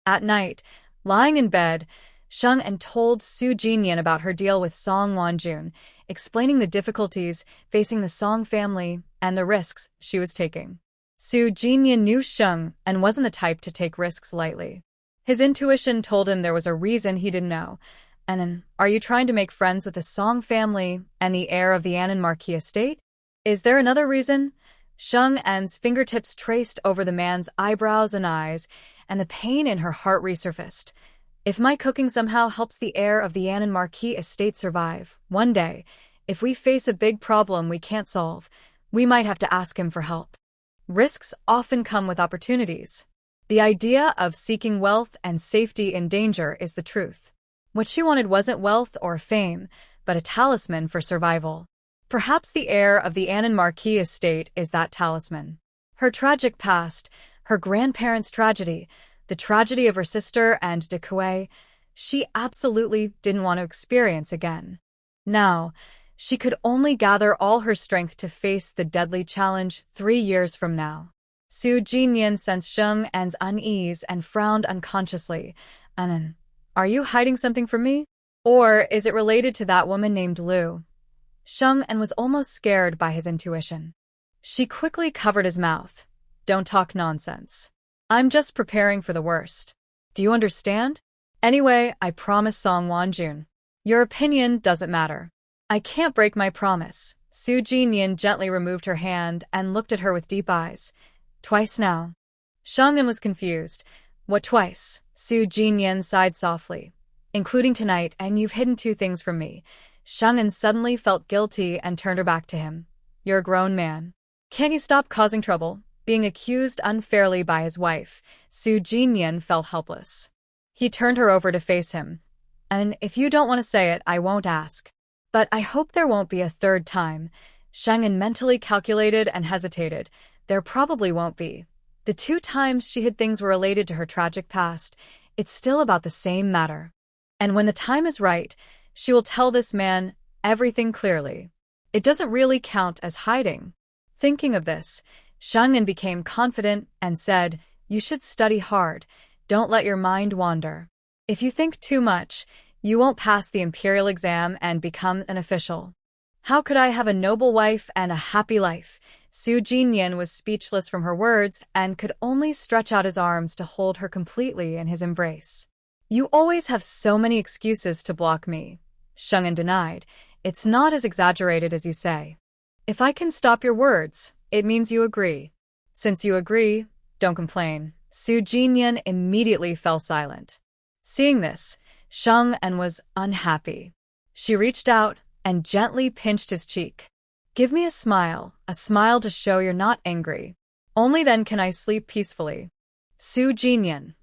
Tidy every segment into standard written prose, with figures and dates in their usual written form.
At night, lying in bed, Sheng En told Su Jinyan about her deal with Song Wanjun, explaining the difficulties facing the Song family and the risks she was taking. Su Jinyan knew Sheng and wasn't the type to take risks lightly. His intuition told him there was a reason he didn't know. And are you trying to make friends with the Song family and the heir of the Annan Marquis estate? Is there another reason? Sheng En's fingertips traced over the man's eyebrows and eyes, and the pain in her heart resurfaced. If my cooking somehow helps the heir of the Annan Marquis estate survive, one day, if we face a big problem we can't solve, we might have to ask him for help. Risks often come with opportunities. The idea of seeking wealth and safety in danger is the truth. What she wanted wasn't wealth or fame, but a talisman for survival. Perhaps the heir of the Annan Marquis estate is that talisman. Her tragic past, her grandparents' tragedy, the tragedy of her sister and de Kuei, she absolutely didn't want to experience again. Now, she could only gather all her strength to face the deadly challenge 3 years from now. Su Jinyan sensed Sheng En's unease and frowned unconsciously. Anan, are you hiding something from me? Or is it related to that woman named Lu? Sheng En was almost scared by his intuition. She quickly covered his mouth. Don't talk nonsense. I'm just preparing for the worst. Do you understand? Anyway, I promise Song Wanjun. Your opinion doesn't matter. I can't break my promise. Su Jinyan gently removed her hand and looked at her with deep eyes. Twice now. Sheng En was confused. What twice? Su Jinyan sighed softly. Including tonight, and you've hidden 2 things from me. Sheng En suddenly felt guilty and turned her back to him. You're a grown man. Can't you stop causing trouble? Being accused unfairly by his wife, Su Jinyan felt helpless. He turned her over to face him. And if you don't want to say it, I won't ask. But I hope there won't be a 3rd time. Sheng En mentally calculated and hesitated. There probably won't be. The 2 times she hid things were related to her tragic past. It's still about the same matter. And when the time is right, she will tell this man everything clearly. It doesn't really count as hiding. Thinking of this, Sheng En became confident and said, You should study hard. Don't let your mind wander. If you think too much, you won't pass the imperial exam and become an official. How could I have a noble wife and a happy life? Su Jinyan was speechless from her words and could only stretch out his arms to hold her completely in his embrace. You always have so many excuses to block me. Sheng En denied. It's not as exaggerated as you say. If I can stop your words, it means you agree. Since you agree, don't complain. Su Jinyan immediately fell silent. Seeing this, Sheng En was unhappy. She reached out and gently pinched his cheek. Give me a smile to show you're not angry. Only then can I sleep peacefully. Su Jinyan.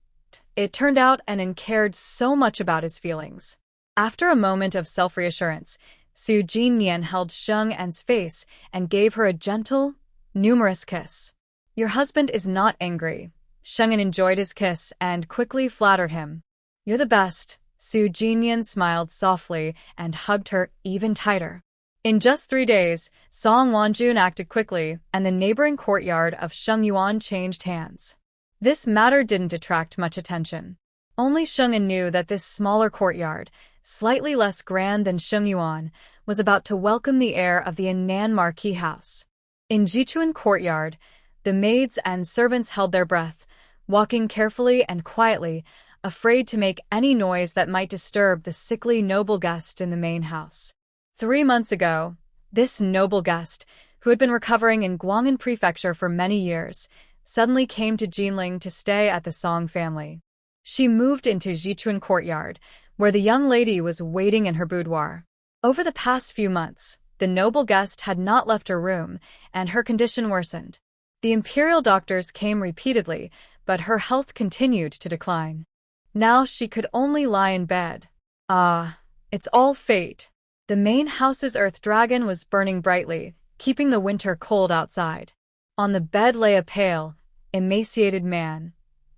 It turned out Anan cared so much about his feelings. After a moment of self-reassurance, Su Jinyan held Sheng En's face and gave her a gentle, numerous kiss. Your husband is not angry. Sheng En enjoyed his kiss and quickly flattered him. You're the best. Su Jinyan smiled softly and hugged her even tighter. In just 3 days, Song Wanjun acted quickly, and the neighboring courtyard of Shengyuan changed hands. This matter didn't attract much attention. Only Sheng En knew that this smaller courtyard, slightly less grand than Shengyuan, was about to welcome the heir of the Annan Marquis house. In Jichuan courtyard, the maids and servants held their breath, walking carefully and quietly, afraid to make any noise that might disturb the sickly noble guest in the main house. 3 months ago, this noble guest, who had been recovering in Guang'an Prefecture for many years, suddenly came to Jinling to stay at the Song family. She moved into Jichuan courtyard, where the young lady was waiting in her boudoir. Over the past few months, the noble guest had not left her room, and her condition worsened. The imperial doctors came repeatedly, but her health continued to decline. Now she could only lie in bed. Ah, it's all fate. The main house's earth dragon was burning brightly, keeping the winter cold outside. On the bed lay a pale, emaciated man,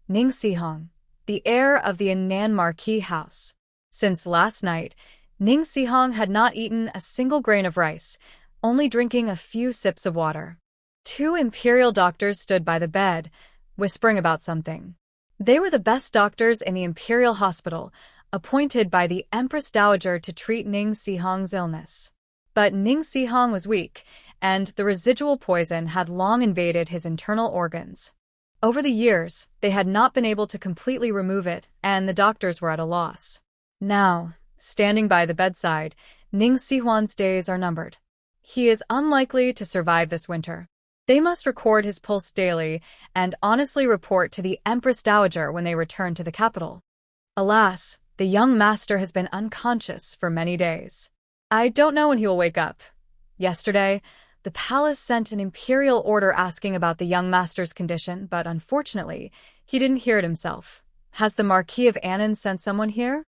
Ning Sihong, the heir of the Annan Marquis house. Since last night, Ning Sihong had not eaten a single grain of rice, only drinking a few sips of water. 2 imperial doctors stood by the bed, whispering about something. They were the best doctors in the Imperial Hospital, appointed by the Empress Dowager to treat Ning Sihong's illness. But Ning Sihong was weak, and the residual poison had long invaded his internal organs. Over the years, they had not been able to completely remove it, and the doctors were at a loss. Now, standing by the bedside, Ning Sihong's days are numbered. He is unlikely to survive this winter. They must record his pulse daily and honestly report to the Empress Dowager when they return to the capital. Alas, the young master has been unconscious for many days. I don't know when he will wake up. Yesterday, the palace sent an imperial order asking about the young master's condition, but unfortunately, he didn't hear it himself. Has the Marquis of Annan sent someone here?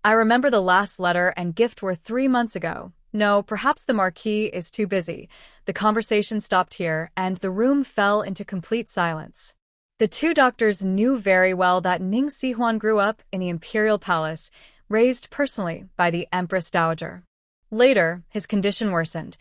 I remember the last letter and gift were 3 months ago. No, perhaps the Marquis is too busy. The conversation stopped here, and the room fell into complete silence. The two doctors knew very well that Ning Sihong grew up in the imperial palace, raised personally by the Empress Dowager. Later, his condition worsened,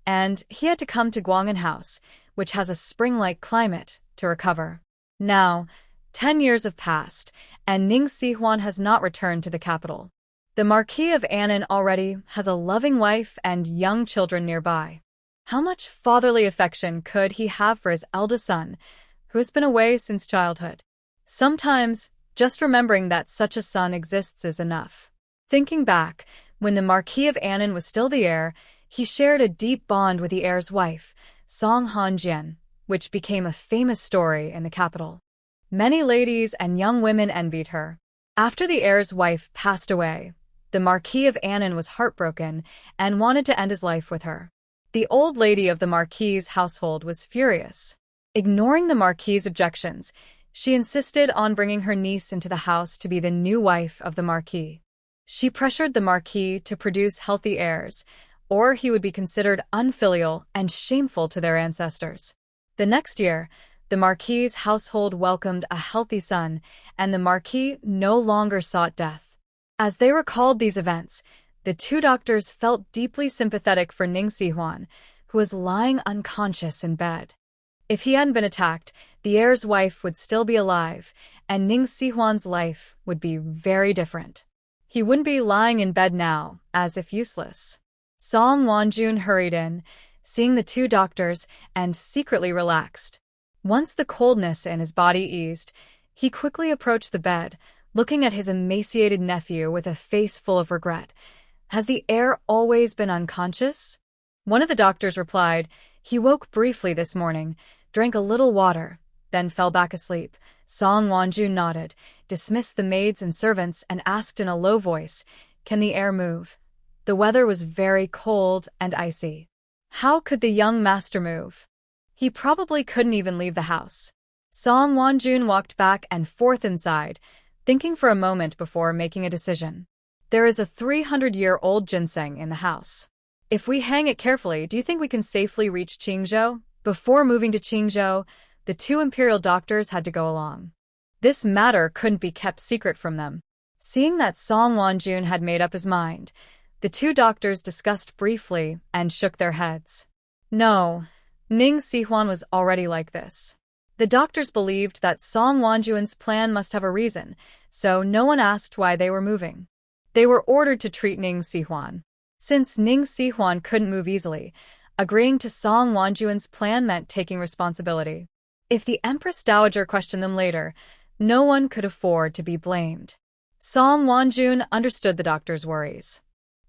and he had to come to Guang'an House, which has a spring-like climate, to recover. Now, 10 years have passed, and Ning Sihong has not returned to the capital. The Marquis of Annan already has a loving wife and young children nearby. How much fatherly affection could he have for his eldest son, who has been away since childhood? Sometimes, just remembering that such a son exists is enough. Thinking back, when the Marquis of Annan was still the heir, he shared a deep bond with the heir's wife, Song Hanjian, which became a famous story in the capital. Many ladies and young women envied her. After the heir's wife passed away, the Marquis of Annan was heartbroken and wanted to end his life with her. The old lady of the Marquis's household was furious. Ignoring the Marquis's objections, she insisted on bringing her niece into the house to be the new wife of the Marquis. She pressured the Marquis to produce healthy heirs, or he would be considered unfilial and shameful to their ancestors. The next year, the Marquis's household welcomed a healthy son, and the Marquis no longer sought death. As they recalled these events, the two doctors felt deeply sympathetic for Ning Sihong, who was lying unconscious in bed. If he hadn't been attacked, the heir's wife would still be alive, and Ning Sihong's life would be very different. He wouldn't be lying in bed now, as if useless. Song Wanjun hurried in, seeing the two doctors, and secretly relaxed. Once the coldness in his body eased, he quickly approached the bed, looking at his emaciated nephew with a face full of regret. Has the heir always been unconscious? One of the doctors replied, he woke briefly this morning, drank a little water, then fell back asleep. Song Wanjun nodded, dismissed the maids and servants, and asked in a low voice, can the heir move? The weather was very cold and icy. How could the young master move? He probably couldn't even leave the house. Song Wanjun walked back and forth inside, thinking for a moment before making a decision. There is a 300-year-old ginseng in the house. If we hang it carefully, do you think we can safely reach Qingzhou? Before moving to Qingzhou, the two imperial doctors had to go along. This matter couldn't be kept secret from them. Seeing that Song Wanjun had made up his mind, the two doctors discussed briefly and shook their heads. No, Ning Sihong was already like this. The doctors believed that Song Wanjun's plan must have a reason, so no one asked why they were moving. They were ordered to treat Ning Sihong. Since Ning Sihong couldn't move easily, agreeing to Song Wanjun's plan meant taking responsibility. If the Empress Dowager questioned them later, no one could afford to be blamed. Song Wanjun understood the doctor's worries.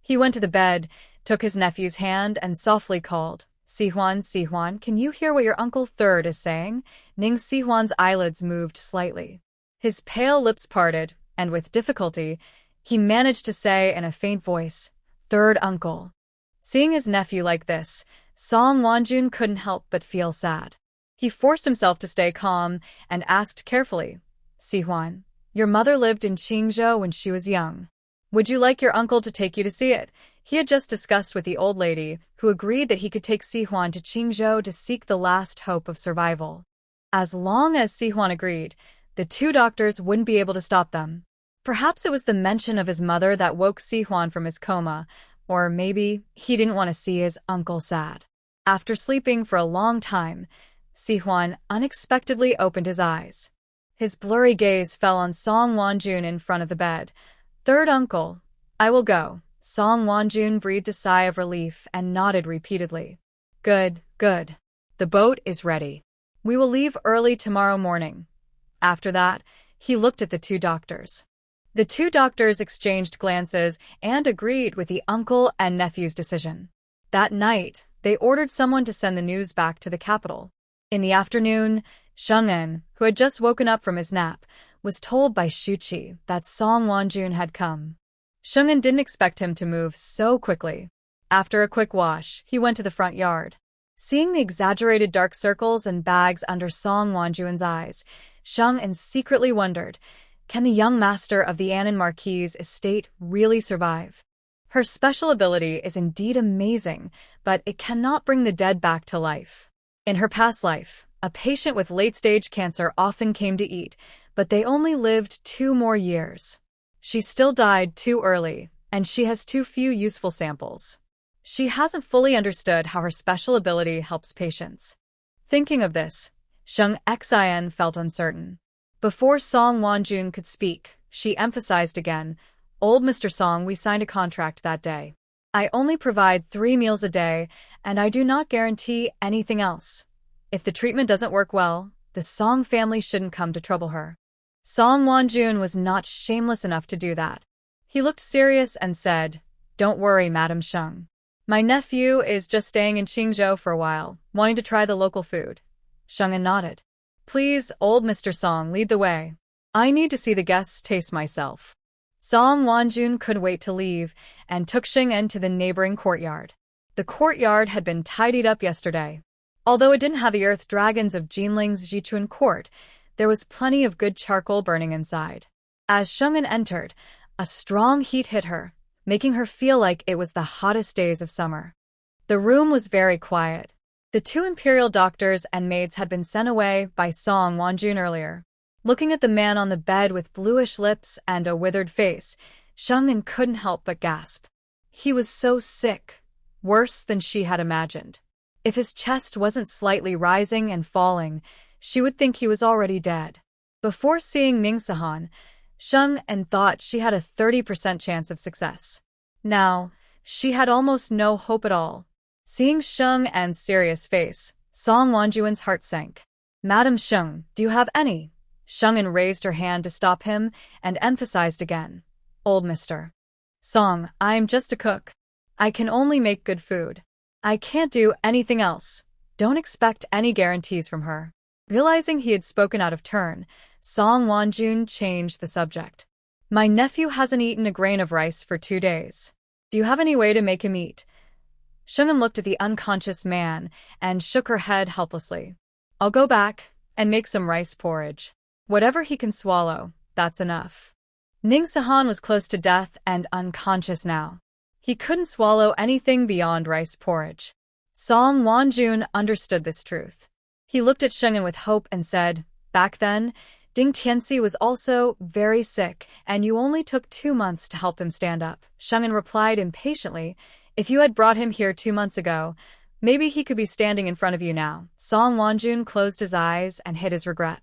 He went to the bed, took his nephew's hand, and softly called, Sihong, Sihong, can you hear what your Uncle Third is saying? Ning Sihong's eyelids moved slightly. His pale lips parted, and with difficulty, he managed to say in a faint voice, Third uncle. Seeing his nephew like this, Song Wanjun couldn't help but feel sad. He forced himself to stay calm and asked carefully, Sihong, your mother lived in Qingzhou when she was young. Would you like your uncle to take you to see it? He had just discussed with the old lady, who agreed that he could take Sihong to Qingzhou to seek the last hope of survival. As long as Sihong agreed, the two doctors wouldn't be able to stop them. Perhaps it was the mention of his mother that woke Sihong from his coma, or maybe he didn't want to see his uncle sad. After sleeping for a long time, Sihong unexpectedly opened his eyes. His blurry gaze fell on Song Wonjun in front of the bed. "Third uncle, I will go." Song Wonjun breathed a sigh of relief and nodded repeatedly. "Good, good. The boat is ready. We will leave early tomorrow morning." After that, he looked at the two doctors. The two doctors exchanged glances and agreed with the uncle and nephew's decision. That night, they ordered someone to send the news back to the capital. In the afternoon, Sheng-en, who had just woken up from his nap, was told by Shuqi that Song Wonjun had come. Sheng-en didn't expect him to move so quickly. After a quick wash, he went to the front yard. Seeing the exaggerated dark circles and bags under Song Wonjun's eyes, Sheng-en secretly wondered, can the young master of the Annan Marquis' estate really survive? Her special ability is indeed amazing, but it cannot bring the dead back to life. In her past life, a patient with late-stage cancer often came to eat, but they only lived 2 more years. She still died too early, and she has too few useful samples. She hasn't fully understood how her special ability helps patients. Thinking of this, Sheng Xin felt uncertain. Before Song Wonjun could speak, she emphasized again, "Old Mr. Song, we signed a contract that day. I only provide 3 meals a day, and I do not guarantee anything else. If the treatment doesn't work well, the Song family shouldn't come to trouble her." Song Wonjun was not shameless enough to do that. He looked serious and said, "Don't worry, Madam Sheng. My nephew is just staying in Qingzhou for a while, wanting to try the local food." Sheng nodded. "Please, old Mr. Song, lead the way. I need to see the guests taste myself." Song Wonjun couldn't wait to leave and took Sheng to the neighboring courtyard. The courtyard had been tidied up yesterday. Although it didn't have the earth dragons of Jinling's Jichun court, there was plenty of good charcoal burning inside. As Sheng entered, a strong heat hit her, making her feel like it was the hottest days of summer. The room was very quiet. The 2 imperial doctors and maids had been sent away by Song Wonjun earlier. Looking at the man on the bed with bluish lips and a withered face, Sheng couldn't help but gasp. He was so sick, worse than she had imagined. If his chest wasn't slightly rising and falling, she would think he was already dead. Before seeing Ning Sahan, Sheng thought she had a 30% chance of success. Now, she had almost no hope at all. Seeing Sheng's serious face, Song Wonjun's heart sank. "Madam Sheng, do you have any?" Sheng raised her hand to stop him and emphasized again, "Old Mr. Song, I'm just a cook. I can only make good food. I can't do anything else. Don't expect any guarantees from her." Realizing he had spoken out of turn, Song Wonjun changed the subject. "My nephew hasn't eaten a grain of rice for 2 days. Do you have any way to make him eat?" Sheng looked at the unconscious man and shook her head helplessly. "I'll go back and make some rice porridge. Whatever he can swallow, that's enough." Ning Sahan was close to death and unconscious now. He couldn't swallow anything beyond rice porridge. Song Wonjun understood this truth. He looked at Sheng with hope and said, "Back then, Ding Tianxi was also very sick, and you only took 2 months to help him stand up." Sheng replied impatiently, "If you had brought him here 2 months ago, maybe he could be standing in front of you now." Song Wonjun closed his eyes and hid his regret.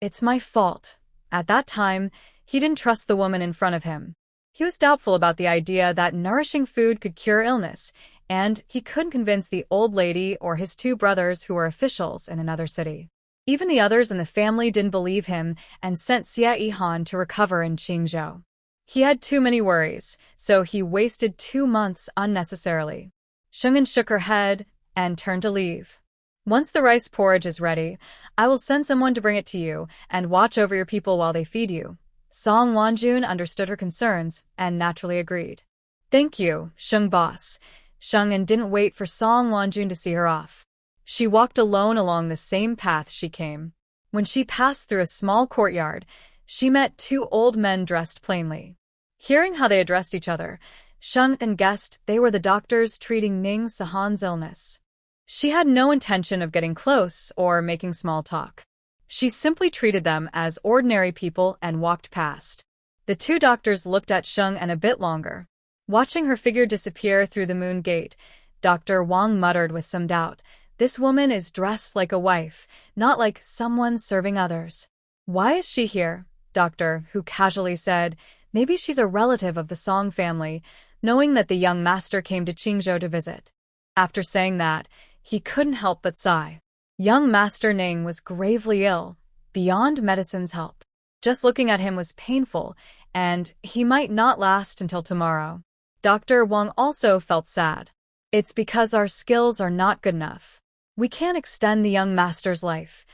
"It's my fault." At that time, he didn't trust the woman in front of him. He was doubtful about the idea that nourishing food could cure illness, and he couldn't convince the old lady or his 2 brothers who were officials in another city. Even the others in the family didn't believe him and sent Xie Yihan to recover in Qingzhou. He had too many worries, so he wasted 2 months unnecessarily. Sheng shook her head and turned to leave. "Once the rice porridge is ready, I will send someone to bring it to you and watch over your people while they feed you." Song Wonjun understood her concerns and naturally agreed. "Thank you, Sheng boss." Sheng didn't wait for Song Wonjun to see her off. She walked alone along the same path she came. When she passed through a small courtyard, she met 2 old men dressed plainly. Hearing how they addressed each other, Sheng guessed they were the doctors treating Ning Sahan's illness. She had no intention of getting close or making small talk. She simply treated them as ordinary people and walked past. The 2 doctors looked at Sheng a bit longer. Watching her figure disappear through the moon gate, Dr. Wang muttered with some doubt, "This woman is dressed like a wife, not like someone serving others." "Why is she here?" Doctor Who casually said. "Maybe she's a relative of the Song family," knowing that the young master came to Qingzhou to visit. After saying that, he couldn't help but sigh. Young Master Ning was gravely ill, beyond medicine's help. Just looking at him was painful, and he might not last until tomorrow. Dr. Wang also felt sad. "It's because our skills are not good enough. We can't extend the young master's life."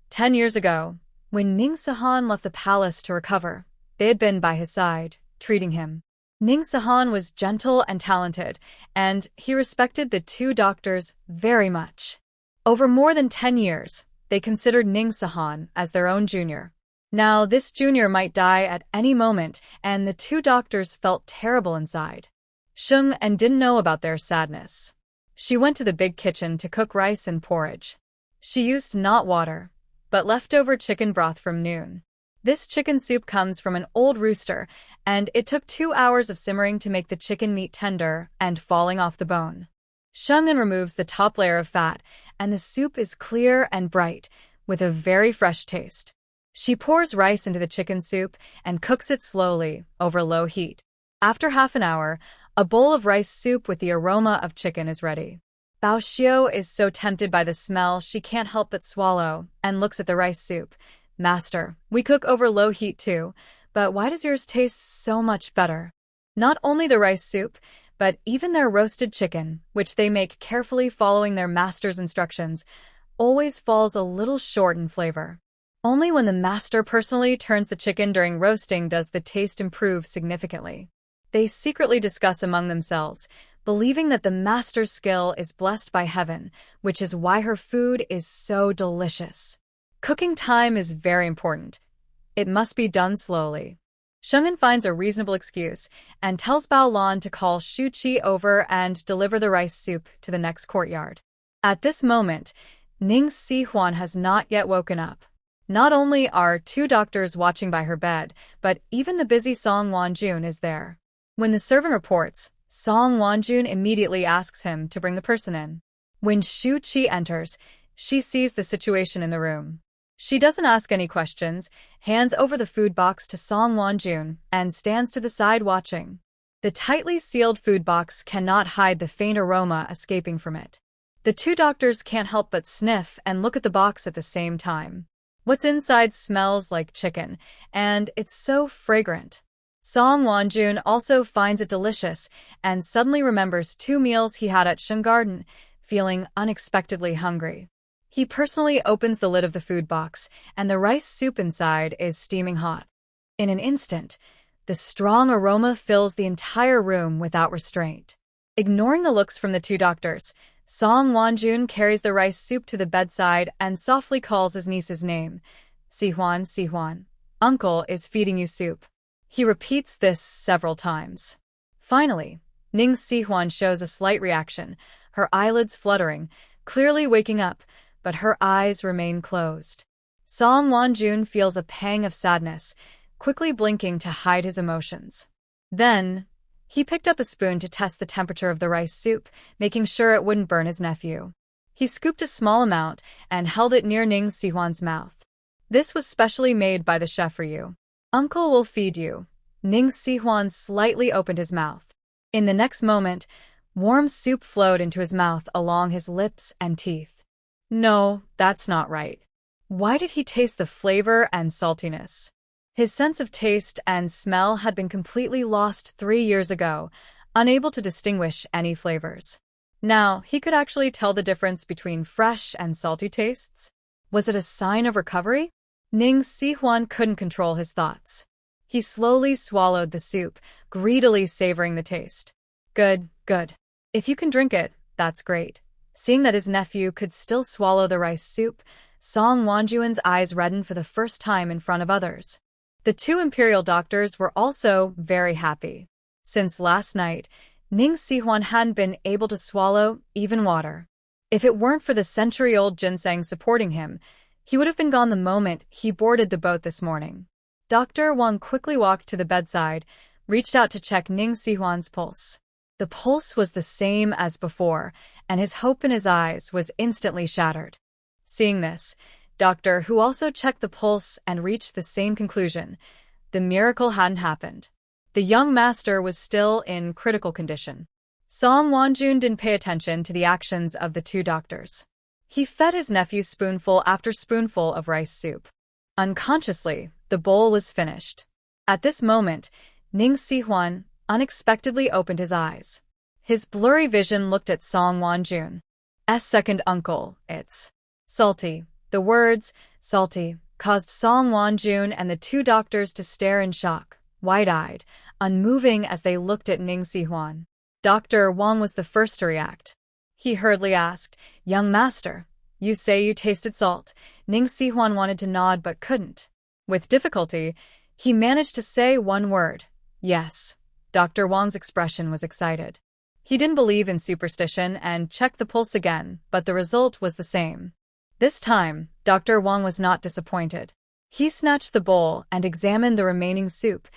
10 years ago, when Ning Sihan left the palace to recover, they had been by his side, treating him. Ning Sihan was gentle and talented, and he respected the two doctors very much. Over more than 10 years, they considered Ning Sihan as their own junior. Now this junior might die at any moment, and the two doctors felt terrible inside. Sheng En didn't know about their sadness. She went to the big kitchen to cook rice and porridge. She used not water, but leftover chicken broth from noon. This chicken soup comes from an old rooster, and it took 2 hours of simmering to make the chicken meat tender and falling off the bone. Sheng En removes the top layer of fat, and the soup is clear and bright, with a very fresh taste. She pours rice into the chicken soup and cooks it slowly, over low heat. After half an hour, a bowl of rice soup with the aroma of chicken is ready. Bao Xiu is so tempted by the smell she can't help but swallow, and looks at the rice soup. "Master, we cook over low heat too, but why does yours taste so much better?" Not only the rice soup, but even their roasted chicken, which they make carefully following their master's instructions, always falls a little short in flavor. Only when the master personally turns the chicken during roasting does the taste improve significantly. They secretly discuss among themselves, believing that the master's skill is blessed by heaven, which is why her food is so delicious. Cooking time is very important. It must be done slowly. Sheng En finds a reasonable excuse and tells Bao Lan to call Shu Qi over and deliver the rice soup to the next courtyard. At this moment, Ning Sihuan has not yet woken up. Not only are two doctors watching by her bed, but even the busy Song Wanjun is there. When the servant reports, Song Wanjun immediately asks him to bring the person in. When Shu Qi enters, she sees the situation in the room. She doesn't ask any questions, hands over the food box to Song Wanjun, and stands to the side watching. The tightly sealed food box cannot hide the faint aroma escaping from it. The two doctors can't help but sniff and look at the box at the same time. What's inside smells like chicken, and it's so fragrant. Song Wanjun also finds it delicious and suddenly remembers 2 meals he had at Sheng Garden, feeling unexpectedly hungry. He personally opens the lid of the food box, and the rice soup inside is steaming hot. In an instant, the strong aroma fills the entire room without restraint. Ignoring the looks from the two doctors, Song Wanjun carries the rice soup to the bedside and softly calls his niece's name. "Sihuan, Sihuan, Uncle is feeding you soup." He repeats this several times. Finally, Ning Sihuan shows a slight reaction, her eyelids fluttering, clearly waking up, but her eyes remain closed. Song Wanjun feels a pang of sadness, quickly blinking to hide his emotions. Then, he picked up a spoon to test the temperature of the rice soup, making sure it wouldn't burn his nephew. He scooped a small amount and held it near Ning Sihuan's mouth. "This was specially made by the chef for you. Uncle will feed you." Ning Sihuan slightly opened his mouth. In the next moment, warm soup flowed into his mouth along his lips and teeth. No, that's not right. Why did he taste the flavor and saltiness? His sense of taste and smell had been completely lost 3 years ago, unable to distinguish any flavors. Now, he could actually tell the difference between fresh and salty tastes. Was it a sign of recovery? Ning Sihuan couldn't control his thoughts. He slowly swallowed the soup, greedily savoring the taste. Good, good. If you can drink it, that's great. Seeing that his nephew could still swallow the rice soup, Song Wanjun's eyes reddened for the first time in front of others. The two imperial doctors were also very happy. Since last night, Ning Sihuan hadn't been able to swallow even water. If it weren't for the century-old ginseng supporting him, he would have been gone the moment he boarded the boat this morning. Dr. Wang quickly walked to the bedside, reached out to check Ning Sihuan's pulse. The pulse was the same as before, and his hope in his eyes was instantly shattered. Seeing this, doctor, who also checked the pulse and reached the same conclusion. The miracle hadn't happened. The young master was still in critical condition. Song Wonjun didn't pay attention to the actions of the two doctors. He fed his nephew spoonful after spoonful of rice soup. Unconsciously, the bowl was finished. At this moment, Ning Si-hwan unexpectedly opened his eyes. His blurry vision looked at Song Wonjun's second uncle. It's salty. The words, salty, caused Song Wonjun and the two doctors to stare in shock, wide-eyed, unmoving as they looked at Ning Si-hwan. Dr. Wang was the first to react. He hurriedly asked, "Young master, you say you tasted salt." Ning Si-hwan wanted to nod but couldn't. With difficulty, he managed to say one word, "Yes." Dr. Wang's expression was excited. He didn't believe in superstition and checked the pulse again, but the result was the same. This time, Dr. Wang was not disappointed. He snatched the bowl and examined the remaining soup,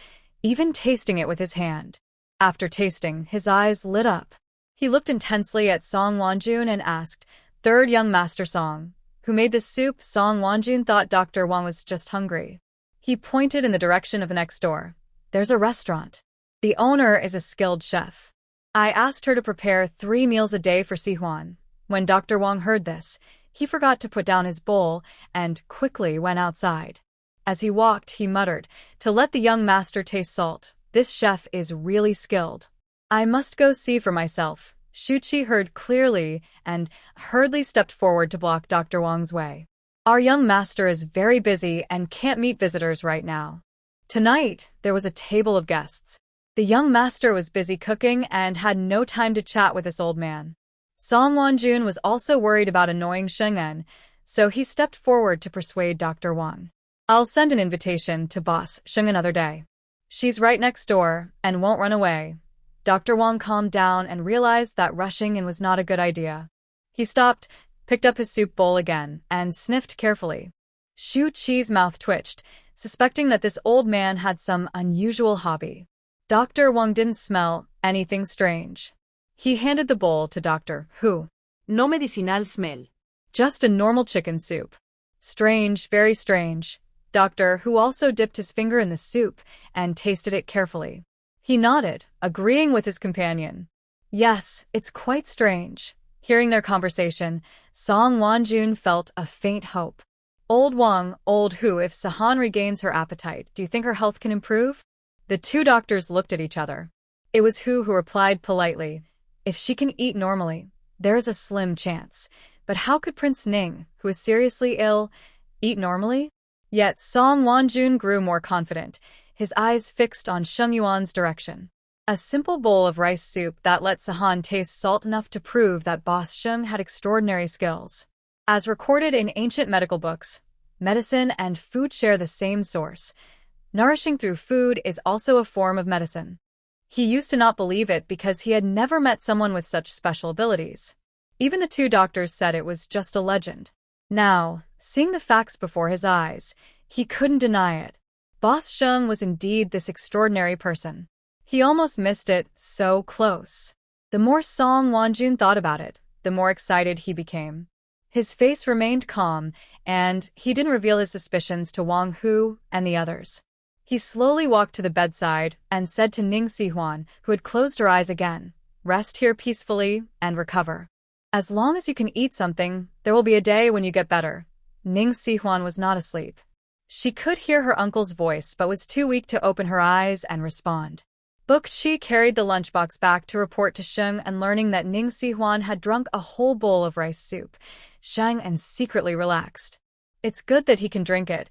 even tasting it with his hand. After tasting, his eyes lit up. He looked intensely at Song Wonjun and asked, "Third young master Song, who made this soup?" Song Wonjun thought Dr. Wang was just hungry. He pointed in the direction of the next door. "There's a restaurant. The owner is a skilled chef. I asked her to prepare 3 meals a day for Si-hwan." When Dr. Wang heard this, he forgot to put down his bowl and quickly went outside. As he walked, he muttered, "To let the young master taste salt, this chef is really skilled. I must go see for myself." Shuqi heard clearly and hurriedly stepped forward to block Dr. Wang's way. "Our young master is very busy and can't meet visitors right now." Tonight, there was a table of guests. The young master was busy cooking and had no time to chat with this old man. Song Wonjun was also worried about annoying Sheng-en, so he stepped forward to persuade Dr. Wang. "I'll send an invitation to Boss Sheng another day. She's right next door and won't run away." Dr. Wang calmed down and realized that rushing in was not a good idea. He stopped, picked up his soup bowl again, and sniffed carefully. Shu Qi's mouth twitched, suspecting that this old man had some unusual hobby. Dr. Wang didn't smell anything strange. He handed the bowl to Dr. Hu. No medicinal smell. Just a normal chicken soup. Strange, very strange. Dr. Hu also dipped his finger in the soup and tasted it carefully. He nodded, agreeing with his companion. "Yes, it's quite strange." Hearing their conversation, Song Wonjun felt a faint hope. "Old Wang, old Hu, if Si-hwan regains her appetite, do you think her health can improve?" The two doctors looked at each other. It was Hu who replied politely, "If she can eat normally, there is a slim chance. But how could Prince Ning, who is seriously ill, eat normally?" Yet Song Wonjun grew more confident, his eyes fixed on Sheng Yuan's direction. A simple bowl of rice soup that let Si-hwan taste salt enough to prove that Boss Sheng had extraordinary skills. As recorded in ancient medical books, medicine and food share the same source. Nourishing through food is also a form of medicine. He used to not believe it because he had never met someone with such special abilities. Even the two doctors said it was just a legend. Now, seeing the facts before his eyes, he couldn't deny it. Boss Sheng was indeed this extraordinary person. He almost missed it, so close. The more Song Wonjun thought about it, the more excited he became. His face remained calm, and he didn't reveal his suspicions to Wang Hu and the others. He slowly walked to the bedside and said to Ning Si-hwan, who had closed her eyes again, "Rest here peacefully and recover. As long as you can eat something, there will be a day when you get better." Ning Si-hwan was not asleep. She could hear her uncle's voice but was too weak to open her eyes and respond. Bok-chi carried the lunchbox back to report to Sheng, and learning that Ning Si-hwan had drunk a whole bowl of rice soup, Sheng and secretly relaxed. It's good that he can drink it.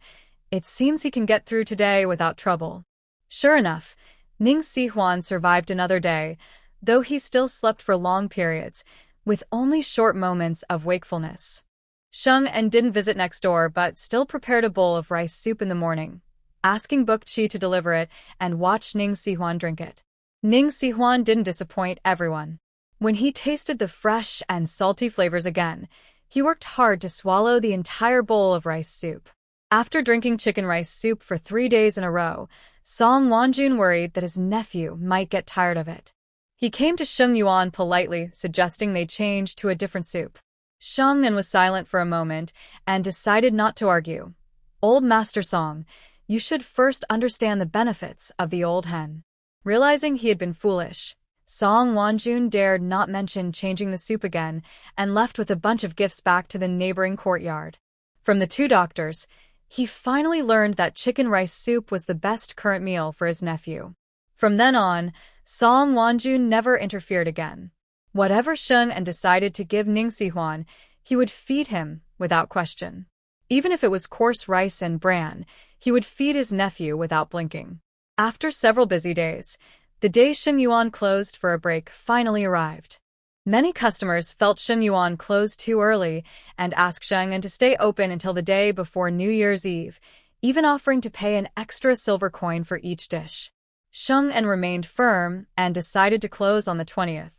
It seems he can get through today without trouble. Sure enough, Ning Si-hwan survived another day, though he still slept for long periods, with only short moments of wakefulness. Sheng and didn't visit next door but still prepared a bowl of rice soup in the morning, asking Bok-chi to deliver it and watch Ning Si-hwan drink it. Ning Si-hwan didn't disappoint everyone. When he tasted the fresh and salty flavors again, he worked hard to swallow the entire bowl of rice soup. After drinking chicken rice soup for 3 days in a row, Song Wonjun worried that his nephew might get tired of it. He came to Sheng Yuan politely, suggesting they change to a different soup. Sheng'an was silent for a moment and decided not to argue. Old Master Song, you should first understand the benefits of the old hen. Realizing he had been foolish, Song Wanjun dared not mention changing the soup again and left with a bunch of gifts back to the neighboring courtyard. From the two doctors, he finally learned that chicken rice soup was the best current meal for his nephew. From then on, Song Wanjun never interfered again. Whatever Sheng'an decided to give Ning Sihuan, he would feed him without question. Even if it was coarse rice and bran, he would feed his nephew without blinking. After several busy days, the day Shengyuan closed for a break finally arrived. Many customers felt Shengyuan closed too early and asked Sheng'an to stay open until the day before New Year's Eve, even offering to pay an extra silver coin for each dish. Sheng'an remained firm and decided to close on the 20th.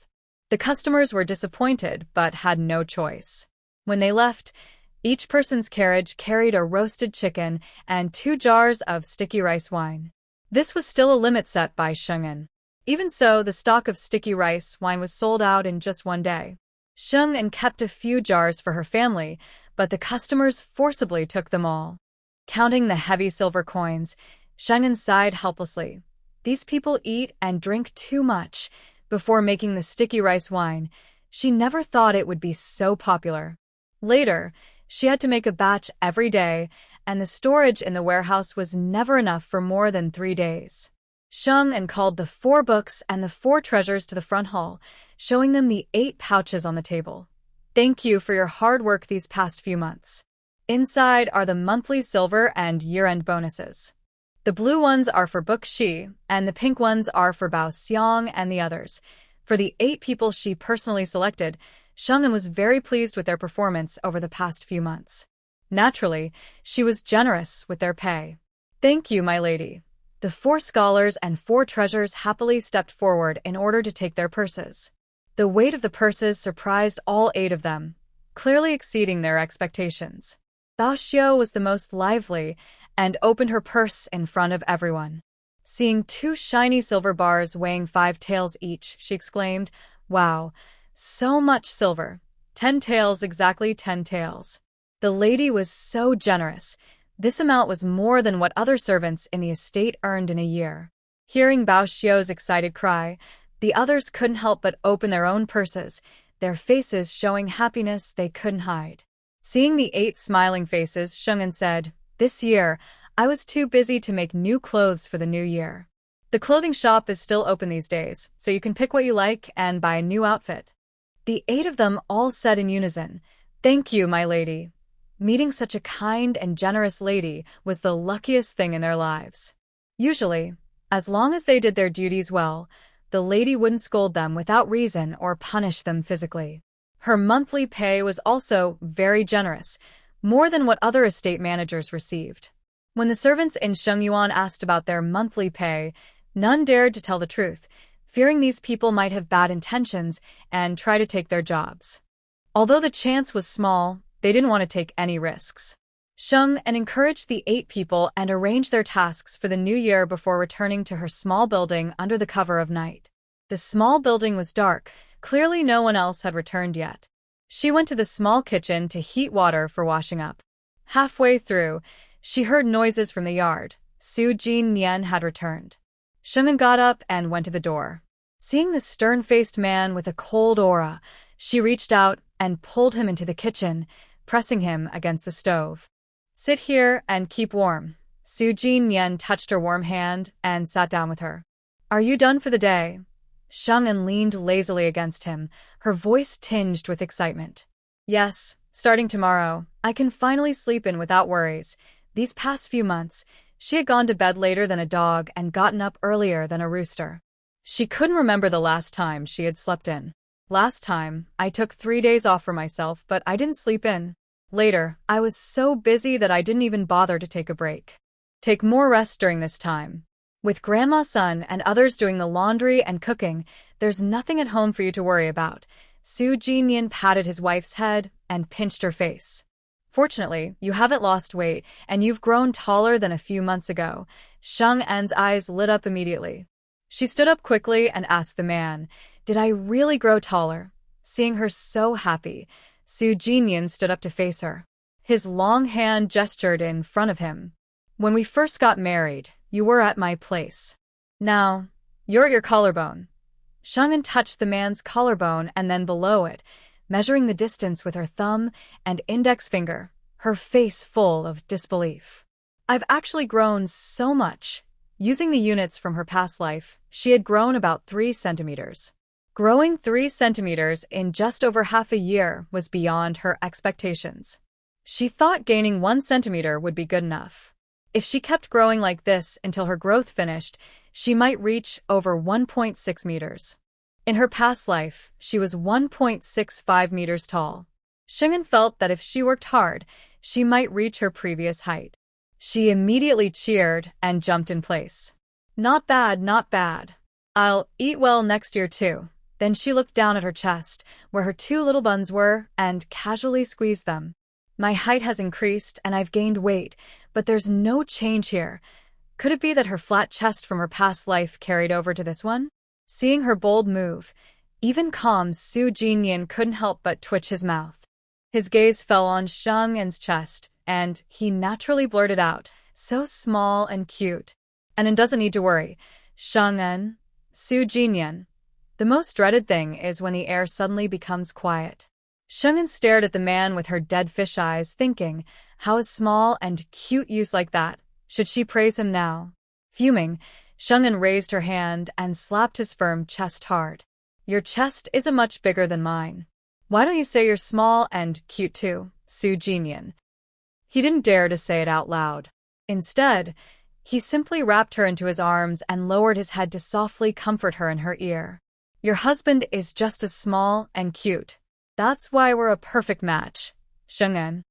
The customers were disappointed but had no choice. When they left, each person's carriage carried a roasted chicken and 2 jars of sticky rice wine. This was still a limit set by Sheng'an. Even so, the stock of sticky rice wine was sold out in just one day. Sheng'an kept a few jars for her family, but the customers forcibly took them all. Counting the heavy silver coins, Sheng'an sighed helplessly. These people eat and drink too much. Before making the sticky rice wine, she never thought it would be so popular. Later, she had to make a batch every day, and the storage in the warehouse was never enough for more than 3 days. Sheng'an called the 4 books and the 4 treasures to the front hall, showing them the 8 pouches on the table. Thank you for your hard work these past few months. Inside are the monthly silver and year-end bonuses. The blue ones are for Book Shi, and the pink ones are for Bao Xiang and the others. For the 8 people she personally selected, Sheng'an was very pleased with their performance over the past few months. Naturally, she was generous with their pay. Thank you, my lady. The 4 scholars and 4 treasures happily stepped forward in order to take their purses. The weight of the purses surprised all 8 of them, clearly exceeding their expectations. Bao Xiao was the most lively and opened her purse in front of everyone. Seeing 2 shiny silver bars weighing 5 taels each, she exclaimed, "Wow, so much silver. 10 taels, exactly 10 taels." The lady was so generous. This amount was more than what other servants in the estate earned in a year. Hearing Bao Xiao's excited cry, the others couldn't help but open their own purses, their faces showing happiness they couldn't hide. Seeing the 8 smiling faces, Sheng'an said, "This year, I was too busy to make new clothes for the new year. The clothing shop is still open these days, so you can pick what you like and buy a new outfit." The 8 of them all said in unison, "Thank you, my lady." Meeting such a kind and generous lady was the luckiest thing in their lives. Usually, as long as they did their duties well, the lady wouldn't scold them without reason or punish them physically. Her monthly pay was also very generous, more than what other estate managers received. When the servants in Shengyuan asked about their monthly pay, none dared to tell the truth, fearing these people might have bad intentions and try to take their jobs. Although the chance was small, they didn't want to take any risks. Sheng'an encouraged the 8 people and arranged their tasks for the new year before returning to her small building under the cover of night. The small building was dark. Clearly no one else had returned yet. She went to the small kitchen to heat water for washing up. Halfway through, she heard noises from the yard. Su Jinyan had returned. Sheng'an got up and went to the door. Seeing the stern-faced man with a cold aura, she reached out and pulled him into the kitchen, pressing him against the stove. "Sit here and keep warm." Su Jinyan touched her warm hand and sat down with her. "Are you done for the day?" Sheng'an leaned lazily against him, her voice tinged with excitement. "Yes, starting tomorrow, I can finally sleep in without worries." These past few months, she had gone to bed later than a dog and gotten up earlier than a rooster. She couldn't remember the last time she had slept in. "Last time, I took 3 days off for myself, but I didn't sleep in. Later, I was so busy that I didn't even bother to take a break. Take more rest during this time. With Grandma Sun and others doing the laundry and cooking, there's nothing at home for you to worry about." Su Jinyan patted his wife's head and pinched her face. "Fortunately, you haven't lost weight, and you've grown taller than a few months ago." Sheng'an's eyes lit up immediately. She stood up quickly and asked the man, "Did I really grow taller?" Seeing her so happy, Su Jinyan stood up to face her. His long hand gestured in front of him. When we first got married, you were at my place. Now, you're at your collarbone. Sheng'en touched the man's collarbone and then below it, measuring the distance with her thumb and index finger, her face full of disbelief. I've actually grown so much. Using the units from her past life, she had grown about 3 centimeters. Growing 3 centimeters in just over half a year was beyond her expectations. She thought gaining 1 centimeter would be good enough. If she kept growing like this until her growth finished, she might reach over 1.6 meters. In her past life, she was 1.65 meters tall. Sheng'en felt that if she worked hard, she might reach her previous height. She immediately cheered and jumped in place. Not bad, not bad. I'll eat well next year too. Then she looked down at her chest, where her 2 little buns were, and casually squeezed them. My height has increased and I've gained weight, but there's no change here. Could it be that her flat chest from her past life carried over to this one? Seeing her bold move, even calm Su Jinyan couldn't help but twitch his mouth. His gaze fell on Sheng'en's chest, and he naturally blurted out, so small and cute. And doesn't need to worry. Sheng'en, Su Jinyan. The most dreaded thing is when the air suddenly becomes quiet. Sheng'en stared at the man with her dead fish eyes, thinking, how a small and cute youth like that, should she praise him now? Fuming, Sheng'en raised her hand and slapped his firm chest hard. Your chest isn't much bigger than mine. Why don't you say you're small and cute too, Su Jinyan? He didn't dare to say it out loud. Instead, he simply wrapped her into his arms and lowered his head to softly comfort her in her ear. Your husband is just as small and cute. That's why we're a perfect match, Sheng'en.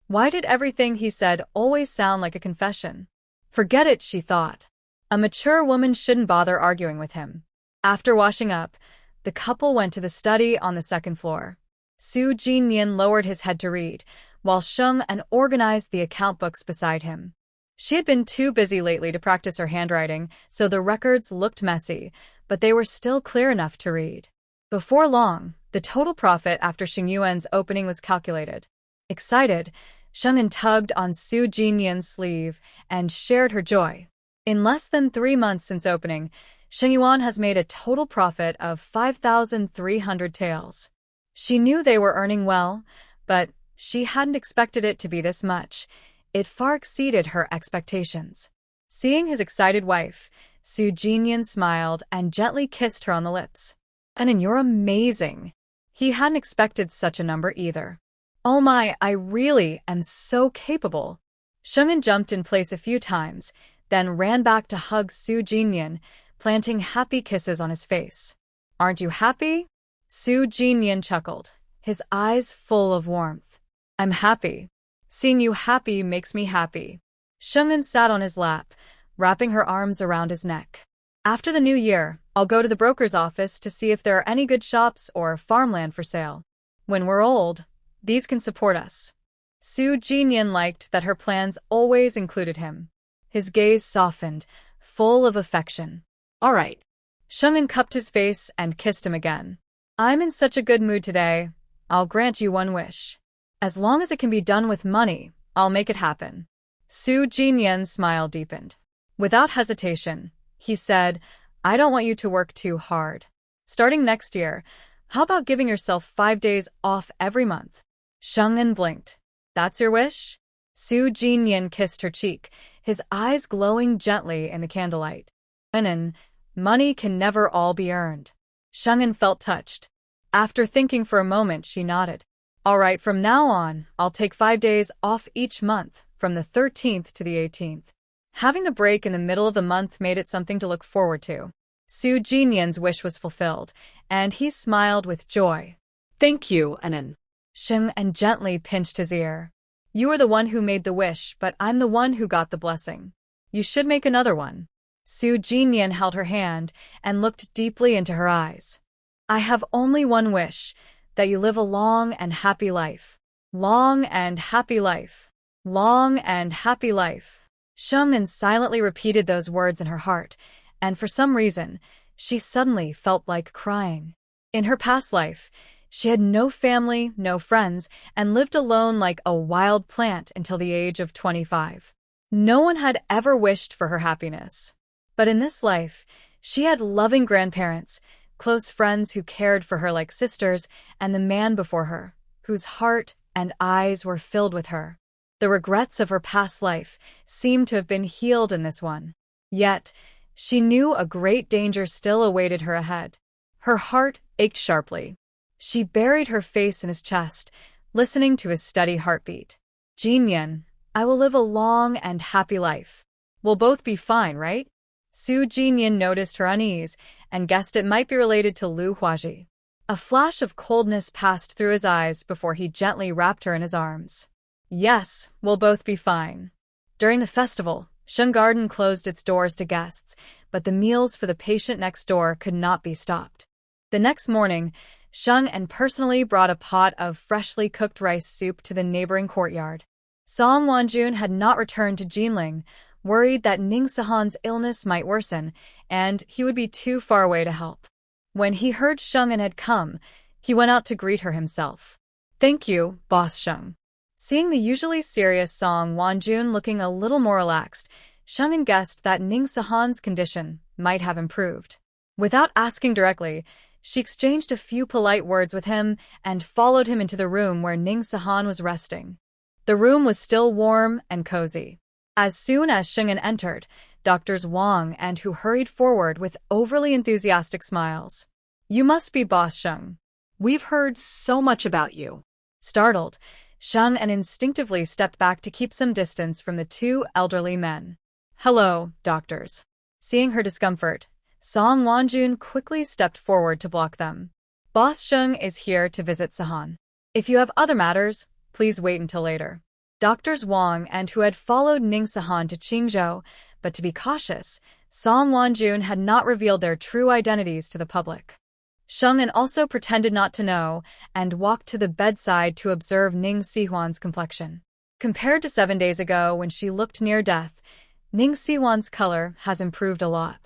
Why did everything he said always sound like a confession? Forget it, she thought. A mature woman shouldn't bother arguing with him. After washing up, the couple went to the study on the 2nd floor. Su Jinyan lowered his head to read, while Sheng'en organized the account books beside him. She had been too busy lately to practice her handwriting, so the records looked messy, but they were still clear enough to read. Before long, the total profit after Xingyuan's opening was calculated. Excited, Sheng'en tugged on Su Jinyan's sleeve and shared her joy. In less than 3 months since opening, Xingyuan has made a total profit of 5,300 taels. She knew they were earning well, but she hadn't expected it to be this much. It far exceeded her expectations. Seeing his excited wife, Su Jinyan smiled and gently kissed her on the lips. And you're amazing. He hadn't expected such a number either. Oh my, I really am so capable. Sheng'en jumped in place a few times, then ran back to hug Su Jinyan, planting happy kisses on his face. Aren't you happy? Su Jinyan chuckled, his eyes full of warmth. I'm happy. Seeing you happy makes me happy. Sheng'en sat on his lap, wrapping her arms around his neck. After the new year, I'll go to the broker's office to see if there are any good shops or farmland for sale. When we're old, these can support us. Su Jinyan liked that her plans always included him. His gaze softened, full of affection. All right. Sheng'en cupped his face and kissed him again. I'm in such a good mood today. I'll grant you one wish. As long as it can be done with money, I'll make it happen. Su Jinyan's smile deepened. Without hesitation, he said, I don't want you to work too hard. Starting next year, how about giving yourself 5 days off every month? Sheng'en blinked. That's your wish? Su Jinyan kissed her cheek, his eyes glowing gently in the candlelight. And money can never all be earned. Sheng'en felt touched. After thinking for a moment, she nodded. All right, from now on, I'll take 5 days off each month, from the 13th to the 18th. Having the break in the middle of the month made it something to look forward to. Su Jinyan's wish was fulfilled, and he smiled with joy. Thank you, Anan. Sheng'en gently pinched his ear. You are the one who made the wish, but I'm the one who got the blessing. You should make another one. Su Jinyan held her hand and looked deeply into her eyes. I have only one wish, that you live a long and happy life. Long and happy life. Long and happy life. Sheng'en silently repeated those words in her heart, and for some reason, she suddenly felt like crying. In her past life, She had no family, no friends, and lived alone like a wild plant until the age of 25. No one had ever wished for her happiness. But in this life, she had loving grandparents, close friends who cared for her like sisters, and the man before her, whose heart and eyes were filled with her. The regrets of her past life seemed to have been healed in this one. Yet, she knew a great danger still awaited her ahead. Her heart ached sharply. She buried her face in his chest, listening to his steady heartbeat. Jinyan, I will live a long and happy life. We'll both be fine, right? Su Jinyan noticed her unease and guessed it might be related to Lu Huaji. A flash of coldness passed through his eyes before he gently wrapped her in his arms. Yes, we'll both be fine. During the festival, Sheng Garden closed its doors to guests, but the meals for the patient next door could not be stopped. The next morning, Sheng personally brought a pot of freshly cooked rice soup to the neighboring courtyard. Song Wanjun had not returned to Jinling, worried that Ning Sahan's illness might worsen, and he would be too far away to help. When he heard Sheng had come, he went out to greet her himself. Thank you, Boss Sheng. Seeing the usually serious Song Wanjun looking a little more relaxed, Sheng guessed that Ning Sahan's condition might have improved. Without asking directly, she exchanged a few polite words with him and followed him into the room where Ning Sahan was resting. The room was still warm and cozy. As soon as Sheng entered, Doctors Wang and Hu hurried forward with overly enthusiastic smiles. You must be Boss Sheng. We've heard so much about you. Startled, Sheng instinctively stepped back to keep some distance from the two elderly men. Hello, doctors. Seeing her discomfort, Song Wanjun quickly stepped forward to block them. Boss Sheng is here to visit Sahan. If you have other matters, please wait until later. Doctors Wang and Hu had followed Ning Sahan to Qingzhou, but to be cautious, Song Wanjun had not revealed their true identities to the public. Sheng also pretended not to know and walked to the bedside to observe Ning Sihuan's complexion. Compared to 7 days ago when she looked near death, Ning Sihuan's color has improved a lot.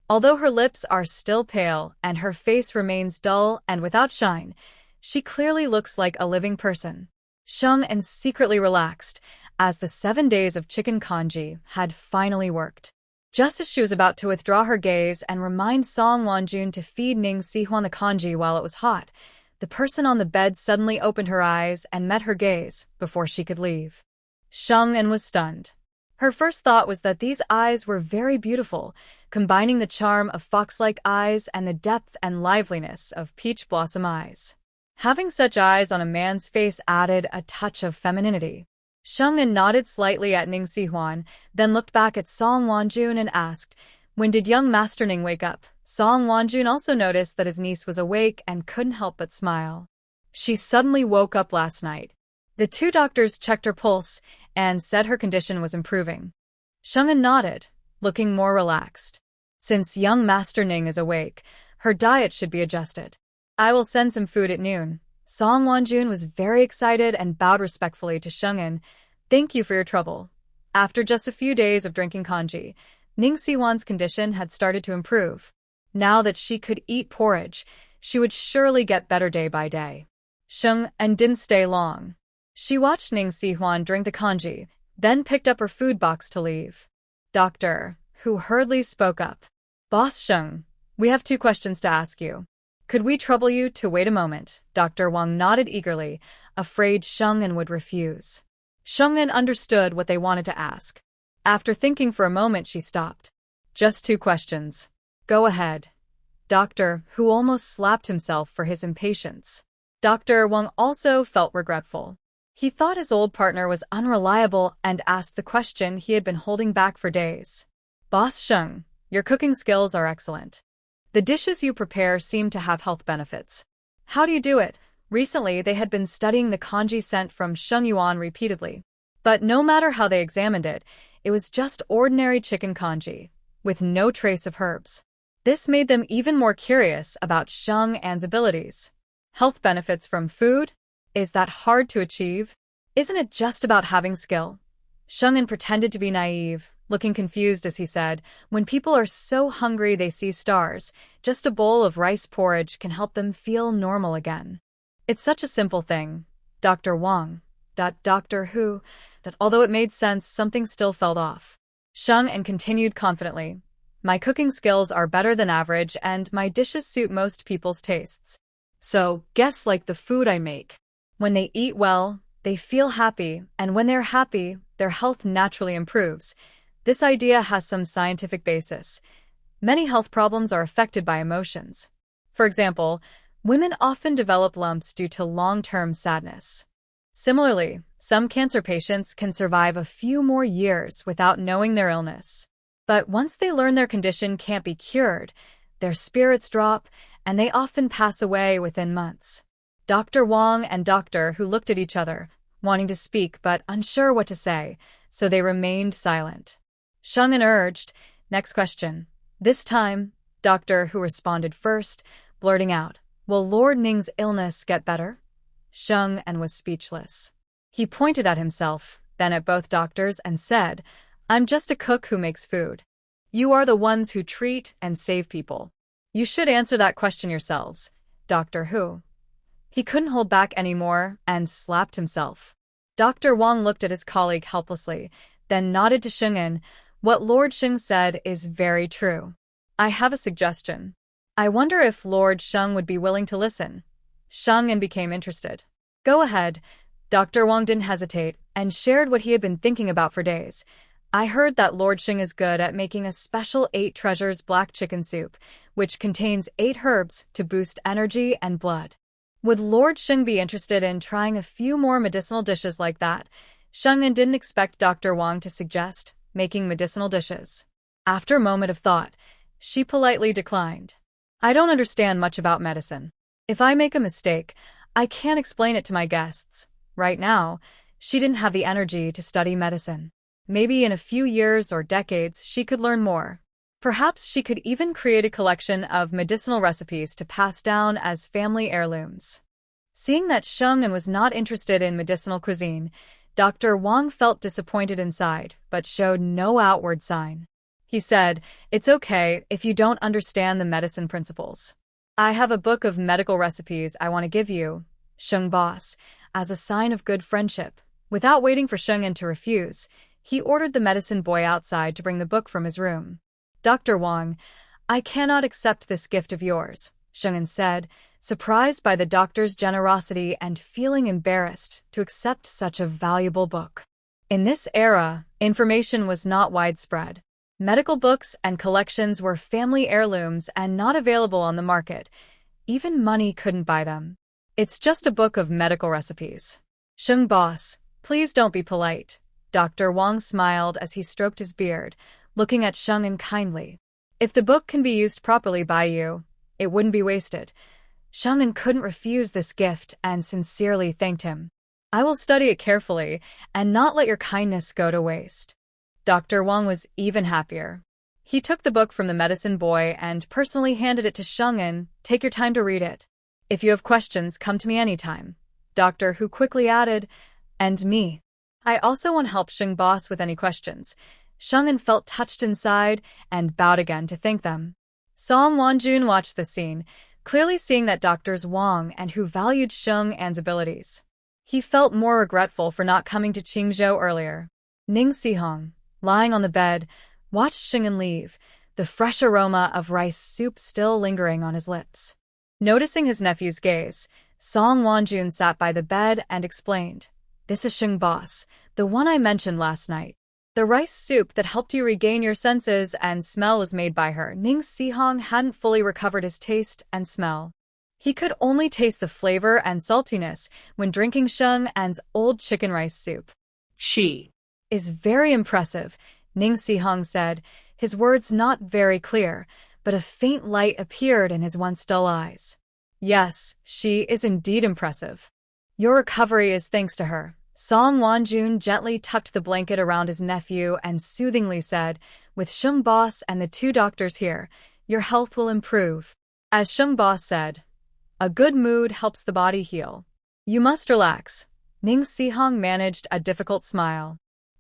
Although her lips are still pale and her face remains dull and without shine, she clearly looks like a living person. Sheng secretly relaxed, as the 7 days of chicken congee had finally worked. Just as she was about to withdraw her gaze and remind Song Wanjun to feed Ning Sihuan the congee while it was hot, the person on the bed suddenly opened her eyes and met her gaze before she could leave. Sheng was stunned. Her first thought was that these eyes were very beautiful, combining the charm of fox-like eyes and the depth and liveliness of peach blossom eyes. Having such eyes on a man's face added a touch of femininity. Sheng nodded slightly at Ning Sihuan, then looked back at Song Wanjun and asked, when did young Master Ning wake up? Song Wanjun also noticed that his niece was awake and couldn't help but smile. She suddenly woke up last night. The two doctors checked her pulse and said her condition was improving. Sheng nodded, looking more relaxed. Since young Master Ning is awake, her diet should be adjusted. I will send some food at noon. Song Wanjun was very excited and bowed respectfully to Sheng. Thank you for your trouble. After just a few days of drinking congee, Ning Sihuan's condition had started to improve. Now that she could eat porridge, she would surely get better day by day. Sheng didn't stay long. She watched Ning Sihuan drink the congee, then picked up her food box to leave. Doctor, Hu hurriedly spoke up. Boss Sheng, we have 2 questions to ask you. Could we trouble you to wait a moment? Dr. Wang nodded eagerly, afraid Sheng would refuse. Sheng understood what they wanted to ask. After thinking for a moment, she stopped. Just 2 questions. Go ahead. Dr. Hu almost slapped himself for his impatience. Dr. Wang also felt regretful. He thought his old partner was unreliable and asked the question he had been holding back for days. Boss Sheng, your cooking skills are excellent. The dishes you prepare seem to have health benefits. How do you do it? Recently, they had been studying the congee sent from Sheng Yuan repeatedly. But no matter how they examined it, it was just ordinary chicken congee, with no trace of herbs. This made them even more curious about Sheng's abilities. Health benefits from food? Is that hard to achieve? Isn't it just about having skill? Sheng pretended to be naive, looking confused as he said, when people are so hungry they see stars, just a bowl of rice porridge can help them feel normal again. It's such a simple thing. Dr. Wang. Doctor Who. Although it made sense, something still felt off. Sheng and continued confidently. My cooking skills are better than average, and my dishes suit most people's tastes. So, guess like the food I make. When they eat well, they feel happy, and when they're happy, their health naturally improves. This idea has some scientific basis. Many health problems are affected by emotions. For example, women often develop lumps due to long-term sadness. Similarly, some cancer patients can survive a few more years without knowing their illness. But once they learn their condition can't be cured, their spirits drop, and they often pass away within months. Dr. Wang and Doctor Who looked at each other, wanting to speak but unsure what to say, so they remained silent. Sheng urged, "Next question." This time, Doctor Who responded first, blurting out, "Will Lord Ning's illness get better?" Sheng was speechless. He pointed at himself, then at both doctors, and said, "I'm just a cook who makes food. You are the ones who treat and save people. You should answer that question yourselves, Doctor Who." He couldn't hold back anymore and slapped himself. Dr. Wang looked at his colleague helplessly, then nodded to Sheng. "What Lord Sheng said is very true. I have a suggestion. I wonder if Lord Sheng would be willing to listen." Sheng became interested. "Go ahead." Dr. Wang didn't hesitate and shared what he had been thinking about for days. "I heard that Lord Sheng is good at making a special 8 treasures black chicken soup, which contains 8 herbs to boost energy and blood. Would Lord Sheng be interested in trying a few more medicinal dishes like that?" Sheng didn't expect Dr. Wang to suggest making medicinal dishes. After a moment of thought, she politely declined. "I don't understand much about medicine. If I make a mistake, I can't explain it to my guests." Right now, she didn't have the energy to study medicine. Maybe in a few years or decades she could learn more. Perhaps she could even create a collection of medicinal recipes to pass down as family heirlooms. Seeing that Sheng was not interested in medicinal cuisine, Dr. Wang felt disappointed inside, but showed no outward sign. He said, "It's okay if you don't understand the medicine principles. I have a book of medical recipes I want to give you, Sheng boss, as a sign of good friendship." Without waiting for Sheng to refuse, he ordered the medicine boy outside to bring the book from his room. "Dr. Wang, I cannot accept this gift of yours," Sheng said, surprised by the doctor's generosity and feeling embarrassed to accept such a valuable book. In this era, information was not widespread. Medical books and collections were family heirlooms and not available on the market. Even money couldn't buy them. "It's just a book of medical recipes. Sheng boss, please don't be polite." Dr. Wang smiled as he stroked his beard, looking at Sheng kindly. "If the book can be used properly by you, it wouldn't be wasted." Sheng couldn't refuse this gift and sincerely thanked him. "I will study it carefully and not let your kindness go to waste." Dr. Wang was even happier. He took the book from the medicine boy and personally handed it to Sheng. "Take your time to read it. If you have questions, come to me anytime." Doctor Who quickly added, "And me. I also want help Sheng boss with any questions." Sheng felt touched inside and bowed again to thank them. Song Wanjun watched the scene, clearly seeing that Doctors Wang and Who valued Sheng's abilities. He felt more regretful for not coming to Qingzhou earlier. Ning Sihong, lying on the bed, watched Sheng leave, the fresh aroma of rice soup still lingering on his lips. Noticing his nephew's gaze, Song Wanjun sat by the bed and explained, "This is Sheng boss, the one I mentioned last night. The rice soup that helped you regain your senses and smell was made by her." Ning Sihong hadn't fully recovered his taste and smell. He could only taste the flavor and saltiness when drinking Sheng's old chicken rice soup. "She is very impressive," Ning Sihong said, his words not very clear, but a faint light appeared in his once dull eyes. "Yes, she is indeed impressive. Your recovery is thanks to her." Song Wanjun gently tucked the blanket around his nephew and soothingly said, "With Sheng boss and the 2 doctors here, your health will improve." As Sheng boss said, "A good mood helps the body heal. You must relax." Ning Sihong managed a difficult smile.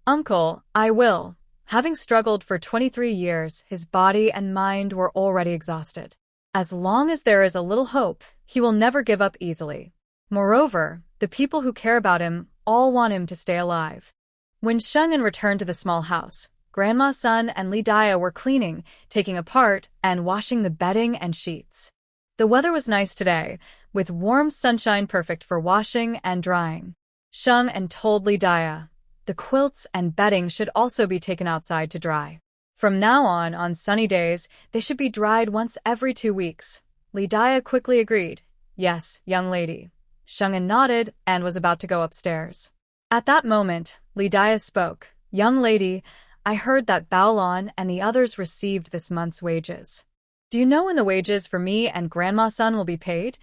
"Uncle, I will." Having struggled for 23 years, his body and mind were already exhausted. As long as there is a little hope, he will never give up easily. Moreover, the people who care about him all want him to stay alive. When Shungin returned to the small house, Grandma Sun and Lee Dia were cleaning, taking apart, and washing the bedding and sheets. The weather was nice today, with warm sunshine perfect for washing and drying. Shungin told Lee Dia, the quilts and bedding should also be taken outside to dry. From now on sunny days, they should be dried once every 2 weeks. Lee Dia quickly agreed. Yes, young lady. Shungin nodded and was about to go upstairs. At that moment, Lee Dia spoke. Young lady, I heard that Baolon and the others received this month's wages. Do you know when the wages for me and Grandma Sun will be paid?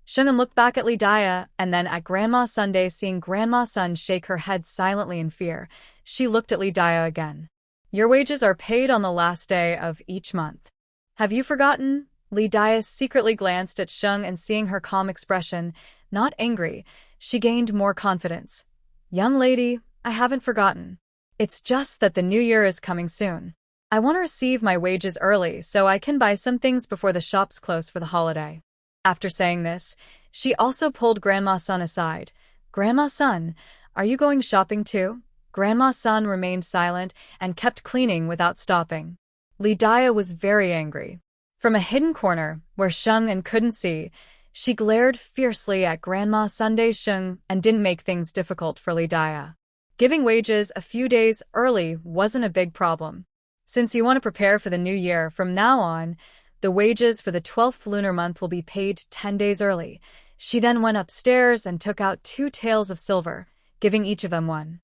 Shungin looked back at Lee Dia and then at Grandma Sunday. Seeing Grandma Sun shake her head silently in fear, she looked at Lee Dia again. Your wages are paid on the last day of each month. Have you forgotten? Lee Dia secretly glanced at Shung, and seeing her calm expression, not angry, she gained more confidence. Young lady, I haven't forgotten. It's just that the new year is coming soon. I want to receive my wages early so I can buy some things before the shops close for the holiday. After saying this, she also pulled Grandma Sun aside. Grandma Sun, are you going shopping too? Grandma Sun remained silent and kept cleaning without stopping. Lee Dia was very angry. From a hidden corner, where Shungin couldn't see, she glared fiercely at Grandma Sunday Shung and didn't make things difficult for Lee Dia. Giving wages a few days early wasn't a big problem. Since you want to prepare for the new year, from now on, the wages for the 12th lunar month will be paid 10 days early. She then went upstairs and took out 2 taels of silver, giving each of them one.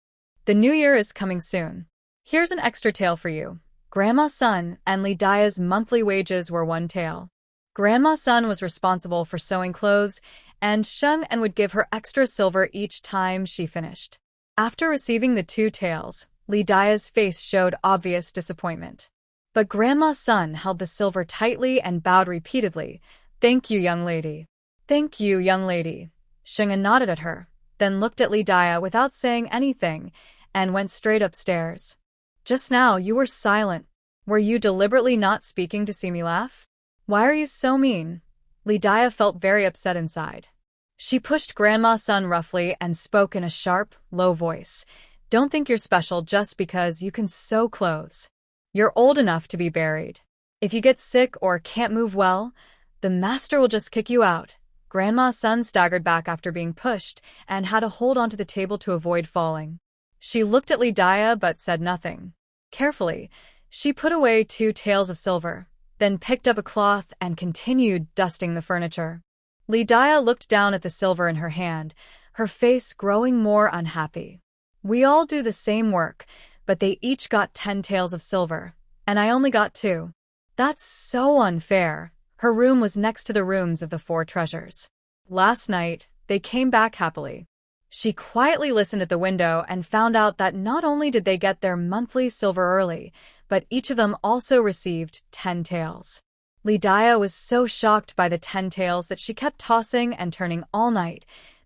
The new year is coming soon. Here's an extra tael for you. Grandma Sun and Lee Dia's monthly wages were 1 tael. Grandma Sun was responsible for sewing clothes, and Shungin would give her extra silver each time she finished. After receiving the 2 taels, Lee Dia's face showed obvious disappointment. But Grandma Sun held the silver tightly and bowed repeatedly. Thank you, young lady. Thank you, young lady. Shungin nodded at her, then looked at Lee Dia without saying anything, and went straight upstairs. Just now you were silent. Were you deliberately not speaking to see me laugh? Why are you so mean? Lee Dia felt very upset inside. She pushed Grandma Sun roughly and spoke in a sharp, low voice. Don't think you're special just because you can sew clothes. You're old enough to be buried. If you get sick or can't move well, the master will just kick you out. Grandma Sun staggered back after being pushed and had to hold onto the table to avoid falling. She looked at Lee Dia but said nothing. Carefully, she put away 2 taels of silver, then picked up a cloth and continued dusting the furniture. Lee Dia looked down at the silver in her hand, her face growing more unhappy. We all do the same work, but they each got 10 taels of silver, and I only got 2. That's so unfair. Her room was next to the rooms of the 4 treasures. Last night, they came back happily. She quietly listened at the window and found out that not only did they get their monthly silver early, but each of them also received 10 taels. Lee Dia was so shocked by the 10 taels that she kept tossing and turning all night,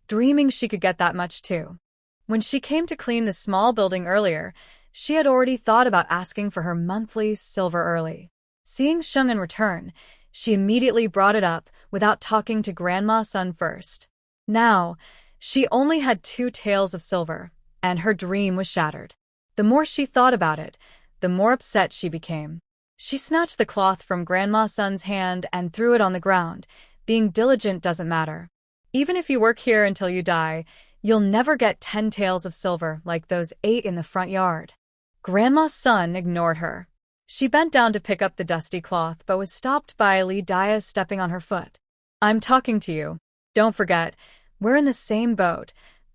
dreaming she could get that much too. When she came to clean the small building earlier, she had already thought about asking for her monthly silver early. Seeing Shungin return, she immediately brought it up without talking to Grandma Sun first. Now, she only had 2 taels of silver, and her dream was shattered. The more she thought about it, the more upset she became. She snatched the cloth from Grandma Sun's hand and threw it on the ground. Being diligent doesn't matter. Even if you work here until you die, you'll never get 10 taels of silver like those 8 in the front yard. Grandma Sun ignored her. She bent down to pick up the dusty cloth but was stopped by Lee Dia stepping on her foot. I'm talking to you. Don't forget, we're in the same boat.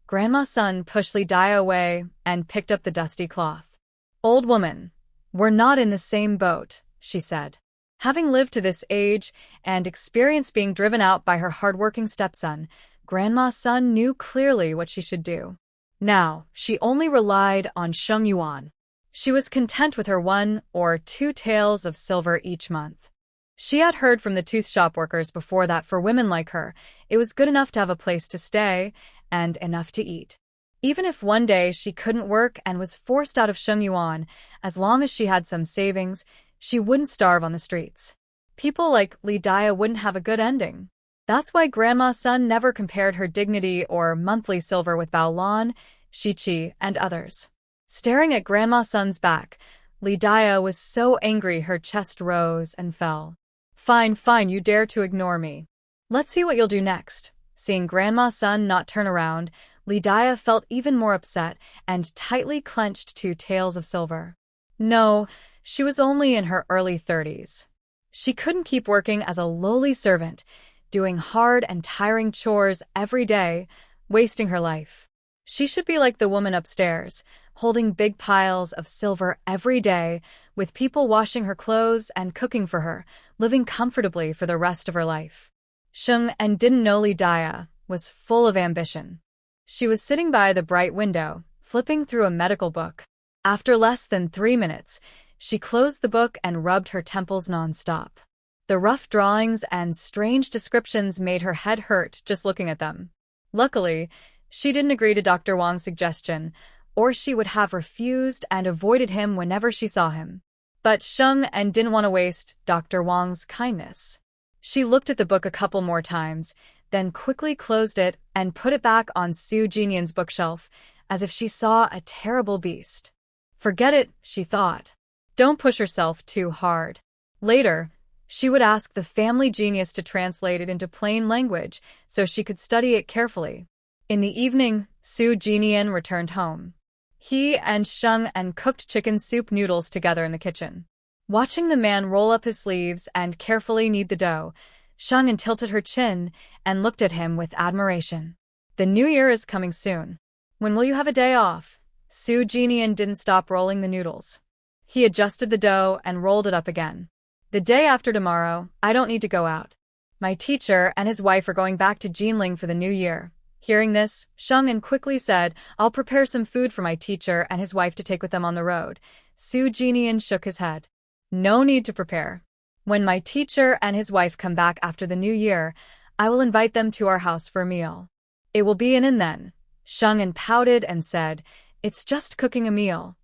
Grandma Sun pushed Lee Dia away and picked up the dusty cloth. Old woman, we're not in the same boat, she said. Having lived to this age and experienced being driven out by her hardworking stepson, Grandma Sun knew clearly what she should do. Now, she only relied on Sheng Yuan. She was content with her 1 or 2 taels of silver each month. She had heard from the tooth shop workers before that for women like her, it was good enough to have a place to stay and enough to eat. Even if one day she couldn't work and was forced out of Sheng Yuan, as long as she had some savings, she wouldn't starve on the streets. People like Lee Dia wouldn't have a good ending. That's why Grandma Sun never compared her dignity or monthly silver with Bao Lan, Shichi, and others. Staring at Grandma Sun's back, Li Dia was so angry her chest rose and fell. Fine, fine, you dare to ignore me. Let's see what you'll do next. Seeing Grandma Sun not turn around, Li Dia felt even more upset and tightly clenched 2 taels of silver. No, she was only in her early 30s. She couldn't keep working as a lowly servant, doing hard and tiring chores every day, wasting her life. She should be like the woman upstairs, holding big piles of silver every day, with people washing her clothes and cooking for her, living comfortably for the rest of her life. Sheng and didn't know Li Dia was full of ambition. She was sitting by the bright window, flipping through a medical book. After less than 3 minutes, she closed the book and rubbed her temples non-stop. The rough drawings and strange descriptions made her head hurt just looking at them. Luckily, she didn't agree to Dr. Wang's suggestion, or she would have refused and avoided him whenever she saw him. But Sheng and didn't want to waste Dr. Wang's kindness. She looked at the book a couple more times, then quickly closed it and put it back on Su Jinian's bookshelf, as if she saw a terrible beast. Forget it, she thought. Don't push yourself too hard. Later, she would ask the family genius to translate it into plain language so she could study it carefully. In the evening, Su Jinian returned home. He and Sheng and cooked chicken soup noodles together in the kitchen. Watching the man roll up his sleeves and carefully knead the dough, Sheng tilted her chin and looked at him with admiration. The new year is coming soon. When will you have a day off? Su Jinian didn't stop rolling the noodles. He adjusted the dough and rolled it up again. The day after tomorrow, I don't need to go out. My teacher and his wife are going back to Jinling for the new year. Hearing this, Sheng quickly said, I'll prepare some food for my teacher and his wife to take with them on the road. Su Jinian shook his head. No need to prepare. When my teacher and his wife come back after the new year, I will invite them to our house for a meal. It will be an inn then. Sheng pouted and said, It's just cooking a meal.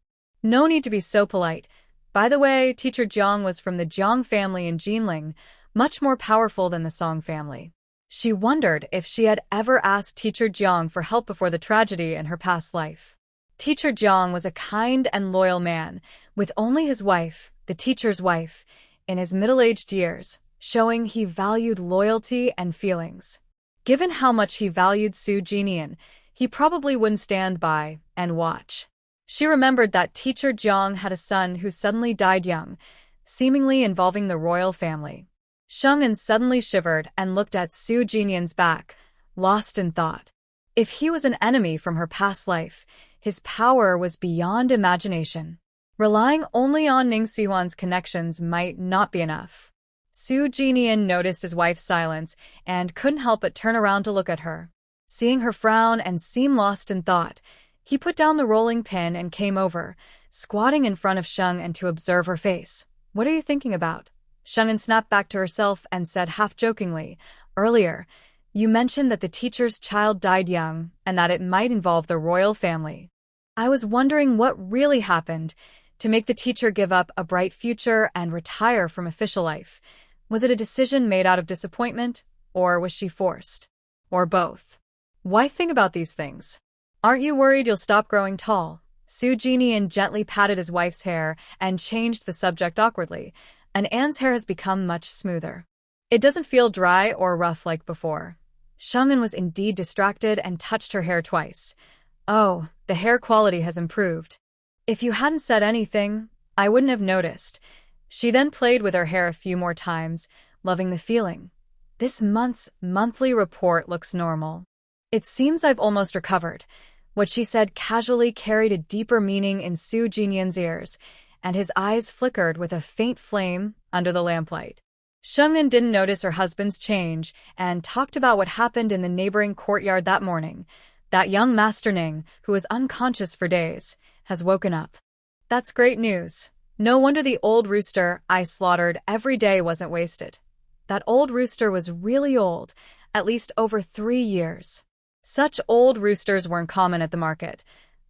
No need to be so polite. By the way, Teacher Jiang was from the Jiang family in Jinling, much more powerful than the Song family. She wondered if she had ever asked Teacher Jiang for help before the tragedy in her past life. Teacher Jiang was a kind and loyal man, with only his wife, the teacher's wife, in his middle-aged years, showing he valued loyalty and feelings. Given how much he valued Su Jinian, he probably wouldn't stand by and watch. She remembered that Teacher Jiang had a son who suddenly died young, seemingly involving the royal family. Sheng suddenly shivered and looked at Su Jinian's back, lost in thought. If he was an enemy from her past life, his power was beyond imagination. Relying only on Ning Sihuan's connections might not be enough. Su Jinian noticed his wife's silence and couldn't help but turn around to look at her. Seeing her frown and seem lost in thought, he put down the rolling pin and came over, squatting in front of Sheng to observe her face. What are you thinking about? Sheng snapped back to herself and said half-jokingly, Earlier, you mentioned that the teacher's child died young and that it might involve the royal family. I was wondering what really happened to make the teacher give up a bright future and retire from official life. Was it a decision made out of disappointment, or was she forced? Or both? Why think about these things? Aren't you worried you'll stop growing tall? Su Jinian gently patted his wife's hair and changed the subject awkwardly, and Anne's hair has become much smoother. It doesn't feel dry or rough like before. Sheng was indeed distracted and touched her hair twice. Oh, the hair quality has improved. If you hadn't said anything, I wouldn't have noticed. She then played with her hair a few more times, loving the feeling. This month's monthly report looks normal. It seems I've almost recovered. What she said casually carried a deeper meaning in Su Jinian's ears, and his eyes flickered with a faint flame under the lamplight. Sheng didn't notice her husband's change and talked about what happened in the neighboring courtyard that morning. That young Master Ning, who was unconscious for days, has woken up. That's great news. No wonder the old rooster I slaughtered every day wasn't wasted. That old rooster was really old, at least over 3 years. Such old roosters weren't common at the market.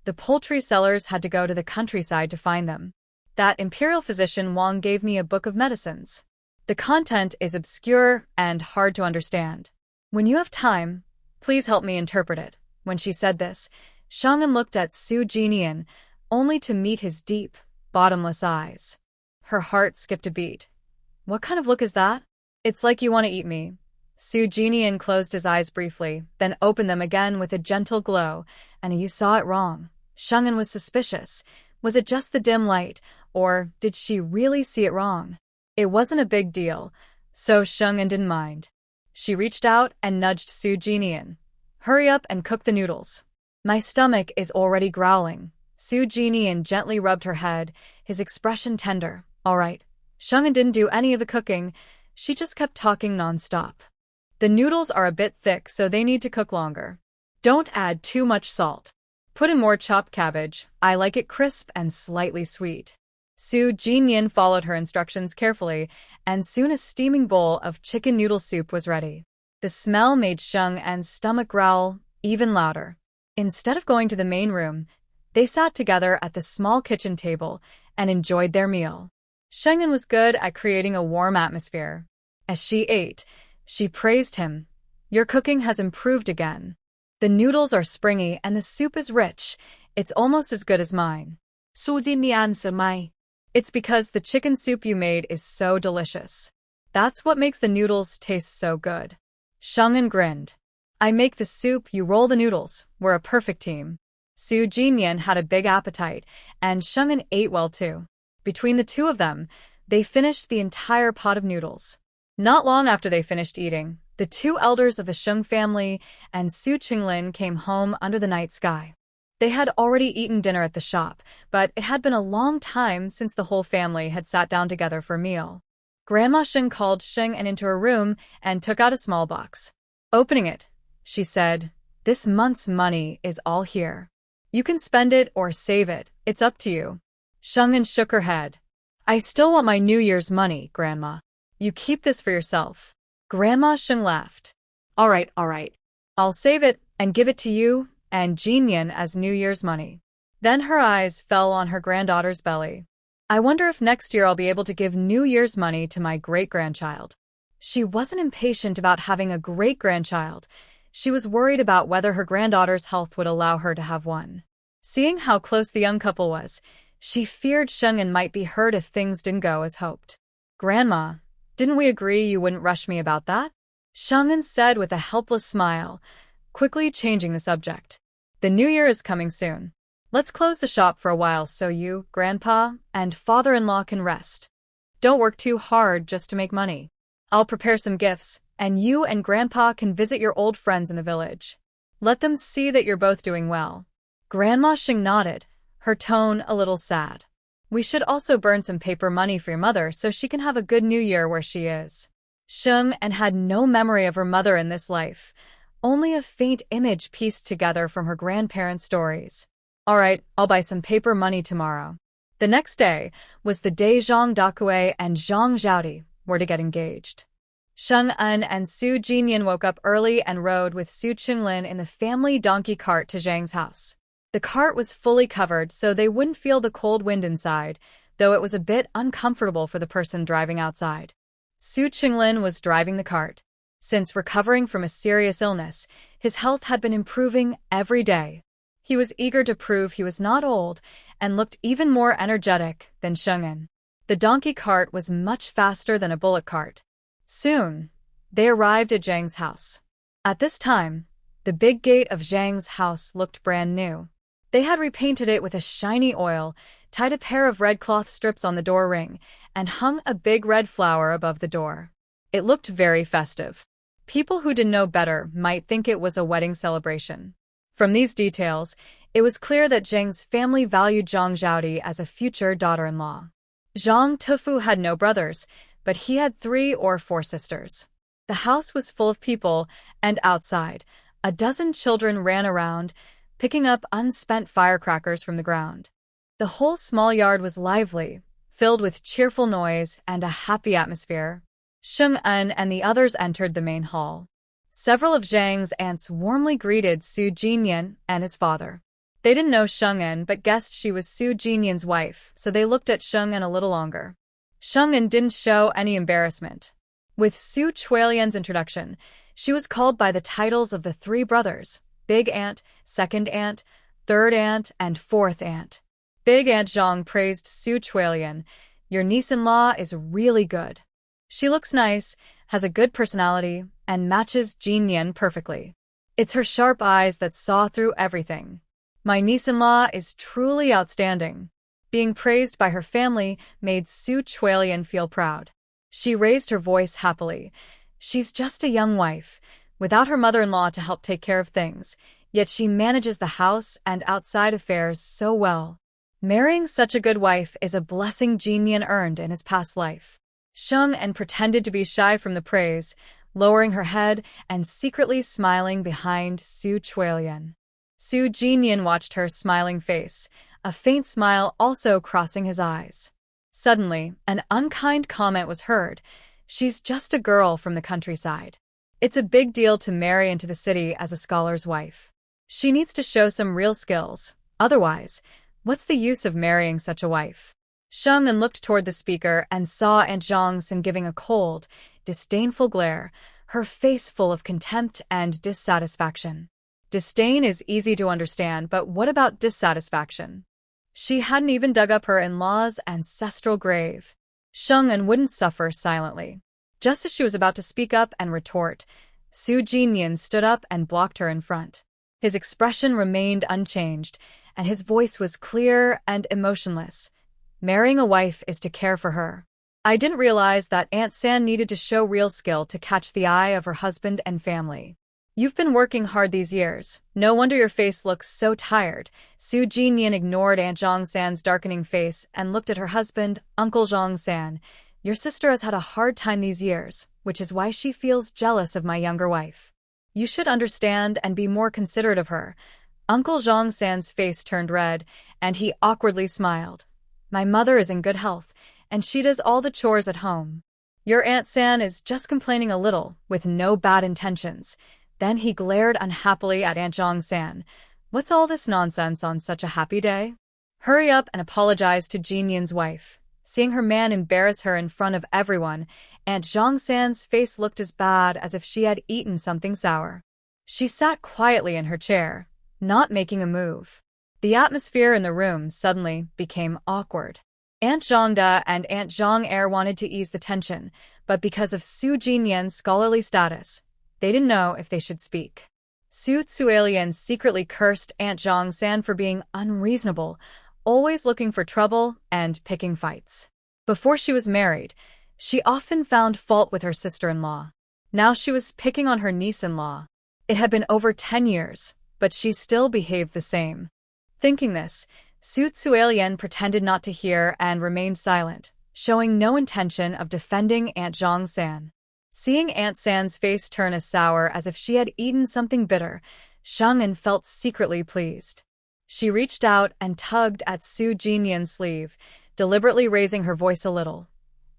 The poultry sellers had to go to the countryside to find them. That imperial physician Wang gave me a book of medicines. The content is obscure and hard to understand. When you have time, please help me interpret it. When she said this, Shang-en looked at Su Jinian, only to meet his deep, bottomless eyes. Her heart skipped a beat. What kind of look is that? It's like you want to eat me. Su Jinian closed his eyes briefly, then opened them again with a gentle glow, and you saw it wrong. Shang-en was suspicious. Was it just the dim light, or did she really see it wrong? It wasn't a big deal, so Shang-en didn't mind. She reached out and nudged Su Jinian. Hurry up and cook the noodles. My stomach is already growling. Su Jinian gently rubbed her head, his expression tender. All right. Shang-en didn't do any of the cooking. She just kept talking non-stop. The noodles are a bit thick, so they need to cook longer. Don't add too much salt. Put in more chopped cabbage. I like it crisp and slightly sweet. Su Jinian followed her instructions carefully, and soon a steaming bowl of chicken noodle soup was ready. The smell made Shang-en's stomach growl even louder. Instead of going to the main room, they sat together at the small kitchen table and enjoyed their meal. Shang-en was good at creating a warm atmosphere. As she ate, she praised him. Your cooking has improved again. The noodles are springy and the soup is rich. It's almost as good as mine. Su Jinian smiled. It's because the chicken soup you made is so delicious. That's what makes the noodles taste so good. Shang-en grinned. I make the soup, you roll the noodles. We're a perfect team. Su Jinian had a big appetite, and Shang-en ate well too. Between the two of them, they finished the entire pot of noodles. Not long after they finished eating, the two elders of the Sheng family and Su Qinglin came home under the night sky. They had already eaten dinner at the shop, but it had been a long time since the whole family had sat down together for a meal. Grandma Sheng called Sheng-en into her room and took out a small box. Opening it, she said, "This month's money is all here. You can spend it or save it, it's up to you." Sheng-en shook her head. "I still want my New Year's money, Grandma. You keep this for yourself." Grandma Sheng laughed. All right. I'll save it and give it to you and Jinian as New Year's money." Then her eyes fell on her granddaughter's belly. "I wonder if next year I'll be able to give New Year's money to my great-grandchild." She wasn't impatient about having a great-grandchild. She was worried about whether her granddaughter's health would allow her to have one. Seeing how close the young couple was, she feared Sheng-en might be hurt if things didn't go as hoped. "Grandma, didn't we agree you wouldn't rush me about that?" Sheng-en said with a helpless smile, quickly changing the subject. "The New Year is coming soon. Let's close the shop for a while so you, Grandpa, and father-in-law can rest. Don't work too hard just to make money. I'll prepare some gifts, and you and Grandpa can visit your old friends in the village. Let them see that you're both doing well." Grandma Sheng nodded, her tone a little sad. "We should also burn some paper money for your mother so she can have a good New Year where she is." Sheng-en had no memory of her mother in this life, only a faint image pieced together from her grandparents' stories. "All right, I'll buy some paper money tomorrow." The next day was the day Zhang Dakue and Zhang Zhaodi were to get engaged. Sheng-en and Su Jinian woke up early and rode with Su Qinglin in the family donkey cart to Zhang's house. The cart was fully covered so they wouldn't feel the cold wind inside, though it was a bit uncomfortable for the person driving outside. Su Qinglin was driving the cart. Since recovering from a serious illness, his health had been improving every day. He was eager to prove he was not old and looked even more energetic than Sheng-en. The donkey cart was much faster than a bullock cart. Soon, they arrived at Zhang's house. At this time, the big gate of Zhang's house looked brand new. They had repainted it with a shiny oil, tied a pair of red cloth strips on the door ring, and hung a big red flower above the door. It looked very festive. People who didn't know better might think it was a wedding celebration. From these details, it was clear that Zhang's family valued Zhang Zhaodi as a future daughter-in-law. Zhang Tufu had no brothers, but he had 3 or 4 sisters. The house was full of people, and outside, a dozen children ran around, picking up unspent firecrackers from the ground. The whole small yard was lively, filled with cheerful noise and a happy atmosphere. Sheng-en and the others entered the main hall. Several of Zhang's aunts warmly greeted Su Jinian and his father. They didn't know Sheng-en but guessed she was Su Jinian's wife, so they looked at Sheng-en a little longer. Sheng-en didn't show any embarrassment. With Su Chuelian's introduction, she was called by the titles of the three brothers: Big Aunt, Second Aunt, Third Aunt, and Fourth Aunt. Big Aunt Zhang praised Su Chuelian. "Your niece-in-law is really good. She looks nice, has a good personality, and matches Jinyan perfectly. It's her sharp eyes that saw through everything. My niece-in-law is truly outstanding." Being praised by her family made Su Chuelian feel proud. She raised her voice happily. She's just a young wife, without her mother-in-law to help take care of things, yet she manages the house and outside affairs so well. Marrying such a good wife is a blessing Jinyan earned in his past life. Sheng En pretended to be shy from the praise, lowering her head and secretly smiling behind Su Chuelian. Su Jinyan watched her smiling face, a faint smile also crossing his eyes. Suddenly, an unkind comment was heard. "She's just a girl from the countryside. It's a big deal to marry into the city as a scholar's wife. She needs to show some real skills. Otherwise, what's the use of marrying such a wife?" Sheng En looked toward the speaker and saw Aunt Zhangsin giving a cold, disdainful glare, her face full of contempt and dissatisfaction. Disdain is easy to understand, but what about dissatisfaction? She hadn't even dug up her in-law's ancestral grave. Sheng En wouldn't suffer silently. Just as she was about to speak up and retort, Su Jinyan stood up and blocked her in front. His expression remained unchanged, and his voice was clear and emotionless. "Marrying a wife is to care for her. I didn't realize that Aunt San needed to show real skill to catch the eye of her husband and family. You've been working hard these years. No wonder your face looks so tired." Su Jinyan ignored Aunt Zhangsan's darkening face and looked at her husband, Uncle Zhangsan. "Your sister has had a hard time these years, which is why she feels jealous of my younger wife. You should understand and be more considerate of her." Uncle Zhangsan's face turned red, and he awkwardly smiled. "My mother is in good health, and she does all the chores at home. Your Aunt San is just complaining a little, with no bad intentions." Then he glared unhappily at Aunt Zhangsan. "What's all this nonsense on such a happy day? Hurry up and apologize to Jinyan's wife." Seeing her man embarrass her in front of everyone, Aunt Zhangsan's face looked as bad as if she had eaten something sour. She sat quietly in her chair, not making a move. The atmosphere in the room suddenly became awkward. Aunt Zhangda and Aunt Zhang-er wanted to ease the tension, but because of Su Jinyan's scholarly status, they didn't know if they should speak. Su Chuelian secretly cursed Aunt Zhangsan for being unreasonable, always looking for trouble and picking fights. Before she was married, she often found fault with her sister-in-law. Now she was picking on her niece-in-law. It had been over 10 years, but she still behaved the same. Thinking this, Su Chuelian pretended not to hear and remained silent, showing no intention of defending Aunt Zhangsan. Seeing Aunt San's face turn as sour as if she had eaten something bitter, Sheng En felt secretly pleased. She reached out and tugged at Su Jinyan's sleeve, deliberately raising her voice a little.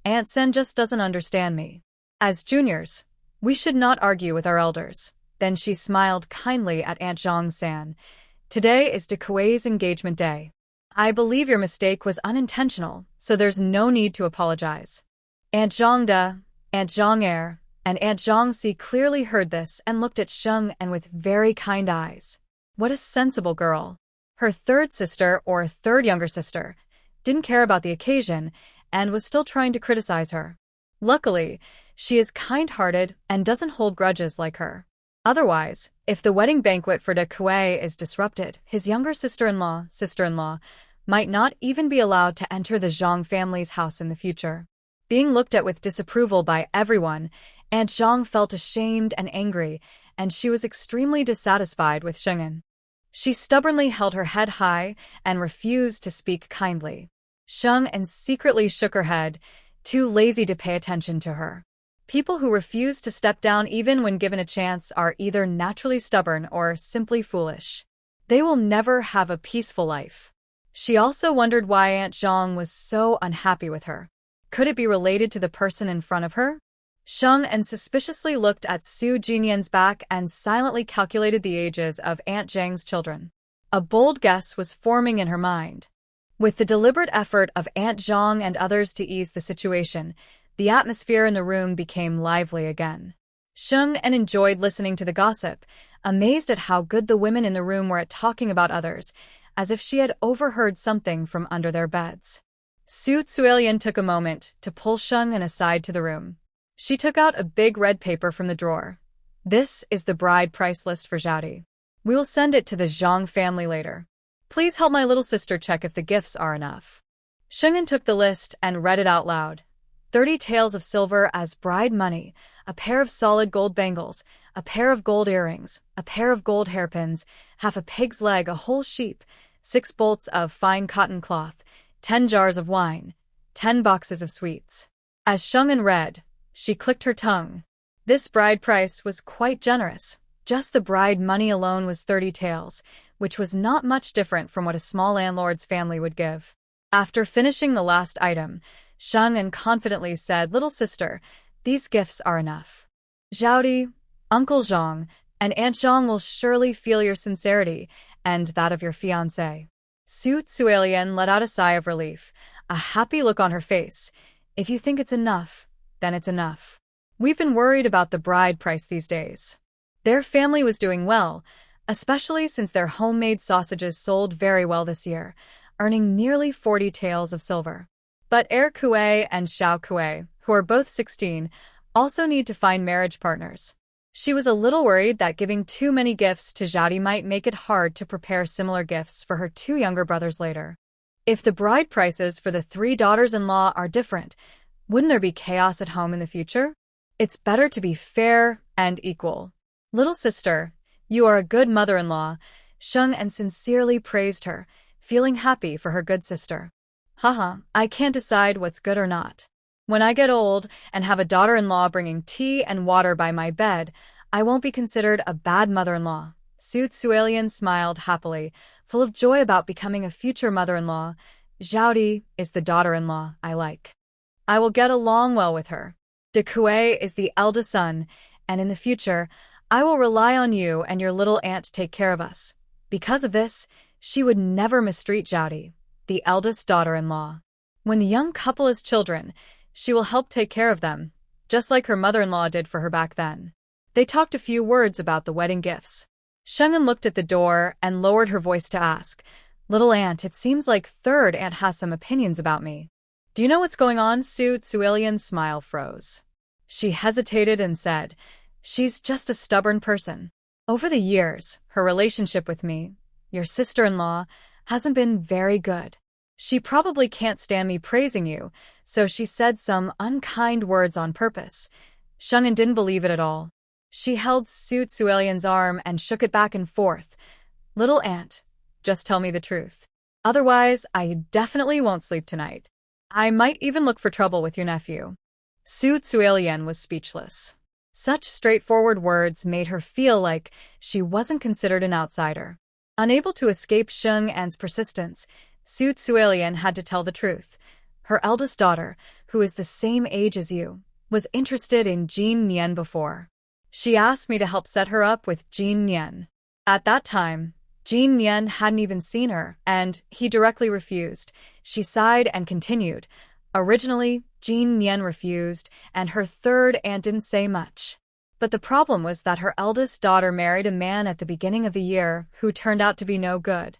"Aunt San just doesn't understand me. As juniors, we should not argue with our elders." Then she smiled kindly at Aunt Zhangsan. "Today is De Kuei's engagement day. I believe your mistake was unintentional, so there's no need to apologize." Aunt Zhangda, Aunt Zhang-er, and Aunt Zhangxi clearly heard this and looked at Sheng En with very kind eyes. What a sensible girl. Her third sister, or third younger sister, didn't care about the occasion and was still trying to criticize her. Luckily, she is kind-hearted and doesn't hold grudges like her. Otherwise, if the wedding banquet for De Kuei is disrupted, his younger sister-in-law might not even be allowed to enter the Zhang family's house in the future. Being looked at with disapproval by everyone, Aunt Zhang felt ashamed and angry, and she was extremely dissatisfied with Sheng En. She stubbornly held her head high and refused to speak kindly. Sheng En secretly shook her head, too lazy to pay attention to her. People who refuse to step down even when given a chance are either naturally stubborn or simply foolish. They will never have a peaceful life. She also wondered why Aunt Zhang was so unhappy with her. Could it be related to the person in front of her? Sheng En suspiciously looked at Su Jinyan's back and silently calculated the ages of Aunt Zhang's children. A bold guess was forming in her mind. With the deliberate effort of Aunt Zhang and others to ease the situation, The atmosphere in the room became lively again. Sheng-en enjoyed listening to the gossip, amazed at how good the women in the room were at talking about others, as if she had overheard something from under their beds. Su Tsuelian took a moment to pull Sheng-en aside to the room. She took out a big red paper from the drawer. This is the bride price list for Zhaodi. We will send it to the Zhang family later. Please help my little sister check if the gifts are enough. Sheng-en took the list and read it out loud. 30 taels of silver as bride money, a pair of solid gold bangles, a pair of gold earrings, a pair of gold hairpins, half a pig's leg, a whole sheep, 6 bolts of fine cotton cloth, 10 jars of wine, 10 boxes of sweets. As Sheng-en read, she clicked her tongue. This bride price was quite generous. Just the bride money alone was 30 taels, which was not much different from what a small landlord's family would give. After finishing the last item, Sheng-en confidently said, "Little sister, these gifts are enough. Zhaodi, Uncle Zhang, and Aunt Zhang will surely feel your sincerity and that of your fiancé." Su Tsuelian let out a sigh of relief, a happy look on her face. "If you think it's enough, then it's enough. We've been worried about the bride price these days." Their family was doing well, especially since their homemade sausages sold very well this year, earning nearly 40 taels of silver. But Er Kuei and Xiao Kuei, who are both 16, also need to find marriage partners. She was a little worried that giving too many gifts to Zhaodi might make it hard to prepare similar gifts for her 2 younger brothers later. If the bride prices for the 3 daughters-in-law are different, wouldn't there be chaos at home in the future? It's better to be fair and equal. "Little sister, you are a good mother-in-law," Sheng-en sincerely praised her, feeling happy for her good sister. "Haha, I can't decide what's good or not. When I get old and have a daughter-in-law bringing tea and water by my bed, I won't be considered a bad mother-in-law." Su Tsuelian smiled happily, full of joy about becoming a future mother-in-law. "Zhaodi is the daughter-in-law I like. I will get along well with her. De Kuei is the eldest son, and in the future, I will rely on you and your little aunt to take care of us." Because of this, she would never mistreat Zhaodi, the eldest daughter-in-law. When the young couple is children, she will help take care of them, just like her mother-in-law did for her back then. They talked a few words about the wedding gifts. Sheng-en looked at the door and lowered her voice to ask, "Little aunt, it seems like third aunt has some opinions about me. Do you know what's going on?" Su Tsuelian's smile froze. She hesitated and said, "She's just a stubborn person. Over the years, her relationship with me, your sister-in-law, hasn't been very good. She probably can't stand me praising you, so she said some unkind words on purpose." Sheng-en didn't believe it at all. She held Su Tsuelian's arm and shook it back and forth. "Little aunt, just tell me the truth. Otherwise, I definitely won't sleep tonight. I might even look for trouble with your nephew." Su Tsuelian was speechless. Such straightforward words made her feel like she wasn't considered an outsider. Unable to escape Sheng-en's persistence, Su Tsuelian had to tell the truth. Her eldest daughter, who is the same age as you, was interested in Jin Nian before. She asked me to help set her up with Jin Nian. At that time, Jin Nian hadn't even seen her, and he directly refused. She sighed and continued. Originally, Jin Nian refused, and her third aunt didn't say much. But the problem was that her eldest daughter married a man at the beginning of the year who turned out to be no good.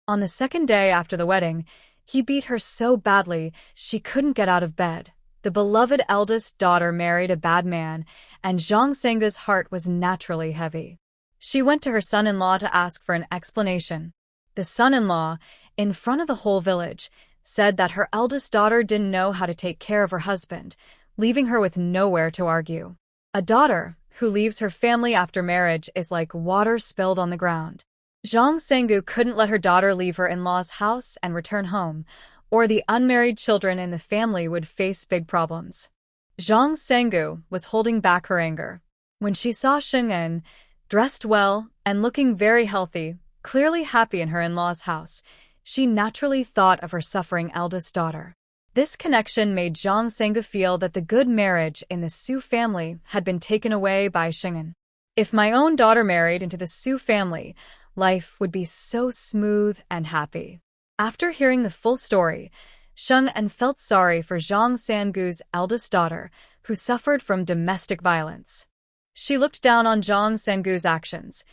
On the second day after the wedding, he beat her so badly she couldn't get out of bed. The beloved eldest daughter married a bad man, and Zhang Sengge's heart was naturally heavy. She went to her son-in-law to ask for an explanation. The son-in-law, in front of the whole village, said that her eldest daughter didn't know how to take care of her husband, leaving her with nowhere to argue. A daughter who leaves her family after marriage is like water spilled on the ground. Zhang Sengge couldn't let her daughter leave her in-laws' house and return home, or the unmarried children in the family would face big problems. Zhang Sengge was holding back her anger. When she saw Sheng-en, dressed well and looking very healthy, clearly happy in her in-laws' house, she naturally thought of her suffering eldest daughter. This connection made Zhang Sengge feel that the good marriage in the Su family had been taken away by Sheng-en. If my own daughter married into the Su family, life would be so smooth and happy. After hearing the full story, Sheng En felt sorry for Zhang Sangu's eldest daughter, who suffered from domestic violence. She looked down on Zhang Sangu's actions.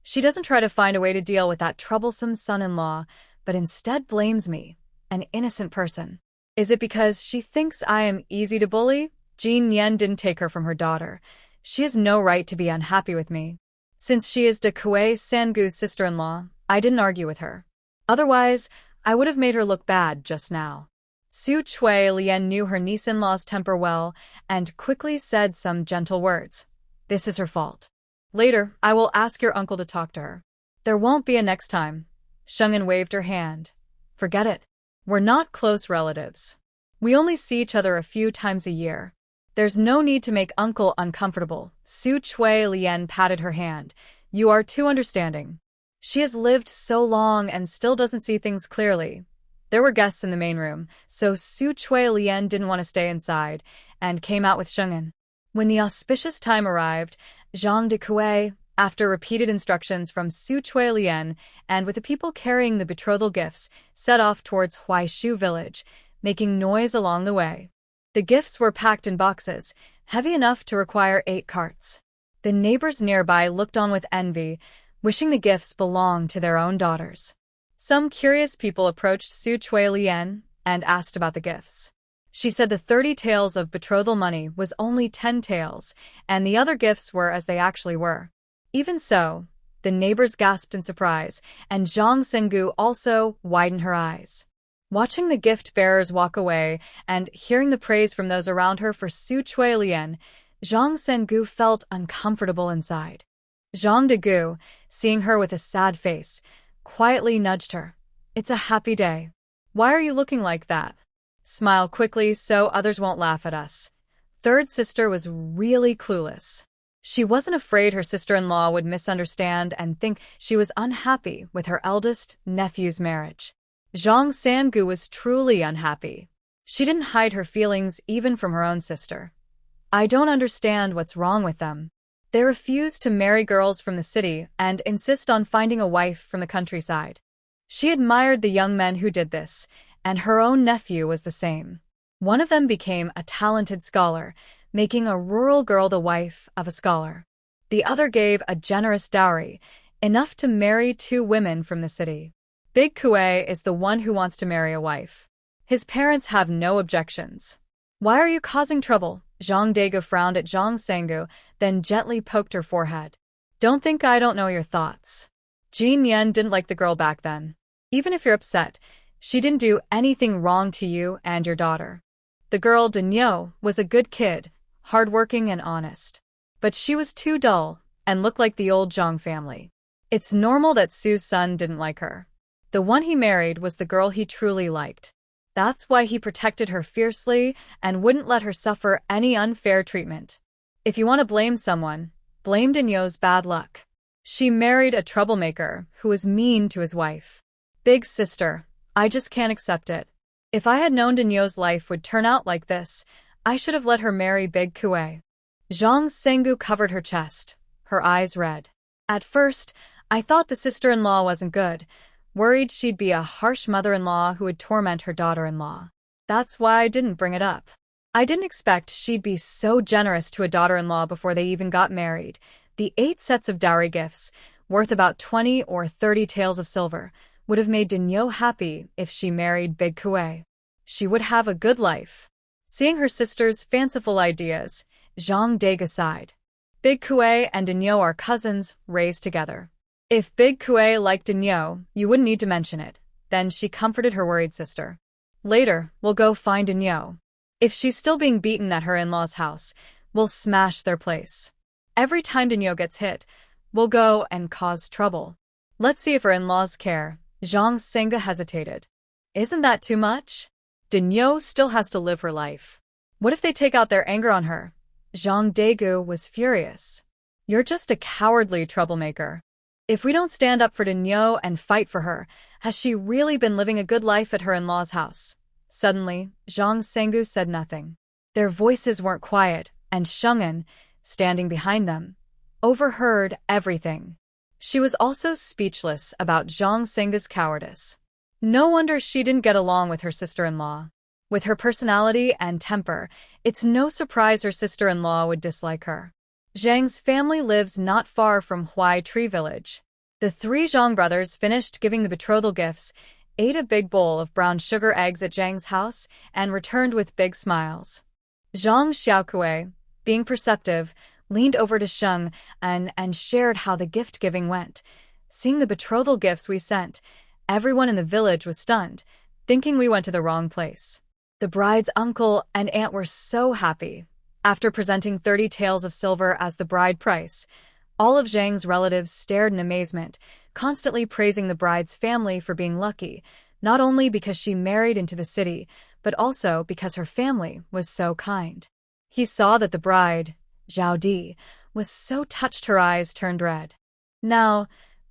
She doesn't try to find a way to deal with that troublesome son-in-law, but instead blames me, an innocent person. Is it because she thinks I am easy to bully? Jin Yan didn't take her from her daughter. She has no right to be unhappy with me. Since she is De Kuei Sangu's sister-in-law, I didn't argue with her. Otherwise, I would have made her look bad just now. Su Chui Lian knew her niece-in-law's temper well and quickly said some gentle words. This is her fault. Later, I will ask your uncle to talk to her. There won't be a next time. Sheng En waved her hand. Forget it. We're not close relatives. We only see each other a few times a year. There's no need to make uncle uncomfortable. Su Chui Lian patted her hand. You are too understanding. She has lived so long and still doesn't see things clearly. There were guests in the main room, so Su Chui Lian didn't want to stay inside and came out with Sheng En. When the auspicious time arrived, Zhang de Kuei, after repeated instructions from Su Chui Lian and with the people carrying the betrothal gifts, set off towards Huaishu village, making noise along the way. The gifts were packed in boxes, heavy enough to require 8 carts. The neighbors nearby looked on with envy, wishing the gifts belonged to their own daughters. Some curious people approached Su Chui Lian and asked about the gifts. She said the 30 taels of betrothal money was only 10 taels, and the other gifts were as they actually were. Even so, the neighbors gasped in surprise, and Zhang Sengu also widened her eyes. Watching the gift-bearers walk away and hearing the praise from those around her for Su Chui Lian, Zhang Sengu felt uncomfortable inside. Zhang Degu, seeing her with a sad face, quietly nudged her. It's a happy day. Why are you looking like that? Smile quickly so others won't laugh at us. Third sister was really clueless. She wasn't afraid her sister-in-law would misunderstand and think she was unhappy with her eldest nephew's marriage. Zhang Sangu was truly unhappy. She didn't hide her feelings even from her own sister. I don't understand what's wrong with them. They refuse to marry girls from the city and insist on finding a wife from the countryside. She admired the young men who did this, and her own nephew was the same. One of them became a talented scholar, making a rural girl the wife of a scholar. The other gave a generous dowry, enough to marry 2 women from the city. Big Kuei is the one who wants to marry a wife. His parents have no objections. Why are you causing trouble? Zhang Degu frowned at Zhang Sangu, then gently poked her forehead. Don't think I don't know your thoughts. Jin Yan didn't like the girl back then. Even if you're upset, she didn't do anything wrong to you and your daughter. The girl, Daniel, was a good kid, hardworking and honest. But she was too dull and looked like the old Zhang family. It's normal that Su's son didn't like her. The one he married was the girl he truly liked. That's why he protected her fiercely and wouldn't let her suffer any unfair treatment. If you want to blame someone, blame Daniel's bad luck. She married a troublemaker who was mean to his wife. Big sister, I just can't accept it. If I had known Daniel's life would turn out like this, I should have let her marry Big Kuei. Zhang Sengu covered her chest, her eyes red. At first, I thought the sister-in-law wasn't good, worried she'd be a harsh mother-in-law who would torment her daughter-in-law. That's why I didn't bring it up. I didn't expect she'd be so generous to a daughter-in-law before they even got married. The 8 sets of dowry gifts, worth about 20 or 30 taels of silver, would have made Daniel happy if she married Big Kuei. She would have a good life. Seeing her sister's fanciful ideas, Zhang Degu sighed. Big Kuei and Daniel are cousins, raised together. If Big Kuei liked Daniel, you wouldn't need to mention it. Then she comforted her worried sister. Later, we'll go find Daniel. If she's still being beaten at her in-laws' house, we'll smash their place. Every time Daniel gets hit, we'll go and cause trouble. Let's see if her in-laws care. Zhang Senga hesitated. Isn't that too much? Daniel still has to live her life. What if they take out their anger on her? Zhang Degu was furious. You're just a cowardly troublemaker. If we don't stand up for Daniel and fight for her, has she really been living a good life at her in-laws' house? Suddenly, Zhang Sengu said nothing. Their voices weren't quiet, and Sheng En, standing behind them, overheard everything. She was also speechless about Zhang Sengu's cowardice. No wonder she didn't get along with her sister-in-law. With her personality and temper, it's no surprise her sister-in-law would dislike her. Zhang's family lives not far from Huai Tree Village. The three Zhang brothers finished giving the betrothal gifts, ate a big bowl of brown sugar eggs at Zhang's house, and returned with big smiles. Zhang Xiaokui, being perceptive, leaned over to Sheng and shared how the gift-giving went. Seeing the betrothal gifts we sent, everyone in the village was stunned, thinking we went to the wrong place. The bride's uncle and aunt were so happy. After presenting 30 taels of silver as the bride price, all of Zhang's relatives stared in amazement, constantly praising the bride's family for being lucky, not only because she married into the city, but also because her family was so kind. He saw that the bride, Zhao Di, was so touched her eyes turned red. Now,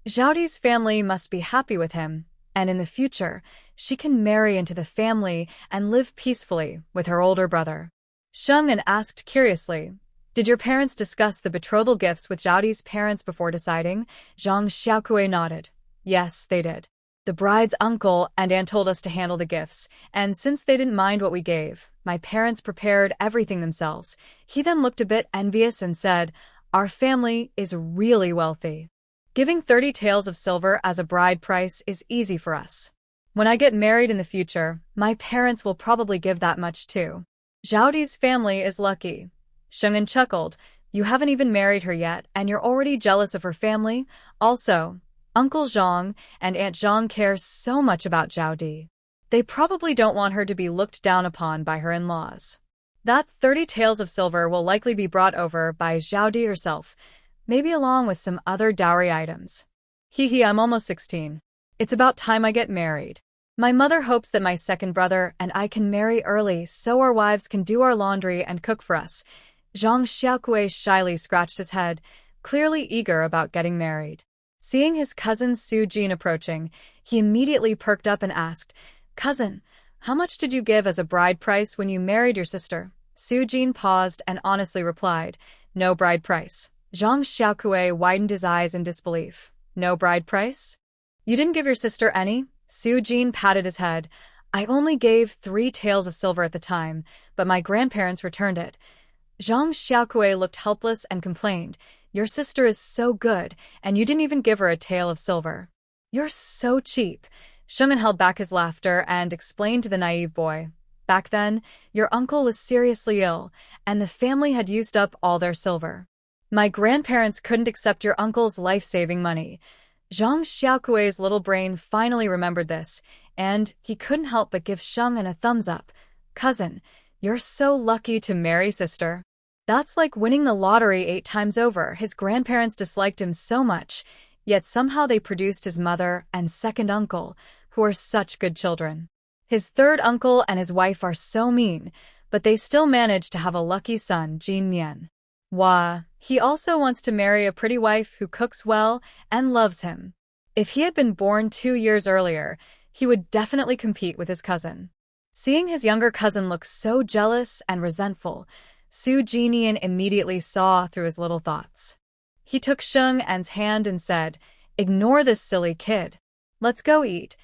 Zhao Di's family must be happy with him, and in the future, she can marry into the family and live peacefully with her older brother. Sheng asked curiously, "Did your parents discuss the betrothal gifts with Zhao Di's parents before deciding?" Zhang Xiaokui nodded. Yes, they did. The bride's uncle and aunt told us to handle the gifts, and since they didn't mind what we gave, my parents prepared everything themselves. He then looked a bit envious and said, "Our family is really wealthy. Giving 30 taels of silver as a bride price is easy for us. When I get married in the future, my parents will probably give that much too. Zhao Di's family is lucky." Sheng chuckled. "You haven't even married her yet, and you're already jealous of her family? Also, Uncle Zhang and Aunt Zhang care so much about Zhao Di. They probably don't want her to be looked down upon by her in-laws. That 30 taels of silver will likely be brought over by Zhao Di herself, maybe along with some other dowry items. I'm almost 16. It's about time I get married. My mother hopes that my second brother and I can marry early so our wives can do our laundry and cook for us." Zhang Xiaokui shyly scratched his head, clearly eager about getting married. Seeing his cousin Su Jin approaching, he immediately perked up and asked, "Cousin, how much did you give as a bride price when you married your sister?" Su Jin paused and honestly replied, "No bride price." Zhang Xiaokui widened his eyes in disbelief. "No bride price? You didn't give your sister any?" Su Jin patted his head. "I only gave 3 taels of silver at the time, but my grandparents returned it." Zhang Xiaokui looked helpless and complained, "Your sister is so good, and you didn't even give her a tael of silver. You're so cheap." Sheng held back his laughter and explained to the naive boy, "Back then, your uncle was seriously ill, and the family had used up all their silver. My grandparents couldn't accept your uncle's life-saving money." Zhang Xiaokui's little brain finally remembered this, and he couldn't help but give Sheng a thumbs up. "Cousin, you're so lucky to marry sister. That's like winning the lottery 8 times over." His grandparents disliked him so much, yet somehow they produced his mother and second uncle, who are such good children. His third uncle and his wife are so mean, but they still managed to have a lucky son, Jin Mian. Wah, he also wants to marry a pretty wife who cooks well and loves him. If he had been born 2 years earlier, he would definitely compete with his cousin. Seeing his younger cousin look so jealous and resentful, Su Jinian immediately saw through his little thoughts. He took Sheng An's hand and said, "Ignore this silly kid. Let's go eat."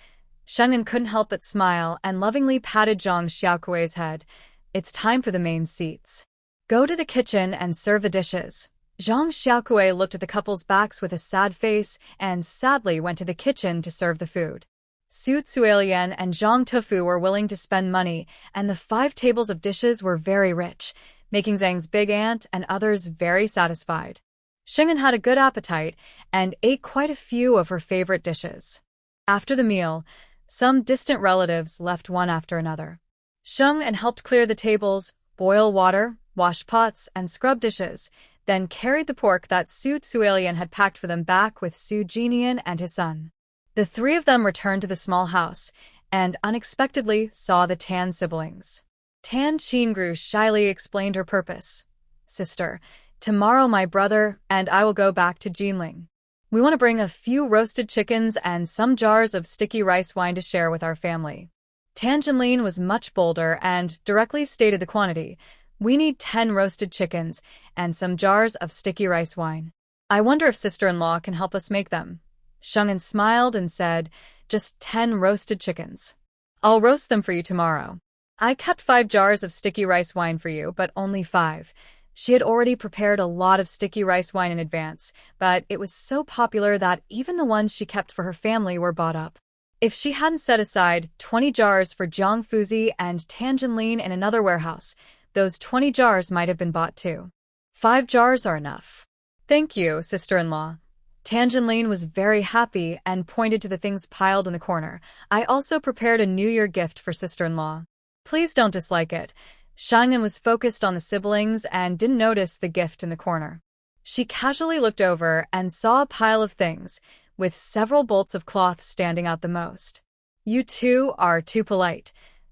Sheng An couldn't help but smile and lovingly patted Zhang Xiaokui's head. "It's time for the main seats. Go to the kitchen and serve the dishes." Zhang Xiaokui looked at the couple's backs with a sad face and sadly went to the kitchen to serve the food. Su Tsuelian and Zhang Tufu were willing to spend money, and the 5 tables of dishes were very rich, making Zhang's big aunt and others very satisfied. Sheng An had a good appetite and ate quite a few of her favorite dishes. After the meal, some distant relatives left one after another. Sheng An helped clear the tables, boil water, wash pots, and scrub dishes, then carried the pork that Su Tsuelian had packed for them back with Su Jinian and his son. The 3 of them returned to the small house and unexpectedly saw the Tan siblings. Tan Qingru shyly explained her purpose. "Sister, tomorrow my brother and I will go back to Jinling. We want to bring a few roasted chickens and some jars of sticky rice wine to share with our family." Tan Jinlin was much bolder and directly stated the quantity. "We need 10 roasted chickens and some jars of sticky rice wine. I wonder if sister-in-law can help us make them." Sheng An smiled and said, just 10 roasted chickens. I'll roast them for you tomorrow. I kept 5 jars of sticky rice wine for you, but only 5. She had already prepared a lot of sticky rice wine in advance, but it was so popular that even the ones she kept for her family were bought up. If she hadn't set aside 20 jars for Jiang Fuzi and Tanjinlin in another warehouse, those 20 jars might have been bought too. 5 jars are enough. Thank you, sister-in-law. Tanjinlin was very happy and pointed to the things piled in the corner. I also prepared a New Year gift for sister-in-law. Please don't dislike it. Shangyan was focused on the siblings and didn't notice the gift in the corner. She casually looked over and saw a pile of things, with several bolts of cloth standing out the most. You two are too polite.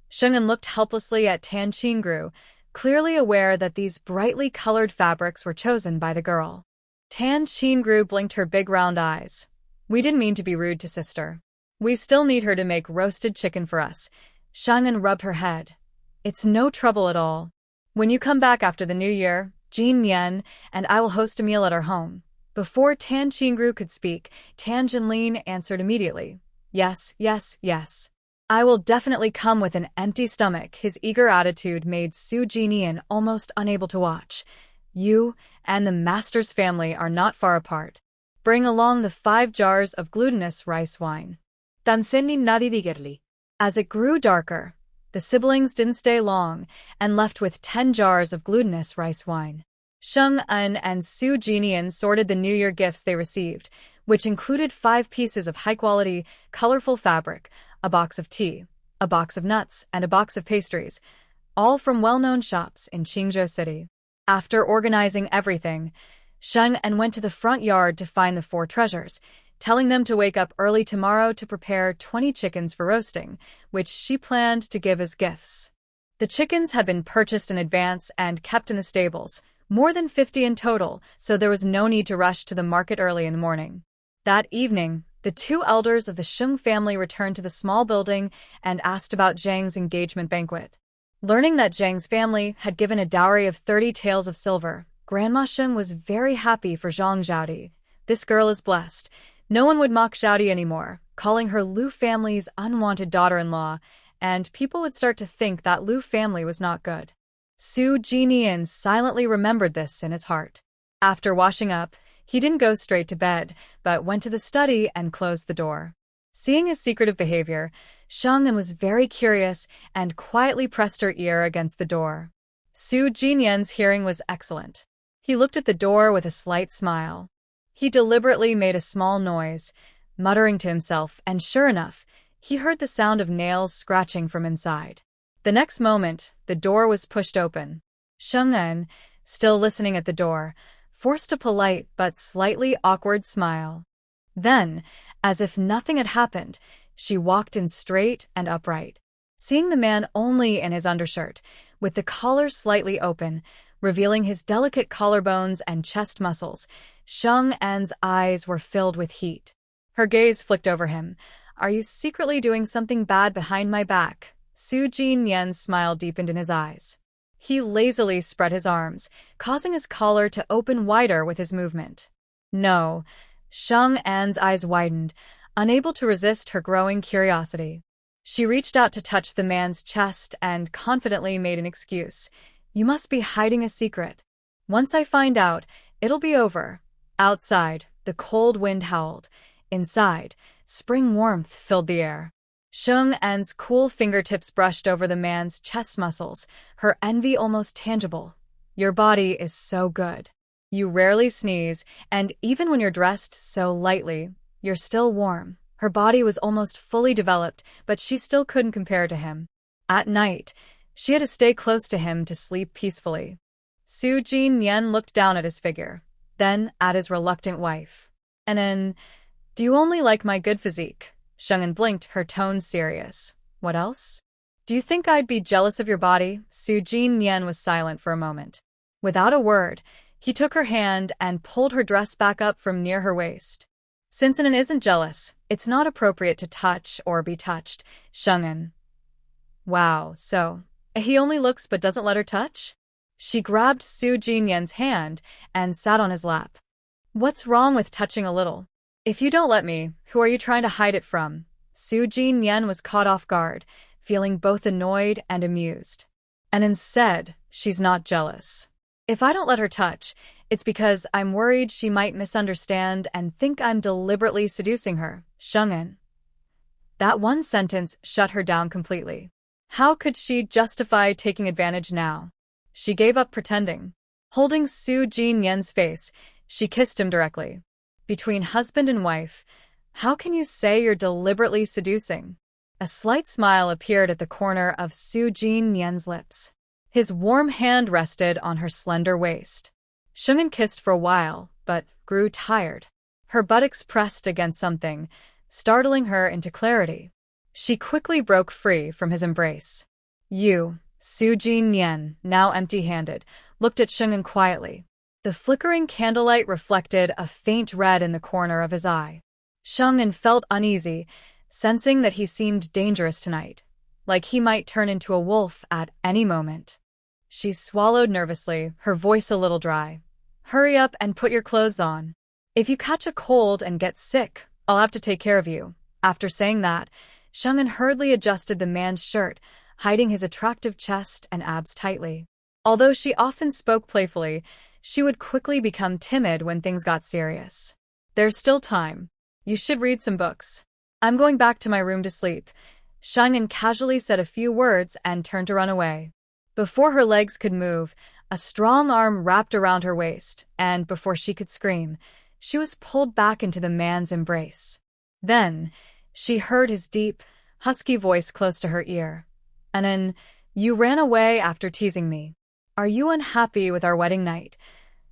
Shangyan looked helplessly at Tan Qingru, clearly aware that these brightly colored fabrics were chosen by the girl. Tan Qingru blinked her big round eyes. We didn't mean to be rude to sister. We still need her to make roasted chicken for us. Shangyan rubbed her head. It's no trouble at all. When you come back after the new year, Jin Mian and I will host a meal at our home. Before Tan Qingru could speak, Tan Jinlin answered immediately. Yes, yes, yes. I will definitely come with an empty stomach. His eager attitude made Su Jinian almost unable to watch. You and the master's family are not far apart. Bring along the 5 jars of glutinous rice wine. Tansenni nadidigerli. As it grew darker, the siblings didn't stay long and left with 10 jars of glutinous rice wine. Sheng En and Su Jinian sorted the New Year gifts they received, which included 5 pieces of high-quality, colorful fabric, a box of tea, a box of nuts, and a box of pastries, all from well-known shops in Qingzhou City. After organizing everything, Sheng En went to the front yard to find the 4 treasures, telling them to wake up early tomorrow to prepare 20 chickens for roasting, which she planned to give as gifts. The chickens had been purchased in advance and kept in the stables, more than 50 in total, so there was no need to rush to the market early in the morning. That evening, the 2 elders of the Sheng family returned to the small building and asked about Zhang's engagement banquet. Learning that Zhang's family had given a dowry of 30 taels of silver, Grandma Sheng was very happy for Zhang Zhaodi. This girl is blessed. No one would mock Zhaodi anymore, calling her Lu family's unwanted daughter-in-law, and people would start to think that Lu family was not good. Su Jinian silently remembered this in his heart. After washing up, he didn't go straight to bed, but went to the study and closed the door. Seeing his secretive behavior, Shangyan was very curious and quietly pressed her ear against the door. Su Jinian's hearing was excellent. He looked at the door with a slight smile. He deliberately made a small noise, muttering to himself, and sure enough, he heard the sound of nails scratching from inside. The next moment, the door was pushed open. Sheng En, still listening at the door, forced a polite but slightly awkward smile. Then, as if nothing had happened, she walked in straight and upright. Seeing the man only in his undershirt, with the collar slightly open, revealing his delicate collarbones and chest muscles, Sheng En's eyes were filled with heat. Her gaze flicked over him. Are you secretly doing something bad behind my back? Su Jinian's smile deepened in his eyes. He lazily spread his arms, causing his collar to open wider with his movement. No. Sheng En's eyes widened, unable to resist her growing curiosity. She reached out to touch the man's chest and confidently made an excuse. You must be hiding a secret. Once I find out, it'll be over. Outside, the cold wind howled. Inside, spring warmth filled the air. Sheng En's cool fingertips brushed over the man's chest muscles, her envy almost tangible. Your body is so good. You rarely sneeze, and even when you're dressed so lightly, you're still warm. Her body was almost fully developed, but she still couldn't compare to him. At night, she had to stay close to him to sleep peacefully. Su Jinian looked down at his figure, then at his reluctant wife. And then, do you only like my good physique? Sheng En blinked, her tone serious. What else? Do you think I'd be jealous of your body? Su Jinian was silent for a moment. Without a word, he took her hand and pulled her dress back up from near her waist. Since An isn't jealous, it's not appropriate to touch or be touched, Sheng En. Wow, so he only looks but doesn't let her touch? She grabbed Su Jinian's hand and sat on his lap. What's wrong with touching a little? If you don't let me, who are you trying to hide it from? Su Jinyan was caught off guard, feeling both annoyed and amused. And instead, she's not jealous. If I don't let her touch, it's because I'm worried she might misunderstand and think I'm deliberately seducing her, Sheng'en. That one sentence shut her down completely. How could she justify taking advantage now? She gave up pretending. Holding Su Jinyan's face, she kissed him directly. Between husband and wife, how can you say you're deliberately seducing? A slight smile appeared at the corner of Su Jinyan's lips. His warm hand rested on her slender waist. Sheng'en kissed for a while, but grew tired. Her buttocks pressed against something, startling her into clarity. She quickly broke free from his embrace. You, Su Jinyan, now empty-handed, looked at Sheng'en quietly. The flickering candlelight reflected a faint red in the corner of his eye. Sheng'en felt uneasy, sensing that he seemed dangerous tonight, like he might turn into a wolf at any moment. She swallowed nervously, her voice a little dry. Hurry up and put your clothes on. If you catch a cold and get sick, I'll have to take care of you. After saying that, Sheng'en hurriedly adjusted the man's shirt, hiding his attractive chest and abs tightly. Although she often spoke playfully, she would quickly become timid when things got serious. There's still time. You should read some books. I'm going back to my room to sleep. Sheng'en casually said a few words and turned to run away. Before her legs could move, a strong arm wrapped around her waist, and before she could scream, she was pulled back into the man's embrace. Then, she heard his deep, husky voice close to her ear. "Anan, you ran away after teasing me. Are you unhappy with our wedding night?"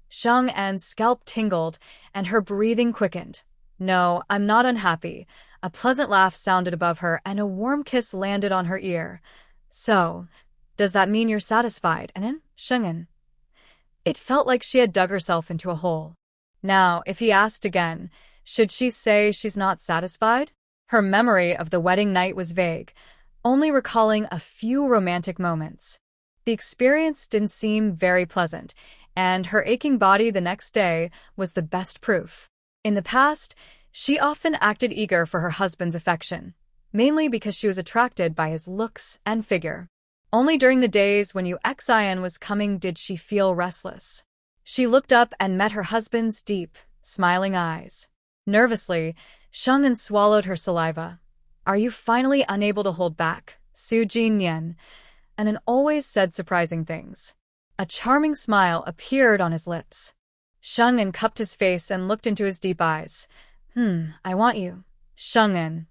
Sheng'en's scalp tingled, and her breathing quickened. "No, I'm not unhappy." A pleasant laugh sounded above her, and a warm kiss landed on her ear. "So, does that mean you're satisfied, Anan, Sheng'en?" It felt like she had dug herself into a hole. Now, if he asked again, should she say she's not satisfied? Her memory of the wedding night was vague, only recalling a few romantic moments. The experience didn't seem very pleasant, and her aching body the next day was the best proof. In the past, she often acted eager for her husband's affection, mainly because she was attracted by his looks and figure. Only during the days when Xian was coming did she feel restless. She looked up and met her husband's deep, smiling eyes. Nervously, Sheng'en swallowed her saliva. "Are you finally unable to hold back, Su Jinyan?" And always said surprising things. A charming smile appeared on his lips. Sheng'en cupped his face and looked into his deep eyes. I want you." "Sheng'en,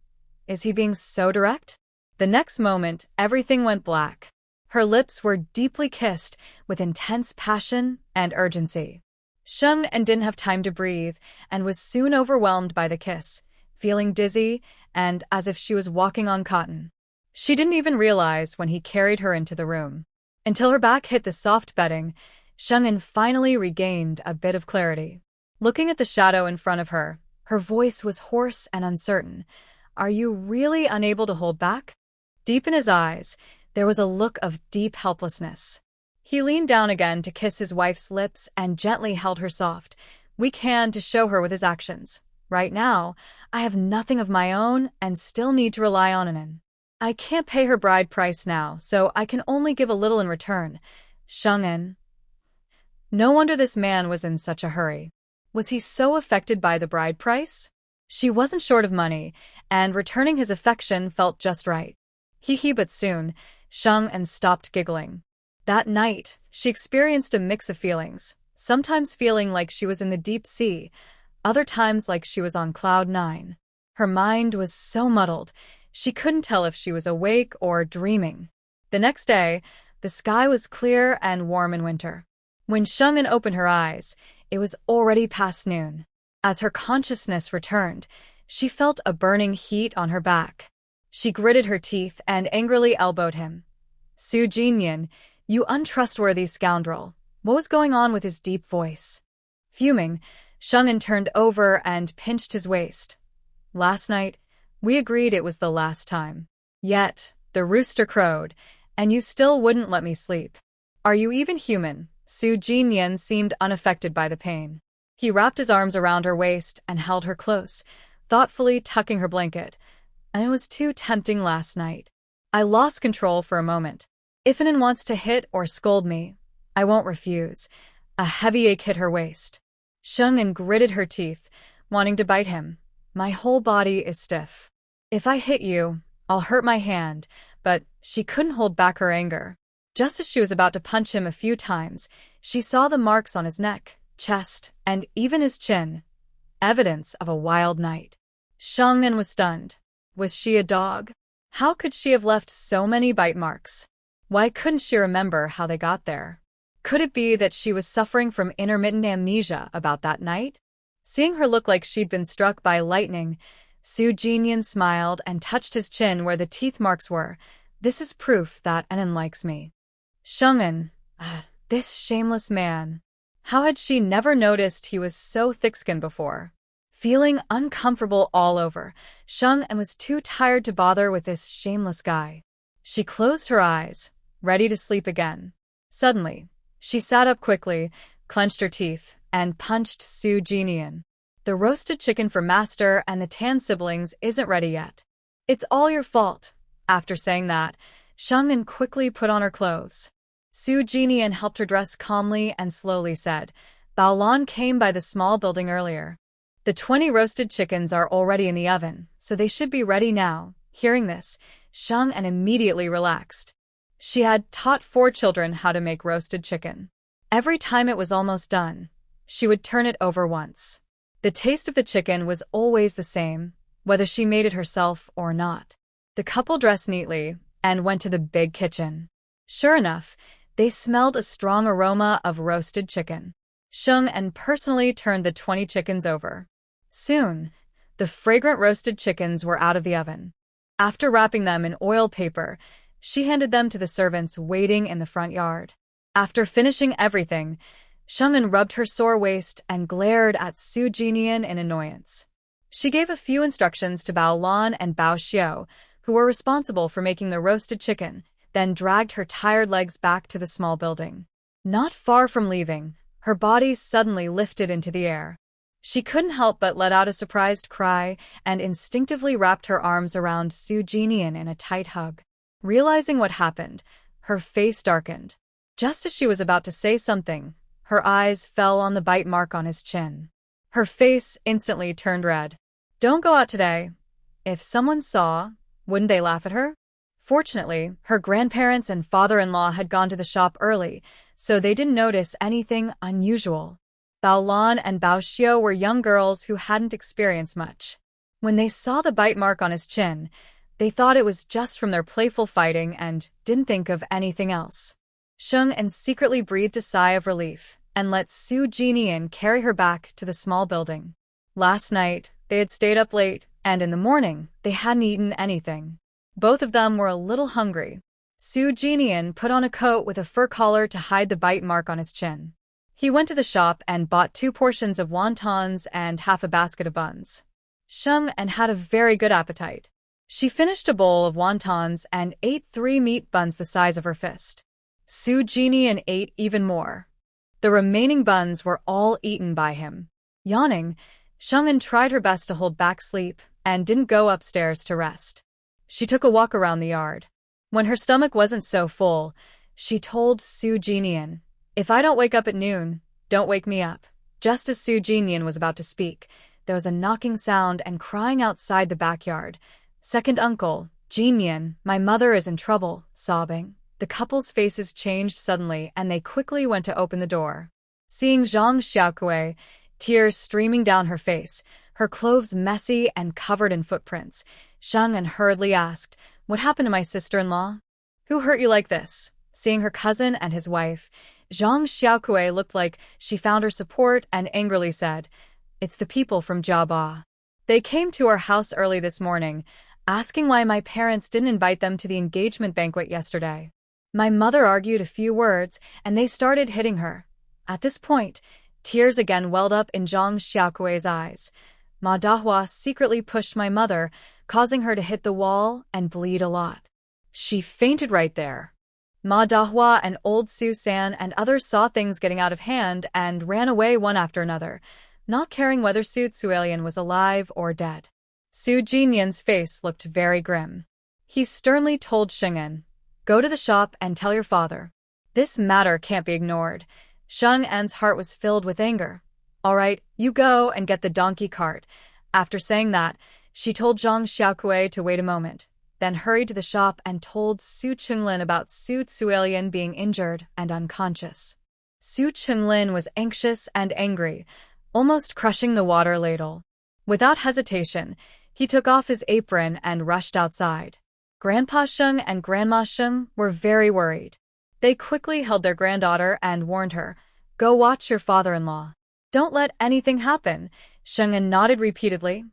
is he being so direct?" The next moment, everything went black. Her lips were deeply kissed with intense passion and urgency. Sheng'en didn't have time to breathe and was soon overwhelmed by the kiss, feeling dizzy and as if she was walking on cotton. She didn't even realize when he carried her into the room. Until her back hit the soft bedding, Sheng'en finally regained a bit of clarity. Looking at the shadow in front of her, her voice was hoarse and uncertain. "Are you really unable to hold back?" Deep in his eyes, there was a look of deep helplessness. He leaned down again to kiss his wife's lips and gently held her soft, weak hand to show her with his actions. "Right now, I have nothing of my own and still need to rely on Anan. I can't pay her bride price now, so I can only give a little in return." Sheng'en. No wonder this man was in such a hurry. Was he so affected by the bride price? She wasn't short of money, and returning his affection felt just right. But soon, Sheng'en stopped giggling. That night, she experienced a mix of feelings, sometimes feeling like she was in the deep sea, other times like she was on cloud 9. Her mind was so muddled, she couldn't tell if she was awake or dreaming. The next day, the sky was clear and warm in winter. When Sheng'en opened her eyes, it was already past noon. As her consciousness returned, she felt a burning heat on her back. She gritted her teeth and angrily elbowed him. "Su Jinyan, you untrustworthy scoundrel." What was going on with his deep voice? Fuming, Sheng'en turned over and pinched his waist. "Last night, we agreed it was the last time. Yet, the rooster crowed, and you still wouldn't let me sleep. Are you even human?" Su Jinyan seemed unaffected by the pain. He wrapped his arms around her waist and held her close, thoughtfully tucking her blanket. and it was too tempting last night. I lost control for a moment. If Anan wants to hit or scold me, I won't refuse. A heavy ache hit her waist. Shungin gritted her teeth, wanting to bite him. My whole body is stiff. If I hit you, I'll hurt my hand, but she couldn't hold back her anger. Just as she was about to punch him a few times, she saw the marks on his neck, chest, and even his chin. Evidence of a wild night. Shungin was stunned. Was she a dog? How could she have left so many bite marks? Why couldn't she remember how they got there? Could it be that she was suffering from intermittent amnesia about that night? Seeing her look like she'd been struck by lightning, Su Jinyan smiled and touched his chin where the teeth marks were. This is proof that Anan likes me. Shungin, this shameless man. How had she never noticed he was so thick-skinned before? Feeling uncomfortable all over, Shungin was too tired to bother with this shameless guy. She closed her eyes, ready to sleep again. Suddenly, she sat up quickly, clenched her teeth, and punched Su Jinyan. The roasted chicken for Master and the Tan siblings isn't ready yet. It's all your fault. After saying that, Shungin quickly put on her clothes. Su Jinyan helped her dress calmly and slowly said, Baolan came by the small building earlier. The 20 roasted chickens are already in the oven, so they should be ready now. Hearing this, Shungin immediately relaxed. She had taught 4 children how to make roasted chicken. Every time it was almost done, she would turn it over once. The taste of the chicken was always the same, whether she made it herself or not. The couple dressed neatly and went to the big kitchen. Sure enough, they smelled a strong aroma of roasted chicken. Shungin personally turned the 20 chickens over. Soon, the fragrant roasted chickens were out of the oven. After wrapping them in oil paper, she handed them to the servants waiting in the front yard. After finishing everything, Shungin rubbed her sore waist and glared at Su Jinyan in annoyance. She gave a few instructions to Bao Lan and Bao Xiao, who were responsible for making the roasted chicken, then dragged her tired legs back to the small building. Not far from leaving, her body suddenly lifted into the air. She couldn't help but let out a surprised cry and instinctively wrapped her arms around Su Jinyan in a tight hug. Realizing what happened, her face darkened. Just as she was about to say something, her eyes fell on the bite mark on his chin. Her face instantly turned red. Don't go out today. If someone saw, wouldn't they laugh at her? Fortunately, her grandparents and father-in-law had gone to the shop early, so they didn't notice anything unusual. Bao Lan and Bao Xiao were young girls who hadn't experienced much. When they saw the bite mark on his chin, they thought it was just from their playful fighting and didn't think of anything else. Shungin secretly breathed a sigh of relief and let Su Jinyan carry her back to the small building. Last night, they had stayed up late, and in the morning, they hadn't eaten anything. Both of them were a little hungry. Su Jinyan put on a coat with a fur collar to hide the bite mark on his chin. He went to the shop and bought 2 portions of wontons and half a basket of buns. Shungin had a very good appetite. She finished a bowl of wontons and ate 3 meat buns the size of her fist. Su Jinyan ate even more. The remaining buns were all eaten by him. Yawning, Shungin tried her best to hold back sleep and didn't go upstairs to rest. She took a walk around the yard. When her stomach wasn't so full, she told Su Jinyan, If I don't wake up at noon, don't wake me up. Just as Su Jinyan was about to speak, there was a knocking sound and crying outside the backyard. Second uncle, Jinyan, my mother is in trouble, sobbing. The couple's faces changed suddenly and they quickly went to open the door. Seeing Zhang Xiaokui, tears streaming down her face, her clothes messy and covered in footprints, Shungin hurriedly asked, What happened to my sister-in-law? Who hurt you like this? Seeing her cousin and his wife, Zhang Xiaokui looked like she found her support and angrily said, It's the people from Jiaba. They came to our house early this morning, asking why my parents didn't invite them to the engagement banquet yesterday. My mother argued a few words, and they started hitting her. At this point, tears again welled up in Zhang Xiaokui's eyes. Ma Dahua secretly pushed my mother, causing her to hit the wall and bleed a lot. She fainted right there. Ma Dahua and old Su San and others saw things getting out of hand and ran away one after another, not caring whether Su Tsuelian was alive or dead. Su Jinyan's face looked very grim. He sternly told Sheng-en, "Go to the shop and tell your father. This matter can't be ignored." Sheng-en's heart was filled with anger. "All right, you go and get the donkey cart." After saying that, she told Zhang Xiaokui to wait a moment, then hurried to the shop and told Su Qinglin about Su Tsuelian being injured and unconscious. Su Qinglin was anxious and angry, almost crushing the water ladle. Without hesitation, he took off his apron and rushed outside. Grandpa Sheng and Grandma Sheng were very worried. They quickly held their granddaughter and warned her, "Go watch your father-in-law. Don't let anything happen." Sheng-en nodded repeatedly.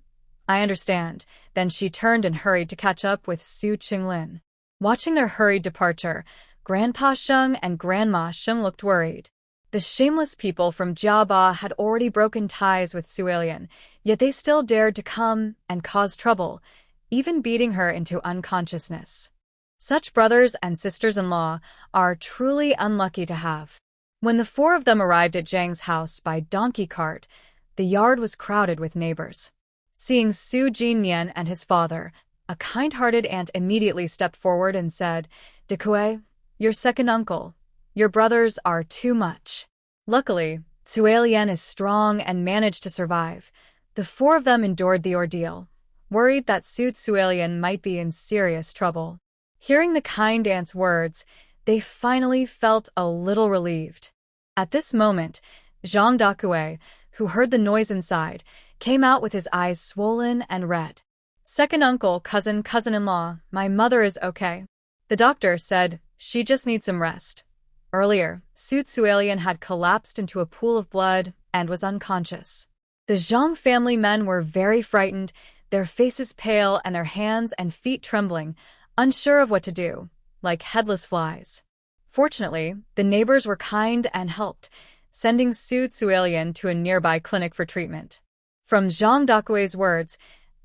"I understand." Then she turned and hurried to catch up with Su Qinglin. Watching their hurried departure, Grandpa Sheng and Grandma Sheng looked worried. The shameless people from Jiaba had already broken ties with Suelian, yet they still dared to come and cause trouble, even beating her into unconsciousness. Such brothers and sisters-in-law are truly unlucky to have. When the four of them arrived at Zhang's house by donkey cart, the yard was crowded with neighbors. Seeing Su Jinyan and his father, a kind-hearted aunt immediately stepped forward and said, "Dekue, your second uncle. Your brothers are too much." Luckily, Suelian is strong and managed to survive. The four of them endured the ordeal, worried that Su Suelian might be in serious trouble. Hearing the kind aunt's words, they finally felt a little relieved. At this moment, Zhang Dakue, who heard the noise inside, came out with his eyes swollen and red. "Second uncle, cousin-in-law, my mother is okay." The doctor said she just needs some rest. Earlier, Su Tsuelian had collapsed into a pool of blood and was unconscious. The Zhang family men were very frightened, their faces pale and their hands and feet trembling, unsure of what to do, like headless flies. Fortunately, the neighbors were kind and helped, sending Su Tsuelian to a nearby clinic for treatment. From Zhang Dakue's words,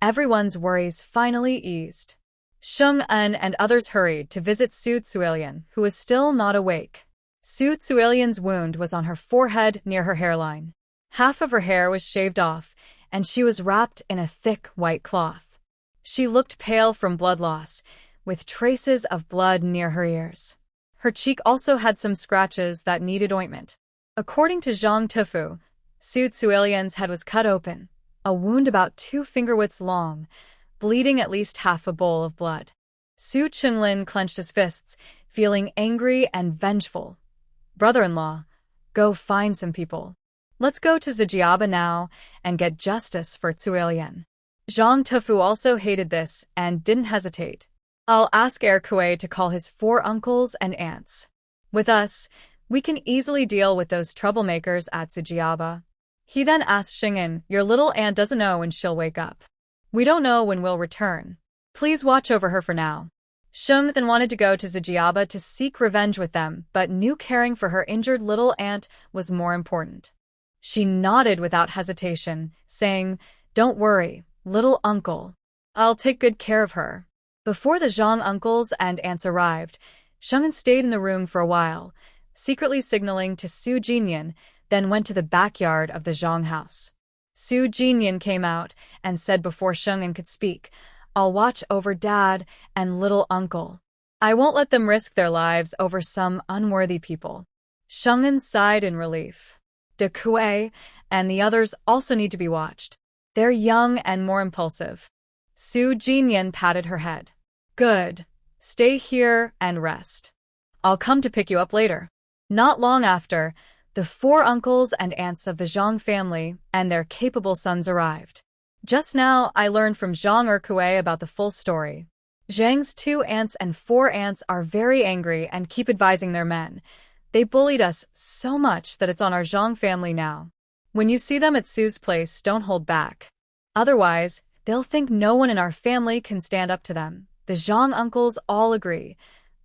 everyone's worries finally eased. Sheng-en and others hurried to visit Su Tsuelian, who was still not awake. Su Tsuelian's wound was on her forehead near her hairline. Half of her hair was shaved off, and she was wrapped in a thick white cloth. She looked pale from blood loss, with traces of blood near her ears. Her cheek also had some scratches that needed ointment. According to Zhang Tufu, Su Tsuelian's head was cut open, a wound about 2 finger-widths long, bleeding at least half a bowl of blood. Su Qinglin clenched his fists, feeling angry and vengeful. "Brother-in-law, go find some people. Let's go to Zijiaba now and get justice for Tsuelian." Zhang Tufu also hated this and didn't hesitate. "I'll ask Erkue to call his 4 uncles and aunts. With us, we can easily deal with those troublemakers at Zijiaba." He then asked Shingen, "Your little aunt doesn't know when she'll wake up. We don't know when we'll return. Please watch over her for now." Sheng then wanted to go to Zijiaba to seek revenge with them, but knew caring for her injured little aunt was more important. She nodded without hesitation, saying, "Don't worry, little uncle. I'll take good care of her." Before the Zhang uncles and aunts arrived, Sheng stayed in the room for a while, secretly signaling to Su Jinyan, then went to the backyard of the Zhang house. Su Jinyan came out and said before Sheng could speak, "I'll watch over Dad and little uncle. I won't let them risk their lives over some unworthy people." Sheng sighed in relief. De Kue and the others also need to be watched. They're young and more impulsive. Su Jinyan patted her head. "Good. Stay here and rest. I'll come to pick you up later." Not long after, the 4 uncles and aunts of the Zhang family and their capable sons arrived. Just now, I learned from Zhang Erkue about the full story. Zhang's 2 aunts and 4 aunts are very angry and keep advising their men. They bullied us so much that it's on our Zhang family now. When you see them at Su's place, don't hold back. Otherwise, they'll think no one in our family can stand up to them. The Zhang uncles all agree.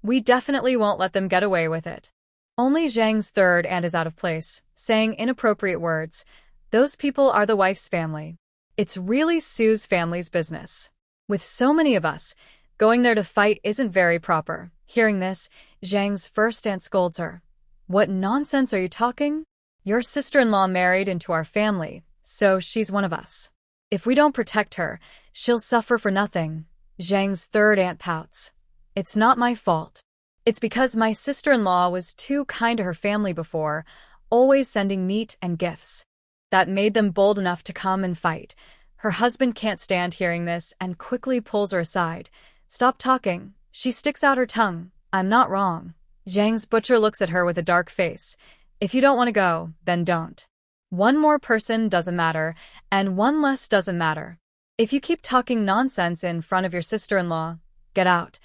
We definitely won't let them get away with it. Only Zhang's 3rd aunt is out of place, saying inappropriate words. Those people are the wife's family. It's really Su's family's business. With so many of us, going there to fight isn't very proper. Hearing this, Zhang's 1st aunt scolds her. "What nonsense are you talking? Your sister-in-law married into our family, so she's one of us. If we don't protect her, she'll suffer for nothing. Zhang's third aunt pouts. It's not my fault. It's because my sister-in-law was too kind to her family before, always sending meat and gifts. That made them bold enough to come and fight. Her husband can't stand hearing this and quickly pulls her aside. Stop talking. She sticks out her tongue. I'm not wrong. Zhang's butcher looks at her with a dark face. If you don't want to go, then don't. One more person doesn't matter, and one less doesn't matter. If you keep talking nonsense in front of your sister-in-law, get out.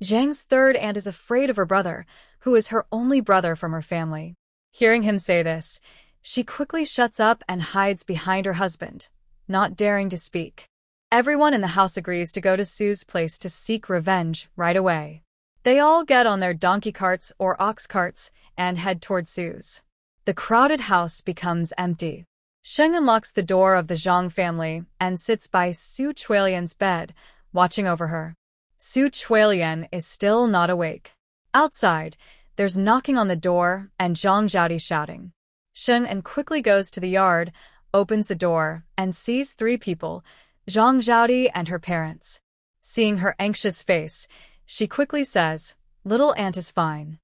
Zhang's third aunt is afraid of her brother, who is her only brother from her family. Hearing him say this, she quickly shuts up and hides behind her husband, not daring to speak. Everyone in the house agrees to go to Sue's place to seek revenge right away. They all get on their donkey carts or ox carts and head toward Sue's. The crowded house becomes empty. Sheng unlocks the door of the Zhang family and sits by Su Chuilian's bed, watching over her. Su Chuilian is still not awake. Outside, there's knocking on the door and Zhang Zhaodi shouting. Sheng quickly goes to the yard, opens the door, and sees three people, Zhang Zhaodi and her parents. Seeing her anxious face, she quickly says, "Little aunt is fine.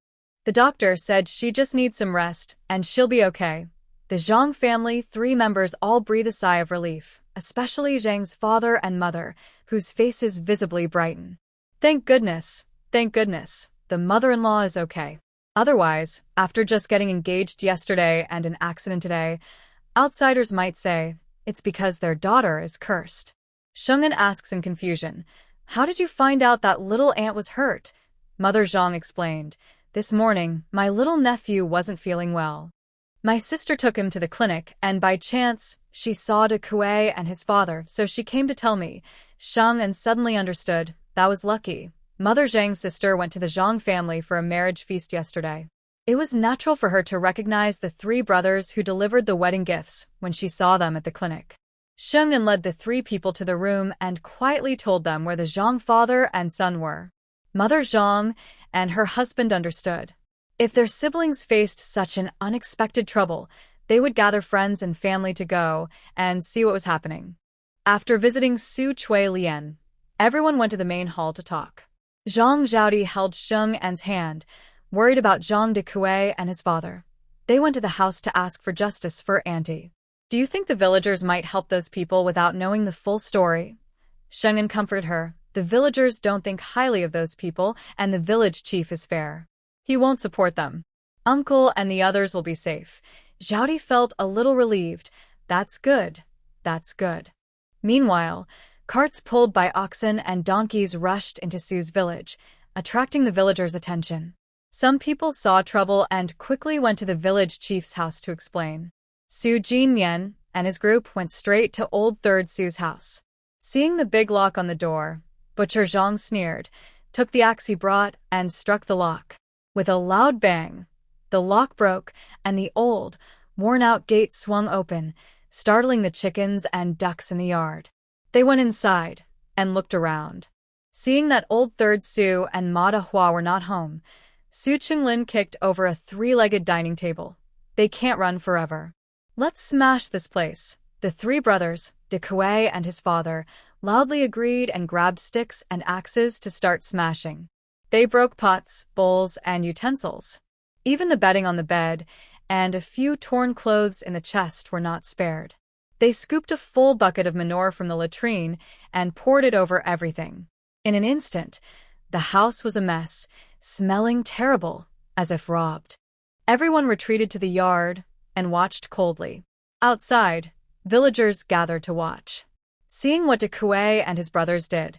The doctor said she just needs some rest, and she'll be okay." The Zhang family, three members all breathe a sigh of relief, especially Zhang's father and mother, whose faces visibly brighten. Thank goodness, the mother-in-law is okay. Otherwise, after just getting engaged yesterday and an accident today, outsiders might say, it's because their daughter is cursed. Sheng'an asks in confusion, "How did you find out that little aunt was hurt?" Mother Zhang explained, "This morning, my little nephew wasn't feeling well. My sister took him to the clinic, and by chance, she saw De Kuei and his father, so she came to tell me." Sheng'an suddenly understood. That was lucky. Mother Zhang's sister went to the Zhang family for a marriage feast yesterday. It was natural for her to recognize the three brothers who delivered the wedding gifts when she saw them at the clinic. Sheng'an led the three people to the room and quietly told them where the Zhang father and son were. Mother Zhang and her husband understood. If their siblings faced such an unexpected trouble, they would gather friends and family to go and see what was happening. After visiting Su Chuilian, everyone went to the main hall to talk. Zhang Zhaodi held Sheng'an's hand, worried about Zhang De Kuei and his father. They went to the house to ask for justice for Auntie. "Do you think the villagers might help those people without knowing the full story?" Sheng'an comforted her. "The villagers don't think highly of those people, and the village chief is fair. He won't support them. Uncle and the others will be safe." Zhaodi felt a little relieved. That's good. Meanwhile, carts pulled by oxen and donkeys rushed into Su's village, attracting the villagers' attention. Some people saw trouble and quickly went to the village chief's house to explain. Su Jinyan and his group went straight to old Third Su's house. Seeing the big lock on the door, Butcher Zhang sneered, took the axe he brought, and struck the lock. With a loud bang, the lock broke, and the old, worn-out gate swung open, startling the chickens and ducks in the yard. They went inside and looked around. Seeing that old Third Su and Ma Hua were not home, Su Qinglin kicked over a three-legged dining table. They can't run forever. "Let's smash this place." The three brothers, De Kuei and his father, loudly agreed and grabbed sticks and axes to start smashing. They broke pots, bowls, and utensils. Even the bedding on the bed and a few torn clothes in the chest were not spared. They scooped a full bucket of manure from the latrine and poured it over everything. In an instant, the house was a mess, smelling terrible, as if robbed. Everyone retreated to the yard and watched coldly. Outside, villagers gathered to watch. Seeing what De Kuei and his brothers did,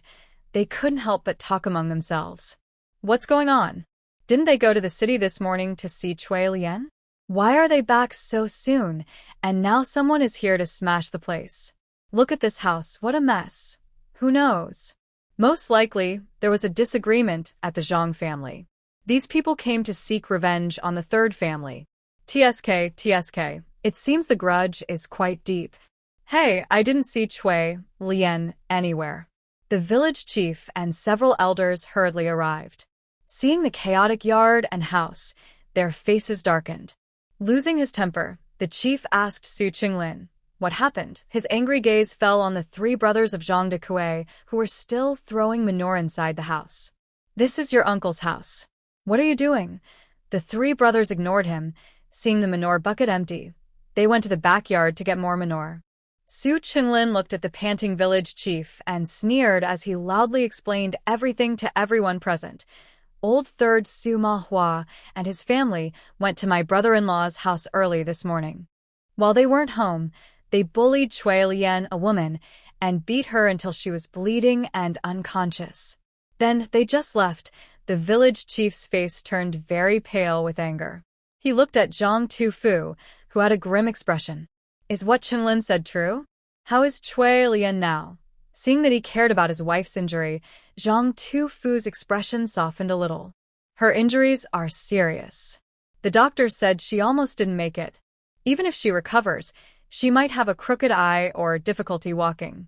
they couldn't help but talk among themselves. What's going on? Didn't they go to the city this morning to see Cui Lian? Why are they back so soon, and now someone is here to smash the place? Look at this house, what a mess. Who knows? Most likely, there was a disagreement at the Zhang family. These people came to seek revenge on the third family. TSK, it seems the grudge is quite deep. Hey, I didn't see Cui Lian anywhere. The village chief and several elders hurriedly arrived. Seeing the chaotic yard and house, their faces darkened. Losing his temper, the chief asked Su Qinglin, What happened? His angry gaze fell on the three brothers of Zhang de Kuei, who were still throwing manure inside the house. This is your uncle's house. What are you doing? The three brothers ignored him, seeing the manure bucket empty. They went to the backyard to get more manure. Su Qinglin looked at the panting village chief and sneered as he loudly explained everything to everyone present. Old third Su Manhwa and his family went to my brother-in-law's house early this morning. While they weren't home, they bullied Chui Lian, a woman, and beat her until she was bleeding and unconscious. Then they just left. The village chief's face turned very pale with anger. He looked at Zhang Tufu, who had a grim expression. Is what Qinglin said true? How is Chui Lian now? Seeing that he cared about his wife's injury, Zhang Tufu's expression softened a little. Her injuries are serious. The doctor said she almost didn't make it. Even if she recovers, she might have a crooked eye or difficulty walking.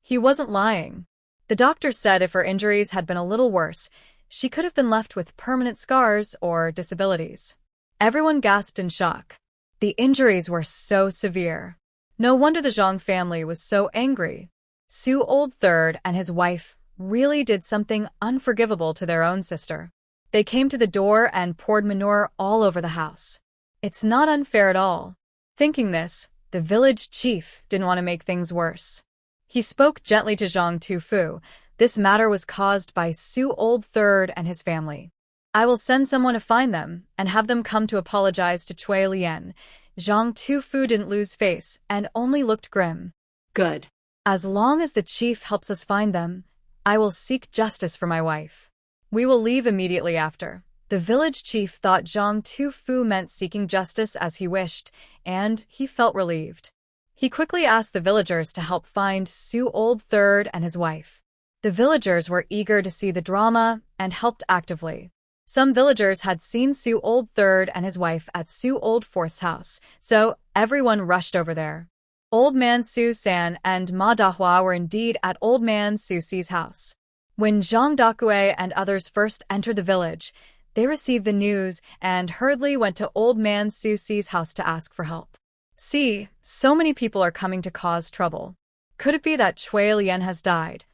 He wasn't lying. The doctor said if her injuries had been a little worse, she could have been left with permanent scars or disabilities. Everyone gasped in shock. The injuries were so severe. No wonder the Zhang family was so angry. Su Old Third and his wife really did something unforgivable to their own sister. They came to the door and poured manure all over the house. It's not unfair at all. Thinking this, the village chief didn't want to make things worse. He spoke gently to Zhang Tufu. This matter was caused by Su Old Third and his family. I will send someone to find them and have them come to apologize to Chui Lian. Zhang Tufu didn't lose face and only looked grim. Good. As long as the chief helps us find them, I will seek justice for my wife. We will leave immediately after. The village chief thought Zhang Tufu meant seeking justice as he wished, and he felt relieved. He quickly asked the villagers to help find Su Old Third and his wife. The villagers were eager to see the drama and helped actively. Some villagers had seen Su Old Third and his wife at Su Old Fourth's house, so everyone rushed over there. Old Man Su San and Ma Dahua were indeed at Old Man Su Si's house. When Zhang Dakue and others first entered the village, they received the news and hurriedly went to Old Man Su Si's house to ask for help. See, so many people are coming to cause trouble. Could it be that Chui Lian has died?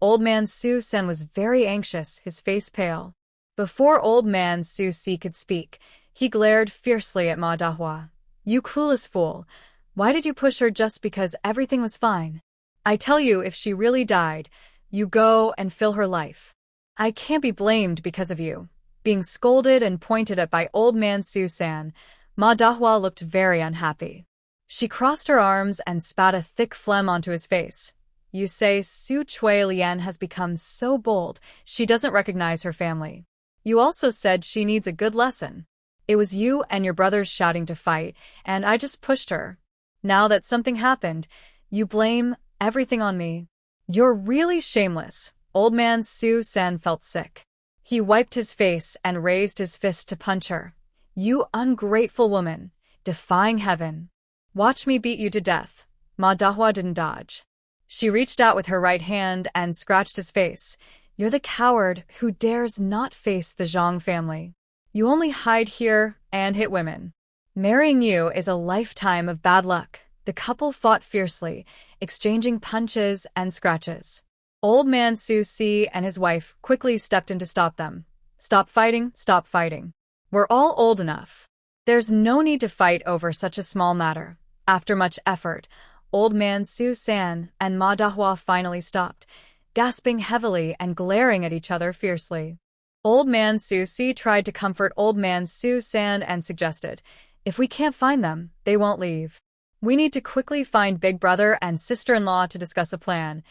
Old Man Su San was very anxious, his face pale. Before Old Man Su Si could speak, he glared fiercely at Ma Dahua. You clueless fool. Why did you push her just because everything was fine? I tell you, if she really died, you go and fill her life. I can't be blamed because of you. Being scolded and pointed at by Old Man Su San, Ma Dahua looked very unhappy. She crossed her arms and spat a thick phlegm onto his face. You say Su Chui Lian has become so bold, she doesn't recognize her family. You also said she needs a good lesson. It was you and your brothers shouting to fight, and I just pushed her. Now that something happened, you blame everything on me. You're really shameless. Old Man Su San felt sick. He wiped his face and raised his fist to punch her. You ungrateful woman, defying heaven. Watch me beat you to death. Ma Dahua didn't dodge. She reached out with her right hand and scratched his face. You're the coward who dares not face the Zhang family. You only hide here and hit women. Marrying you is a lifetime of bad luck. The couple fought fiercely, exchanging punches and scratches. Old Man Su Si and his wife quickly stepped in to stop them. Stop fighting, stop fighting. We're all old enough. There's no need to fight over such a small matter. After much effort, Old Man Su San and Ma Dahua finally stopped, gasping heavily and glaring at each other fiercely. Old Man Su Si tried to comfort Old Man Su San and suggested, if we can't find them, they won't leave. We need to quickly find Big Brother and sister-in-law to discuss a plan.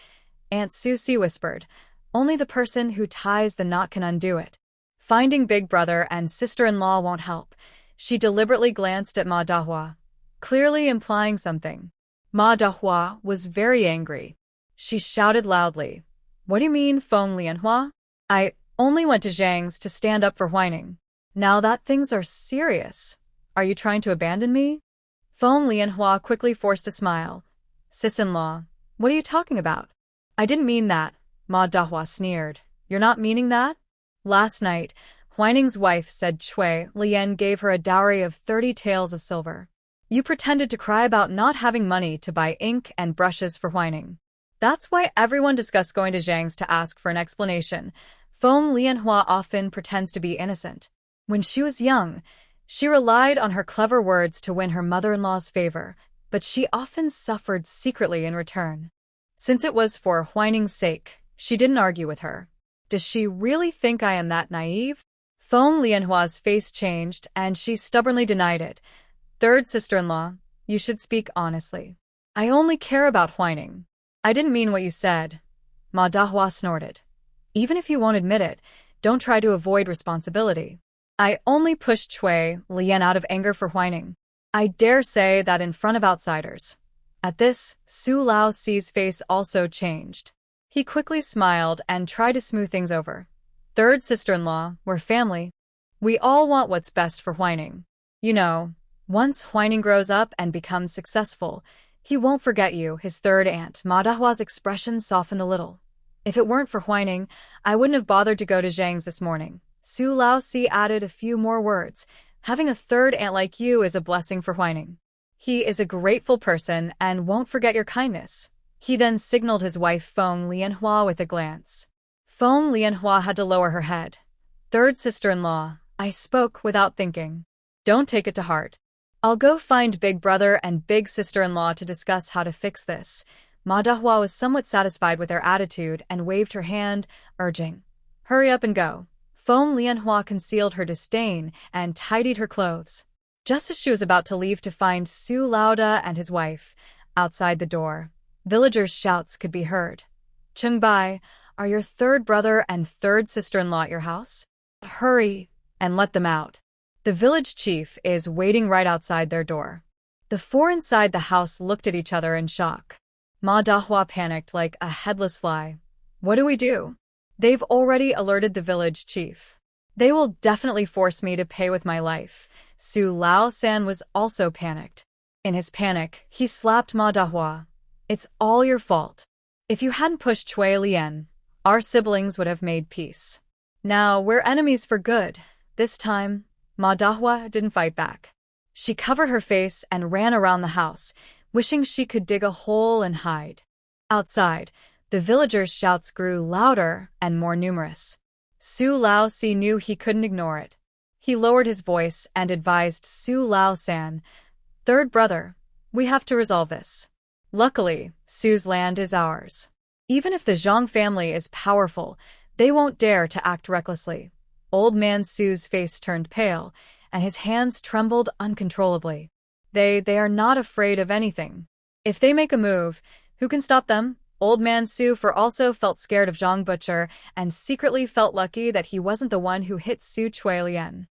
Aunt Su Si whispered, only the person who ties the knot can undo it. Finding Big Brother and sister-in-law won't help. She deliberately glanced at Ma Dahua, clearly implying something. Ma Dahua was very angry. She shouted loudly, what do you mean, Feng Lianhua? I only went to Zhang's to stand up for whining. Now that things are serious. Are you trying to abandon me? Feng Lianhua quickly forced a smile. Sis-in-law, what are you talking about? I didn't mean that, Ma Dahua sneered. You're not meaning that? Last night, Huining's wife said Chui Lian gave her a dowry of 30 taels of silver. You pretended to cry about not having money to buy ink and brushes for whining. That's why everyone discussed going to Zhang's to ask for an explanation. Feng Lianhua often pretends to be innocent. When she was young, she relied on her clever words to win her mother-in-law's favor, but she often suffered secretly in return. Since it was for whining's sake, she didn't argue with her. Does she really think I am that naive? Feng Lianhua's face changed, and she stubbornly denied it. Third sister-in-law, you should speak honestly. I only care about whining. I didn't mean what you said. Ma Dahua snorted. Even if you won't admit it, don't try to avoid responsibility. I only pushed Chui Lian out of anger for whining. I dare say that in front of outsiders. At this, Su Lao Si's face also changed. He quickly smiled and tried to smooth things over. Third sister-in-law, we're family. We all want what's best for whining. You know, once whining grows up and becomes successful, he won't forget you, his third aunt. Ma Dahua's expression softened a little. If it weren't for whining, I wouldn't have bothered to go to Zhang's this morning. Su Lao Si added a few more words. Having a third aunt like you is a blessing for whining. He is a grateful person and won't forget your kindness. He then signaled his wife Feng Lianhua with a glance. Feng Lianhua had to lower her head. Third sister-in-law, I spoke without thinking. Don't take it to heart. I'll go find big brother and big sister-in-law to discuss how to fix this. Ma Dahua was somewhat satisfied with their attitude and waved her hand, urging, hurry up and go. Feng Lianhua concealed her disdain and tidied her clothes. Just as she was about to leave to find Su Lauda and his wife, outside the door, villagers' shouts could be heard. Chengbai, are your third brother and third sister-in-law at your house? Hurry and let them out. The village chief is waiting right outside their door. The four inside the house looked at each other in shock. Ma Dahua panicked like a headless fly. What do we do? They've already alerted the village chief. They will definitely force me to pay with my life. Su Lao San was also panicked. In his panic, he slapped Ma Dahua. It's all your fault. If you hadn't pushed Chui Lian, our siblings would have made peace. Now we're enemies for good. This time, Ma Dahua didn't fight back. She covered her face and ran around the house, wishing she could dig a hole and hide. Outside, the villagers' shouts grew louder and more numerous. Su Lao Si knew he couldn't ignore it. He lowered his voice and advised Su Lao San, third brother, we have to resolve this. Luckily, Su's land is ours. Even if the Zhang family is powerful, they won't dare to act recklessly. Old man Su's face turned pale, and his hands trembled uncontrollably. They are not afraid of anything. If they make a move, who can stop them? Old man Su also felt scared of Zhang Butcher and secretly felt lucky that he wasn't the one who hit Su Chuilian.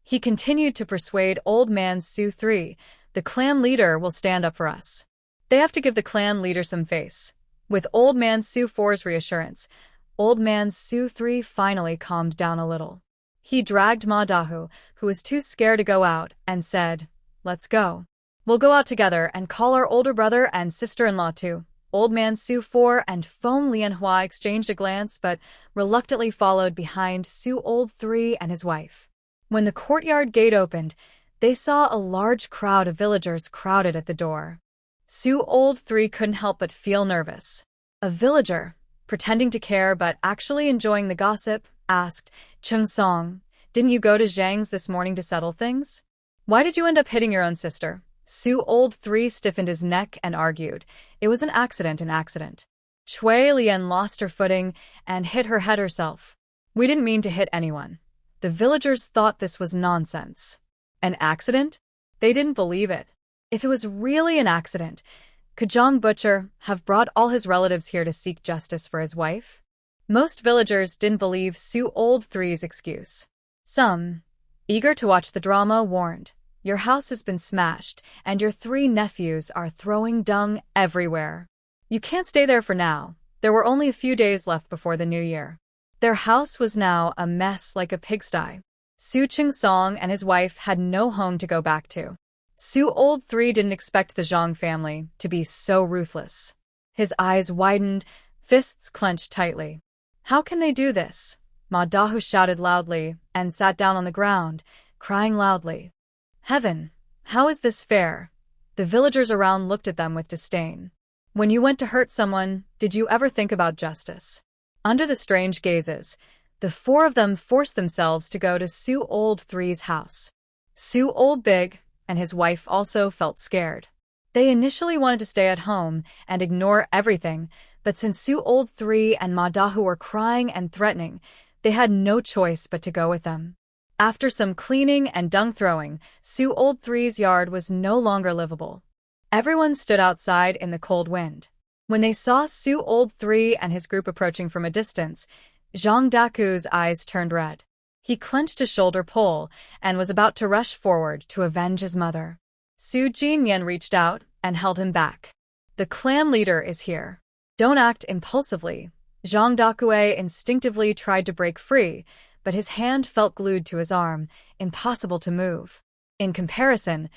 He continued to persuade Old man Su 3, the clan leader will stand up for us. They have to give the clan leader some face. With Old man Su 4's reassurance, Old man Su 3 finally calmed down a little. He dragged Ma Dahu, who was too scared to go out, and said, let's go. We'll go out together and call our older brother and sister-in-law too. Old man Su 4 and Feng Lianhua exchanged a glance but reluctantly followed behind Su Old 3 and his wife. When the courtyard gate opened, they saw a large crowd of villagers crowded at the door. Su Old 3 couldn't help but feel nervous. A villager, pretending to care but actually enjoying the gossip, asked, Cheng Song, didn't you go to Zhang's this morning to settle things? Why did you end up hitting your own sister? Su Old 3 stiffened his neck and argued, it was an accident. Chui Lian lost her footing and hit her head herself. We didn't mean to hit anyone. The villagers thought this was nonsense. An accident? They didn't believe it. If it was really an accident, could Zhang Butcher have brought all his relatives here to seek justice for his wife? Most villagers didn't believe Su Old 3's excuse. Some, eager to watch the drama, warned, your house has been smashed, and your 3 nephews are throwing dung everywhere. You can't stay there for now. There were only a few days left before the new year. Their house was now a mess like a pigsty. Su Cheng Song and his wife had no home to go back to. Su Old 3 didn't expect the Zhang family to be so ruthless. His eyes widened, fists clenched tightly. How can they do this? Ma Dahu shouted loudly and sat down on the ground, crying loudly. Heaven, how is this fair? The villagers around looked at them with disdain. When you went to hurt someone, did you ever think about justice? Under the strange gazes, the four of them forced themselves to go to Su Old Three's house. Su Old Big and his wife also felt scared. They initially wanted to stay at home and ignore everything, but since Su Old Three and Ma Dahu were crying and threatening, they had no choice but to go with them. After some cleaning and dung throwing, Su Old Three's yard was no longer livable. Everyone stood outside in the cold wind. When they saw Su Old Three and his group approaching from a distance, Zhang Daku's eyes turned red. He clenched his shoulder pole and was about to rush forward to avenge his mother. Su Jinyan reached out and held him back. The clan leader is here. Don't act impulsively. Zhang Dakue instinctively tried to break free, but his hand felt glued to his arm, impossible to move. In comparison,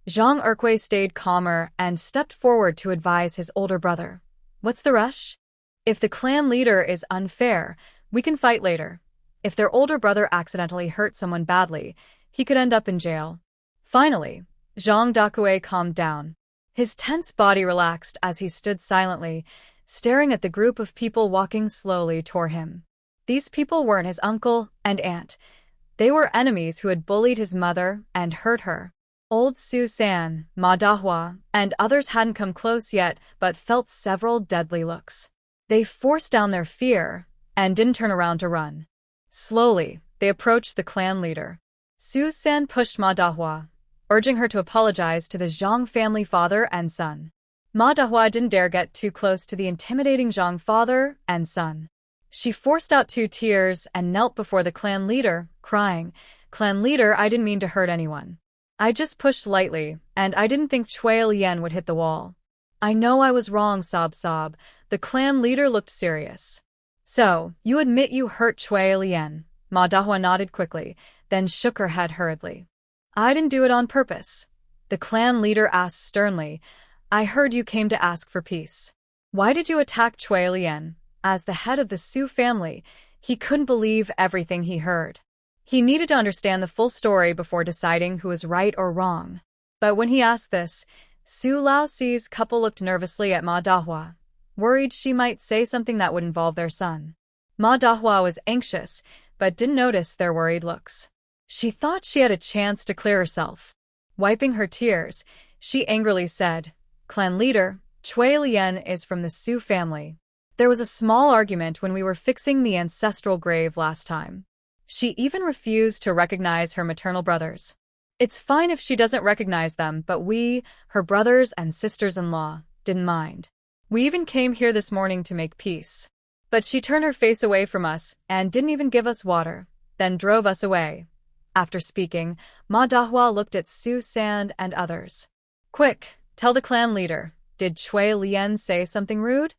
Zhang Erkui stayed calmer and stepped forward to advise his older brother. What's the rush? If the clan leader is unfair, we can fight later. If their older brother accidentally hurt someone badly, he could end up in jail. Finally, Zhang Dakue calmed down. His tense body relaxed as he stood silently, staring at the group of people walking slowly toward him. These people weren't his uncle and aunt. They were enemies who had bullied his mother and hurt her. Old Su San, Ma Dahua, and others hadn't come close yet but felt several deadly looks. They forced down their fear and didn't turn around to run. Slowly, they approached the clan leader. Su San pushed Ma Dahua, urging her to apologize to the Zhang family father and son. Ma Dahua didn't dare get too close to the intimidating Zhang father and son. She forced out 2 tears and knelt before the clan leader, crying, "Clan leader, I didn't mean to hurt anyone. I just pushed lightly, and I didn't think Chui Lian would hit the wall. I know I was wrong, sob sob." The clan leader looked serious. "So, you admit you hurt Chui Lian?" Ma Dahua nodded quickly, then shook her head hurriedly. "I didn't do it on purpose." The clan leader asked sternly, "I heard you came to ask for peace. Why did you attack Chui Lian?" As the head of the Su family, he couldn't believe everything he heard. He needed to understand the full story before deciding who was right or wrong. But when he asked this, Su Laoxi's couple looked nervously at Ma Dahua, worried she might say something that would involve their son. Ma Dahua was anxious, but didn't notice their worried looks. She thought she had a chance to clear herself. Wiping her tears, she angrily said, "Clan leader, Chui Lian is from the Su family. There was a small argument when we were fixing the ancestral grave last time. She even refused to recognize her maternal brothers. It's fine if she doesn't recognize them, but we, her brothers and sisters-in-law, didn't mind. We even came here this morning to make peace. But she turned her face away from us and didn't even give us water, then drove us away." After speaking, Ma Dahua looked at Su San and others. "Quick, tell the clan leader, did Chui Lian say something rude?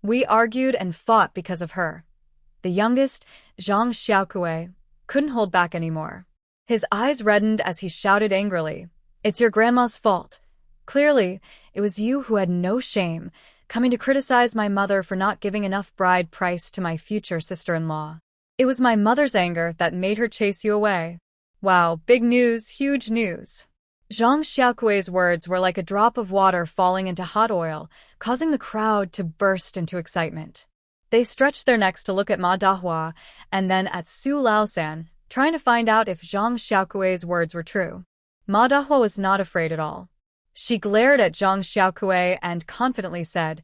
We argued and fought because of her." The youngest, Zhang Xiaokue, couldn't hold back anymore. His eyes reddened as he shouted angrily, "It's your grandma's fault. Clearly, it was you who had no shame, coming to criticize my mother for not giving enough bride price to my future sister-in-law. It was my mother's anger that made her chase you away." Wow, big news, huge news. Zhang Xiaokui's words were like a drop of water falling into hot oil, causing the crowd to burst into excitement. They stretched their necks to look at Ma Dahua and then at Su Laosan, trying to find out if Zhang Xiaokui's words were true. Ma Dahua was not afraid at all. She glared at Zhang Xiaokue and confidently said,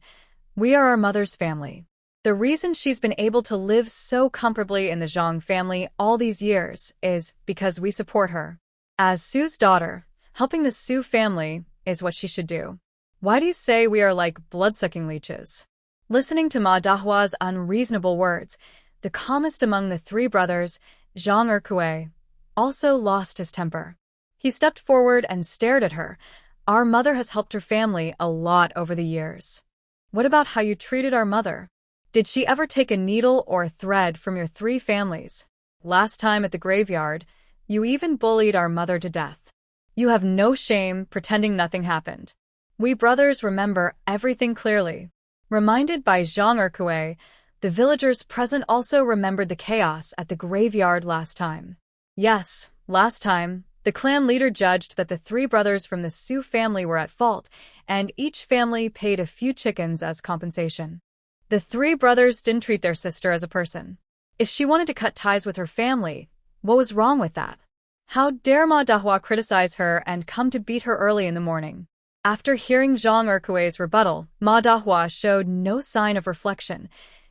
"We are our mother's family. The reason she's been able to live so comfortably in the Zhang family all these years is because we support her. As Su's daughter, helping the Su family is what she should do. Why do you say we are like blood-sucking leeches?" Listening to Ma Dahua's unreasonable words, the calmest among the 3 brothers, Zhang Erkue, also lost his temper. He stepped forward and stared at her. "Our mother has helped her family a lot over the years. What about how you treated our mother? Did she ever take a needle or a thread from your 3 families? Last time at the graveyard, you even bullied our mother to death. You have no shame pretending nothing happened." We brothers remember everything clearly. Reminded by Zhang Erkue, the villagers present also remembered the chaos at the graveyard last time. "Yes, last time, The clan leader judged that the three brothers from the Su family were at fault, and each family paid a few chickens as compensation. The three brothers didn't treat their sister as a person. If she wanted to cut ties with her family, what was wrong with that? How dare Ma Dahua criticize her and come to beat her early in the morning? After hearing Zhang Erkui's rebuttal, Ma Dahua showed no sign of reflection.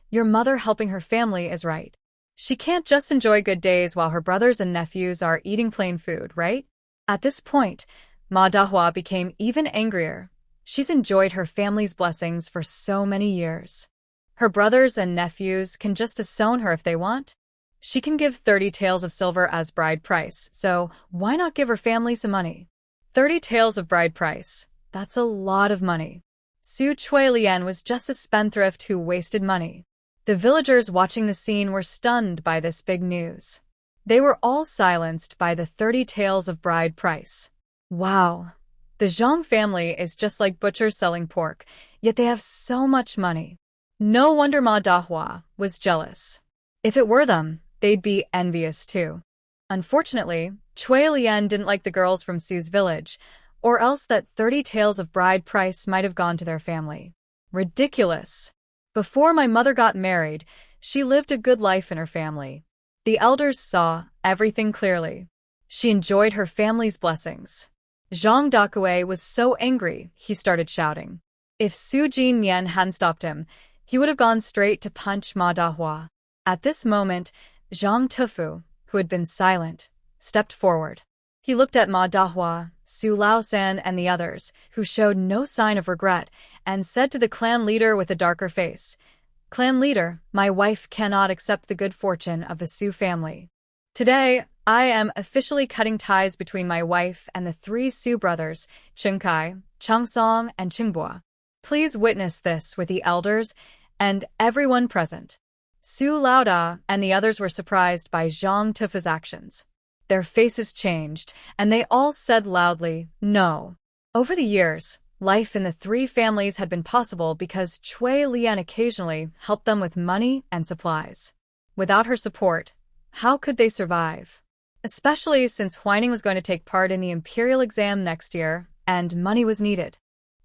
Your mother helping her family is right. She can't just enjoy good days while her brothers and nephews are eating plain food, right? At this point, Ma Dahua became even angrier. She's enjoyed her family's blessings for so many years. Her brothers and nephews can just disown her if they want. She can give 30 taels of silver as bride price, so why not give her family some money? 30 taels of bride price. That's a lot of money. Su Chuilian was just a spendthrift who wasted money. The villagers watching the scene were stunned by this big news. They were all silenced by the 30 taels of bride price. Wow. The Zhang family is just like butchers selling pork, yet they have so much money. No wonder Ma Dahua was jealous. If it were them, they'd be envious too. Unfortunately, Cui Lian didn't like the girls from Su's village, or else that 30 taels of bride price might have gone to their family. Ridiculous. Before my mother got married, she lived a good life in her family. The elders saw everything clearly. She enjoyed her family's blessings. Zhang Dakue was so angry, he started shouting. If Su Jinmian hadn't stopped him, he would have gone straight to punch Ma Dahua. At this moment, Zhang Tufu, who had been silent, stepped forward. He looked at Ma Dahua, Su Laosan, and the others, who showed no sign of regret, and said to the clan leader with a darker face, "Clan leader, my wife cannot accept the good fortune of the Su family. Today, I am officially cutting ties between my wife and the three Su brothers, Chengkai, Changsong, and Qingbua. Please witness this with the elders and everyone present." Su Laoda and the others were surprised by Zhang Tufu's actions. Their faces changed, and they all said loudly, "No." Over the years, life in the three families had been possible because Cui Lian occasionally helped them with money and supplies. Without her support, how could they survive? Especially since Huining was going to take part in the imperial exam next year, and money was needed.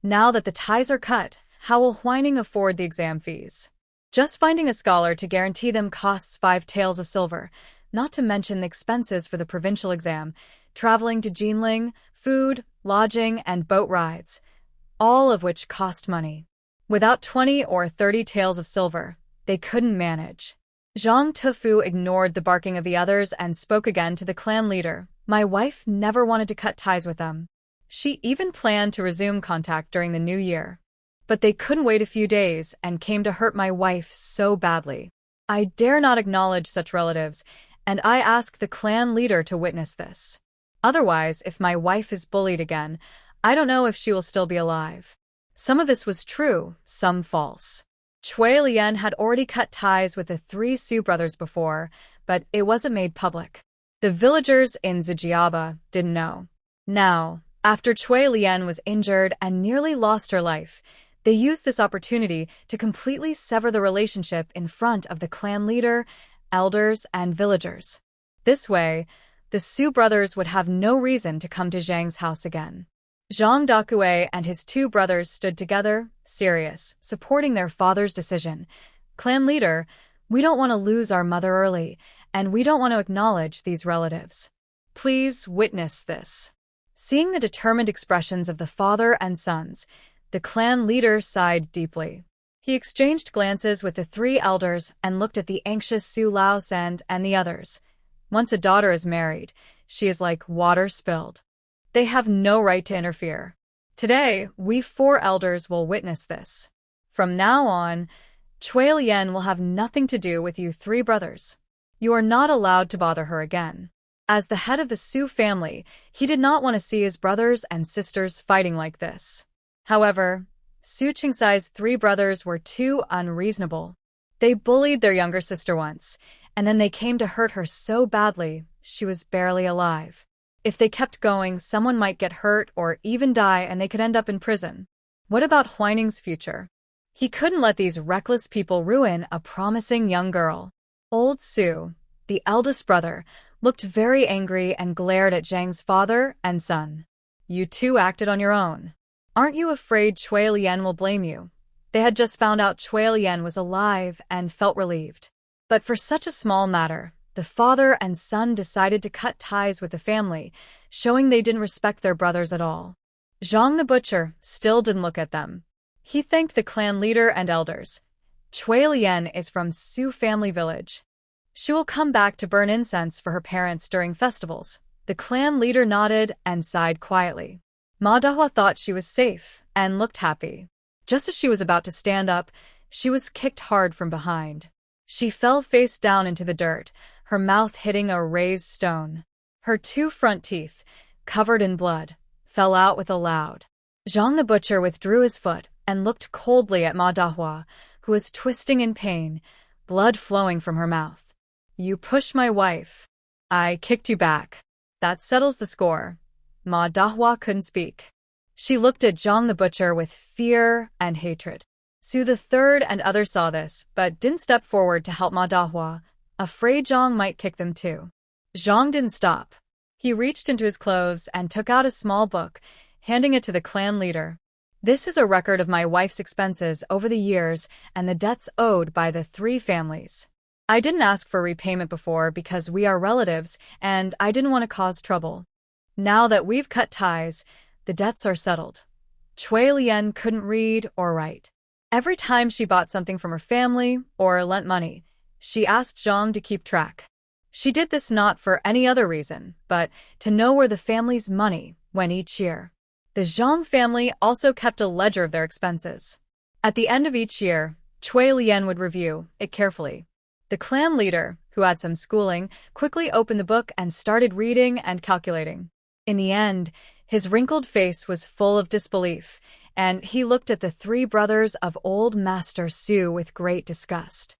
Now that the ties are cut, how will Huining afford the exam fees? Just finding a scholar to guarantee them costs 5 taels of silver, not to mention the expenses for the provincial exam, traveling to Jinling, food, lodging, and boat rides, all of which cost money. Without 20 or 30 taels of silver, they couldn't manage. Zhang Tufu ignored the barking of the others and spoke again to the clan leader. My wife never wanted to cut ties with them. She even planned to resume contact during the new year. But they couldn't wait a few days and came to hurt my wife so badly. I dare not acknowledge such relatives, and I ask the clan leader to witness this. Otherwise, if my wife is bullied again, I don't know if she will still be alive. Some of this was true, some false. Cui Lian had already cut ties with the three Su brothers before, but it wasn't made public. The villagers in Zijiaba didn't know. Now, after Cui Lian was injured and nearly lost her life, they used this opportunity to completely sever the relationship in front of the clan leader, elders, and villagers. This way, the Su brothers would have no reason to come to Zhang's house again. Zhang Dakue and his two brothers stood together, serious, supporting their father's decision. Clan leader, we don't want to lose our mother early, and we don't want to acknowledge these relatives. Please witness this. Seeing the determined expressions of the father and sons, the clan leader sighed deeply. He exchanged glances with the three elders and looked at the anxious Su Laosan and the others. Once a daughter is married, she is like water spilled. They have no right to interfere. Today, we 4 elders will witness this. From now on, Cui Lian will have nothing to do with you 3 brothers. You are not allowed to bother her again. As the head of the Su family, he did not want to see his brothers and sisters fighting like this. However, Su Qingsai's 3 brothers were too unreasonable. They bullied their younger sister once, and then they came to hurt her so badly, she was barely alive. If they kept going, someone might get hurt or even die and they could end up in prison. What about Huining's future? He couldn't let these reckless people ruin a promising young girl. Old Su, the eldest brother, looked very angry and glared at Zhang's father and son. You two acted on your own. Aren't you afraid Cui Lian will blame you? They had just found out Cui Lian was alive and felt relieved. But for such a small matter, the father and son decided to cut ties with the family, showing they didn't respect their brothers at all. Zhang the butcher still didn't look at them. He thanked the clan leader and elders. Cui Lian is from Su family village. She will come back to burn incense for her parents during festivals. The clan leader nodded and sighed quietly. Ma Dahua thought she was safe and looked happy. Just as she was about to stand up, she was kicked hard from behind. She fell face down into the dirt, her mouth hitting a raised stone. Her 2 front teeth, covered in blood, fell out with a loud. Zhang the butcher withdrew his foot and looked coldly at Ma Dahua, who was twisting in pain, blood flowing from her mouth. You pushed my wife. I kicked you back. That settles the score. Ma Dahua couldn't speak. She looked at Zhang the butcher with fear and hatred. Su the third and others saw this, but didn't step forward to help Ma Dahua, afraid Zhang might kick them too. Zhang didn't stop. He reached into his clothes and took out a small book, handing it to the clan leader. This is a record of my wife's expenses over the years and the debts owed by the 3 families. I didn't ask for repayment before because we are relatives and I didn't want to cause trouble. Now that we've cut ties, the debts are settled. Cui Lian couldn't read or write. Every time she bought something from her family or lent money, she asked Zhang to keep track. She did this not for any other reason, but to know where the family's money went each year. The Zhang family also kept a ledger of their expenses. At the end of each year, Cui Lian would review it carefully. The clan leader, who had some schooling, quickly opened the book and started reading and calculating. In the end, his wrinkled face was full of disbelief, and he looked at the 3 brothers of old Master Su with great disgust.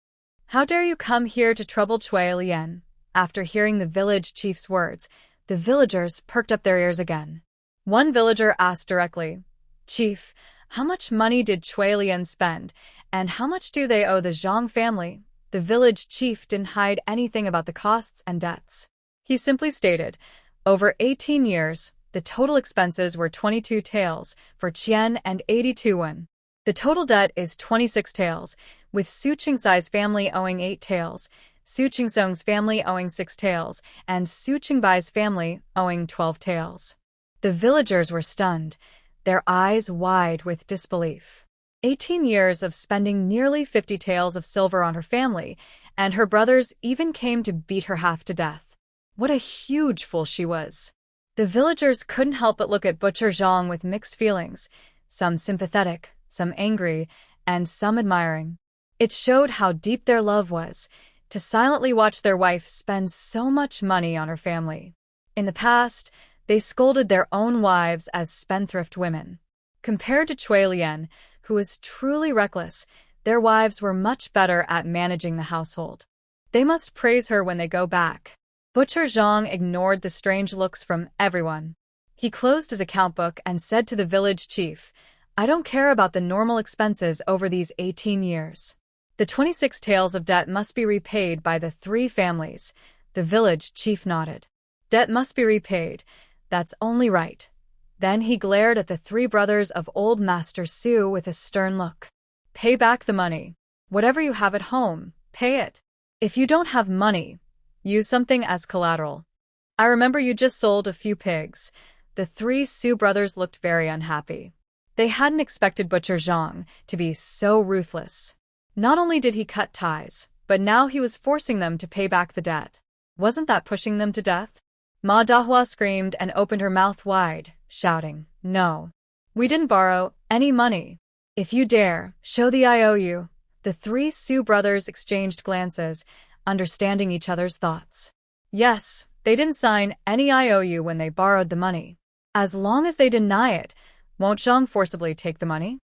How dare you come here to trouble Cui Lian? After hearing the village chief's words, the villagers perked up their ears again. One villager asked directly, Chief, how much money did Cui Lian spend, and how much do they owe the Zhang family? The village chief didn't hide anything about the costs and debts. He simply stated, over 18 years, the total expenses were 22 taels for Qian and 82 won. The total debt is 26 taels, with Su Qingsai's family owing 8 taels, Su Qingsong's family owing 6 taels, and Su Qingbai's family owing 12 taels. The villagers were stunned, their eyes wide with disbelief. 18 years of spending nearly 50 taels of silver on her family, and her brothers even came to beat her half to death. What a huge fool she was. The villagers couldn't help but look at Butcher Zhang with mixed feelings, some sympathetic, some angry, and some admiring. It showed how deep their love was, to silently watch their wife spend so much money on her family. In the past, they scolded their own wives as spendthrift women. Compared to Cui Lian, who was truly reckless, their wives were much better at managing the household. They must praise her when they go back. Butcher Zhang ignored the strange looks from everyone. He closed his account book and said to the village chief, I don't care about the normal expenses over these 18 years. The 26 taels of debt must be repaid by the 3 families. The village chief nodded. Debt must be repaid. That's only right. Then he glared at the 3 brothers of old Master Su with a stern look. Pay back the money. Whatever you have at home, pay it. If you don't have money, use something as collateral. I remember you just sold a few pigs. The 3 Su brothers looked very unhappy. They hadn't expected Butcher Zhang to be so ruthless. Not only did he cut ties, but now he was forcing them to pay back the debt. Wasn't that pushing them to death? Ma Dahua screamed and opened her mouth wide, shouting, No. We didn't borrow any money. If you dare, show the IOU. The 3 Su brothers exchanged glances, understanding each other's thoughts. Yes, they didn't sign any IOU when they borrowed the money. As long as they deny it, won't Zhang forcibly take the money?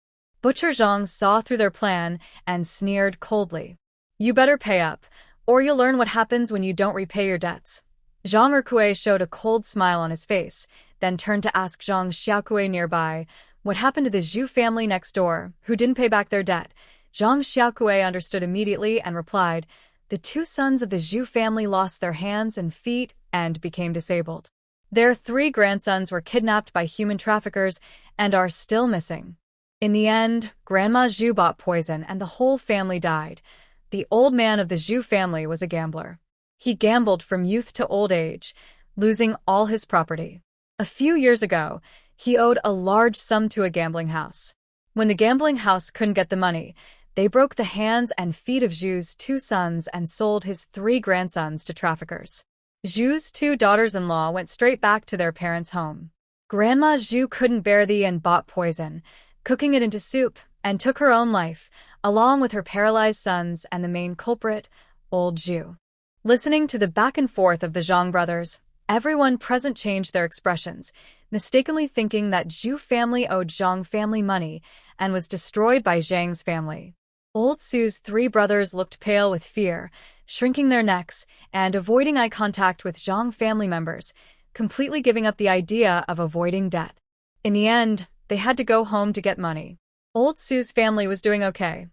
Butcher Zhang saw through their plan and sneered coldly. You better pay up, or you'll learn what happens when you don't repay your debts. Zhang Erkue showed a cold smile on his face, then turned to ask Zhang Xiaokue nearby what happened to the Zhu family next door, who didn't pay back their debt. Zhang Xiaokue understood immediately and replied, The 2 sons of the Zhu family lost their hands and feet and became disabled. Their 3 grandsons were kidnapped by human traffickers and are still missing. In the end, Grandma Zhu bought poison and the whole family died. The old man of the Zhu family was a gambler. He gambled from youth to old age, losing all his property. A few years ago, he owed a large sum to a gambling house. When the gambling house couldn't get the money, they broke the hands and feet of Zhu's 2 sons and sold his 3 grandsons to traffickers. Zhu's 2 daughters-in-law went straight back to their parents' home. Grandma Zhu couldn't bear the and bought poison, cooking it into soup, and took her own life, along with her paralyzed sons and the main culprit, old Zhu. Listening to the back and forth of the Zhang brothers, everyone present changed their expressions, mistakenly thinking that Zhu family owed Zhang family money and was destroyed by Zhang's family. Old Su's 3 brothers looked pale with fear, shrinking their necks and avoiding eye contact with Zhang family members, completely giving up the idea of avoiding debt. In the end, they had to go home to get money. Old Su's family was doing okay.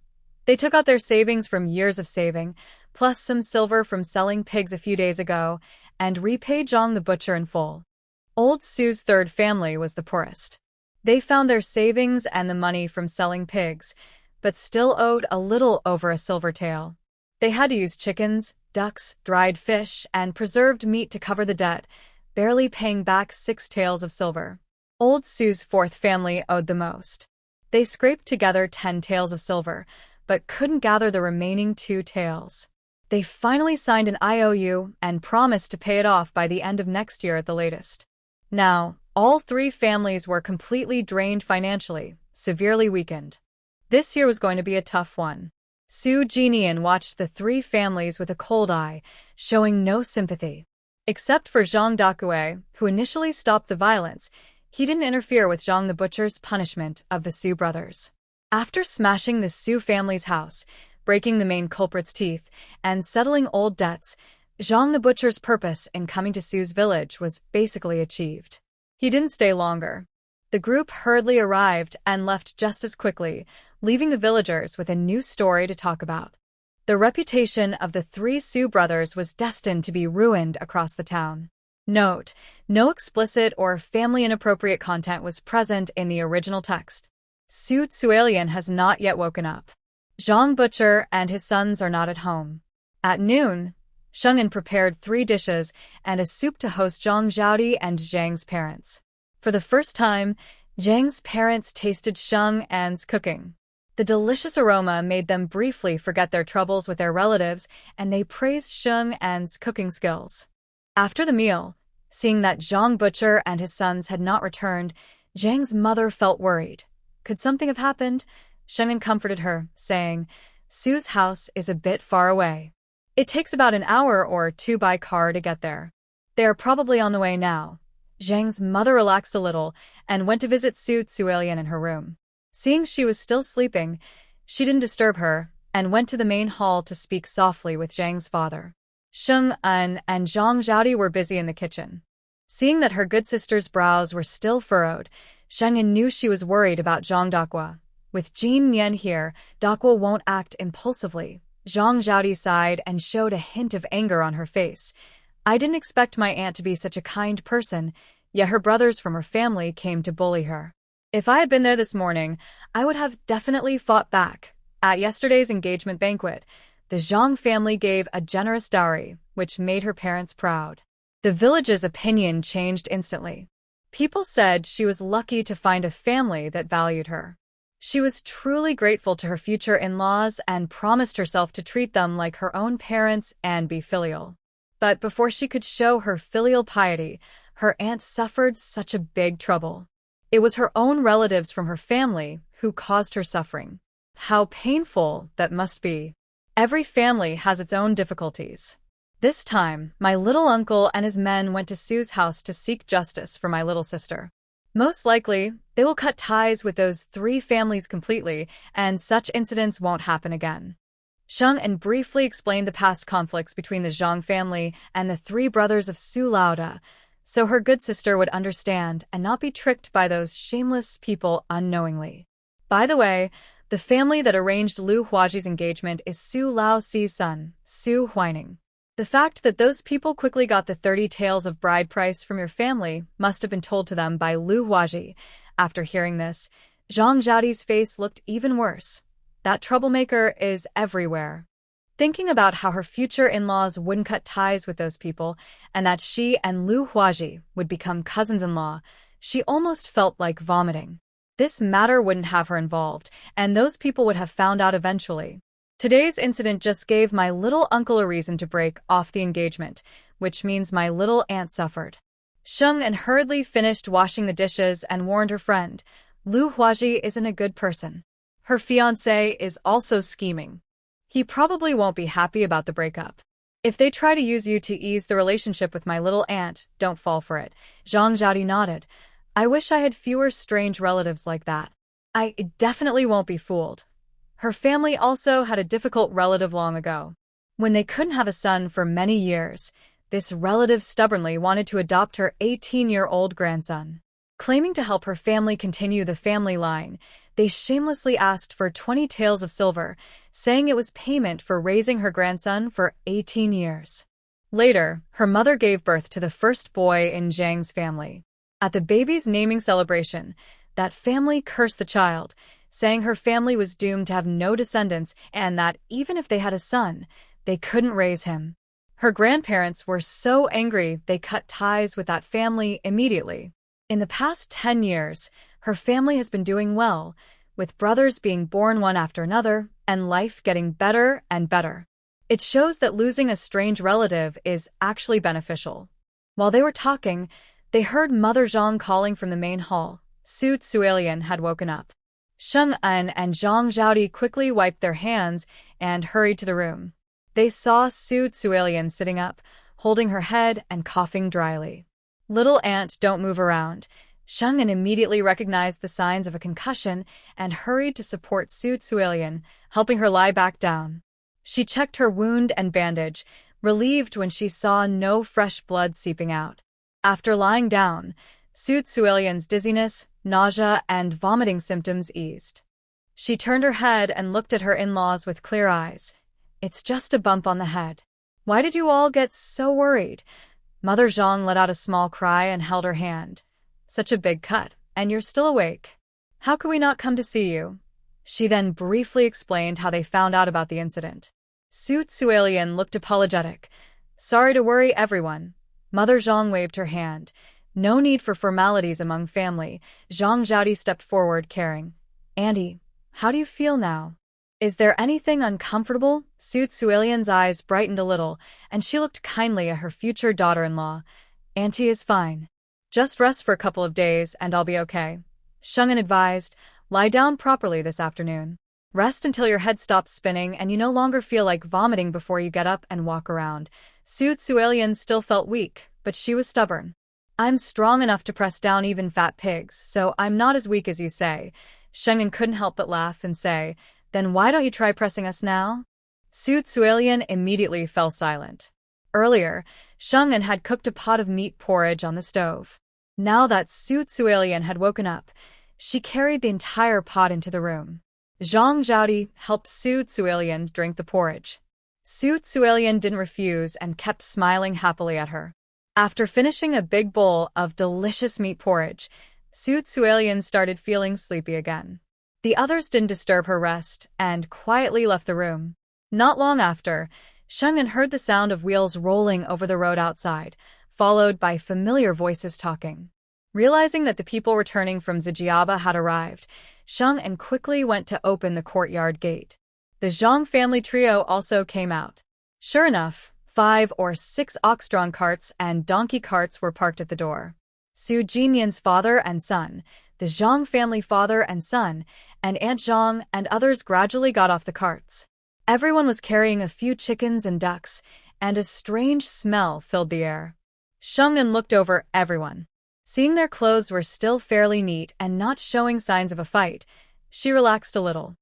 They took out their savings from years of saving, plus some silver from selling pigs a few days ago, and repaid Zhang the butcher in full. Old Su's 3rd family was the poorest. They found their savings and the money from selling pigs, but still owed a little over a silver tael. They had to use chickens, ducks, dried fish, and preserved meat to cover the debt, barely paying back 6 taels of silver. Old Su's 4th family owed the most. They scraped together 10 taels of silver, but couldn't gather the remaining 2 taels. They finally signed an IOU and promised to pay it off by the end of next year at the latest. Now, all 3 families were completely drained financially, severely weakened. This year was going to be a tough one. Su Jianian watched the 3 families with a cold eye, showing no sympathy. Except for Zhang Dakue, who initially stopped the violence, he didn't interfere with Zhang the butcher's punishment of the Su brothers. After smashing the Su family's house, breaking the main culprit's teeth, and settling old debts, Zhang the butcher's purpose in coming to Su's village was basically achieved. He didn't stay longer. The group hurriedly arrived and left just as quickly, leaving the villagers with a new story to talk about. The reputation of the 3 Su brothers was destined to be ruined across the town. Note: no explicit or family-inappropriate content was present in the original text. Su Tsuelian has not yet woken up. Zhang Butcher and his sons are not at home. At noon, Sheng prepared 3 dishes and a soup to host Zhang Zhaodi and Zhang's parents. For the first time, Zhang's parents tasted Sheng An's cooking. The delicious aroma made them briefly forget their troubles with their relatives, and they praised Sheng An's cooking skills. After the meal, seeing that Zhang Butcher and his sons had not returned, Zhang's mother felt worried. Could something have happened? Sheng comforted her, saying, Su's house is a bit far away. It takes about an hour or 2 by car to get there. They are probably on the way now. Zhang's mother relaxed a little and went to visit Su Tsuelian in her room. Seeing she was still sleeping, she didn't disturb her and went to the main hall to speak softly with Zhang's father. Sheng An and Zhang Zhaodi were busy in the kitchen. Seeing that her good sister's brows were still furrowed, Sheng An knew she was worried about Zhang Dakua. With Jin Nian here, Dakua won't act impulsively. Zhang Zhaodi sighed and showed a hint of anger on her face. I didn't expect my aunt to be such a kind person, yet her brothers from her family came to bully her. If I had been there this morning, I would have definitely fought back. At yesterday's engagement banquet, the Zhang family gave a generous dowry, which made her parents proud. The village's opinion changed instantly. People said she was lucky to find a family that valued her. She was truly grateful to her future in-laws and promised herself to treat them like her own parents and be filial. But before she could show her filial piety, her aunt suffered such a big trouble. It was her own relatives from her family who caused her suffering. How painful that must be. Every family has its own difficulties. This time, my little uncle and his men went to Su's house to seek justice for my little sister. Most likely, they will cut ties with those 3 families completely, and such incidents won't happen again. Sheng An briefly explained the past conflicts between the Zhang family and the 3 brothers of Su Laoda, so her good sister would understand and not be tricked by those shameless people unknowingly. By the way, the family that arranged Lu Huaji's engagement is Su Lao Si's son, Su Huaining. The fact that those people quickly got the 30 taels of bride price from your family must have been told to them by Lu Huaji. After hearing this, Zhang Zhaodi's face looked even worse. That troublemaker is everywhere. Thinking about how her future in-laws wouldn't cut ties with those people and that she and Lu Huaji would become cousins-in-law, she almost felt like vomiting. This matter wouldn't have her involved, and those people would have found out eventually. Today's incident just gave my little uncle a reason to break off the engagement, which means my little aunt suffered. Sheng and hurriedly finished washing the dishes and warned her friend, Lu Huaji isn't a good person. Her fiancé is also scheming. He probably won't be happy about the breakup. If they try to use you to ease the relationship with my little aunt, don't fall for it. Zhang Zhaodi nodded. I wish I had fewer strange relatives like that. I definitely won't be fooled. Her family also had a difficult relative long ago. When they couldn't have a son for many years, this relative stubbornly wanted to adopt her 18-year-old grandson. Claiming to help her family continue the family line, they shamelessly asked for 20 taels of silver, saying it was payment for raising her grandson for 18 years. Later, her mother gave birth to the first boy in Zhang's family. At the baby's naming celebration, that family cursed the child, saying her family was doomed to have no descendants and that even if they had a son, they couldn't raise him. Her grandparents were so angry they cut ties with that family immediately. In the past 10 years, her family has been doing well, with brothers being born one after another and life getting better and better. It shows that losing a strange relative is actually beneficial. While they were talking, they heard Mother Zhang calling from the main hall. Su Tsuelian had woken up. Sheng En and Zhang Zhaodi quickly wiped their hands and hurried to the room. They saw Su Tsuelian sitting up, holding her head and coughing dryly. Little aunt, don't move around. Sheng En immediately recognized the signs of a concussion and hurried to support Su Tsuelian, helping her lie back down. She checked her wound and bandage, relieved when she saw no fresh blood seeping out. After lying down, Su Tsuelian's dizziness, nausea, and vomiting symptoms eased. She turned her head and looked at her in-laws with clear eyes. It's just a bump on the head. Why did you all get so worried? Mother Zhang let out a small cry and held her hand. Such a big cut, and you're still awake. How could we not come to see you? She then briefly explained how they found out about the incident. Su Tsuelian looked apologetic. Sorry to worry everyone. Mother Zhang waved her hand. No need for formalities among family. Zhang Zhaodi stepped forward, caring. Auntie, how do you feel now? Is there anything uncomfortable? Su Tsuelian's eyes brightened a little, and she looked kindly at her future daughter-in-law. Auntie is fine. Just rest for a couple of days, and I'll be okay. Sheng En advised, lie down properly this afternoon. Rest until your head stops spinning and you no longer feel like vomiting before you get up and walk around. Su Tsuelian still felt weak, but she was stubborn. I'm strong enough to press down even fat pigs, so I'm not as weak as you say. Sheng En couldn't help but laugh and say, then why don't you try pressing us now? Su Tsuelian immediately fell silent. Earlier, Sheng En had cooked a pot of meat porridge on the stove. Now that Su Tsuelian had woken up, she carried the entire pot into the room. Zhang Zhaodi helped Su Tsuelian drink the porridge. Su Tsuelian didn't refuse and kept smiling happily at her. After finishing a big bowl of delicious meat porridge, Su Tsuelian started feeling sleepy again. The others didn't disturb her rest and quietly left the room. Not long after, Sheng En heard the sound of wheels rolling over the road outside, followed by familiar voices talking. Realizing that the people returning from Zijiaba had arrived, Sheng En quickly went to open the courtyard gate. The Zhang family trio also came out. Sure enough, 5 or 6 ox-drawn carts and donkey carts were parked at the door. Su Jinyan's father and son, the Zhang family father and son, and Aunt Zhang and others gradually got off the carts. Everyone was carrying a few chickens and ducks, and a strange smell filled the air. Sheng En looked over everyone. Seeing their clothes were still fairly neat and not showing signs of a fight, she relaxed a little.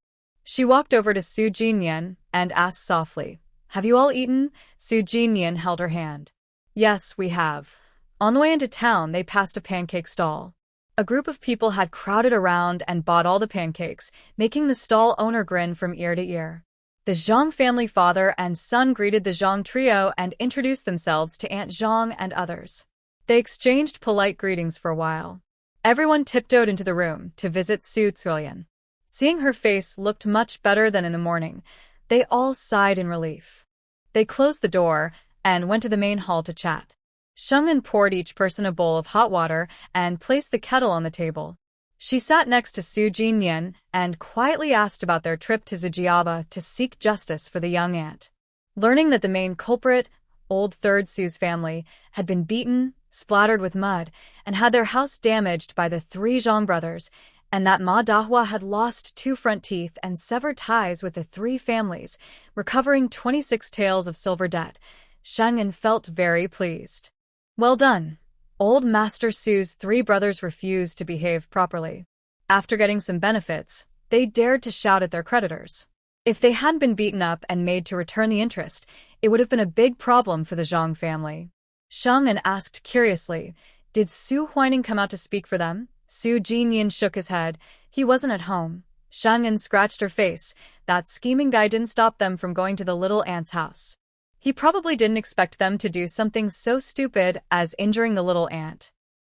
She walked over to Su Jinyan and asked softly, Have you all eaten? Su Jinyan held her hand. Yes, we have. On the way into town, they passed a pancake stall. A group of people had crowded around and bought all the pancakes, making the stall owner grin from ear to ear. The Zhang family father and son greeted the Zhang trio and introduced themselves to Aunt Zhang and others. They exchanged polite greetings for a while. Everyone tiptoed into the room to visit Su Zulian. Seeing her face looked much better than in the morning, they all sighed in relief. They closed the door and went to the main hall to chat. Sheng'an poured each person a bowl of hot water and placed the kettle on the table. She sat next to Su Jinyan and quietly asked about their trip to Zijiaba to seek justice for the young aunt. Learning that the main culprit, old third Su's family, had been beaten, splattered with mud, and had their house damaged by the three Zhang brothers, and that Ma Dahua had lost 2 front teeth and severed ties with the 3 families, recovering 26 taels of silver debt, Sheng'an felt very pleased. Well done. Old Master Su's 3 brothers refused to behave properly. After getting some benefits, they dared to shout at their creditors. If they hadn't been beaten up and made to return the interest, it would have been a big problem for the Zhang family. Sheng'an asked curiously, did Su Huining come out to speak for them? Su Jinyan shook his head. He wasn't at home. Sheng'an scratched her face. That scheming guy didn't stop them from going to the little aunt's house. He probably didn't expect them to do something so stupid as injuring the little aunt.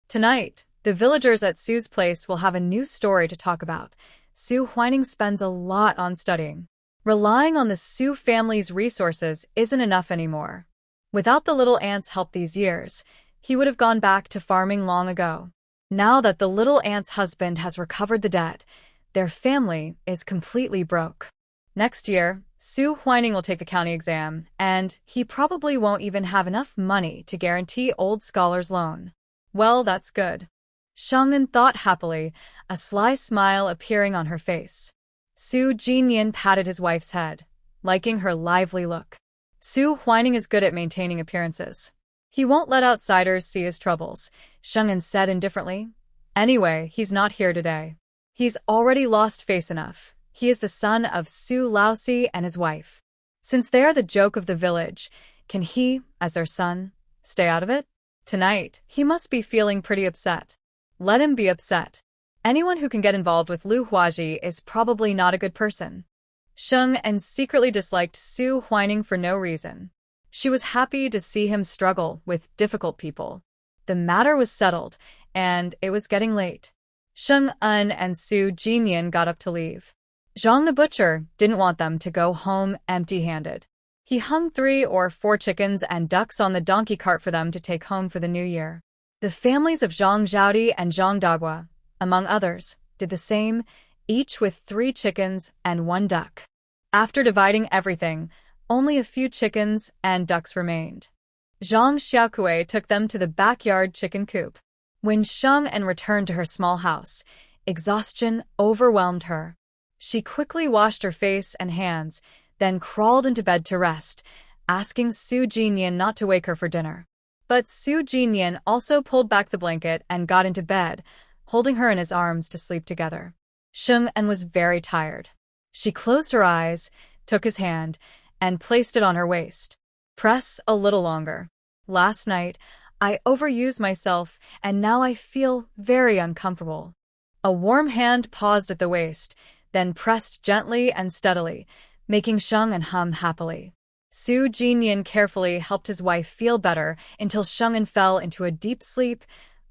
Tonight, the villagers at Su's place will have a new story to talk about. Su Huining spends a lot on studying. Relying on the Su family's resources isn't enough anymore. Without the little aunt's help these years, he would have gone back to farming long ago. Now that the little aunt's husband has recovered the debt, their family is completely broke. Next year, Su Huining will take the county exam, and he probably won't even have enough money to guarantee old scholar's loan. Well, that's good. Sheng'an thought happily, a sly smile appearing on her face. Su Jinyan patted his wife's head, liking her lively look. Su Huining is good at maintaining appearances. He won't let outsiders see his troubles, Sheng'an said indifferently. Anyway, he's not here today. He's already lost face enough. He is the son of Su Laosi and his wife. Since they are the joke of the village, can he, as their son, stay out of it? Tonight, he must be feeling pretty upset. Let him be upset. Anyone who can get involved with Lu Huaji is probably not a good person. Sheng'an secretly disliked Su Huining for no reason. She was happy to see him struggle with difficult people. The matter was settled, and it was getting late. Sheng'an and Su Jinyan got up to leave. Zhang the butcher didn't want them to go home empty-handed. He hung 3 or 4 chickens and ducks on the donkey cart for them to take home for the new year. The families of Zhang Zhaodi and Zhang Dagua, among others, did the same, each with 3 chickens and 1 duck. After dividing everything, only a few chickens and ducks remained. Zhang Xiaokui took them to the backyard chicken coop. When Sheng'an returned to her small house, exhaustion overwhelmed her. She quickly washed her face and hands, then crawled into bed to rest, asking Su Jinyan not to wake her for dinner. But Su Jinyan also pulled back the blanket and got into bed, holding her in his arms to sleep together. Sheng'an was very tired. She closed her eyes, took his hand, and placed it on her waist. Press a little longer. Last night, I overused myself, and now I feel very uncomfortable. A warm hand paused at the waist, then pressed gently and steadily, making Sheng'an hum happily. Su Jinyan carefully helped his wife feel better until Sheng'an fell into a deep sleep,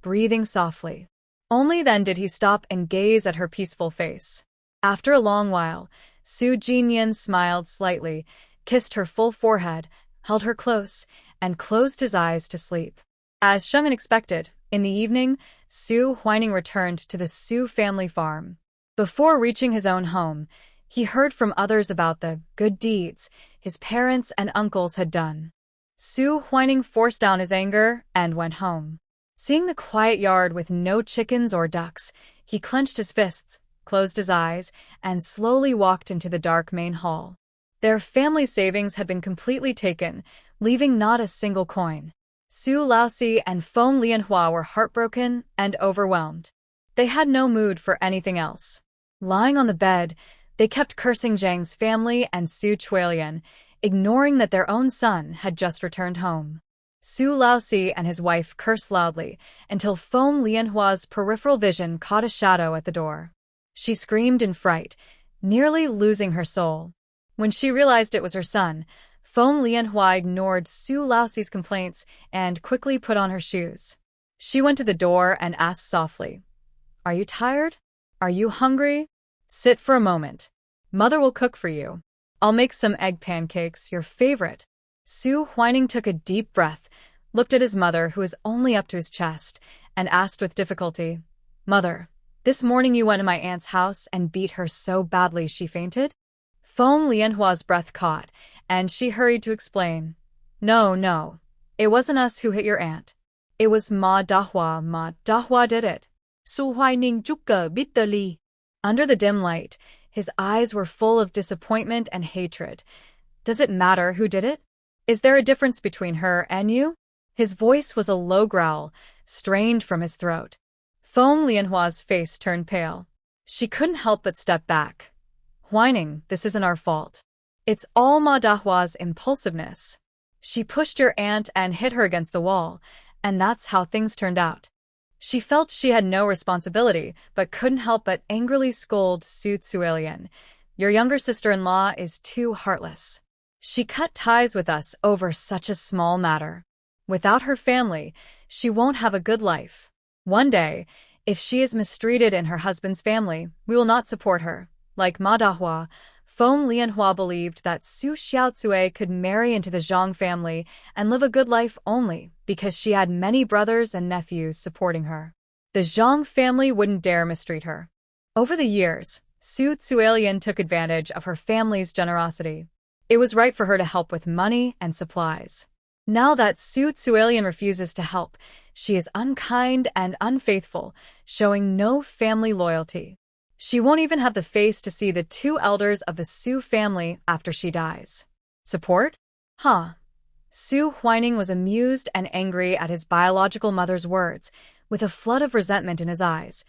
breathing softly. Only then did he stop and gaze at her peaceful face. After a long while, Su Jinyan smiled slightly, kissed her full forehead, held her close, and closed his eyes to sleep. As Sheng'an expected, in the evening, Su Huining returned to the Su family farm. Before reaching his own home, he heard from others about the good deeds his parents and uncles had done. Su Huining forced down his anger and went home. Seeing the quiet yard with no chickens or ducks, he clenched his fists, closed his eyes, and slowly walked into the dark main hall. Their family savings had been completely taken, leaving not a single coin. Su Laosi and Feng Lianhua were heartbroken and overwhelmed. They had no mood for anything else. Lying on the bed, they kept cursing Zhang's family and Su Chuilian, ignoring that their own son had just returned home. Su Laosi and his wife cursed loudly until Feng Lianhua's peripheral vision caught a shadow at the door. She screamed in fright, nearly losing her soul. When she realized it was her son, Feng Lianhua ignored Su Laoxi's complaints and quickly put on her shoes. She went to the door and asked softly, "Are you tired? Are you hungry? Sit for a moment. Mother will cook for you. I'll make some egg pancakes, your favorite." Su Huining took a deep breath, looked at his mother, who was only up to his chest, and asked with difficulty, "Mother, this morning you went to my aunt's house and beat her so badly she fainted?" Feng Lianhua's breath caught, and she hurried to explain. No, it wasn't us who hit your aunt. It was Ma Dahua did it." Su Huining Zhuge bitterly. Under the dim light, his eyes were full of disappointment and hatred. "Does it matter who did it? Is there a difference between her and you?" His voice was a low growl, strained from his throat. Feng Lianhua's face turned pale. She couldn't help but step back. "Huining, this isn't our fault. It's all Ma Dahua's impulsiveness. She pushed your aunt and hit her against the wall, and that's how things turned out." She felt she had no responsibility, but couldn't help but angrily scold Su Tzuelian. "Your younger sister-in-law is too heartless. She cut ties with us over such a small matter. Without her family, she won't have a good life. One day, if she is mistreated in her husband's family, we will not support her." Like Ma Dahua, Feng Lianhua believed that Su Xiaozue could marry into the Zhang family and live a good life only because she had many brothers and nephews supporting her. The Zhang family wouldn't dare mistreat her. Over the years, Su Tzuelian took advantage of her family's generosity. It was right for her to help with money and supplies. Now that Su Tzuelian refuses to help, she is unkind and unfaithful, showing no family loyalty. She won't even have the face to see the two elders of the Su family after she dies. Support? Huh. Su Huining was amused and angry at his biological mother's words, with a flood of resentment in his eyes.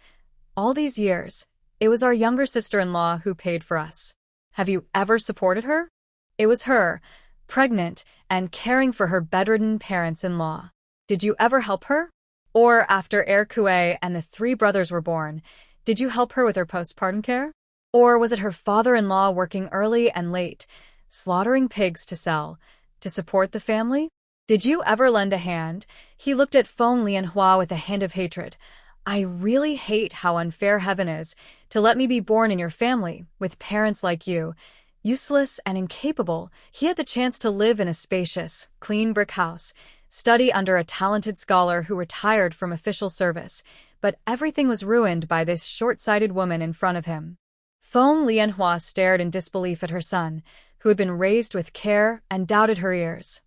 "All these years, it was our younger sister-in-law who paid for us. Have you ever supported her? It was her, pregnant and caring for her bedridden parents-in-law. Did you ever help her? Or after Erkue and the 3 brothers were born, did you help her with her postpartum care? Or was it her father-in-law working early and late, slaughtering pigs to sell, to support the family? Did you ever lend a hand?" He looked at Feng Lianhua with a hint of hatred. "I really hate how unfair heaven is to let me be born in your family, with parents like you. Useless and incapable, he had the chance to live in a spacious, clean brick house, study under a talented scholar who retired from official service, but everything was ruined by this short-sighted woman in front of him." Feng Lianhua stared in disbelief at her son, who had been raised with care, and doubted her ears.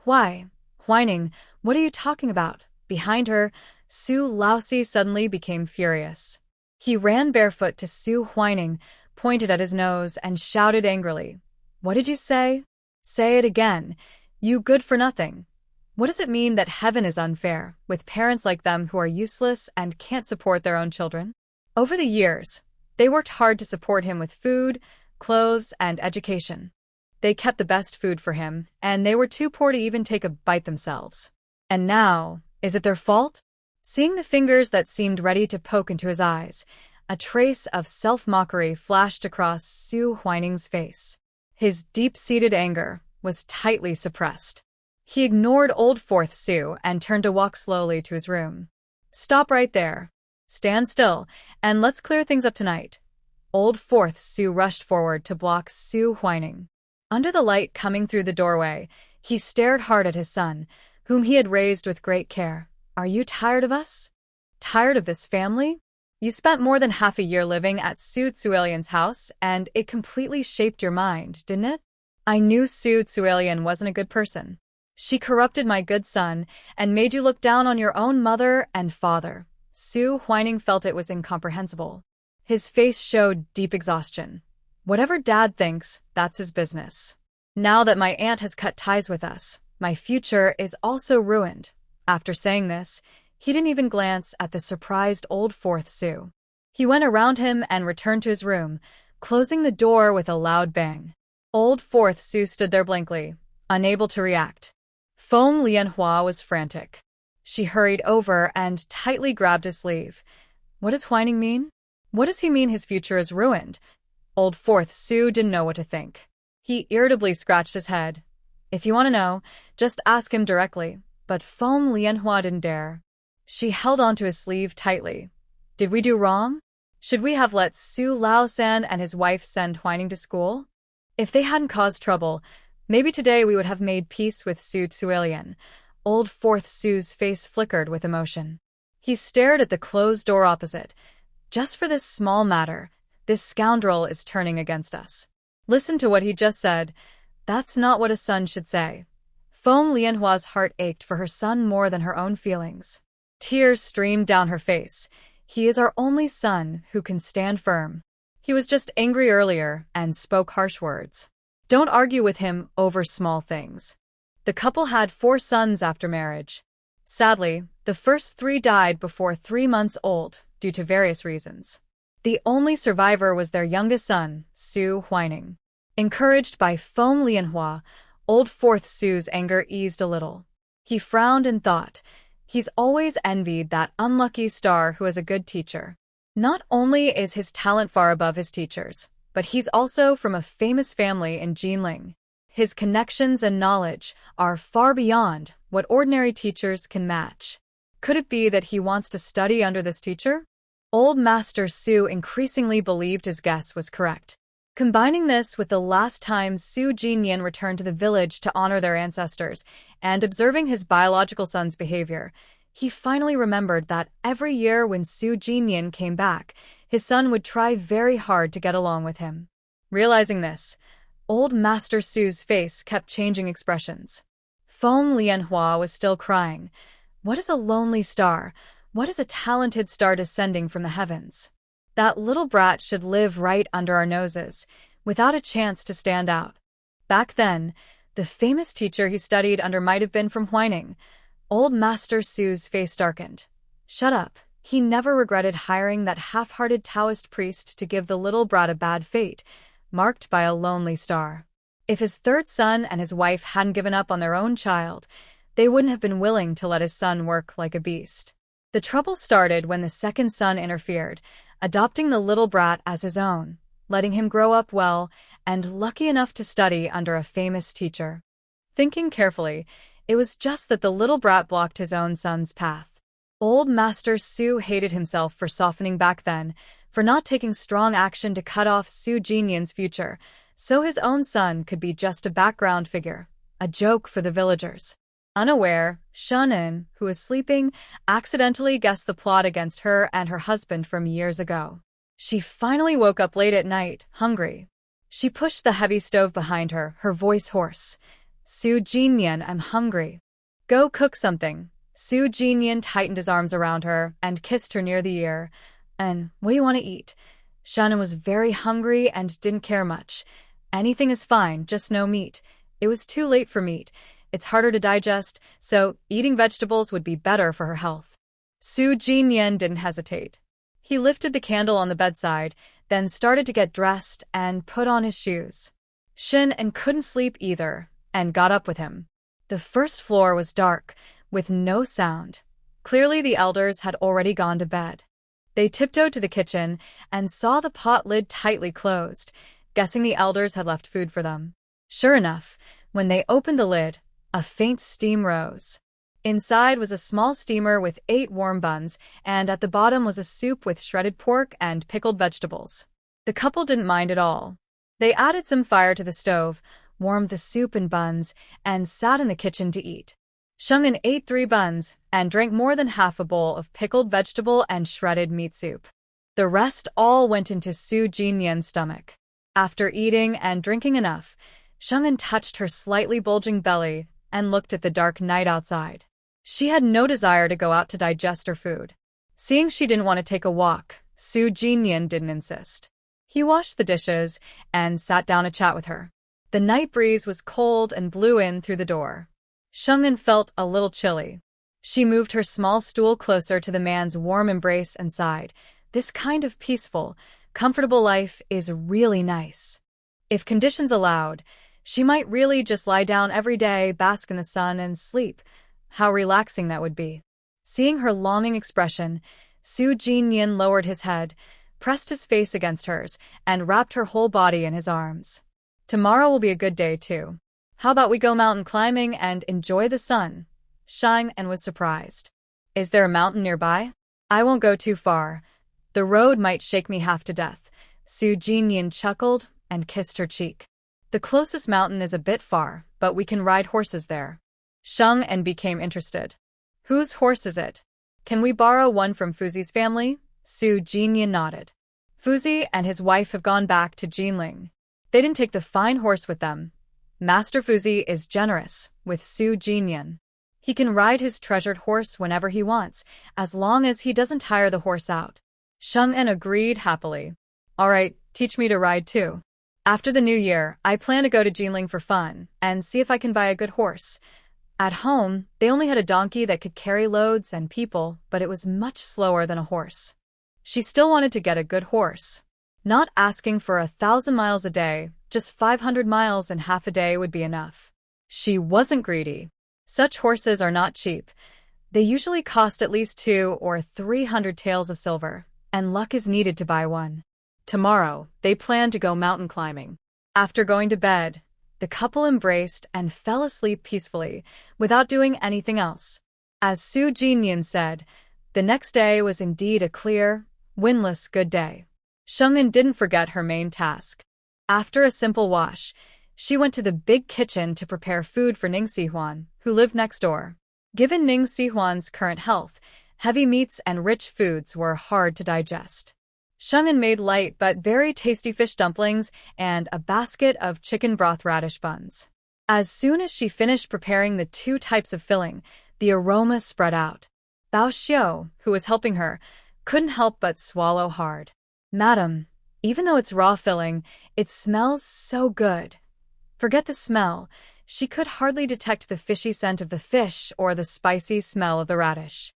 "Why, Huining, what are you talking about?" Behind her, Su Laoxi suddenly became furious. He ran barefoot to Su Huining, pointed at his nose, and shouted angrily, "What did you say? Say it again. You good for nothing. What does it mean that heaven is unfair, with parents like them who are useless and can't support their own children?" Over the years, they worked hard to support him with food, clothes, and education. They kept the best food for him, and they were too poor to even take a bite themselves. And now, is it their fault? Seeing the fingers that seemed ready to poke into his eyes, a trace of self-mockery flashed across Su Huining's face. His deep-seated anger was tightly suppressed. He ignored old Fourth Su and turned to walk slowly to his room. "Stop right there. Stand still, and let's clear things up tonight." Old Fourth Su rushed forward to block Su Huining. Under the light coming through the doorway, he stared hard at his son, whom he had raised with great care. "Are you tired of us? Tired of this family? You spent more than half a year living at Su Tzuelian's house, and it completely shaped your mind, didn't it? I knew Su Tzuelian wasn't a good person. She corrupted my good son and made you look down on your own mother and father." Su Huining felt it was incomprehensible. His face showed deep exhaustion. "Whatever Dad thinks, that's his business. Now that my aunt has cut ties with us, my future is also ruined." After saying this, he didn't even glance at the surprised old Fourth Su. He went around him and returned to his room, closing the door with a loud bang. Old Fourth Su stood there blankly, unable to react. Feng Lianhua was frantic. She hurried over and tightly grabbed his sleeve. "What does Huining mean? What does he mean his future is ruined?" Old Fourth Su didn't know what to think. He irritably scratched his head. If you want to know, just ask him directly. But Feng Lianhua didn't dare. She held onto his sleeve tightly. Did we do wrong? Should we have let Su Laosan and his wife send Huining to school? If they hadn't caused trouble, maybe today we would have made peace with Su Tsuilian. Old Fourth Su's face flickered with emotion. He stared at the closed door opposite. Just for this small matter, this scoundrel is turning against us. Listen to what he just said. That's not what a son should say. Feng Lianhua's heart ached for her son more than her own feelings. Tears streamed down her face. He is our only son who can stand firm. He was just angry earlier and spoke harsh words. Don't argue with him over small things. The couple had 4 sons after marriage. Sadly, the first 3 died before 3 months old due to various reasons. The only survivor was their youngest son, Su Huining. Encouraged by Feng Lianhua, Old Fourth Su's anger eased a little. He frowned and thought, he's always envied that unlucky star who is a good teacher. Not only is his talent far above his teacher's, but he's also from a famous family in Jinling. His connections and knowledge are far beyond what ordinary teachers can match. Could it be that he wants to study under this teacher? Old Master Su increasingly believed his guess was correct. Combining this with the last time Su Jinyan returned to the village to honor their ancestors and observing his biological son's behavior, he finally remembered that every year when Su Jinyan came back, his son would try very hard to get along with him. Realizing this, Old Master Su's face kept changing expressions. Feng Lianhua was still crying. What is a lonely star? What is a talented star descending from the heavens? That little brat should live right under our noses, without a chance to stand out. Back then, the famous teacher he studied under might have been from Huining. Old Master Su's face darkened. Shut up. He never regretted hiring that half-hearted Taoist priest to give the little brat a bad fate, marked by a lonely star. If his third son and his wife hadn't given up on their own child, they wouldn't have been willing to let his son work like a beast. The trouble started when the second son interfered, adopting the little brat as his own, letting him grow up well, and lucky enough to study under a famous teacher. Thinking carefully, it was just that the little brat blocked his own son's path. Old Master Su hated himself for softening back then, for not taking strong action to cut off Su Jinyan's future, so his own son could be just a background figure, a joke for the villagers. Unaware, Shunin, who was sleeping, accidentally guessed the plot against her and her husband from years ago. She finally woke up late at night, hungry. She pushed the heavy stove behind her, her voice hoarse. Su Jinyan, I'm hungry. Go cook something. Su Jinyan tightened his arms around her and kissed her near the ear. And what do you want to eat? Shannon was very hungry and didn't care much. Anything is fine, just no meat. It was too late for meat. It's harder to digest, so eating vegetables would be better for her health. Su Jinyan didn't hesitate. He lifted the candle on the bedside, then started to get dressed and put on his shoes. Shin and couldn't sleep either, and got up with him. The first floor was dark, with no sound. Clearly the elders had already gone to bed. They tiptoed to the kitchen and saw the pot lid tightly closed, guessing the elders had left food for them. Sure enough, when they opened the lid, a faint steam rose. Inside was a small steamer with 8 warm buns, and at the bottom was a soup with shredded pork and pickled vegetables. The couple didn't mind at all. They added some fire to the stove, warmed the soup and buns, and sat in the kitchen to eat. Shungin ate 3 buns and drank more than half a bowl of pickled vegetable and shredded meat soup. The rest all went into Su Jinyan's stomach. After eating and drinking enough, Shungin touched her slightly bulging belly and looked at the dark night outside. She had no desire to go out to digest her food. Seeing she didn't want to take a walk, Su Jinyan didn't insist. He washed the dishes and sat down to chat with her. The night breeze was cold and blew in through the door. Shungin felt a little chilly. She moved her small stool closer to the man's warm embrace and sighed. This kind of peaceful, comfortable life is really nice. If conditions allowed, she might really just lie down every day, bask in the sun, and sleep. How relaxing that would be. Seeing her longing expression, Su Jinyan lowered his head, pressed his face against hers, and wrapped her whole body in his arms. Tomorrow will be a good day too. How about we go mountain climbing and enjoy the sun? Shang and was surprised. Is there a mountain nearby? I won't go too far. The road might shake me half to death. Su Jinyan chuckled and kissed her cheek. The closest mountain is a bit far, but we can ride horses there. Shang and became interested. Whose horse is it? Can we borrow one from Fuzi's family? Su Jinyan nodded. Fuzi and his wife have gone back to Jinling. They didn't take the fine horse with them. Master Fuzi is generous with Su Jinyan. He can ride his treasured horse whenever he wants, as long as he doesn't tire the horse out. Shang-en agreed happily. All right, teach me to ride too. After the new year, I plan to go to Jinling for fun and see if I can buy a good horse. At home, they only had a donkey that could carry loads and people, but it was much slower than a horse. She still wanted to get a good horse. Not asking for 1,000 miles a day, just 500 miles in half a day would be enough. She wasn't greedy. Such horses are not cheap. They usually cost at least 200 or 300 taels of silver, and luck is needed to buy one. Tomorrow, they planned to go mountain climbing. After going to bed, the couple embraced and fell asleep peacefully, without doing anything else. As Su Jinyan said, the next day was indeed a clear, windless good day. Sheng-en didn't forget her main task. After a simple wash, she went to the big kitchen to prepare food for Ning Sihuan, who lived next door. Given Ning Sihuan's current health, heavy meats and rich foods were hard to digest. Sheng-en made light but very tasty fish dumplings and a basket of chicken broth radish buns. As soon as she finished preparing the 2 types of filling, the aroma spread out. Bao Xiu, who was helping her, couldn't help but swallow hard. Madam, even though it's raw filling, it smells so good. Forget the smell. She could hardly detect the fishy scent of the fish or the spicy smell of the radish.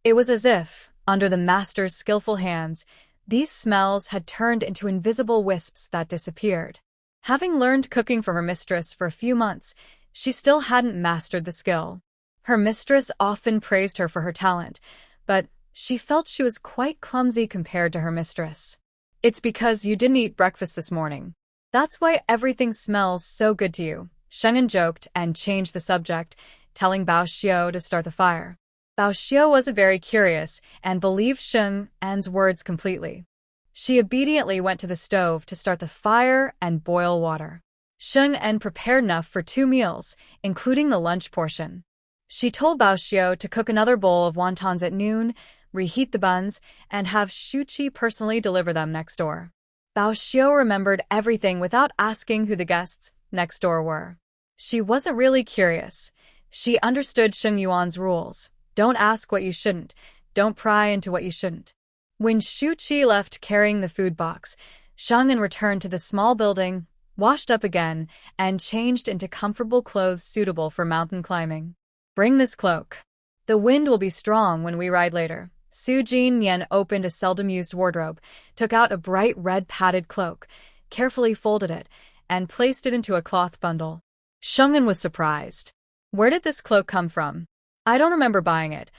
It was as if, under the master's skillful hands, these smells had turned into invisible wisps that disappeared. Having learned cooking from her mistress for a few months, she still hadn't mastered the skill. Her mistress often praised her for her talent, but she felt she was quite clumsy compared to her mistress. It's because you didn't eat breakfast this morning. That's why everything smells so good to you. Sheng-en joked and changed the subject, telling Bao Xiu to start the fire. Bao Xiu wasn't very curious and believed Sheng-en's words completely. She obediently went to the stove to start the fire and boil water. Sheng-en prepared enough for 2 meals, including the lunch portion. She told Bao Xiu to cook another bowl of wontons at noon, reheat the buns, and have Shuqi personally deliver them next door. Bao Xiu remembered everything without asking who the guests next door were. She wasn't really curious. She understood Sheng Yuan's rules. Don't ask what you shouldn't. Don't pry into what you shouldn't. When Shuqi left carrying the food box, Sheng-en returned to the small building, washed up again, and changed into comfortable clothes suitable for mountain climbing. Bring this cloak. The wind will be strong when we ride later. Su Jinyan opened a seldom-used wardrobe, took out a bright red padded cloak, carefully folded it, and placed it into a cloth bundle. Sheng-en was surprised. Where did this cloak come from? I don't remember buying it.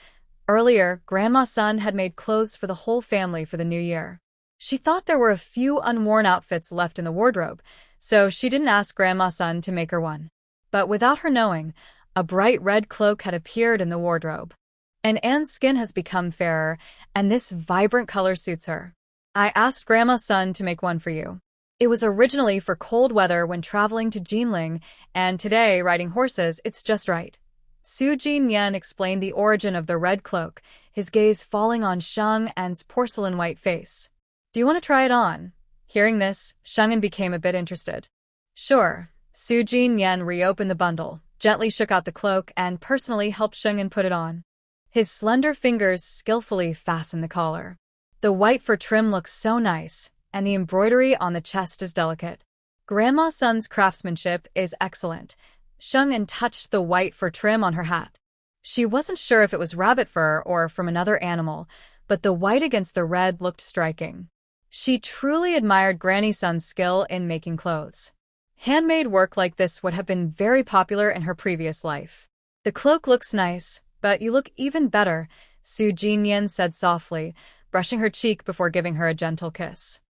Earlier, Grandma Sun had made clothes for the whole family for the new year. She thought there were a few unworn outfits left in the wardrobe, so she didn't ask Grandma Sun to make her one. But without her knowing, a bright red cloak had appeared in the wardrobe. And Anne's skin has become fairer, and this vibrant color suits her. I asked Grandma Sun to make one for you. It was originally for cold weather when traveling to Jinling, and today, riding horses, it's just right. Su Jinyan explained the origin of the red cloak, his gaze falling on Sheng-en's porcelain white face. Do you want to try it on? Hearing this, Sheng-en became a bit interested. Sure. Su Jinyan reopened the bundle, gently shook out the cloak, and personally helped Sheng-en put it on. His slender fingers skillfully fastened the collar. The white fur trim looks so nice, and the embroidery on the chest is delicate. Grandma Sun's craftsmanship is excellent. Sheng-en touched the white fur trim on her hat. She wasn't sure if it was rabbit fur or from another animal, but the white against the red looked striking. She truly admired Granny Sun's skill in making clothes. Handmade work like this would have been very popular in her previous life. The cloak looks nice, but you look even better, Su Jinyan said softly, brushing her cheek before giving her a gentle kiss.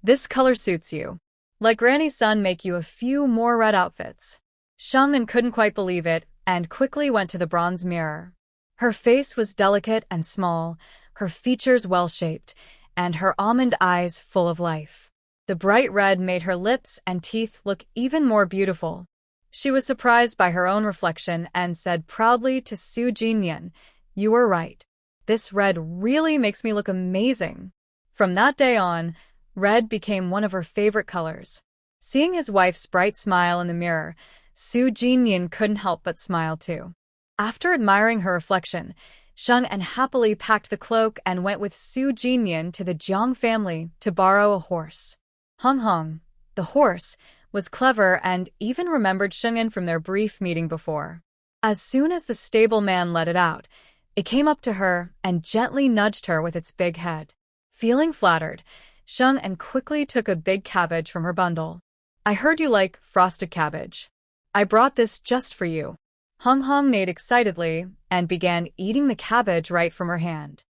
This color suits you. Let Granny's son make you a few more red outfits." Shungin couldn't quite believe it and quickly went to the bronze mirror. Her face was delicate and small, her features well-shaped, and her almond eyes full of life. The bright red made her lips and teeth look even more beautiful. She was surprised by her own reflection and said proudly to Su Jinyan, "You were right. This red really makes me look amazing." From that day on, red became one of her favorite colors. Seeing his wife's bright smile in the mirror, Su Jinyan couldn't help but smile too. After admiring her reflection, Sheng happily packed the cloak and went with Su Jinyan to the Jiang family to borrow a horse. Hong Hong, the horse, was clever and even remembered Sheng'en from their brief meeting before. As soon as the stable man let it out, it came up to her and gently nudged her with its big head. Feeling flattered, Sheng'en quickly took a big cabbage from her bundle. "I heard you like frosted cabbage. I brought this just for you." Hong Hong made excitedly and began eating the cabbage right from her hand.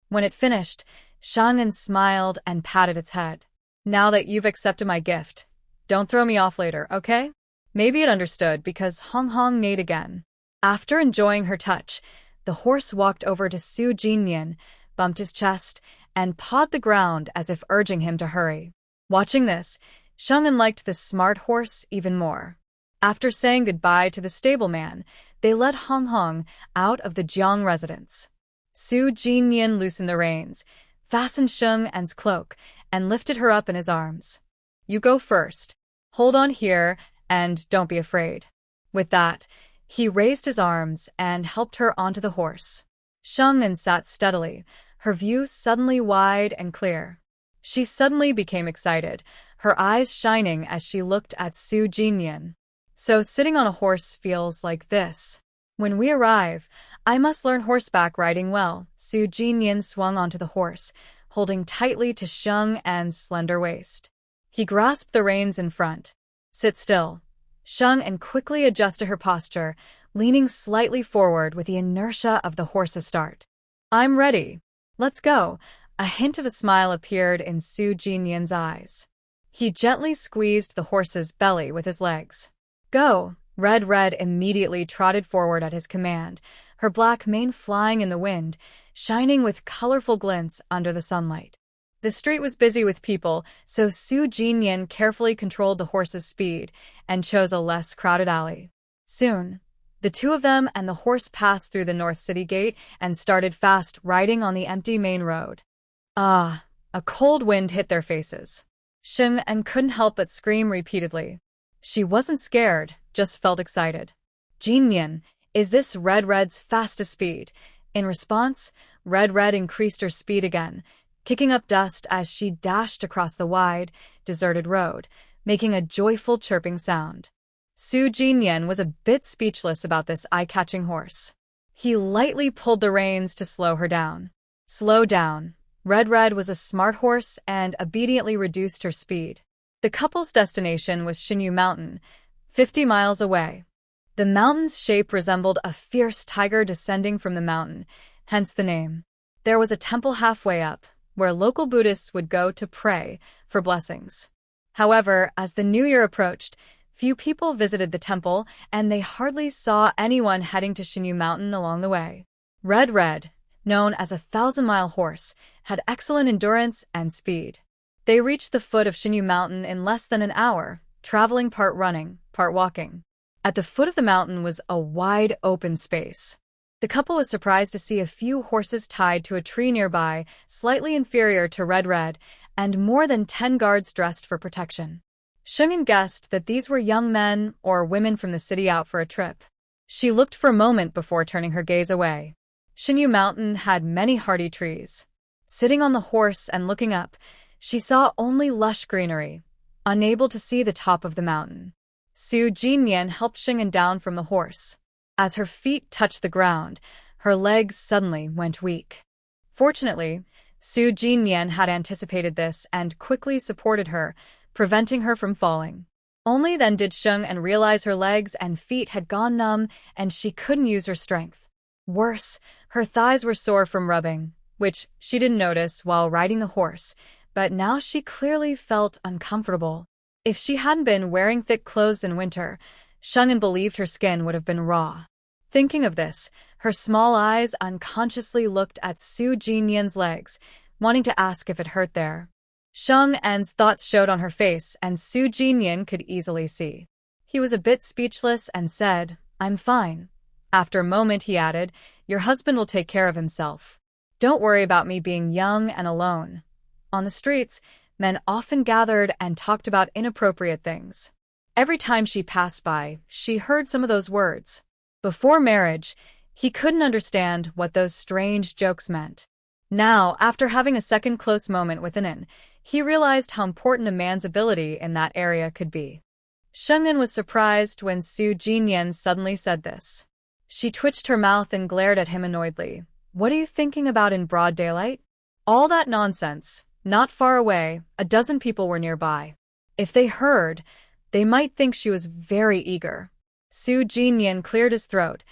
When it finished, Sheng'en smiled and patted its head. "Now that you've accepted my gift, don't throw me off later, okay?" Maybe it understood because Hong Hong neighed again. After enjoying her touch, the horse walked over to Su Jinyan, bumped his chest, and pawed the ground as if urging him to hurry. Watching this, Sheng'en liked the smart horse even more. After saying goodbye to the stableman, they led Hong Hong out of the Jiang residence. Su Jinyan loosened the reins, fastened Sheng'en's cloak, and lifted her up in his arms. "You go first. Hold on here, and don't be afraid." With that, he raised his arms and helped her onto the horse. Sheng'en sat steadily, her view suddenly wide and clear. She suddenly became excited, her eyes shining as she looked at Su Jinyan. "So sitting on a horse feels like this. When we arrive, I must learn horseback riding well." Su Jinyan swung onto the horse, holding tightly to Sheng'en's slender waist. He grasped the reins in front. "Sit still." Sheng'en quickly adjusted her posture, leaning slightly forward with the inertia of the horse's start. "I'm ready. Let's go." A hint of a smile appeared in Su Jinyan's eyes. He gently squeezed the horse's belly with his legs. "Go." Red immediately trotted forward at his command, her black mane flying in the wind, shining with colorful glints under the sunlight. The street was busy with people, so Su Jinyan carefully controlled the horse's speed and chose a less crowded alley. Soon, the two of them and the horse passed through the North City Gate and started fast riding on the empty main road. Ah, a cold wind hit their faces. Sheng'en couldn't help but scream repeatedly. She wasn't scared, just felt excited. "Jinyan, is this Red's fastest speed?" In response, Red increased her speed again, kicking up dust as she dashed across the wide, deserted road, making a joyful chirping sound. Su Jinyan was a bit speechless about this eye-catching horse. He lightly pulled the reins to slow her down. "Slow down." Red was a smart horse and obediently reduced her speed. The couple's destination was Xinyu Mountain, 50 miles away. The mountain's shape resembled a fierce tiger descending from the mountain, hence the name. There was a temple halfway up, where local Buddhists would go to pray for blessings. However, as the new year approached, few people visited the temple, and they hardly saw anyone heading to Xinyu Mountain along the way. Red, known as a 1,000-mile horse, had excellent endurance and speed. They reached the foot of Xinyu Mountain in less than an hour, traveling part running, part walking. At the foot of the mountain was a wide, open space. The couple was surprised to see a few horses tied to a tree nearby, slightly inferior to Red, and more than 10 guards dressed for protection. Sheng'en guessed that these were young men or women from the city out for a trip. She looked for a moment before turning her gaze away. Xinyu Mountain had many hardy trees. Sitting on the horse and looking up, she saw only lush greenery, unable to see the top of the mountain. Su Jinyan helped Sheng'en down from the horse. As her feet touched the ground, her legs suddenly went weak. Fortunately, Su Jinyan had anticipated this and quickly supported her, preventing her from falling. Only then did Sheng'en realize her legs and feet had gone numb and she couldn't use her strength. Worse, her thighs were sore from rubbing, which she didn't notice while riding the horse, but now she clearly felt uncomfortable. If she hadn't been wearing thick clothes in winter, Shungin believed her skin would have been raw. Thinking of this, her small eyes unconsciously looked at Su Jinyan's legs, wanting to ask if it hurt there. Shung's thoughts showed on her face, and Su Jinyan could easily see. He was a bit speechless and said, "I'm fine." After a moment he added, "Your husband will take care of himself. Don't worry about me being young and alone." On the streets, men often gathered and talked about inappropriate things. Every time she passed by, she heard some of those words. Before marriage, he couldn't understand what those strange jokes meant. Now, after having a second close moment with Anin, he realized how important a man's ability in that area could be. Shungin was surprised when Su Jinyan suddenly said this. She twitched her mouth and glared at him annoyedly. "What are you thinking about in broad daylight?" All that nonsense. Not far away, a dozen people were nearby. If they heard, they might think she was very eager. Su Jinyan cleared his throat,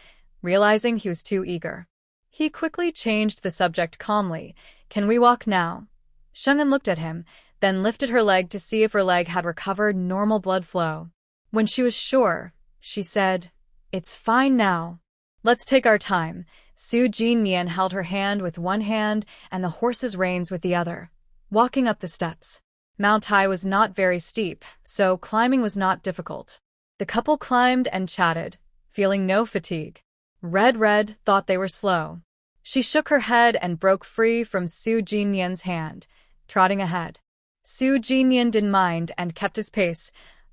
realizing he was too eager. He quickly changed the subject calmly. "Can we walk now?" Shungin looked at him, then lifted her leg to see if her leg had recovered normal blood flow. When she was sure, she said, "It's fine now." "Let's take our time." Su Jinyan held her hand with one hand and the horse's reins with the other. Walking up the steps. Mount Tai was not very steep, so climbing was not difficult. The couple climbed and chatted, feeling no fatigue. Red thought they were slow. She shook her head and broke free from Su Jinyan's hand, trotting ahead. Su Jinyan didn't mind and kept his pace,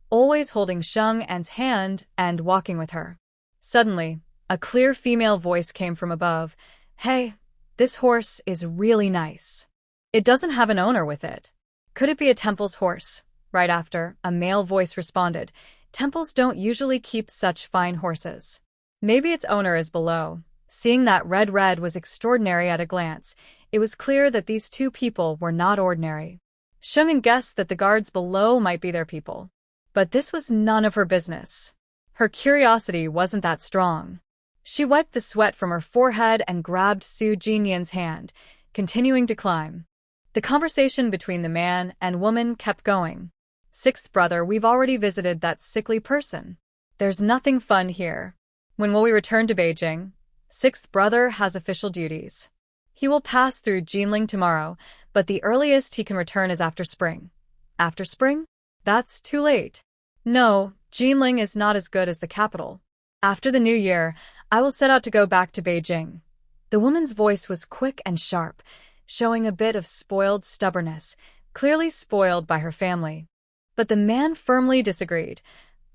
always holding Shung's hand and walking with her. Suddenly, a clear female voice came from above. "Hey, this horse is really nice. It doesn't have an owner with it. Could it be a temple's horse?" Right after, a male voice responded, "Temples don't usually keep such fine horses. Maybe its owner is below." Seeing that Red was extraordinary at a glance, it was clear that these two people were not ordinary. Shungin guessed that the guards below might be their people. But this was none of her business. Her curiosity wasn't that strong. She wiped the sweat from her forehead and grabbed Su Jinyan's hand, continuing to climb. The conversation between the man and woman kept going. "Sixth brother, we've already visited that sickly person. There's nothing fun here. When will we return to Beijing?" "Sixth brother has official duties. He will pass through Jinling tomorrow, but the earliest he can return is after spring." "After spring? That's too late." "No, Jinling is not as good as the capital. After the new year, I will set out to go back to Beijing." The woman's voice was quick and sharp, showing a bit of spoiled stubbornness, clearly spoiled by her family. But the man firmly disagreed.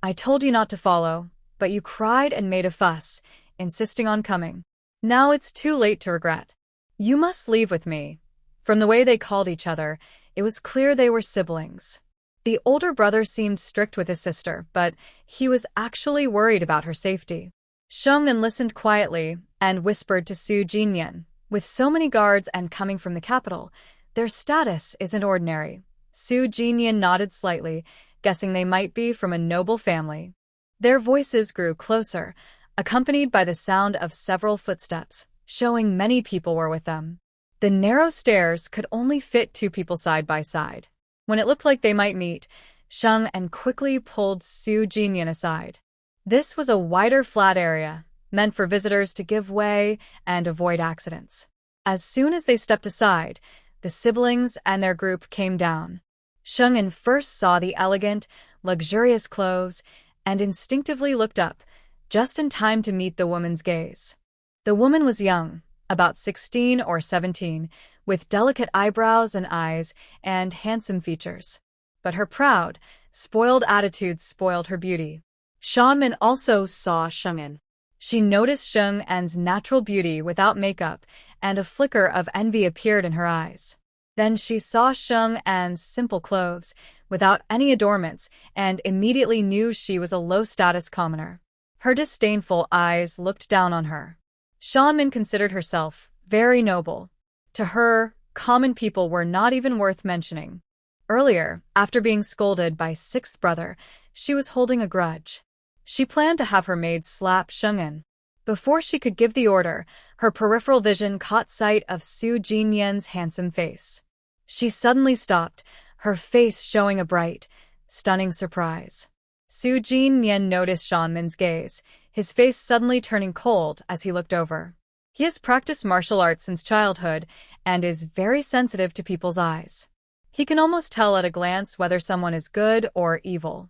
"I told you not to follow, but you cried and made a fuss, insisting on coming. Now it's too late to regret. You must leave with me." From the way they called each other, it was clear they were siblings. The older brother seemed strict with his sister, but he was actually worried about her safety. Shungin listened quietly and whispered to Su Jinyan, "With so many guards and coming from the capital, their status isn't ordinary." Su Jinyan nodded slightly, guessing they might be from a noble family. Their voices grew closer, accompanied by the sound of several footsteps, showing many people were with them. The narrow stairs could only fit two people side by side. When it looked like they might meet, Shungin quickly pulled Su Jinyan aside. This was a wider flat area, meant for visitors to give way and avoid accidents. As soon as they stepped aside, the siblings and their group came down. Shungin first saw the elegant, luxurious clothes and instinctively looked up, just in time to meet the woman's gaze. The woman was young, about 16 or 17, with delicate eyebrows and eyes and handsome features. But her proud, spoiled attitude spoiled her beauty. Shanmin also saw Shungin. She noticed Shung's natural beauty without makeup, and a flicker of envy appeared in her eyes. Then she saw Shung's simple clothes, without any adornments, and immediately knew she was a low-status commoner. Her disdainful eyes looked down on her. Shanmin considered herself very noble. To her, common people were not even worth mentioning. Earlier, after being scolded by sixth brother, she was holding a grudge. She planned to have her maid slap Shungin. Before she could give the order, her peripheral vision caught sight of Su Jinyan's handsome face. She suddenly stopped, her face showing a bright, Stunning surprise. Su Jinyan noticed Shanmin's gaze, his face suddenly turning cold as he looked over. He has practiced martial arts since childhood and is very sensitive to people's eyes. He can almost tell at a glance whether someone is good or evil.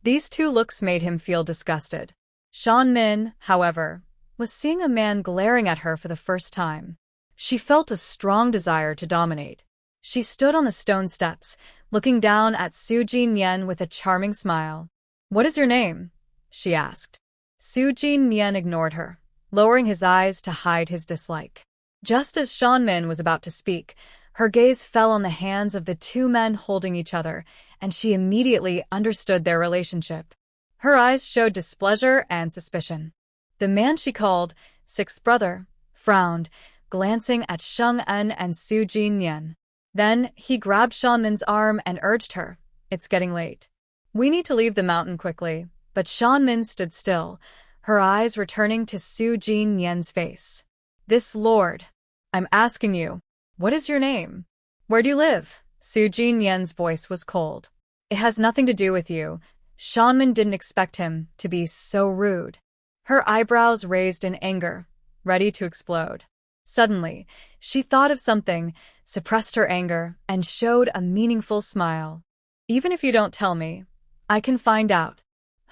These two looks made him feel disgusted. Shanmin, however, was seeing a man glaring at her for the first time. She felt a strong desire to dominate. She stood on the stone steps, looking down at Su Jinyan with a charming smile. "What is your name?" she asked. Su Jinyan ignored her, lowering his eyes to hide his dislike. Just as Shanmin was about to speak, her gaze fell on the hands of the two men holding each other, and she immediately understood their relationship. Her eyes showed displeasure and suspicion. The man she called sixth brother frowned, glancing at Sheng-en and Su Jinyan. Then he grabbed Shanmin's arm and urged her, "It's getting late. We need to leave the mountain quickly." But Shanmin stood still, her eyes returning to Su Jinyan's face. "This lord, I'm asking you, what is your name? Where do you live?" Su Jinyan's voice was cold. "It has nothing to do with you." Shanmin didn't expect him to be so rude. Her eyebrows raised in anger, ready to explode. Suddenly, she thought of something, suppressed her anger, and showed a meaningful smile. "Even if you don't tell me, I can find out.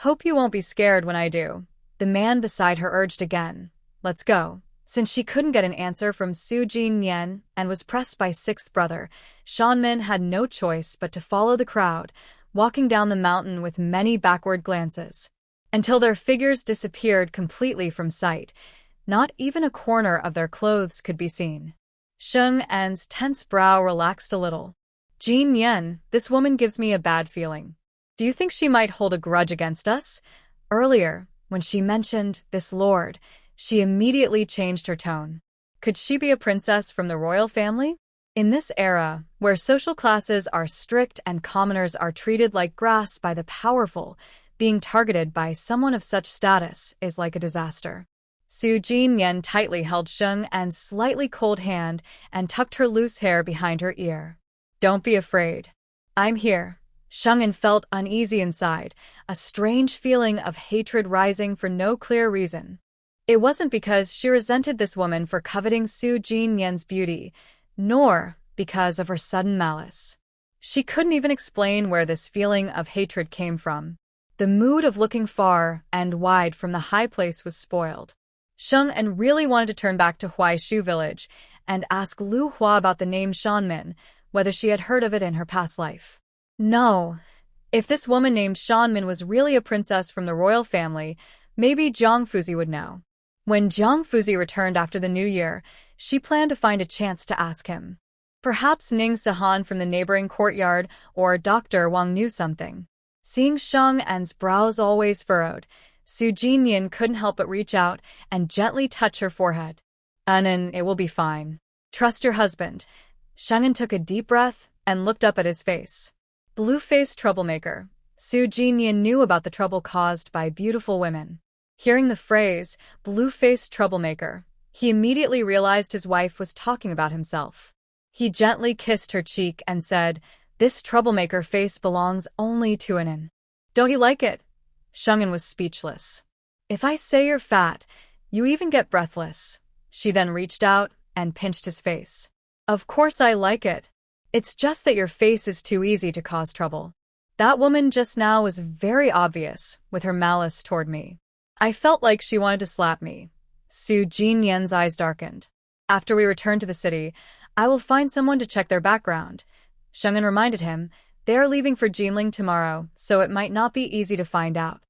Hope you won't be scared when I do." The man beside her urged again, "Let's go." Since she couldn't get an answer from Su Jinyan and was pressed by sixth brother, Shanmin had no choice but to follow the crowd, walking down the mountain with many backward glances, until their figures disappeared completely from sight. Not even a corner of their clothes could be seen. Sheng-en's tense brow relaxed a little. "Jinyan, this woman gives me a bad feeling. Do you think she might hold a grudge against us?" Earlier, when she mentioned this lord, she immediately changed her tone. Could she be a princess from the royal family? In this era, where social classes are strict and commoners are treated like grass by the powerful, being targeted by someone of such status is like a disaster. Su Jinyan tightly held Sheng-en's slightly cold hand and tucked her loose hair behind her ear. "Don't be afraid. I'm here." Sheng-en felt uneasy inside, a strange feeling of hatred rising for no clear reason. It wasn't because she resented this woman for coveting Su Jinyan's beauty, nor because of her sudden malice. She couldn't even explain where this feeling of hatred came from. The mood of looking far and wide from the high place was spoiled. Sheng-en really wanted to turn back to Huaishu village and ask Lu Hua about the name Shanmin, whether she had heard of it in her past life. No. If this woman named Shanmin was really a princess from the royal family, maybe Jiang Fuzi would know. When Jiang Fuzi returned after the new year, she planned to find a chance to ask him. Perhaps Ning Sahan from the neighboring courtyard or Dr. Wang knew something. Seeing Sheng-en's brows always furrowed, Su Jinyan couldn't help but reach out and gently touch her forehead. "Anan, it will be fine. Trust your husband." Sheng-en took a deep breath and looked up at his face. Blue-faced troublemaker. Su Jinyan knew about the trouble caused by beautiful women. Hearing the phrase, blue-faced troublemaker, he immediately realized his wife was talking about himself. He gently kissed her cheek and said, "This troublemaker face belongs only to Anan. Don't you like it?" Sheng-en was speechless. "If I say you're fat, you even get breathless." She then reached out and pinched his face. "Of course I like it. It's just that your face is too easy to cause trouble." That woman just now was very obvious with her malice toward me. I felt like she wanted to slap me. Su Jinyan's eyes darkened. "After we return to the city, I will find someone to check their background." Sheng-en reminded him, "They are leaving for Jinling tomorrow, so it might not be easy to find out."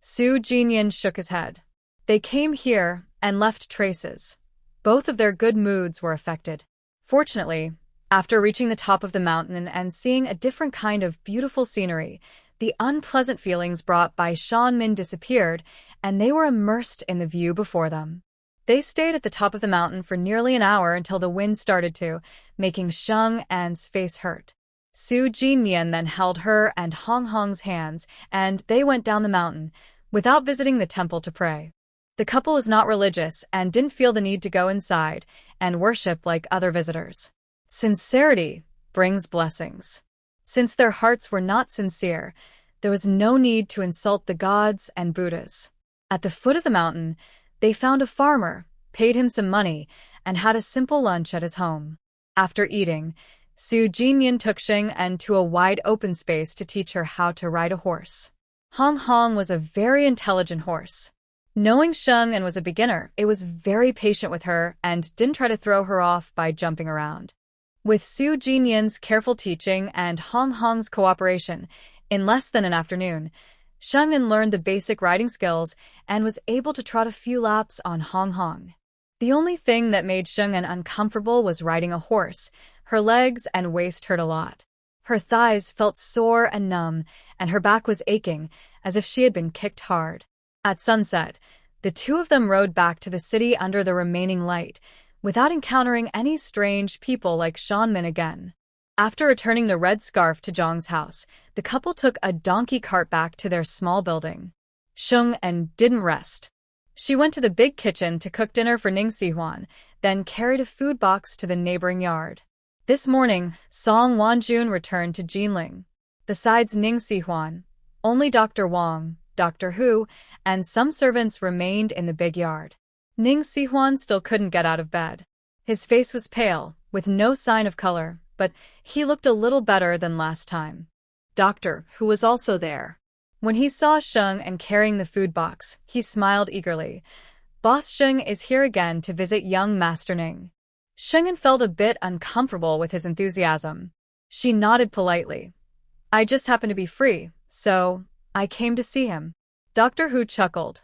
Su Jinyan shook his head. They came here and left traces. Both of their good moods were affected. Fortunately, after reaching the top of the mountain and seeing a different kind of beautiful scenery, the unpleasant feelings brought by Shanmin disappeared, and they were immersed in the view before them. They stayed at the top of the mountain for nearly an hour until the wind started to, making Sheng-en's face hurt. Su Jinyan then held her and Hong Hong's hands, and they went down the mountain, without visiting the temple to pray. The couple was not religious and didn't feel the need to go inside and worship like other visitors. Sincerity brings blessings. Since their hearts were not sincere, There was no need to insult the gods and Buddhas. At the foot of the mountain, they found a farmer, paid him some money, and had a simple lunch at his home. After eating, Su Jinyan took Sheng to a wide open space to teach her how to ride a horse. Hong Hong was a very intelligent horse. Knowing Sheng was a beginner, it was very patient with her and didn't try to throw her off by jumping around. With Su Jinyan's careful teaching and Hong Hong's cooperation, in less than an afternoon, Sheng learned the basic riding skills and was able to trot a few laps on Hong Hong. The only thing that made Sheng uncomfortable was riding a horse. Her legs and waist hurt a lot. Her thighs felt sore and numb, and her back was aching, as if she had been kicked hard. At sunset, the two of them rode back to the city under the remaining light, without encountering any strange people like Shanmin again. After returning the red scarf to Zhang's house, the couple took a donkey cart back to their small building. Sheng didn't rest. She went to the big kitchen to cook dinner for Ning Sihuan, then carried a food box to the neighboring yard. This morning, Song Wanjun returned to Jinling. Besides Ning Sihuan, only Dr. Wang, Dr. Hu, and some servants remained in the big yard. Ning Sihuan still couldn't get out of bed. His face was pale, with no sign of color, but he looked a little better than last time. Dr. Hu was also there. When he saw Sheng carrying the food box, he smiled eagerly. Boss Sheng is here again to visit young Master Ning. Sheng felt a bit uncomfortable with his enthusiasm. She nodded politely. I just happen to be free, so I came to see him. Dr. Hu chuckled.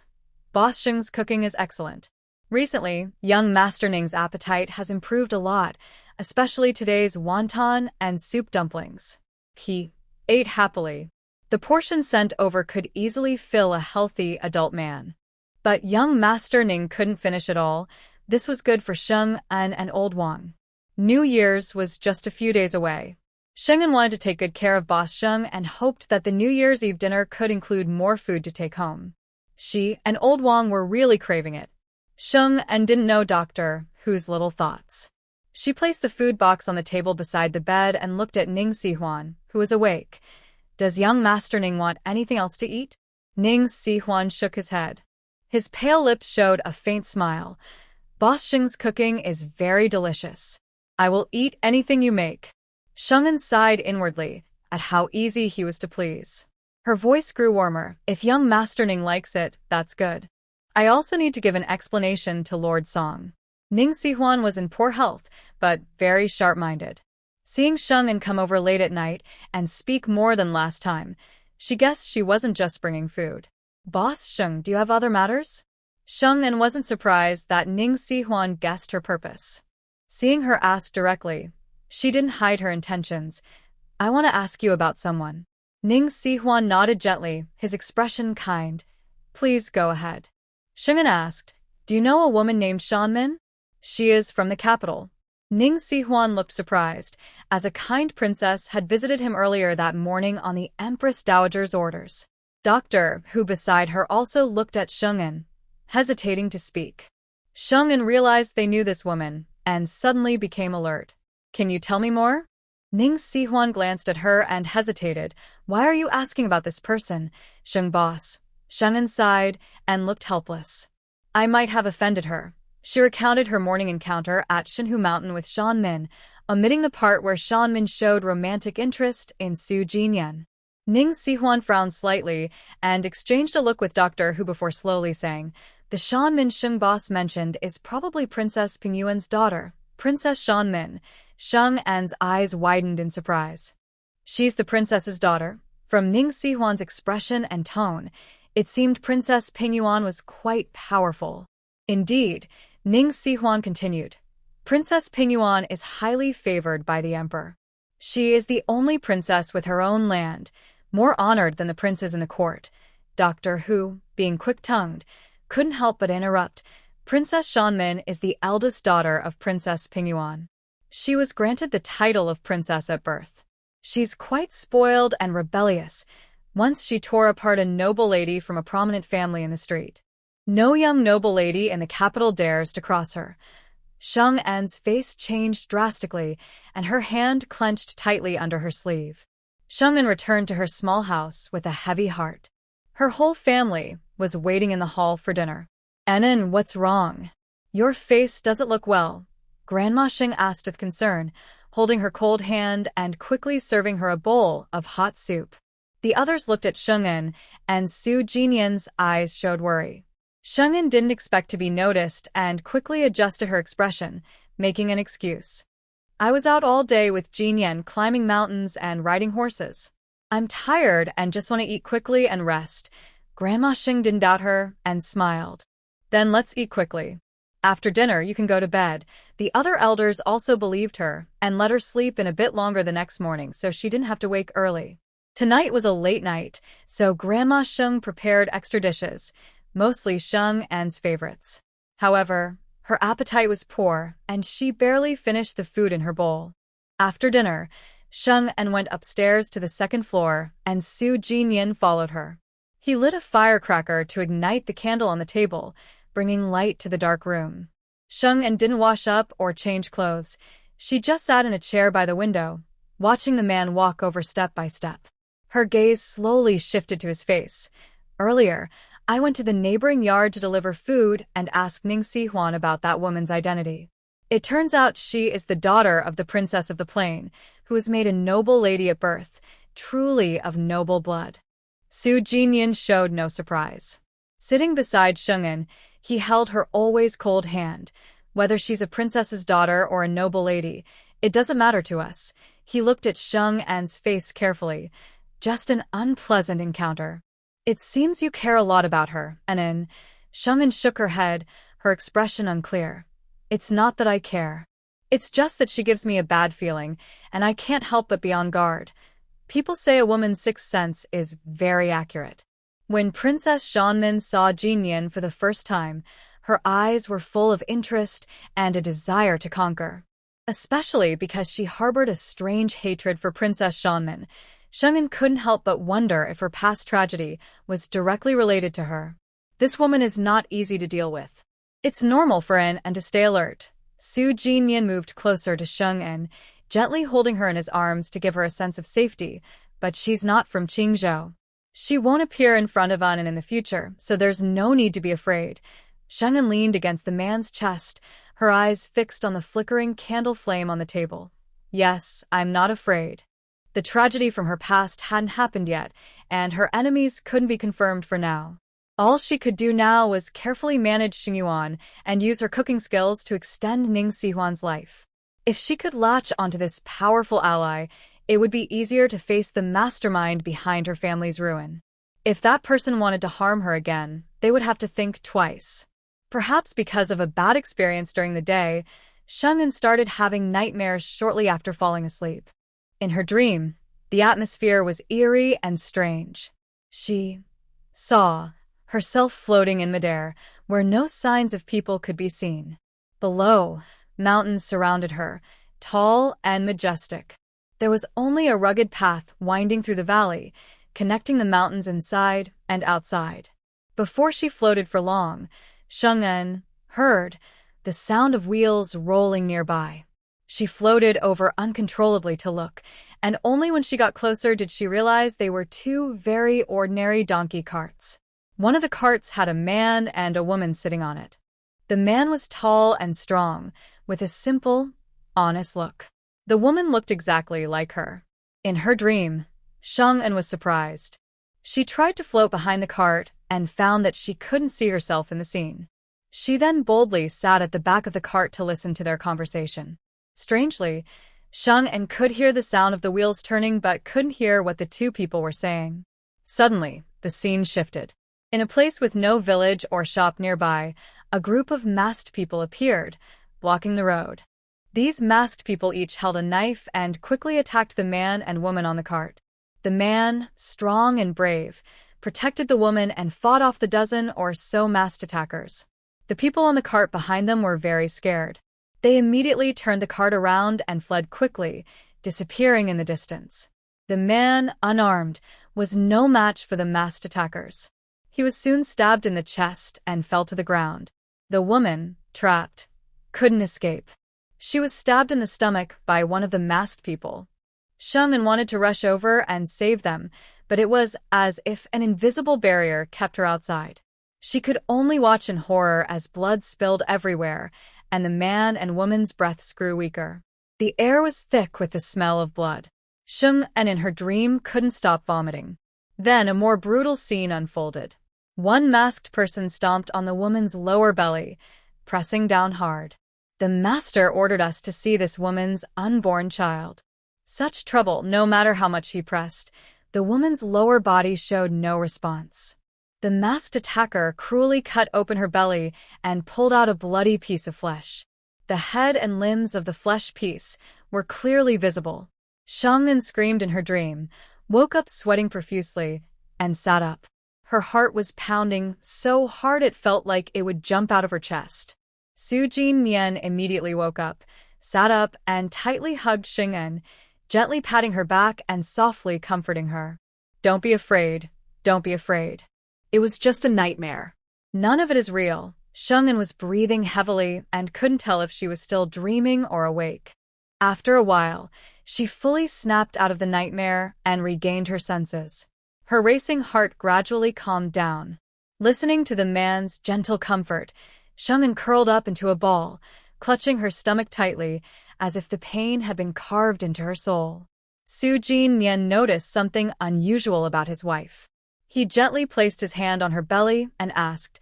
Boss Sheng's cooking is excellent. Recently, young Master Ning's appetite has improved a lot, especially today's wonton and soup dumplings. He ate happily. The portion sent over could easily fill a healthy adult man. But young Master Ning couldn't finish it all. This was good for Sheng and old Wang. New Year's was just a few days away. Sheng wanted to take good care of Boss Sheng and hoped that the New Year's Eve dinner could include more food to take home. She and old Wang were really craving it. Sheng didn't know Dr. Hu's little thoughts. She placed the food box on the table beside the bed and looked at Ning Sihuan, who was awake. Does young Master Ning want anything else to eat? Ning Sihuan shook his head. His pale lips showed a faint smile. Boss Sheng's cooking is very delicious. I will eat anything you make. Sheng sighed inwardly at how easy he was to please. Her voice grew warmer. If young Master Ning likes it, that's good. I also need to give an explanation to Lord Song. Ning Sihuan was in poor health, but very sharp-minded. Seeing Sheng come over late at night and speak more than last time, she guessed she wasn't just bringing food. Boss Sheng, do you have other matters? Sheng wasn't surprised that Ning Sihuan guessed her purpose. Seeing her ask directly, she didn't hide her intentions. I want to ask you about someone. Ning Sihuan nodded gently, his expression kind. Please go ahead. Sheng asked, do you know a woman named Shanmin? She is from the capital. Ning Sihuan looked surprised, as a kind princess had visited him earlier that morning on the Empress Dowager's orders. Dr. Hu beside her also looked at Sheng, hesitating to speak. Sheng realized they knew this woman, and suddenly became alert. Can you tell me more? Ning Sihuan glanced at her and hesitated. Why are you asking about this person, Sheng boss? Sheng sighed and looked helpless. I might have offended her. She recounted her morning encounter at Shinhu Mountain with Shanmin, omitting the part where Shanmin showed romantic interest in Su Jinyan. Ning Sihuan frowned slightly and exchanged a look with Dr. Hu before slowly saying, the Shanmin Sheng boss mentioned is probably Princess Pingyuan's daughter, Princess Shanmin. Sheng's eyes widened in surprise. She's the princess's daughter? From Ning Sihuan's expression and tone, it seemed Princess Pingyuan was quite powerful. Indeed, Ning Sihuan continued, Princess Pingyuan is highly favored by the emperor. She is the only princess with her own land, more honored than the princes in the court. Dr. Hu, being quick-tongued, couldn't help but interrupt. Princess Shanmin is the eldest daughter of Princess Pingyuan. She was granted the title of princess at birth. She's quite spoiled and rebellious. Once she tore apart a noble lady from a prominent family in the street. No young noble lady in the capital dares to cross her. Sheng's face changed drastically, and her hand clenched tightly under her sleeve. Shungin returned to her small house with a heavy heart. Her whole family was waiting in the hall for dinner. "Enin, what's wrong? Your face doesn't look well," Grandma Shing asked with concern, holding her cold hand and quickly serving her a bowl of hot soup. The others looked at Shungin, and Su Jinyan's eyes showed worry. Shungin didn't expect to be noticed and quickly adjusted her expression, making an excuse. "I was out all day with Jinyan climbing mountains and riding horses. I'm tired and just want to eat quickly and rest." Grandma Shing didn't doubt her and smiled. "Then let's eat quickly. After dinner, you can go to bed." The other elders also believed her and let her sleep in a bit longer the next morning so she didn't have to wake early. Tonight was a late night, so Grandma Shung prepared extra dishes, mostly Shung An's favorites. However, her appetite was poor, and she barely finished the food in her bowl. After dinner, Shung An went upstairs to the second floor, and Su Jinyan followed her. He lit a firecracker to ignite the candle on the table, bringing light to the dark room. Shung An didn't wash up or change clothes. She just sat in a chair by the window, watching the man walk over step by step. Her gaze slowly shifted to his face. "Earlier, I went to the neighboring yard to deliver food and asked Ning Si-hwan about that woman's identity. It turns out she is the daughter of the Princess of the Plain, who was made a noble lady at birth, truly of noble blood." Su Jinyan showed no surprise. Sitting beside Shungin, he held her always cold hand. "Whether she's a princess's daughter or a noble lady, it doesn't matter to us." He looked at Shung An's face carefully. "Just an unpleasant encounter." "It seems you care a lot about her, Anin." Shungin shook her head, her expression unclear. "It's not that I care. It's just that she gives me a bad feeling, and I can't help but be on guard. People say a woman's sixth sense is very accurate." When Princess Shanmin saw Jinyan for the first time, her eyes were full of interest and a desire to conquer. Especially because she harbored a strange hatred for Princess Shanmin, Shungin couldn't help but wonder if her past tragedy was directly related to her. This woman is not easy to deal with. It's normal for An and to stay alert. Su Jinyan moved closer to Shungin, gently holding her in his arms to give her a sense of safety, but she's not from Qingzhou. She won't appear in front of Anan in the future, so there's no need to be afraid. Shungin leaned against the man's chest, her eyes fixed on the flickering candle flame on the table. "Yes, I'm not afraid." The tragedy from her past hadn't happened yet, and her enemies couldn't be confirmed for now. All she could do now was carefully manage Xingyuan and use her cooking skills to extend Ning Si-hwan's life. If she could latch onto this powerful ally, it would be easier to face the mastermind behind her family's ruin. If that person wanted to harm her again, they would have to think twice. Perhaps because of a bad experience during the day, Shungin started having nightmares shortly after falling asleep. In her dream, the atmosphere was eerie and strange. She saw herself floating in midair, where no signs of people could be seen. Below, mountains surrounded her, tall and majestic. There was only a rugged path winding through the valley, connecting the mountains inside and outside. Before she floated for long, Shungin heard the sound of wheels rolling nearby. She floated over uncontrollably to look, and only when she got closer did she realize they were two very ordinary donkey carts. One of the carts had a man and a woman sitting on it. The man was tall and strong, with a simple, honest look. The woman looked exactly like her. In her dream, Shungin was surprised. She tried to float behind the cart and found that she couldn't see herself in the scene. She then boldly sat at the back of the cart to listen to their conversation. Strangely, Shungin could hear the sound of the wheels turning but couldn't hear what the two people were saying. Suddenly, the scene shifted. In a place with no village or shop nearby, a group of masked people appeared, blocking the road. These masked people each held a knife and quickly attacked the man and woman on the cart. The man, strong and brave, protected the woman and fought off the dozen or so masked attackers. The people on the cart behind them were very scared. They immediately turned the cart around and fled quickly, disappearing in the distance. The man, unarmed, was no match for the masked attackers. He was soon stabbed in the chest and fell to the ground. The woman, trapped, couldn't escape. She was stabbed in the stomach by one of the masked people. Shung wanted to rush over and save them, but it was as if an invisible barrier kept her outside. She could only watch in horror as blood spilled everywhere, and the man and woman's breaths grew weaker. The air was thick with the smell of blood. Shung in her dream couldn't stop vomiting. Then a more brutal scene unfolded. One masked person stomped on the woman's lower belly, pressing down hard. The master ordered us to see this woman's unborn child. Such trouble, no matter how much he pressed. The woman's lower body showed no response. The masked attacker cruelly cut open her belly and pulled out a bloody piece of flesh. The head and limbs of the flesh piece were clearly visible. Shung screamed in her dream, woke up sweating profusely, and sat up. Her heart was pounding so hard it felt like it would jump out of her chest. Su Jinyan immediately woke up, sat up, and tightly hugged Shung, gently patting her back and softly comforting her. "Don't be afraid. Don't be afraid. It was just a nightmare. None of it is real." Shung was breathing heavily and couldn't tell if she was still dreaming or awake. After a while, she fully snapped out of the nightmare and regained her senses. Her racing heart gradually calmed down. Listening to the man's gentle comfort, Shung curled up into a ball, clutching her stomach tightly, as if the pain had been carved into her soul. Su Jinyan noticed something unusual about his wife. He gently placed his hand on her belly and asked,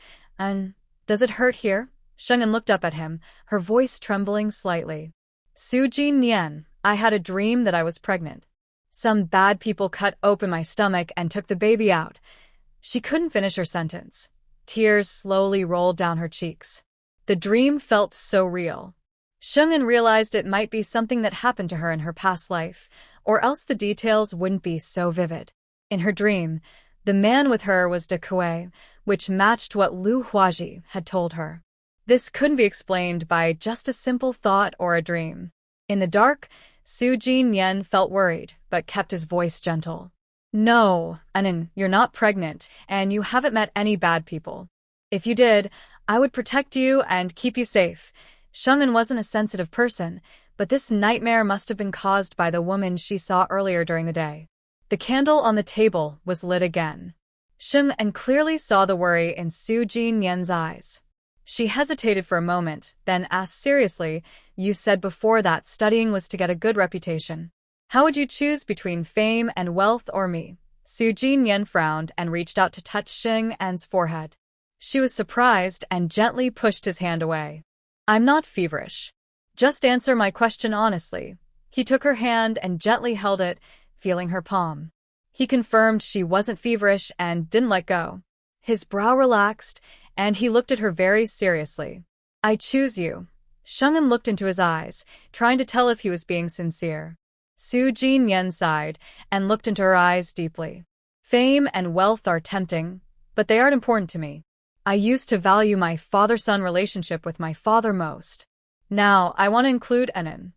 "Does it hurt here?" Shung looked up at him, her voice trembling slightly. "Su Jinyan, I had a dream that I was pregnant. Some bad people cut open my stomach and took the baby out." She couldn't finish her sentence. Tears slowly rolled down her cheeks. The dream felt so real. Shung realized it might be something that happened to her in her past life, or else the details wouldn't be so vivid. In her dream, the man with her was De Kuei, which matched what Lu Huaji had told her. This couldn't be explained by just a simple thought or a dream. In the dark, Su Jinyan felt worried, but kept his voice gentle. "No, Anin, you're not pregnant, and you haven't met any bad people. If you did, I would protect you and keep you safe." Shung wasn't a sensitive person, but this nightmare must have been caused by the woman she saw earlier during the day. The candle on the table was lit again. Shung clearly saw the worry in Su Jinyan's eyes. She hesitated for a moment, then asked seriously, "You said before that studying was to get a good reputation. How would you choose between fame and wealth or me?" Su Jinyan frowned and reached out to touch Shung's forehead. She was surprised and gently pushed his hand away. "I'm not feverish. Just answer my question honestly." He took her hand and gently held it, feeling her palm. He confirmed she wasn't feverish and didn't let go. His brow relaxed, and he looked at her very seriously. "I choose you." Shung looked into his eyes, trying to tell if he was being sincere. Su Jinyan sighed and looked into her eyes deeply. "Fame and wealth are tempting, but they aren't important to me. I used to value my father-son relationship with my father most. Now I want to include Anin."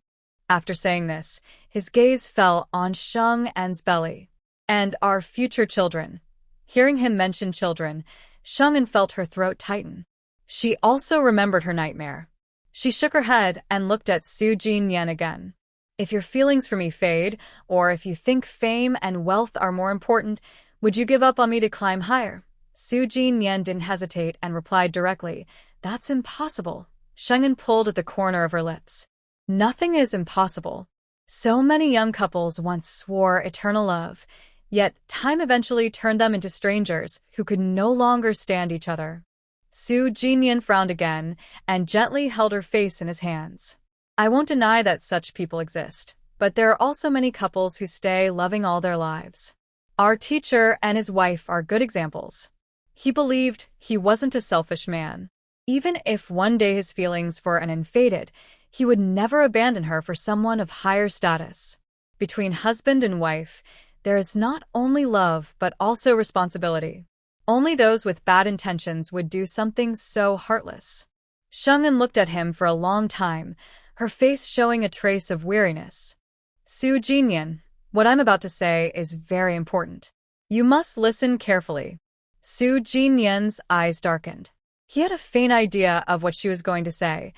After saying this, his gaze fell on Shung's belly. "And our future children." Hearing him mention children, Shung felt her throat tighten. She also remembered her nightmare. She shook her head and looked at Su Jinyan again. "If your feelings for me fade, or if you think fame and wealth are more important, would you give up on me to climb higher?" Su Jinyan didn't hesitate and replied directly, "That's impossible." Shung pulled at the corner of her lips. "Nothing is impossible. So many young couples once swore eternal love, yet time eventually turned them into strangers who could no longer stand each other." Su Jinyan frowned again and gently held her face in his hands. "I won't deny that such people exist, but there are also many couples who stay loving all their lives. Our teacher and his wife are good examples. He believed he wasn't a selfish man. Even if one day his feelings for Anin faded, he would never abandon her for someone of higher status. Between husband and wife, there is not only love but also responsibility. Only those with bad intentions would do something so heartless." Shung looked at him for a long time, her face showing a trace of weariness. "Su Jinyan, what I'm about to say is very important. You must listen carefully." Su Jinyan's eyes darkened. He had a faint idea of what she was going to say.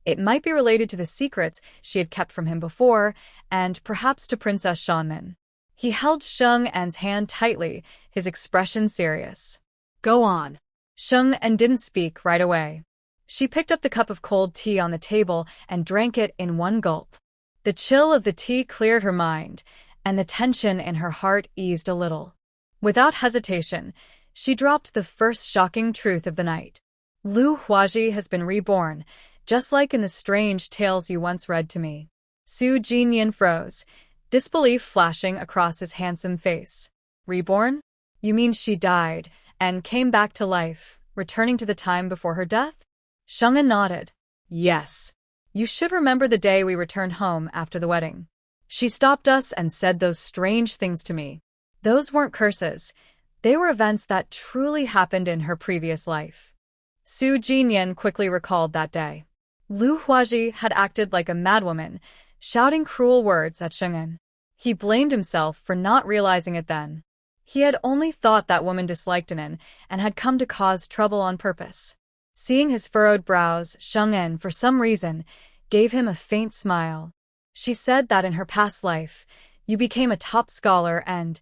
It might be related to the secrets she had kept from him before, and perhaps to Princess Shanmin. He held Sheng-En's hand tightly, his expression serious. Go on. Sheng-En didn't speak right away. She picked up the cup of cold tea on the table and drank it in one gulp. The chill of the tea cleared her mind, and the tension in her heart eased a little. Without hesitation, she dropped the first shocking truth of the night. Lu Huaji has been reborn, just like in the strange tales you once read to me. Su Jinyan froze, disbelief flashing across his handsome face. Reborn? You mean she died, and came back to life, returning to the time before her death? Sheng-En nodded. Yes. You should remember the day we returned home after the wedding. She stopped us and said those strange things to me. Those weren't curses. They were events that truly happened in her previous life. Su Jinyan quickly recalled that day. Lu Huaji had acted like a madwoman, shouting cruel words at Sheng-En. He blamed himself for not realizing it then. He had only thought that woman disliked Anan and had come to cause trouble on purpose. Seeing his furrowed brows, Sheng-En, for some reason, gave him a faint smile. She said that in her past life, you became a top scholar and,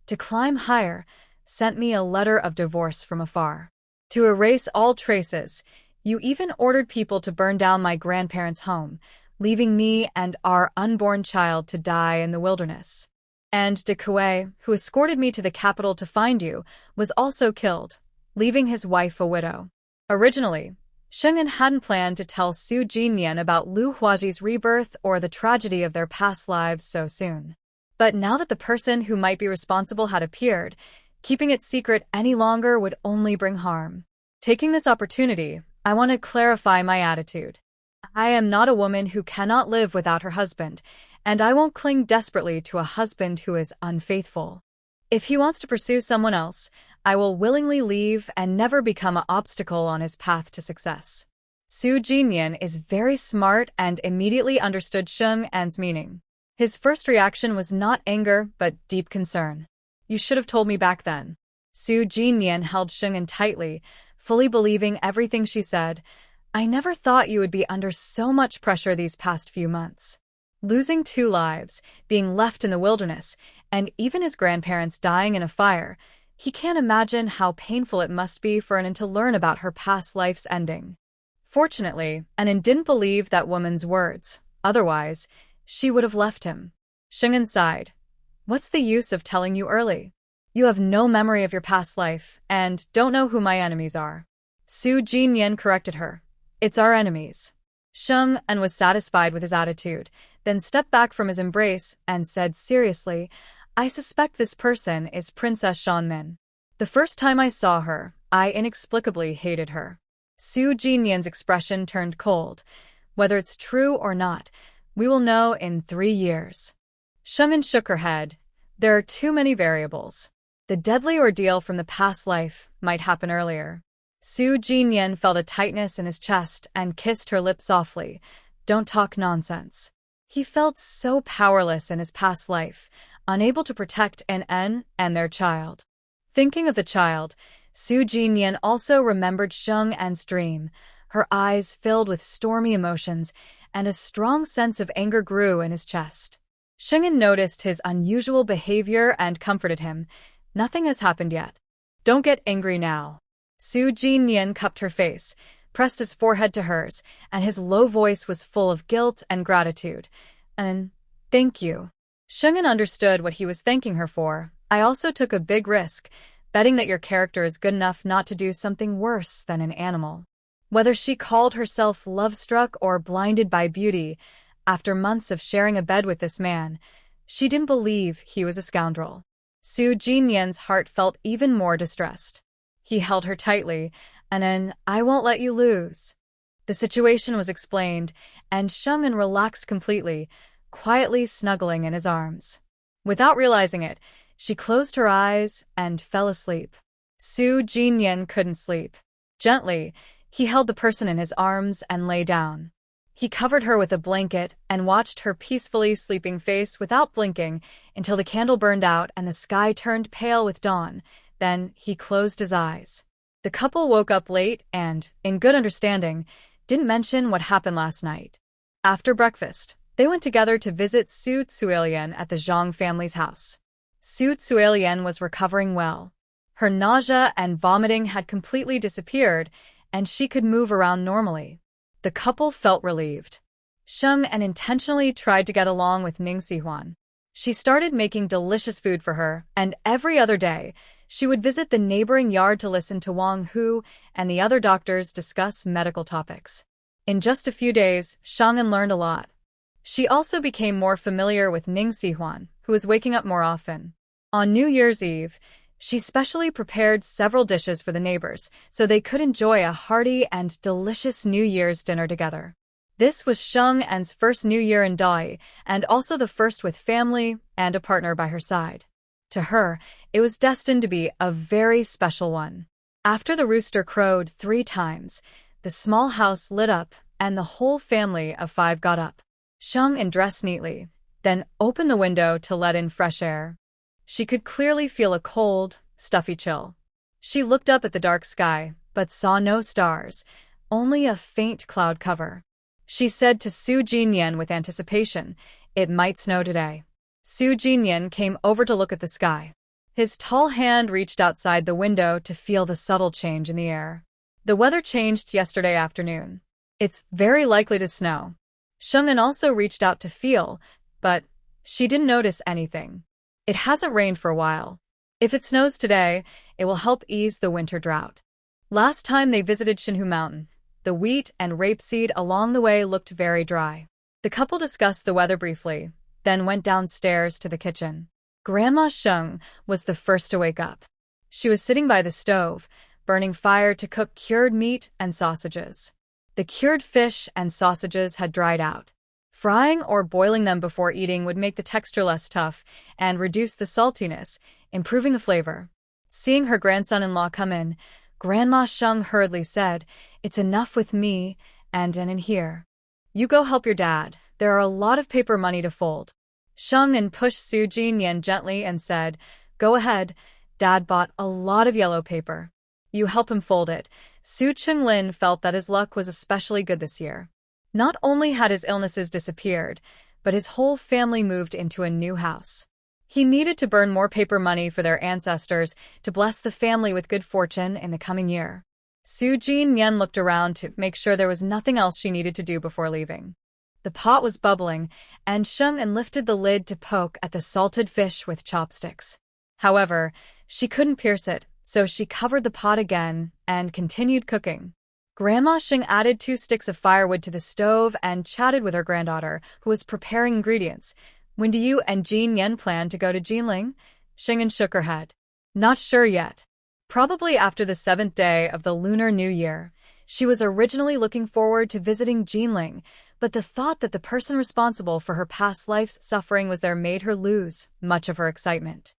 to climb higher, sent me a letter of divorce from afar. To erase all traces, you even ordered people to burn down my grandparents' home, leaving me and our unborn child to die in the wilderness. And De Kuei, who escorted me to the capital to find you, was also killed, leaving his wife a widow. Originally, Sheng-En hadn't planned to tell Su Jinyan about Lu Huaji's rebirth or the tragedy of their past lives so soon. But now that the person who might be responsible had appeared, keeping it secret any longer would only bring harm. Taking this opportunity, I want to clarify my attitude. I am not a woman who cannot live without her husband, and I won't cling desperately to a husband who is unfaithful. If he wants to pursue someone else, I will willingly leave and never become an obstacle on his path to success. Su Jinyan is very smart and immediately understood Sheng-En's meaning. His first reaction was not anger, but deep concern. You should have told me back then. Su Jinyan held Sheng-En tightly, fully believing everything she said. I never thought you would be under so much pressure these past few months. Losing 2 lives, being left in the wilderness, and even his grandparents dying in a fire, he can't imagine how painful it must be for Anan to learn about her past life's ending. Fortunately, Anan didn't believe that woman's words. Otherwise, she would have left him. Sheng-En sighed. What's the use of telling you early? You have no memory of your past life, and don't know who my enemies are. Su Jinyan corrected her. It's our enemies. Sheng-En was satisfied with his attitude, then stepped back from his embrace and said seriously, I suspect this person is Princess Shanmin. The first time I saw her, I inexplicably hated her. Su Jinyan's expression turned cold. Whether it's true or not, we will know in 3 years. Sheng-En shook her head. There are too many variables. The deadly ordeal from the past life might happen earlier. Su Jinyan felt a tightness in his chest and kissed her lips softly. Don't talk nonsense. He felt so powerless in his past life, unable to protect An and their child. Thinking of the child, Su Jinyan also remembered Sheng-En's dream. Her eyes filled with stormy emotions, and a strong sense of anger grew in his chest. Sheng-En noticed his unusual behavior and comforted him. Nothing has happened yet. Don't get angry now. Su Jinyan cupped her face, pressed his forehead to hers, and his low voice was full of guilt and gratitude. And thank you. Sheng-En understood what he was thanking her for. I also took a big risk, betting that your character is good enough not to do something worse than an animal. Whether she called herself love-struck or blinded by beauty, after months of sharing a bed with this man, she didn't believe he was a scoundrel. Su Jinyan's heart felt even more distressed. He held her tightly, and then, I won't let you lose. The situation was explained, and Sheng-En relaxed completely, quietly snuggling in his arms. Without realizing it, she closed her eyes and fell asleep. Su Jinyan couldn't sleep. Gently, he held the person in his arms and lay down. He covered her with a blanket and watched her peacefully sleeping face without blinking until the candle burned out and the sky turned pale with dawn. Then he closed his eyes. The couple woke up late and, in good understanding, didn't mention what happened last night. After breakfast, they went together to visit Su Tsuelian at the Zhang family's house. Su Tsuelian was recovering well. Her nausea and vomiting had completely disappeared, and she could move around normally. The couple felt relieved. Sheng unintentionally tried to get along with Ning Sihuan. She started making delicious food for her, and every other day, she would visit the neighboring yard to listen to Wang Hu and the other doctors discuss medical topics. In just a few days, Shang'an learned a lot. She also became more familiar with Ning Sihuan, who was waking up more often. On New Year's Eve, she specially prepared several dishes for the neighbors so they could enjoy a hearty and delicious New Year's dinner together. This was Sheng'an's first New Year in Dai, and also the first with family and a partner by her side. To her, it was destined to be a very special one. After the rooster crowed 3 times, the small house lit up and the whole family of 5 got up. Sheng'an dressed neatly, then opened the window to let in fresh air. She could clearly feel a cold, stuffy chill. She looked up at the dark sky, but saw no stars, only a faint cloud cover. She said to Su Jinyan with anticipation, "It might snow today." Su Jinyan came over to look at the sky. His tall hand reached outside the window to feel the subtle change in the air. The weather changed yesterday afternoon. It's very likely to snow. Sheng'an also reached out to feel, but she didn't notice anything. It hasn't rained for a while. If it snows today, it will help ease the winter drought. Last time they visited Shinhu Mountain, the wheat and rapeseed along the way looked very dry. The couple discussed the weather briefly, then went downstairs to the kitchen. Grandma Sheng was the first to wake up. She was sitting by the stove, burning fire to cook cured meat and sausages. The cured fish and sausages had dried out. Frying or boiling them before eating would make the texture less tough and reduce the saltiness, improving the flavor. Seeing her grandson-in-law come in, Grandma Sheng hurriedly said, "It's enough with me and in here. You go help your dad. There are a lot of paper money to fold." Sheng'an pushed Su Jinyan gently and said, "Go ahead. Dad bought a lot of yellow paper. You help him fold it." Su Chenglin felt that his luck was especially good this year. Not only had his illnesses disappeared, but his whole family moved into a new house. He needed to burn more paper money for their ancestors to bless the family with good fortune in the coming year. Su Jinyan looked around to make sure there was nothing else she needed to do before leaving. The pot was bubbling, and Sheng'an lifted the lid to poke at the salted fish with chopsticks. However, she couldn't pierce it, so she covered the pot again and continued cooking. Grandma Sheng added 2 sticks of firewood to the stove and chatted with her granddaughter, who was preparing ingredients. "When do you and Jin Yan plan to go to Jinling?" Sheng'an shook her head. "Not sure yet. Probably after the 7th day of the Lunar New Year." She was originally looking forward to visiting Jinling, but the thought that the person responsible for her past life's suffering was there made her lose much of her excitement.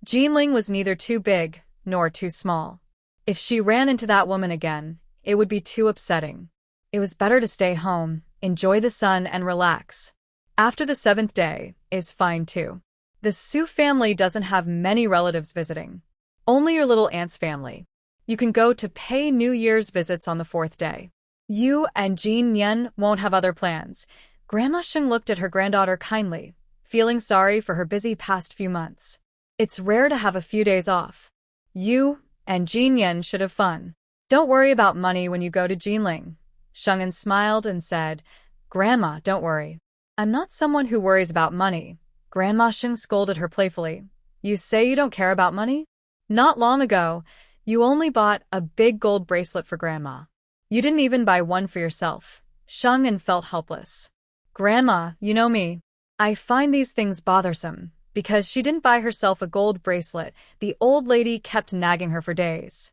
Jinling was neither too big nor too small. If she ran into that woman again, it would be too upsetting. It was better to stay home, enjoy the sun, and relax. After the 7th day is fine too. The Su family doesn't have many relatives visiting. Only your little aunt's family. You can go to pay New Year's visits on the 4th day. You and Jin Yan won't have other plans. Grandma Sheng looked at her granddaughter kindly, feeling sorry for her busy past few months. It's rare to have a few days off. You and Jin Yan should have fun. Don't worry about money when you go to Jinling. Sheng'an smiled and said, "Grandma, don't worry. I'm not someone who worries about money." Grandma Sheng scolded her playfully. "You say you don't care about money? Not long ago, you only bought a big gold bracelet for Grandma. You didn't even buy one for yourself." Sheng'an felt helpless. "Grandma, you know me. I find these things bothersome." Because she didn't buy herself a gold bracelet, the old lady kept nagging her for days.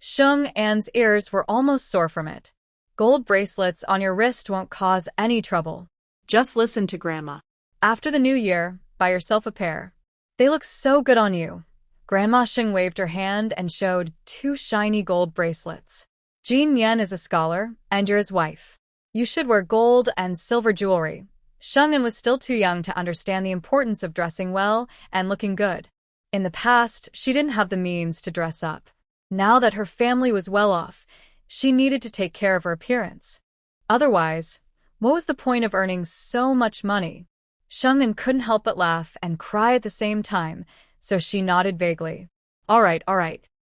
Sheng'an's ears were almost sore from it. "Gold bracelets on your wrist won't cause any trouble. Just listen to Grandma. After the new year, buy yourself a pair. They look so good on you." Grandma Sheng waved her hand and showed 2 shiny gold bracelets. "Jin Yan is a scholar, and you're his wife. You should wear gold and silver jewelry." Sheng'an was still too young to understand the importance of dressing well and looking good. In the past, she didn't have the means to dress up. Now that her family was well off, she needed to take care of her appearance. Otherwise, what was the point of earning so much money? Sheng'an couldn't help but laugh and cry at the same time, so she nodded vaguely. All right.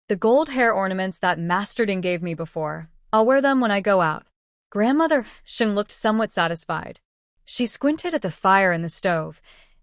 The gold hair ornaments that Master Ding gave me before, I'll wear them when I go out. Grandmother Sheng looked somewhat satisfied. She squinted at the fire in the stove,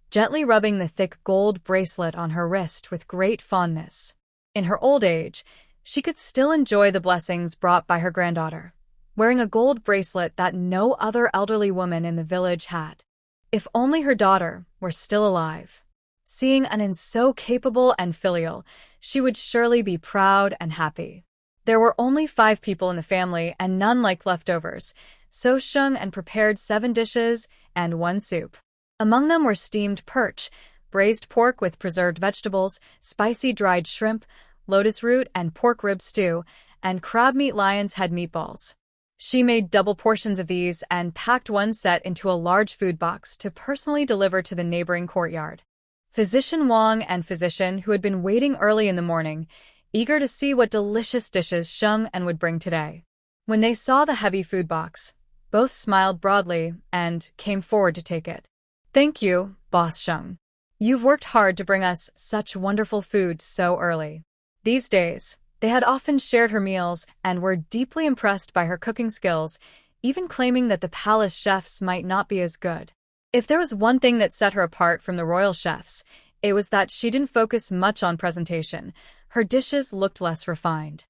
gently rubbing the thick gold bracelet on her wrist with great fondness. In her old age, she could still enjoy the blessings brought by her granddaughter, wearing a gold bracelet that no other elderly woman in the village had. If only her daughter were still alive. Seeing Anin so capable and filial, she would surely be proud and happy. There were only 5 people in the family and none liked leftovers, so Sheng'an prepared 7 dishes and 1 soup. Among them were steamed perch, braised pork with preserved vegetables, spicy dried shrimp, lotus root and pork rib stew, and crab meat lion's head meatballs. She made double portions of these and packed 1 set into a large food box to personally deliver to the neighboring courtyard. Physician Wang and Physician, who had been waiting early in the morning, eager to see what delicious dishes Sheng'an would bring today. When they saw the heavy food box, both smiled broadly and came forward to take it. Thank you, Boss Sheng. You've worked hard to bring us such wonderful food so early. These days, they had often shared her meals and were deeply impressed by her cooking skills, even claiming that the palace chefs might not be as good. If there was one thing that set her apart from the royal chefs, it was that she didn't focus much on presentation. Her dishes looked less refined.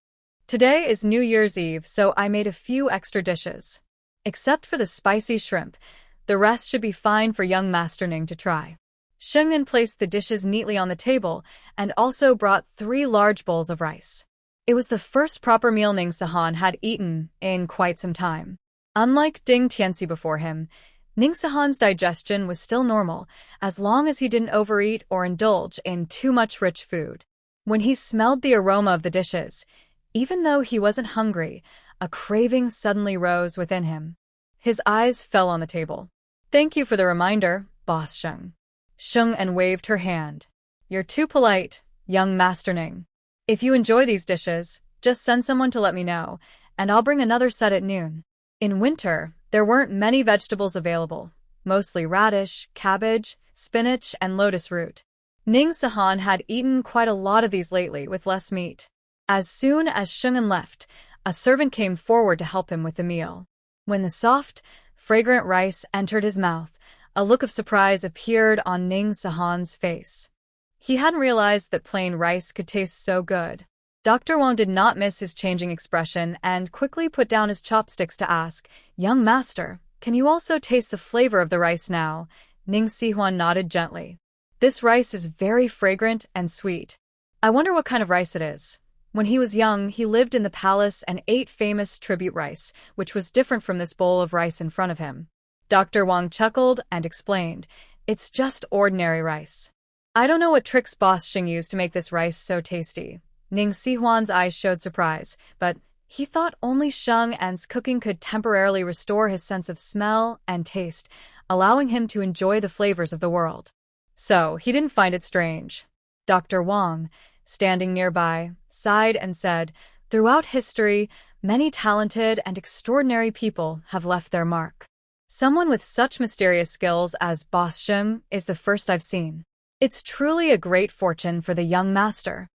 Today is New Year's Eve, so I made a few extra dishes. Except for the spicy shrimp, the rest should be fine for young Master Ning to try. Sheng'an placed the dishes neatly on the table and also brought 3 large bowls of rice. It was the first proper meal Ning Sahan had eaten in quite some time. Unlike Ding Tianxi before him, Ning Sahan's digestion was still normal as long as he didn't overeat or indulge in too much rich food. When he smelled the aroma of the dishes, even though he wasn't hungry, a craving suddenly rose within him. His eyes fell on the table. Thank you for the reminder, Boss Sheng. Sheng'an waved her hand. You're too polite, young Master Ning. If you enjoy these dishes, just send someone to let me know, and I'll bring another set at noon. In winter, there weren't many vegetables available, mostly radish, cabbage, spinach, and lotus root. Ning Sahan had eaten quite a lot of these lately with less meat. As soon as Sheng'an left, a servant came forward to help him with the meal. When the soft, fragrant rice entered his mouth, a look of surprise appeared on Ning Sahan's face. He hadn't realized that plain rice could taste so good. Dr. Wang did not miss his changing expression and quickly put down his chopsticks to ask, Young Master, can you also taste the flavor of the rice now? Ning Sihuan nodded gently. This rice is very fragrant and sweet. I wonder what kind of rice it is. When he was young, he lived in the palace and ate famous tribute rice, which was different from this bowl of rice in front of him. Dr. Wang chuckled and explained, It's just ordinary rice. I don't know what tricks Boss Sheng used to make this rice so tasty. Ning Sihuan's eyes showed surprise, but he thought only Sheng'an's cooking could temporarily restore his sense of smell and taste, allowing him to enjoy the flavors of the world. So, he didn't find it strange. Dr. Wang, standing nearby, sighed and said, Throughout history, many talented and extraordinary people have left their mark. Someone with such mysterious skills as Boss Sheng is the first I've seen. It's truly a great fortune for the young master.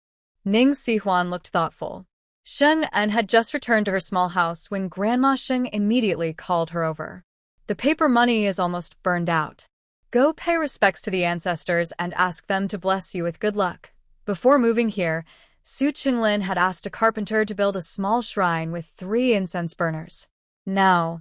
Ning Sihuan looked thoughtful. Sheng'an had just returned to her small house when Grandma Sheng immediately called her over. The paper money is almost burned out. Go pay respects to the ancestors and ask them to bless you with good luck. Before moving here, Su Qinglin had asked a carpenter to build a small shrine with 3 incense burners. Now,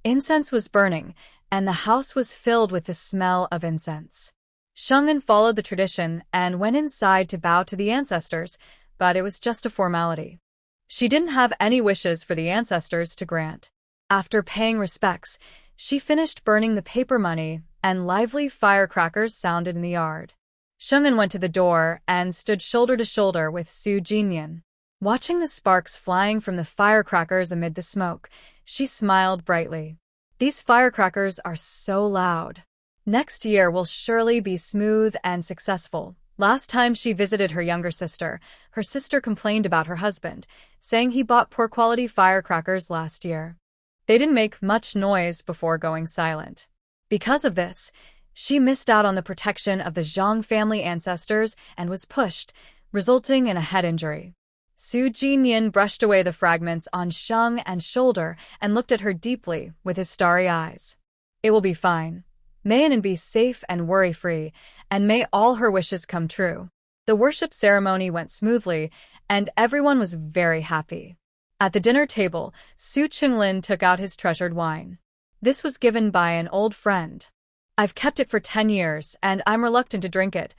incense was burning, and the house was filled with the smell of incense. Sheng'an followed the tradition and went inside to bow to the ancestors, but it was just a formality. She didn't have any wishes for the ancestors to grant. After paying respects, she finished burning the paper money, and lively firecrackers sounded in the yard. Sheng'an went to the door and stood shoulder to shoulder with Su Jinyan. Watching the sparks flying from the firecrackers amid the smoke, she smiled brightly. These firecrackers are so loud. Next year will surely be smooth and successful. Last time she visited her younger sister, her sister complained about her husband, saying he bought poor quality firecrackers last year. They didn't make much noise before going silent. Because of this, she missed out on the protection of the Zhang family ancestors and was pushed, resulting in a head injury. Su Jinyan brushed away the fragments on Sheng En's shoulder and looked at her deeply with his starry eyes. It will be fine. May Anan be safe and worry-free, and may all her wishes come true. The worship ceremony went smoothly, and everyone was very happy. At the dinner table, Su Qinglin took out his treasured wine. This was given by an old friend. I've kept it for 10 years, and I'm reluctant to drink it.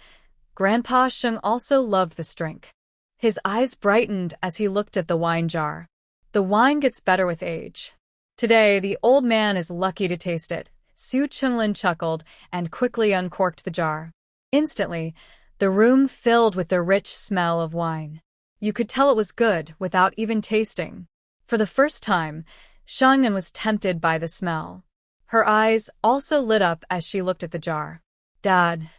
Grandpa Sheng also loved this drink. His eyes brightened as he looked at the wine jar. The wine gets better with age. Today, the old man is lucky to taste it. Su Qinglin chuckled and quickly uncorked the jar. Instantly, the room filled with the rich smell of wine. You could tell it was good without even tasting. For the first time, Sheng En was tempted by the smell. Her eyes also lit up as she looked at the jar. Dad,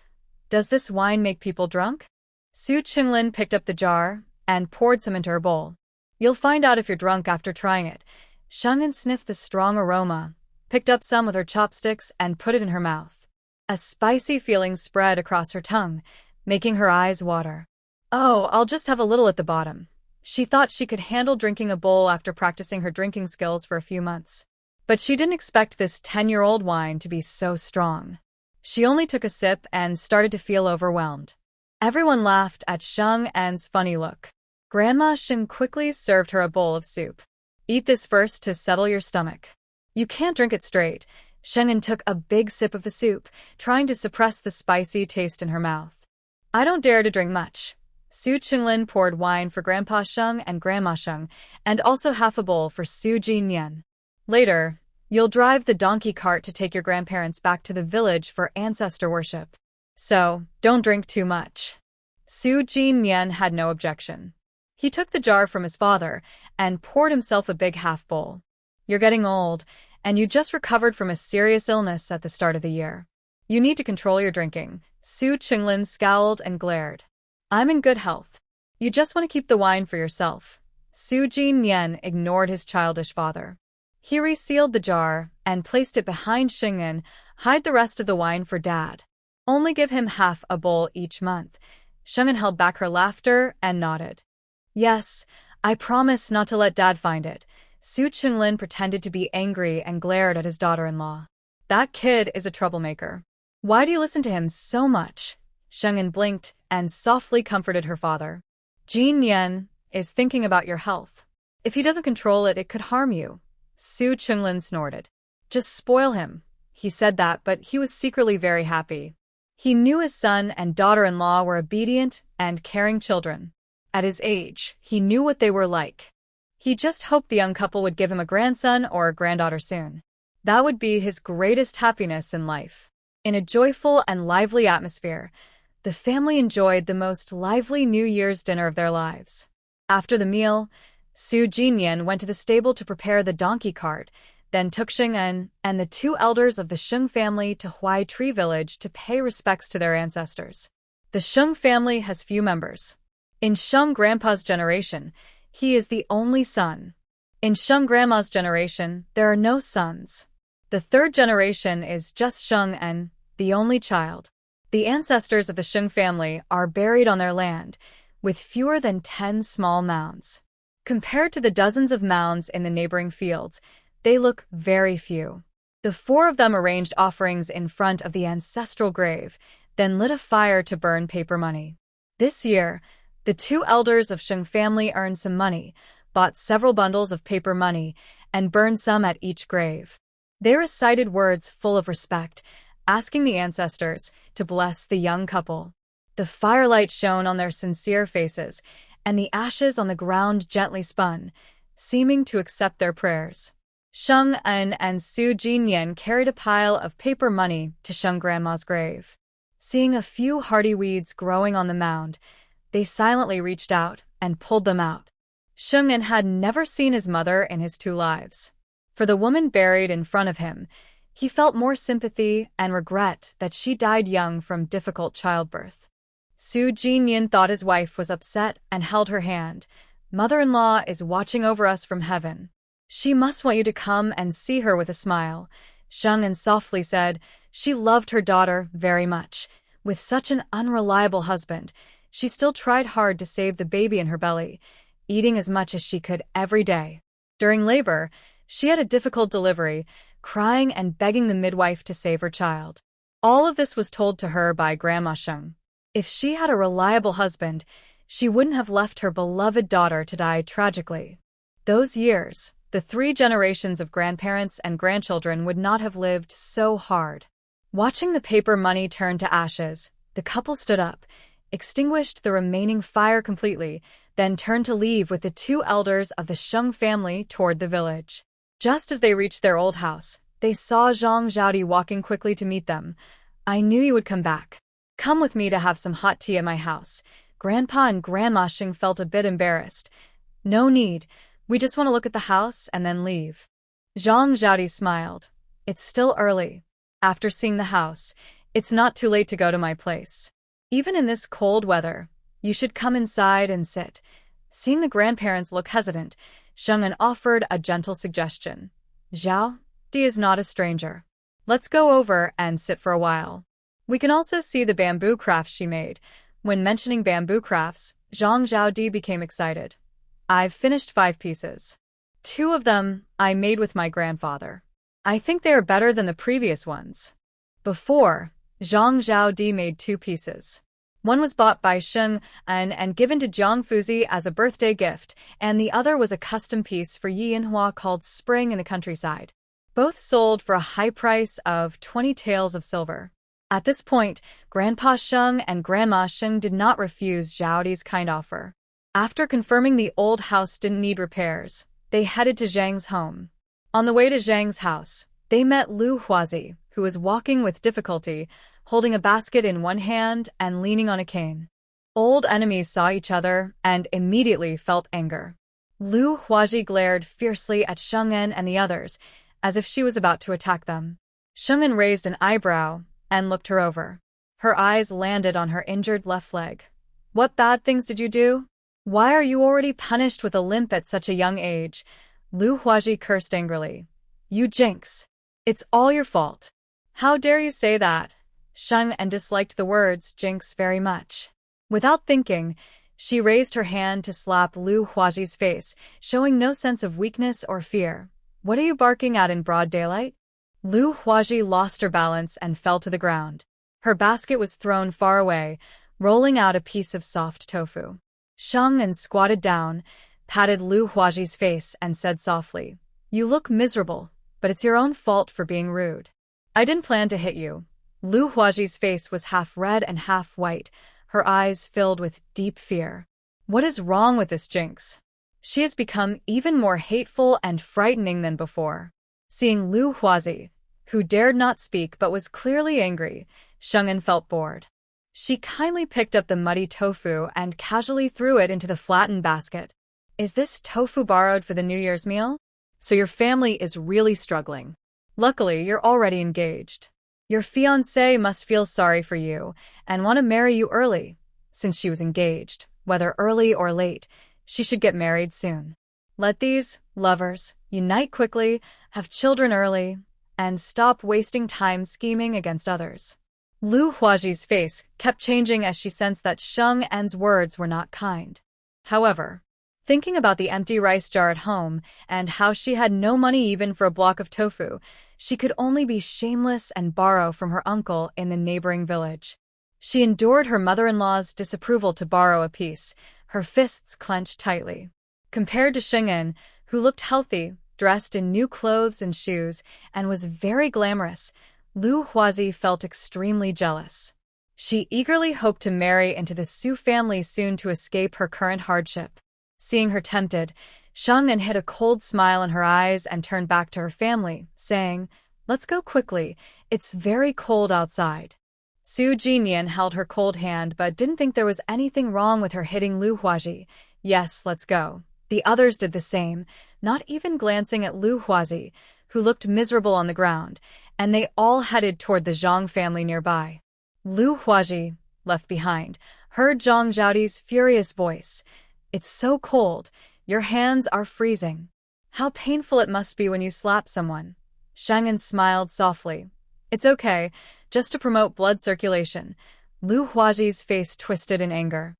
does this wine make people drunk? Su Qinglin picked up the jar and poured some into her bowl. You'll find out if you're drunk after trying it. Sheng En sniffed the strong aroma, picked up some with her chopsticks and put it in her mouth. A spicy feeling spread across her tongue, making her eyes water. Oh, I'll just have a little at the bottom. She thought she could handle drinking a bowl after practicing her drinking skills for a few months. But she didn't expect this 10-year-old wine to be so strong. She only took a sip and started to feel overwhelmed. Everyone laughed at Sheng En's funny look. Grandma Sheng quickly served her a bowl of soup. Eat this first to settle your stomach. You can't drink it straight. Sheng En took a big sip of the soup, trying to suppress the spicy taste in her mouth. I don't dare to drink much. Su Qinglin poured wine for Grandpa Sheng and Grandma Sheng, and also half a bowl for Su Jinyan. Later, you'll drive the donkey cart to take your grandparents back to the village for ancestor worship. So, don't drink too much. Su Jinyan had no objection. He took the jar from his father and poured himself a big half bowl. You're getting old, and you just recovered from a serious illness at the start of the year. You need to control your drinking. Su Qinglin scowled and glared. I'm in good health. You just want to keep the wine for yourself. Su Jinyan ignored his childish father. He resealed the jar and placed it behind Sheng En. Hide the rest of the wine for Dad. Only give him half a bowl each month. Sheng En held back her laughter and nodded. Yes, I promise not to let Dad find it. Su Qinglin pretended to be angry and glared at his daughter-in-law. That kid is a troublemaker. Why do you listen to him so much? Sheng En blinked and softly comforted her father. Jin Yan is thinking about your health. If he doesn't control it, it could harm you. Su Qinglin snorted. Just spoil him. He said that, but he was secretly very happy. He knew his son and daughter-in-law were obedient and caring children. At his age, he knew what they were like. He just hoped the young couple would give him a grandson or a granddaughter soon. That would be his greatest happiness in life. In a joyful and lively atmosphere, the family enjoyed the most lively New Year's dinner of their lives. After the meal, Su Jinyan went to the stable to prepare the donkey cart, then took Sheng En and the 2 elders of the Sheng family to Huai Tree Village to pay respects to their ancestors. The Sheng family has few members. In Sheng Grandpa's generation, he is the only son. In Sheng Grandma's generation, there are no sons. The 3rd generation is just Sheng En, the only child. The ancestors of the Sheng family are buried on their land, with fewer than 10 small mounds. Compared to the dozens of mounds in the neighboring fields, they look very few. The 4 of them arranged offerings in front of the ancestral grave, then lit a fire to burn paper money. This year, the 2 elders of Sheng family earned some money, bought several bundles of paper money, and burned some at each grave. They recited words full of respect, asking the ancestors to bless the young couple. The firelight shone on their sincere faces, and the ashes on the ground gently spun, seeming to accept their prayers. Sheng En and Su Jinyan carried a pile of paper money to Sheng Grandma's grave. Seeing a few hardy weeds growing on the mound, they silently reached out and pulled them out. Sheng En had never seen his mother in his 2 lives. For the woman buried in front of him, he felt more sympathy and regret that she died young from difficult childbirth. Su Jinyan thought his wife was upset and held her hand. Mother-in-law is watching over us from heaven. She must want you to come and see her with a smile. Sheng softly said she loved her daughter very much. With such an unreliable husband, she still tried hard to save the baby in her belly, eating as much as she could every day. During labor, she had a difficult delivery, crying and begging the midwife to save her child. All of this was told to her by Grandma Sheng. If she had a reliable husband, she wouldn't have left her beloved daughter to die tragically. Those years, the 3 generations of grandparents and grandchildren would not have lived so hard. Watching the paper money turn to ashes, the couple stood up, extinguished the remaining fire completely, then turned to leave with the 2 elders of the Sheng family toward the village. Just as they reached their old house, they saw Zhang Zhaodi walking quickly to meet them. I knew you would come back. Come with me to have some hot tea at my house. Grandpa and Grandma Sheng felt a bit embarrassed. No need. We just want to look at the house and then leave. Zhang Zhaodi smiled. It's still early. After seeing the house, it's not too late to go to my place. Even in this cold weather, you should come inside and sit. Seeing the grandparents look hesitant, Sheng offered a gentle suggestion. Zhao, Di is not a stranger. Let's go over and sit for a while. We can also see the bamboo crafts she made. When mentioning bamboo crafts, Zhang Zhaodi became excited. I've finished 5 pieces. 2 of them I made with my grandfather. I think they are better than the previous ones. Before, Zhang Zhaodi made 2 pieces. One was bought by Sheng and given to Jiang Fuzi as a birthday gift, and the other was a custom piece for Yi Yanhua called Spring in the Countryside. Both sold for a high price of 20 taels of silver. At this point, Grandpa Sheng and Grandma Sheng did not refuse Zhaodi's kind offer. After confirming the old house didn't need repairs, they headed to Zhang's home. On the way to Zhang's house, they met Lu Huazi, who was walking with difficulty, holding a basket in one hand and leaning on a cane. Old enemies saw each other and immediately felt anger. Lu Huazi glared fiercely at Sheng'en and the others, as if she was about to attack them. Sheng'en raised an eyebrow and looked her over. Her eyes landed on her injured left leg. What bad things did you do? Why are you already punished with a limp at such a young age? Lu Huazi cursed angrily. You jinx. It's all your fault. How dare you say that? Sheng'en disliked the words jinx very much. Without thinking, she raised her hand to slap Lu Huazi's face, showing no sense of weakness or fear. What are you barking at in broad daylight? Lu Huazi lost her balance and fell to the ground. Her basket was thrown far away, rolling out a piece of soft tofu. Sheng'en squatted down, patted Lu Huazi's face and said softly, You look miserable, but it's your own fault for being rude. I didn't plan to hit you. Lu Huazi's face was half red and half white, her eyes filled with deep fear. What is wrong with this jinx? She has become even more hateful and frightening than before. Seeing Lu Huazi, who dared not speak but was clearly angry, Sheng'en felt bored. She kindly picked up the muddy tofu and casually threw it into the flattened basket. Is this tofu borrowed for the New Year's meal? So your family is really struggling. Luckily, you're already engaged. Your fiancé must feel sorry for you and want to marry you early. Since she was engaged, whether early or late, she should get married soon. Let these lovers unite quickly, have children early, and stop wasting time scheming against others. Lu Huazi's face kept changing as she sensed that Sheng'en's words were not kind. However, thinking about the empty rice jar at home and how she had no money even for a block of tofu, she could only be shameless and borrow from her uncle in the neighboring village. She endured her mother-in-law's disapproval to borrow a piece, her fists clenched tightly. Compared to Sheng'en, who looked healthy, dressed in new clothes and shoes, and was very glamorous, Lu Huazi felt extremely jealous. She eagerly hoped to marry into the Su family soon to escape her current hardship. Seeing her tempted, Sheng'en hid a cold smile in her eyes and turned back to her family, saying, Let's go quickly, it's very cold outside. Su Jinyan held her cold hand but didn't think there was anything wrong with her hitting Lu Huazi. Yes, let's go. The others did the same, not even glancing at Lu Huazi, who looked miserable on the ground, and they all headed toward the Zhang family nearby. Lu Huazi, left behind, heard Zhang Zhaodi's furious voice. It's so cold, your hands are freezing. How painful it must be when you slap someone. Shang'an smiled softly. It's okay, just to promote blood circulation. Lu Huaji's face twisted in anger.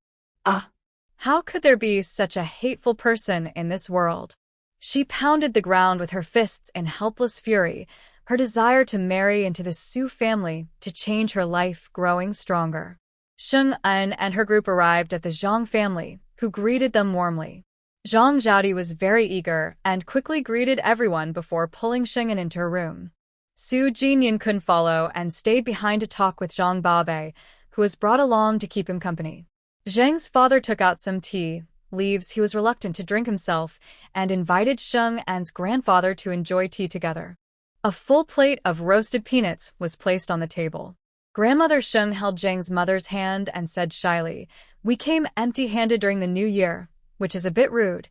Ah. How could there be such a hateful person in this world? She pounded the ground with her fists in helpless fury, her desire to marry into the Su family to change her life growing stronger. Sheng En and her group arrived at the Zhang family, who greeted them warmly. Zhang Zhaodi was very eager and quickly greeted everyone before pulling Sheng En into her room. Su Jinyan couldn't follow and stayed behind to talk with Zhang Babei, who was brought along to keep him company. Zheng's father took out some tea, leaves he was reluctant to drink himself, and invited Sheng En's grandfather to enjoy tea together. A full plate of roasted peanuts was placed on the table. Grandmother Sheng held Zheng's mother's hand and said shyly, "We came empty-handed during the new year, which is a bit rude."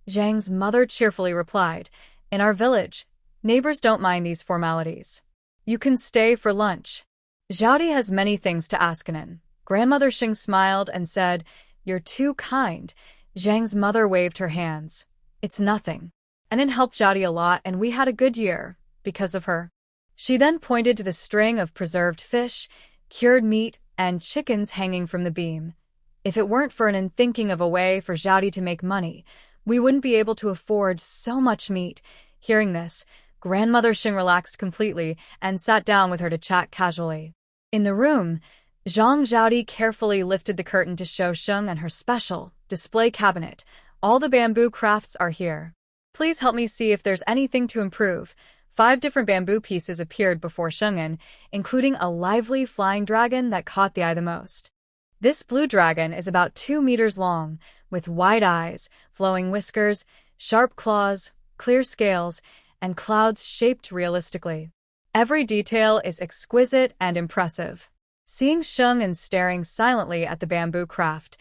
Zheng's mother cheerfully replied, "In our village, neighbors don't mind these formalities. You can stay for lunch." Zhaodi has many things to ask Anan. Grandmother Sheng smiled and said, "You're too kind." Zheng's mother waved her hands. "It's nothing. Anan helped Zhaodi a lot and we had a good year, because of her." She then pointed to the string of preserved fish, cured meat, and chickens hanging from the beam. "If it weren't for Anan thinking of a way for Zhaodi to make money, we wouldn't be able to afford so much meat." Hearing this, Grandmother Sheng relaxed completely and sat down with her to chat casually. In the room, Zhang Zhaodi carefully lifted the curtain to show Sheng and her special display cabinet. "All the bamboo crafts are here. Please help me see if there's anything to improve." 5 different bamboo pieces appeared before Sheng'an, including a lively flying dragon that caught the eye the most. This blue dragon is about 2 meters long, with wide eyes, flowing whiskers, sharp claws, clear scales, and clouds shaped realistically. Every detail is exquisite and impressive. Seeing Sheng'an staring silently at the bamboo craft,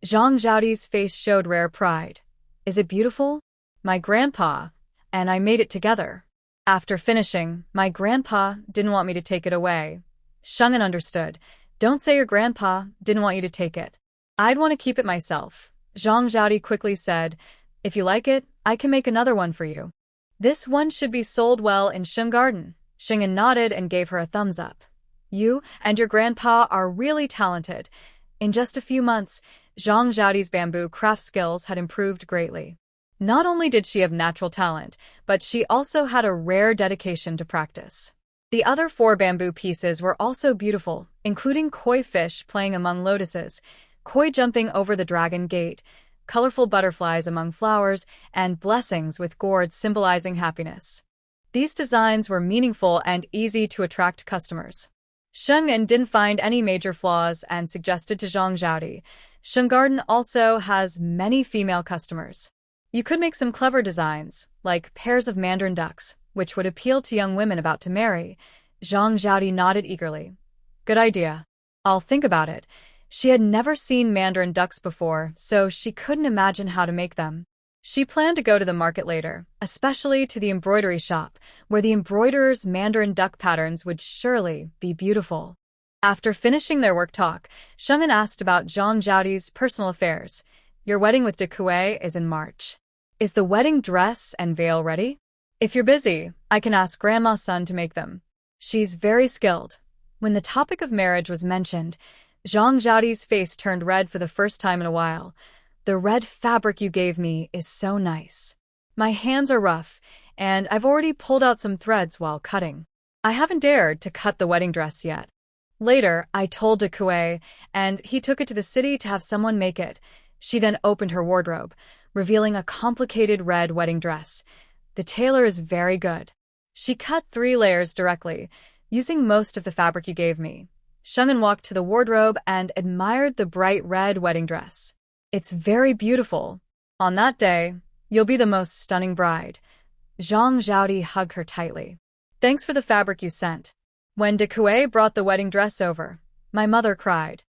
Zhang Zhaodi's face showed rare pride. "Is it beautiful? My grandpa and I made it together." After finishing, "My grandpa didn't want me to take it away." Sheng'an understood. "Don't say your grandpa didn't want you to take it. I'd want to keep it myself." Zhang Zhaodi quickly said, "If you like it, I can make another one for you. This one should be sold well in Sheng Garden." Sheng'an nodded and gave her a thumbs up. "You and your grandpa are really talented." In just a few months, Zhang Zhaodi's bamboo craft skills had improved greatly. Not only did she have natural talent, but she also had a rare dedication to practice. The other 4 bamboo pieces were also beautiful, including koi fish playing among lotuses, koi jumping over the dragon gate, colorful butterflies among flowers, and blessings with gourds symbolizing happiness. These designs were meaningful and easy to attract customers. Sheng'an didn't find any major flaws and suggested to Zhang Zhaodi, "Sheng Garden also has many female customers. You could make some clever designs, like pairs of mandarin ducks, which would appeal to young women about to marry." Zhang Zhaodi nodded eagerly. "Good idea. I'll think about it." She had never seen mandarin ducks before, so she couldn't imagine how to make them. She planned to go to the market later, especially to the embroidery shop, where the embroiderer's mandarin duck patterns would surely be beautiful. After finishing their work talk, Sheng'an asked about Zhang Zhaodi's personal affairs. "Your wedding with De Kuei is in March. Is the wedding dress and veil ready? If you're busy, I can ask Grandma's son to make them. She's very skilled." When the topic of marriage was mentioned, Zhang Zhaodi's face turned red for the first time in a while. "The red fabric you gave me is so nice. My hands are rough, and I've already pulled out some threads while cutting. I haven't dared to cut the wedding dress yet." Later, I told De Kuei, and he took it to the city to have someone make it. She then opened her wardrobe, revealing a complicated red wedding dress. "The tailor is very good. She cut 3 layers directly, using most of the fabric you gave me." Sheng'an walked to the wardrobe and admired the bright red wedding dress. "It's very beautiful. On that day, you'll be the most stunning bride." Zhang Zhaodi hugged her tightly. "Thanks for the fabric you sent." When De Kuei brought the wedding dress over, my mother cried.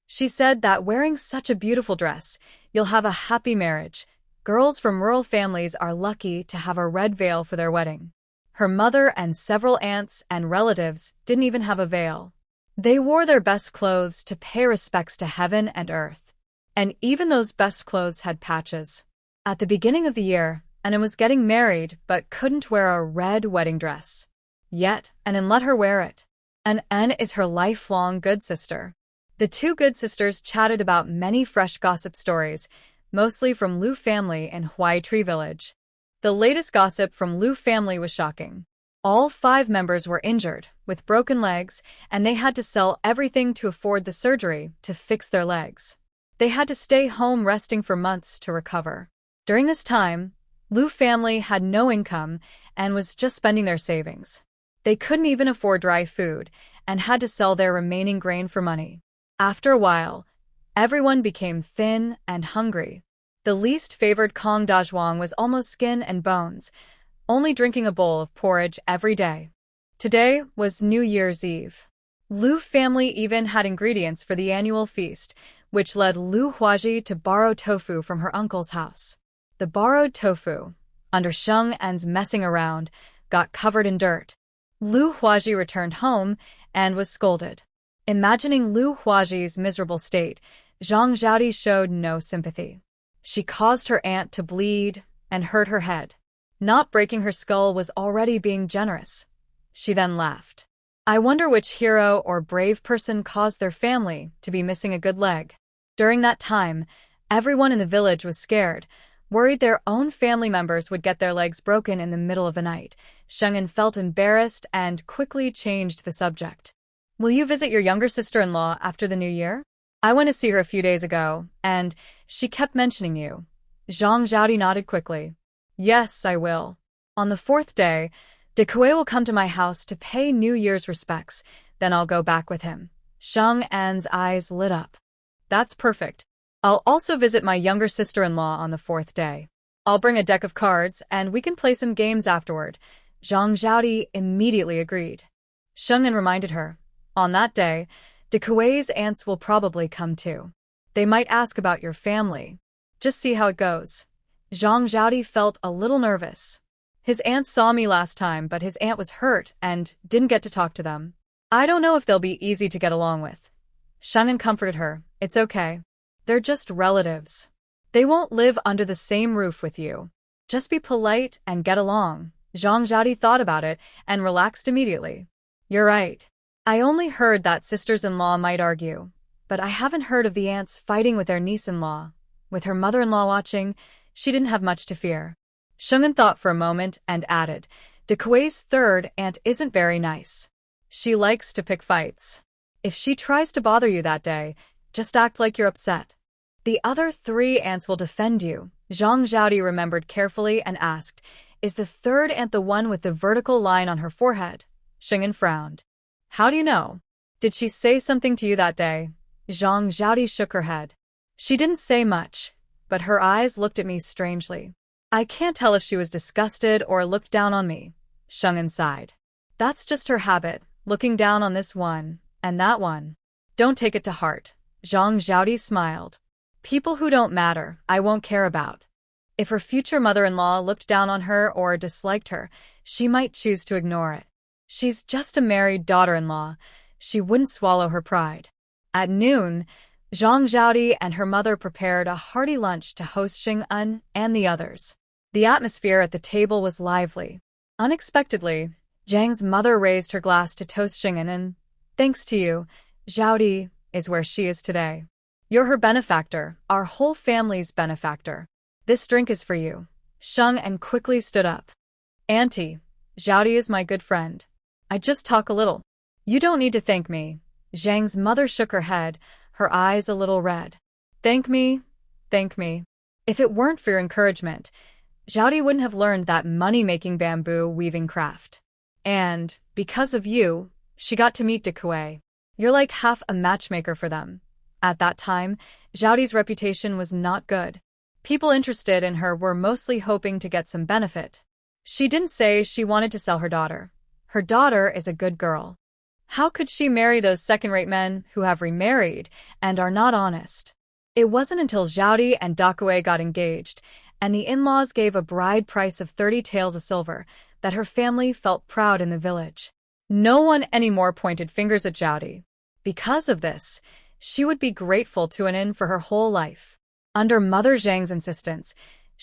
She said that wearing such a beautiful dress, you'll have a happy marriage. Girls from rural families are lucky to have a red veil for their wedding. Her mother and several aunts and relatives didn't even have a veil. They wore their best clothes to pay respects to heaven and earth. And even those best clothes had patches. At the beginning of the year, and was getting married but couldn't wear a red wedding dress. Yet, An let her wear it. An is her lifelong good sister. The two good sisters chatted about many fresh gossip stories, mostly from Lu family in Huai Tree Village. The latest gossip from Lu family was shocking. All 5 members were injured, with broken legs, and they had to sell everything to afford the surgery to fix their legs. They had to stay home resting for months to recover. During this time, Lu family had no income and was just spending their savings. They couldn't even afford dry food and had to sell their remaining grain for money. After a while, everyone became thin and hungry. The least favored Kong Dazhuang was almost skin and bones, only drinking a bowl of porridge every day. Today was New Year's Eve. Lu family even had ingredients for the annual feast, which led Lu Huaji to borrow tofu from her uncle's house. The borrowed tofu, under Sheng En's messing around, got covered in dirt. Lu Huaji returned home and was scolded. Imagining Lu Huaji's miserable state, Zhang Zhaodi showed no sympathy. She caused her aunt to bleed and hurt her head. Not breaking her skull was already being generous. She then laughed. I wonder which hero or brave person caused their family to be missing a good leg. During that time, everyone in the village was scared, worried their own family members would get their legs broken in the middle of the night. Sheng En felt embarrassed and quickly changed the subject. Will you visit your younger sister-in-law after the new year? I went to see her a few days ago, and she kept mentioning you. Zhang Zhaodi nodded quickly. Yes, I will. On the 4th day, De Kuei will come to my house to pay New Year's respects, then I'll go back with him. Sheng En's eyes lit up. That's perfect. I'll also visit my younger sister-in-law on the 4th day. I'll bring a deck of cards, and we can play some games afterward. Zhang Zhaodi immediately agreed. Sheng En reminded her. On that day, De Kuei's aunts will probably come too. They might ask about your family. Just see how it goes. Zhang Zhaodi felt a little nervous. His aunt saw me last time, but his aunt was hurt and didn't get to talk to them. I don't know if they'll be easy to get along with. Sheng En comforted her. It's okay. They're just relatives. They won't live under the same roof with you. Just be polite and get along. Zhang Zhaodi thought about it and relaxed immediately. You're right. I only heard that sisters-in-law might argue, but I haven't heard of the aunts fighting with their niece-in-law. With her mother-in-law watching, she didn't have much to fear. Sheng En thought for a moment and added, De Kuei's 3rd aunt isn't very nice. She likes to pick fights. If she tries to bother you that day, just act like you're upset. The other 3 aunts will defend you. Zhang Zhaodi remembered carefully and asked, Is the 3rd aunt the one with the vertical line on her forehead? Sheng En frowned. How do you know? Did she say something to you that day? Zhang Zhaodi shook her head. She didn't say much, but her eyes looked at me strangely. I can't tell if she was disgusted or looked down on me. Sheng En sighed. That's just her habit, looking down on this one and that one. Don't take it to heart. Zhang Zhaodi smiled. People who don't matter, I won't care about. If her future mother-in-law looked down on her or disliked her, she might choose to ignore it. She's just a married daughter-in-law. She wouldn't swallow her pride. At noon, Zhang Zhaodi and her mother prepared a hearty lunch to host Sheng En and the others. The atmosphere at the table was lively. Unexpectedly, Zhang's mother raised her glass to toast Sheng En and, thanks to you, Zhaodi is where she is today. You're her benefactor, our whole family's benefactor. This drink is for you. Sheng En quickly stood up. Auntie, Zhaodi is my good friend. I just talk a little. You don't need to thank me. Zhang's mother shook her head, her eyes a little red. Thank me, thank me. If it weren't for your encouragement, Zhaodi wouldn't have learned that money-making bamboo weaving craft. And, because of you, she got to meet De Kuei. You're like half a matchmaker for them. At that time, Zhaodi's reputation was not good. People interested in her were mostly hoping to get some benefit. She didn't say she wanted to sell her daughter. Her daughter is a good girl. How could she marry those second-rate men who have remarried and are not honest? It wasn't until Zhaodi and De Kuei got engaged, and the in-laws gave a bride price of 30 taels of silver, that her family felt proud in the village. No one anymore pointed fingers at Zhaodi. Because of this, she would be grateful to An for her whole life. Under Mother Zhang's insistence,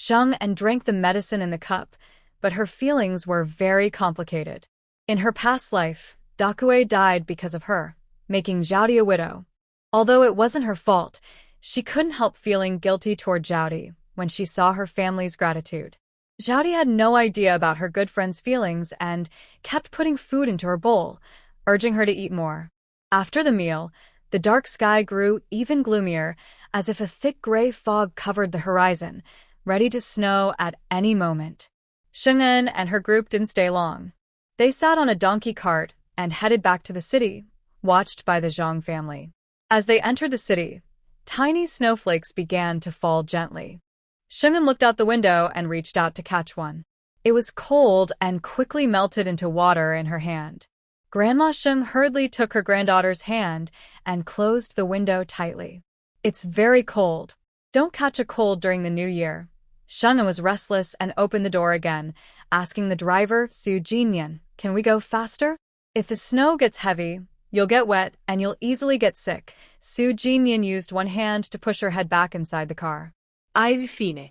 Sheng and drank the medicine in the cup, but her feelings were very complicated. In her past life, Dakue died because of her, making Zhaodi a widow. Although it wasn't her fault, she couldn't help feeling guilty toward Zhaodi when she saw her family's gratitude. Zhaodi had no idea about her good friend's feelings and kept putting food into her bowl, urging her to eat more. After the meal, the dark sky grew even gloomier, as if a thick gray fog covered the horizon, ready to snow at any moment. Sheng'en and her group didn't stay long. They sat on a donkey cart and headed back to the city, watched by the Zhang family. As they entered the city, tiny snowflakes began to fall gently. Sheng'en looked out the window and reached out to catch one. It was cold and quickly melted into water in her hand. Grandma Sheng hurriedly took her granddaughter's hand and closed the window tightly. "It's very cold. Don't catch a cold during the new year." Sheng'en was restless and opened the door again, asking the driver, Su Jinyan, "Can we go faster? If the snow gets heavy, you'll get wet and you'll easily get sick." Su Jinyan used one hand to push her head back inside the car. Ai fine.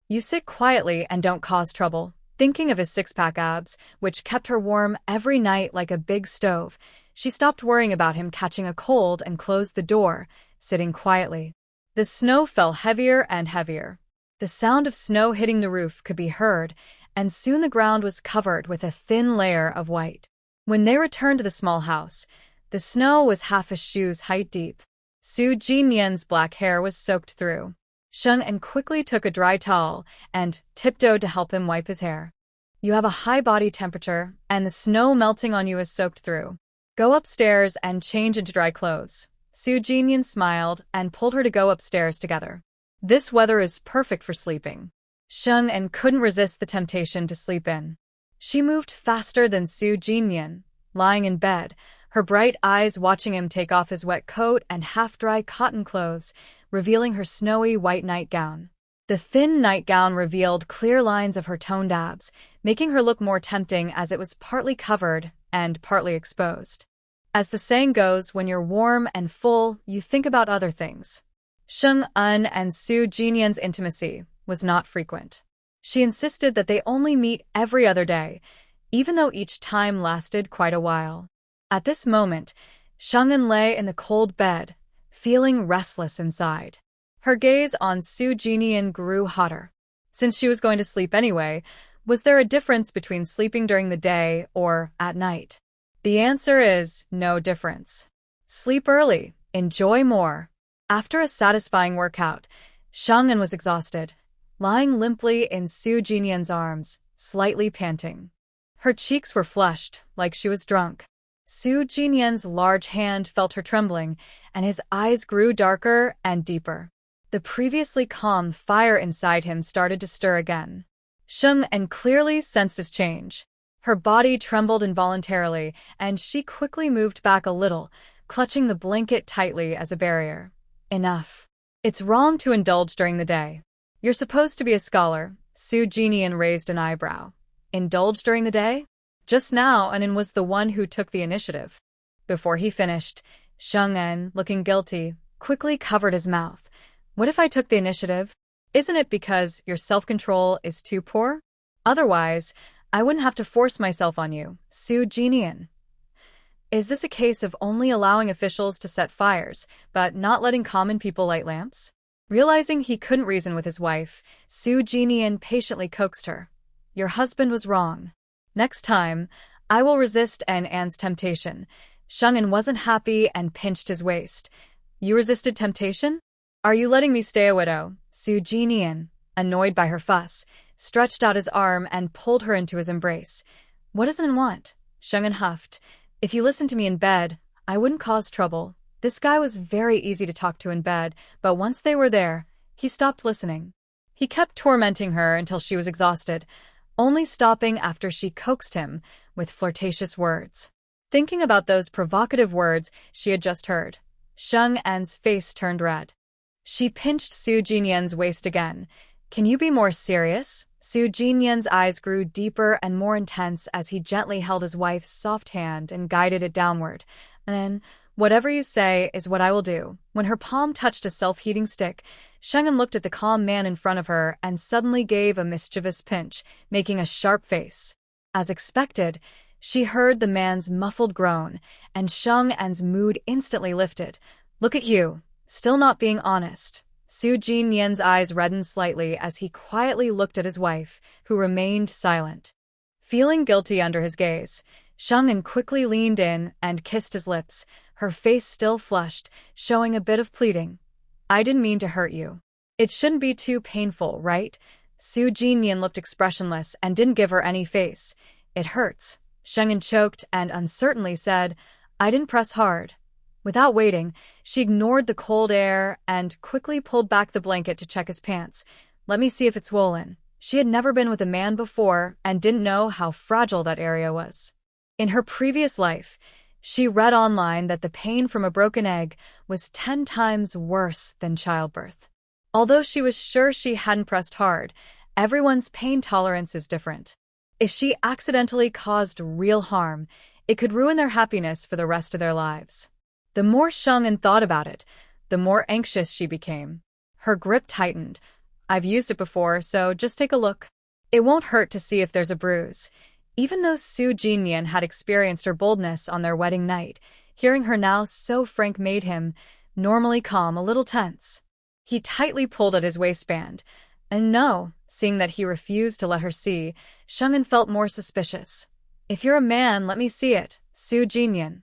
"You sit quietly and don't cause trouble." Thinking of his six-pack abs, which kept her warm every night like a big stove, she stopped worrying about him catching a cold and closed the door, sitting quietly. The snow fell heavier and heavier. The sound of snow hitting the roof could be heard, and soon the ground was covered with a thin layer of white. When they returned to the small house, the snow was half a shoe's height deep. Su Jinyan's black hair was soaked through. Sheng'en quickly took a dry towel and tiptoed to help him wipe his hair. "You have a high body temperature, and the snow melting on you is soaked through. Go upstairs and change into dry clothes." Su Jinyan smiled and pulled her to go upstairs together. "This weather is perfect for sleeping." Sheng'en couldn't resist the temptation to sleep in. She moved faster than Su Jinyan, lying in bed, her bright eyes watching him take off his wet coat and half-dry cotton clothes, revealing her snowy white nightgown. The thin nightgown revealed clear lines of her toned abs, making her look more tempting as it was partly covered and partly exposed. As the saying goes, when you're warm and full, you think about other things. Sheng'en and Su Jinyan's intimacy was not frequent. She insisted that they only meet every other day, even though each time lasted quite a while. At this moment, Sheng'en lay in the cold bed, feeling restless inside. Her gaze on Su Jinyan grew hotter. Since she was going to sleep anyway, was there a difference between sleeping during the day or at night? The answer is no difference. Sleep early, enjoy more. After a satisfying workout, Sheng'en was exhausted, lying limply in Su Jinyan's arms, slightly panting. Her cheeks were flushed, like she was drunk. Su Jinyan's large hand felt her trembling, and his eyes grew darker and deeper. The previously calm fire inside him started to stir again. Sheng'en clearly sensed his change. Her body trembled involuntarily, and she quickly moved back a little, clutching the blanket tightly as a barrier. "Enough. It's wrong to indulge during the day. You're supposed to be a scholar." Su Jinyan raised an eyebrow. "Indulge during the day?" Just now, Anin was the one who took the initiative. Before he finished, Sheng'en, looking guilty, quickly covered his mouth. "What if I took the initiative? Isn't it because your self-control is too poor? Otherwise, I wouldn't have to force myself on you." Su Jinyan. "Is this a case of only allowing officials to set fires, but not letting common people light lamps?" Realizing he couldn't reason with his wife, Su Jinyan patiently coaxed her. "Your husband was wrong. Next time, I will resist An's temptation." Sheng'en wasn't happy and pinched his waist. "You resisted temptation? Are you letting me stay a widow?" Su Jinyan, annoyed by her fuss, stretched out his arm and pulled her into his embrace. "What does An want?" Sheng'en huffed. "If you listened to me in bed, I wouldn't cause trouble." This guy was very easy to talk to in bed, but once they were there, he stopped listening. He kept tormenting her until she was exhausted, only stopping after she coaxed him with flirtatious words. Thinking about those provocative words she had just heard, Sheng'en's face turned red. She pinched Su Jinyan's waist again. "Can you be more serious?" Su Jinyan's eyes grew deeper and more intense as he gently held his wife's soft hand and guided it downward. "And then, Whatever you say is what I will do. When her palm touched a self-heating stick, Sheng'an looked at the calm man in front of her and suddenly gave a mischievous pinch, making a sharp face. As expected, she heard the man's muffled groan, and Sheng'an's mood instantly lifted. Look at you, still not being honest. Su Jinyan's eyes reddened slightly as he quietly looked at his wife, who remained silent. Feeling guilty under his gaze, Sheng'an quickly leaned in and kissed his lips, her face still flushed, showing a bit of pleading. I didn't mean to hurt you. It shouldn't be too painful, right? Su Jinyan looked expressionless and didn't give her any face. It hurts. Sheng'an choked and uncertainly said, I didn't press hard. Without waiting, she ignored the cold air and quickly pulled back the blanket to check his pants. Let me see if it's swollen. She had never been with a man before and didn't know how fragile that area was. In her previous life, she read online that the pain from a broken egg was 10 times worse than childbirth. Although she was sure she hadn't pressed hard, everyone's pain tolerance is different. If she accidentally caused real harm, it could ruin their happiness for the rest of their lives. The more Sheng'an thought about it, the more anxious she became. Her grip tightened. I've used it before, so just take a look. It won't hurt to see if there's a bruise. Even though Su Jinyan had experienced her boldness on their wedding night, hearing her now so frank made him, normally calm, a little tense. He tightly pulled at his waistband. And no, seeing that he refused to let her see, Sheng'an felt more suspicious. If you're a man, let me see it, Su Jinyan.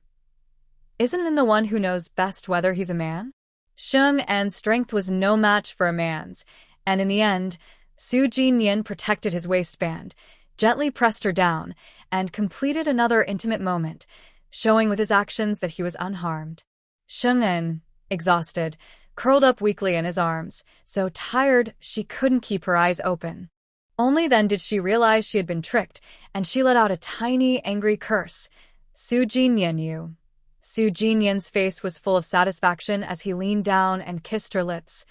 Isn't it the one who knows best whether he's a man? Sheng'an's strength was no match for a man's, and in the end, Su Jinyan protected his waistband, gently pressed her down, and completed another intimate moment, showing with his actions that he was unharmed. Sheng'an, exhausted, curled up weakly in his arms, so tired she couldn't keep her eyes open. Only then did she realize she had been tricked, and she let out a tiny, angry curse. Su Jinyan, you. Su Jinyan's face was full of satisfaction as he leaned down and kissed her lips.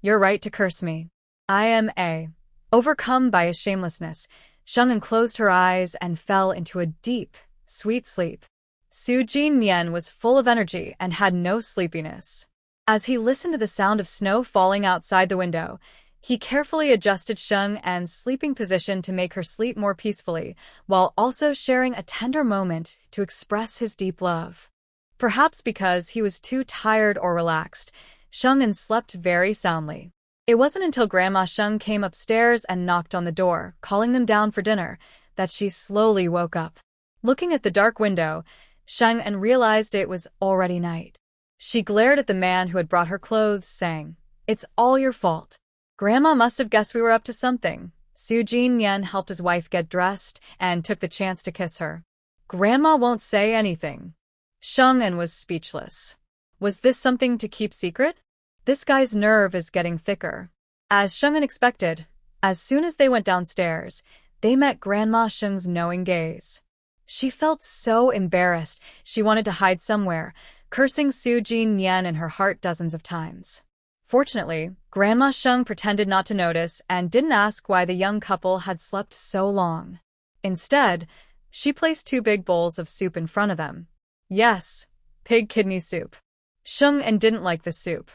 You're right to curse me. I am a. Overcome by his shamelessness, Sheng'an closed her eyes and fell into a deep, sweet sleep. Su Jinyan was full of energy and had no sleepiness. As he listened to the sound of snow falling outside the window, he carefully adjusted Sheng'an's sleeping position to make her sleep more peacefully, while also sharing a tender moment to express his deep love. Perhaps because he was too tired or relaxed, Sheng'an slept very soundly. It wasn't until Grandma Sheng came upstairs and knocked on the door, calling them down for dinner, that she slowly woke up. Looking at the dark window, Sheng'an realized it was already night. She glared at the man who had brought her clothes, saying, It's all your fault. Grandma must have guessed we were up to something. Su Jinyan helped his wife get dressed and took the chance to kiss her. Grandma won't say anything. Sheng'an was speechless. Was this something to keep secret? This guy's nerve is getting thicker. As Sheng'an expected, as soon as they went downstairs, they met Grandma Sheng's knowing gaze. She felt so embarrassed she wanted to hide somewhere, cursing Su Jinyan in her heart dozens of times. Fortunately, Grandma Sheng pretended not to notice and didn't ask why the young couple had slept so long. Instead, she placed 2 big bowls of soup in front of them. Yes, pig kidney soup. Sheng'an didn't like the soup.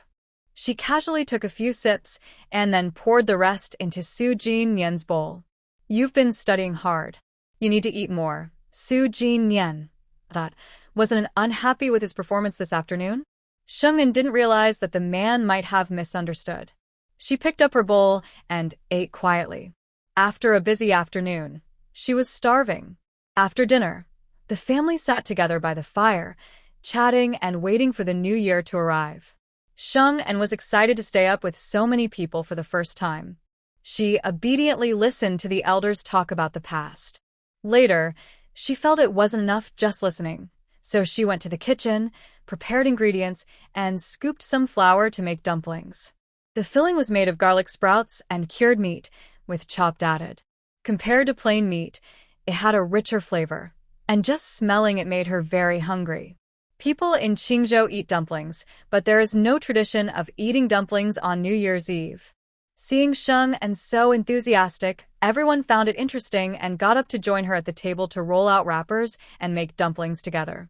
She casually took a few sips and then poured the rest into Su Jinyan's bowl. You've been studying hard. You need to eat more. Su Jinyan thought. Wasn't unhappy with his performance this afternoon? Sheng'an didn't realize that the man might have misunderstood. She picked up her bowl and ate quietly. After a busy afternoon, she was starving. After dinner, the family sat together by the fire, chatting and waiting for the new year to arrive. Sheng'an was excited to stay up with so many people for the first time. She obediently listened to the elders talk about the past. Later, she felt it wasn't enough just listening, so she went to the kitchen, prepared ingredients, and scooped some flour to make dumplings. The filling was made of garlic sprouts and cured meat, with chopped added. Compared to plain meat, it had a richer flavor, and just smelling it made her very hungry. People in Qingzhou eat dumplings, but there is no tradition of eating dumplings on New Year's Eve. Seeing Sheng'an so enthusiastic, everyone found it interesting and got up to join her at the table to roll out wrappers and make dumplings together.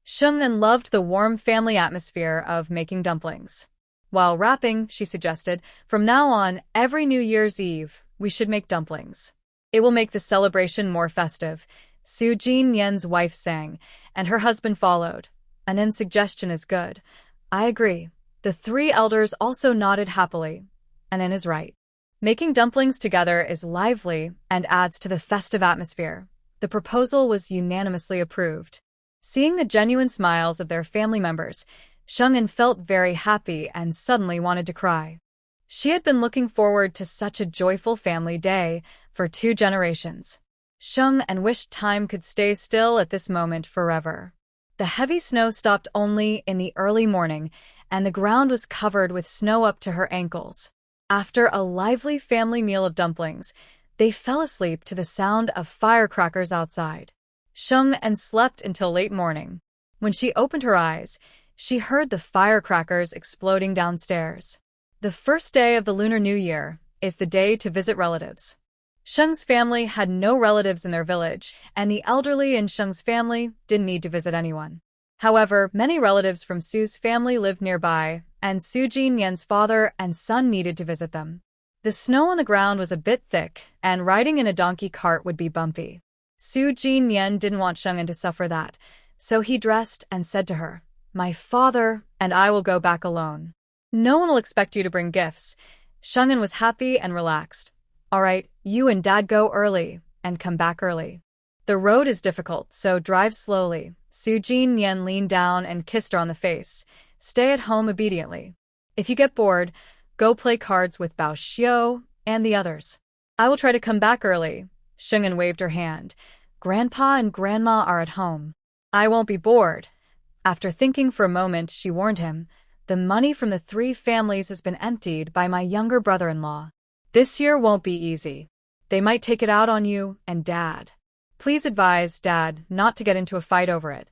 Shungnan loved the warm family atmosphere of making dumplings. While wrapping, she suggested, from now on, every New Year's Eve, we should make dumplings. It will make the celebration more festive, Su Jin-yen's wife sang, and her husband followed. Anen's suggestion is good. I agree. The three elders also nodded happily. Anen is right. Making dumplings together is lively and adds to the festive atmosphere. The proposal was unanimously approved. Seeing the genuine smiles of their family members, Shungin felt very happy and suddenly wanted to cry. She had been looking forward to such a joyful family day for 2 generations. Shungin wished time could stay still at this moment forever. The heavy snow stopped only in the early morning, and the ground was covered with snow up to her ankles. After a lively family meal of dumplings, they fell asleep to the sound of firecrackers outside. Shungin slept until late morning. When she opened her eyes, she heard the firecrackers exploding downstairs. The first day of the Lunar New Year is the day to visit relatives. Shung's family had no relatives in their village, and the elderly in Shung's family didn't need to visit anyone. However, many relatives from Su's family lived nearby, and Su Jin-yen's father and son needed to visit them. The snow on the ground was a bit thick, and riding in a donkey cart would be bumpy. Su Jin-yen didn't want Shungin to suffer that, so he dressed and said to her, "My father and I will go back alone. No one will expect you to bring gifts." Shungin was happy and relaxed. "All right, you and Dad go early, and come back early. The road is difficult, so drive slowly." Su Jin-yen leaned down and kissed her on the face. "Stay at home obediently. If you get bored, go play cards with Bao Xiu and the others. I will try to come back early." Shungin waved her hand. "Grandpa and Grandma are at home. I won't be bored." After thinking for a moment, she warned him, "The money from the 3 families has been emptied by my younger brother-in-law. This year won't be easy. They might take it out on you and Dad. Please advise Dad not to get into a fight over it."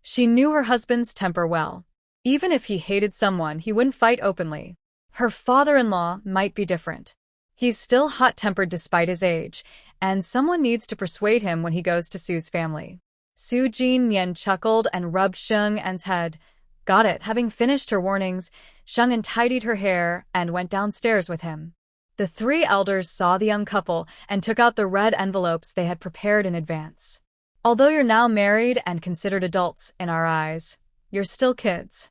She knew her husband's temper well. Even if he hated someone, he wouldn't fight openly. Her father-in-law might be different. He's still hot-tempered despite his age, and someone needs to persuade him when he goes to Su's family. Su Jin-yen chuckled and rubbed Shung's head. "Got it." Having finished her warnings, Shungin tidied her hair and went downstairs with him. The 3 elders saw the young couple and took out the red envelopes they had prepared in advance. "Although you're now married and considered adults in our eyes, you're still kids.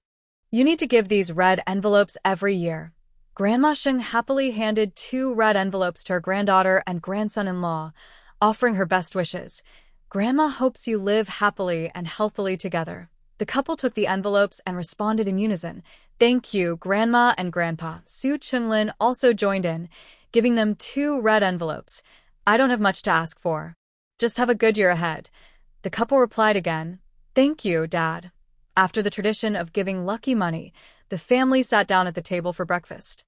You need to give these red envelopes every year." Grandma Shung happily handed 2 red envelopes to her granddaughter and grandson-in-law, offering her best wishes. "Grandma hopes you live happily and healthily together." The couple took the envelopes and responded in unison. "Thank you, Grandma and Grandpa." Su Chunlin also joined in, giving them 2 red envelopes. "I don't have much to ask for. Just have a good year ahead." The couple replied again, "Thank you, Dad." After the tradition of giving lucky money, the family sat down at the table for breakfast.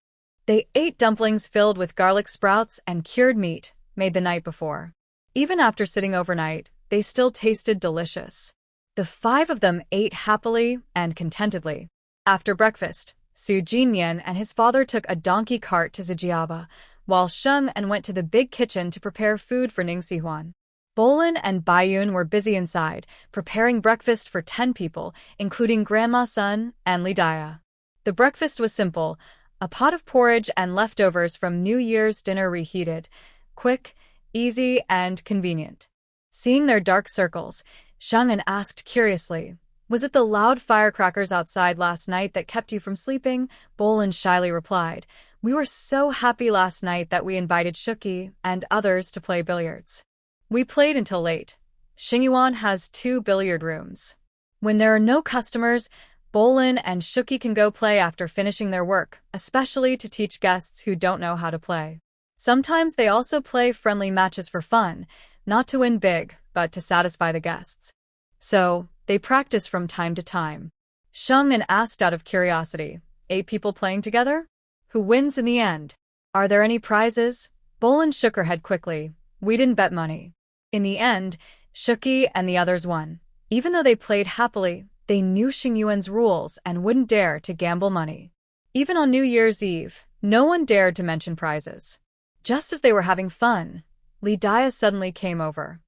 They ate dumplings filled with garlic sprouts and cured meat, made the night before. Even after sitting overnight, they still tasted delicious. The 5 of them ate happily and contentedly. After breakfast, Su Jin-yen and his father took a donkey cart to Zijiaba, while Shungin went to the big kitchen to prepare food for Ning Si-hwan. Bolin and Baiyun were busy inside, preparing breakfast for 10 people, including Grandma Sun and Li Dia. The breakfast was simple, a pot of porridge and leftovers from New Year's dinner reheated, quick, easy, and convenient. Seeing their dark circles, Shungin asked curiously, "Was it the loud firecrackers outside last night that kept you from sleeping?" Bolin shyly replied, "We were so happy last night that we invited Shuki and others to play billiards. We played until late. Xingyuan has 2 billiard rooms. When there are no customers, Bolin and Shuki can go play after finishing their work, especially to teach guests who don't know how to play. Sometimes they also play friendly matches for fun, not to win big, but to satisfy the guests. So, they practice from time to time." Shungin asked out of curiosity, 8 people playing together? Who wins in the end? Are there any prizes? Bolin shook her head quickly. "We didn't bet money." In the end, Shuki and the others won. Even though they played happily, they knew Xingyuan's rules and wouldn't dare to gamble money. Even on New Year's Eve, no one dared to mention prizes. Just as they were having fun, Li Dia suddenly came over.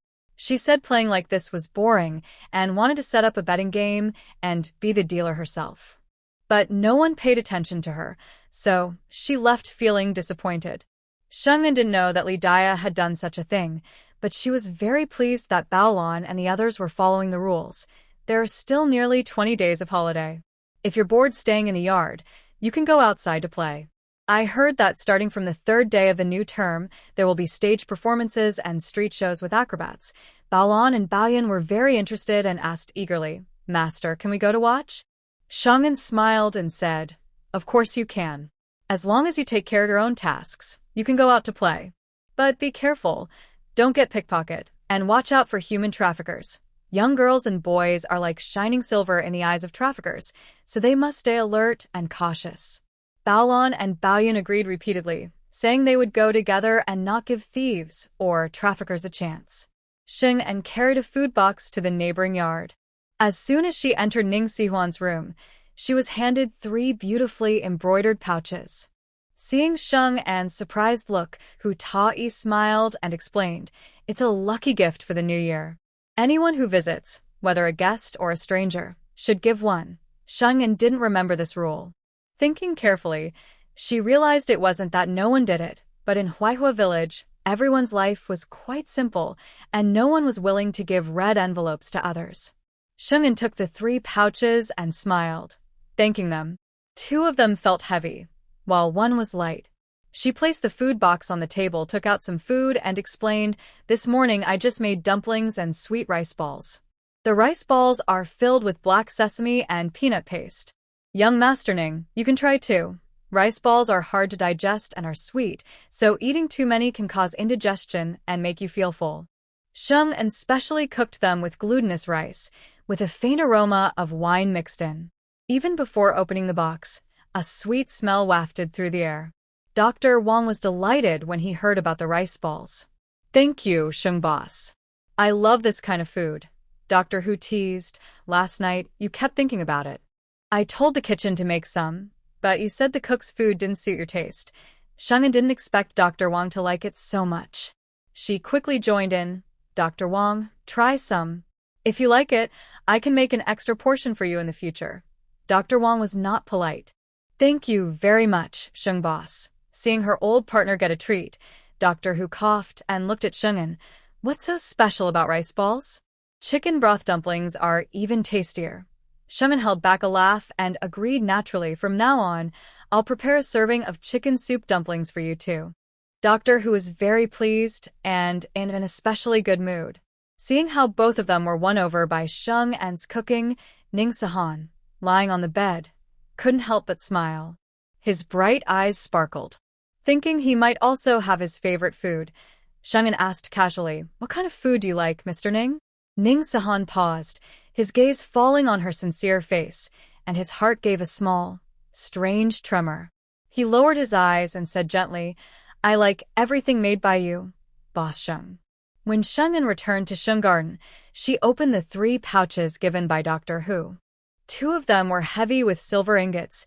She said playing like this was boring and wanted to set up a betting game and be the dealer herself. But no one paid attention to her, so she left feeling disappointed. Shungin didn't know that Li Dia had done such a thing, but she was very pleased that Baolon and the others were following the rules. There are still nearly 20 days of holiday. If you're bored staying in the yard, you can go outside to play. I heard that starting from the third day of the new term, there will be stage performances and street shows with acrobats. Baolon and Baoyan were very interested and asked eagerly, "Master, can we go to watch?" Shangin smiled and said, "Of course you can. As long as you take care of your own tasks, you can go out to play. But be careful, don't get pickpocket, and watch out for human traffickers. Young girls and boys are like shining silver in the eyes of traffickers, so they must stay alert and cautious." Baolon and Baoyan agreed repeatedly, saying they would go together and not give thieves or traffickers a chance. Sheng and carried a food box to the neighboring yard. As soon as she entered Ning Sihuan's room, she was handed 3 beautifully embroidered pouches. Seeing Sheng and surprised look, Hu Ta-yi smiled and explained, "It's a lucky gift for the new year. Anyone who visits, whether a guest or a stranger, should give one." Sheng didn't remember this rule. Thinking carefully, she realized it wasn't that no one did it, but in Huaihua village, everyone's life was quite simple, and no one was willing to give red envelopes to others. Sheng'an took the 3 pouches and smiled, thanking them. 2 of them felt heavy, while 1 was light. She placed the food box on the table, took out some food, and explained, "This morning I just made dumplings and sweet rice balls. The rice balls are filled with black sesame and peanut paste. Young Master Ning, you can try too. Rice balls are hard to digest and are sweet, so eating too many can cause indigestion and make you feel full." Sheng and specially cooked them with glutinous rice, with a faint aroma of wine mixed in. Even before opening the box, a sweet smell wafted through the air. Dr. Wang was delighted when he heard about the rice balls. "Thank you, Sheng boss. I love this kind of food." Dr. Hu teased, "Last night, you kept thinking about it. I told the kitchen to make some, but you said the cook's food didn't suit your taste." Sheng didn't expect Dr. Wang to like it so much. She quickly joined in. "Dr. Wang, try some. If you like it, I can make an extra portion for you in the future." Dr. Wang was not polite. "Thank you very much, Sheng boss." Seeing her old partner get a treat, Dr. Hu coughed and looked at Sheng'an. "What's so special about rice balls? Chicken broth dumplings are even tastier." Sheng'an held back a laugh and agreed naturally. "From now on, I'll prepare a serving of chicken soup dumplings for you too." Dr. Hu was very pleased and in an especially good mood. Seeing how both of them were won over by Sheng and's cooking, Ning Sihan, lying on the bed, couldn't help but smile. His bright eyes sparkled. Thinking he might also have his favorite food, Sheng'an asked casually, "What kind of food do you like, Mr. Ning?" Ning Sihan paused, his gaze falling on her sincere face, and his heart gave a small, strange tremor. He lowered his eyes and said gently, "I like everything made by you, Boss Sheng." When Sheng'an returned to Sheng Garden, she opened the 3 pouches given by Dr. Hu. 2 of them were heavy with silver ingots,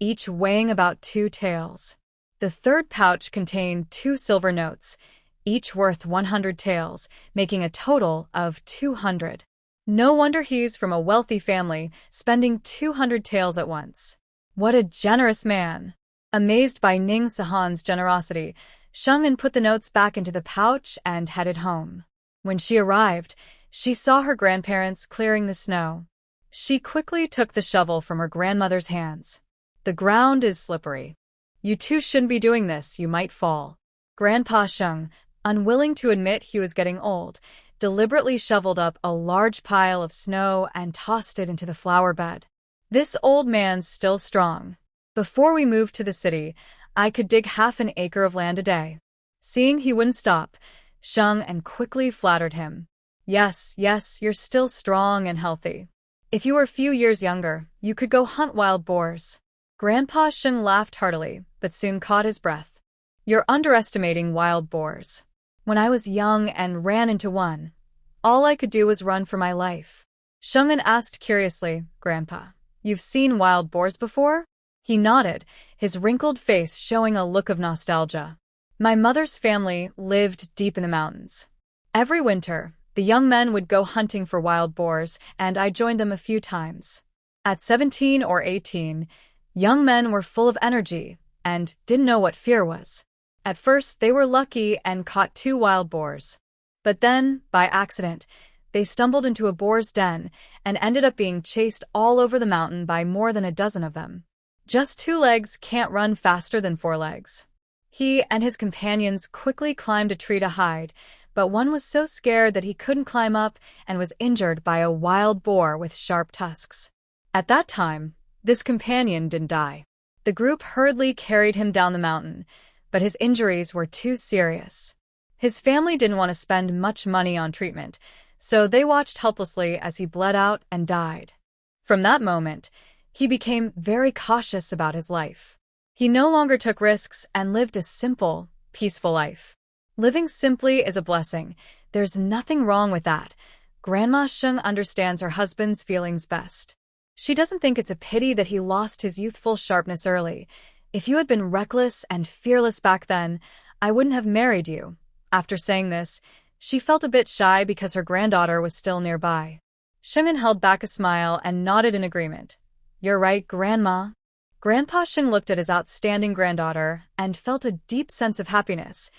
each weighing about 2 taels. The 3rd pouch contained 2 silver notes, each worth 100 taels, making a total of 200. No wonder he's from a wealthy family, spending 200 taels at once. What a generous man! Amazed by Ning Sihan's generosity, Sheng'an put the notes back into the pouch and headed home. When she arrived, she saw her grandparents clearing the snow. She quickly took the shovel from her grandmother's hands. "The ground is slippery. You two shouldn't be doing this, you might fall." Grandpa Sheng, unwilling to admit he was getting old, deliberately shoveled up a large pile of snow and tossed it into the flower bed. "This old man's still strong. Before we moved to the city, I could dig half an acre of land a day." Seeing he wouldn't stop, Sheng and quickly flattered him. Yes, you're still strong and healthy. If you were a few years younger, you could go hunt wild boars." Grandpa Sheng laughed heartily, but soon caught his breath. "You're underestimating wild boars. When I was young and ran into one, all I could do was run for my life." Sheng'an asked curiously, "Grandpa, you've seen wild boars before?" He nodded, his wrinkled face showing a look of nostalgia. "My mother's family lived deep in the mountains. Every winter, The young men would go hunting for wild boars, and I joined them a few times. At 17 or 18, young men were full of energy and didn't know what fear was. At first, they were lucky and caught 2 wild boars. But then, by accident, they stumbled into a boar's den and ended up being chased all over the mountain by more than a dozen of them. Just 2 legs can't run faster than 4 legs. He and his companions quickly climbed a tree to hide, but one was so scared that he couldn't climb up and was injured by a wild boar with sharp tusks. At that time, this companion didn't die. The group hurriedly carried him down the mountain, but his injuries were too serious. His family didn't want to spend much money on treatment, so they watched helplessly as he bled out and died. From that moment, he became very cautious about his life. He no longer took risks and lived a simple, peaceful life. Living simply is a blessing. There's nothing wrong with that. Grandma Sheng understands her husband's feelings best. She doesn't think it's a pity that he lost his youthful sharpness early. If you had been reckless and fearless back then, I wouldn't have married you. After saying this, she felt a bit shy because her granddaughter was still nearby. Sheng'an held back a smile and nodded in agreement. You're right, Grandma. Grandpa Sheng looked at his outstanding granddaughter and felt a deep sense of happiness.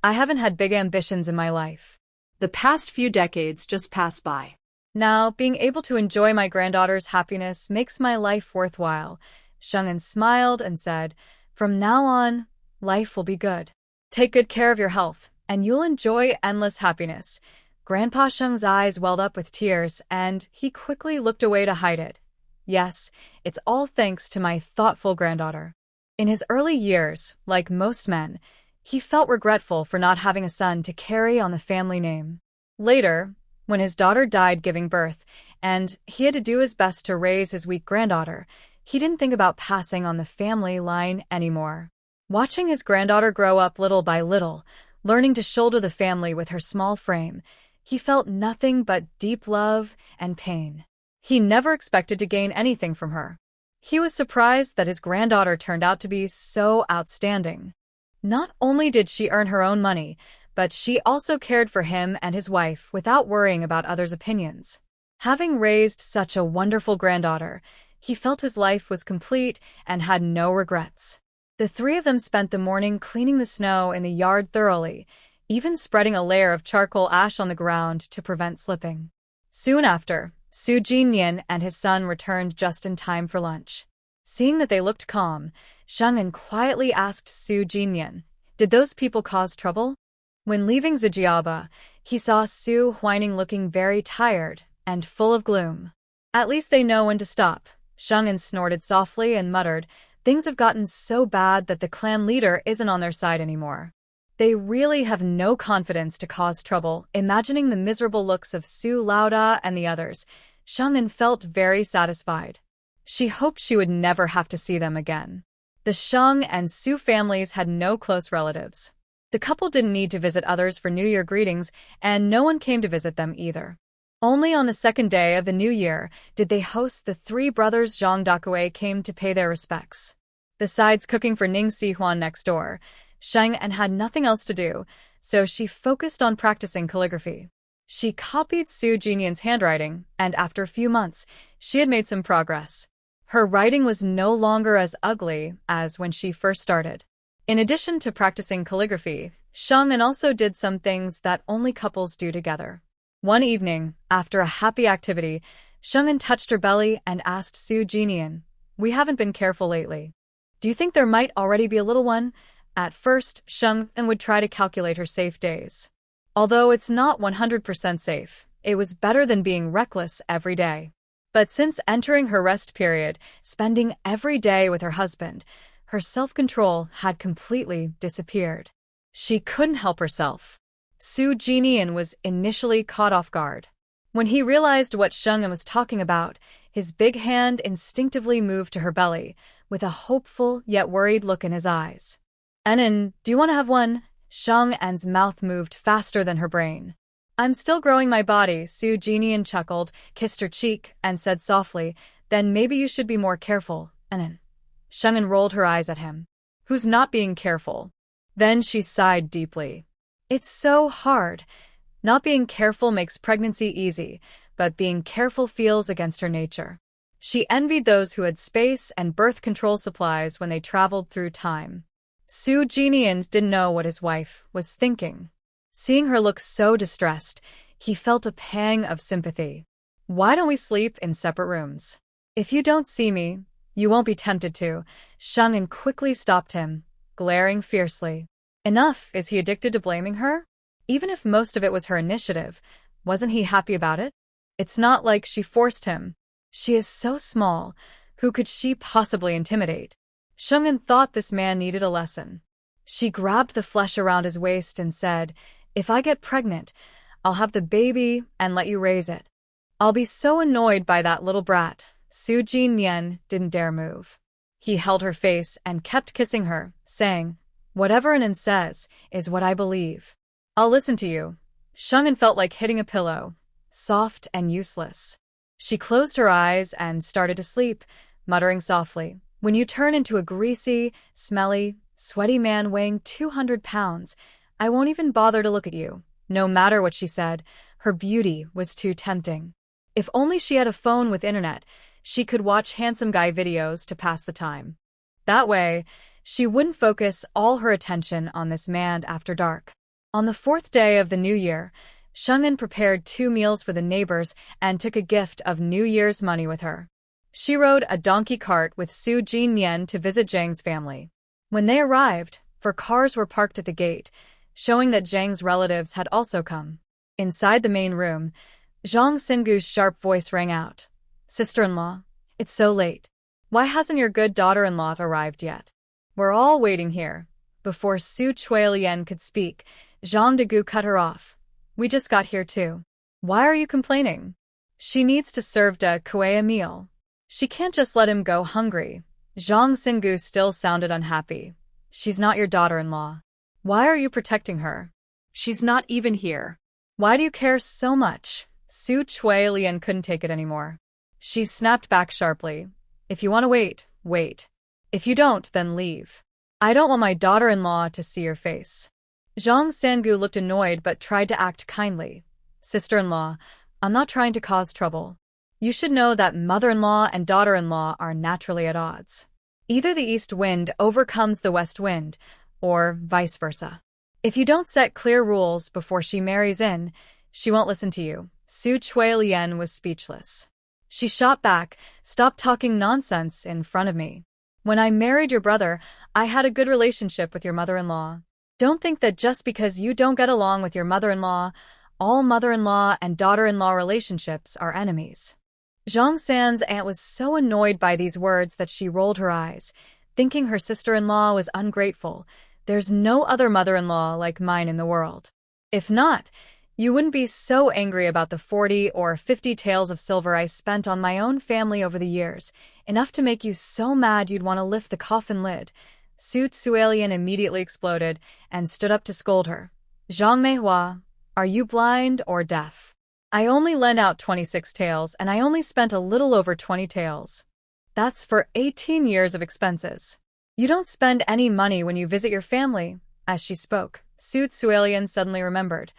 I haven't had big ambitions in my life. The past few decades just passed by. Now, being able to enjoy my granddaughter's happiness makes my life worthwhile. Sheng'an smiled and said, From now on, life will be good. Take good care of your health, and you'll enjoy endless happiness. Grandpa Sheng's eyes welled up with tears, and he quickly looked away to hide it. Yes, it's all thanks to my thoughtful granddaughter. In his early years, like most men, he felt regretful for not having a son to carry on the family name. Later, when his daughter died giving birth, and he had to do his best to raise his weak granddaughter, he didn't think about passing on the family line anymore. Watching his granddaughter grow up little by little, learning to shoulder the family with her small frame, he felt nothing but deep love and pain. He never expected to gain anything from her. He was surprised that his granddaughter turned out to be so outstanding. Not only did she earn her own money, but she also cared for him and his wife without worrying about others' opinions. Having raised such a wonderful granddaughter, he felt his life was complete and had no regrets. The 3 of them spent the morning cleaning the snow in the yard thoroughly, even spreading a layer of charcoal ash on the ground to prevent slipping. Soon after, Su Jinyan and his son returned just in time for lunch. Seeing that they looked calm, Sheng'an quietly asked Su Jinyan, Did those people cause trouble? When leaving Zijiaba, he saw Su Huining looking very tired and full of gloom. At least they know when to stop. Sheng'an snorted softly and muttered, Things have gotten so bad that the clan leader isn't on their side anymore. They really have no confidence to cause trouble. Imagining the miserable looks of Su Lauda and the others, Sheng'an felt very satisfied. She hoped she would never have to see them again. The Sheng and Su families had no close relatives. The couple didn't need to visit others for New Year greetings, and no one came to visit them either. Only on the second day of the New Year did they host the 3 brothers Zhang Dakue came to pay their respects. Besides cooking for Ning Sihuan next door, Sheng'an had nothing else to do, so she focused on practicing calligraphy. She copied Su Jinyan's handwriting, and after a few months, she had made some progress. Her writing was no longer as ugly as when she first started. In addition to practicing calligraphy, Sheng'an also did some things that only couples do together. One evening, after a happy activity, Sheng'an touched her belly and asked Su Jinyan, We haven't been careful lately. Do you think there might already be a little one? At first, Sheng'an would try to calculate her safe days. Although it's not 100% safe, it was better than being reckless every day. But since entering her rest period, spending every day with her husband, her self-control had completely disappeared. She couldn't help herself. Su Jinyan was initially caught off guard. When he realized what Sheng'an was talking about, his big hand instinctively moved to her belly, with a hopeful yet worried look in his eyes. "Enin, do you want to have one?" Sheng'an's mouth moved faster than her brain. "I'm still growing my body," Su Jinyan chuckled, kissed her cheek, and said softly, "Then maybe you should be more careful, Enin." Sheng'an rolled her eyes at him. "Who's not being careful?" Then she sighed deeply. "It's so hard. Not being careful makes pregnancy easy, but being careful feels against her nature. She envied those who had space and birth control supplies when they traveled through time. Soo Jin-yeon didn't know what his wife was thinking. Seeing her look so distressed, he felt a pang of sympathy. "Why don't we sleep in separate rooms? If you don't see me, you won't be tempted to." Shung-in quickly stopped him, glaring fiercely. Enough, is he addicted to blaming her? Even if most of it was her initiative, wasn't he happy about it? It's not like she forced him. She is so small, who could she possibly intimidate? Shung-in thought this man needed a lesson. She grabbed the flesh around his waist and said, "If I get pregnant, I'll have the baby and let you raise it." "I'll be so annoyed by that little brat." Soo Jin-yeon didn't dare move. He held her face and kept kissing her, saying, "Whatever Anan says is what I believe. I'll listen to you." Shung-in felt like hitting a pillow, soft and useless. She closed her eyes and started to sleep, muttering softly, "When you turn into a greasy, smelly, sweaty man weighing 200 pounds, I won't even bother to look at you." No matter what she said, her beauty was too tempting. If only she had a phone with internet, she could watch handsome guy videos to pass the time. That way, she wouldn't focus all her attention on this man after dark. On the 4th day of the new year, Shung-in prepared 2 meals for the neighbors and took a gift of New Year's money with her. She rode a donkey cart with Soo Jin-yeon to visit Jang's family. When they arrived, 4 cars were parked at the gate, showing that Jang's relatives had also come. Inside the main room, Zhang Singu's sharp voice rang out. "Sister-in-law, it's so late. Why hasn't your good daughter-in-law arrived yet? We're all waiting here." Before Su Chuilian could speak, Zhang Degu cut her off. "We just got here too. Why are you complaining? She needs to serve Da Kuei a meal. She can't just let him go hungry." Zhang Singu still sounded unhappy. "She's not your daughter-in-law. Why are you protecting her? She's not even here." Why do you care so much?" Su Chuilian couldn't take it anymore. She snapped back sharply. "If you want to wait, wait. If you don't, then leave. I don't want my daughter-in-law to see your face." Zhang Sangu looked annoyed but tried to act kindly. "Sister-in-law, I'm not trying to cause trouble. You should know that mother-in-law and daughter-in-law are naturally at odds. Either the east wind overcomes the west wind, or vice versa. If you don't set clear rules before she marries in, she won't listen to you." Su Chuilian was speechless. She shot back, "Stop talking nonsense in front of me. When I married your brother, I had a good relationship with your mother-in-law. Don't think that just because you don't get along with your mother-in-law, all mother-in-law and daughter-in-law relationships are enemies." Zhang San's aunt was so annoyed by these words that she rolled her eyes, thinking her sister-in-law was ungrateful. "There's no other mother-in-law like mine in the world. If not, you wouldn't be so angry about the 40 or 50 taels of silver I spent on my own family over the years, enough to make you so mad you'd want to lift the coffin lid." Su Tsuelian immediately exploded and stood up to scold her. "Zhang Manhwa, are you blind or deaf? I only lent out 26 taels and I only spent a little over 20 taels. That's for 18 years of expenses. You don't spend any money when you visit your family." As she spoke, Su Tsuelian suddenly remembered.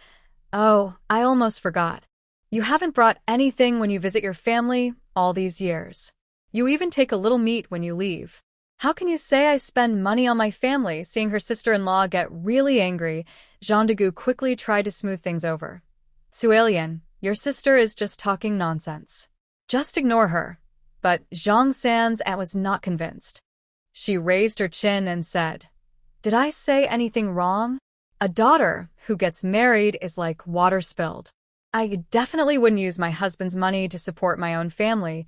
"Oh, I almost forgot. You haven't brought anything when you visit your family all these years. You even take a little meat when you leave. How can you say I spend money on my family?" Seeing her sister-in-law get really angry, Jean Degu quickly tried to smooth things over. "Suelian, your sister is just talking nonsense. Just ignore her." But Zhang San's aunt was not convinced. She raised her chin and said, "Did I say anything wrong? A daughter who gets married is like water spilled. I definitely wouldn't use my husband's money to support my own family."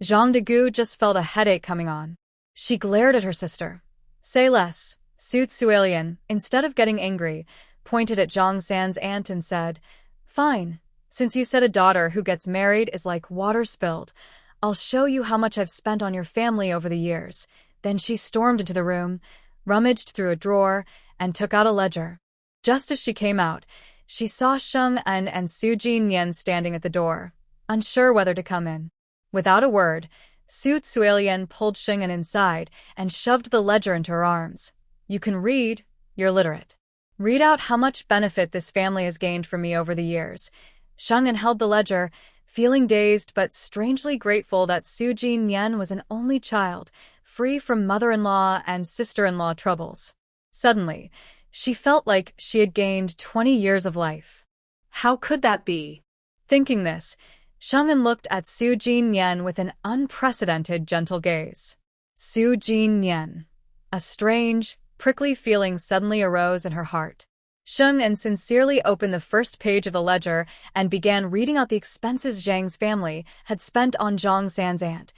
Zhang Degu just felt a headache coming on. She glared at her sister. "Say less." Su Tsuelian, instead of getting angry, pointed at Zhang San's aunt and said, "Fine. Since you said a daughter who gets married is like water spilled, I'll show you how much I've spent on your family over the years." Then she stormed into the room, rummaged through a drawer, and took out a ledger. Just as she came out, she saw Shung-an and Su Jin-yeon standing at the door, unsure whether to come in. Without a word, Su Tsuelian pulled Shung-an inside and shoved the ledger into her arms. "You can read, you're literate. Read out how much benefit this family has gained from me over the years. Sheng held the ledger, feeling dazed but strangely grateful that Su Jinyan was an only child, free from mother-in-law and sister-in-law troubles. Suddenly, she felt like she had gained 20 years of life. How could that be? Thinking this, Sheng looked at Su Jinyan with an unprecedented gentle gaze. Su Jinyan. A strange, prickly feeling suddenly arose in her heart. Sheng sincerely opened the first page of the ledger and began reading out the expenses Zhang's family had spent on Zhang San's aunt.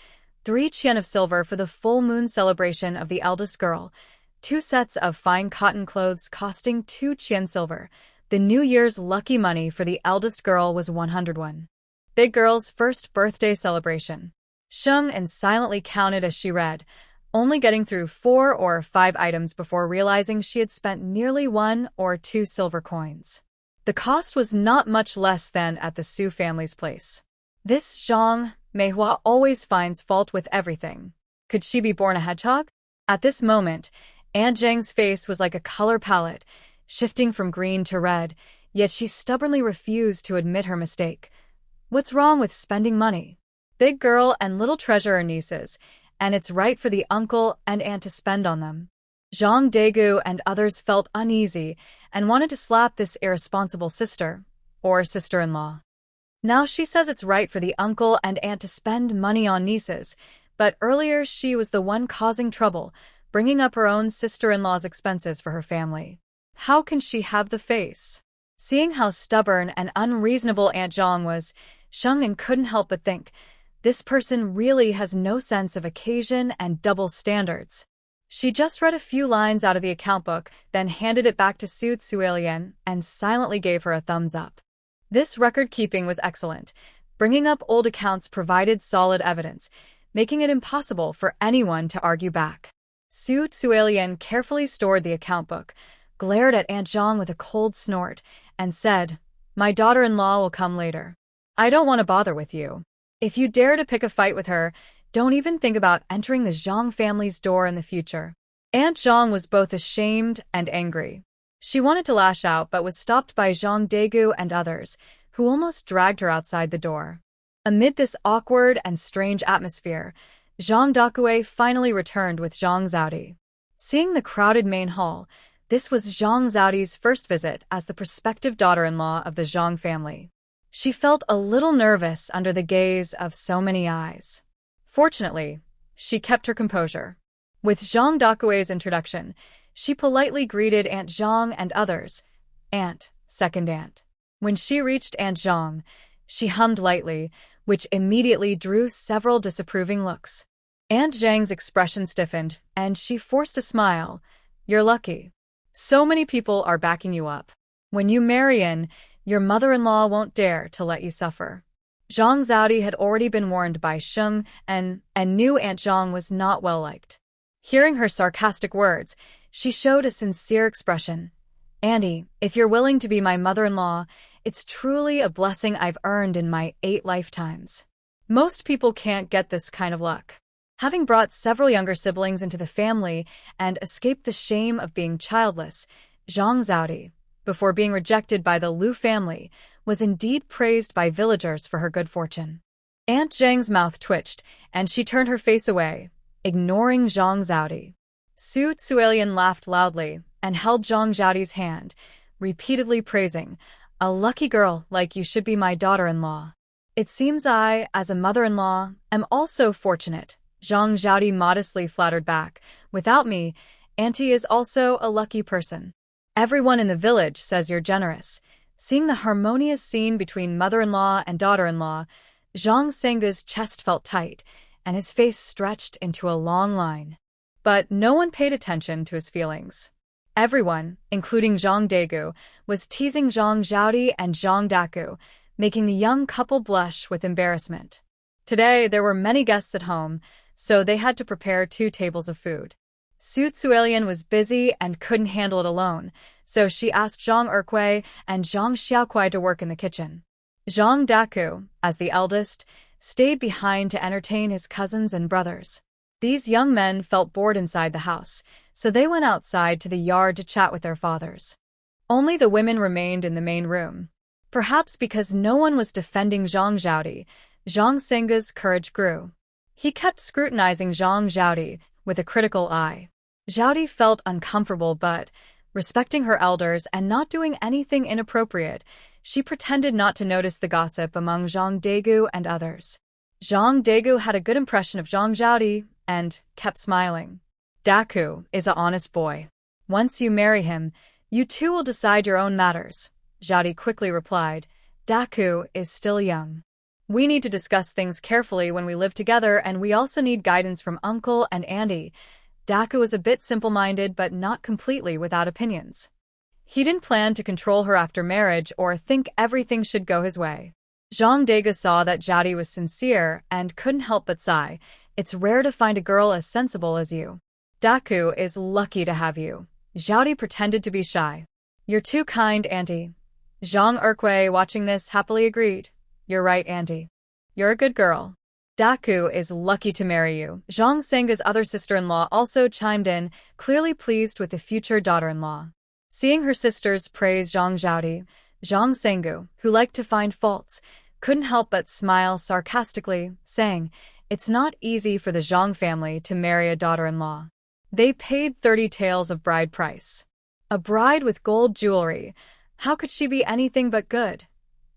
3 qian of silver for the full moon celebration of the eldest girl, 2 sets of fine cotton clothes costing 2 qian silver. The New Year's lucky money for the eldest girl was 101. Big girl's first birthday celebration. Sheng silently counted as she read, only getting through 4 or 5 items before realizing she had spent nearly 1 or 2 silver coins. The cost was not much less than at the Su family's place. This Zhang, Manhwa always finds fault with everything. Could she be born a hedgehog? At this moment, Aunt Zhang's face was like a color palette, shifting from green to red, yet she stubbornly refused to admit her mistake. What's wrong with spending money? Big girl and little treasure are nieces, and it's right for the uncle and aunt to spend on them. Zhang Daegu and others felt uneasy and wanted to slap this irresponsible sister, or sister-in-law. Now she says it's right for the uncle and aunt to spend money on nieces, but earlier she was the one causing trouble, bringing up her own sister-in-law's expenses for her family. How can she have the face? Seeing how stubborn and unreasonable Aunt Zhang was, Sheng couldn't help but think, this person really has no sense of occasion and double standards. She just read a few lines out of the account book, then handed it back to Su Tsuelian and silently gave her a thumbs up. This record-keeping was excellent. Bringing up old accounts provided solid evidence, making it impossible for anyone to argue back. Su Tsuelian carefully stored the account book, glared at Aunt Zhang with a cold snort, and said, "My daughter-in-law will come later. I don't want to bother with you. If you dare to pick a fight with her, don't even think about entering the Zhang family's door in the future." Aunt Zhang was both ashamed and angry. She wanted to lash out but was stopped by Zhang Daegu and others, who almost dragged her outside the door. Amid this awkward and strange atmosphere, Zhang Dakue finally returned with Zhang Zhaodi. Seeing the crowded main hall, this was Zhang Zhaodi's first visit as the prospective daughter-in-law of the Zhang family. She felt a little nervous under the gaze of so many eyes. Fortunately, she kept her composure. With Zhang Dakue's introduction, she politely greeted Aunt Zhang and others. Aunt, second aunt. When she reached Aunt Zhang, she hummed lightly, which immediately drew several disapproving looks. Aunt Zhang's expression stiffened, and she forced a smile. You're lucky. So many people are backing you up. When you marry in, your mother-in-law won't dare to let you suffer. Zhang Zhaodi had already been warned by Sheng and knew Aunt Zhang was not well-liked. Hearing her sarcastic words, she showed a sincere expression. Auntie, if you're willing to be my mother-in-law, it's truly a blessing I've earned in my 8 lifetimes. Most people can't get this kind of luck. Having brought several younger siblings into the family and escaped the shame of being childless, Zhang Zhaodi, before being rejected by the Liu family, was indeed praised by villagers for her good fortune. Aunt Zhang's mouth twitched, and she turned her face away, ignoring Zhang Zhaodi. Su Tsuelian laughed loudly and held Zhang Zhaodi's hand, repeatedly praising, "A lucky girl like you should be my daughter-in-law." "It seems I, as a mother-in-law, am also fortunate," Zhang Zhaodi modestly flattered back. "Without me, Auntie is also a lucky person. Everyone in the village says you're generous." Seeing the harmonious scene between mother-in-law and daughter-in-law, Zhang Sengge's chest felt tight, and his face stretched into a long line. But no one paid attention to his feelings. Everyone, including Zhang Daegu, was teasing Zhang Zhaodi and Zhang Daku, making the young couple blush with embarrassment. Today, there were many guests at home, so they had to prepare 2 tables of food. Su Tsuelian was busy and couldn't handle it alone, so she asked Zhang Erkui and Zhang Xiaokuai to work in the kitchen. Zhang Daku, as the eldest, stayed behind to entertain his cousins and brothers. These young men felt bored inside the house, so they went outside to the yard to chat with their fathers. Only the women remained in the main room. Perhaps because no one was defending Zhang Zhaodi, Zhang Senga's courage grew. He kept scrutinizing Zhang Zhaodi with a critical eye. Zhaodi felt uncomfortable but, respecting her elders and not doing anything inappropriate, she pretended not to notice the gossip among Zhang Degu and others. Zhang Degu had a good impression of Zhang Zhaodi and kept smiling. Daku is a honest boy. Once you marry him, you two will decide your own matters, Zhaodi quickly replied. Daku is still young. We need to discuss things carefully when we live together, and we also need guidance from Uncle and Auntie. Daku was a bit simple-minded but not completely without opinions. He didn't plan to control her after marriage or think everything should go his way. Zhang Dega saw that Zhaodi was sincere and couldn't help but sigh. It's rare to find a girl as sensible as you. Daku is lucky to have you. Zhaodi pretended to be shy. You're too kind, Auntie. Zhang Erkui, watching this, happily agreed. You're right, Auntie. You're a good girl. Daku is lucky to marry you. Zhang Senga's other sister-in-law also chimed in, clearly pleased with the future daughter-in-law. Seeing her sisters praise Zhang Zhaodi, Zhang Sengu, who liked to find faults, couldn't help but smile sarcastically, saying, it's not easy for the Zhang family to marry a daughter-in-law. They paid 30 taels of bride price. A bride with gold jewelry. How could she be anything but good?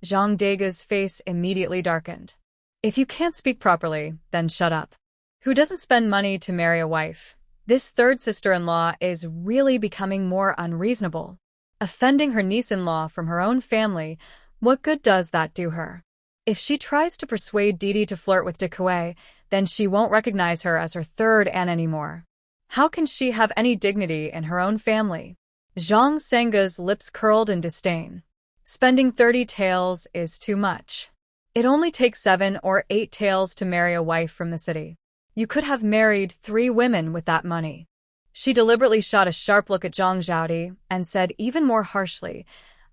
Zhang Dega's face immediately darkened. If you can't speak properly, then shut up. Who doesn't spend money to marry a wife? This third sister-in-law is really becoming more unreasonable. Offending her niece-in-law from her own family, what good does that do her? If she tries to persuade DIED to flirt with Dekue, then she won't recognize her as her third aunt anymore. How can she have any dignity in her own family? Zhang Senga's lips curled in disdain. Spending 30 taels is too much. It only takes 7 or 8 taels to marry a wife from the city. You could have married 3 women with that money. She deliberately shot a sharp look at Zhang Zhaodi and said even more harshly,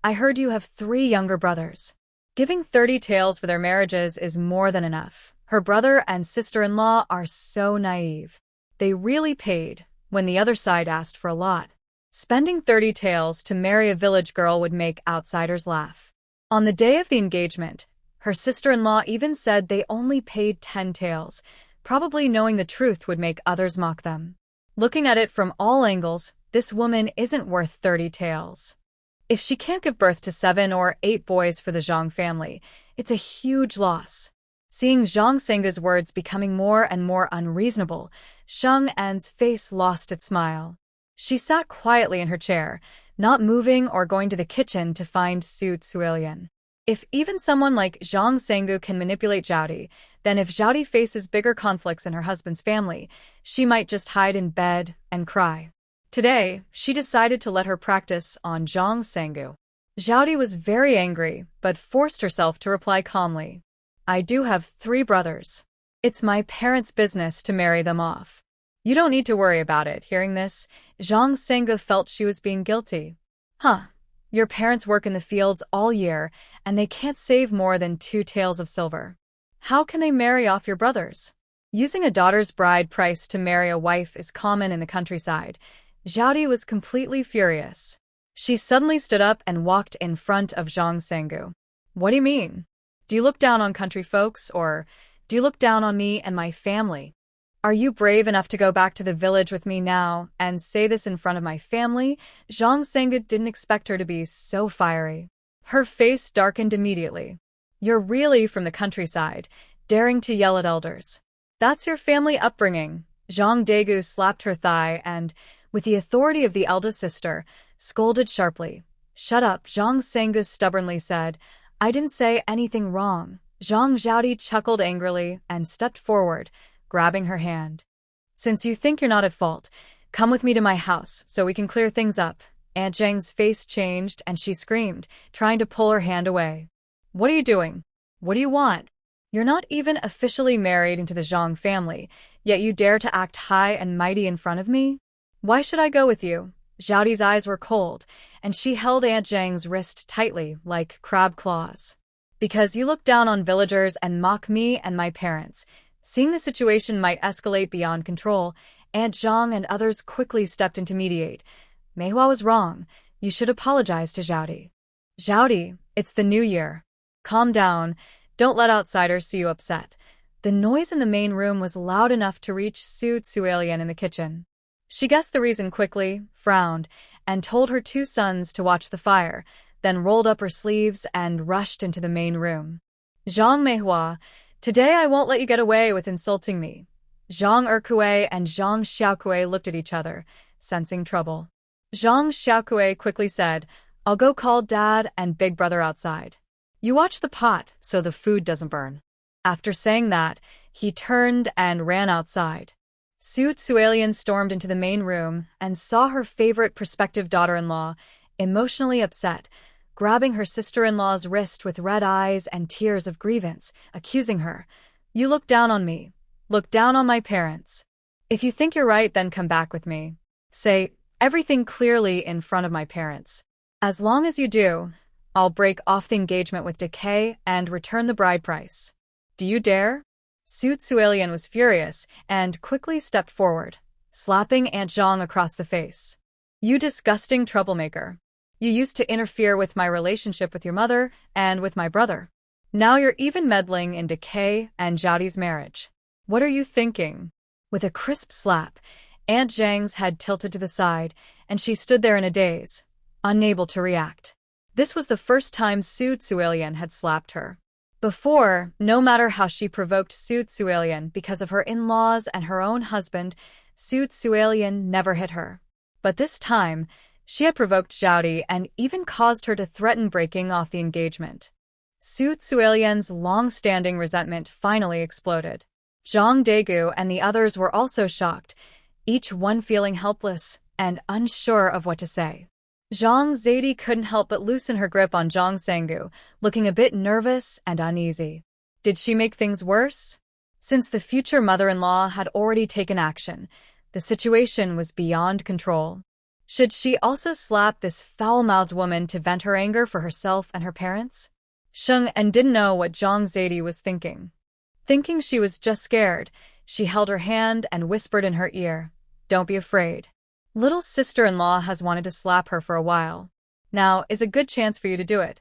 I heard you have 3 younger brothers. Giving 30 taels for their marriages is more than enough. Her brother and sister-in-law are so naive. They really paid when the other side asked for a lot. Spending 30 taels to marry a village girl would make outsiders laugh. On the day of the engagement, her sister-in-law even said they only paid 10 taels, probably knowing the truth would make others mock them. Looking at it from all angles, this woman isn't worth 30 taels. If she can't give birth to 7 or 8 boys for the Zhang family, it's a huge loss. Seeing Zhang Senga's words becoming more and more unreasonable, Sheng An's face lost its smile. She sat quietly in her chair, not moving or going to the kitchen to find Su Tsuilian. If even someone like Zhang Sengu can manipulate Zhaodi, then if Zhaodi faces bigger conflicts in her husband's family, she might just hide in bed and cry. Today, she decided to let her practice on Zhang Sengu. Zhaodi was very angry, but forced herself to reply calmly. I do have 3 brothers. It's my parents' business to marry them off. You don't need to worry about it. Hearing this, Zhang Sengu felt she was being guilty. Huh. Your parents work in the fields all year, and they can't save more than 2 taels of silver. How can they marry off your brothers? Using a daughter's bride price to marry a wife is common in the countryside. Zhaodi was completely furious. She suddenly stood up and walked in front of Zhang Sengu. What do you mean? Do you look down on country folks, or do you look down on me and my family? Are you brave enough to go back to the village with me now and say this in front of my family? Zhang Sengu didn't expect her to be so fiery. Her face darkened immediately. You're really from the countryside, daring to yell at elders. That's your family upbringing. Zhang Degu slapped her thigh and, with the authority of the eldest sister, scolded sharply. Shut up, Zhang Sengu stubbornly said. I didn't say anything wrong. Zhang Zhaodi chuckled angrily and stepped forward, grabbing her hand. Since you think you're not at fault, come with me to my house so we can clear things up. Aunt Zhang's face changed and she screamed, trying to pull her hand away. What are you doing? What do you want? You're not even officially married into the Zhang family, yet you dare to act high and mighty in front of me? Why should I go with you? Zhaodi's eyes were cold, and she held Aunt Zhang's wrist tightly like crab claws. Because you look down on villagers and mock me and my parents. Seeing the situation might escalate beyond control, Aunt Zhang and others quickly stepped in to mediate. Manhwa was wrong. You should apologize to Zhaodi. Zhaodi, it's the new year. Calm down. Don't let outsiders see you upset. The noise in the main room was loud enough to reach Su Tsualian in the kitchen. She guessed the reason quickly, frowned, and told her two sons to watch the fire, then rolled up her sleeves and rushed into the main room. Zhang Manhwa, today I won't let you get away with insulting me. Zhang Erkue and Zhang Xiaokue looked at each other, sensing trouble. Zhang Xiaokue quickly said, I'll go call Dad and Big Brother outside. You watch the pot so the food doesn't burn. After saying that, he turned and ran outside. Su Tsualian stormed into the main room and saw her favorite prospective daughter-in-law, emotionally upset, grabbing her sister-in-law's wrist with red eyes and tears of grievance, accusing her. You look down on me. Look down on my parents. If you think you're right, then come back with me. Say everything clearly in front of my parents. As long as you do, I'll break off the engagement with Decay and return the bride price. Do you dare? Su Tsualian was furious and quickly stepped forward, slapping Aunt Zhang across the face. You disgusting troublemaker. You used to interfere with my relationship with your mother and with my brother. Now you're even meddling in Decay and Zhaodi's marriage. What are you thinking? With a crisp slap, Aunt Zhang's head tilted to the side, and she stood there in a daze, unable to react. This was the first time Su Tsualian had slapped her. Before, no matter how she provoked Su Tsualian because of her in-laws and her own husband, Su Tsualian never hit her. But this time, she had provoked Zhaodi and even caused her to threaten breaking off the engagement. Su Tsualian's long-standing resentment finally exploded. Zhang Daegu and the others were also shocked, each one feeling helpless and unsure of what to say. Zhang Zaidi couldn't help but loosen her grip on Zhang Sanggu, looking a bit nervous and uneasy. Did she make things worse? Since the future mother-in-law had already taken action, the situation was beyond control. Should she also slap this foul-mouthed woman to vent her anger for herself and her parents? Sheng En didn't know what Zhang Zaidi was thinking. Thinking she was just scared, she held her hand and whispered in her ear, Don't be afraid. Little sister-in-law has wanted to slap her for a while. Now is a good chance for you to do it.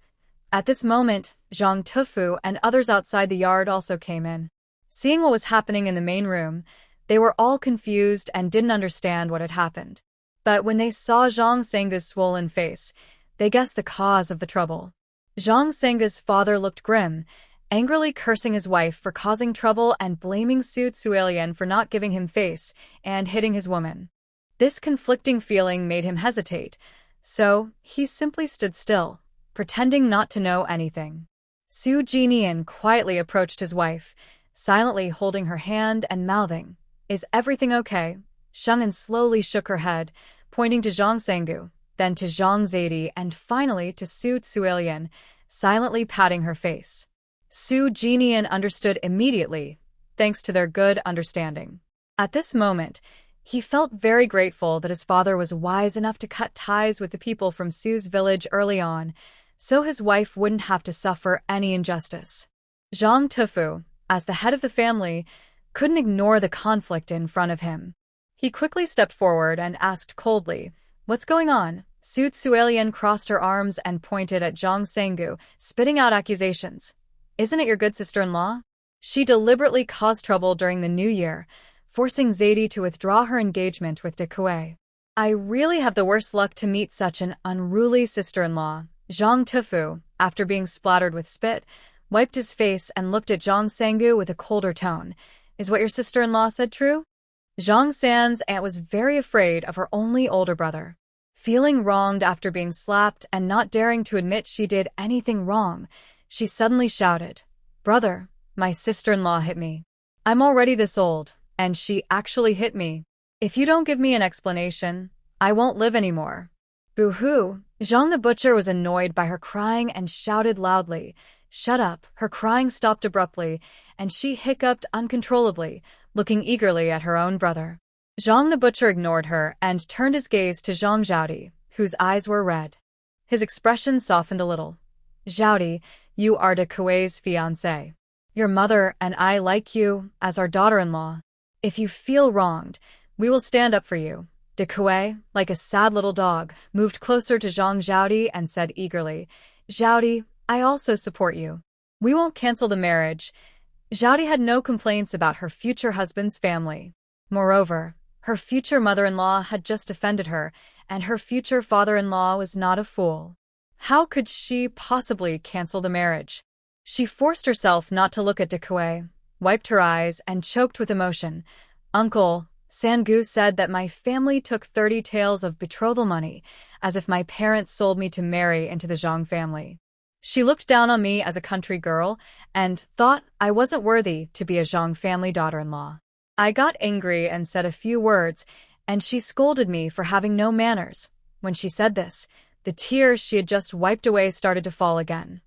At this moment, Zhang Tufu and others outside the yard also came in. Seeing what was happening in the main room, they were all confused and didn't understand what had happened. But when they saw Zhang Sanggu's swollen face, they guessed the cause of the trouble. Zhang Sanggu's father looked grim, angrily cursing his wife for causing trouble and blaming Su Tsualian for not giving him face and hitting his woman. This conflicting feeling made him hesitate, so he simply stood still, pretending not to know anything. Su Jinian quietly approached his wife, silently holding her hand and mouthing, Is everything okay? Sheng En slowly shook her head, pointing to Zhang Sanggu, then to Zhang Zaidi and finally to Su Tsualian, silently patting her face. Su Jinian understood immediately, thanks to their good understanding. At this moment, he felt very grateful that his father was wise enough to cut ties with the people from Su's village early on, so his wife wouldn't have to suffer any injustice. Zhang Tufu, as the head of the family, couldn't ignore the conflict in front of him. He quickly stepped forward and asked coldly, What's going on? Su Tsualian crossed her arms and pointed at Zhang Sanggu, spitting out accusations. Isn't it your good sister-in-law? She deliberately caused trouble during the new year, forcing Zaidi to withdraw her engagement with Decay. I really have the worst luck to meet such an unruly sister-in-law. Zhang Tufu, after being splattered with spit, wiped his face and looked at Zhang Sanggu with a colder tone. Is what your sister-in-law said true? Zhang San's aunt was very afraid of her only older brother. Feeling wronged after being slapped and not daring to admit she did anything wrong, she suddenly shouted, Brother, my sister-in-law hit me. I'm already this old, and she actually hit me. If you don't give me an explanation, I won't live anymore. Boo-hoo! Zhang the butcher was annoyed by her crying and shouted loudly, Shut up! Her crying stopped abruptly, and she hiccuped uncontrollably, looking eagerly at her own brother. Zhang the butcher ignored her and turned his gaze to Zhang Zhaodi, whose eyes were red. His expression softened a little. Zhaodi, you are Decay's fiancé. Your mother and I like you as our daughter-in-law. If you feel wronged, we will stand up for you. De Kuei, like a sad little dog, moved closer to Zhang Zhaodi and said eagerly, Zhaodi, I also support you. We won't cancel the marriage. Zhaodi had no complaints about her future husband's family. Moreover, her future mother-in-law had just offended her, and her future father-in-law was not a fool. How could she possibly cancel the marriage? She forced herself not to look at De Kuei, wiped her eyes, and choked with emotion. Uncle, Sangu said that my family took 30 taels of betrothal money, as if my parents sold me to marry into the Zhang family. She looked down on me as a country girl and thought I wasn't worthy to be a Zhang family daughter-in-law. I got angry and said a few words, and she scolded me for having no manners. When she said this, the tears she had just wiped away started to fall again.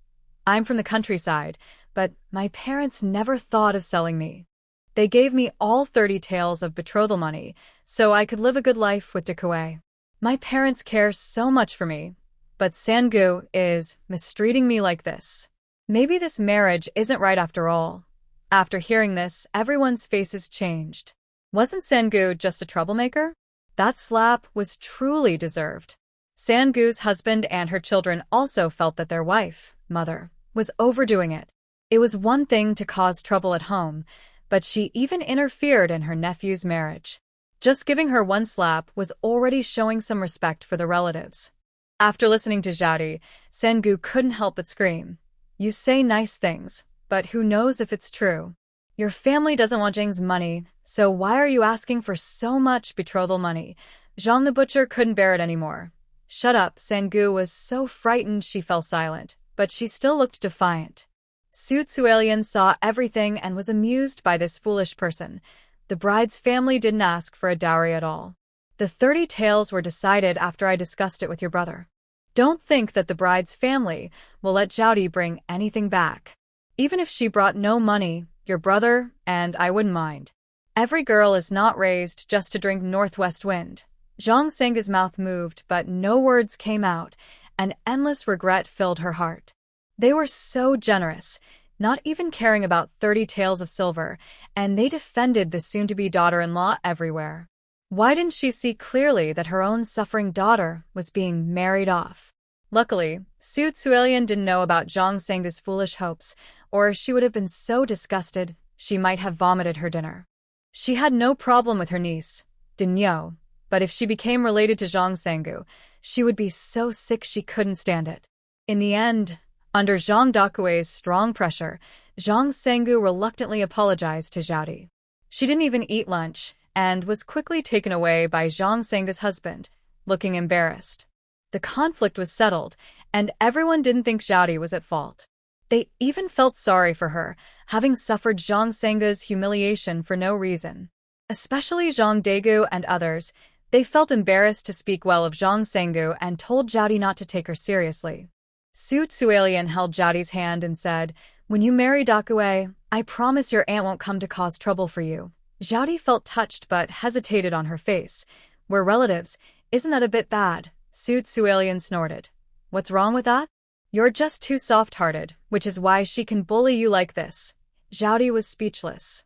I'm from the countryside, but my parents never thought of selling me. They gave me all 30 taels of betrothal money, so I could live a good life with De Kuei. My parents care so much for me, but Sangu is mistreating me like this. Maybe this marriage isn't right after all. After hearing this, everyone's faces changed. Wasn't Sangu just a troublemaker? That slap was truly deserved. Sangu's husband and her children also felt that their wife, mother, was overdoing it. It was one thing to cause trouble at home, but she even interfered in her nephew's marriage. Just giving her one slap was already showing some respect for the relatives. After listening to Zhaodi, Sangu couldn't help but scream. You say nice things, but who knows if it's true? Your family doesn't want Zhang's money, so why are you asking for so much betrothal money? Zhang the butcher couldn't bear it anymore. Shut up, Sangu was so frightened she fell silent, but she still looked defiant. Su Tsuelian saw everything and was amused by this foolish person. The bride's family didn't ask for a dowry at all. The 30 taels were decided after I discussed it with your brother. Don't think that the bride's family will let Zhaodi bring anything back. Even if she brought no money, your brother and I wouldn't mind. Every girl is not raised just to drink northwest wind. Zhang Sangu's mouth moved, but no words came out, and endless regret filled her heart. They were so generous, not even caring about 30 taels of silver, and they defended the soon-to-be daughter-in-law everywhere. Why didn't she see clearly that her own suffering daughter was being married off? Luckily, Su Tsuelian didn't know about Zhang Sangu's foolish hopes, or she would have been so disgusted she might have vomited her dinner. She had no problem with her niece, Dinyo, but if she became related to Zhang Sangu, she would be so sick she couldn't stand it. In the end, under Zhang Dakuei's strong pressure, Zhang Sangu reluctantly apologized to Zhaodi. She didn't even eat lunch, and was quickly taken away by Zhang Sangu's husband, looking embarrassed. The conflict was settled, and everyone didn't think Zhaodi was at fault. They even felt sorry for her, having suffered Zhang Sangu's humiliation for no reason. Especially Zhang Dagu and others, they felt embarrassed to speak well of Zhang Sangu and told Zhaodi not to take her seriously. Su Tsuelian held Zhaodi's hand and said, When you marry Dakuei, I promise your aunt won't come to cause trouble for you. Zhaodi felt touched but hesitated on her face. We're relatives, isn't that a bit bad? Su Tsuelian snorted. What's wrong with that? You're just too soft-hearted, which is why she can bully you like this. Zhaodi was speechless.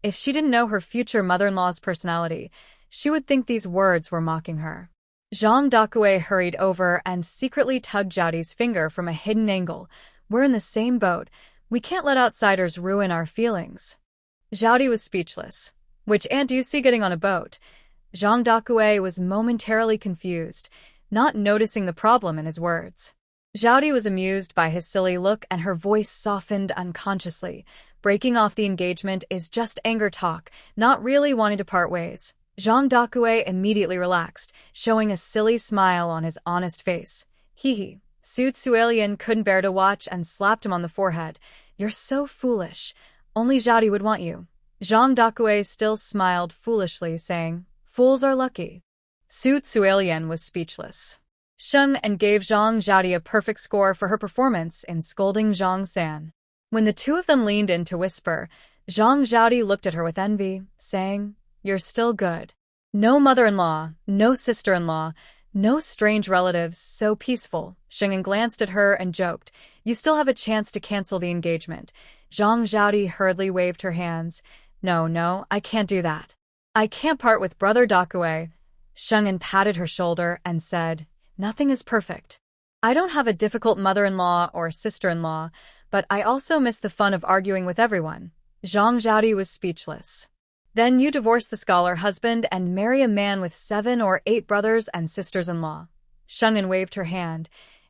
If she didn't know her future mother-in-law's personality, she would think these words were mocking her. Zhang Dakuei hurried over and secretly tugged Zhaodi's finger from a hidden angle. We're in the same boat. We can't let outsiders ruin our feelings. Zhaodi was speechless. Which aunt do you see getting on a boat? Zhang Dakuei was momentarily confused, not noticing the problem in his words. Zhaodi was amused by his silly look and her voice softened unconsciously. Breaking off the engagement is just anger talk, not really wanting to part ways. Zhang Dakuei immediately relaxed, showing a silly smile on his honest face. Hee. Su Tsuelian couldn't bear to watch and slapped him on the forehead. You're so foolish. Only Zhaodi would want you. Zhang Dakuei still smiled foolishly, saying, Fools are lucky. Su Tsuelian was speechless. Sheng and gave Zhang Zhaodi a perfect score for her performance in scolding Zhang San. When the two of them leaned in to whisper, Zhang Zhaodi looked at her with envy, saying, You're still good. No mother-in-law, no sister-in-law, no strange relatives, so peaceful. Sheng glanced at her and joked, You still have a chance to cancel the engagement. Zhang Zhaodi hurriedly waved her hands. No, I can't do that. I can't part with Brother Dakuei. Sheng'an patted her shoulder and said, "Nothing is perfect. I don't have a difficult mother-in-law or sister-in-law, but I also miss the fun of arguing with everyone." Zhang Zhaodi was speechless. "Then you divorce the scholar husband and marry a man with 7 or 8 brothers and sisters-in-law." Sheng'an waved her hand,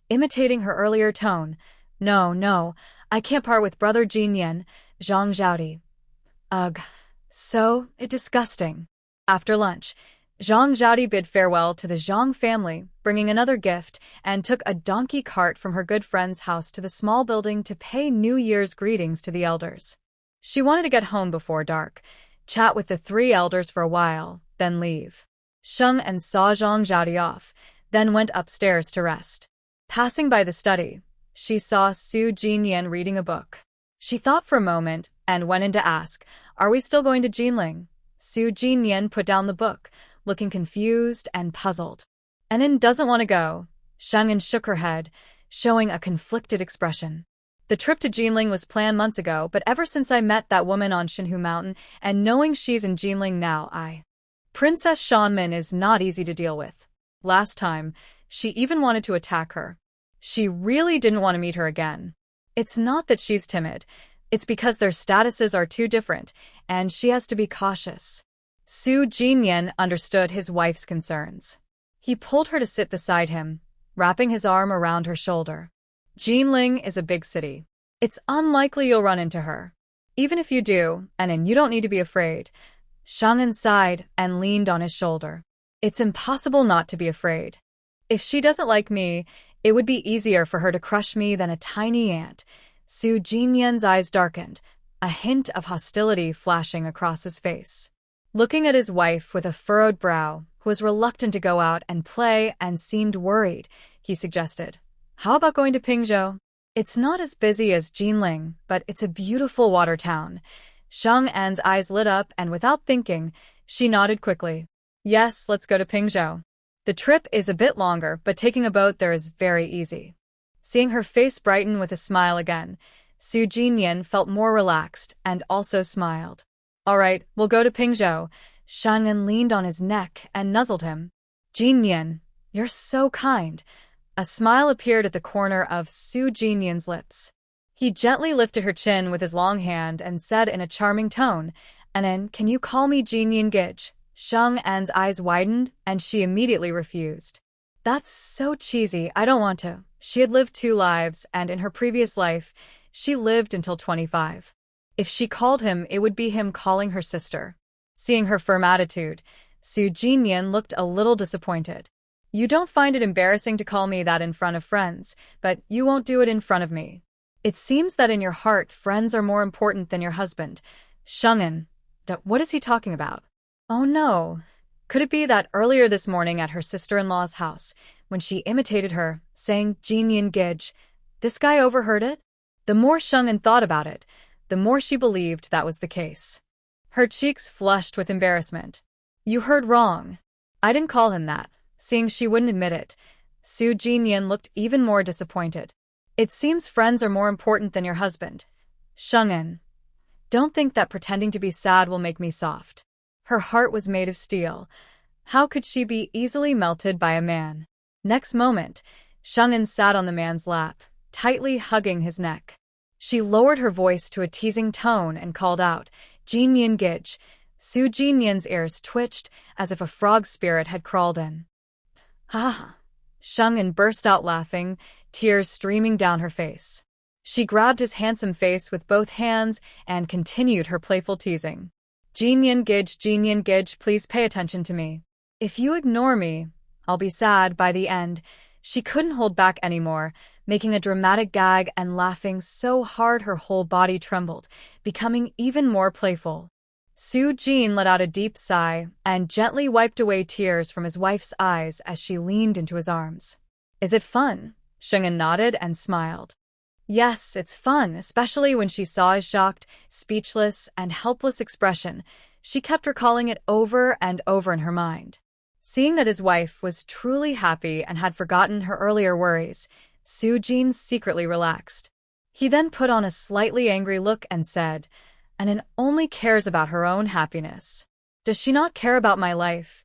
imitating her earlier tone. No, I can't part with brother Jinyan." Zhang Zhaodi. "Ugh, so disgusting." After lunch, Zhang Zhaodi bid farewell to the Zhang family, bringing another gift, and took a donkey cart from her good friend's house to the small building to pay New Year's greetings to the elders. She wanted to get home before dark, chat with the 3 elders for a while, then leave. Sheng'an saw Zhang Zhaodi off, then went upstairs to rest. Passing by the study, she saw Su Jinyan reading a book. She thought for a moment and went in to ask, "Are we still going to Jinling?" Su Jinyan put down the book, looking confused and puzzled. "Anin doesn't want to go." Sheng'an shook her head, showing a conflicted expression. "The trip to Jinling was planned months ago, but ever since I met that woman on Shinhu Mountain, and knowing she's in Jinling now, Princess Shanmin is not easy to deal with. Last time, she even wanted to attack her. She really didn't want to meet her again. It's not that she's timid. It's because their statuses are too different, and she has to be cautious." Su Jinyan understood his wife's concerns. He pulled her to sit beside him, wrapping his arm around her shoulder. "Jinling is a big city. It's unlikely you'll run into her. Even if you do, and you don't need to be afraid." Sheng'an sighed and leaned on his shoulder. "It's impossible not to be afraid. If she doesn't like me, it would be easier for her to crush me than a tiny ant." Su Jinyan's eyes darkened, a hint of hostility flashing across his face. Looking at his wife with a furrowed brow, who was reluctant to go out and play and seemed worried, he suggested, "How about going to Pingzhou? It's not as busy as Jinling, but it's a beautiful water town." Sheng'an's eyes lit up, and without thinking, she nodded quickly. "Yes, let's go to Pingzhou. The trip is a bit longer, but taking a boat there is very easy." Seeing her face brighten with a smile again, Su Jinyan felt more relaxed and also smiled. "All right, we'll go to Pingzhou." Sheng'an leaned on his neck and nuzzled him. "Jinyan, you're so kind." A smile appeared at the corner of Su Jinyan's lips. He gently lifted her chin with his long hand and said in a charming tone, "Anan, can you call me Jinyan Gij?" Sheng'an's eyes widened, and she immediately refused. "That's so cheesy, I don't want to." She had lived 2 lives, and in her previous life, she lived until 25. If she called him, it would be him calling her sister. Seeing her firm attitude, Su Jinyan looked a little disappointed. "You don't find it embarrassing to call me that in front of friends, but you won't do it in front of me. It seems that in your heart, friends are more important than your husband." Sheng'an, what is he talking about? Oh no. Could it be that earlier this morning at her sister-in-law's house, when she imitated her, saying Jinyan Gij, this guy overheard it? The more Sheng'an thought about it, the more she believed that was the case. Her cheeks flushed with embarrassment. "You heard wrong. I didn't call him that." Seeing she wouldn't admit it, Su Jinyan looked even more disappointed. "It seems friends are more important than your husband." Sheng'an, don't think that pretending to be sad will make me soft. Her heart was made of steel. How could she be easily melted by a man? Next moment, Sheng'an sat on the man's lap, tightly hugging his neck. She lowered her voice to a teasing tone and called out, "Jinyan Gij." Su Jinyan's ears twitched as if a frog spirit had crawled in. "Ha!" Sheng'an burst out laughing, tears streaming down her face. She grabbed his handsome face with both hands and continued her playful teasing. Jinyan Gij, please pay attention to me. If you ignore me, I'll be sad by the end." She couldn't hold back anymore, making a dramatic gag and laughing so hard her whole body trembled, becoming even more playful. Su Jin let out a deep sigh and gently wiped away tears from his wife's eyes as she leaned into his arms. "Is it fun?" Sheng'an nodded and smiled. Yes, it's fun, especially when she saw his shocked, speechless, and helpless expression. She kept recalling it over and over in her mind. Seeing that his wife was truly happy and had forgotten her earlier worries, Su Jin secretly relaxed. He then put on a slightly angry look and said, "Anan only cares about her own happiness. Does she not care about my life?"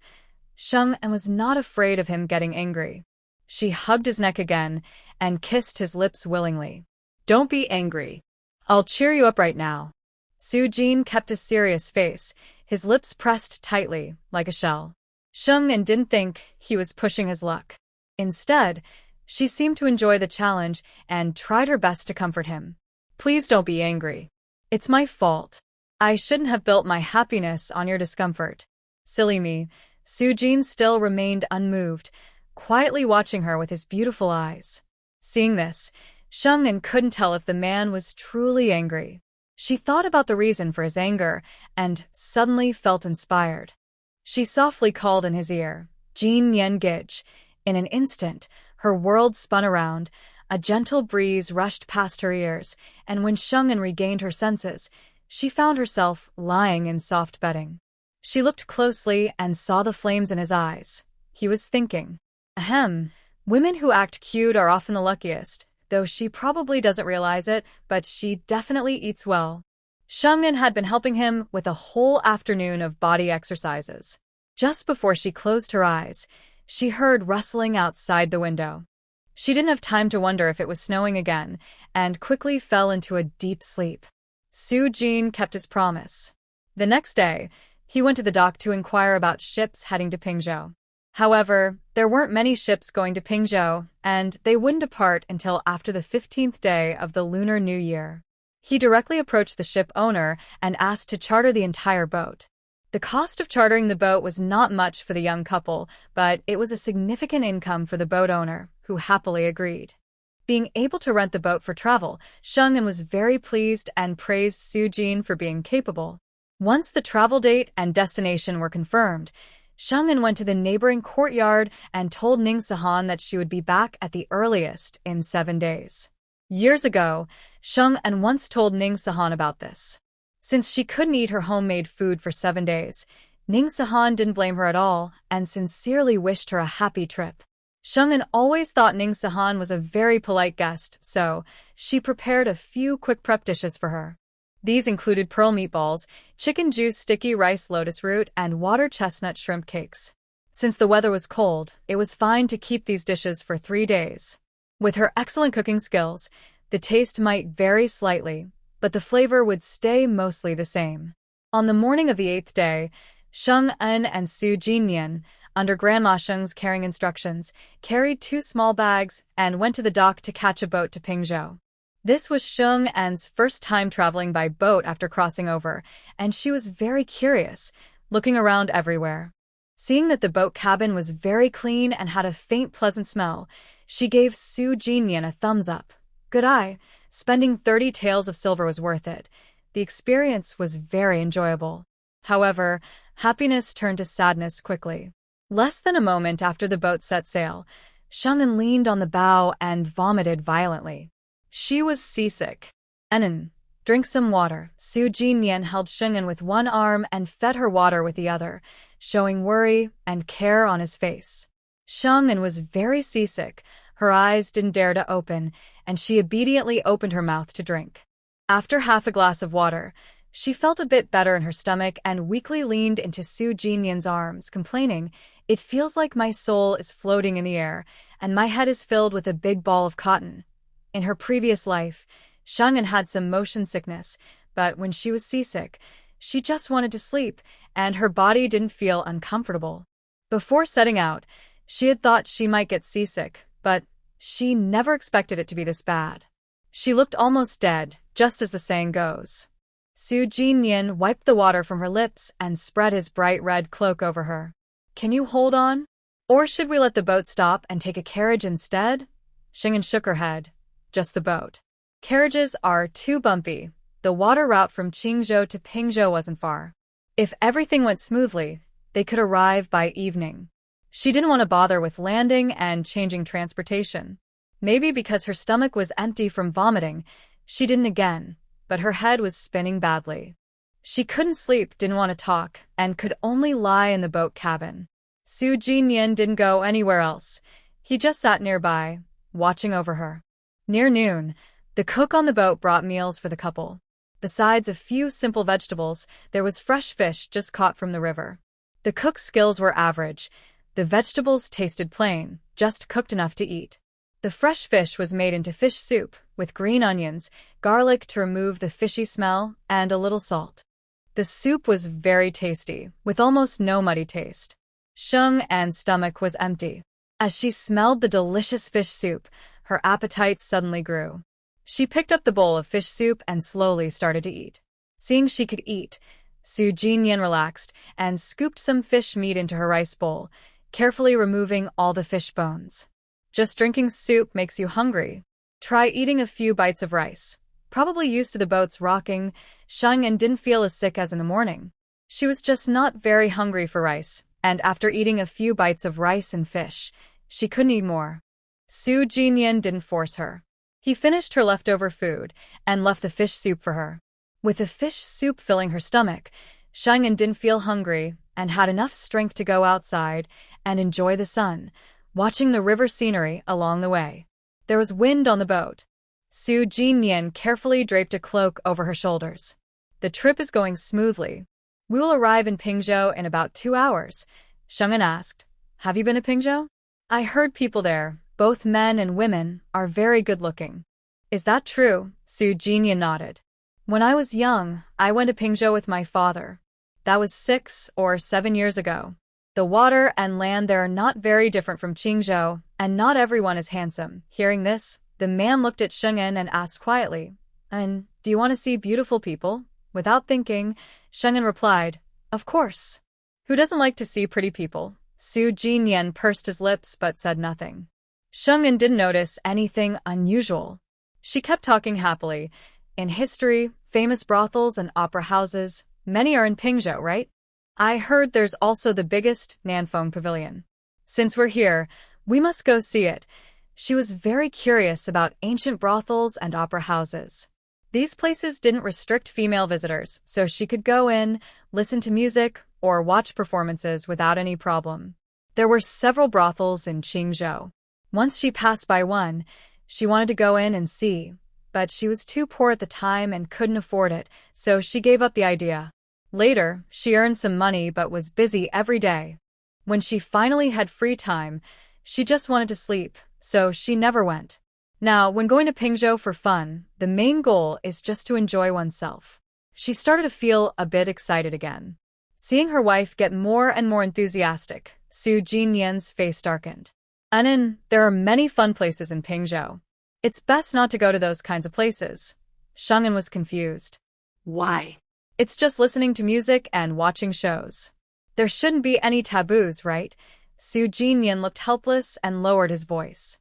Sheng-en was not afraid of him getting angry. She hugged his neck again and kissed his lips willingly. Don't be angry. I'll cheer you up right now. Su-jin kept a serious face, his lips pressed tightly, like a shell. Sheng-en didn't think he was pushing his luck. Instead, she seemed to enjoy the challenge and tried her best to comfort him. Please don't be angry. It's my fault. I shouldn't have built my happiness on your discomfort. Silly me. Su-jin still remained unmoved, quietly watching her with his beautiful eyes. Seeing this, Sheng-en couldn't tell if the man was truly angry. She thought about the reason for his anger and suddenly felt inspired. She softly called in his ear, Jin Yen Gij. In an instant, her world spun around, a gentle breeze rushed past her ears, and when Sheng-en regained her senses, she found herself lying in soft bedding. She looked closely and saw the flames in his eyes. He was thinking, ahem, women who act cute are often the luckiest, though she probably doesn't realize it, but she definitely eats well. Sheng-en had been helping him with a whole afternoon of body exercises. Just before she closed her eyes, she heard rustling outside the window. She didn't have time to wonder if it was snowing again, and quickly fell into a deep sleep. Su-jin kept his promise. The next day, he went to the dock to inquire about ships heading to Pingzhou. However, there weren't many ships going to Pingzhou, and they wouldn't depart until after the 15th day of the Lunar New Year. He directly approached the ship owner and asked to charter the entire boat. The cost of chartering the boat was not much for the young couple, but it was a significant income for the boat owner, who happily agreed. Being able to rent the boat for travel, Sheng-en was very pleased and praised Su-jin for being capable. Once the travel date and destination were confirmed, Sheng-en went to the neighboring courtyard and told Ning Sahan that she would be back at the earliest in 7 days. Years ago, Sheng-en once told Ning Sahan about this. Since she couldn't eat her homemade food for 7 days, Ning Sahan didn't blame her at all and sincerely wished her a happy trip. Sheng-en always thought Ning Sahan was a very polite guest, so she prepared a few quick prep dishes for her. These included pearl meatballs, chicken juice sticky rice lotus root, and water chestnut shrimp cakes. Since the weather was cold, it was fine to keep these dishes for 3 days. With her excellent cooking skills, the taste might vary slightly, but the flavor would stay mostly the same. On the morning of the 8th day, Sheng-en and Su-jin, under Grandma Sheng's caring instructions, carried 2 small bags and went to the dock to catch a boat to Pingzhou. This was Sheng-en's first time traveling by boat after crossing over, and she was very curious, looking around everywhere. Seeing that the boat cabin was very clean and had a faint pleasant smell, she gave Su-jin a thumbs up. Good eye, spending 30 taels of silver was worth it. The experience was very enjoyable. However, happiness turned to sadness quickly. Less than a moment after the boat set sail, Sheng-en leaned on the bow and vomited violently. She was seasick. Enon, drink some water. Su-jin held Sheng-en with one arm and fed her water with the other, showing worry and care on his face. Sheng-en was very seasick. Her eyes didn't dare to open, and she obediently opened her mouth to drink. After half a glass of water, she felt a bit better in her stomach and weakly leaned into Su-jin arms, complaining, "It feels like my soul is floating in the air, and my head is filled with a big ball of cotton." In her previous life, Sheng-en had some motion sickness, but when she was seasick, she just wanted to sleep, and her body didn't feel uncomfortable. Before setting out, she had thought she might get seasick, but she never expected it to be this bad. She looked almost dead, just as the saying goes. Su-jin wiped the water from her lips and spread his bright red cloak over her. "Can you hold on? Or should we let the boat stop and take a carriage instead?" Sheng-en shook her head. "Just the boat. Carriages are too bumpy. The water route from Qingzhou to Pingzhou wasn't far. If everything went smoothly, they could arrive by evening." She didn't want to bother with landing and changing transportation. Maybe because her stomach was empty from vomiting, she didn't again, but her head was spinning badly. She couldn't sleep, didn't want to talk, and could only lie in the boat cabin. Su-jin didn't go anywhere else. He just sat nearby, watching over her. Near noon, the cook on the boat brought meals for the couple. Besides a few simple vegetables, there was fresh fish just caught from the river. The cook's skills were average. The vegetables tasted plain, just cooked enough to eat. The fresh fish was made into fish soup, with green onions, garlic to remove the fishy smell, and a little salt. The soup was very tasty, with almost no muddy taste. Shung An's stomach was empty. As she smelled the delicious fish soup, her appetite suddenly grew. She picked up the bowl of fish soup and slowly started to eat. Seeing she could eat, Su Jinyan relaxed and scooped some fish meat into her rice bowl, carefully removing all the fish bones. Just drinking soup makes you hungry. Try eating a few bites of rice. Probably used to the boats rocking, Shung An didn't feel as sick as in the morning. She was just not very hungry for rice, and after eating a few bites of rice and fish, she couldn't eat more. Su Jinyan didn't force her. He finished her leftover food and left the fish soup for her. With the fish soup filling her stomach, Shung An didn't feel hungry and had enough strength to go outside and enjoy the sun, watching the river scenery along the way. There was wind on the boat. Su Jinyan carefully draped a cloak over her shoulders. The trip is going smoothly. We will arrive in Pingzhou in about 2 hours. Shung An asked, "Have you been to Pingzhou? I heard people there, both men and women, are very good-looking." "Is that true?" Su Jinyan nodded. "When I was young, I went to Pingzhou with my father. That was 6 or 7 years ago. The water and land there are not very different from Qingzhou, and not everyone is handsome." Hearing this, the man looked at Shung An and asked quietly, "And do you want to see beautiful people?" Without thinking, Shung An replied, "Of course. Who doesn't like to see pretty people?" Su Jinyan pursed his lips but said nothing. Shung An didn't notice anything unusual. She kept talking happily. "In history, famous brothels and opera houses, many are in Pingzhou, right? I heard there's also the biggest Nanfeng Pavilion. Since we're here, we must go see it." She was very curious about ancient brothels and opera houses. These places didn't restrict female visitors, so she could go in, listen to music, or watch performances without any problem. There were several brothels in Qingzhou. Once she passed by one, she wanted to go in and see, but she was too poor at the time and couldn't afford it, so she gave up the idea. Later, she earned some money but was busy every day. When she finally had free time, she just wanted to sleep, so she never went. Now, when going to Pingzhou for fun, the main goal is just to enjoy oneself. She started to feel a bit excited again. Seeing her wife get more and more enthusiastic, Su Jinyan's face darkened. "Anan, there are many fun places in Pingzhou. It's best not to go to those kinds of places." Shung An was confused. Why? "It's just listening to music and watching shows. There shouldn't be any taboos, right?" Su Jinyan looked helpless and lowered his voice.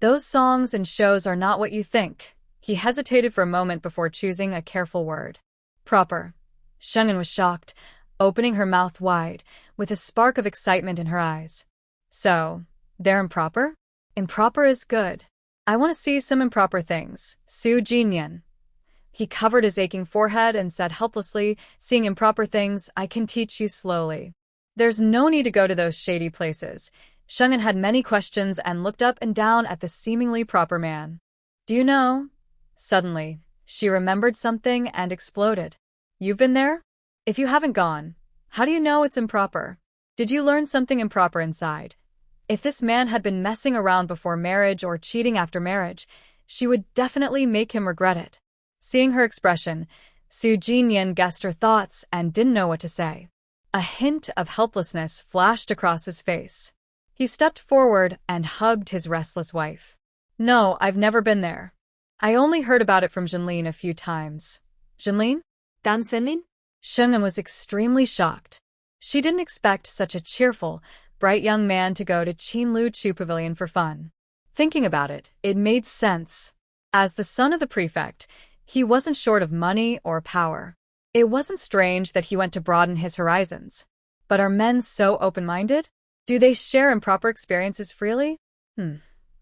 "Those songs and shows are not what you think." He hesitated for a moment before choosing a careful word. "Proper." Shung An was shocked, opening her mouth wide, with a spark of excitement in her eyes. "So, they're improper?" "Improper is good. I want to see some improper things." Su Jinyan. He covered his aching forehead and said helplessly, "Seeing improper things, I can teach you slowly. There's no need to go to those shady places." Shung An had many questions and looked up and down at the seemingly proper man. "Do you know?" Suddenly, she remembered something and exploded. "You've been there? If you haven't gone, how do you know it's improper? Did you learn something improper inside?" If this man had been messing around before marriage or cheating after marriage, she would definitely make him regret it. Seeing her expression, Su Jinyan guessed her thoughts and didn't know what to say. A hint of helplessness flashed across his face. He stepped forward and hugged his restless wife. "No, I've never been there. I only heard about it from Jinlin a few times." "Jinlin? Dan Senlin?" Shung An was extremely shocked. She didn't expect such a cheerful, bright young man to go to Qinlu Chu Pavilion for fun. Thinking about it, it made sense. As the son of the prefect, he wasn't short of money or power. It wasn't strange that he went to broaden his horizons. But are men so open-minded? Do they share improper experiences freely?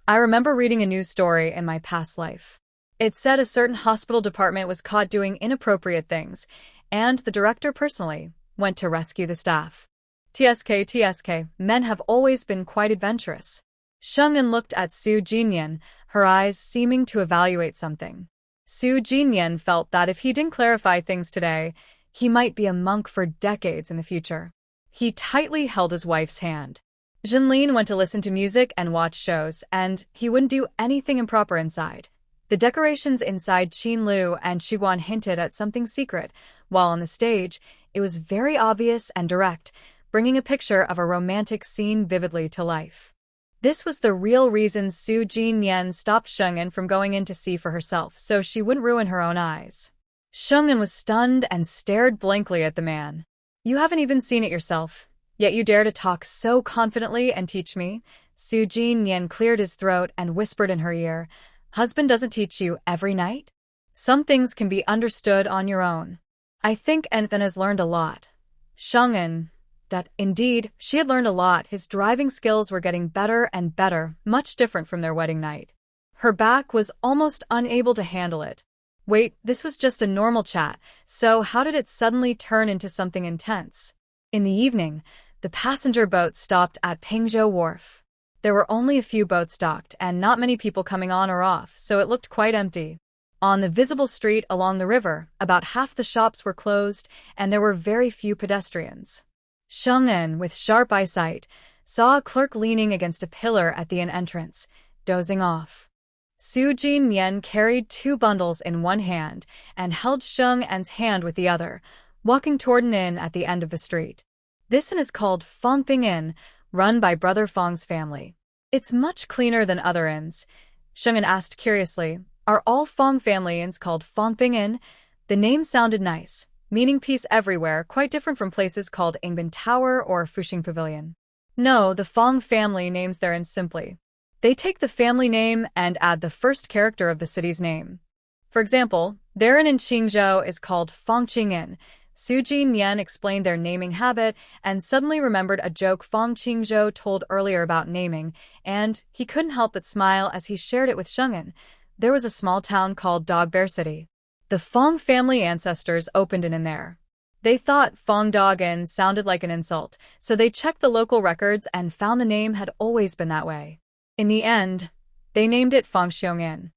I remember reading a news story in my past life. It said a certain hospital department was caught doing inappropriate things, and the director personally went to rescue the staff. TSK, men have always been quite adventurous. Shung An looked at Su Jinyan, her eyes seeming to evaluate something. Su Jinyan felt that if he didn't clarify things today, he might be a monk for decades in the future. He tightly held his wife's hand. Jinlin went to listen to music and watch shows, and he wouldn't do anything improper inside. The decorations inside Qinlu and Shiguan hinted at something secret, while on the stage, it was very obvious and direct, bringing a picture of a romantic scene vividly to life. This was the real reason Su Jinyan stopped Sheng'an from going in to see for herself, so she wouldn't ruin her own eyes. Sheng'an was stunned and stared blankly at the man. "You haven't even seen it yourself, yet you dare to talk so confidently and teach me?" Su Jinyan cleared his throat and whispered in her ear, "Husband doesn't teach you every night? Some things can be understood on your own. I think Ethan has learned a lot." Sheng'an. Indeed, she had learned a lot. His driving skills were getting better and better, much different from their wedding night. Her back was almost unable to handle it. Wait, this was just a normal chat, so how did it suddenly turn into something intense? In the evening, the passenger boat stopped at Pingzhou Wharf. There were only a few boats docked and not many people coming on or off, so it looked quite empty. On the visible street along the river, about half the shops were closed and there were very few pedestrians. Sheng'an, with sharp eyesight, saw a clerk leaning against a pillar at the inn entrance, dozing off. Su Jinyan carried 2 bundles in one hand and held Sheng'an's hand with the other, walking toward an inn at the end of the street. This inn is called Fangping Inn, run by Brother Fang's family. "It's much cleaner than other inns," Sheng'an asked curiously. "Are all Fang family inns called Fangping Inn?" The name sounded nice, meaning peace everywhere, quite different from places called Ingbin Tower or Fuxing Pavilion. No, the Fang family names their inns simply. They take the family name and add the first character of the city's name. For example, their inn in Qingzhou is called Fangqing Inn. Su Jinyan explained their naming habit and suddenly remembered a joke Fang Qingzhou told earlier about naming, and he couldn't help but smile as he shared it with Sheng'an. There was a small town called Dog Bear City. The Fang family ancestors opened an inn there. They thought Fang Dog Inn sounded like an insult, so they checked the local records and found the name had always been that way. In the end, they named it Fangxiong Inn.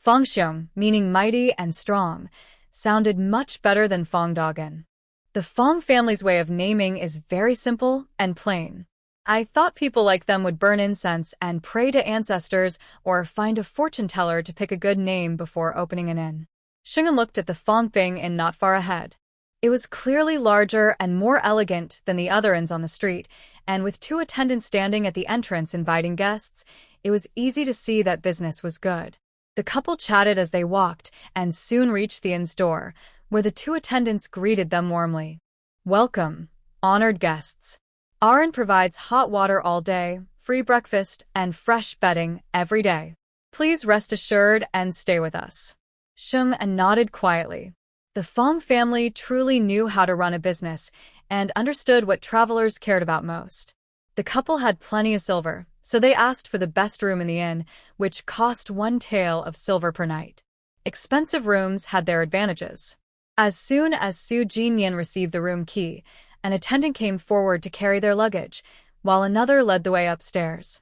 Fangxiong, meaning mighty and strong, sounded much better than Fang Dog Inn. The Fang family's way of naming is very simple and plain. I thought people like them would burn incense and pray to ancestors or find a fortune teller to pick a good name before opening an inn. Sheng'an looked at the Fangping Inn not far ahead. It was clearly larger and more elegant than the other inns on the street, and with 2 attendants standing at the entrance inviting guests, it was easy to see that business was good. The couple chatted as they walked and soon reached the inn's door, where the 2 attendants greeted them warmly. "Welcome, honored guests. Our inn provides hot water all day, free breakfast, and fresh bedding every day. Please rest assured and stay with us." Sheng'an nodded quietly. The Fang family truly knew how to run a business and understood what travelers cared about most. The couple had plenty of silver, so they asked for the best room in the inn, which cost 1 tael of silver per night. Expensive rooms had their advantages. As soon as Su Jinyan received the room key, an attendant came forward to carry their luggage, while another led the way upstairs.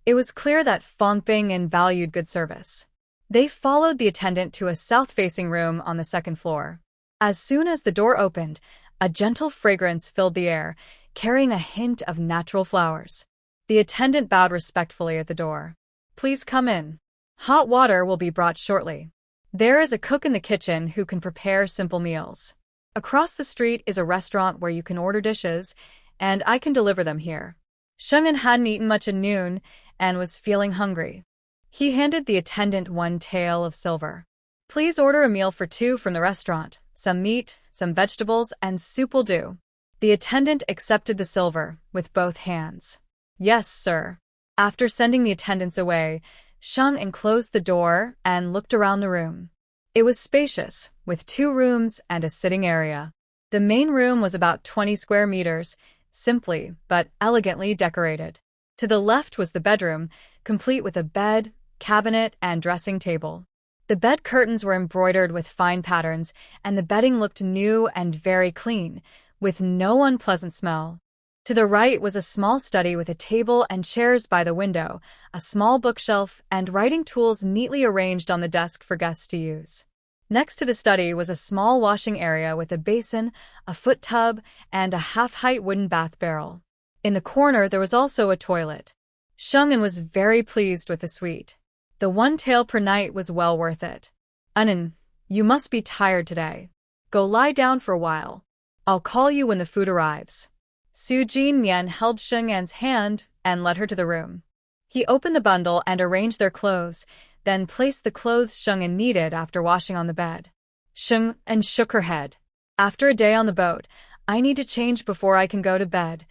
It was clear that Fangping Inn valued good service. They followed the attendant to a south-facing room on the 2nd floor. As soon as the door opened, a gentle fragrance filled the air, carrying a hint of natural flowers. The attendant bowed respectfully at the door. "Please come in. Hot water will be brought shortly. There is a cook in the kitchen who can prepare simple meals. Across the street is a restaurant where you can order dishes, and I can deliver them here." Sheng'an hadn't eaten much at noon and was feeling hungry. He handed the attendant 1 tael of silver. "Please order a meal for 2 from the restaurant. Some meat, some vegetables, and soup will do." The attendant accepted the silver with both hands. "Yes, sir." After sending the attendants away, Sheng'an closed the door and looked around the room. It was spacious, with 2 rooms and a sitting area. The main room was about 20 square meters, simply but elegantly decorated. To the left was the bedroom, complete with a bed, cabinet, and dressing table. The bed curtains were embroidered with fine patterns, and the bedding looked new and very clean, with no unpleasant smell. To the right was a small study with a table and chairs by the window, a small bookshelf, and writing tools neatly arranged on the desk for guests to use. Next to the study was a small washing area with a basin, a foot tub, and a half-height wooden bath barrel. In the corner, there was also a toilet. Shungin was very pleased with the suite. The 1 tael per night was well worth it. Unin, you must be tired today. Go lie down for a while. I'll call you when the food arrives. Su Jinyan held Shungan's hand and led her to the room. He opened the bundle and arranged their clothes, then placed the clothes Shungan needed after washing on the bed. Shungan shook her head. After a day on the boat, I need to change before I can go to bed.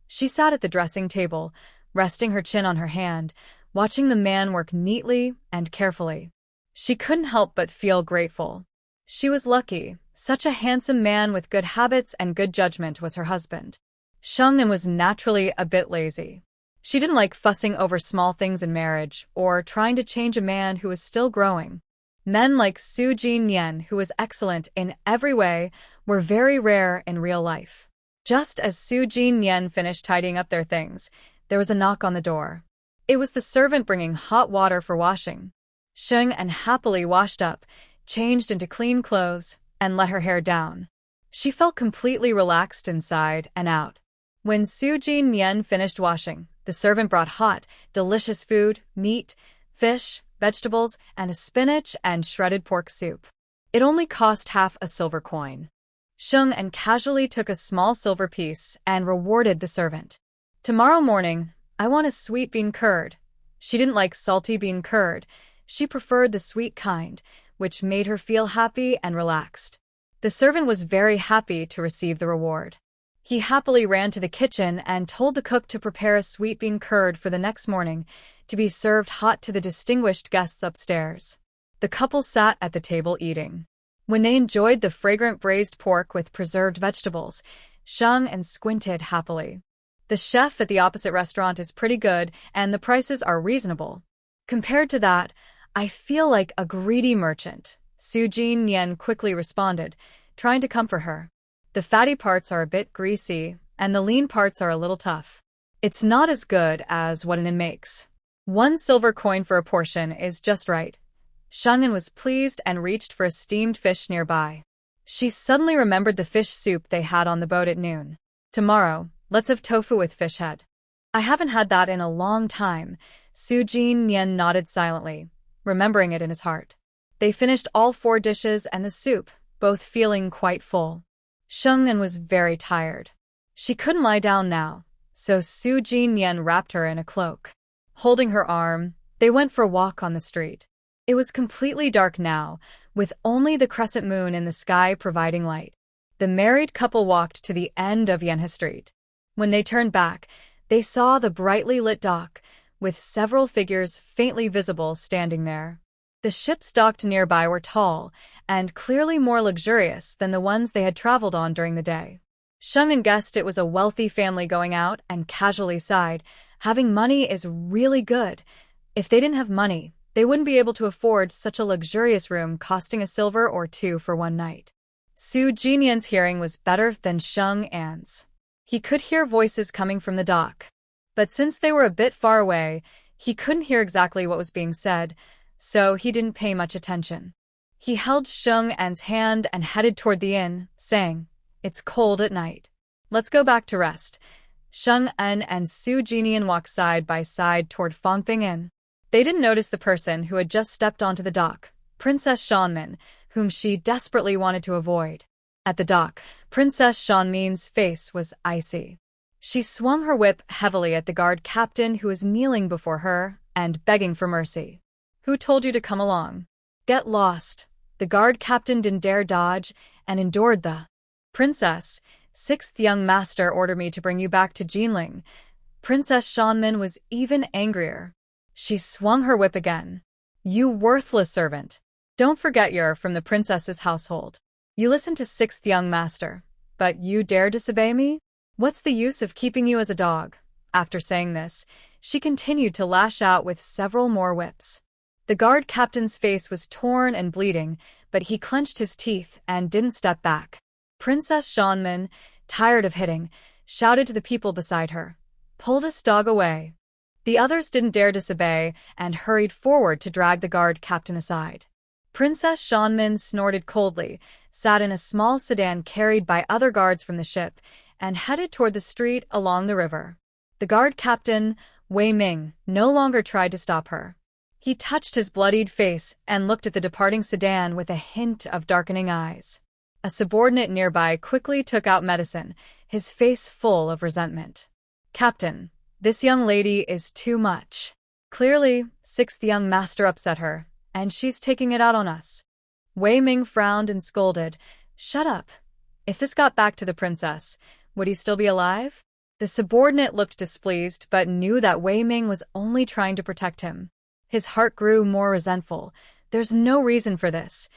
She sat at the dressing table, resting her chin on her hand, watching the man work neatly and carefully. She couldn't help but feel grateful. She was lucky. Such a handsome man with good habits and good judgment was her husband. Shungnan was naturally a bit lazy. She didn't like fussing over small things in marriage or trying to change a man who was still growing. Men like Su Jinyan, who was excellent in every way, were very rare in real life. Just as Su Jinyan finished tidying up their things, there was a knock on the door. It was the servant bringing hot water for washing. Shungnan happily washed up, changed into clean clothes, and let her hair down. She felt completely relaxed inside and out. When Su Jinyan finished washing, the servant brought hot, delicious food, meat, fish, vegetables, and a spinach and shredded pork soup. It only cost half a silver coin. Shungnan casually took a small silver piece and rewarded the servant. Tomorrow morning, I want a sweet bean curd. She didn't like salty bean curd. She preferred the sweet kind, which made her feel happy and relaxed. The servant was very happy to receive the reward. He happily ran to the kitchen and told the cook to prepare a sweet bean curd for the next morning to be served hot to the distinguished guests upstairs. The couple sat at the table eating. When they enjoyed the fragrant braised pork with preserved vegetables, Shungnan squinted happily. The chef at the opposite restaurant is pretty good and the prices are reasonable. Compared to that, I feel like a greedy merchant, Su Jinyan quickly responded, trying to comfort her. The fatty parts are a bit greasy, and the lean parts are a little tough. It's not as good as what an inn makes. 1 silver coin for a portion is just right. Shungnan was pleased and reached for a steamed fish nearby. She suddenly remembered the fish soup they had on the boat at noon. Tomorrow, let's have tofu with fish head. I haven't had that in a long time. Su Jinyan nodded silently, remembering it in his heart. They finished all 4 dishes and the soup, both feeling quite full. Shungnan was very tired. She couldn't lie down now, so Su Jinyan wrapped her in a cloak. Holding her arm, they went for a walk on the street. It was completely dark now, with only the crescent moon in the sky providing light. The married couple walked to the end of Yenha Street. When they turned back, they saw the brightly lit dock, with several figures faintly visible standing there. The ships docked nearby were tall and clearly more luxurious than the ones they had traveled on during the day. Shungnan guessed it was a wealthy family going out and casually sighed. Having money is really good. If they didn't have money, they wouldn't be able to afford such a luxurious room costing a silver or 2 for 1 night. Su Jinyan's hearing was better than Shung'an's. He could hear voices coming from the dock. But since they were a bit far away, he couldn't hear exactly what was being said, so he didn't pay much attention. He held Shung'an's hand and headed toward the inn, saying, "It's cold at night. Let's go back to rest." Shung'an and Su Jinyan walked side by side toward Fangping Inn. They didn't notice the person who had just stepped onto the dock, Princess Shanmin, whom she desperately wanted to avoid. At the dock, Princess Shanmin's face was icy. She swung her whip heavily at the guard captain who was kneeling before her and begging for mercy. "Who told you to come along? Get lost." The guard captain didn't dare dodge and endured the "Princess, 6th young master ordered me to bring you back to Jinling." Princess Shanmin was even angrier. She swung her whip again. "You worthless servant. Don't forget you're from the princess's household. You listened to 6th young master, but you dare disobey me? What's the use of keeping you as a dog?" After saying this, she continued to lash out with several more whips. The guard captain's face was torn and bleeding, but he clenched his teeth and didn't step back. Princess Shanmin, tired of hitting, shouted to the people beside her, "Pull this dog away." The others didn't dare disobey and hurried forward to drag the guard captain aside. Princess Shanmin snorted coldly, sat in a small sedan carried by other guards from the ship, and headed toward the street along the river. The guard captain, Wei Ming, no longer tried to stop her. He touched his bloodied face and looked at the departing sedan with a hint of darkening eyes. A subordinate nearby quickly took out medicine, his face full of resentment. "Captain, this young lady is too much. Clearly, sixth young master upset her, and she's taking it out on us." Wei Ming frowned and scolded, "Shut up. If this got back to the princess, would he still be alive?" The subordinate looked displeased but knew that Wei Ming was only trying to protect him. His heart grew more resentful. There's no reason for this.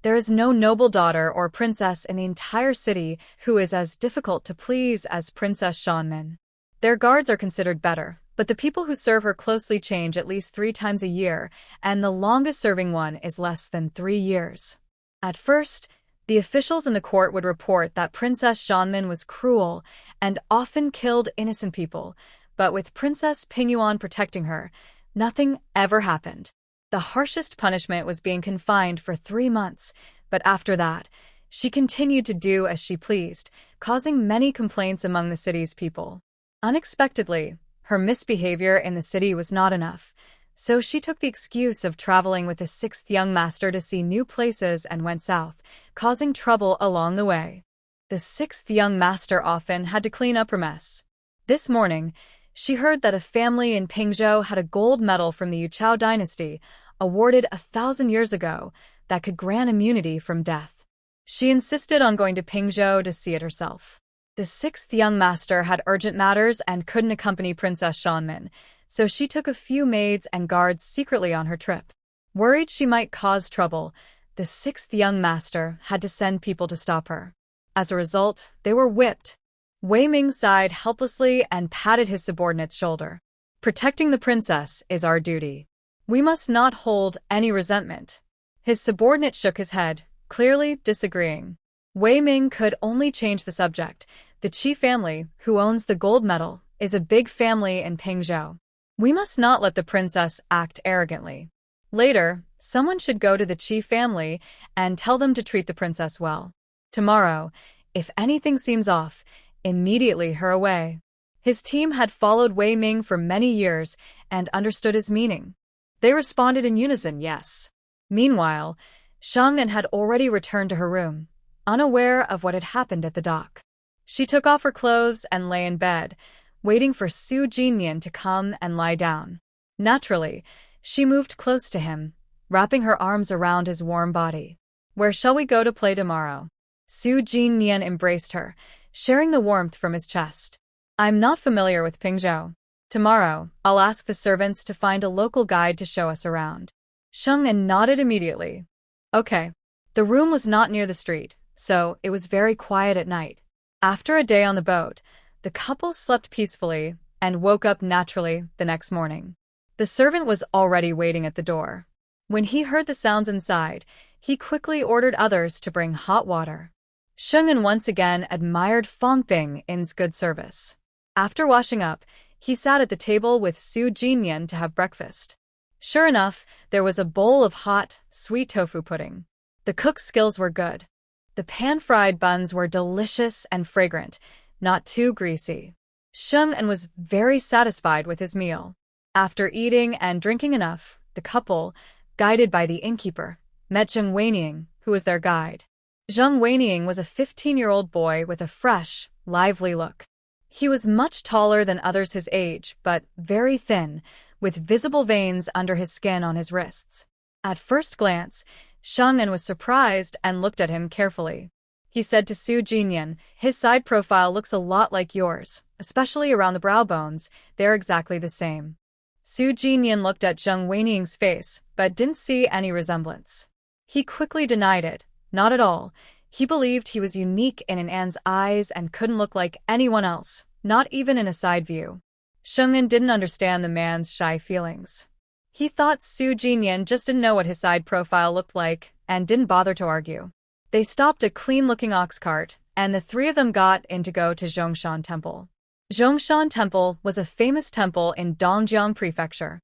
There is no noble daughter or princess in the entire city who is as difficult to please as Princess Shanmin. Their guards are considered better, but the people who serve her closely change at least 3 times a year, and the longest-serving one is less than 3 years. At first, the officials in the court would report that Princess Shanmin was cruel and often killed innocent people, but with Princess Pingyuan protecting her, nothing ever happened. The harshest punishment was being confined for 3 months, but after that, she continued to do as she pleased, causing many complaints among the city's people. Unexpectedly, her misbehavior in the city was not enough, so she took the excuse of traveling with the 6th young master to see new places and went south, causing trouble along the way. The 6th young master often had to clean up her mess. This morning, she heard that a family in Pingzhou had a gold medal from the Yuchao dynasty, awarded 1,000 years ago, that could grant immunity from death. She insisted on going to Pingzhou to see it herself. The 6th young master had urgent matters and couldn't accompany Princess Shanmin, so she took a few maids and guards secretly on her trip. Worried she might cause trouble, the 6th young master had to send people to stop her. As a result, they were whipped. Wei Ming sighed helplessly and patted his subordinate's shoulder. "Protecting the princess is our duty. We must not hold any resentment." His subordinate shook his head, clearly disagreeing. Wei Ming could only change the subject. The Qi family, who owns the gold medal, is a big family in Pingzhou. We must not let the princess act arrogantly. Later, someone should go to the Qi family and tell them to treat the princess well. Tomorrow, if anything seems off, immediately her away. His team had followed Wei Ming for many years and understood his meaning. They responded in unison, yes. Meanwhile, Shangnan had already returned to her room, unaware of what had happened at the dock. She took off her clothes and lay in bed, waiting for Su Jinyan to come and lie down. Naturally, she moved close to him, wrapping her arms around his warm body. "Where shall we go to play tomorrow?" Su Jinyan embraced her, sharing the warmth from his chest. "I'm not familiar with Pingzhou. Tomorrow, I'll ask the servants to find a local guide to show us around." Shangnan nodded immediately. Okay. The room was not near the street, so it was very quiet at night. After a day on the boat, the couple slept peacefully and woke up naturally the next morning. The servant was already waiting at the door. When he heard the sounds inside, he quickly ordered others to bring hot water. Sheng'an once again admired Fang Bin's good service. After washing up, he sat at the table with Su Jinyan to have breakfast. Sure enough, there was a bowl of hot, sweet tofu pudding. The cook's skills were good. The pan-fried buns were delicious and fragrant, not too greasy. Sheng'an was very satisfied with his meal. After eating and drinking enough, the couple, guided by the innkeeper, met Zheng Weining, who was their guide. Zheng Weining was a 15-year-old boy with a fresh, lively look. He was much taller than others his age, but very thin, with visible veins under his skin on his wrists. At first glance, Sheng'an was surprised and looked at him carefully. He said to Su Jinyan, "His side profile looks a lot like yours, especially around the brow bones. They're exactly the same." Su Jinyan looked at Zheng Weining's face, but didn't see any resemblance. He quickly denied it. Not at all. He believed he was unique in An's eyes and couldn't look like anyone else, not even in a side view. Sheng'an didn't understand the man's shy feelings. He thought Su Jinyan just didn't know what his side profile looked like and didn't bother to argue. They stopped a clean-looking ox cart, and the three of them got in to go to Zhongshan Temple. Zhongshan Temple was a famous temple in Dongjiang Prefecture.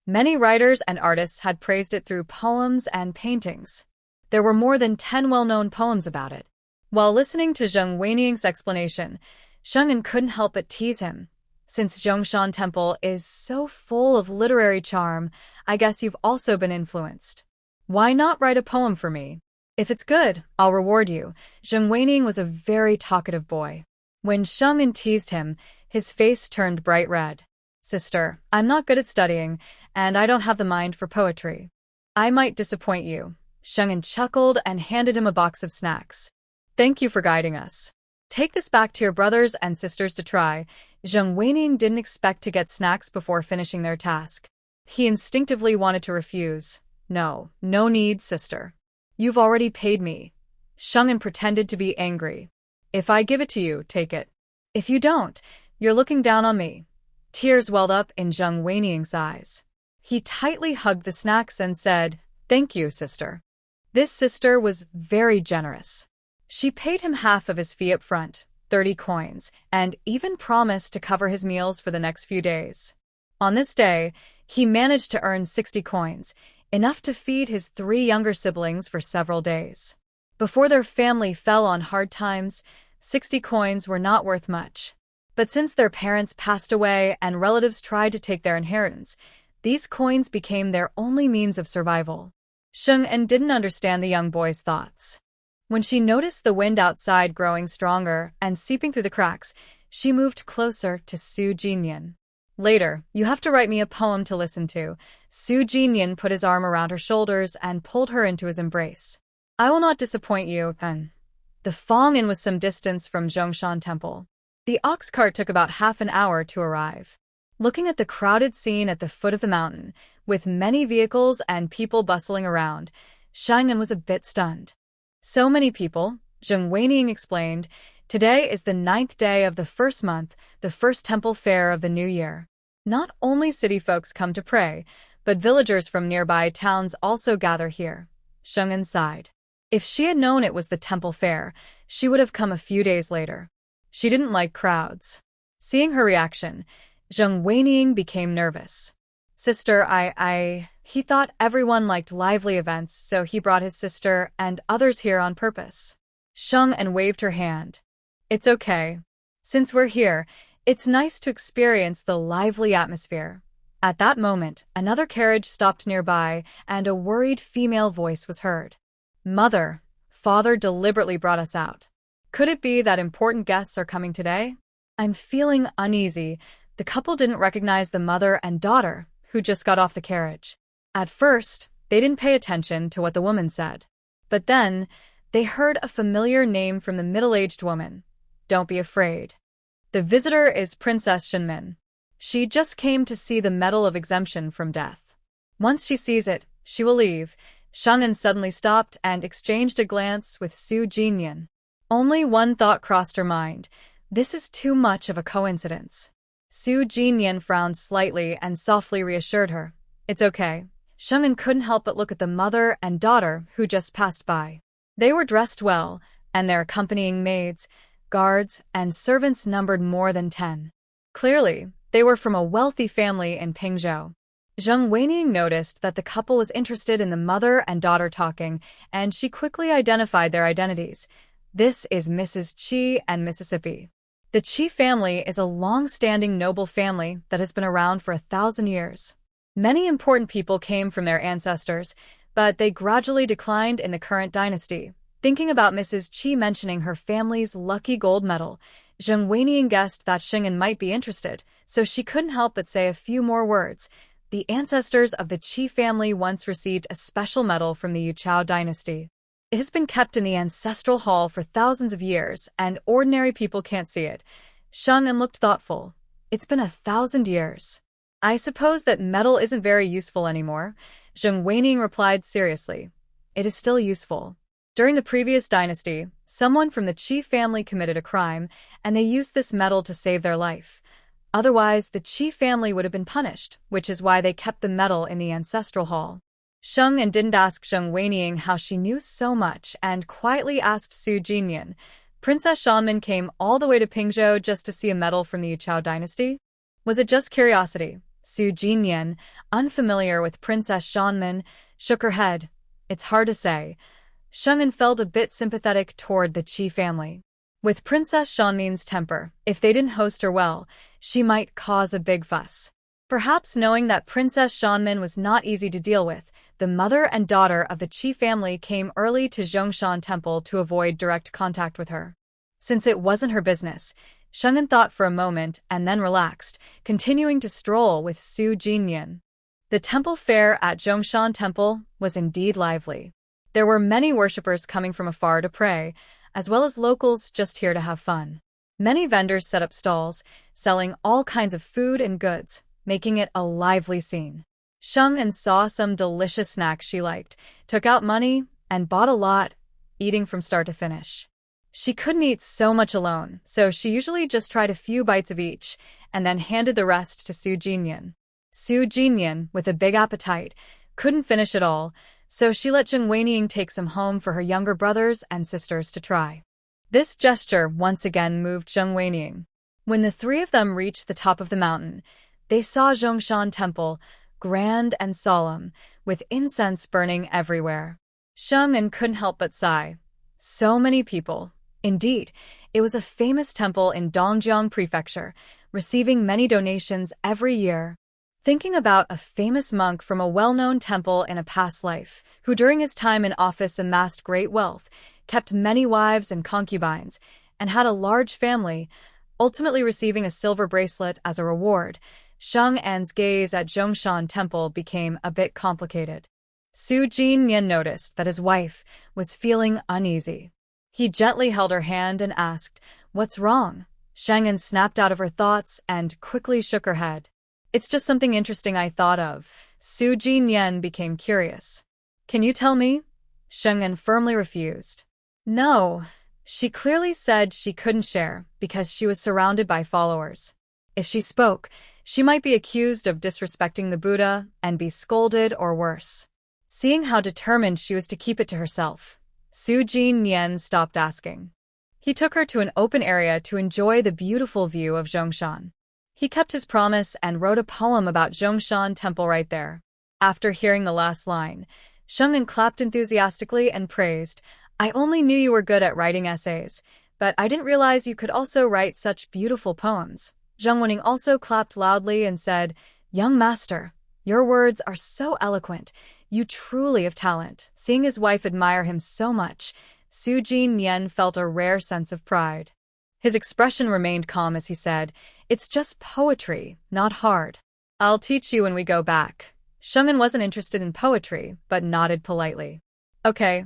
Many writers and artists had praised it through poems and paintings. There were more than 10 well-known poems about it. While listening to Zheng Weining's explanation, Sheng'an couldn't help but tease him. Since Zhongshan Temple is so full of literary charm, I guess you've also been influenced. Why not write a poem for me? If it's good, I'll reward you. Zheng Weining was a very talkative boy. When Sheng'an teased him, his face turned bright red. Sister, I'm not good at studying, and I don't have the mind for poetry. I might disappoint you. Sheng'an chuckled and handed him a box of snacks. Thank you for guiding us. Take this back to your brothers and sisters to try. Zheng Weining didn't expect to get snacks before finishing their task. He instinctively wanted to refuse. No need, sister. You've already paid me. Sheng'an pretended to be angry. If I give it to you, take it. If you don't, you're looking down on me. Tears welled up in Zheng Weining's eyes. He tightly hugged the snacks and said, Thank you, sister. This sister was very generous. She paid him half of his fee up front, 30 coins, and even promised to cover his meals for the next few days. On this day, he managed to earn 60 coins, enough to feed his 3 younger siblings for several days. Before their family fell on hard times, 60 coins were not worth much. But since their parents passed away and relatives tried to take their inheritance, these coins became their only means of survival. Sheng'an didn't understand the young boy's thoughts. When she noticed the wind outside growing stronger and seeping through the cracks, she moved closer to Su Jinyan. Later, you have to write me a poem to listen to. Su Jinyan put his arm around her shoulders and pulled her into his embrace. I will not disappoint you, Pen. The Fong Inn was some distance from Zhongshan Temple. The ox cart took about half an hour to arrive. Looking at the crowded scene at the foot of the mountain, with many vehicles and people bustling around, Sheng'an was a bit stunned. So many people, Zheng Weining explained. Today is the 9th day of the first month, the first temple fair of the new year. Not only city folks come to pray, but villagers from nearby towns also gather here. Sheng'an sighed. If she had known it was the temple fair, she would have come a few days later. She didn't like crowds. Seeing her reaction, Zheng Weining became nervous. Sister, He thought everyone liked lively events, so he brought his sister and others here on purpose. Sheng'an waved her hand. It's okay. Since we're here, it's nice to experience the lively atmosphere. At that moment, another carriage stopped nearby, and a worried female voice was heard. Mother, father deliberately brought us out. Could it be that important guests are coming today? I'm feeling uneasy. The couple didn't recognize the mother and daughter, who just got off the carriage. At first, they didn't pay attention to what the woman said. But then, they heard a familiar name from the middle-aged woman. Don't be afraid. The visitor is Princess Shinmin. She just came to see the medal of exemption from death. Once she sees it, she will leave. Sheng'an suddenly stopped and exchanged a glance with Su Jinyan. Only one thought crossed her mind. This is too much of a coincidence. Su Jinyan frowned slightly and softly reassured her. It's okay. Sheng'an couldn't help but look at the mother and daughter who just passed by. They were dressed well, and their accompanying maids, guards, and servants numbered more than 10. Clearly, they were from a wealthy family in Pingzhou. Zheng Weining noticed that the couple was interested in the mother and daughter talking, and she quickly identified their identities. This is Mrs. Qi and Mississippi. The Qi family is a long-standing noble family that has been around for 1,000 years. Many important people came from their ancestors, but they gradually declined in the current dynasty. Thinking about Mrs. Qi mentioning her family's lucky gold medal, Zheng Weining guessed that Sheng'an might be interested, so she couldn't help but say a few more words. The ancestors of the Qi family once received a special medal from the Yuchao dynasty. It has been kept in the ancestral hall for thousands of years, and ordinary people can't see it. Sheng'an looked thoughtful. It's been 1,000 years. I suppose that medal isn't very useful anymore. Zheng Weining replied seriously. It is still useful. During the previous dynasty, someone from the Qi family committed a crime, and they used this medal to save their life. Otherwise, the Qi family would have been punished, which is why they kept the medal in the ancestral hall. Sheng'an didn't ask Zheng Weining how she knew so much and quietly asked Su Jinyan. Princess Shanmin came all the way to Pingzhou just to see a medal from the Yuchao dynasty? Was it just curiosity? Su Jinyan, unfamiliar with Princess Shanmin, shook her head. It's hard to say. Shungin felt a bit sympathetic toward the Qi family. With Princess Shanmin's temper, if they didn't host her well, she might cause a big fuss. Perhaps knowing that Princess Shanmin was not easy to deal with, the mother and daughter of the Qi family came early to Zhongshan Temple to avoid direct contact with her. Since it wasn't her business, Shungin thought for a moment and then relaxed, continuing to stroll with Su Jinyan. The temple fair at Zhongshan Temple was indeed lively. There were many worshippers coming from afar to pray, as well as locals just here to have fun. Many vendors set up stalls, selling all kinds of food and goods, making it a lively scene. Shungin saw some delicious snacks she liked, took out money, and bought a lot, eating from start to finish. She couldn't eat so much alone, so she usually just tried a few bites of each, and then handed the rest to Su Jinyan. Su Jinyan, with a big appetite, couldn't finish it all, so she let Zheng Weining take some home for her younger brothers and sisters to try. This gesture once again moved Zheng Weining. When the three of them reached the top of the mountain, they saw Zhongshan Temple, grand and solemn, with incense burning everywhere. Shungin couldn't help but sigh. So many people. Indeed, it was a famous temple in Dongjiang Prefecture, receiving many donations every year. Thinking about a famous monk from a well-known temple in a past life, who during his time in office amassed great wealth, kept many wives and concubines, and had a large family, ultimately receiving a silver bracelet as a reward, Shang An's gaze at Zhongshan Temple became a bit complicated. Su Jinyan noticed that his wife was feeling uneasy. He gently held her hand and asked, "What's wrong?" Shang'an snapped out of her thoughts and quickly shook her head. "It's just something interesting I thought of." Su Jinyan became curious. "Can you tell me?" Shang'an firmly refused. No. She clearly said she couldn't share because she was surrounded by followers. If she spoke, she might be accused of disrespecting the Buddha and be scolded or worse. Seeing how determined she was to keep it to herself, Su Jinyan stopped asking. He took her to an open area to enjoy the beautiful view of Zhongshan. He kept his promise and wrote a poem about Zhongshan Temple right there. After hearing the last line, Sheng'an clapped enthusiastically and praised, "I only knew you were good at writing essays, but I didn't realize you could also write such beautiful poems." Zheng Wening also clapped loudly and said, "Young master, your words are so eloquent. You truly have talent." Seeing his wife admire him so much, Su Jinyan felt a rare sense of pride. His expression remained calm as he said, "It's just poetry, not hard. I'll teach you when we go back." Sheng'an wasn't interested in poetry, but nodded politely. Okay.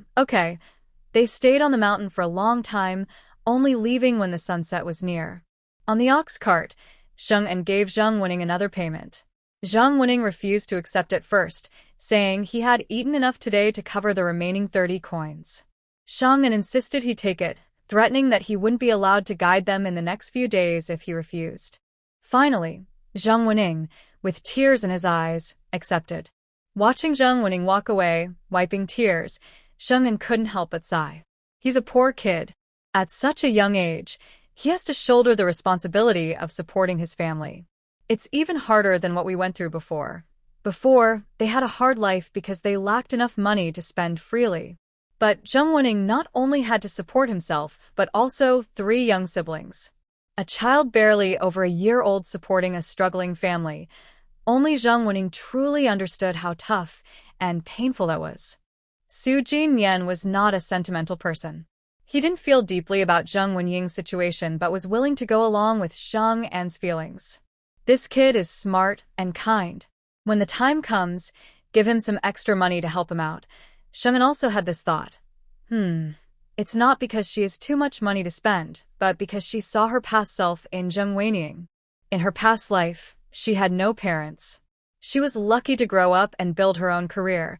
They stayed on the mountain for a long time, only leaving when the sunset was near. On the ox cart, Sheng'an gave Zheng Wening another payment. Zheng Wening refused to accept at first, saying he had eaten enough today to cover the remaining 30 coins. Sheng'an insisted he take it, threatening that he wouldn't be allowed to guide them in the next few days if he refused. Finally, Zheng Wening, with tears in his eyes, accepted. Watching Zheng Wening walk away, wiping tears, Sheng'an couldn't help but sigh. He's a poor kid. At such a young age, he has to shoulder the responsibility of supporting his family. It's even harder than what we went through before. Before, they had a hard life because they lacked enough money to spend freely. But Zheng Wening not only had to support himself, but also 3 young siblings. A child barely over a year old supporting a struggling family. Only Zheng Wening truly understood how tough and painful that was. Su Jinyan was not a sentimental person. He didn't feel deeply about Zheng Wenying's situation but was willing to go along with Shang An's feelings. This kid is smart and kind. When the time comes, give him some extra money to help him out. Sheng'an also had this thought. It's not because she has too much money to spend, but because she saw her past self in Zheng Weining. In her past life, she had no parents. She was lucky to grow up and build her own career,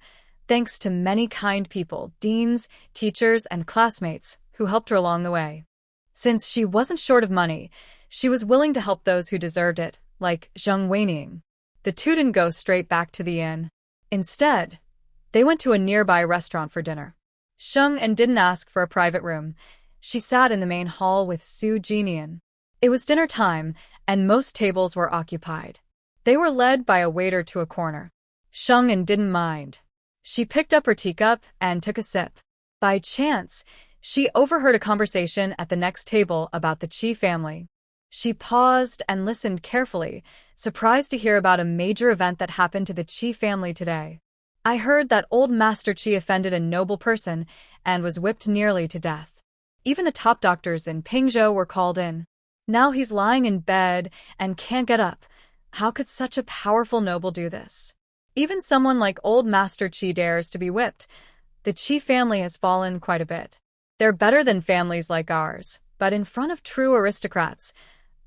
thanks to many kind people, deans, teachers, and classmates who helped her along the way. Since she wasn't short of money, she was willing to help those who deserved it, like Zheng Weining. The two didn't go straight back to the inn. Instead, they went to a nearby restaurant for dinner. Sheng'an didn't ask for a private room. She sat in the main hall with Su Jinyan. It was dinner time, and most tables were occupied. They were led by a waiter to a corner. Sheng didn't mind. She picked up her teacup and took a sip. By chance, she overheard a conversation at the next table about the Qi family. She paused and listened carefully, surprised to hear about a major event that happened to the Qi family today. I heard that old Master Qi offended a noble person and was whipped nearly to death. Even the top doctors in Pingzhou were called in. Now he's lying in bed and can't get up. How could such a powerful noble do this? Even someone like old Master Qi dares to be whipped. The Qi family has fallen quite a bit. They're better than families like ours, but in front of true aristocrats,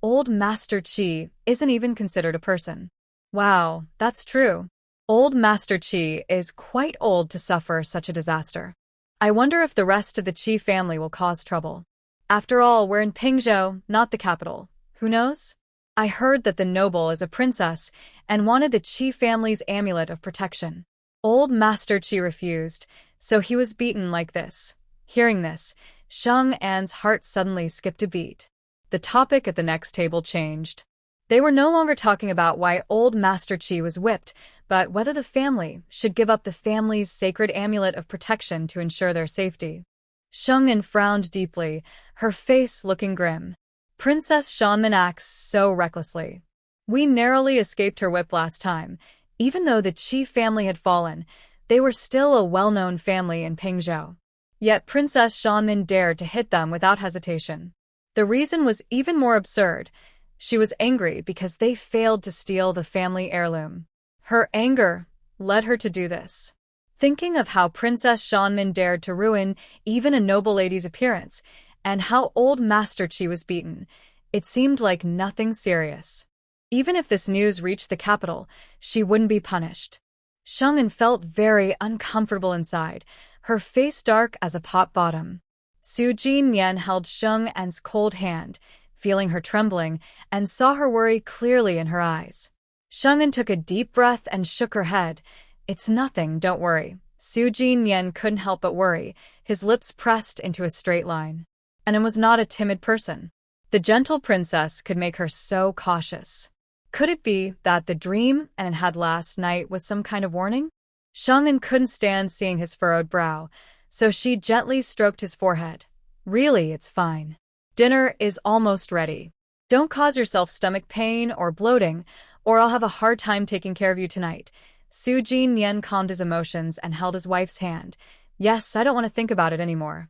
old Master Qi isn't even considered a person. Wow, that's true. Old Master Qi is quite old to suffer such a disaster. I wonder if the rest of the Qi family will cause trouble. After all, we're in Pingzhou, not the capital. Who knows? I heard that the noble is a princess and wanted the Qi family's amulet of protection. Old Master Qi refused, so he was beaten like this. Hearing this, Sheng An's heart suddenly skipped a beat. The topic at the next table changed. They were no longer talking about why old Master Qi was whipped, but whether the family should give up the family's sacred amulet of protection to ensure their safety. Sheng An frowned deeply, her face looking grim. Princess Shanmin acts so recklessly. We narrowly escaped her whip last time. Even though the Qi family had fallen, they were still a well-known family in Pingzhou. Yet Princess Shanmin dared to hit them without hesitation. The reason was even more absurd. She was angry because they failed to steal the family heirloom. Her anger led her to do this. Thinking of how Princess Shanmin dared to ruin even a noble lady's appearance, and how old Master Qi was beaten, it seemed like nothing serious. Even if this news reached the capital, she wouldn't be punished. Sheng An felt very uncomfortable inside, her face dark as a pot bottom. Su Jinyan held Sheng An's cold hand, feeling her trembling, and saw her worry clearly in her eyes. Sheng An took a deep breath and shook her head. It's nothing, don't worry. Su Jinyan couldn't help but worry, his lips pressed into a straight line. And was not a timid person. The gentle princess could make her so cautious. Could it be that the dream An had last night was some kind of warning? Sheng An couldn't stand seeing his furrowed brow, so she gently stroked his forehead. Really, it's fine. Dinner is almost ready. Don't cause yourself stomach pain or bloating, or I'll have a hard time taking care of you tonight. Su Jinyan calmed his emotions and held his wife's hand. Yes, I don't want to think about it anymore.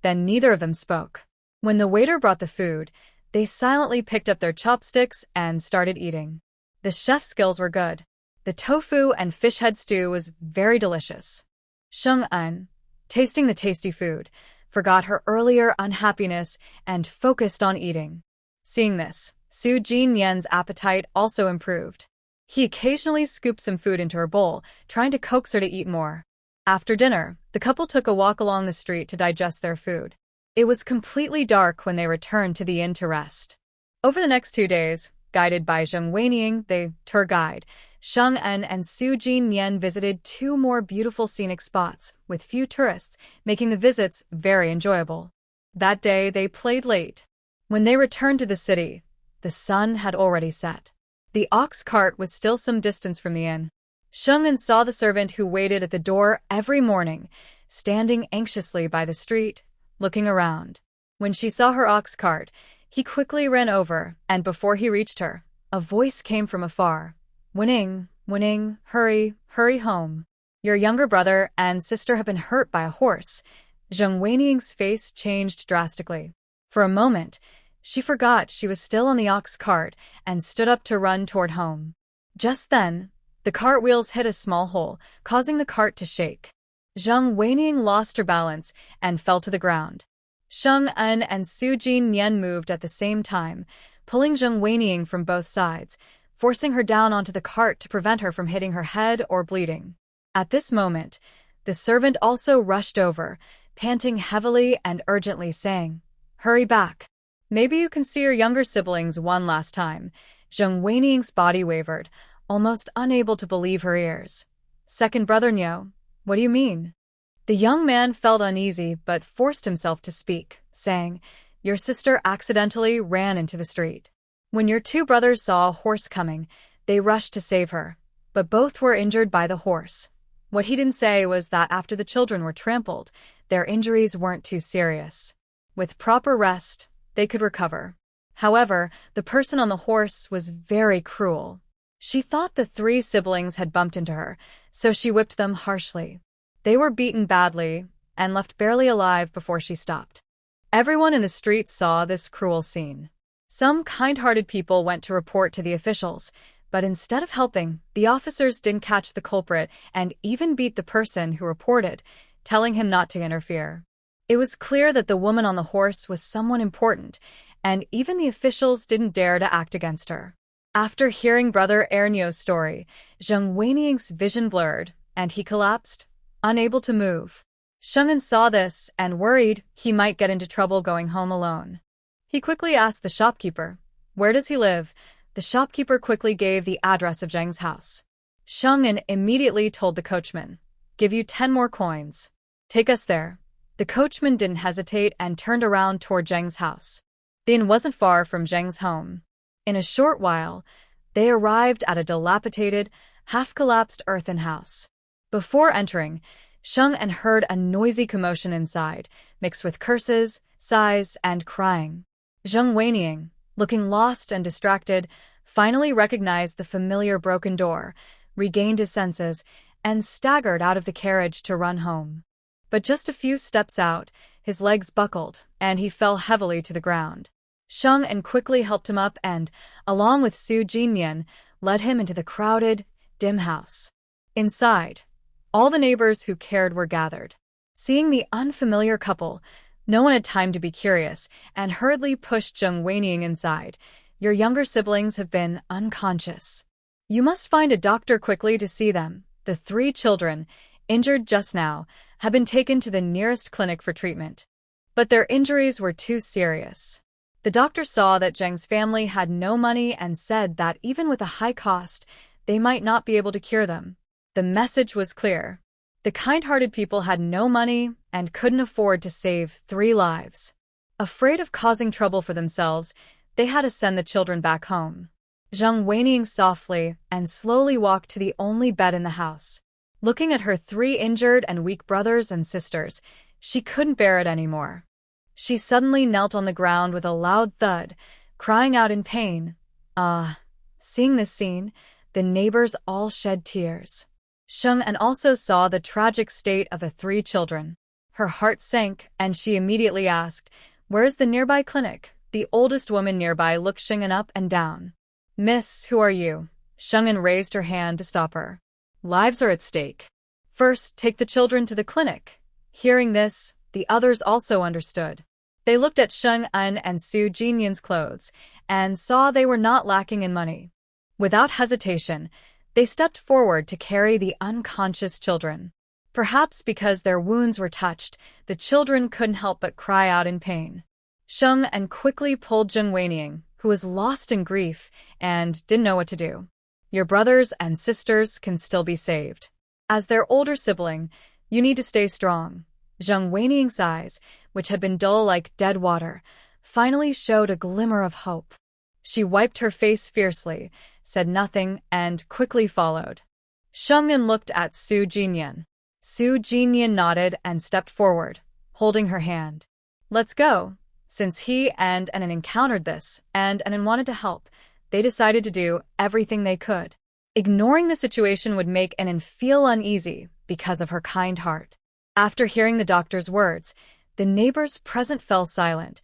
Then neither of them spoke. When the waiter brought the food, they silently picked up their chopsticks and started eating. The chef's skills were good. The tofu and fish head stew was very delicious. Sheng An, tasting the tasty food, forgot her earlier unhappiness and focused on eating. Seeing this, Su Jinyan's appetite also improved. He occasionally scooped some food into her bowl, trying to coax her to eat more. After dinner, the couple took a walk along the street to digest their food. It was completely dark when they returned to the inn to rest. Over the next 2 days, guided by Zheng Weining, the tour guide, Sheng An and Su Jinyan visited 2 more beautiful scenic spots, with few tourists, making the visits very enjoyable. That day, they played late. When they returned to the city, the sun had already set. The ox cart was still some distance from the inn. Sheng An saw the servant who waited at the door every morning, standing anxiously by the street, looking around. When she saw her ox cart, he quickly ran over, and before he reached her, a voice came from afar. Winning, Winning, hurry, hurry home. Your younger brother and sister have been hurt by a horse. Zheng Weining's face changed drastically. For a moment, she forgot she was still on the ox cart and stood up to run toward home. Just then, the cart wheels hit a small hole, causing the cart to shake. Zheng Weining lost her balance and fell to the ground. Sheng En and Su Jinyan moved at the same time, pulling Zheng Weining from both sides, forcing her down onto the cart to prevent her from hitting her head or bleeding. At this moment, the servant also rushed over, panting heavily and urgently saying, "Hurry back. Maybe you can see your younger siblings one last time." Zheng Weining's body wavered, almost unable to believe her ears. "Second brother Nyo, what do you mean?" The young man felt uneasy but forced himself to speak, saying, "Your sister accidentally ran into the street. When your 2 brothers saw a horse coming, They rushed to save her, but both were injured by the horse. What he didn't say was that after the children were trampled, their injuries weren't too serious. With proper rest, they could recover. However, the person on the horse was very cruel. She thought the 3 siblings had bumped into her, so she whipped them harshly. They were beaten badly and left barely alive before she stopped. Everyone in the street saw this cruel scene. Some kind-hearted people went to report to the officials, but instead of helping, the officers didn't catch the culprit and even beat the person who reported, telling him not to interfere. It was clear that the woman on the horse was someone important, and even the officials didn't dare to act against her. After hearing Brother Ernyo's story, Zheng Weiniang's vision blurred, and he collapsed, unable to move. Sheng'an saw this and worried he might get into trouble going home alone. He quickly asked the shopkeeper, "Where does he live?" The shopkeeper quickly gave the address of Zheng's house. Sheng'an immediately told the coachman, "Give you 10 more coins. Take us there." The coachman didn't hesitate and turned around toward Zheng's house. The inn wasn't far from Zheng's home. In a short while, they arrived at a dilapidated, half-collapsed earthen house. Before entering, Sheng'an heard a noisy commotion inside, mixed with curses, sighs, and crying. Zheng Weiniang, looking lost and distracted, finally recognized the familiar broken door, regained his senses, and staggered out of the carriage to run home. But just a few steps out, his legs buckled, and he fell heavily to the ground. Sheng'an quickly helped him up and, along with Su Jinyan, led him into the crowded, dim house. Inside, all the neighbors who cared were gathered. Seeing the unfamiliar couple, no one had time to be curious and hurriedly pushed Zheng Weiniang inside. "Your younger siblings have been unconscious. You must find a doctor quickly to see them." The 3 children, injured just now, had been taken to the nearest clinic for treatment. But their injuries were too serious. The doctor saw that Zheng's family had no money and said that even with a high cost, they might not be able to cure them. The message was clear. The kind-hearted people had no money and couldn't afford to save 3 lives. Afraid of causing trouble for themselves, they had to send the children back home. Zheng Weiniang softly and slowly walked to the only bed in the house. Looking at her 3 injured and weak brothers and sisters, she couldn't bear it anymore. She suddenly knelt on the ground with a loud thud, crying out in pain. Seeing this scene, the neighbors all shed tears. Sheng'an also saw the tragic state of the 3 children. Her heart sank, and she immediately asked, "Where is the nearby clinic?" The oldest woman nearby looked Sheng'an up and down. "Miss, who are you?" Sheng'an raised her hand to stop her. "Lives are at stake. First, take the children to the clinic." Hearing this, the others also understood. They looked at Sheng'an and Su Jinyan's clothes and saw they were not lacking in money. Without hesitation, they stepped forward to carry the unconscious children. Perhaps because their wounds were touched, the children couldn't help but cry out in pain. Sheng'an quickly pulled Zheng Weiniang, who was lost in grief and didn't know what to do. "Your brothers and sisters can still be saved. As their older sibling, you need to stay strong." Zheng Weiniang's eyes, which had been dull like dead water, finally showed a glimmer of hope. She wiped her face fiercely, said nothing, and quickly followed. Sheng'an looked at Su Jinyan. Su Jinyan nodded and stepped forward, holding her hand. "Let's go." Since he and Anan encountered this, and Anan wanted to help, they decided to do everything they could. Ignoring the situation would make Anan feel uneasy because of her kind heart. After hearing the doctor's words, the neighbors present fell silent,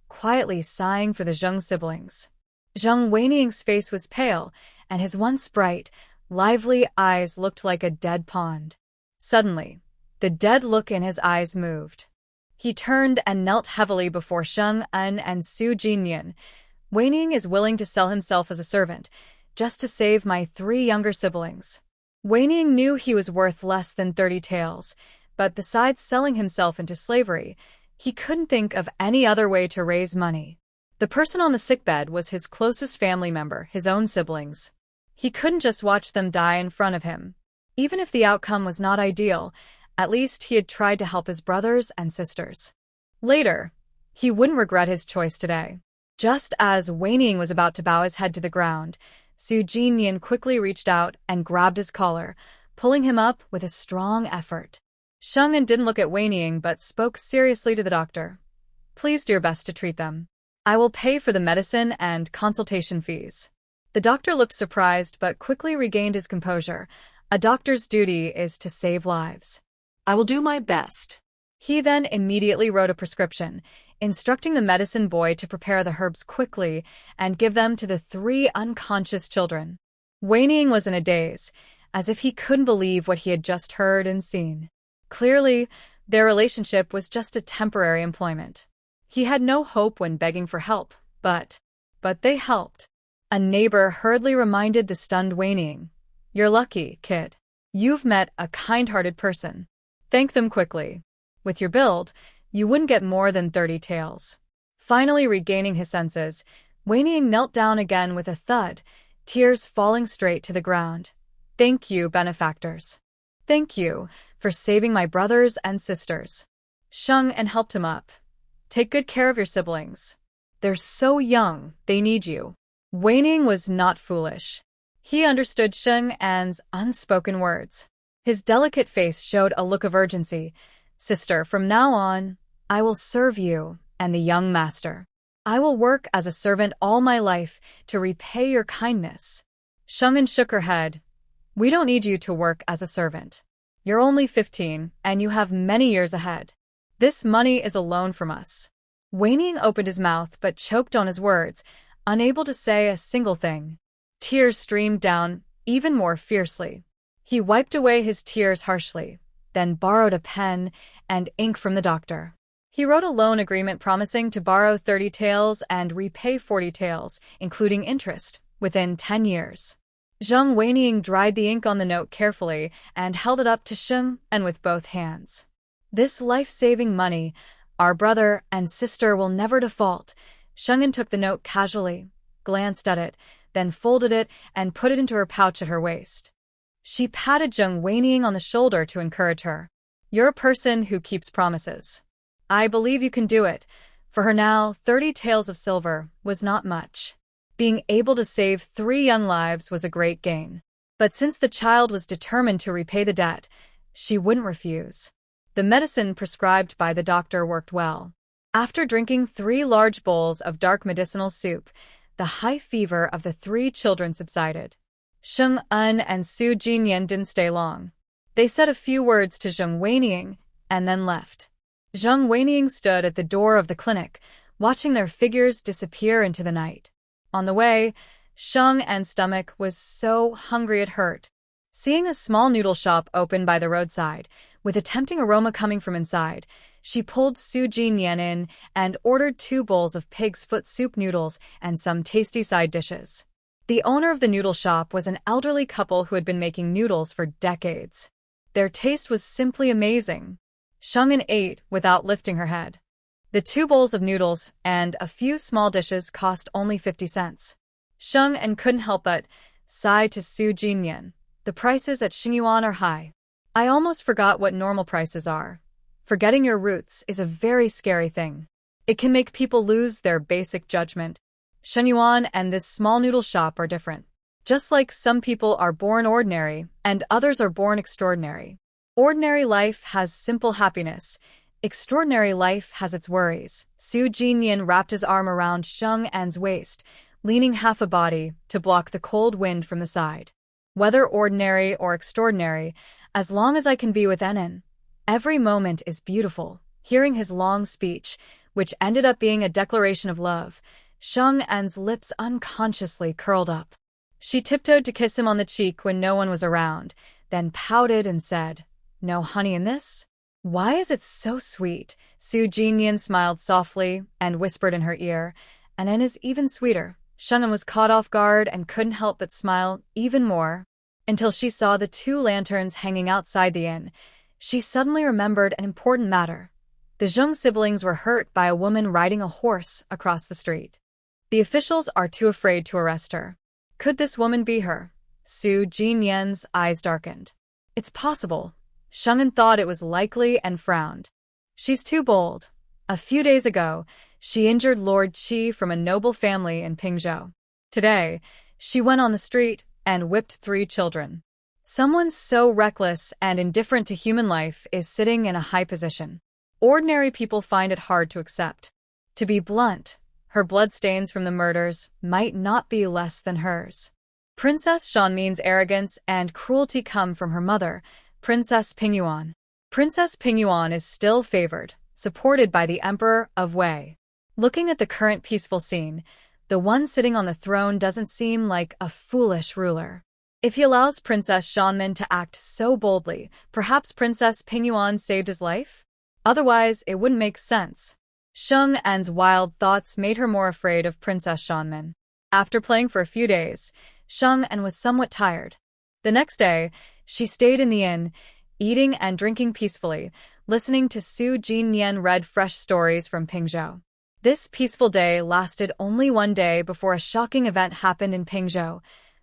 quietly sighing for the Zheng siblings. Zheng Weiniang's face was pale, and his once bright, lively eyes looked like a dead pond. Suddenly, the dead look in his eyes moved. He turned and knelt heavily before Sheng'an and Su Jinyan. "Weiniang is willing to sell himself as a servant, just to save my 3 younger siblings." Weiniang knew he was worth less than 30 taels, but besides selling himself into slavery, he couldn't think of any other way to raise money. The person on the sickbed was his closest family member, his own siblings. He couldn't just watch them die in front of him. Even if the outcome was not ideal, at least he had tried to help his brothers and sisters. Later, he wouldn't regret his choice today. Just as Weiniang was about to bow his head to the ground, Su Jinyan quickly reached out and grabbed his collar, pulling him up with a strong effort. Sheng didn't look at Wei Ning but spoke seriously to the doctor. Please do your best to treat them. I will pay for the medicine and consultation fees. The doctor looked surprised but quickly regained his composure. A doctor's duty is to save lives. I will do my best. He then immediately wrote a prescription, instructing the medicine boy to prepare the herbs quickly and give them to the 3 unconscious children. Wei Ning was in a daze, as if he couldn't believe what he had just heard and seen. Clearly, their relationship was just a temporary employment. He had no hope when begging for help, but they helped. A neighbor hurriedly reminded the stunned Wei Ning, "You're lucky, kid. You've met a kind-hearted person. Thank them quickly. With your build, you wouldn't get more than 30 taels." Finally regaining his senses, Wei Ning knelt down again with a thud, tears falling straight to the ground. "Thank you, benefactors. Thank you for saving my brothers and sisters." Sheng helped him up. "Take good care of your siblings. They're so young, they need you." Wei Ning was not foolish. He understood Sheng's unspoken words. His delicate face showed a look of urgency. "Sister, from now on, I will serve you and the young master. I will work as a servant all my life to repay your kindness." Sheng shook her head. "We don't need you to work as a servant. You're only 15, and you have many years ahead. This money is a loan from us." Wei Ning opened his mouth but choked on his words, unable to say a single thing. Tears streamed down even more fiercely. He wiped away his tears harshly, then borrowed a pen and ink from the doctor. He wrote a loan agreement promising to borrow 30 taels and repay 40 taels, including interest, within 10 years. Zheng Weining dried the ink on the note carefully and held it up to Sheng with both hands. "This life-saving money, our brother and sister will never default." Sheng took the note casually, glanced at it, then folded it and put it into her pouch at her waist. She patted Zheng Weining on the shoulder to encourage her. "You're a person who keeps promises. I believe you can do it." For her now, 30 taels of silver was not much. Being able to save 3 young lives was a great gain. But since the child was determined to repay the debt, she wouldn't refuse. The medicine prescribed by the doctor worked well. After drinking 3 large bowls of dark medicinal soup, the high fever of the 3 children subsided. Sheng and Su Jinyan didn't stay long. They said a few words to Zheng Weining and then left. Zheng Weining stood at the door of the clinic, watching their figures disappear into the night. On the way, Sheng's stomach was so hungry it hurt. Seeing a small noodle shop open by the roadside, with a tempting aroma coming from inside, she pulled Su Jinyan in and ordered 2 bowls of pig's foot soup noodles and some tasty side dishes. The owner of the noodle shop was an elderly couple who had been making noodles for decades. Their taste was simply amazing. Sheng ate without lifting her head. The 2 bowls of noodles and a few small dishes cost only 50 cents. Sheng couldn't help but sigh to Su Jinyan. "The prices at Xingyuan are high. I almost forgot what normal prices are. Forgetting your roots is a very scary thing. It can make people lose their basic judgment. Shenyuan and this small noodle shop are different. Just like some people are born ordinary and others are born extraordinary. Ordinary life has simple happiness. Extraordinary life has its worries." Su Jinyan wrapped his arm around Sheng's waist, leaning half a body to block the cold wind from the side. "Whether ordinary or extraordinary, as long as I can be with Enon, every moment is beautiful." Hearing his long speech, which ended up being a declaration of love, Sheng's lips unconsciously curled up. She tiptoed to kiss him on the cheek when no one was around, then pouted and said, "No honey in this? Why is it so sweet?" Su Jinyan smiled softly and whispered in her ear, "Enon is even sweeter." Sheng was caught off guard and couldn't help but smile even more, until she saw the 2 lanterns hanging outside the inn. She suddenly remembered an important matter. The Zheng siblings were hurt by a woman riding a horse across the street. The officials are too afraid to arrest her. Could this woman be her? Su Jinyan's eyes darkened. "It's possible." Sheng thought it was likely and frowned. "She's too bold. A few days ago, she injured Lord Qi from a noble family in Pingzhou. Today, she went on the street and whipped 3 children. Someone so reckless and indifferent to human life is sitting in a high position. Ordinary people find it hard to accept. To be blunt, her bloodstains from the murders might not be less than hers. Princess Xianmin's arrogance and cruelty come from her mother, Princess Pingyuan. Princess Pingyuan is still favored, supported by the Emperor of Wei. Looking at the current peaceful scene, the one sitting on the throne doesn't seem like a foolish ruler. If he allows Princess Xianmin to act so boldly, perhaps Princess Pingyuan saved his life? Otherwise, it wouldn't make sense. Sheng En's wild thoughts made her more afraid of Princess Xianmin. After playing for a few days, Sheng En was somewhat tired. The next day, she stayed in the inn, eating and drinking peacefully, listening to Su Jinyan read fresh stories from Pingzhou. This peaceful day lasted only 1 day before a shocking event happened in Pingzhou.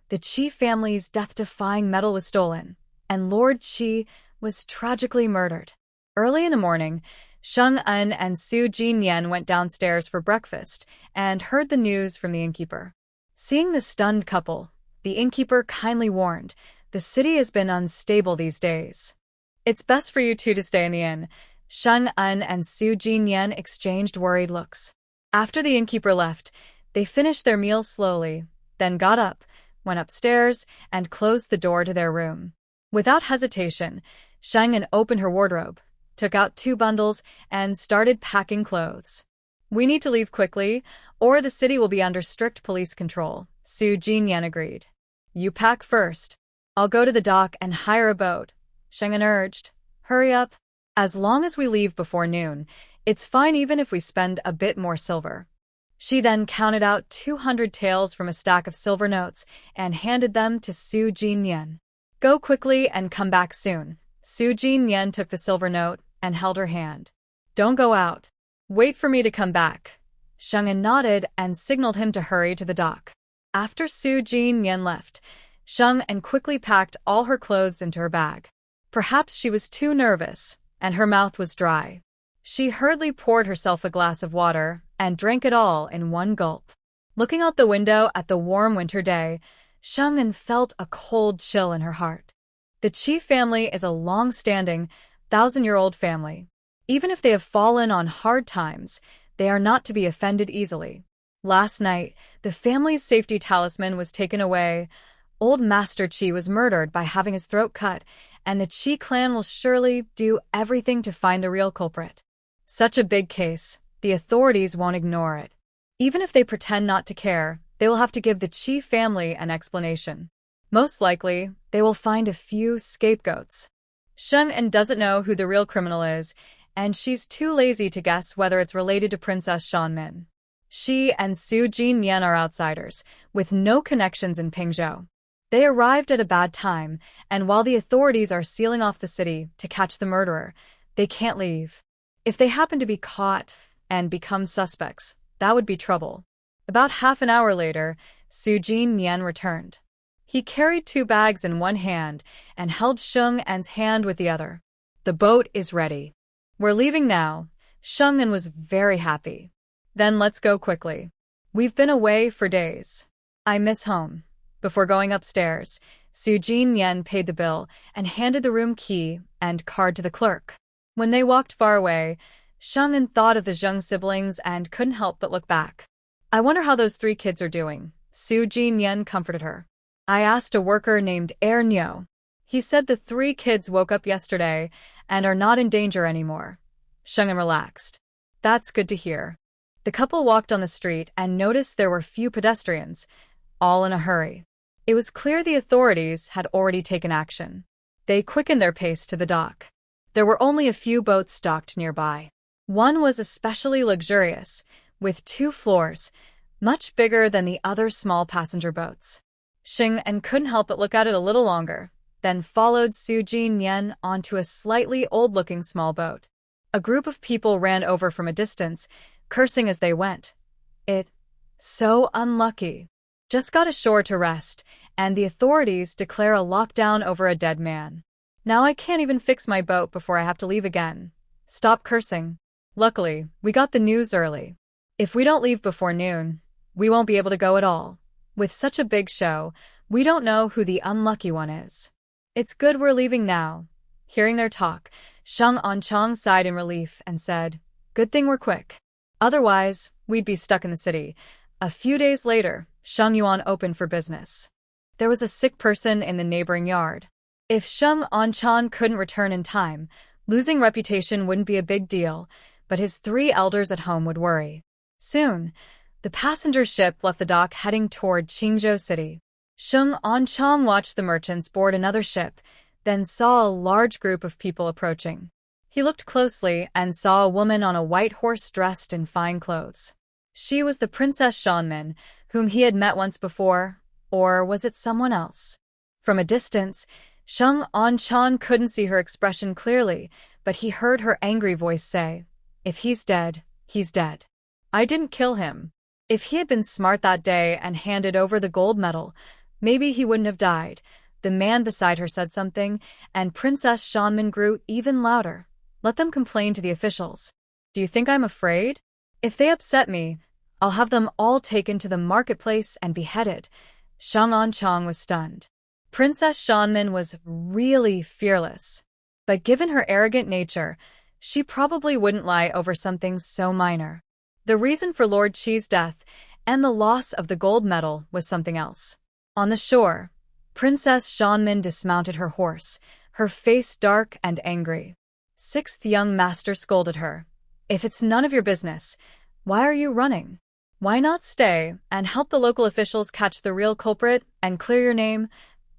The Qi family's death-defying medal was stolen, and Lord Qi was tragically murdered. Early in the morning, Sheng En and Su Jinyan went downstairs for breakfast and heard the news from the innkeeper. Seeing the stunned couple, the innkeeper kindly warned, "The city has been unstable these days. It's best for you two to stay in the inn." Sheng En and Su Jinyan exchanged worried looks. After the innkeeper left, they finished their meal slowly, then got up, went upstairs, and closed the door to their room. Without hesitation, Sheng En opened her wardrobe, took out 2 bundles, and started packing clothes. "We need to leave quickly, or the city will be under strict police control," Su Jinyan agreed. "You pack first. I'll go to the dock and hire a boat," Sheng En urged. "Hurry up. As long as we leave before noon, it's fine even if we spend a bit more silver." She then counted out 200 taels from a stack of silver notes and handed them to Su Jinyan. "Go quickly and come back soon." Su Jinyan took the silver note and held her hand. "Don't go out. Wait for me to come back." Sheng En nodded and signaled him to hurry to the dock. After Su Jinyan left, Sheng En quickly packed all her clothes into her bag. Perhaps she was too nervous, and her mouth was dry. She hurriedly poured herself a glass of water and drank it all in 1 gulp. Looking out the window at the warm winter day, Sheng En felt a cold chill in her heart. The Qi family is a long-standing, 1,000-year-old family. Even if they have fallen on hard times, they are not to be offended easily. Last night, the family's safety talisman was taken away. Old Master Qi was murdered by having his throat cut, and the Qi clan will surely do everything to find the real culprit. Such a big case, the authorities won't ignore it. Even if they pretend not to care, they will have to give the Qi family an explanation. Most likely, they will find a few scapegoats. Sheng En doesn't know who the real criminal is, and she's too lazy to guess whether it's related to Princess Xianmin. She and Su Jinyan are outsiders, with no connections in Pingzhou. They arrived at a bad time, and while the authorities are sealing off the city to catch the murderer, they can't leave. If they happen to be caught and become suspects, that would be trouble. About half an hour later, Su Jinyan returned. He carried 2 bags in one hand and held Sheng En's hand with the other. "The boat is ready. We're leaving now." Sheng En was very happy. "Then let's go quickly. We've been away for days. I miss home." Before going upstairs, Su Jinyan paid the bill and handed the room key and card to the clerk. When they walked far away, Sheng En thought of the Zheng siblings and couldn't help but look back. "I wonder how those 3 kids are doing." Su Jinyan comforted her. "I asked a worker named Nyo. He said the 3 kids woke up yesterday and are not in danger anymore." Sheng En relaxed. "That's good to hear." The couple walked on the street and noticed there were few pedestrians, all in a hurry. It was clear the authorities had already taken action. They quickened their pace to the dock. There were only a few boats docked nearby. One was especially luxurious, with 2 floors, much bigger than the other small passenger boats. Sheng En couldn't help but look at it a little longer, then followed Su Jinyan onto a slightly old-looking small boat. A group of people ran over from a distance, cursing as they went. So unlucky. Just got ashore to rest, and the authorities declare a lockdown over a dead man. Now I can't even fix my boat before I have to leave again. Stop cursing. Luckily, we got the news early. If we don't leave before noon, we won't be able to go at all." With such a big show, we don't know who the unlucky one is. It's good we're leaving now. Hearing their talk, Shang Anchang sighed in relief and said, "Good thing we're quick. Otherwise, we'd be stuck in the city." A few days later, Shang Yuan opened for business. There was a sick person in the neighboring yard. If Shang Anchan couldn't return in time, losing reputation wouldn't be a big deal, but his 3 elders at home would worry. Soon, the passenger ship left the dock heading toward Qingzhou City. Shang Anchan watched the merchants board another ship, then saw a large group of people approaching. He looked closely and saw a woman on a white horse dressed in fine clothes. She was the Princess Shanmin, whom he had met once before, or was it someone else? From a distance, Shang Anchan couldn't see her expression clearly, but he heard her angry voice say, "If he's dead, he's dead. I didn't kill him." If he had been smart that day and handed over the gold medal, maybe he wouldn't have died. The man beside her said something, and Princess Shanmin grew even louder. "Let them complain to the officials. Do you think I'm afraid? If they upset me, I'll have them all taken to the marketplace and beheaded." Shang Anchang was stunned. Princess Shanmin was really fearless. But given her arrogant nature, she probably wouldn't lie over something so minor. The reason for Lord Qi's death and the loss of the gold medal was something else. On the shore, Princess Shanmin dismounted her horse, her face dark and angry. 6th young master scolded her. "If it's none of your business, why are you running? Why not stay and help the local officials catch the real culprit and clear your name?"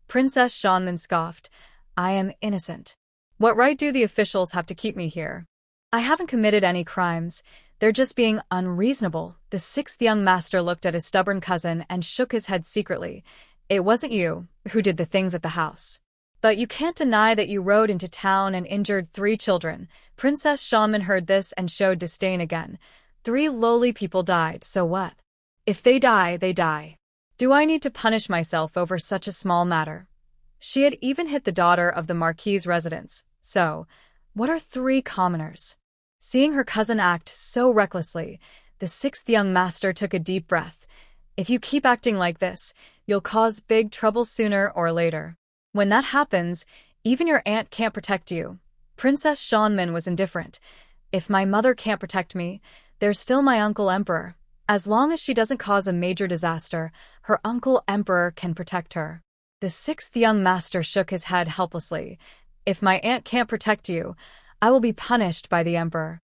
Princess Shanmin scoffed. "I am innocent. What right do the officials have to keep me here? I haven't committed any crimes. They're just being unreasonable." The 6th young master looked at his stubborn cousin and shook his head secretly. "It wasn't you who did the things at the house. But you can't deny that you rode into town and injured 3 children. Princess Shanmin heard this and showed disdain again. 3 lowly people died, so what? If they die, they die. Do I need to punish myself over such a small matter? She had even hit the daughter of the Marquis's residence, so what are 3 commoners? Seeing her cousin act so recklessly, the 6th young master took a deep breath. "If you keep acting like this, you'll cause big trouble sooner or later. When that happens, even your aunt can't protect you." Princess Shanmin was indifferent. "If my mother can't protect me, there's still my uncle Emperor. As long as she doesn't cause a major disaster, her uncle Emperor can protect her." The 6th young master shook his head helplessly. "If my aunt can't protect you, I will be punished by the Emperor.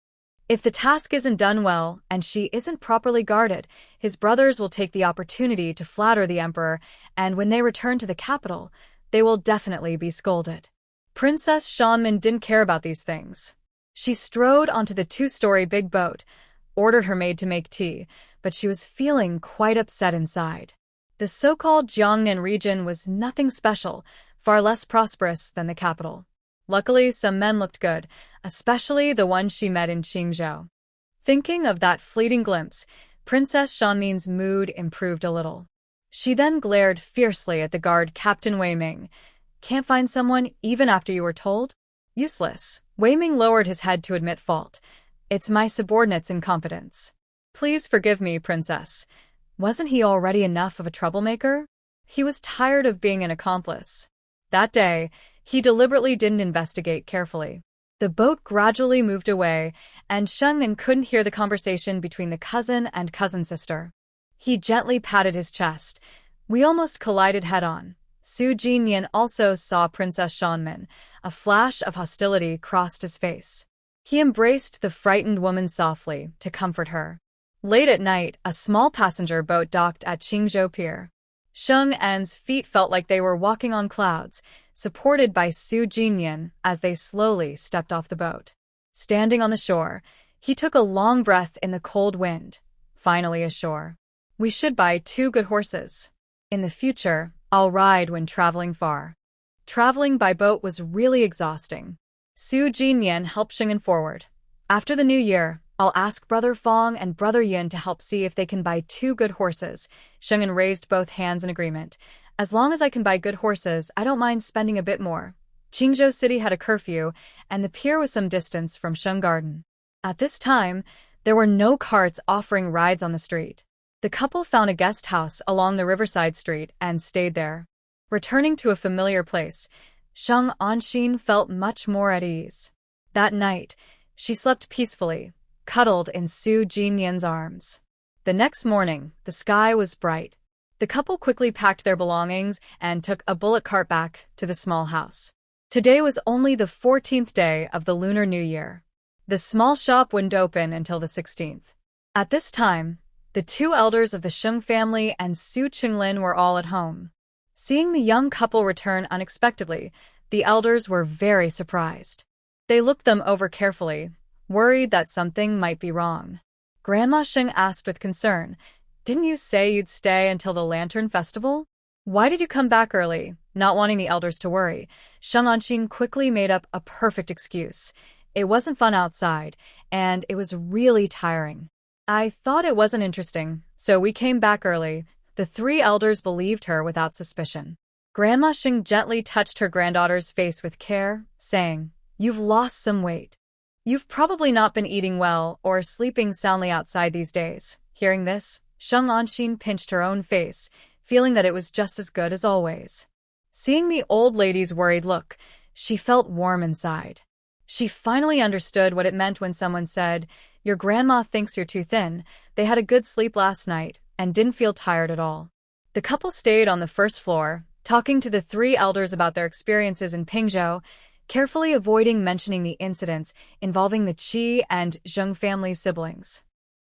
If the task isn't done well and she isn't properly guarded, his brothers will take the opportunity to flatter the Emperor, and when they return to the capital, they will definitely be scolded." Princess Shanmin didn't care about these things. She strode onto the 2-story big boat, ordered her maid to make tea, but she was feeling quite upset inside. The so-called Jiangnan region was nothing special, far less prosperous than the capital. Luckily, some men looked good, especially the one she met in Qingzhou. Thinking of that fleeting glimpse, Princess Shanmin's mood improved a little. She then glared fiercely at the guard Captain Wei Ming. "Can't find someone even after you were told? Useless." Wei Ming lowered his head to admit fault. "It's my subordinate's incompetence. Please forgive me, Princess. Wasn't he already enough of a troublemaker? He was tired of being an accomplice." That day, he deliberately didn't investigate carefully. The boat gradually moved away, and Shengmin couldn't hear the conversation between the cousin and cousin-sister. He gently patted his chest. "We almost collided head-on." Su Jinyan also saw Princess Shanmin. A flash of hostility crossed his face. He embraced the frightened woman softly to comfort her. Late at night, a small passenger boat docked at Qingzhou Pier. Sheng En's feet felt like they were walking on clouds, supported by Su Jinyan as they slowly stepped off the boat. Standing on the shore, he took a long breath in the cold wind. Finally ashore. "We should buy 2 good horses. In the future, I'll ride when traveling far." Traveling by boat was really exhausting. Su Jinyan helped Sheng'en forward. "After the new year, I'll ask Brother Fong and Brother Yin to help see if they can buy 2 good horses." Sheng'en raised both hands in agreement. "As long as I can buy good horses, I don't mind spending a bit more." Qingzhou City had a curfew, and the pier was some distance from Sheng Garden. At this time, there were no carts offering rides on the street. The couple found a guest house along the riverside street and stayed there. Returning to a familiar place, Shang Anxin felt much more at ease. That night, she slept peacefully, cuddled in Su Jinyan's arms. The next morning, the sky was bright. The couple quickly packed their belongings and took a bullock cart back to the small house. Today was only the 14th day of the Lunar New Year. The small shop wouldn't open until the 16th. At this time, the two elders of the Sheng family and Su Qinglin were all at home. Seeing the young couple return unexpectedly, the elders were very surprised. They looked them over carefully, worried that something might be wrong. Grandma Sheng asked with concern, "Didn't you say you'd stay until the Lantern Festival? Why did you come back early?" Not wanting the elders to worry, Shang Anxin quickly made up a perfect excuse. It wasn't fun outside, and it was really tiring. "I thought it wasn't interesting, so we came back early." The three elders believed her without suspicion. Grandma Sheng gently touched her granddaughter's face with care, saying, "You've lost some weight. You've probably not been eating well or sleeping soundly outside these days." Hearing this, Shang Anxin pinched her own face, feeling that it was just as good as always. Seeing the old lady's worried look, she felt warm inside. She finally understood what it meant when someone said, "Your grandma thinks you're too thin." They had a good sleep last night and didn't feel tired at all. The couple stayed on the first floor, talking to the three elders about their experiences in Pingzhou, carefully avoiding mentioning the incidents involving the Qi and Zheng family siblings.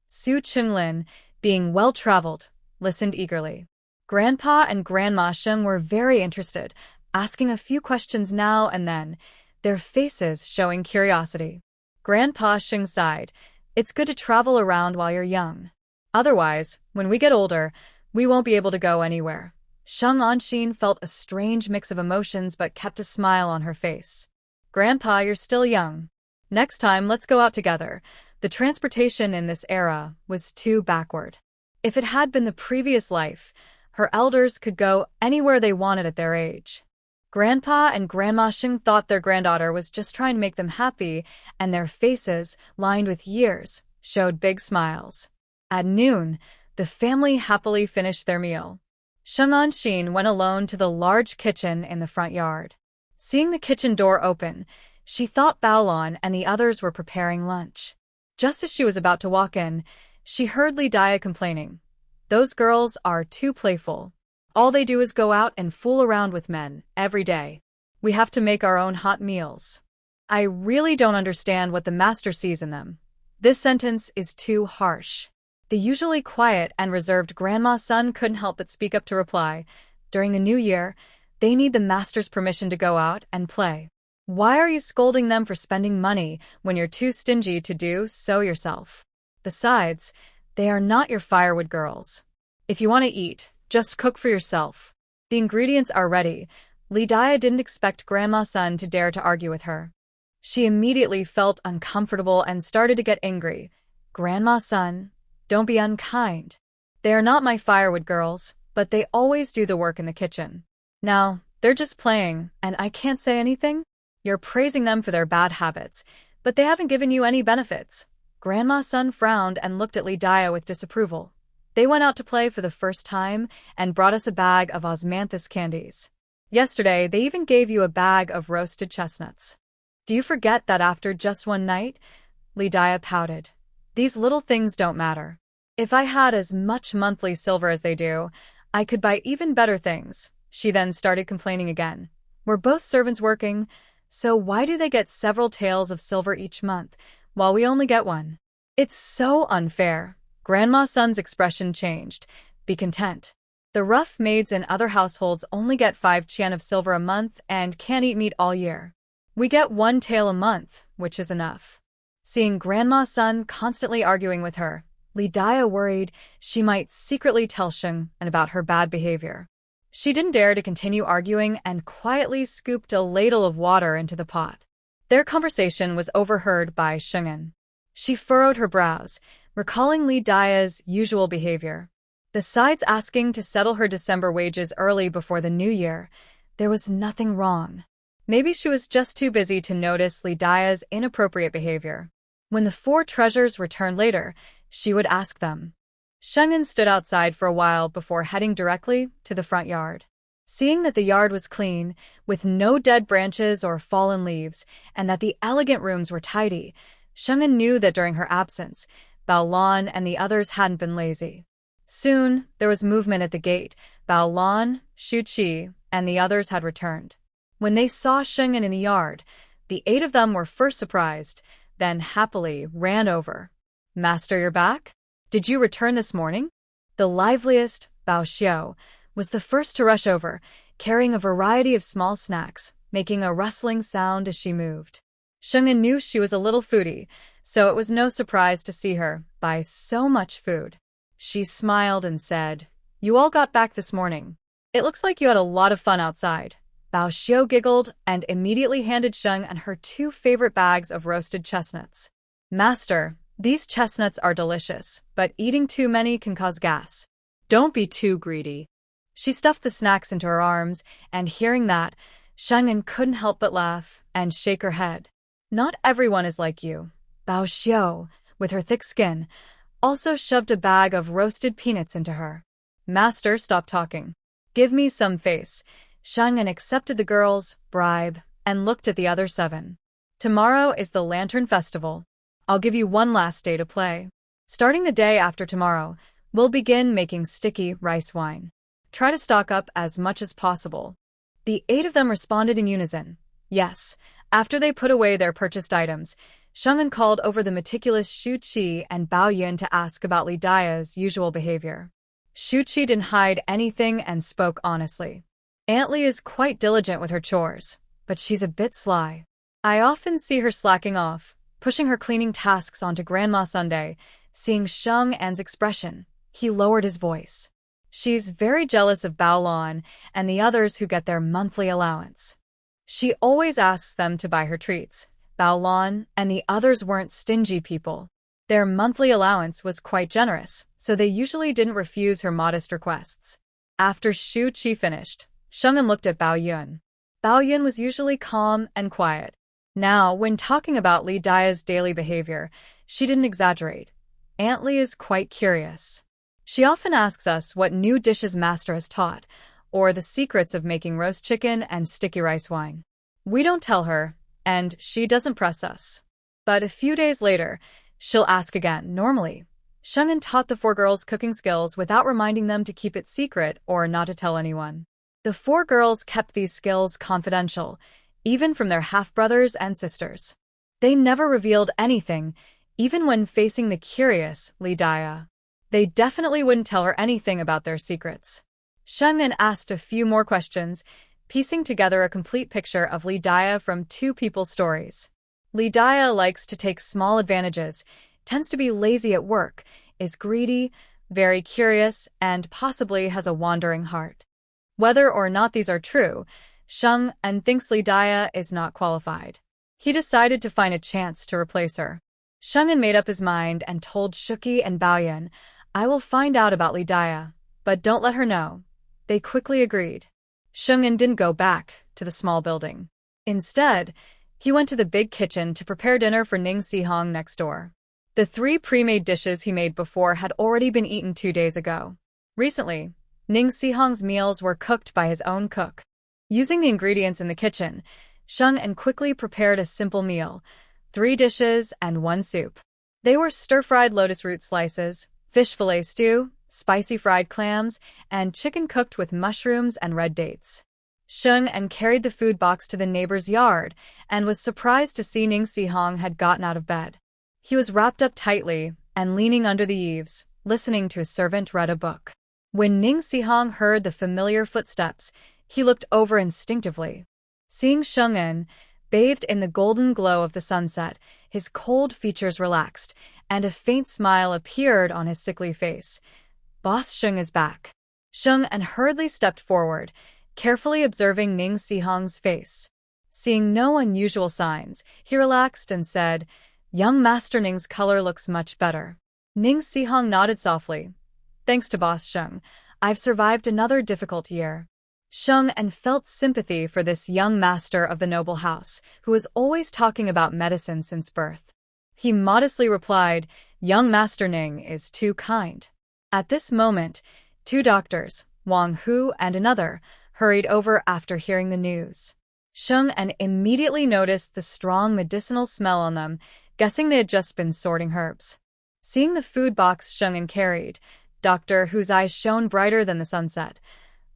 Su Qinglin, being well-traveled, listened eagerly. Grandpa and Grandma Sheng were very interested, asking a few questions now and then, their faces showing curiosity. Grandpa Sheng sighed, "It's good to travel around while you're young. Otherwise, when we get older, we won't be able to go anywhere." Shang Anxin felt a strange mix of emotions but kept a smile on her face. "Grandpa, you're still young. Next time, let's go out together." The transportation in this era was too backward. If it had been the previous life, her elders could go anywhere they wanted at their age. Grandpa and Grandma Sheng thought their granddaughter was just trying to make them happy, and their faces, lined with years, showed big smiles. At noon, the family happily finished their meal. Shang Anxin went alone to the large kitchen in the front yard. Seeing the kitchen door open, she thought Baolon and the others were preparing lunch. Just as she was about to walk in, she heard Li Dia complaining, "Those girls are too playful. All they do is go out and fool around with men, every day. We have to make our own hot meals. I really don't understand what the master sees in them." This sentence is too harsh. The usually quiet and reserved Grandma Sun couldn't help but speak up to reply, "During the New Year, they need the master's permission to go out and play. Why are you scolding them for spending money when you're too stingy to do so yourself? Besides, they are not your firewood girls. If you want to eat, just cook for yourself. The ingredients are ready." Li Dia didn't expect Grandma Sun to dare to argue with her. She immediately felt uncomfortable and started to get angry. "Grandma Sun, don't be unkind. They are not my firewood girls, but they always do the work in the kitchen. Now, they're just playing, and I can't say anything? You're praising them for their bad habits, but they haven't given you any benefits." Grandma Sun frowned and looked at Li Dia with disapproval. "They went out to play for the first time and brought us a bag of osmanthus candies. Yesterday, they even gave you a bag of roasted chestnuts. Do you forget that after just one night?" Li Dia pouted. "These little things don't matter. If I had as much monthly silver as they do, I could buy even better things." She then started complaining again. "We're both servants working, so why do they get several taels of silver each month, while we only get one? It's so unfair." Grandma Sun's expression changed. "Be content. The rough maids in other households only get 5 qian of silver a month and can't eat meat all year. We get 1 tael a month, which is enough." Seeing Grandma Sun constantly arguing with her, Li Dia worried she might secretly tell Sheng about her bad behavior. She didn't dare to continue arguing and quietly scooped a ladle of water into the pot. Their conversation was overheard by Sheng'an. She furrowed her brows, recalling Li Dia's usual behavior. Besides asking to settle her December wages early before the New Year, there was nothing wrong. Maybe she was just too busy to notice Li Dia's inappropriate behavior. When the 4 treasures returned later, she would ask them, Sheng'an stood outside for a while before heading directly to the front yard. Seeing that the yard was clean, with no dead branches or fallen leaves, and that the elegant rooms were tidy, Sheng'an knew that during her absence, Bao Lan and the others hadn't been lazy. Soon, there was movement at the gate. Bao Lan, Shu Qi, and the others had returned. When they saw Sheng'an in the yard, the 8 of them were first surprised, then happily ran over. "Master, you're back? Did you return this morning?" The liveliest, Bao Xiao, was the first to rush over, carrying a variety of small snacks, making a rustling sound as she moved. Sheng'an knew she was a little foodie, so it was no surprise to see her buy so much food. She smiled and said, "You all got back this morning. It looks like you had a lot of fun outside." Bao Xiao giggled and immediately handed Sheng'an her 2 favorite bags of roasted chestnuts. "Master, these chestnuts are delicious, but eating too many can cause gas. Don't be too greedy." She stuffed the snacks into her arms, and hearing that, Sheng'an couldn't help but laugh and shake her head. "Not everyone is like you." Bao Xiao, with her thick skin, also shoved a bag of roasted peanuts into her. "Master, stop talking. Give me some face." Sheng'an accepted the girl's bribe and looked at the other 7. "Tomorrow is the Lantern Festival. I'll give you one last day to play. Starting the day after tomorrow, we'll begin making sticky rice wine. Try to stock up as much as possible." The 8 of them responded in unison. Yes. After they put away their purchased items, Sheng'an called over the meticulous Shu Qi and Bao Yun to ask about Li Dia's usual behavior. Shu Qi didn't hide anything and spoke honestly. "Aunt Li is quite diligent with her chores, but she's a bit sly. I often see her slacking off, pushing her cleaning tasks onto Grandma Sunday." Seeing Sheng'an's expression, he lowered his voice. "She's very jealous of Bao Lan and the others who get their monthly allowance. She always asks them to buy her treats." Bao Lan and the others weren't stingy people. Their monthly allowance was quite generous, so they usually didn't refuse her modest requests. After Shu Qi finished, Sheng'an looked at Bao Yun. Bao Yun was usually calm and quiet. Now, when talking about Li Dia's daily behavior, she didn't exaggerate. "Aunt Li is quite curious. She often asks us what new dishes Master has taught, or the secrets of making roast chicken and sticky rice wine. We don't tell her, and she doesn't press us. But a few days later, she'll ask again." Normally, Sheng'an taught the 4 girls cooking skills without reminding them to keep it secret or not to tell anyone. The 4 girls kept these skills confidential, even from their half-brothers and sisters. They never revealed anything, even when facing the curious Li Dia. They definitely wouldn't tell her anything about their secrets. Sheng'an asked a few more questions, piecing together a complete picture of Li Dia from 2 people's stories. Li Dia likes to take small advantages, tends to be lazy at work, is greedy, very curious, and possibly has a wandering heart. Whether or not these are true, Sheng'an thinks Li Dia is not qualified. He decided to find a chance to replace her. Sheng'an made up his mind and told Shuki and Baoyun, "I will find out about Li Dia, but don't let her know." They quickly agreed. Sheng'an didn't go back to the small building. Instead, he went to the big kitchen to prepare dinner for Ning Si-hong next door. The 3 pre-made dishes he made before had already been eaten 2 days ago. Recently, Ning Si-hong's meals were cooked by his own cook. Using the ingredients in the kitchen, Sheng'an quickly prepared a simple meal, 3 dishes and 1 soup. They were stir-fried lotus root slices, fish fillet stew, spicy fried clams, and chicken cooked with mushrooms and red dates. Sheng'an carried the food box to the neighbor's yard and was surprised to see Ning Si-hong had gotten out of bed. He was wrapped up tightly and leaning under the eaves, listening to his servant read a book. When Ning Si-hong heard the familiar footsteps, he looked over instinctively. Seeing Sheng'an, bathed in the golden glow of the sunset, his cold features relaxed, and a faint smile appeared on his sickly face. "Boss Sheng is back." Sheng'an hurriedly stepped forward, carefully observing Ning Si-hong's face. Seeing no unusual signs, he relaxed and said, "Young Master Ning's color looks much better." Ning Si-hong nodded softly. "Thanks to Boss Sheng, I've survived another difficult year." Sheng'an felt sympathy for this young master of the noble house, who was always talking about medicine since birth. He modestly replied, "Young Master Ning is too kind. At this moment, two doctors, Wang Hu and another, hurried over after hearing the news. Sheng and immediately noticed the strong medicinal smell on them, guessing they had just been sorting herbs. Seeing the food box Sheng carried, Doctor Hu's eyes shone brighter than the sunset.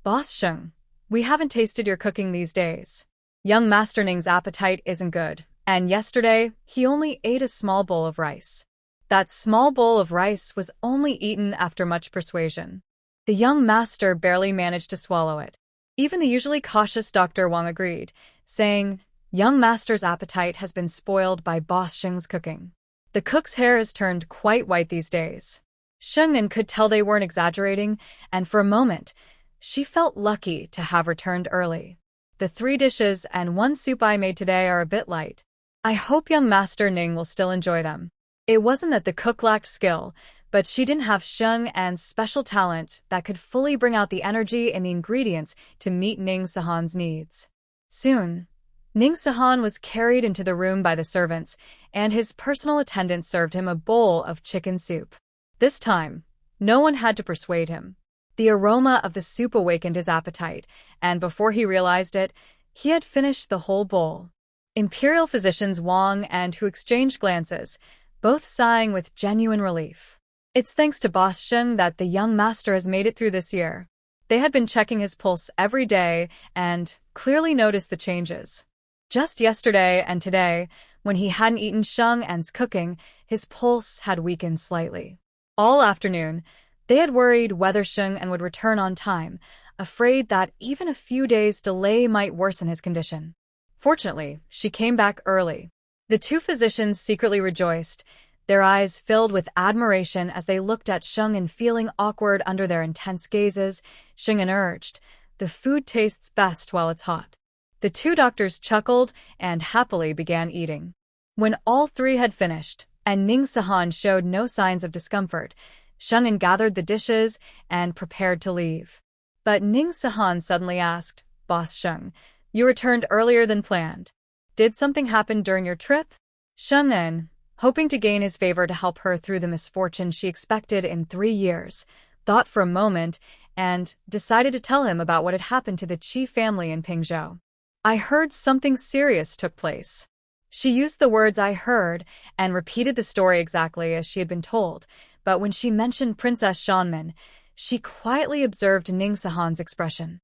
"Boss Sheng, we haven't tasted your cooking these days. Young Master Ning's appetite isn't good, and yesterday he only ate a small bowl of rice." That small bowl of rice was only eaten after much persuasion. The young master barely managed to swallow it. Even the usually cautious Dr. Wang agreed, saying, "Young master's appetite has been spoiled by Boss Sheng's cooking. The cook's hair has turned quite white these days." Shengmin could tell they weren't exaggerating, and for a moment, she felt lucky to have returned early. "The 3 dishes and 1 soup I made today are a bit light. I hope young Master Ning will still enjoy them." It wasn't that the cook lacked skill, but she didn't have Sheng An's special talent that could fully bring out the energy in the ingredients to meet Ning Sahan's needs. Soon, Ning Sahan was carried into the room by the servants, and his personal attendant served him a bowl of chicken soup. This time, no one had to persuade him. The aroma of the soup awakened his appetite, and before he realized it, he had finished the whole bowl. Imperial physicians Wang and Hu exchanged glances, both sighing with genuine relief. "It's thanks to Boss Sheng that the young master has made it through this year." They had been checking his pulse every day and clearly noticed the changes. Just yesterday and today, when he hadn't eaten Sheng An's cooking, his pulse had weakened slightly. All afternoon, they had worried whether Sheng An would return on time, afraid that even a few days' delay might worsen his condition. Fortunately, she came back early. The two physicians secretly rejoiced, their eyes filled with admiration as they looked at Sheng An feeling awkward under their intense gazes. Sheng An urged, "The food tastes best while it's hot." The two doctors chuckled and happily began eating. When all 3 had finished, and Ning Sahan showed no signs of discomfort, Sheng An gathered the dishes and prepared to leave. But Ning Sahan suddenly asked, "Boss Sheng, you returned earlier than planned. Did something happen during your trip?" Sheng An, hoping to gain his favor to help her through the misfortune she expected in 3 years, thought for a moment and decided to tell him about what had happened to the Qi family in Pingzhou. "I heard something serious took place." She used the words "I heard" and repeated the story exactly as she had been told, but when she mentioned Princess Shanmin, she quietly observed Ning Sahan's expression.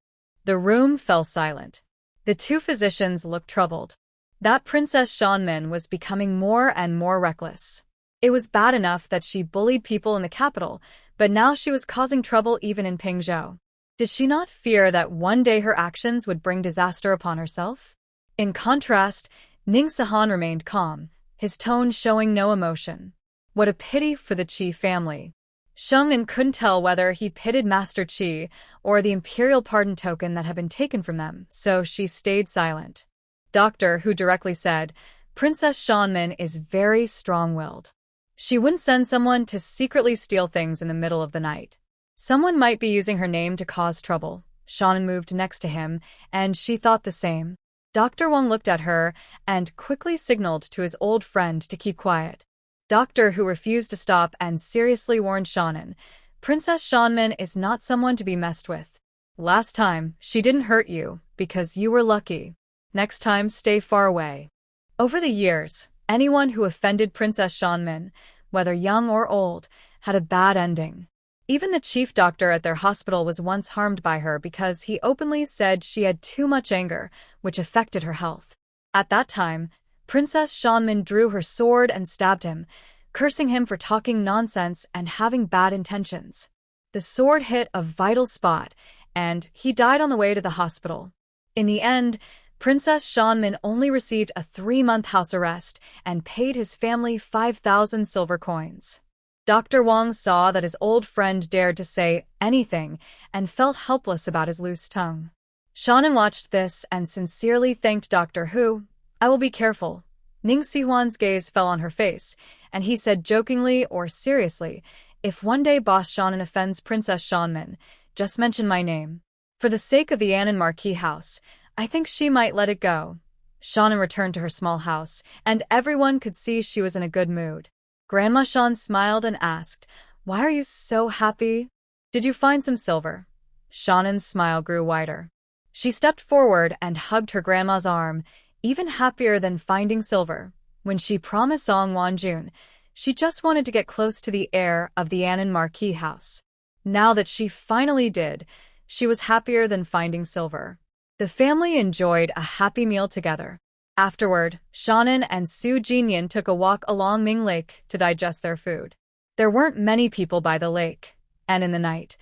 The room fell silent. The two physicians looked troubled. That Princess Shanmin was becoming more and more reckless. It was bad enough that she bullied people in the capital, but now she was causing trouble even in Pingzhou. Did she not fear that one day her actions would bring disaster upon herself? In contrast, Ning Sahan remained calm, his tone showing no emotion. What a pity for the Qi family. Sheng An couldn't tell whether he pitied Master Qi or the imperial pardon token that had been taken from them, so she stayed silent. Doctor Hu directly said, "Princess Shanmin is very strong-willed. She wouldn't send someone to secretly steal things in the middle of the night. Someone might be using her name to cause trouble." Shannon moved next to him, and she thought the same. Dr. Wang looked at her and quickly signaled to his old friend to keep quiet. Doctor Hu refused to stop and seriously warned Shannon, "Princess Shanmin is not someone to be messed with. Last time, she didn't hurt you because you were lucky. Next time, stay far away." Over the years, anyone who offended Princess Shanmin, whether young or old, had a bad ending. Even the chief doctor at their hospital was once harmed by her because he openly said she had too much anger, which affected her health. At that time, Princess Shanmin drew her sword and stabbed him, cursing him for talking nonsense and having bad intentions. The sword hit a vital spot, and he died on the way to the hospital. In the end, Princess Shanmin only received a 3-month house arrest and paid his family 5,000 silver coins. Dr. Wang saw that his old friend dared to say anything and felt helpless about his loose tongue. Shannon watched this and sincerely thanked Dr. Hu. "I will be careful." Ning Sihuan's gaze fell on her face, and he said jokingly or seriously, "If one day Boss Shannon offends Princess Shanmin, just mention my name. For the sake of the Annan Marquis house, I think she might let it go." Shannon returned to her small house, and everyone could see she was in a good mood. Grandma Shan smiled and asked, Why are you so happy? Did you find some silver? Shannon's smile grew wider. She stepped forward and hugged her grandma's arm, even happier than finding silver. When she promised Song Wanjun, she just wanted to get close to the heir of the Annan Marquis house. Now that she finally did, she was happier than finding silver. The family enjoyed a happy meal together. Afterward, Shannon and Su Jinyan took a walk along Ming Lake to digest their food. There weren't many people by the lake, and in the night,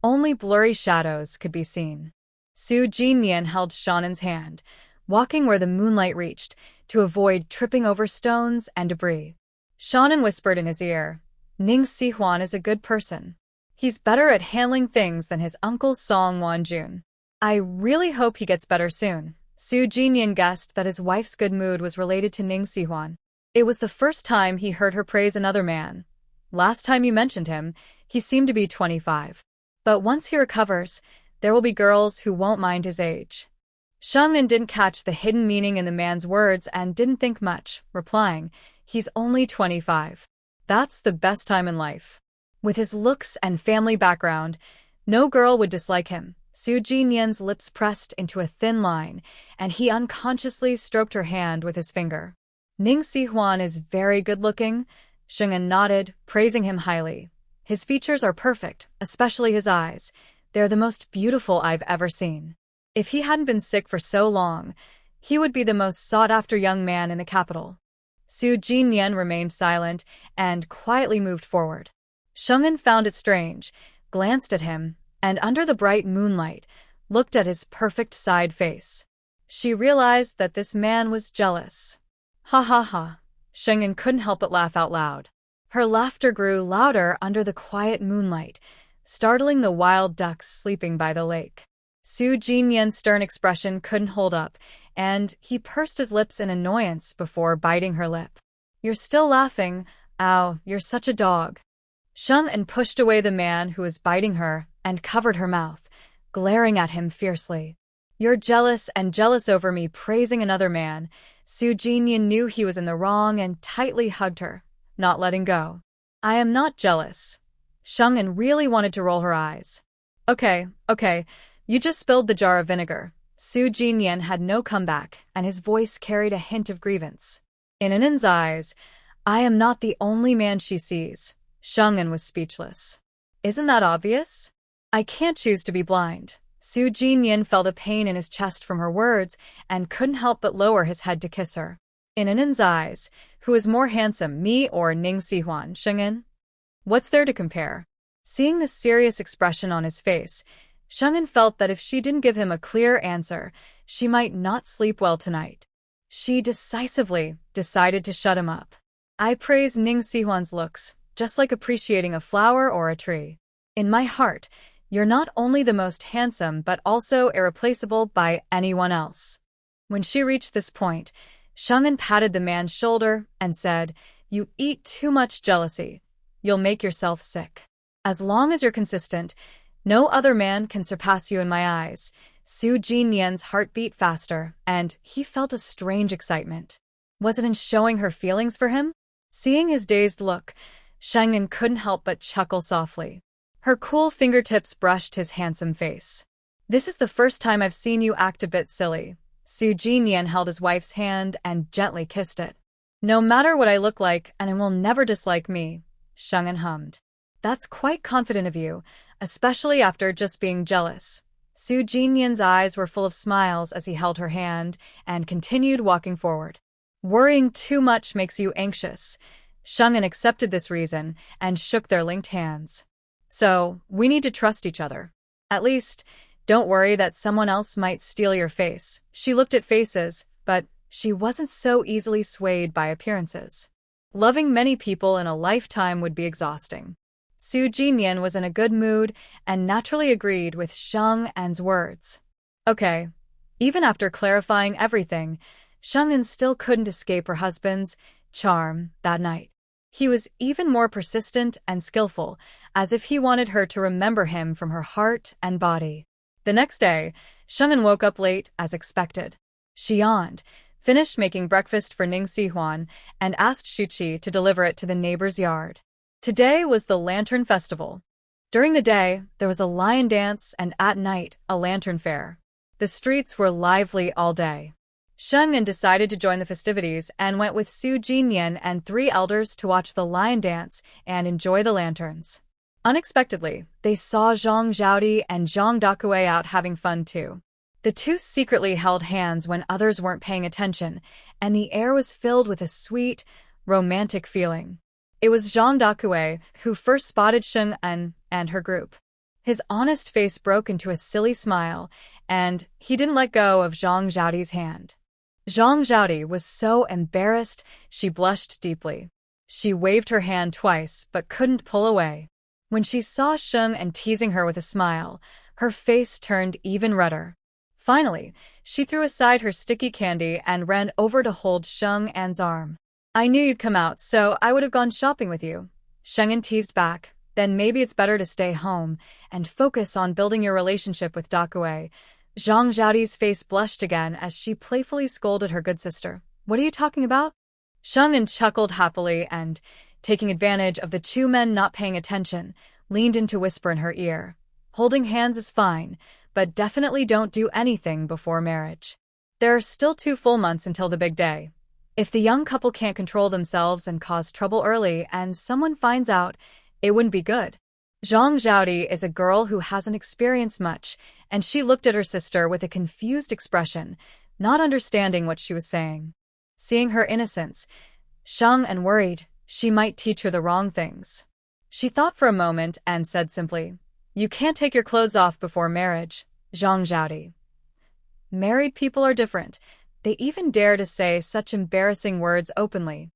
only blurry shadows could be seen. Su Jinyan held Shannon's hand, walking where the moonlight reached, to avoid tripping over stones and debris. Shannon whispered in his ear, "Ning Sihuan is a good person. He's better at handling things than his uncle Song Wanjun. I really hope he gets better soon." Su Jinyan guessed that his wife's good mood was related to Ning Sihuan. It was the first time he heard her praise another man. Last time you mentioned him, he seemed to be 25. But once he recovers, there will be girls who won't mind his age. Shangnan didn't catch the hidden meaning in the man's words and didn't think much, replying, "He's only 25. That's the best time in life." With his looks and family background, no girl would dislike him. Su Jinyan's lips pressed into a thin line, and he unconsciously stroked her hand with his finger. "Ning Sihuan is very good-looking," Sheng'an nodded, praising him highly. "His features are perfect, especially his eyes. They're the most beautiful I've ever seen. If he hadn't been sick for so long, he would be the most sought-after young man in the capital." Su Jinyan remained silent and quietly moved forward. Sheng'an found it strange, glanced at him, and under the bright moonlight, looked at his perfect side face. She realized that this man was jealous. "Ha ha ha." Sheng'an couldn't help but laugh out loud. Her laughter grew louder under the quiet moonlight, startling the wild ducks sleeping by the lake. Su Jinyan's stern expression couldn't hold up, and he pursed his lips in annoyance before biting her lip. "You're still laughing. Ow, you're such a dog." Sheng'an pushed away the man who was biting her and covered her mouth, glaring at him fiercely. "You're jealous over me praising another man." Su Jinyan knew he was in the wrong and tightly hugged her, not letting go. "I am not jealous." Sheng'an really wanted to roll her eyes. Okay, you just spilled the jar of vinegar." Su Jinyan had no comeback, and his voice carried a hint of grievance. In Annan's eyes, "I am not the only man she sees." Sheng'an was speechless. "Isn't that obvious? I can't choose to be blind." Su Jinyan felt a pain in his chest from her words and couldn't help but lower his head to kiss her. In Annan's eyes, who is more handsome, me or Ning Sihuan, Sheng'an? What's there to compare? Seeing the serious expression on his face, Sheng'an felt that if she didn't give him a clear answer, she might not sleep well tonight. She decisively decided to shut him up. "I praise Ning Sihuan's looks, just like appreciating a flower or a tree. In my heart, you're not only the most handsome but also irreplaceable by anyone else." When she reached this point, Sheng'an patted the man's shoulder and said, "You eat too much jealousy. You'll make yourself sick. As long as you're consistent, no other man can surpass you in my eyes." Su Jinyan's heart beat faster, and he felt a strange excitement. Was it in showing her feelings for him? Seeing his dazed look, Sheng'an couldn't help but chuckle softly. Her cool fingertips brushed his handsome face. "This is the first time I've seen you act a bit silly." Su Jinyan held his wife's hand and gently kissed it. "No matter what I look like, and will never dislike me," Sheng'an hummed. "That's quite confident of you, especially after just being jealous." Su Jinyan's eyes were full of smiles as he held her hand and continued walking forward. "Worrying too much makes you anxious." Sheng'an accepted this reason and shook their linked hands. "So, we need to trust each other. At least, don't worry that someone else might steal your face." She looked at faces, but she wasn't so easily swayed by appearances. Loving many people in a lifetime would be exhausting. Su Jinyan was in a good mood and naturally agreed with Sheng'an's words. Okay. Even after clarifying everything, Sheng'an still couldn't escape her husband's charm that night. He was even more persistent and skillful, as if he wanted her to remember him from her heart and body. The next day, Sheng'an woke up late as expected. She yawned, finished making breakfast for Ning Sihuan, and asked Shuqi to deliver it to the neighbor's yard. Today was the Lantern Festival. During the day, there was a lion dance and at night, a lantern fair. The streets were lively all day. Sheng'an decided to join the festivities and went with Su Jinyan and 3 elders to watch the lion dance and enjoy the lanterns. Unexpectedly, they saw Zhang Zhaodi and Zhang Dakue out having fun too. The two secretly held hands when others weren't paying attention, and the air was filled with a sweet, romantic feeling. It was Zhang Dakue who first spotted Sheng'an and her group. His honest face broke into a silly smile, and he didn't let go of Zhang Zhaodi's hand. Zhang Zhaodi was so embarrassed she blushed deeply. She waved her hand twice but couldn't pull away. When she saw Sheng'an teasing her with a smile, her face turned even redder. Finally, she threw aside her sticky candy and ran over to hold Sheng'an's arm. "I knew you'd come out, so I would have gone shopping with you," Sheng'an teased back. "Then maybe it's better to stay home and focus on building your relationship with Dakue." Zhang Zhaodi's face blushed again as she playfully scolded her good sister. "What are you talking about?" Sheng'an chuckled happily and, taking advantage of the 2 men not paying attention, leaned in to whisper in her ear. "Holding hands is fine, but definitely don't do anything before marriage. There are still 2 full months until the big day. If the young couple can't control themselves and cause trouble early and someone finds out, it wouldn't be good." Zhang Zhaodi is a girl who hasn't experienced much, and she looked at her sister with a confused expression, not understanding what she was saying. Seeing her innocence, Sheng'an worried she might teach her the wrong things. She thought for a moment and said simply, "You can't take your clothes off before marriage, Zhang Zhaodi." Married people are different. They even dare to say such embarrassing words openly.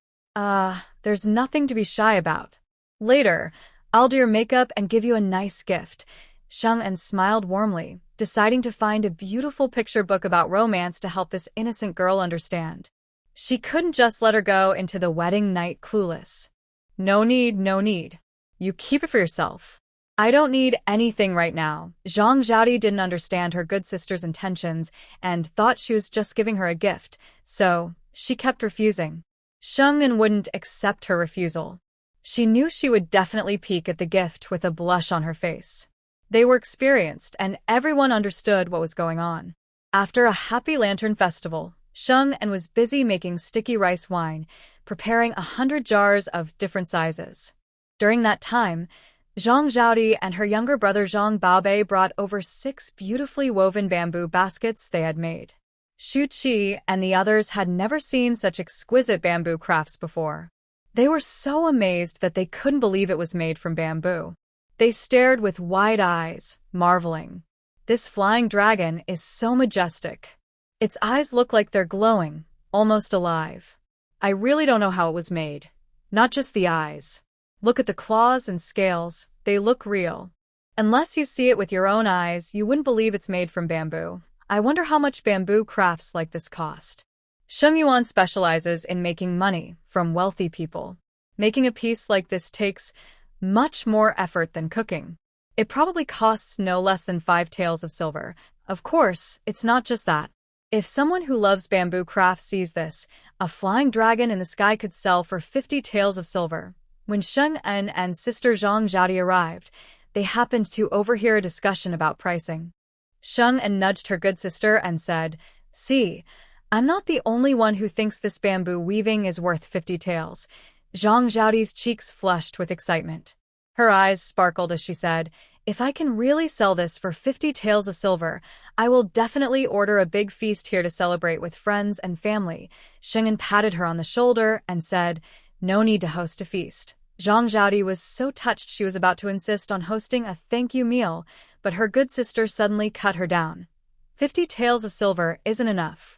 There's nothing to be shy about. Later, I'll do your makeup and give you a nice gift." Sheng'an smiled warmly, deciding to find a beautiful picture book about romance to help this innocent girl understand. She couldn't just let her go into the wedding night clueless. No need, no need. You keep it for yourself. I don't need anything right now." Zhang Zhaodi didn't understand her good sister's intentions and thought she was just giving her a gift, so she kept refusing. Sheng'an wouldn't accept her refusal. She knew she would definitely peek at the gift with a blush on her face. They were experienced, and everyone understood what was going on. After a happy lantern festival, Sheng'an was busy making sticky rice wine, preparing 100 jars of different sizes. During that time, Zhang Zhaodi and her younger brother Zhang Baobei brought over 6 beautifully woven bamboo baskets they had made. Xu Qi and the others had never seen such exquisite bamboo crafts before. They were so amazed that they couldn't believe it was made from bamboo. They stared with wide eyes, marveling. "This flying dragon is so majestic. Its eyes look like they're glowing, almost alive. I really don't know how it was made. Not just the eyes. Look at the claws and scales, they look real. Unless you see it with your own eyes, you wouldn't believe it's made from bamboo. I wonder how much bamboo crafts like this cost." Sheng Yuan specializes in making money from wealthy people. Making a piece like this takes much more effort than cooking. It probably costs no less than 5 taels of silver. Of course, it's not just that. If someone who loves bamboo crafts sees this, a flying dragon in the sky could sell for 50 taels of silver. When Sheng'an and sister Zhang Zhaodi arrived, they happened to overhear a discussion about pricing. Sheng'an nudged her good sister and said, "See, I'm not the only one who thinks this bamboo weaving is worth 50 taels. Zhang Zhaodi's cheeks flushed with excitement. Her eyes sparkled as she said, "If I can really sell this for 50 taels of silver, I will definitely order a big feast here to celebrate with friends and family." Sheng'an patted her on the shoulder and said, "No need to host a feast." Zhang Zhaodi was so touched she was about to insist on hosting a thank-you meal, but her good sister suddenly cut her down. 50 taels of silver isn't enough.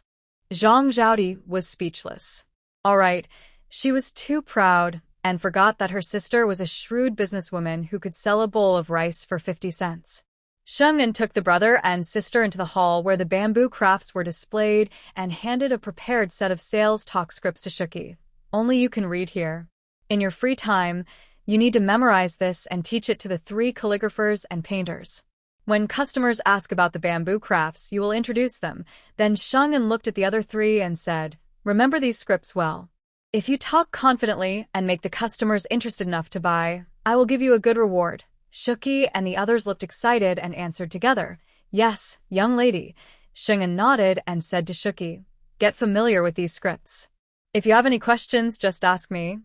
Zhang Zhaodi was speechless. All right, she was too proud and forgot that her sister was a shrewd businesswoman who could sell a bowl of rice for 50 cents. Sheng'an took the brother and sister into the hall where the bamboo crafts were displayed and handed a prepared set of sales talk scripts to Shuki. "Only you can read here. In your free time, you need to memorize this and teach it to the 3 calligraphers and painters. When customers ask about the bamboo crafts, you will introduce them." Then Sheng'an looked at the other 3 and said, "Remember these scripts well. If you talk confidently and make the customers interested enough to buy, I will give you a good reward. Shuki and the others looked excited and answered together. Yes, young lady. Sheng'en nodded and said to Shuki, get familiar with these scripts. If you have any questions, just ask me.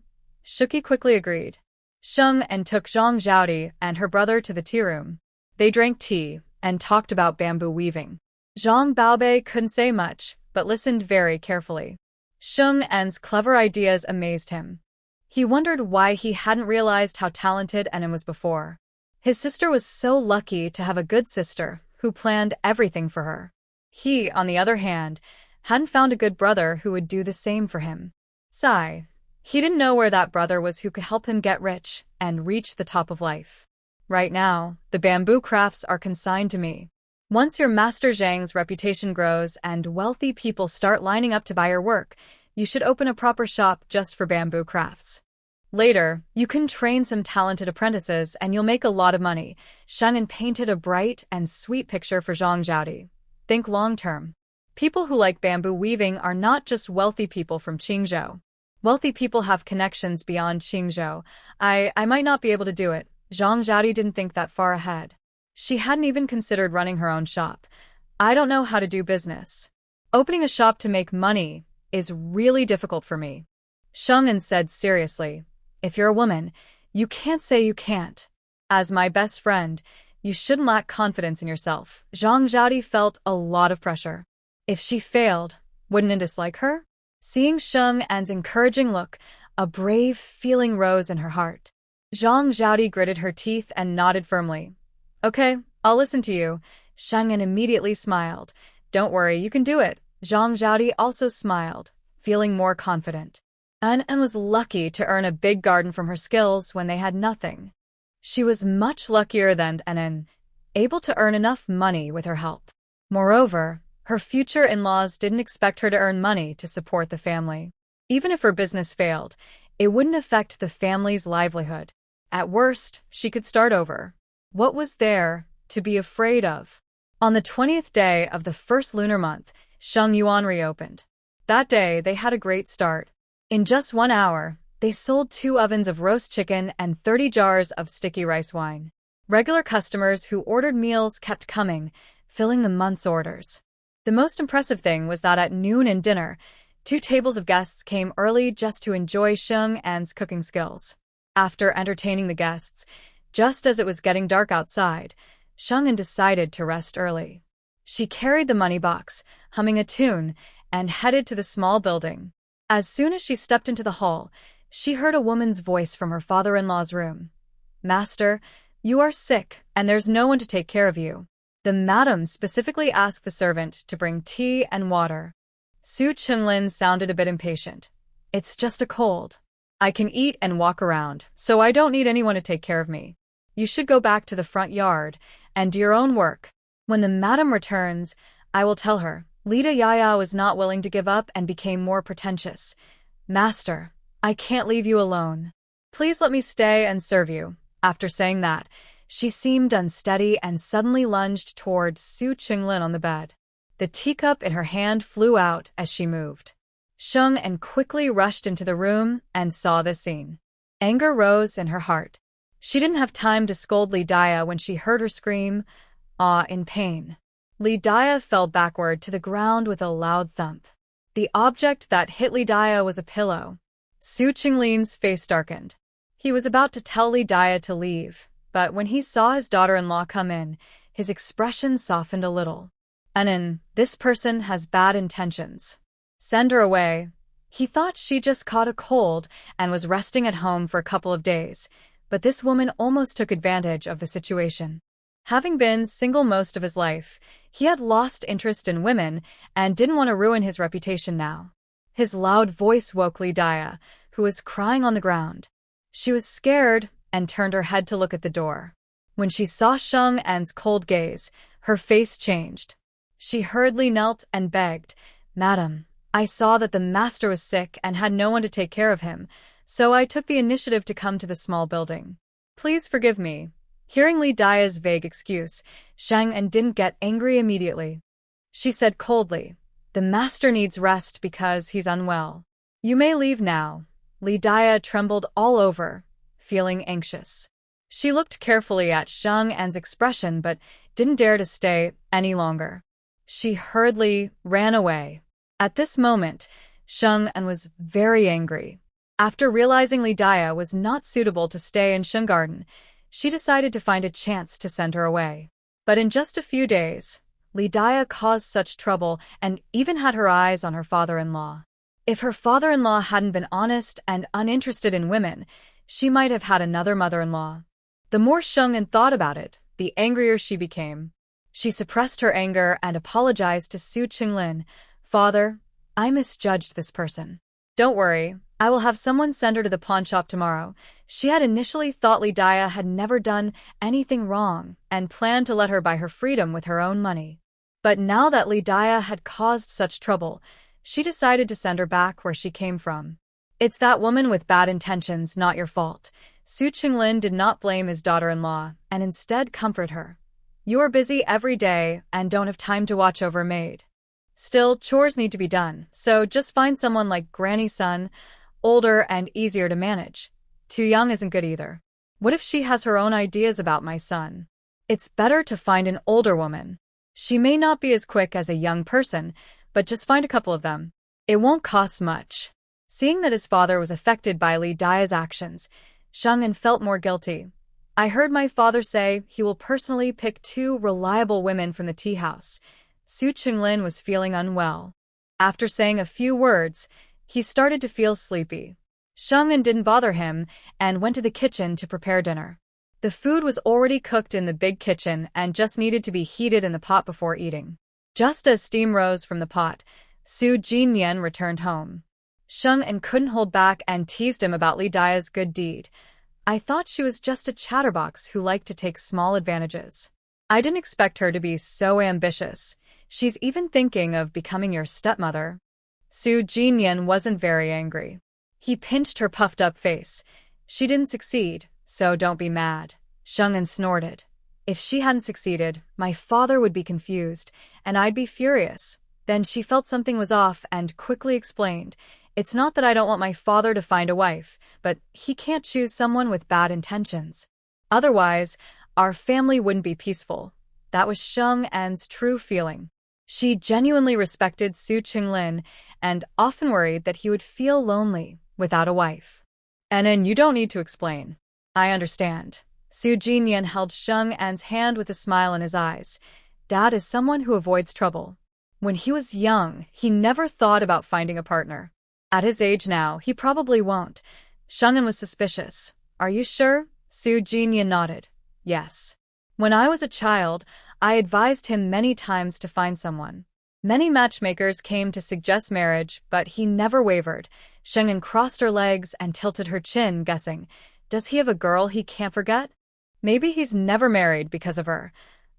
Shuki quickly agreed. Sheng'en took Zhang Zhaodi and her brother to the tea room. They drank tea and talked about bamboo weaving. Zhang Baobei couldn't say much, but listened very carefully. Sheng'en's clever ideas amazed him. He wondered why he hadn't realized how talented Enin was before. His sister was so lucky to have a good sister who planned everything for her. He, on the other hand, hadn't found a good brother who would do the same for him. Sigh. He didn't know where that brother was who could help him get rich and reach the top of life. Right now, the bamboo crafts are consigned to me. Once your Master Zhang's reputation grows and wealthy people start lining up to buy your work, you should open a proper shop just for bamboo crafts. Later, you can train some talented apprentices and you'll make a lot of money. Sheng'en painted a bright and sweet picture for Zhang Zhaodi. Think long-term. People who like bamboo weaving are not just wealthy people from Qingzhou. Wealthy people have connections beyond Qingzhou. I might not be able to do it. Zhang Zhaodi didn't think that far ahead. She hadn't even considered running her own shop. I don't know how to do business. Opening a shop to make money is really difficult for me. Sheng'en said seriously. If you're a woman, you can't say you can't. As my best friend, you shouldn't lack confidence in yourself. Zhang Zhaodi felt a lot of pressure. If she failed, wouldn't it dislike her? Seeing Sheng'en's encouraging look, a brave feeling rose in her heart. Zhang Zhaodi gritted her teeth and nodded firmly. Okay, I'll listen to you. Sheng'en immediately smiled. Don't worry, you can do it. Zhang Zhaodi also smiled, feeling more confident. Enin was lucky to earn a big garden from her skills when they had nothing. She was much luckier than Enin, able to earn enough money with her help. Moreover, her future in-laws didn't expect her to earn money to support the family. Even if her business failed, it wouldn't affect the family's livelihood. At worst, she could start over. What was there to be afraid of? On the 20th day of the first lunar month, Sheng Yuan reopened. That day, they had a great start. In just 1 hour, they sold 2 ovens of roast chicken and 30 jars of sticky rice wine. Regular customers who ordered meals kept coming, filling the month's orders. The most impressive thing was that at noon and dinner, 2 tables of guests came early just to enjoy Sheng'en's cooking skills. After entertaining the guests, just as it was getting dark outside, Sheng'en decided to rest early. She carried the money box, humming a tune, and headed to the small building. As soon as she stepped into the hall, she heard a woman's voice from her father-in-law's room. Master, you are sick, and there's no one to take care of you. The madam specifically asked the servant to bring tea and water. Su Qinglin sounded a bit impatient. It's just a cold. I can eat and walk around, so I don't need anyone to take care of me. You should go back to the front yard and do your own work. When the madam returns, I will tell her. Lida Yaya was not willing to give up and became more pretentious. Master, I can't leave you alone. Please let me stay and serve you. After saying that, she seemed unsteady and suddenly lunged toward Su Qinglin on the bed. The teacup in her hand flew out as she moved. Sheng'en quickly rushed into the room and saw the scene. Anger rose in her heart. She didn't have time to scold Li Dia when she heard her scream, in pain. Li Dia fell backward to the ground with a loud thump. The object that hit Li Dia was a pillow. Su Qinglin's face darkened. He was about to tell Li Dia to leave, but when he saw his daughter-in-law come in, his expression softened a little. Enin, this person has bad intentions. Send her away. He thought she just caught a cold and was resting at home for a couple of days, but this woman almost took advantage of the situation. Having been single most of his life, he had lost interest in women and didn't want to ruin his reputation now. His loud voice woke Li Dia, who was crying on the ground. She was scared and turned her head to look at the door. When she saw Sheng'en's cold gaze, her face changed. She hurriedly knelt and begged, Madam, I saw that the master was sick and had no one to take care of him, so I took the initiative to come to the small building. Please forgive me. Hearing Li Dia's vague excuse, Sheng'en didn't get angry immediately. She said coldly, the master needs rest because he's unwell. You may leave now. Lee Dia trembled all over, feeling anxious. She looked carefully at Sheng An's expression but didn't dare to stay any longer. She hurriedly ran away. At this moment, Sheng An was very angry. After realizing Lee Dia was not suitable to stay in Sheng Garden, she decided to find a chance to send her away. But in just a few days, Lee Dia caused such trouble and even had her eyes on her father-in-law. If her father-in-law hadn't been honest and uninterested in women, she might have had another mother-in-law. The more Sheng An thought about it, the angrier she became. She suppressed her anger and apologized to Su Qinglin. "Father, I misjudged this person. Don't worry, I will have someone send her to the pawn shop tomorrow." She had initially thought Lee Dia had never done anything wrong and planned to let her buy her freedom with her own money. But now that Lee Dia had caused such trouble, she decided to send her back where she came from. "It's that woman with bad intentions, not your fault." Su Qinglin did not blame his daughter-in-law and instead comforted her. "You are busy every day and don't have time to watch over a maid. Still, chores need to be done, so just find someone like Granny Sun, older and easier to manage. Too young isn't good either. What if she has her own ideas about my son? It's better to find an older woman. She may not be as quick as a young person, but just find a couple of them. It won't cost much." Seeing that his father was affected by Lee Dia's actions, Sheng An felt more guilty. "I heard my father say he will personally pick 2 reliable women from the tea house." Su Qinglin was feeling unwell. After saying a few words, he started to feel sleepy. Sheng An didn't bother him and went to the kitchen to prepare dinner. The food was already cooked in the big kitchen and just needed to be heated in the pot before eating. Just as steam rose from the pot, Su Jinyan returned home. Sheng An couldn't hold back and teased him about Lee Dia's good deed. "I thought she was just a chatterbox who liked to take small advantages. I didn't expect her to be so ambitious. She's even thinking of becoming your stepmother." Su Jinyan wasn't very angry. He pinched her puffed-up face. "She didn't succeed, so don't be mad." Sheng An snorted. "If she hadn't succeeded, my father would be confused, and I'd be furious." Then she felt something was off and quickly explained, "It's not that I don't want my father to find a wife, but he can't choose someone with bad intentions. Otherwise, our family wouldn't be peaceful." That was Sheng An's true feeling. She genuinely respected Su Qinglin and often worried that he would feel lonely without a wife. "And you don't need to explain. I understand." Su Jinyan held Sheng An's hand with a smile in his eyes. "Dad is someone who avoids trouble. When he was young, he never thought about finding a partner. At his age now, he probably won't." Sheng An was suspicious. "Are you sure?" Su Jinyan nodded. "Yes. When I was a child, I advised him many times to find someone. Many matchmakers came to suggest marriage, but he never wavered." Sheng An crossed her legs and tilted her chin, guessing, "Does he have a girl he can't forget? Maybe he's never married because of her."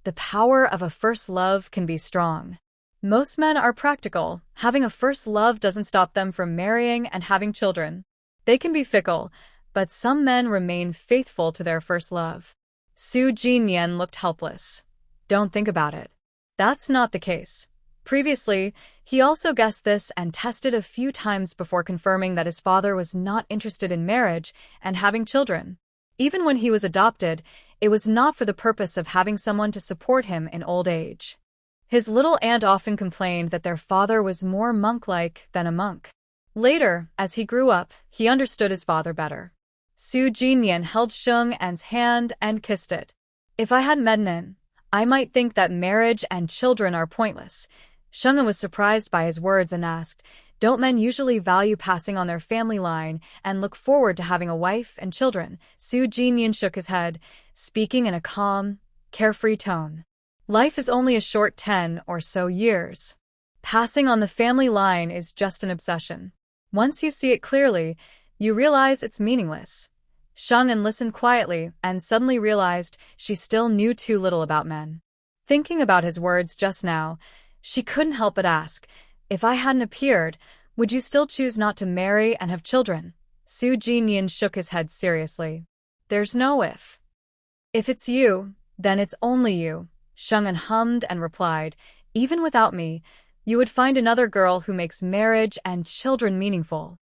The power of a first love can be strong. Most men are practical. Having a first love doesn't stop them from marrying and having children. They can be fickle, but some men remain faithful to their first love. Su Jinyan looked helpless. "Don't think about it. That's not the case." Previously, he also guessed this and tested a few times before confirming that his father was not interested in marriage and having children. Even when he was adopted, it was not for the purpose of having someone to support him in old age. His little aunt often complained that their father was more monk-like than a monk. Later, as he grew up, he understood his father better. Su Jinyan held Sheng An's hand and kissed it. "If I hadn't met Nin, I might think that marriage and children are pointless." Sheng An was surprised by his words and asked, "Don't men usually value passing on their family line and look forward to having a wife and children?" Su Jinyan shook his head, speaking in a calm, carefree tone. "Life is only a short 10 or so years. Passing on the family line is just an obsession. Once you see it clearly, you realize it's meaningless." Sheng An listened quietly and suddenly realized she still knew too little about men. Thinking about his words just now, she couldn't help but ask, "If I hadn't appeared, would you still choose not to marry and have children?" Su Jinyan shook his head seriously. "There's no if. If it's you, then it's only you." Sheng An hummed and replied, "Even without me, you would find another girl who makes marriage and children meaningful."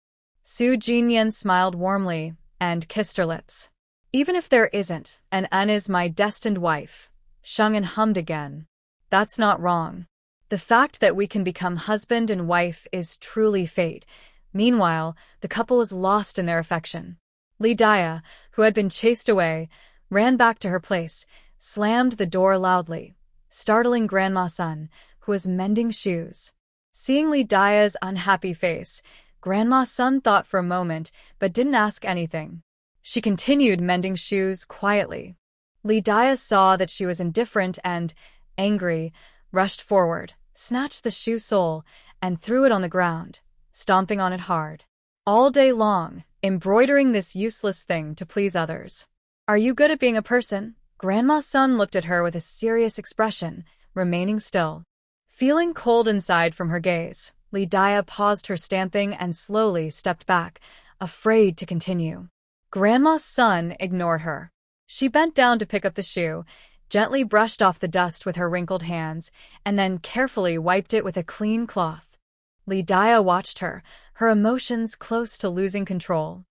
Su Jinyan smiled warmly and kissed her lips. Even if there isn't, and An is my destined wife, Shungin hummed again. That's not wrong. The fact that we can become husband and wife is truly fate. Meanwhile, the couple was lost in their affection. Li Dia, who had been chased away, ran back to her place, slammed the door loudly, startling Grandma Sun, who was mending shoes. Seeing Li Dia's unhappy face, Grandma Sun thought for a moment, but didn't ask anything. She continued mending shoes quietly. Li Dia saw that she was indifferent and, angry, rushed forward, snatched the shoe sole, and threw it on the ground, stomping on it hard. All day long, embroidering this useless thing to please others. Are you good at being a person? Grandma Sun looked at her with a serious expression, remaining still. Feeling cold inside from her gaze, Li Dia paused her stamping and slowly stepped back, afraid to continue. Grandma Sun ignored her. She bent down to pick up the shoe, gently brushed off the dust with her wrinkled hands, and then carefully wiped it with a clean cloth. Li Dia watched her, her emotions close to losing control.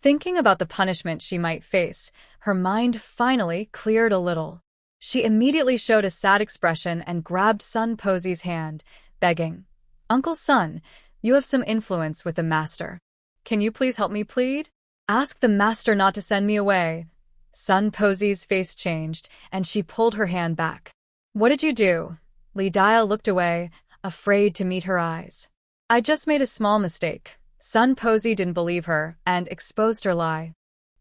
Thinking about the punishment she might face, her mind finally cleared a little. She immediately showed a sad expression and grabbed Sun Posey's hand, begging, "Uncle Sun, you have some influence with the master. Can you please help me plead? Ask the master not to send me away." Sun Posey's face changed, and she pulled her hand back. "What did you do?" Li Dia looked away, afraid to meet her eyes. "I just made a small mistake." Sun Posey didn't believe her and exposed her lie.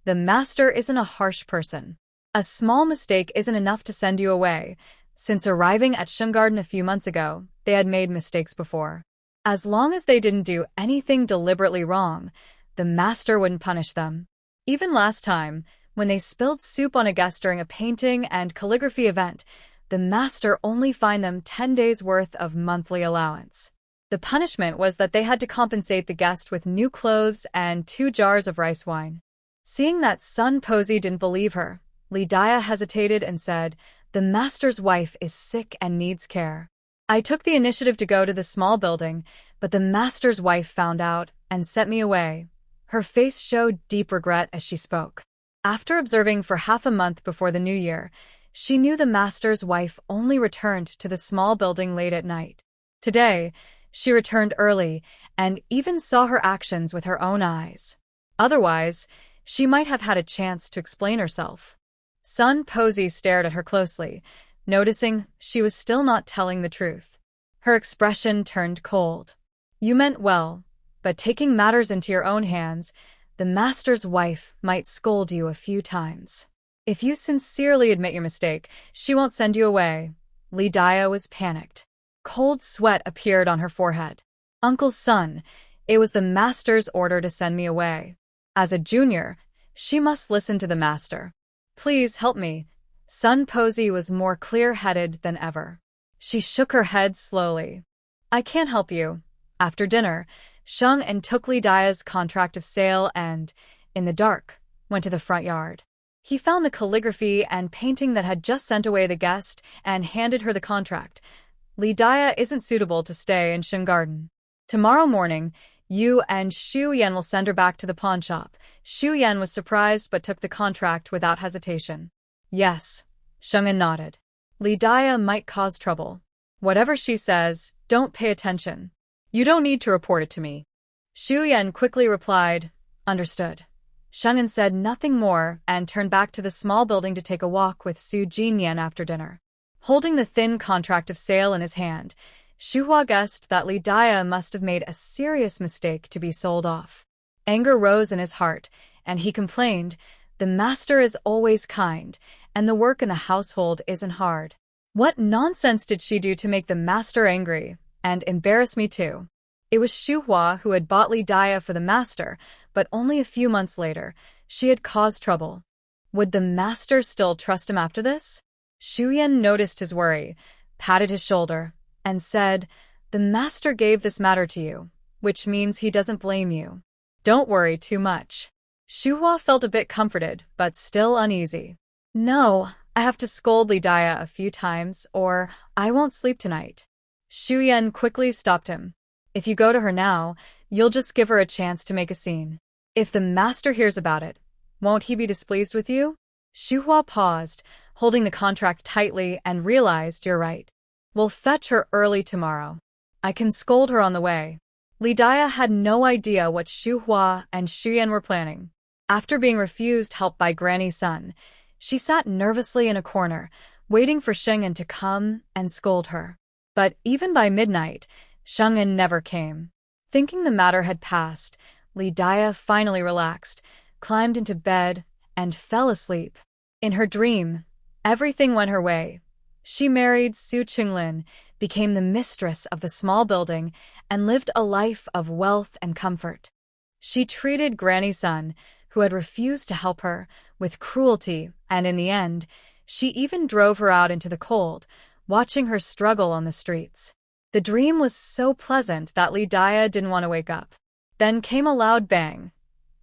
"The master isn't a harsh person. A small mistake isn't enough to send you away. Since arriving at Shungarden a few months ago, they had made mistakes before. As long as they didn't do anything deliberately wrong, the master wouldn't punish them. Even last time, when they spilled soup on a guest during a painting and calligraphy event, the master only fined them 10 days' worth of monthly allowance. The punishment was that they had to compensate the guest with new clothes and 2 jars of rice wine." Seeing that Sun Posey didn't believe her, Li Dia hesitated and said, "The master's wife is sick and needs care. I took the initiative to go to the small building, but the master's wife found out and sent me away." Her face showed deep regret as she spoke. After observing for half a month before the new year, she knew the master's wife only returned to the small building late at night. Today, she returned early and even saw her actions with her own eyes. Otherwise, she might have had a chance to explain herself. Sun Posey stared at her closely, noticing she was still not telling the truth. Her expression turned cold. "You meant well, but taking matters into your own hands, the master's wife might scold you a few times. If you sincerely admit your mistake, she won't send you away." Li Dia was panicked. Cold sweat appeared on her forehead. "Uncle Sun, it was the master's order to send me away. As a junior, she must listen to the master. Please help me." Sun Posey was more clear-headed than ever. She shook her head slowly. "I can't help you." After dinner, Shung and took Li Dia's contract of sale and, in the dark, went to the front yard. He found the calligraphy and painting that had just sent away the guest and handed her the contract. "Li Dia isn't suitable to stay in Shungarden. Tomorrow morning, you and Xu Yan will send her back to the pawn shop." Xu Yan was surprised but took the contract without hesitation. "Yes," Shungin nodded. "Li Dia might cause trouble. Whatever she says, don't pay attention. You don't need to report it to me." Xu Yan quickly replied, "Understood." Shungin said nothing more and turned back to the small building to take a walk with Su Jinyan after dinner. Holding the thin contract of sale in his hand, Shuhua guessed that Li Dia must have made a serious mistake to be sold off. Anger rose in his heart, and he complained, "The master is always kind, and the work in the household isn't hard. What nonsense did she do to make the master angry, and embarrass me too?" It was Shuhua who had bought Li Dia for the master, but only a few months later, she had caused trouble. Would the master still trust him after this? Shuyan noticed his worry, patted his shoulder, and said, "The master gave this matter to you, which means he doesn't blame you. Don't worry too much." Shuhua felt a bit comforted, but still uneasy. "No, I have to scold Li Dia a few times, or I won't sleep tonight." Shuyan quickly stopped him. If you go to her now, you'll just give her a chance to make a scene. If the master hears about it, won't he be displeased with you? Shuhua paused, holding the contract tightly, and realized you're right. We'll fetch her early tomorrow. I can scold her on the way. Li Dia had no idea what Shuhua and Shuyan were planning. After being refused help by Granny Sun, she sat nervously in a corner, waiting for Sheng'en to come and scold her. But even by midnight, Sheng'en never came. Thinking the matter had passed, Li Dia finally relaxed, climbed into bed, and fell asleep. In her dream, everything went her way. She married Su Qinglin, became the mistress of the small building, and lived a life of wealth and comfort. She treated Granny Sun, who had refused to help her, with cruelty, and in the end, she even drove her out into the cold, watching her struggle on the streets. The dream was so pleasant that Li Dia didn't want to wake up. Then came a loud bang.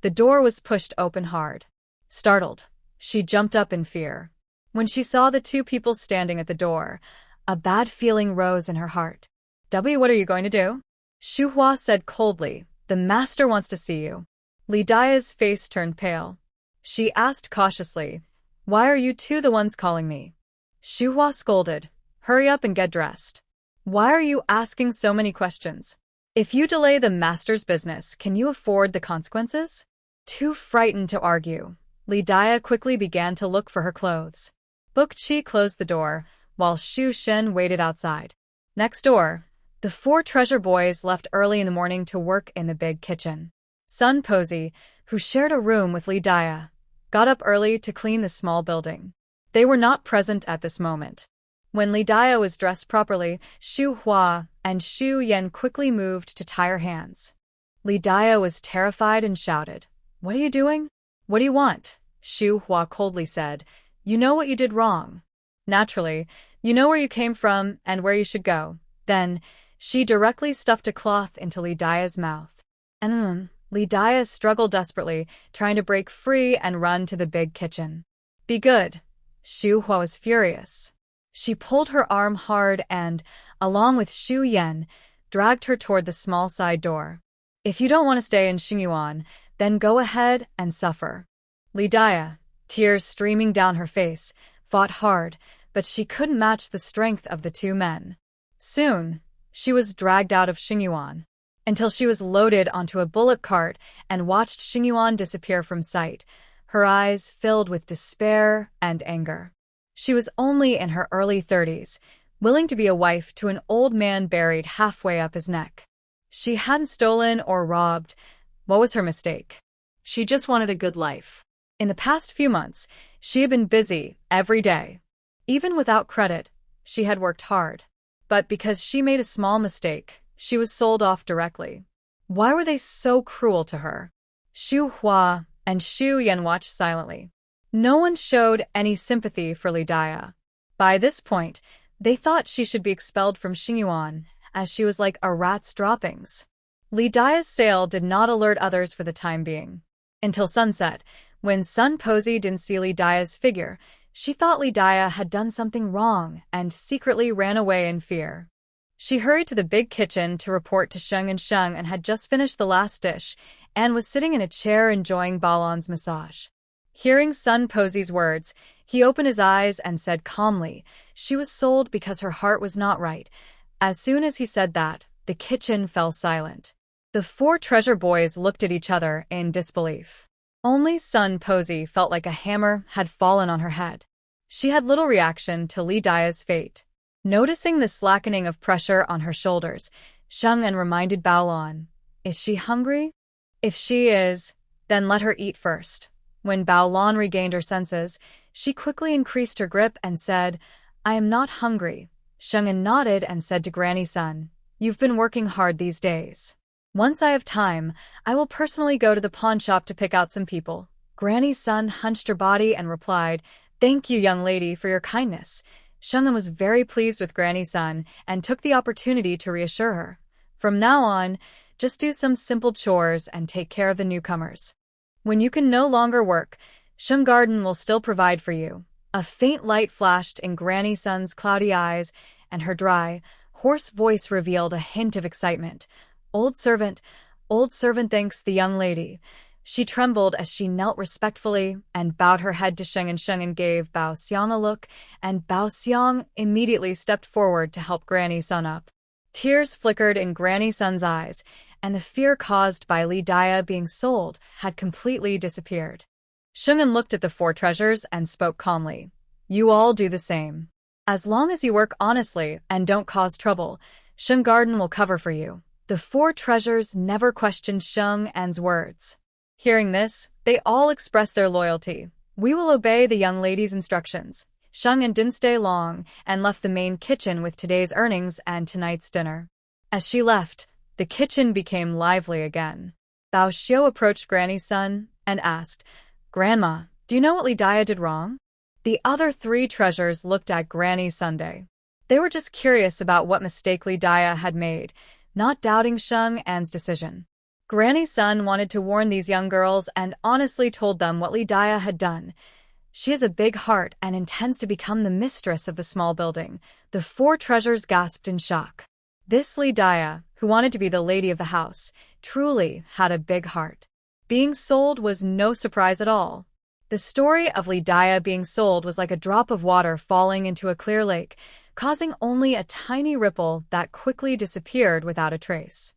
The door was pushed open hard. Startled, she jumped up in fear. When she saw the two people standing at the door, a bad feeling rose in her heart. What are you going to do? Shuhua said coldly, the master wants to see you. Li Dia's face turned pale. She asked cautiously, why are you two the ones calling me? Shuhua scolded, hurry up and get dressed. Why are you asking so many questions? If you delay the master's business, can you afford the consequences? Too frightened to argue, Li Dia quickly began to look for her clothes. Book Chi closed the door, while Shu Shen waited outside. Next door, the four treasure boys left early in the morning to work in the big kitchen. Sun Posey, who shared a room with Li Dia, got up early to clean the small building. They were not present at this moment. When Li Dia was dressed properly, Shu Hua and Shu Yan quickly moved to tie her hands. Li Dia was terrified and shouted, what are you doing? What do you want? Shu Hua coldly said, you know what you did wrong. Naturally, you know where you came from and where you should go. Then, she directly stuffed a cloth into Li Dia's mouth. Li Dia struggled desperately, trying to break free and run to the big kitchen. Be good. Shu Hua was furious. She pulled her arm hard and, along with Shu Yan, dragged her toward the small side door. If you don't want to stay in Xingyuan, then go ahead and suffer. Li Dia, tears streaming down her face, fought hard, but she couldn't match the strength of the two men. Soon, she was dragged out of Xingyuan, until she was loaded onto a bullock cart and watched Xingyuan disappear from sight, her eyes filled with despair and anger. She was only in her early 30s, willing to be a wife to an old man buried halfway up his neck. She hadn't stolen or robbed. What was her mistake? She just wanted a good life. In the past few months, she had been busy every day. Even without credit, she had worked hard. But because she made a small mistake, she was sold off directly. Why were they so cruel to her? Shu Hua and Shu Yan watched silently. No one showed any sympathy for Li Dia. By this point, they thought she should be expelled from Xingyuan, as she was like a rat's droppings. Li Dia's sale did not alert others for the time being. Until sunset, when Sun Posey didn't see Li Dia's figure, she thought Li Dia had done something wrong and secretly ran away in fear. She hurried to the big kitchen to report to Sheng and had just finished the last dish and was sitting in a chair enjoying Balan's massage. Hearing Sun Posey's words, he opened his eyes and said calmly, she was sold because her heart was not right. As soon as he said that, the kitchen fell silent. The four treasure boys looked at each other in disbelief. Only Sun Posey felt like a hammer had fallen on her head. She had little reaction to Li Dia's fate. Noticing the slackening of pressure on her shoulders, Sheng'en reminded Baolan, is she hungry? If she is, then let her eat first. When Baolan regained her senses, she quickly increased her grip and said, I am not hungry. Sheng'en nodded and said to Granny Sun, you've been working hard these days. Once I have time, I will personally go to the pawn shop to pick out some people. Granny Sun hunched her body and replied, thank you, young lady, for your kindness. Sheng'en was very pleased with Granny Sun and took the opportunity to reassure her. From now on, just do some simple chores and take care of the newcomers. When you can no longer work, Sheng Garden will still provide for you. A faint light flashed in Granny Sun's cloudy eyes, and her dry, hoarse voice revealed a hint of excitement. Old servant, old servant thanks the young lady. She trembled as she knelt respectfully and bowed her head to Sheng, and Sheng gave Bao Xiang a look, and Bao Xiang immediately stepped forward to help Granny Sun up. Tears flickered in Granny Sun's eyes, and the fear caused by Li Dia being sold had completely disappeared. Sheng looked at the four treasures and spoke calmly. You all do the same. As long as you work honestly and don't cause trouble, Sheng Garden will cover for you. The four treasures never questioned Sheng An's words. Hearing this, they all expressed their loyalty. We will obey the young lady's instructions. Sheng An didn't stay long and left the main kitchen with today's earnings and tonight's dinner. As she left, the kitchen became lively again. Bao Xiu approached Granny Sun and asked, Grandma, do you know what Li Dia did wrong? The other three treasures looked at Granny Sunday. They were just curious about what mistake Li Dia had made, not doubting Sheng An's decision. Granny Sun wanted to warn these young girls and honestly told them what Li Dia had done. She has a big heart and intends to become the mistress of the small building. The four treasures gasped in shock. This Li Dia, who wanted to be the lady of the house, truly had a big heart. Being sold was no surprise at all. The story of Li Dia being sold was like a drop of water falling into a clear lake, causing only a tiny ripple that quickly disappeared without a trace.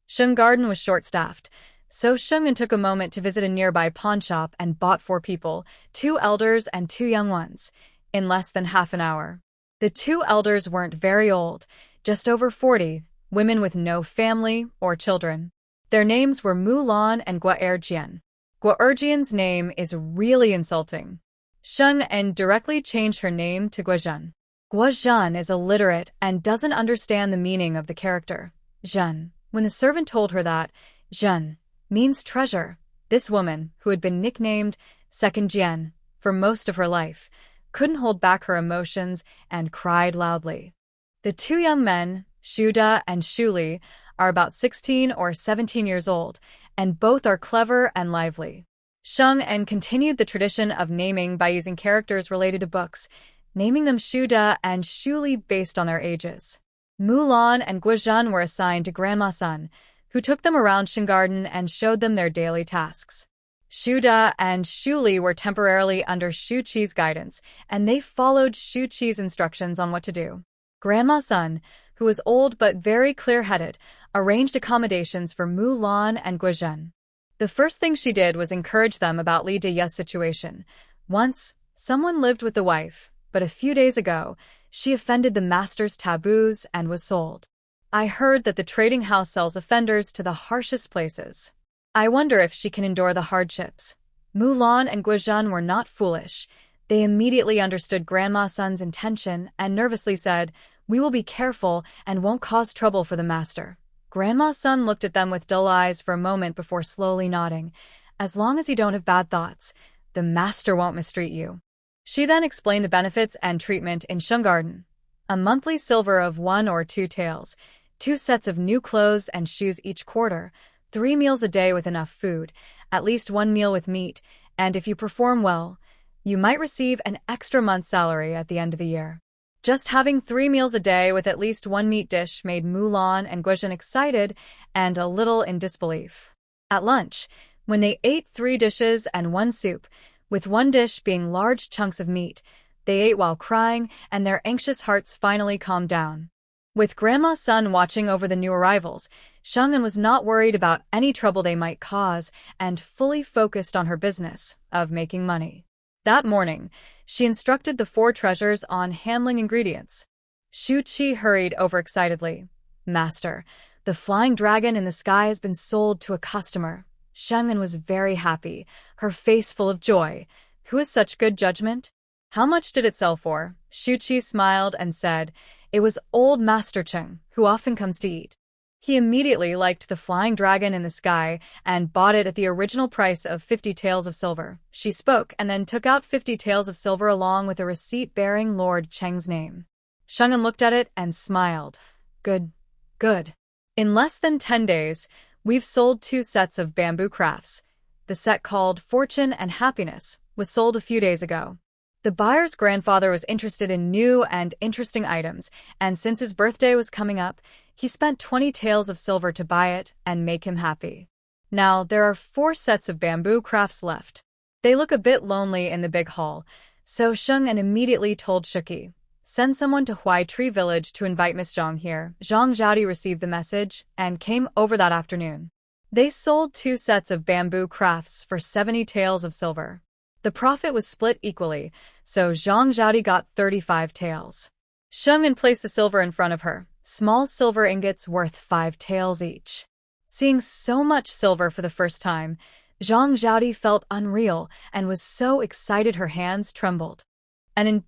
Sheng Garden was short-staffed, so Sheng An took a moment to visit a nearby pawn shop and bought 4 people, 2 elders and 2 young ones, in less than half an hour. The 2 elders weren't very old, just over 40, women with no family or children. Their names were Mu Lan and Gua Erjian. Gua Erjian's name is really insulting. Sheng An directly changed her name to Gua Zhen. Gua Zhen is illiterate and doesn't understand the meaning of the character, Zhen. When the servant told her that Zhen means treasure, this woman, who had been nicknamed Second Jian for most of her life, couldn't hold back her emotions and cried loudly. The 2 young men, Xu De and Xu Li, are about 16 or 17 years old, and both are clever and lively. Sheng An continued the tradition of naming by using characters related to books, naming them Xu De and Xu Li based on their ages. Mulan and Guizhan were assigned to Grandma Sun, who took them around Shingarden and showed them their daily tasks. Xu De and Xu Li were temporarily under Xu Qi's guidance, and they followed Xu Qi's instructions on what to do. Grandma Sun, who was old but very clear-headed, arranged accommodations for Mulan and Guizhan. The first thing she did was encourage them about Li Dia's situation. Once, someone lived with the wife, but a few days ago, she offended the master's taboos and was sold. I heard that the trading house sells offenders to the harshest places. I wonder if she can endure the hardships. Mulan and Guizhan were not foolish. They immediately understood Grandma Sun's intention and nervously said, "We will be careful and won't cause trouble for the master." Grandma Sun looked at them with dull eyes for a moment before slowly nodding. "As long as you don't have bad thoughts, the master won't mistreat you." She then explained the benefits and treatment in Shungarden. A monthly silver of 1 or 2 taels, 2 sets of new clothes and shoes each quarter, 3 meals a day with enough food, at least 1 meal with meat, and if you perform well, you might receive an extra month's salary at the end of the year. Just having 3 meals a day with at least 1 meat dish made Mulan and Guizhan excited and a little in disbelief. At lunch, when they ate 3 dishes and 1 soup, with 1 dish being large chunks of meat, they ate while crying, and their anxious hearts finally calmed down. With Grandma Sun watching over the new arrivals, Shang'an was not worried about any trouble they might cause and fully focused on her business of making money. That morning, she instructed the 4 treasures on handling ingredients. Xu Qi hurried overexcitedly. "Master, the flying dragon in the sky has been sold to a customer." Shang'an was very happy, her face full of joy. "Who has such good judgment? How much did it sell for?" Xu Qi smiled and said, "It was old Master Cheng, who often comes to eat." He immediately liked the flying dragon in the sky and bought it at the original price of 50 taels of silver. She spoke and then took out 50 taels of silver along with a receipt bearing Lord Cheng's name. Shang'an looked at it and smiled. "Good, good. In less than 10 days, we've sold 2 sets of bamboo crafts. The set called Fortune and Happiness was sold a few days ago." The buyer's grandfather was interested in new and interesting items, and since his birthday was coming up, He spent 20 taels of silver to buy it and make him happy. Now, there are 4 sets of bamboo crafts left. They look a bit lonely in the big hall, so Sheng immediately told Shuki, "Send someone to Huai Tree Village to invite Miss Zhang here." Zhang Zhaodi received the message and came over that afternoon. They sold 2 sets of bamboo crafts for 70 taels of silver. The profit was split equally, so Zhang Zhaodi got 35 taels. Sheng placed the silver in front of her, small silver ingots worth 5 taels each. Seeing so much silver for the first time, Zhang Zhaodi felt unreal and was so excited her hands trembled.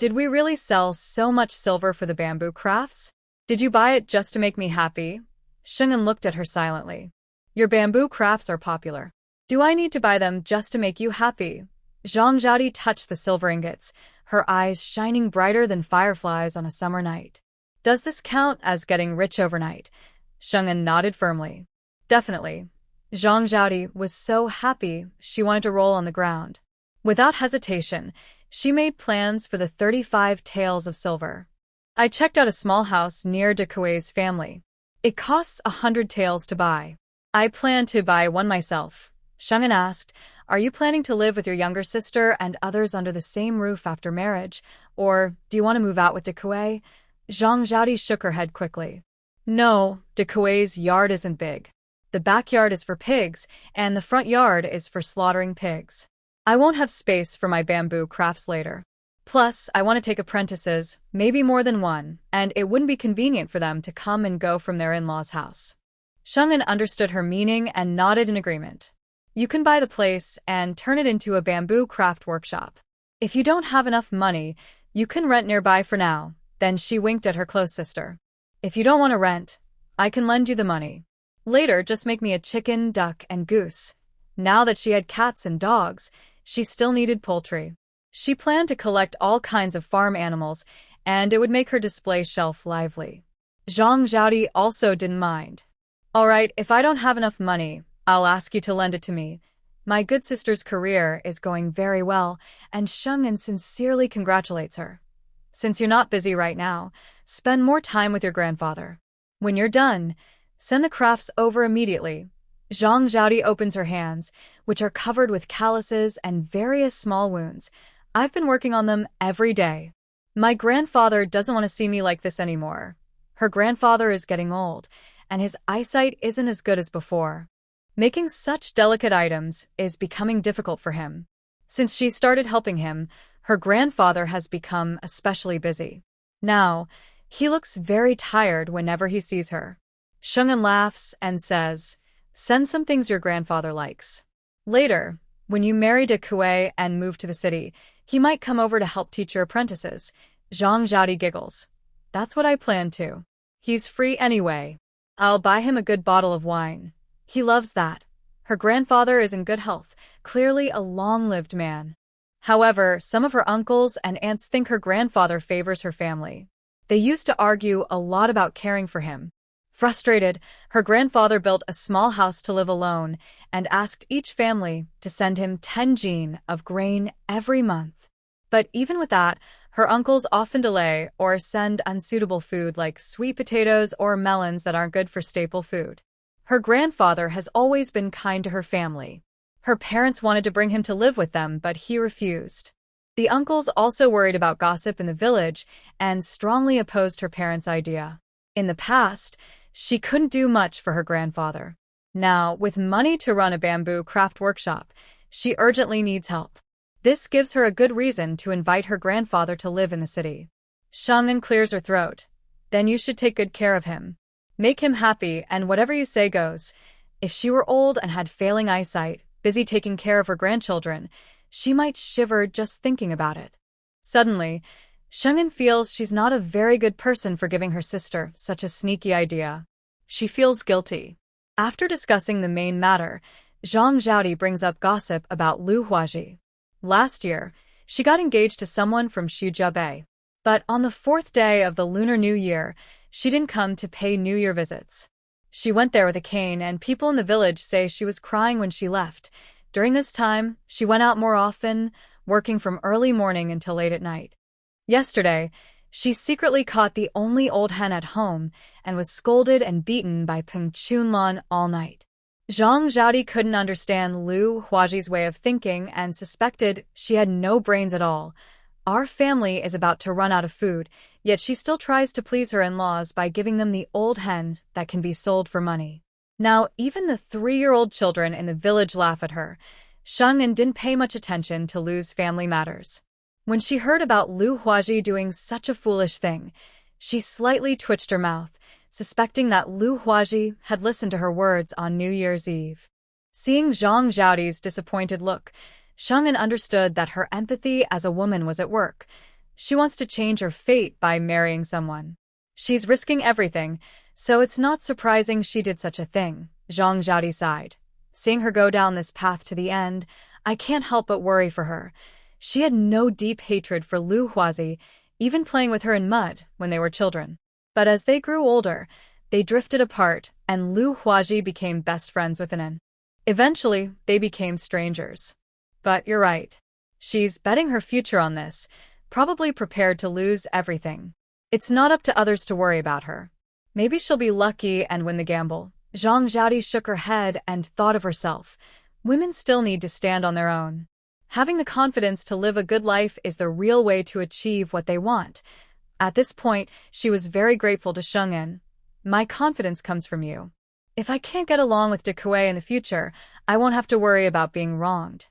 Did we really sell so much silver for the bamboo crafts? Did you buy it just to make me happy? Sheng looked at her silently. Your bamboo crafts are popular. Do I need to buy them just to make you happy? Zhang Zhaodi touched the silver ingots, her eyes shining brighter than fireflies on a summer night. Does this count as getting rich overnight? Sheng nodded firmly. Definitely. Zhang Zhaodi was so happy she wanted to roll on the ground. Without hesitation, she made plans for the 35 taels of silver. I checked out a small house near de Kuei's family. It costs 100 taels to buy. I plan to buy one myself. Sheng asked, "Are you planning to live with your younger sister and others under the same roof after marriage, or do you want to move out with de Kuei?" Zhang Zhaodi shook her head quickly. No, de Kuei's yard isn't big. The backyard is for pigs, and the front yard is for slaughtering pigs. I won't have space for my bamboo crafts later. Plus, I want to take apprentices, maybe more than one, and it wouldn't be convenient for them to come and go from their in-laws' house. Sheng understood her meaning and nodded in agreement. You can buy the place and turn it into a bamboo craft workshop. If you don't have enough money, you can rent nearby for now. Then she winked at her close sister. If you don't want to rent, I can lend you the money. Later, just make me a chicken, duck, and goose. Now that she had cats and dogs, she still needed poultry. She planned to collect all kinds of farm animals, and it would make her display shelf lively. Zhang Zhaodi also didn't mind. All right, if I don't have enough money, I'll ask you to lend it to me. My good sister's career is going very well, and Sheng sincerely congratulates her. Since you're not busy right now, spend more time with your grandfather. When you're done, send the crafts over immediately. Zhang Zhaodi opens her hands, which are covered with calluses and various small wounds. I've been working on them every day. My grandfather doesn't want to see me like this anymore. Her grandfather is getting old, and his eyesight isn't as good as before. Making such delicate items is becoming difficult for him. Since she started helping him, her grandfather has become especially busy. Now, he looks very tired whenever he sees her. Sheng laughs and says, "Send some things your grandfather likes. Later, when you marry de Kuei and move to the city, he might come over to help teach your apprentices." Zhang Zhaodi giggles. "That's what I plan to. He's free anyway. I'll buy him a good bottle of wine. He loves that." Her grandfather is in good health, clearly a long-lived man. However, some of her uncles and aunts think her grandfather favors her family. They used to argue a lot about caring for him. Frustrated, her grandfather built a small house to live alone and asked each family to send him 10 jin of grain every month. But even with that, her uncles often delay or send unsuitable food like sweet potatoes or melons that aren't good for staple food. Her grandfather has always been kind to her family. Her parents wanted to bring him to live with them, but he refused. The uncles also worried about gossip in the village and strongly opposed her parents' idea. In the past, she couldn't do much for her grandfather. Now, with money to run a bamboo craft workshop, she urgently needs help. This gives her a good reason to invite her grandfather to live in the city. Shangnan clears her throat. Then you should take good care of him. Make him happy, and whatever you say goes. If she were old and had failing eyesight, busy taking care of her grandchildren, she might shiver just thinking about it. Suddenly, Shangnan feels she's not a very good person for giving her sister such a sneaky idea. She feels guilty. After discussing the main matter, Zhang Zhaodi brings up gossip about Lu Huaji. Last year, she got engaged to someone from Shizhebei. But on the 4th day of the Lunar New Year, she didn't come to pay New Year visits. She went there with a cane, and people in the village say she was crying when she left. During this time, she went out more often, working from early morning until late at night. Yesterday, She secretly caught the only old hen at home and was scolded and beaten by Peng Chunlan all night. Zhang Zhaodi couldn't understand Lu Huaji's way of thinking and suspected she had no brains at all. Our family is about to run out of food, yet she still tries to please her in-laws by giving them the old hen that can be sold for money. Now, even the 3-year-old children in the village laugh at her. Sheng'an didn't pay much attention to Lu's family matters. When she heard about Lu Huaji doing such a foolish thing, she slightly twitched her mouth, suspecting that Lu Huaji had listened to her words on New Year's Eve. Seeing Zhang Zhaodi's disappointed look, Sheng'an understood that her empathy as a woman was at work. She wants to change her fate by marrying someone. She's risking everything, so it's not surprising she did such a thing, Zhang Zhaodi sighed. Seeing her go down this path to the end, I can't help but worry for her. She had no deep hatred for Lu Huaji, even playing with her in mud when they were children. But as they grew older, they drifted apart, and Lu Huaji became best friends with Anan. Eventually, they became strangers. But you're right. She's betting her future on this, probably prepared to lose everything. It's not up to others to worry about her. Maybe she'll be lucky and win the gamble. Zhang Zhaodi shook her head and thought of herself. Women still need to stand on their own. Having the confidence to live a good life is the real way to achieve what they want. At this point, she was very grateful to Sheng'an. My confidence comes from you. If I can't get along with De Kuei in the future, I won't have to worry about being wronged.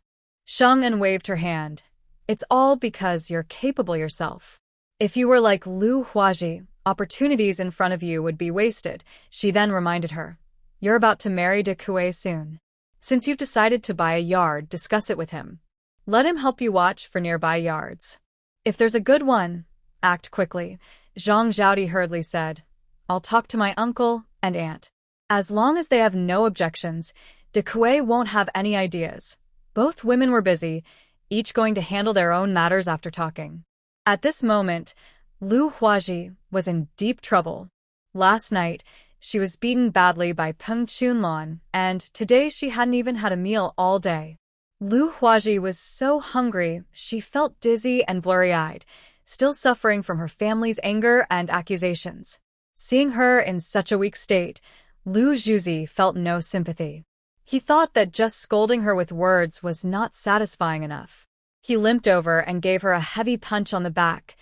Sheng'an waved her hand. It's all because you're capable yourself. If you were like Lu Huaji, opportunities in front of you would be wasted, she then reminded her. You're about to marry De Kuei soon. Since you've decided to buy a yard, discuss it with him. Let him help you watch for nearby yards. If there's a good one, act quickly, Zhang Zhaodi hurriedly said. I'll talk to my uncle and aunt. As long as they have no objections, De Kuei won't have any ideas. Both women were busy, each going to handle their own matters after talking. At this moment, Lu Huaji was in deep trouble. Last night, she was beaten badly by Peng Chunlan, and today she hadn't even had a meal all day. Lu Huaji was so hungry, she felt dizzy and blurry-eyed, still suffering from her family's anger and accusations. Seeing her in such a weak state, Lu Zhuzi felt no sympathy. He thought that just scolding her with words was not satisfying enough. He limped over and gave her a heavy punch on the back.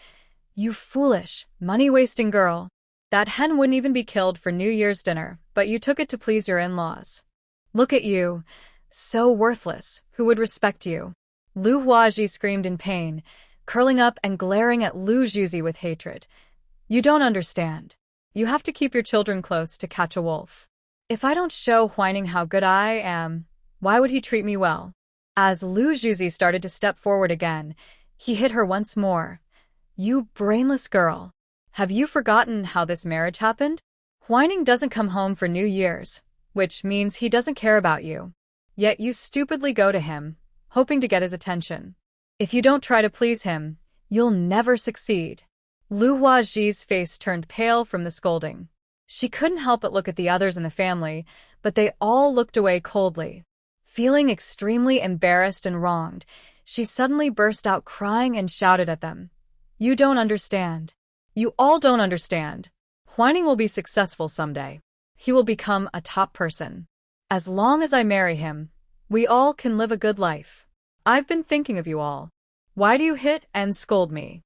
You foolish, money-wasting girl. That hen wouldn't even be killed for New Year's dinner, but you took it to please your in-laws. Look at you. So worthless. Who would respect you? Lu Huaji screamed in pain, curling up and glaring at Lu Zhuzi with hatred. You don't understand. You have to keep your children close to catch a wolf. If I don't show Huining how good I am, why would he treat me well? As Lu Zhuzi started to step forward again, he hit her once more. You brainless girl. Have you forgotten how this marriage happened? Huining doesn't come home for New Year's, which means he doesn't care about you. Yet you stupidly go to him, hoping to get his attention. If you don't try to please him, you'll never succeed. Lu Huaji's face turned pale from the scolding. She couldn't help but look at the others in the family, but they all looked away coldly. Feeling extremely embarrassed and wronged, she suddenly burst out crying and shouted at them. You don't understand. You all don't understand. Huining will be successful someday. He will become a top person. As long as I marry him, we all can live a good life. I've been thinking of you all. Why do you hit and scold me?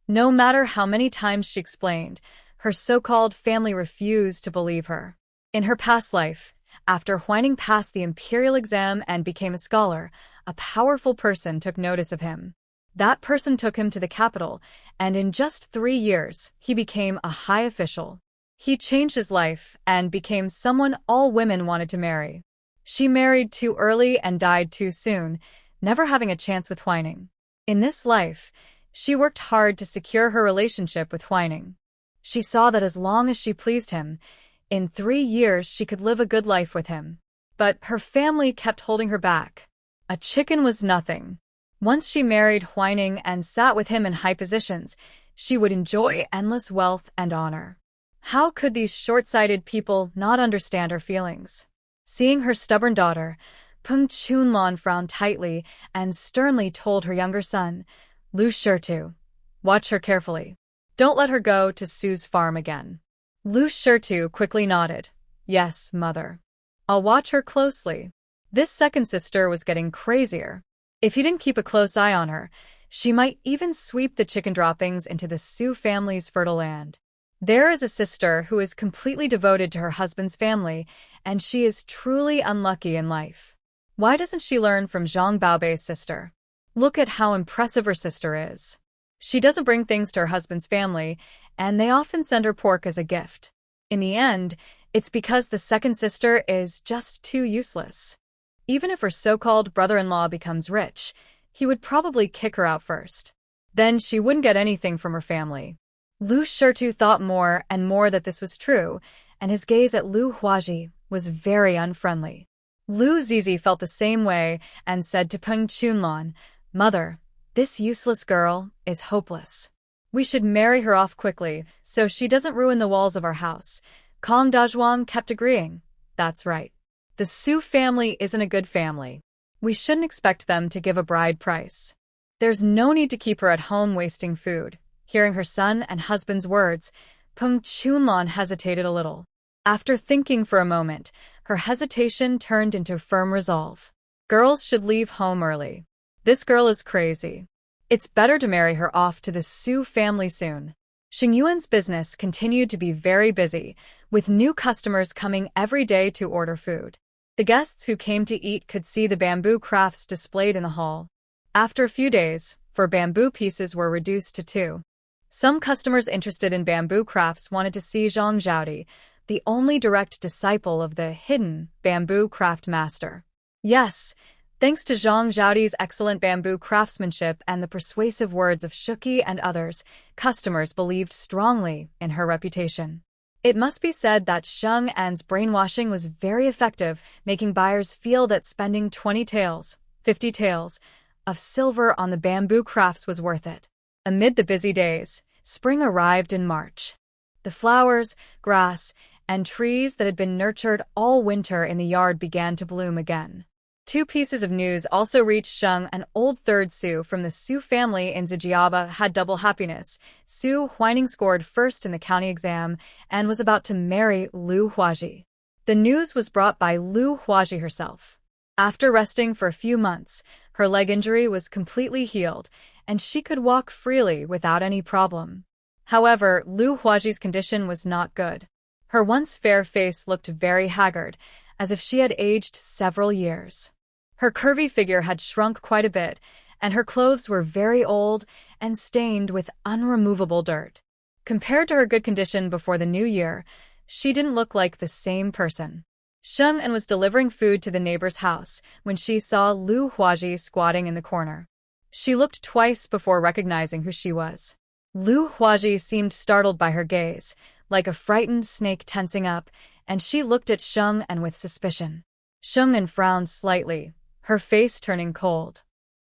No matter how many times she explained, her so-called family refused to believe her. In her past life, after Huining passed the imperial exam and became a scholar, a powerful person took notice of him. That person took him to the capital, and in just 3 years, he became a high official. He changed his life and became someone all women wanted to marry. She married too early and died too soon, never having a chance with Huining. In this life, she worked hard to secure her relationship with Huining. She saw that as long as she pleased him, in 3 years she could live a good life with him. But her family kept holding her back. A chicken was nothing. Once she married Huining and sat with him in high positions, she would enjoy endless wealth and honor. How could these short-sighted people not understand her feelings? Seeing her stubborn daughter, Peng Chunlan frowned tightly and sternly told her younger son, Lu Shirtu, watch her carefully. Don't let her go to Sue's farm again. Lu Shitu quickly nodded. Yes, mother. I'll watch her closely. This second sister was getting crazier. If he didn't keep a close eye on her, she might even sweep the chicken droppings into the Su family's fertile land. There is a sister who is completely devoted to her husband's family, and she is truly unlucky in life. Why doesn't she learn from Zhang Baobei's sister? Look at how impressive her sister is. She doesn't bring things to her husband's family, and they often send her pork as a gift. In the end, it's because the second sister is just too useless. Even if her so-called brother-in-law becomes rich, he would probably kick her out first. Then she wouldn't get anything from her family. Lu Shitu thought more and more that this was true, and his gaze at Lu Huaji was very unfriendly. Lu Zizi felt the same way and said to Peng Chunlan, Mother, this useless girl is hopeless. We should marry her off quickly so she doesn't ruin the walls of our house. Kong Dazhuang kept agreeing. That's right. The Su family isn't a good family. We shouldn't expect them to give a bride price. There's no need to keep her at home wasting food. Hearing her son and husband's words, Peng Chunlan hesitated a little. After thinking for a moment, her hesitation turned into firm resolve. Girls should leave home early. This girl is crazy. It's better to marry her off to the Su family soon. Xingyuan's business continued to be very busy, with new customers coming every day to order food. The guests who came to eat could see the bamboo crafts displayed in the hall. After a few days, 4 bamboo pieces were reduced to 2. Some customers interested in bamboo crafts wanted to see Zhang Zhaodi, the only direct disciple of the hidden bamboo craft master. Yes, thanks to Zhang Zhaodi's excellent bamboo craftsmanship and the persuasive words of Shuki and others, customers believed strongly in her reputation. It must be said that Sheng An's brainwashing was very effective, making buyers feel that spending 20 taels, 50 taels, of silver on the bamboo crafts was worth it. Amid the busy days, spring arrived in March. The flowers, grass, and trees that had been nurtured all winter in the yard began to bloom again. 2 pieces of news also reached Sheng. An old third Su from the Su family in Zijiaba had double happiness. Su Huining scored first in the county exam and was about to marry Lu Huaji. The news was brought by Lu Huaji herself. After resting for a few months, her leg injury was completely healed, and she could walk freely without any problem. However, Lu Huaji's condition was not good. Her once fair face looked very haggard, as if she had aged several years. Her curvy figure had shrunk quite a bit, and her clothes were very old and stained with unremovable dirt. Compared to her good condition before the new year, she didn't look like the same person. Sheng An was delivering food to the neighbor's house when she saw Lu Huaji squatting in the corner. She looked twice before recognizing who she was. Lu Huaji seemed startled by her gaze, like a frightened snake tensing up, and she looked at Sheng An with suspicion. Sheng An frowned slightly, her face turning cold.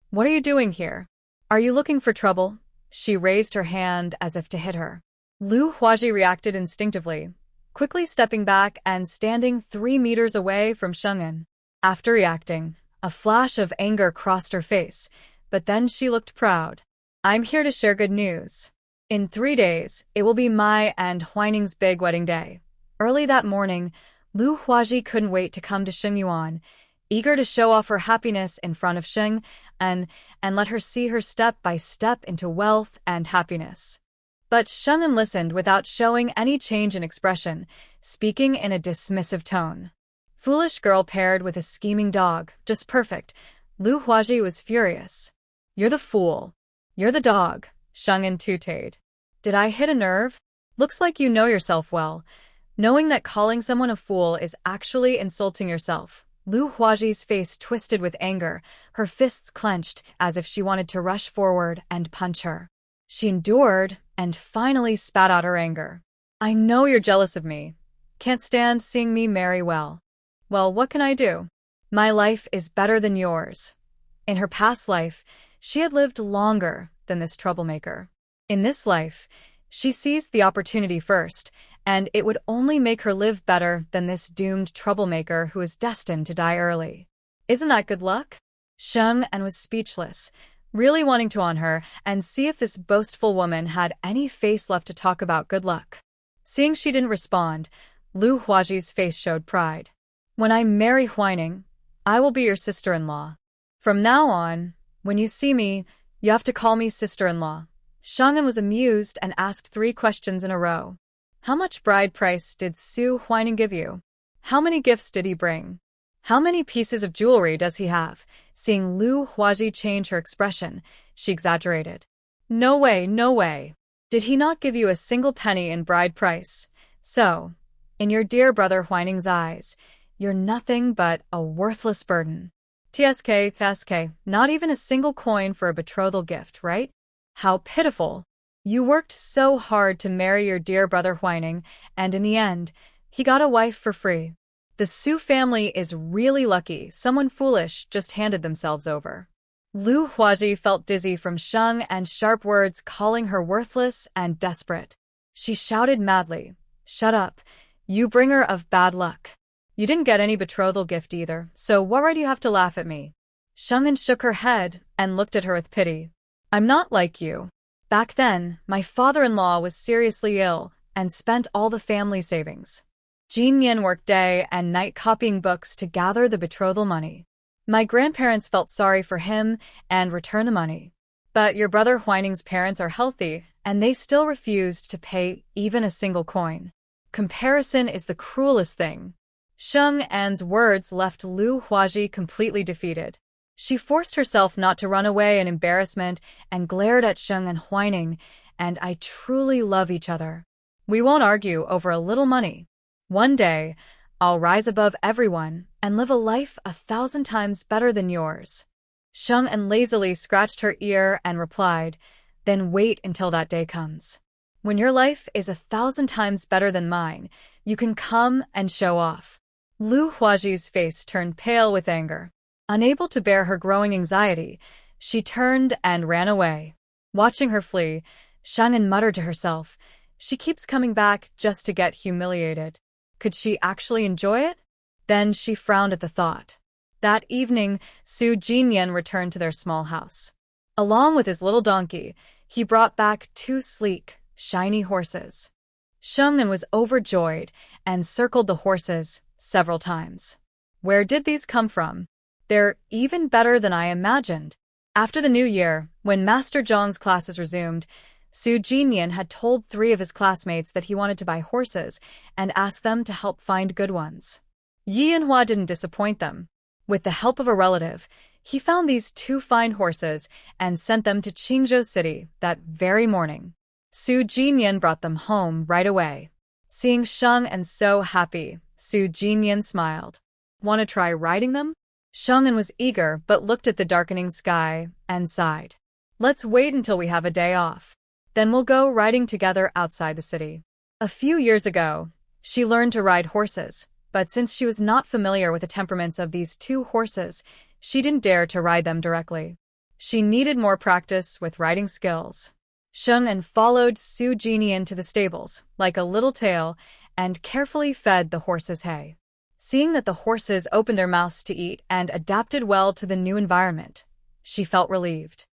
What are you doing here? Are you looking for trouble? She raised her hand as if to hit her. Lu Huaji reacted instinctively, quickly stepping back and standing 3 meters away from Sheng An. After reacting, a flash of anger crossed her face, but then she looked proud. I'm here to share good news. In 3 days, it will be my and Huining's big wedding day. Early that morning, Lu Huaji couldn't wait to come to Xingyuan, eager to show off her happiness in front of Sheng and let her see her step by step into wealth and happiness. But Sheng An listened without showing any change in expression, speaking in a dismissive tone. Foolish girl paired with a scheming dog, just perfect. Lu Huaji was furious. You're the fool. You're the dog, Sheng An tooted. Did I hit a nerve? Looks like you know yourself well. Knowing that calling someone a fool is actually insulting yourself. Lu Huaji's face twisted with anger, her fists clenched as if she wanted to rush forward and punch her. She endured and finally spat out her anger. I know you're jealous of me. Can't stand seeing me marry well. Well, what can I do? My life is better than yours. In her past life, she had lived longer than this troublemaker. In this life, she seized the opportunity first, and it would only make her live better than this doomed troublemaker who is destined to die early. Isn't that good luck? Sheng An was speechless. really wanting to on her and see if this boastful woman had any face left to talk about good luck. Seeing she didn't respond, Lu Huaji's face showed pride. When I marry Huining, I will be your sister-in-law. From now on, when you see me, you have to call me sister-in-law. Shang'an was amused and asked 3 questions in a row. How much bride price did Su Huining give you? How many gifts did he bring? How many pieces of jewelry does he have? Seeing Lu Huaji change her expression, she exaggerated. No way, no way. Did he not give you a single penny in bride price? So, in your dear brother Huining's eyes, you're nothing but a worthless burden. TSK, not even a single coin for a betrothal gift, right? How pitiful. You worked so hard to marry your dear brother Huining, and in the end, he got a wife for free. The Su family is really lucky someone foolish just handed themselves over. Lu Huaji felt dizzy from Shang and sharp words calling her worthless and desperate. She shouted madly, "Shut up, you bringer of bad luck. You didn't get any betrothal gift either, so what right do you have to laugh at me?" Shang'an shook her head and looked at her with pity. "I'm not like you. Back then, my father-in-law was seriously ill and spent all the family savings. Jin Yan worked day and night copying books to gather the betrothal money. My grandparents felt sorry for him and returned the money. But your brother Huining's parents are healthy, and they still refused to pay even a single coin. Comparison is the cruelest thing." Sheng An's words left Lu Huaji completely defeated. She forced herself not to run away in embarrassment and glared at Sheng and Huining, "And I truly love each other. We won't argue over a little money. One day, I'll rise above everyone and live a life 1,000 times better than yours." Shang'an lazily scratched her ear and replied, "Then wait until that day comes. When your life is 1,000 times better than mine, you can come and show off." Lu Huaji's face turned pale with anger. Unable to bear her growing anxiety, she turned and ran away. Watching her flee, Shang'an muttered to herself, "She keeps coming back just to get humiliated. Could she actually enjoy it?" Then she frowned at the thought. That evening, Su Jinyan returned to their small house. Along with his little donkey, he brought back 2 sleek, shiny horses. Sheng'an was overjoyed and circled the horses several times. "Where did these come from? They're even better than I imagined." After the new year, when Master Zhang's classes resumed, Su Jinyan had told 3 of his classmates that he wanted to buy horses and asked them to help find good ones. Yi and Hua didn't disappoint them. With the help of a relative, he found these 2 fine horses and sent them to Qingzhou City that very morning. Su Jinyan brought them home right away. Seeing Sheng and so happy, Su Jinyan smiled. "Want to try riding them?" Sheng'an was eager but looked at the darkening sky and sighed. "Let's wait until we have a day off. Then we'll go riding together outside the city." A few years ago, she learned to ride horses, but since she was not familiar with the temperaments of these 2 horses, she didn't dare to ride them directly. She needed more practice with riding skills. Sheng'an followed Su Jinyan to the stables, like a little tail, and carefully fed the horses hay. Seeing that the horses opened their mouths to eat and adapted well to the new environment, she felt relieved.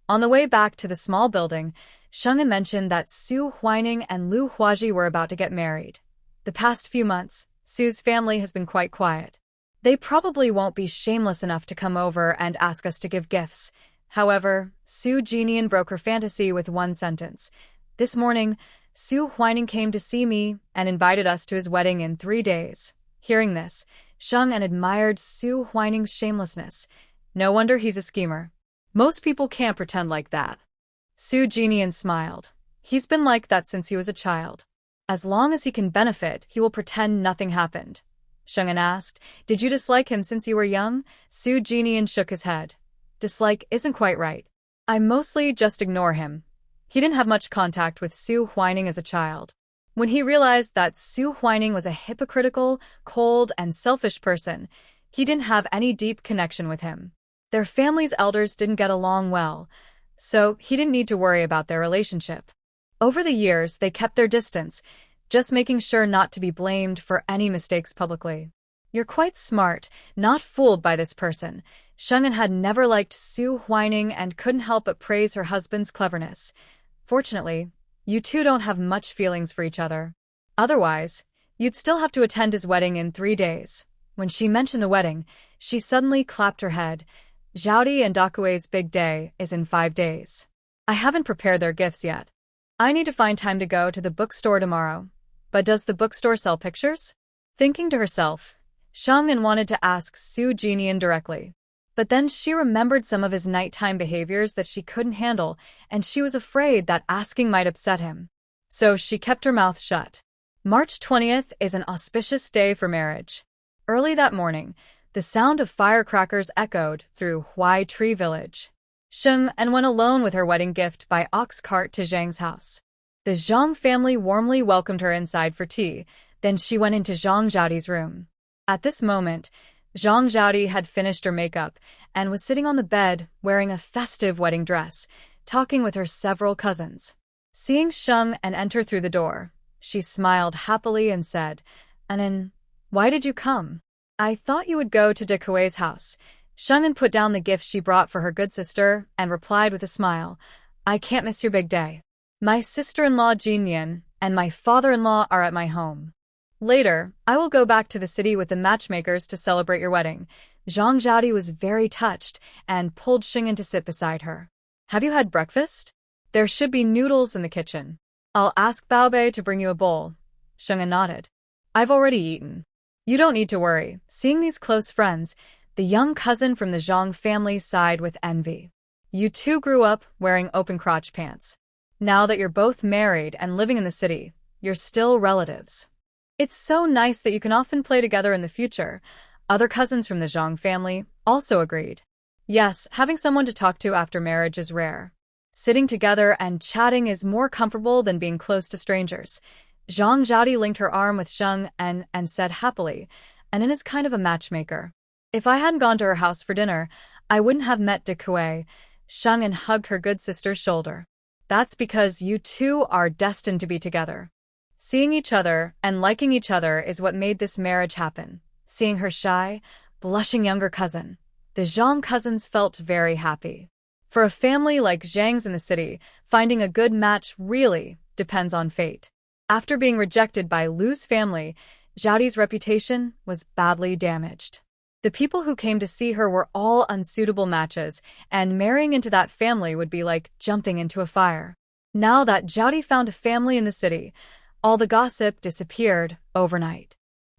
On the way back to the small building, Sheng'an mentioned that Su Huining and Lu Huaji were about to get married. The past few months, Su's family has been quite quiet. They probably won't be shameless enough to come over and ask us to give gifts. However, Su Jinyan broke her fantasy with one sentence. "This morning, Su Huining came to see me and invited us to his wedding in 3 days. Hearing this, Sheng'an admired Su Huining's shamelessness. No wonder he's a schemer. Most people can't pretend like that. Su Jinyan smiled. He's been like that since he was a child. As long as he can benefit, he will pretend nothing happened. Sheng'an asked, "Did you dislike him since you were young?" Su Jinyan shook his head. "Dislike isn't quite right. I mostly just ignore him. He didn't have much contact with Su Huining as a child. When he realized that Su Huining was a hypocritical, cold, and selfish person, he didn't have any deep connection with him. Their family's elders didn't get along well, so he didn't need to worry about their relationship. Over the years, they kept their distance, just making sure not to be blamed for any mistakes publicly." You're quite smart, not fooled by this person. Shungin had never liked Su whining and couldn't help but praise her husband's cleverness. Fortunately, you two don't have much feelings for each other. Otherwise, you'd still have to attend his wedding in 3 days. When she mentioned the wedding, she suddenly clapped her head. Zhaodi and Dakue's big day is in 5 days. I haven't prepared their gifts yet. I need to find time to go to the bookstore tomorrow. But does the bookstore sell pictures? Thinking to herself, Shangin wanted to ask Su Jinian directly. But then she remembered some of his nighttime behaviors that she couldn't handle, and she was afraid that asking might upset him. So she kept her mouth shut. March 20th is an auspicious day for marriage. Early that morning, the sound of firecrackers echoed through Huai Tree Village. Sheng and went alone with her wedding gift by ox cart to Zhang's house. The Zhang family warmly welcomed her inside for tea, then she went into Zhang Zhaodi's room. At this moment, Zhang Zhaodi had finished her makeup and was sitting on the bed wearing a festive wedding dress, talking with her several cousins. Seeing Sheng and enter through the door, she smiled happily and said, "Anan, why did you come?" "I thought you would go to Dakue's house." Sheng'an put down the gift she brought for her good sister and replied with a smile, "I can't miss your big day. My sister-in-law Jinyan and my father-in-law are at my home. Later, I will go back to the city with the matchmakers to celebrate your wedding." Zhang Zhaodi was very touched and pulled Sheng'an to sit beside her. "Have you had breakfast? There should be noodles in the kitchen. I'll ask Baobei to bring you a bowl." Sheng'an nodded. "I've already eaten. You don't need to worry." Seeing these close friends, the young cousin from the Zhang family sighed with envy. "You two grew up wearing open-crotch pants. Now that you're both married and living in the city, you're still relatives. It's so nice that you can often play together in the future." Other cousins from the Zhang family also agreed. Yes, having someone to talk to after marriage is rare. Sitting together and chatting is more comfortable than being close to strangers. Zhang Zhaodi linked her arm with Sheng and said happily, "Anan is kind of a matchmaker. If I hadn't gone to her house for dinner, I wouldn't have met Dakue." Sheng and hugged her good sister's shoulder. "That's because you two are destined to be together. Seeing each other and liking each other is what made this marriage happen." Seeing her shy, blushing younger cousin, the Zhang cousins felt very happy. For a family like Zhang's in the city, finding a good match really depends on fate. After being rejected by Lu's family, Zhaodi's reputation was badly damaged. The people who came to see her were all unsuitable matches, and marrying into that family would be like jumping into a fire. Now that Zhaodi found a family in the city, all the gossip disappeared overnight.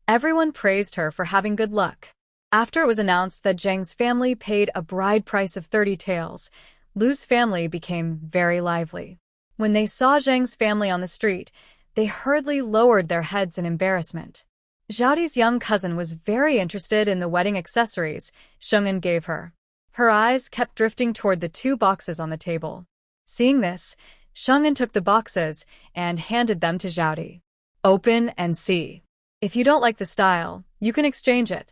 Everyone praised her for having good luck. After it was announced that Zhang's family paid a bride price of 30 taels, Lu's family became very lively. When they saw Zhang's family on the street, they hurriedly lowered their heads in embarrassment. Zhaodi's young cousin was very interested in the wedding accessories Sheng'an gave her. Her eyes kept drifting toward the 2 boxes on the table. Seeing this, Sheng'an took the boxes and handed them to Zhaodi. "Open and see. If you don't like the style, you can exchange it."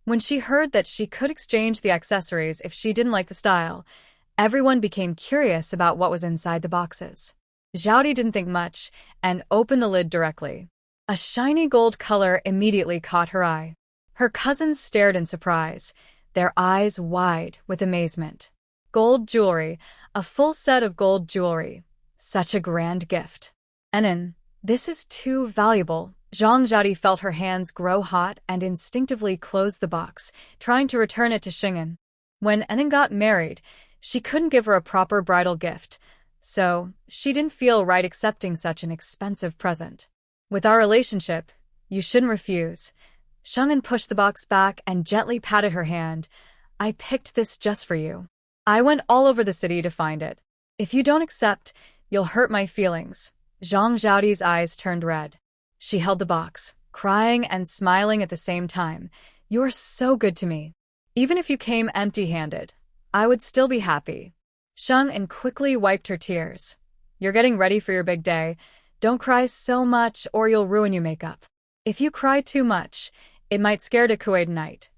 When she heard that she could exchange the accessories if she didn't like the style, everyone became curious about what was inside the boxes. Zhaodi didn't think much and opened the lid directly. A shiny gold color immediately caught her eye. Her cousins stared in surprise, their eyes wide with amazement. Gold jewelry, a full set of gold jewelry. Such a grand gift. "Anan, this is too valuable." Zhang Zhaodi felt her hands grow hot and instinctively closed the box, trying to return it to Sheng'an. When Anan got married, she couldn't give her a proper bridal gift, so she didn't feel right accepting such an expensive present. "With our relationship, you shouldn't refuse." Sheng'an pushed the box back and gently patted her hand. "I picked this just for you. I went all over the city to find it. If you don't accept, you'll hurt my feelings." Zhang Zhaodi's eyes turned red. She held the box, crying and smiling at the same time. "You're so good to me. Even if you came empty-handed, I would still be happy." Sheng'an quickly wiped her tears. "You're getting ready for your big day. Don't cry so much or you'll ruin your makeup. If you cry too much, it might scare Dakue tonight."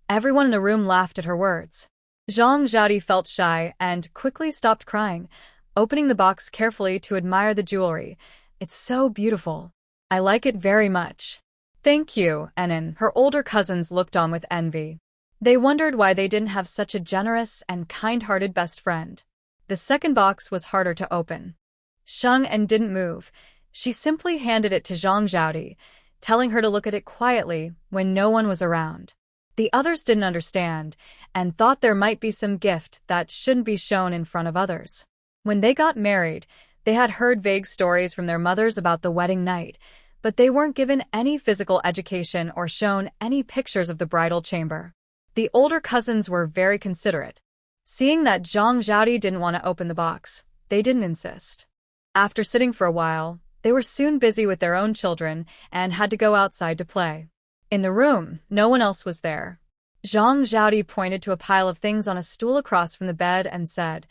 Everyone in the room laughed at her words. Zhang Zhaodi felt shy and quickly stopped crying, opening the box carefully to admire the jewelry. "It's so beautiful. I like it very much." Thank you, Enin. Her older cousins looked on with envy. They wondered why they didn't have such a generous and kind-hearted best friend. The second box was harder to open. Sheng En didn't move. She simply handed it to Zhang Zhaodi, telling her to look at it quietly when no one was around. The others didn't understand and thought there might be some gift that shouldn't be shown in front of others. When they got married, they had heard vague stories from their mothers about the wedding night, but they weren't given any physical education or shown any pictures of the bridal chamber. The older cousins were very considerate. Seeing that Zhang Zhaodi didn't want to open the box, they didn't insist. After sitting for a while, they were soon busy with their own children and had to go outside to play. In the room, no one else was there. Zhang Zhaodi pointed to a pile of things on a stool across from the bed and said,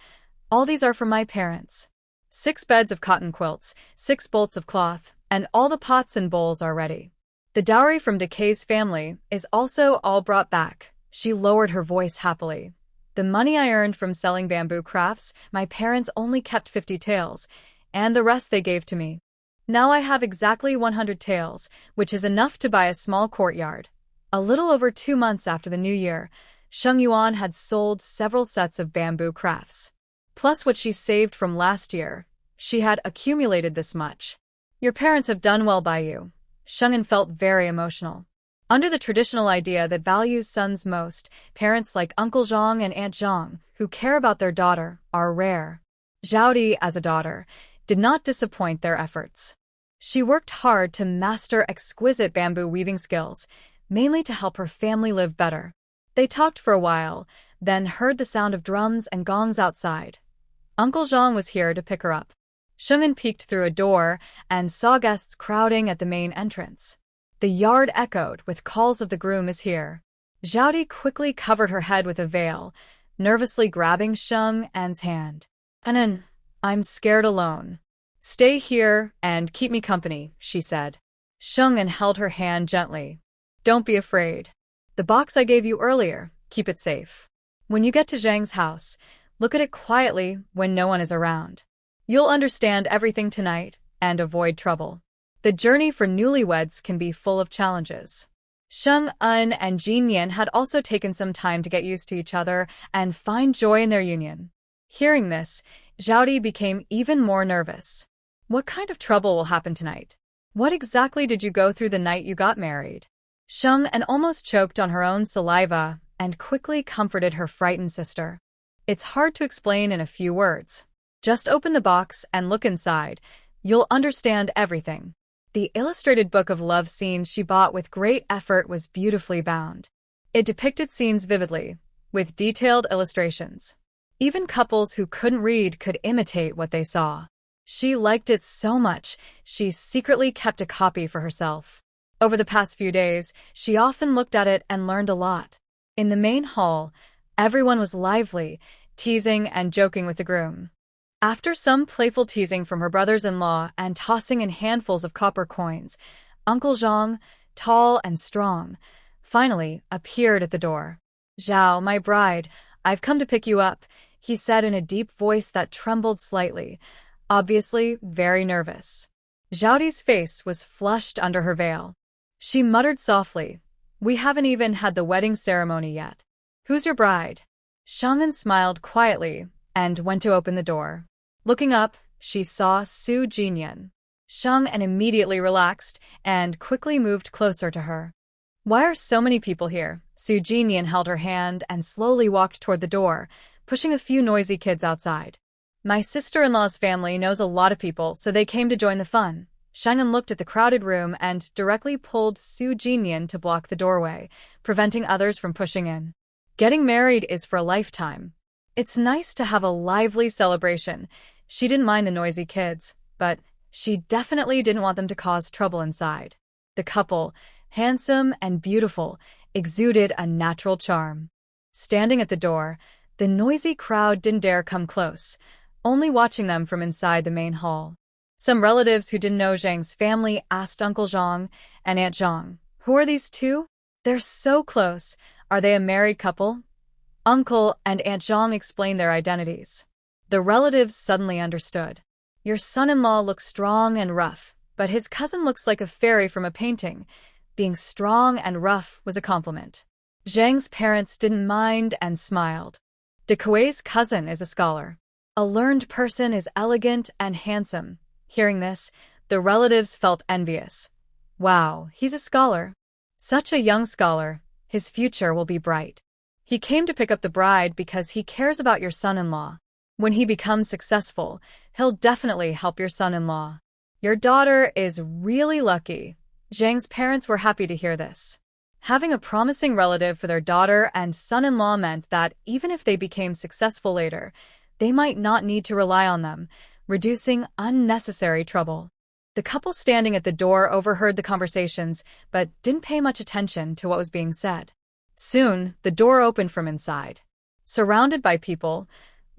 "All these are from my parents. 6 beds of cotton quilts, 6 bolts of cloth, and all the pots and bowls are ready. The dowry from Decay's family is also all brought back." She lowered her voice happily. "The money I earned from selling bamboo crafts, my parents only kept 50 taels, and the rest they gave to me. Now I have exactly 100 taels, which is enough to buy a small courtyard." A little over 2 months after the new year, Sheng Yuan had sold several sets of bamboo crafts. Plus what she saved from last year, she had accumulated this much. "Your parents have done well by you." Sheng En felt very emotional. Under the traditional idea that values sons most, parents like Uncle Zhang and Aunt Zhang, who care about their daughter, are rare. Zhaodi, as a daughter, did not disappoint their efforts. She worked hard to master exquisite bamboo weaving skills, mainly to help her family live better. They talked for a while, then heard the sound of drums and gongs outside. Uncle Zhang was here to pick her up. Sheng En peeked through a door and saw guests crowding at the main entrance. The yard echoed with calls of "The groom is here." Zhaodi quickly covered her head with a veil, nervously grabbing Sheng En's hand. "Enin, I'm scared alone. Stay here and keep me company," she said. Sheng En held her hand gently. "Don't be afraid. The box I gave you earlier, keep it safe. When you get to Zhang's house, look at it quietly when no one is around. You'll understand everything tonight and avoid trouble. The journey for newlyweds can be full of challenges." Sheng En and Jin Yan had also taken some time to get used to each other and find joy in their union. Hearing this, Zhaodi became even more nervous. What kind of trouble will happen tonight? What exactly did you go through the night you got married? Sheng En almost choked on her own saliva and quickly comforted her frightened sister. "It's hard to explain in a few words. Just open the box and look inside. You'll understand everything." The illustrated book of love scenes she bought with great effort was beautifully bound. It depicted scenes vividly, with detailed illustrations. Even couples who couldn't read could imitate what they saw. She liked it so much, she secretly kept a copy for herself. Over the past few days, she often looked at it and learned a lot. In the main hall, everyone was lively, teasing and joking with the groom. After some playful teasing from her brothers-in-law and tossing in handfuls of copper coins, Uncle Zhang, tall and strong, finally appeared at the door. "Zhao, my bride, I've come to pick you up," he said in a deep voice that trembled slightly, obviously very nervous. Zhaodi's face was flushed under her veil. She muttered softly, "We haven't even had the wedding ceremony yet. Who's your bride?" Sheng En smiled quietly and went to open the door. Looking up, she saw Su Jinyan. Sheng En immediately relaxed and quickly moved closer to her. "Why are so many people here?" Su Jinyan held her hand and slowly walked toward the door, pushing a few noisy kids outside. "My sister-in-law's family knows a lot of people, so they came to join the fun." Sheng En looked at the crowded room and directly pulled Su Jinyan to block the doorway, preventing others from pushing in. "Getting married is for a lifetime. It's nice to have a lively celebration." She didn't mind the noisy kids, but she definitely didn't want them to cause trouble inside. The couple, handsome and beautiful, exuded a natural charm. Standing at the door, the noisy crowd didn't dare come close, only watching them from inside the main hall. Some relatives who didn't know Zhang's family asked Uncle Zhang and Aunt Zhang, "Who are these two? They're so close. Are they a married couple?" Uncle and Aunt Zhang explained their identities. The relatives suddenly understood. "Your son-in-law looks strong and rough, but his cousin looks like a fairy from a painting. Being strong and rough was a compliment. Zhang's parents didn't mind and smiled. De Kuei's cousin is a scholar. A learned person is elegant and handsome. Hearing this, the relatives felt envious. Wow, he's a scholar. Such a young scholar. His future will be bright. He came to pick up the bride because he cares about your son-in-law. When he becomes successful, he'll definitely help your son-in-law. Your daughter is really lucky. Zhang's parents were happy to hear this. Having a promising relative for their daughter and son-in-law meant that even if they became successful later, they might not need to rely on them, reducing unnecessary trouble. The couple standing at the door overheard the conversations, but didn't pay much attention to what was being said. Soon, the door opened from inside. Surrounded by people,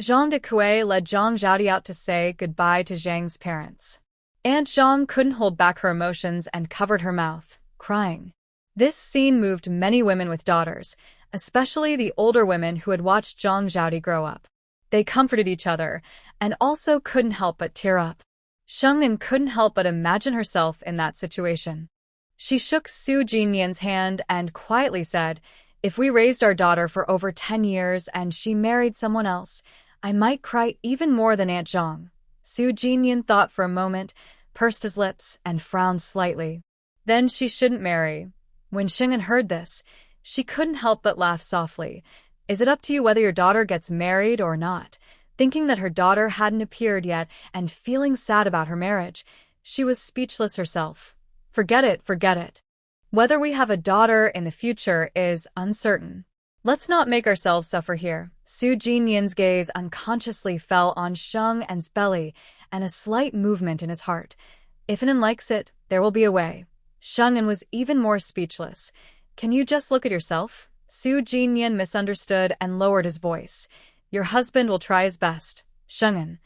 Zhang de Kuei led Zhang Zhaodi out to say goodbye to Zhang's parents. Aunt Zhang couldn't hold back her emotions and covered her mouth, crying. This scene moved many women with daughters, especially the older women who had watched Zhang Zhaodi grow up. They comforted each other, and also couldn't help but tear up. Shengnan couldn't help but imagine herself in that situation. She shook Su Jinyan's hand and quietly said, "If we raised our daughter for over 10 years and she married someone else, I might cry even more than Aunt Zhang." Su Jinyan thought for a moment, pursed his lips, and frowned slightly. Then she shouldn't marry. When Shengnan heard this, she couldn't help but laugh softly. Is it up to you whether your daughter gets married or not? Thinking that her daughter hadn't appeared yet and feeling sad about her marriage, she was speechless herself. Forget it, forget it. Whether we have a daughter in the future is uncertain. Let's not make ourselves suffer here. Su Jinyan's gaze unconsciously fell on Sheng'an's belly and a slight movement in his heart. If Anan likes it, there will be a way. Sheng'an was even more speechless. Can you just look at yourself? Su Jinyan misunderstood and lowered his voice. Your husband will try his best. Sheng'an.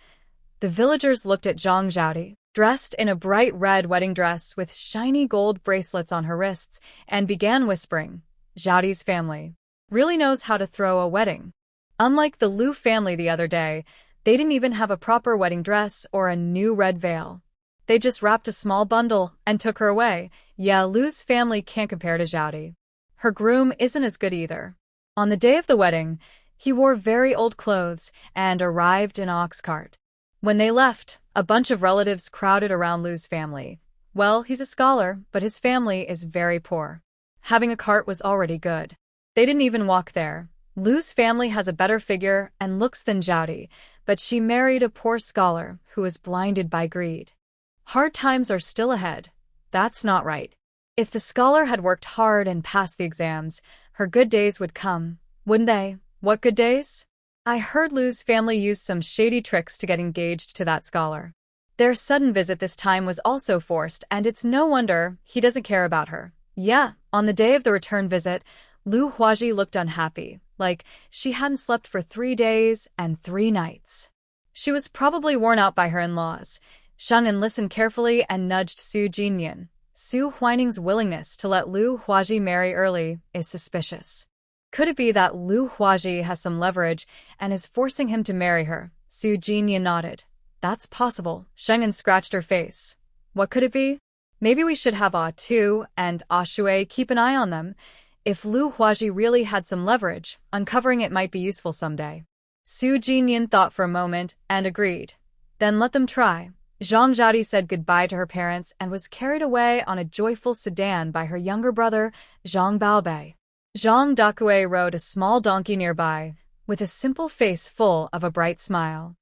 The villagers looked at Zhang Zhaodi, dressed in a bright red wedding dress with shiny gold bracelets on her wrists, and began whispering, Zhaodi's family really knows how to throw a wedding. Unlike the Liu family the other day, they didn't even have a proper wedding dress or a new red veil. They just wrapped a small bundle and took her away. Yeah, Liu's family can't compare to Zhaodi. Her groom isn't as good either. On the day of the wedding, he wore very old clothes and arrived in an ox cart. When they left, a bunch of relatives crowded around Liu's family. Well, he's a scholar, but his family is very poor. Having a cart was already good. They didn't even walk there. Liu's family has a better figure and looks than Zhaodi, but she married a poor scholar who was blinded by greed. Hard times are still ahead. That's not right. If the scholar had worked hard and passed the exams, her good days would come, wouldn't they? What good days? I heard Liu's family used some shady tricks to get engaged to that scholar. Their sudden visit this time was also forced, and it's no wonder he doesn't care about her. Yeah, on the day of the return visit, Liu Huaji looked unhappy, like she hadn't slept for 3 days and 3 nights. She was probably worn out by her in-laws. Sheng'an listened carefully and nudged Su Jinyan. Su Huining's willingness to let Liu Huaji marry early is suspicious. Could it be that Liu Huaji has some leverage and is forcing him to marry her? Su Jinyan nodded. That's possible. Sheng'an scratched her face. What could it be? Maybe we should have Ah Tu and Ah Shui keep an eye on them. If Liu Huaji really had some leverage, uncovering it might be useful someday. Su Jinyan thought for a moment and agreed. Then let them try. Zhang Zhaodi said goodbye to her parents and was carried away on a joyful sedan by her younger brother, Zhang Baobei. Zhang Dakue rode a small donkey nearby, with a simple face full of a bright smile.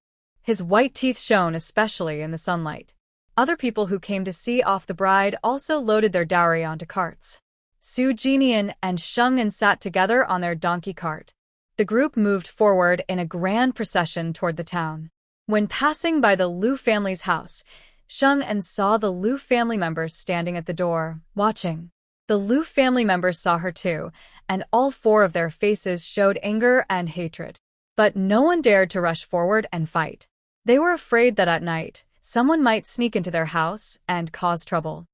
His white teeth shone especially in the sunlight. Other people who came to see off the bride also loaded their dowry onto carts. Su Jinyan and Sheng'an sat together on their donkey cart. The group moved forward in a grand procession toward the town. When passing by the Liu family's house, Sheng'an saw the Liu family members standing at the door, watching. The Liu family members saw her too, and all 4 of their faces showed anger and hatred. But no one dared to rush forward and fight. They were afraid that at night, someone might sneak into their house and cause trouble.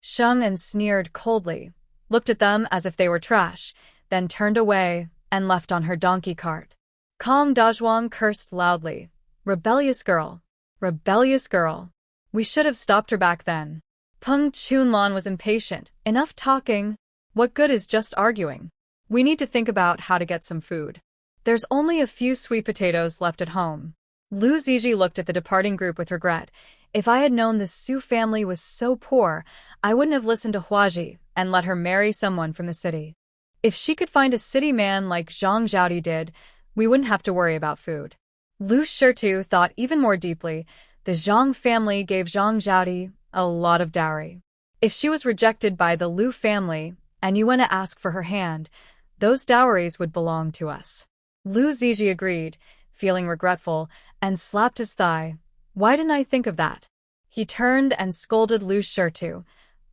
Sheng'an sneered coldly, looked at them as if they were trash, then turned away and left on her donkey cart. Kong Dazhuang cursed loudly. Rebellious girl. Rebellious girl. We should have stopped her back then. Peng Chunlan was impatient. Enough talking. What good is just arguing? We need to think about how to get some food. There's only a few sweet potatoes left at home. Lu Ziji looked at the departing group with regret. If I had known the Su family was so poor, I wouldn't have listened to Huaji and let her marry someone from the city. If she could find a city man like Zhang Zhaodi did, we wouldn't have to worry about food. Lu Shitu thought even more deeply. The Zhang family gave Zhang Zhaodi a lot of dowry. If she was rejected by the Lu family, and you went to ask for her hand, those dowries would belong to us. Lu Ziji agreed, feeling regretful, and slapped his thigh. Why didn't I think of that? He turned and scolded Lu Shitu.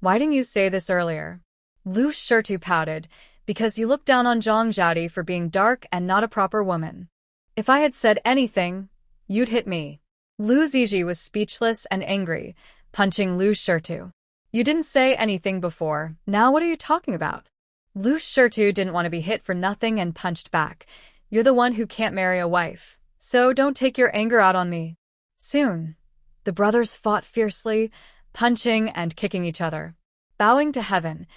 Why didn't you say this earlier? Lu Shitu pouted, because you looked down on Zhang Zhaodi for being dark and not a proper woman. If I had said anything, you'd hit me. Lu Ziji was speechless and angry, punching Lu Shitu. You didn't say anything before, now what are you talking about? Lu Shitu didn't want to be hit for nothing and punched back. You're the one who can't marry a wife, so don't take your anger out on me. Soon, the brothers fought fiercely, punching and kicking each other. Bowing to heaven,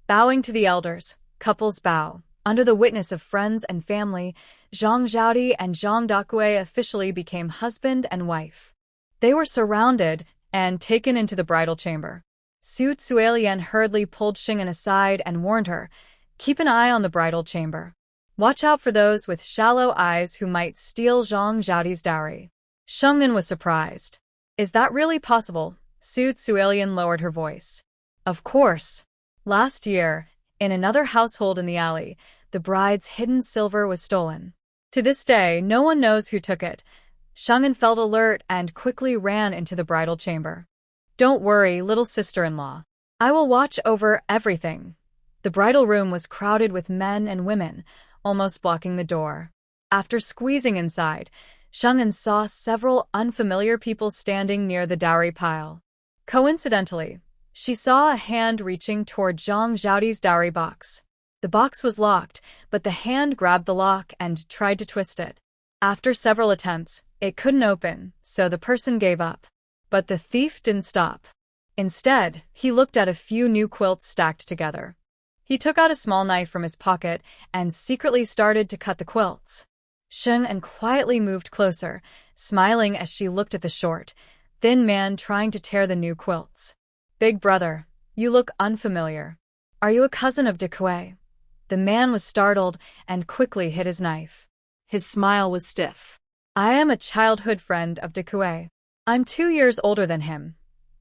bowing to the elders, couples bow. Under the witness of friends and family, Zhang Zhaodi and Zhang Dakue officially became husband and wife. They were surrounded and taken into the bridal chamber. Su Tsuelian hurriedly pulled Xing'an aside and warned her, keep an eye on the bridal chamber. Watch out for those with shallow eyes who might steal Zhang Zhaodi's dowry. Xing'an was surprised. Is that really possible? Su Tsuelian lowered her voice. Of course. Last year, in another household in the alley, the bride's hidden silver was stolen. To this day, no one knows who took it. Xing'an felt alert and quickly ran into the bridal chamber. Don't worry, little sister-in-law. I will watch over everything. The bridal room was crowded with men and women, almost blocking the door. After squeezing inside, Xing'an saw several unfamiliar people standing near the dowry pile. Coincidentally, she saw a hand reaching toward Zhang Zhaodi's dowry box. The box was locked, but the hand grabbed the lock and tried to twist it. After several attempts, it couldn't open, so the person gave up. But the thief didn't stop. Instead, he looked at a few new quilts stacked together. He took out a small knife from his pocket and secretly started to cut the quilts. Xing'an quietly moved closer, smiling as she looked at the short, thin man trying to tear the new quilts. Big brother, you look unfamiliar. Are you a cousin of Dakue? The man was startled and quickly hid his knife. His smile was stiff. I am a childhood friend of Dakue. I'm 2 years older than him.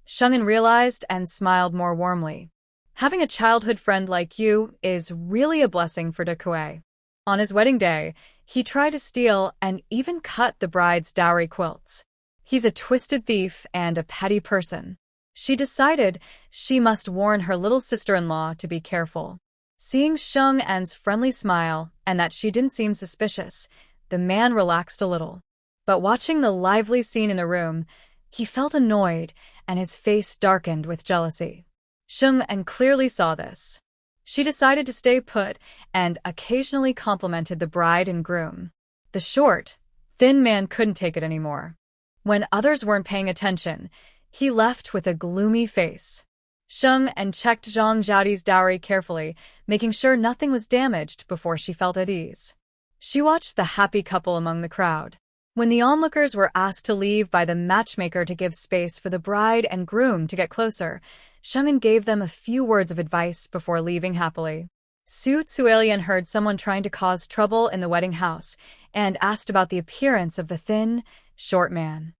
Xing'an realized and smiled more warmly. Having a childhood friend like you is really a blessing for Dakue. On his wedding day, he tried to steal and even cut the bride's dowry quilts. He's a twisted thief and a petty person. She decided she must warn her little sister-in-law to be careful. Seeing Xing'an's friendly smile and that she didn't seem suspicious, the man relaxed a little. But watching the lively scene in the room, he felt annoyed and his face darkened with jealousy. Xing'an clearly saw this. She decided to stay put and occasionally complimented the bride and groom. The short, thin man couldn't take it anymore. When others weren't paying attention, he left with a gloomy face. Xing'an checked Zhang Zhaodi's dowry carefully, making sure nothing was damaged before she felt at ease. She watched the happy couple among the crowd. When the onlookers were asked to leave by the matchmaker to give space for the bride and groom to get closer, Xing'an gave them a few words of advice before leaving happily. Su Tsuelian heard someone trying to cause trouble in the wedding house and asked about the appearance of the thin, short man.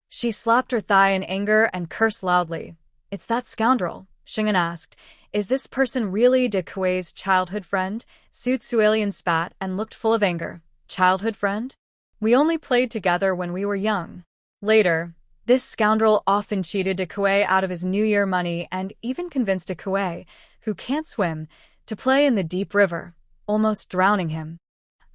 She slapped her thigh in anger and cursed loudly. It's that scoundrel, Xing'an asked. Is this person really Dakue's childhood friend? Su Tsuelian spat and looked full of anger. Childhood friend? We only played together when we were young. Later, this scoundrel often cheated Dakue out of his New Year money and even convinced Dakue, who can't swim, to play in the deep river, almost drowning him.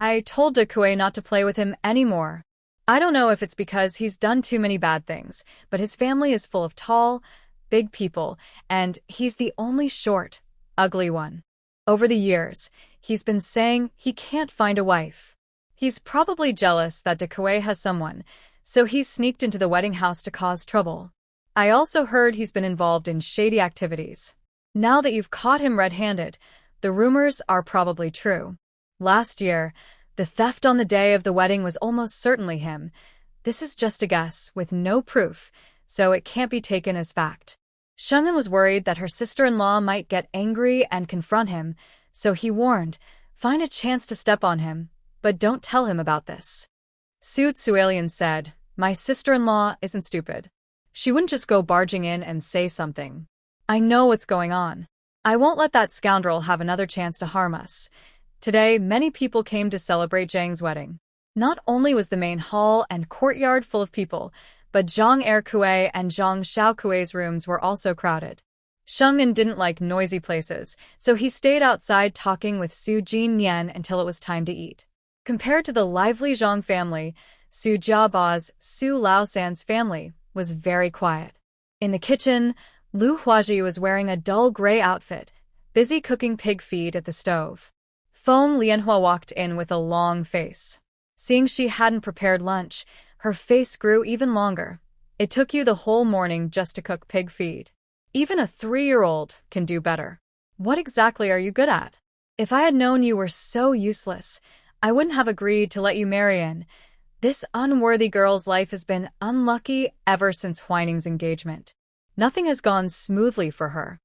I told Dakue not to play with him anymore. I don't know if it's because he's done too many bad things, but his family is full of tall, big people, and he's the only short, ugly one. Over the years, he's been saying he can't find a wife. He's probably jealous that Dakue has someone, so he sneaked into the wedding house to cause trouble. I also heard he's been involved in shady activities. Now that you've caught him red-handed, the rumors are probably true. Last year, the theft on the day of the wedding was almost certainly him. This is just a guess, with no proof, so it can't be taken as fact. Shungin was worried that her sister-in-law might get angry and confront him, so he warned, find a chance to step on him, but don't tell him about this. Su Tsualian said, my sister-in-law isn't stupid. She wouldn't just go barging in and say something. I know what's going on. I won't let that scoundrel have another chance to harm us. Today, many people came to celebrate Zhang's wedding. Not only was the main hall and courtyard full of people, but Zhang Erkue and Zhang Xiaokue's rooms were also crowded. Shungin didn't like noisy places, so he stayed outside talking with Su Jinyan until it was time to eat. Compared to the lively Zhang family, Su Jiaba's, Su Laosan's family was very quiet. In the kitchen, Lu Huaji was wearing a dull gray outfit, busy cooking pig feed at the stove. Feng Lianhua walked in with a long face. Seeing she hadn't prepared lunch, her face grew even longer. It took you the whole morning just to cook pig feed. Even a 3-year-old can do better. What exactly are you good at? If I had known you were so useless, I wouldn't have agreed to let you marry in. This unworthy girl's life has been unlucky ever since Huining's engagement. Nothing has gone smoothly for her.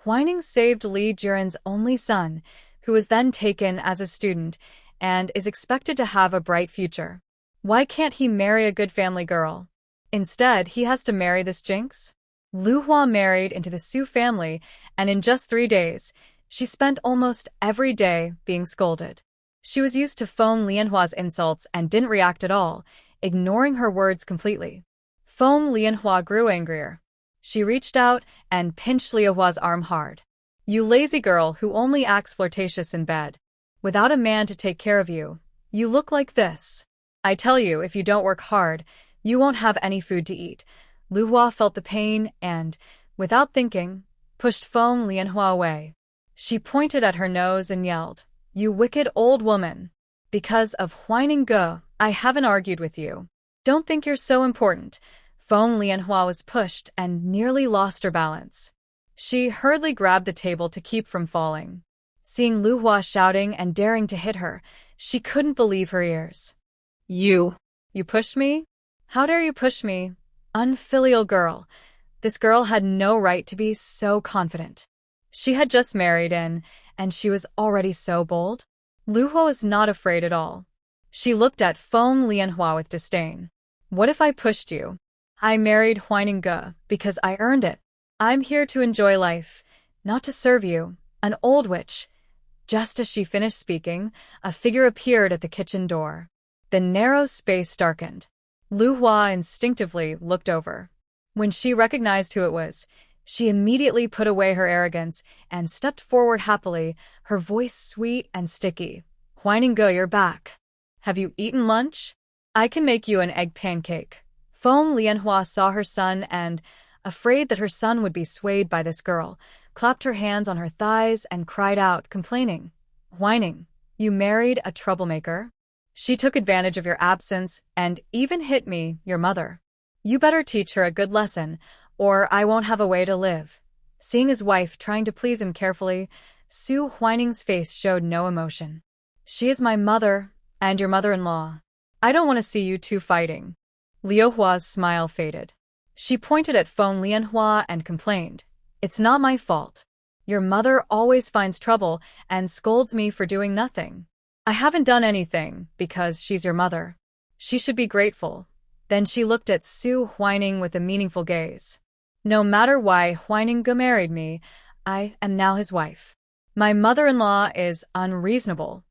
Huining saved Li Jiren's only son, who was then taken as a student and is expected to have a bright future. Why can't he marry a good family girl? Instead, he has to marry this jinx? Lu Hua married into the Su family, and in just 3 days, she spent almost every day being scolded. She was used to Feng Lianhua's insults and didn't react at all, ignoring her words completely. Feng Lianhua grew angrier. She reached out and pinched Liahua's arm hard. You lazy girl who only acts flirtatious in bed. Without a man to take care of you, you look like this. I tell you, if you don't work hard, you won't have any food to eat. Lu Hua felt the pain and, without thinking, pushed Feng Lianhua away. She pointed at her nose and yelled, you wicked old woman. Because of Huining Ge, I haven't argued with you. Don't think you're so important. Feng Lianhua was pushed and nearly lost her balance. She hurriedly grabbed the table to keep from falling. Seeing Lu Hua shouting and daring to hit her, she couldn't believe her ears. You pushed me? How dare you push me? Unfilial girl. This girl had no right to be so confident. She had just married in, and she was already so bold. Lu Hua was not afraid at all. She looked at Feng Lianhua with disdain. What if I pushed you? I married Huining Ge because I earned it. I'm here to enjoy life, not to serve you, an old witch. Just as she finished speaking, a figure appeared at the kitchen door. The narrow space darkened. Lu Hua instinctively looked over. When she recognized who it was, she immediately put away her arrogance and stepped forward happily, her voice sweet and sticky. Huining Ge, you're back. Have you eaten lunch? I can make you an egg pancake. Feng Lianhua saw her son and, afraid that her son would be swayed by this girl, clapped her hands on her thighs and cried out, complaining. Huining, you married a troublemaker? She took advantage of your absence and even hit me, your mother. You better teach her a good lesson, or I won't have a way to live. Seeing his wife trying to please him carefully, Su Huining's face showed no emotion. She is my mother and your mother-in-law. I don't want to see you two fighting. Liu Hua's smile faded. She pointed at Feng Lianhua and complained. It's not my fault. Your mother always finds trouble and scolds me for doing nothing. I haven't done anything because she's your mother. She should be grateful. Then she looked at Su Huining with a meaningful gaze. No matter why Huining Ge married me, I am now his wife. My mother-in-law is unreasonable.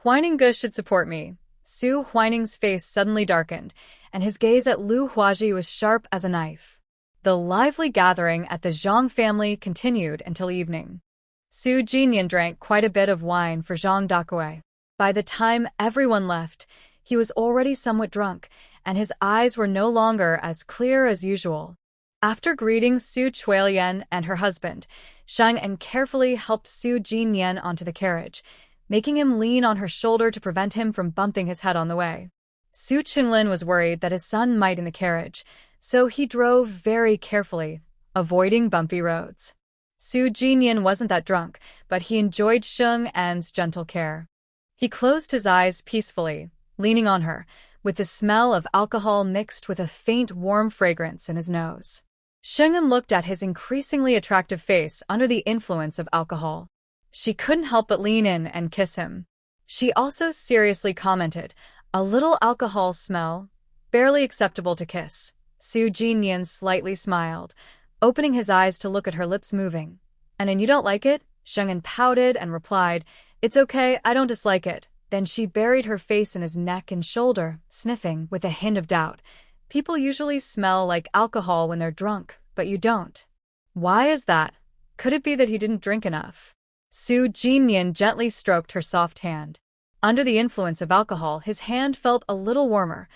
Huining Ge should support me. Su Huining's face suddenly darkened, and his gaze at Lu Huaji was sharp as a knife. The lively gathering at the Zhang family continued until evening. Su Jinyan drank quite a bit of wine for Zhang Dakue. By the time everyone left, he was already somewhat drunk, and his eyes were no longer as clear as usual. After greeting Su Chuilian and her husband, Shang En carefully helped Su Jinyan onto the carriage, making him lean on her shoulder to prevent him from bumping his head on the way. Su Qinglin was worried that his son might in the carriage, so he drove very carefully, avoiding bumpy roads. Su Jinyan wasn't that drunk, but he enjoyed Sheng En's gentle care. He closed his eyes peacefully, leaning on her, with the smell of alcohol mixed with a faint warm fragrance in his nose. Sheng En looked at his increasingly attractive face under the influence of alcohol. She couldn't help but lean in and kiss him. She also seriously commented, "A little alcohol smell, barely acceptable to kiss." Su Jinyan slightly smiled, opening his eyes to look at her lips moving. "And you don't like it?" Sheng En pouted and replied, "It's okay, I don't dislike it." Then she buried her face in his neck and shoulder, sniffing with a hint of doubt. "People usually smell like alcohol when they're drunk, but you don't. Why is that? Could it be that he didn't drink enough?" Su Jinyan gently stroked her soft hand. Under the influence of alcohol, his hand felt a little warmer.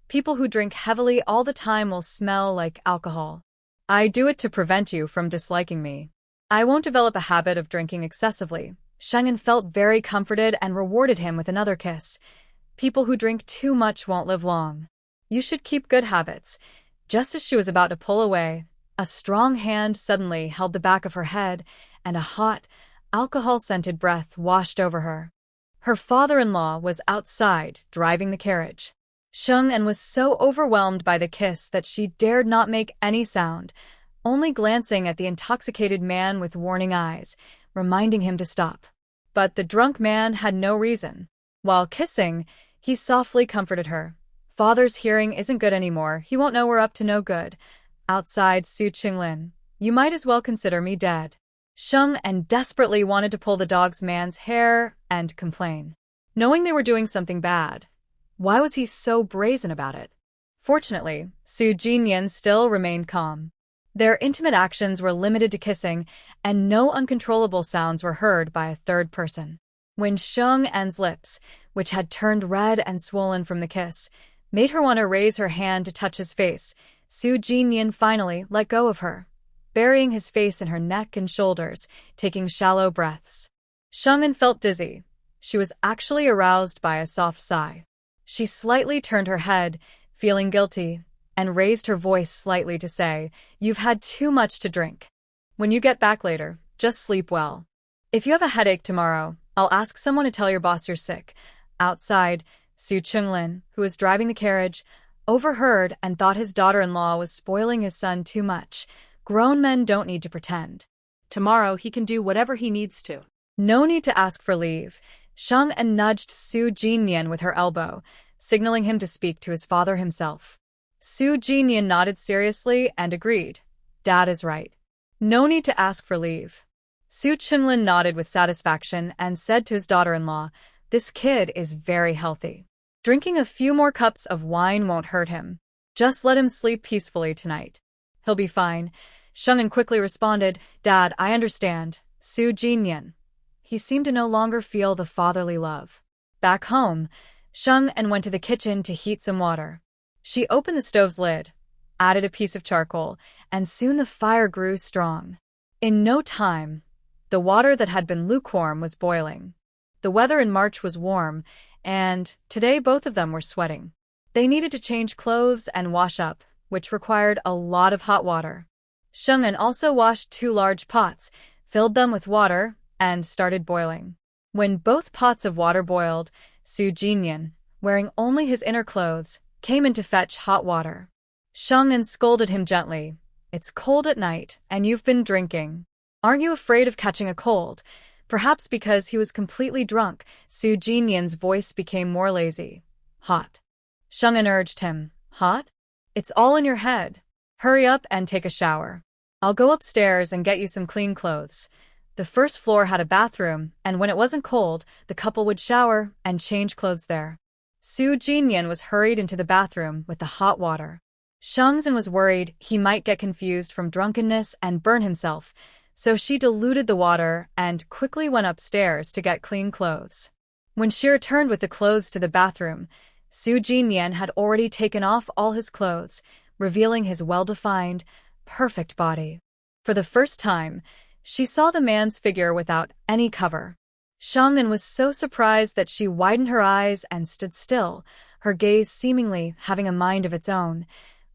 People who drink heavily all the time will smell like alcohol. "I do it to prevent you from disliking me. I won't develop a habit of drinking excessively." Sheng En felt very comforted and rewarded him with another kiss. "People who drink too much won't live long. You should keep good habits." Just as she was about to pull away, a strong hand suddenly held the back of her head, and a hot, alcohol-scented breath washed over her. Her father-in-law was outside, driving the carriage. Sheng En was so overwhelmed by the kiss that she dared not make any sound, only glancing at the intoxicated man with warning eyes, reminding him to stop. But the drunk man had no reason. While kissing, he softly comforted her. "Father's hearing isn't good anymore, he won't know we're up to no good." Outside Su Qinglin, "You might as well consider me dead." Sheng En desperately wanted to pull the dog's man's hair and complain. Knowing they were doing something bad, why was he so brazen about it? Fortunately, Su Jinyan still remained calm. Their intimate actions were limited to kissing, and no uncontrollable sounds were heard by a third person. When Sheng En's lips, which had turned red and swollen from the kiss, made her want to raise her hand to touch his face, Su Jinyan finally let go of her, burying his face in her neck and shoulders, taking shallow breaths. Sheng En felt dizzy. She was actually aroused by a soft sigh. She slightly turned her head, feeling guilty, and raised her voice slightly to say, "You've had too much to drink. When you get back later, just sleep well. If you have a headache tomorrow, I'll ask someone to tell your boss you're sick." Outside, Su Qinglin, who was driving the carriage, overheard and thought his daughter-in-law was spoiling his son too much. Grown men don't need to pretend. Tomorrow he can do whatever he needs to. No need to ask for leave. Sheng En nudged Su Jinyan with her elbow, signaling him to speak to his father himself. Su Jinyan nodded seriously and agreed. "Dad is right. No need to ask for leave." Su Qinglin nodded with satisfaction and said to his daughter-in-law, "This kid is very healthy. Drinking a few more cups of wine won't hurt him. Just let him sleep peacefully tonight. He'll be fine." Sheng En quickly responded, "Dad, I understand." Su Jinyan. He seemed to no longer feel the fatherly love. Back home, Sheng En went to the kitchen to heat some water. She opened the stove's lid, added a piece of charcoal, and soon the fire grew strong. In no time, the water that had been lukewarm was boiling. The weather in March was warm, and today both of them were sweating. They needed to change clothes and wash up, which required a lot of hot water. Sheng En also washed 2 large pots, filled them with water, and started boiling. When both pots of water boiled, Su Jinyan, wearing only his inner clothes, came in to fetch hot water. Sheng En scolded him gently. "It's cold at night, and you've been drinking. Aren't you afraid of catching a cold?" Perhaps because he was completely drunk, Su Jinyan's voice became more lazy. "Hot." Sheng En urged him. "Hot? It's all in your head. Hurry up and take a shower. I'll go upstairs and get you some clean clothes." The first floor had a bathroom, and when it wasn't cold, the couple would shower and change clothes there. Su Jinyan was hurried into the bathroom with the hot water. Sheng En was worried he might get confused from drunkenness and burn himself, so she diluted the water and quickly went upstairs to get clean clothes. When she returned with the clothes to the bathroom, Su Jinyan had already taken off all his clothes, revealing his well-defined, perfect body. For the first time, she saw the man's figure without any cover. Sheng En was so surprised that she widened her eyes and stood still, her gaze seemingly having a mind of its own.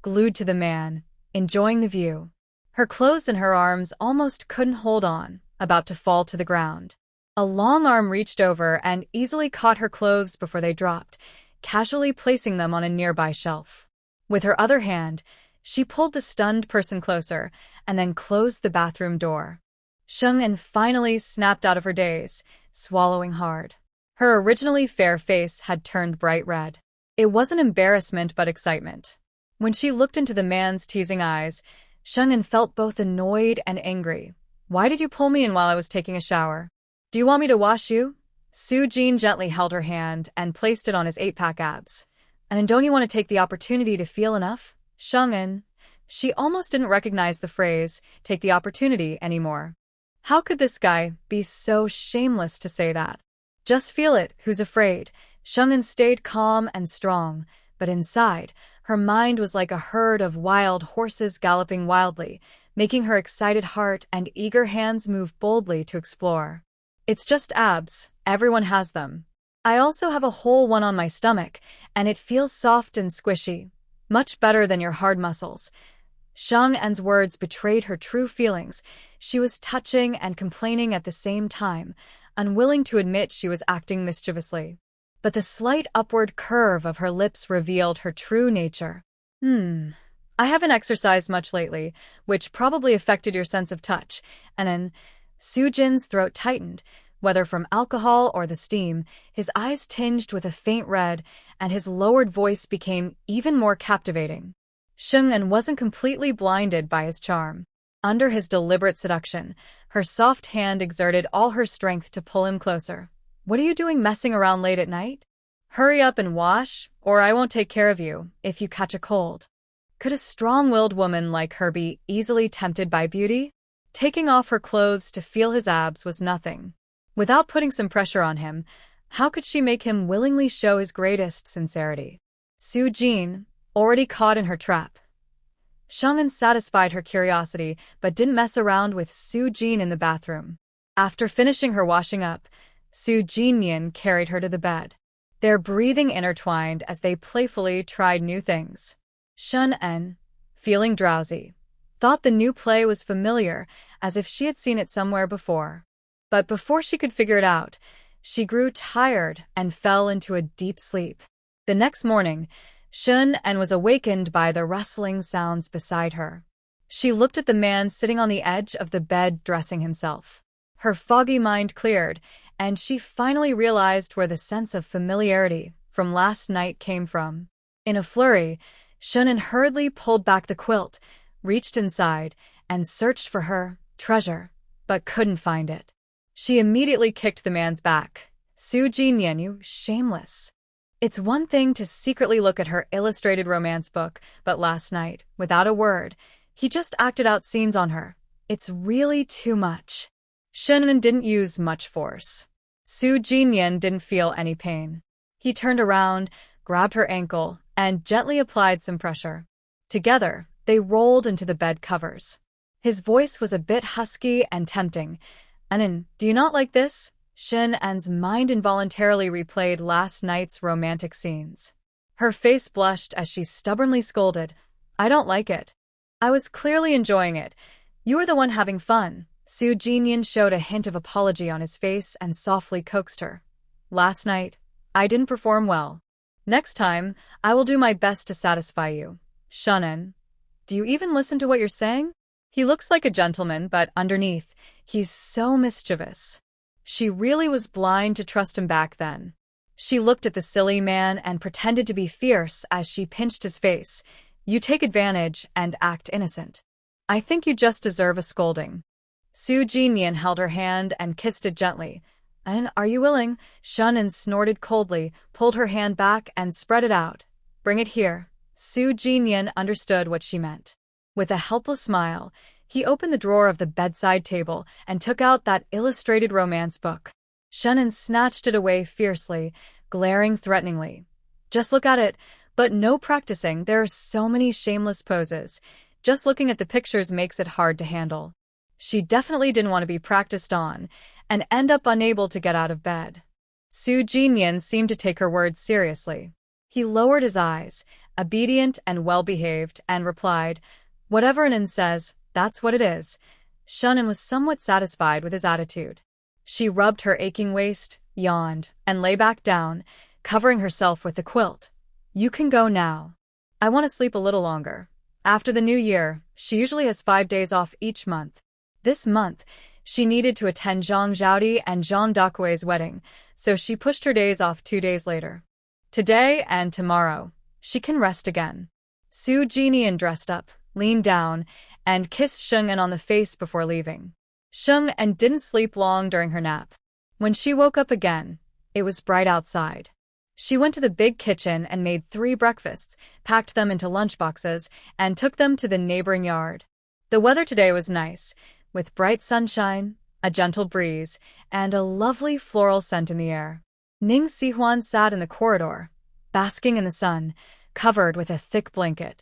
glued to the man, enjoying the view. Her clothes and her arms almost couldn't hold on, about to fall to the ground. A long arm reached over and easily caught her clothes before they dropped, casually placing them on a nearby shelf. With her other hand, she pulled the stunned person closer and then closed the bathroom door. Sheng-en finally snapped out of her daze, swallowing hard. Her originally fair face had turned bright red. It wasn't embarrassment but excitement. When she looked into the man's teasing eyes, Sheng-en felt both annoyed and angry. "Why did you pull me in while I was taking a shower? Do you want me to wash you?" Su-jin gently held her hand and placed it on his 8-pack abs. "And don't you want to take the opportunity to feel enough?" Sheng-en. She almost didn't recognize the phrase, take the opportunity, anymore. How could this guy be so shameless to say that? Just feel it, who's afraid? Sheng-en stayed calm and strong, but inside, her mind was like a herd of wild horses galloping wildly, making her excited heart and eager hands move boldly to explore. "It's just abs, everyone has them. I also have a whole one on my stomach, and it feels soft and squishy. Much better than your hard muscles." Sheng-en's words betrayed her true feelings. She was touching and complaining at the same time, unwilling to admit she was acting mischievously. But the slight upward curve of her lips revealed her true nature. I haven't exercised much lately, which probably affected your sense of touch." And then Su-jin's throat tightened, whether from alcohol or the steam, his eyes tinged with a faint red, and his lowered voice became even more captivating. Sheng-en wasn't completely blinded by his charm. Under his deliberate seduction, her soft hand exerted all her strength to pull him closer. "What are you doing messing around late at night? Hurry up and wash, or I won't take care of you if you catch a cold." Could a strong-willed woman like her be easily tempted by beauty? Taking off her clothes to feel his abs was nothing. Without putting some pressure on him, how could she make him willingly show his greatest sincerity? Su-jin, already caught in her trap. Sheng-en satisfied her curiosity, but didn't mess around with Su-jin in the bathroom. After finishing her washing up, Su-jin carried her to the bed. Their breathing intertwined as they playfully tried new things. Sheng-en, feeling drowsy, thought the new play was familiar, as if she had seen it somewhere before. But before she could figure it out, she grew tired and fell into a deep sleep. The next morning, Sheng-en was awakened by the rustling sounds beside her. She looked at the man sitting on the edge of the bed dressing himself. Her foggy mind cleared, and she finally realized where the sense of familiarity from last night came from. In a flurry, Sheng-en hurriedly pulled back the quilt, reached inside, and searched for her treasure, but couldn't find it. She immediately kicked the man's back. "Su-jin, you shameless. It's one thing to secretly look at her illustrated romance book, but last night, without a word, he just acted out scenes on her. It's really too much." Sheng-en didn't use much force. Su-jin didn't feel any pain. He turned around, grabbed her ankle, and gently applied some pressure. Together, they rolled into the bed covers. His voice was a bit husky and tempting. "Anan, do you not like this?" Sheng-en's mind involuntarily replayed last night's romantic scenes. Her face blushed as she stubbornly scolded, "I don't like it. I was clearly enjoying it. You were the one having fun." Su-jin showed a hint of apology on his face and softly coaxed her. "Last night, I didn't perform well. Next time, I will do my best to satisfy you." "Sheng-en, do you even listen to what you're saying? He looks like a gentleman, but underneath, he's so mischievous." She really was blind to trust him back then. She looked at the silly man and pretended to be fierce as she pinched his face. "You take advantage and act innocent. I think you just deserve a scolding." Su-jin held her hand and kissed it gently. "And are you willing?" Sheng-en snorted coldly, pulled her hand back and spread it out. "Bring it here." Su-jin understood what she meant. With a helpless smile, he opened the drawer of the bedside table and took out that illustrated romance book. Sheng-en snatched it away fiercely, glaring threateningly. "Just look at it, but no practicing. There are so many shameless poses. Just looking at the pictures makes it hard to handle." She definitely didn't want to be practiced on and end up unable to get out of bed. Su-jin seemed to take her words seriously. He lowered his eyes, obedient and well-behaved, and replied, "Whatever Nin says, that's what it is." Shunin was somewhat satisfied with his attitude. She rubbed her aching waist, yawned, and lay back down, covering herself with the quilt. "You can go now. I want to sleep a little longer." After the new year, she usually has 5 days off each month. This month, she needed to attend Zhang Zhaodi and Zhang Dakui's wedding, so she pushed her days off 2 days later. Today and tomorrow, she can rest again. Su Jinian dressed up, leaned down, and kissed Sheng-en on the face before leaving. Sheng-en didn't sleep long during her nap. When she woke up again, it was bright outside. She went to the big kitchen and made 3 breakfasts, packed them into lunchboxes, and took them to the neighboring yard. The weather today was nice, with bright sunshine, a gentle breeze, and a lovely floral scent in the air. Ning Sihuan sat in the corridor, basking in the sun, covered with a thick blanket.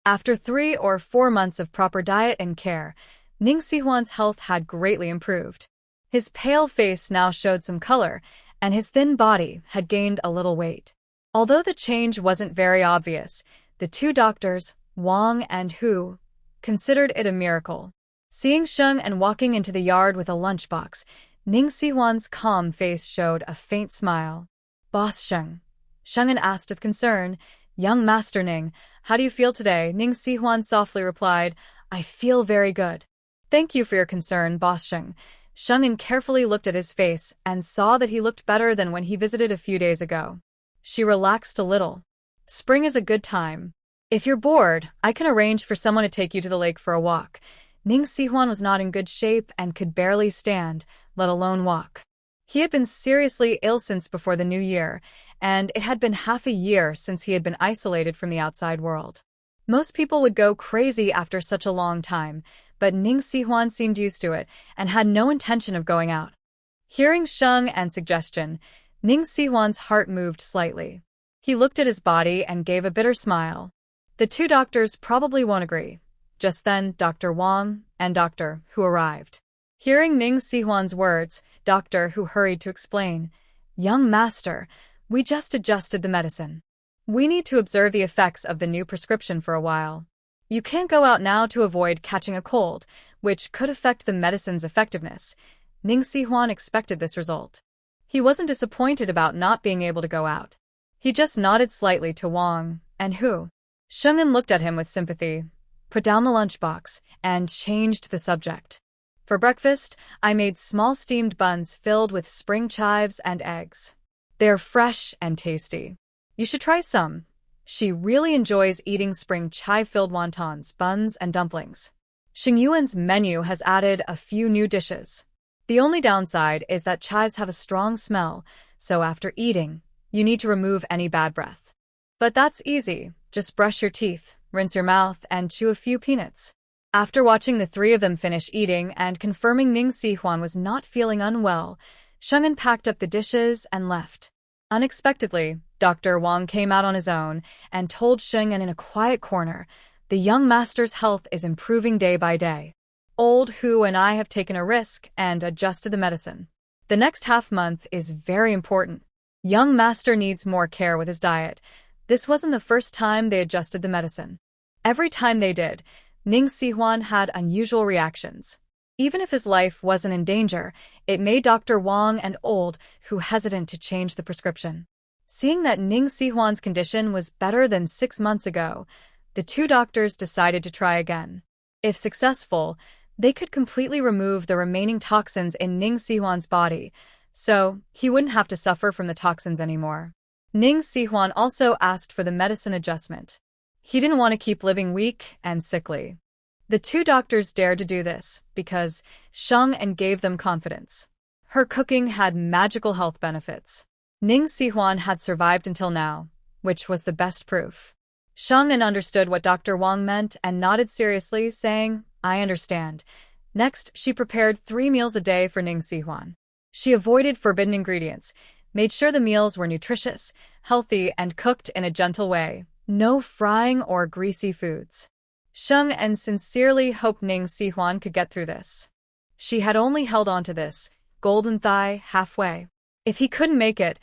After 3 or 4 months of proper diet and care, Ning Sihuan's health had greatly improved. His pale face now showed some color, and his thin body had gained a little weight. Although the change wasn't very obvious, the 2 doctors, Wang and Hu, considered it a miracle. Seeing Sheng and walking into the yard with a lunchbox, Ning Sihuan's calm face showed a faint smile. "Boss Sheng," Sheng asked with concern. "Young Master Ning, how do you feel today?" Ning Sihuan softly replied, "I feel very good." "Thank you for your concern, Boss Sheng." Sheng carefully looked at his face and saw that he looked better than when he visited a few days ago. She relaxed a little. "Spring is a good time. If you're bored, I can arrange for someone to take you to the lake for a walk." Ning Sihuan was not in good shape and could barely stand, let alone walk. He had been seriously ill since before the new year, and it had been half a year since he had been isolated from the outside world. Most people would go crazy after such a long time, but Ning Sihuan seemed used to it and had no intention of going out. Hearing Sheng and suggestion, Ning Sihuan's heart moved slightly. He looked at his body and gave a bitter smile. The 2 doctors probably won't agree. Just then, Dr. Wang and Dr. Hu arrived. Hearing Ning Sihuan's words, Dr. Hu hurried to explain, "Young master, we just adjusted the medicine. We need to observe the effects of the new prescription for a while. You can't go out now to avoid catching a cold, which could affect the medicine's effectiveness." Ning Sihuan expected this result. He wasn't disappointed about not being able to go out. He just nodded slightly to Wang and Hu. Sheng-en looked at him with sympathy, put down the lunchbox, and changed the subject. "For breakfast, I made small steamed buns filled with spring chives and eggs. They're fresh and tasty. You should try some." She really enjoys eating spring chive-filled wontons, buns, and dumplings. Xing Yuan's menu has added a few new dishes. The only downside is that chives have a strong smell, so after eating, you need to remove any bad breath. But that's easy. Just brush your teeth, rinse your mouth, and chew a few peanuts. After watching the 3 of them finish eating and confirming Ning Sihuan was not feeling unwell, Sheng packed up the dishes and left. Unexpectedly, Dr. Wang came out on his own and told Sheng in a quiet corner, "The young master's health is improving day by day. Old Hu and I have taken a risk and adjusted the medicine. The next half-month is very important. Young master needs more care with his diet." This wasn't the first time they adjusted the medicine. Every time they did, Ning Sihuan had unusual reactions. Even if his life wasn't in danger, it made Dr. Wang and Old Hu hesitant to change the prescription. Seeing that Ning Sihuan's condition was better than 6 months ago, the 2 doctors decided to try again. If successful, they could completely remove the remaining toxins in Ning Sihuan's body, so he wouldn't have to suffer from the toxins anymore. Ning Sihuan also asked for the medicine adjustment. He didn't want to keep living weak and sickly. The 2 doctors dared to do this because Sheng gave them confidence. Her cooking had magical health benefits. Ning Sihuan had survived until now, which was the best proof. Sheng understood what Dr. Wang meant and nodded seriously, saying, "I understand." Next, she prepared 3 meals a day for Ning Sihuan. She avoided forbidden ingredients, made sure the meals were nutritious, healthy, and cooked in a gentle way. No frying or greasy foods. Sheng sincerely hoped Ning Sihuan could get through this. She had only held on to this golden thigh halfway. If he couldn't make it,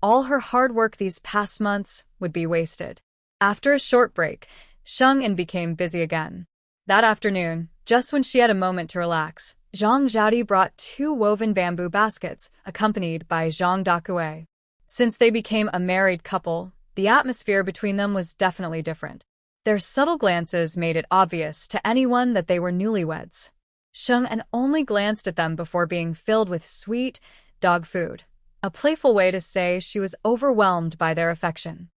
all her hard work these past months would be wasted. After a short break, Sheng En became busy again. That afternoon, just when she had a moment to relax, Zhang Zhaodi brought 2 woven bamboo baskets, accompanied by Zhang Dakue. Since they became a married couple, the atmosphere between them was definitely different. Their subtle glances made it obvious to anyone that they were newlyweds. Sheng En only glanced at them before being filled with sweet dog food, a playful way to say she was overwhelmed by their affection.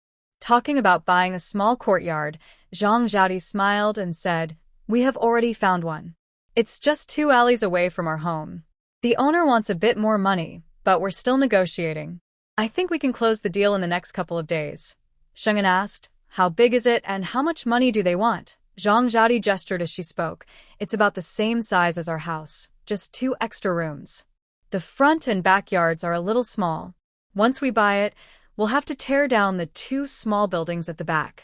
Talking about buying a small courtyard, Zhang Zhaodi smiled and said, "We have already found one. It's just 2 alleys away from our home. The owner wants a bit more money, but we're still negotiating. I think we can close the deal in the next couple of days." Sheng En asked, "How big is it and how much money do they want?" Zhang Zhaodi gestured as she spoke. "It's about the same size as our house, just 2 extra rooms. The front and backyards are a little small. Once we buy it, we'll have to tear down the 2 small buildings at the back.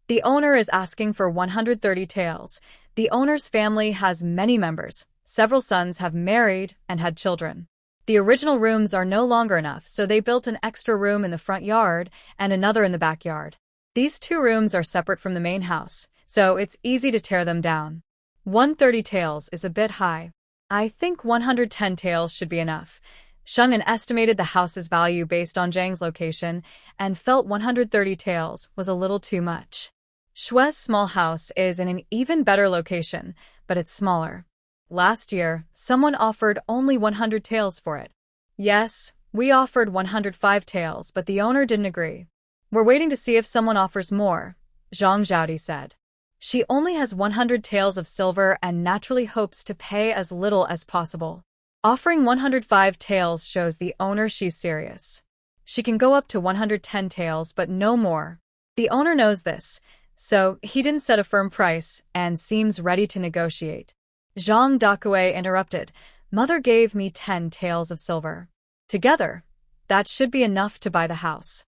The owner is asking for 130 taels. The owner's family has many members. Several sons have married and had children. The original rooms are no longer enough, so they built an extra room in the front yard and another in the backyard. These 2 rooms are separate from the main house, so it's easy to tear them down. 130 taels is a bit high. I think 110 taels should be enough." Sheng En estimated the house's value based on Zhang's location and felt 130 taels was a little too much. Shue's small house is in an even better location, but it's smaller. Last year, someone offered only 100 taels for it. Yes, we offered 105 taels, but the owner didn't agree. We're waiting to see if someone offers more, Zhang Zhaodi said. She only has 100 taels of silver and naturally hopes to pay as little as possible. Offering 105 taels shows the owner she's serious. She can go up to 110 taels, but no more. The owner knows this, so he didn't set a firm price and seems ready to negotiate. Zhang Dakue interrupted. "Mother gave me 10 taels of silver. Together, that should be enough to buy the house."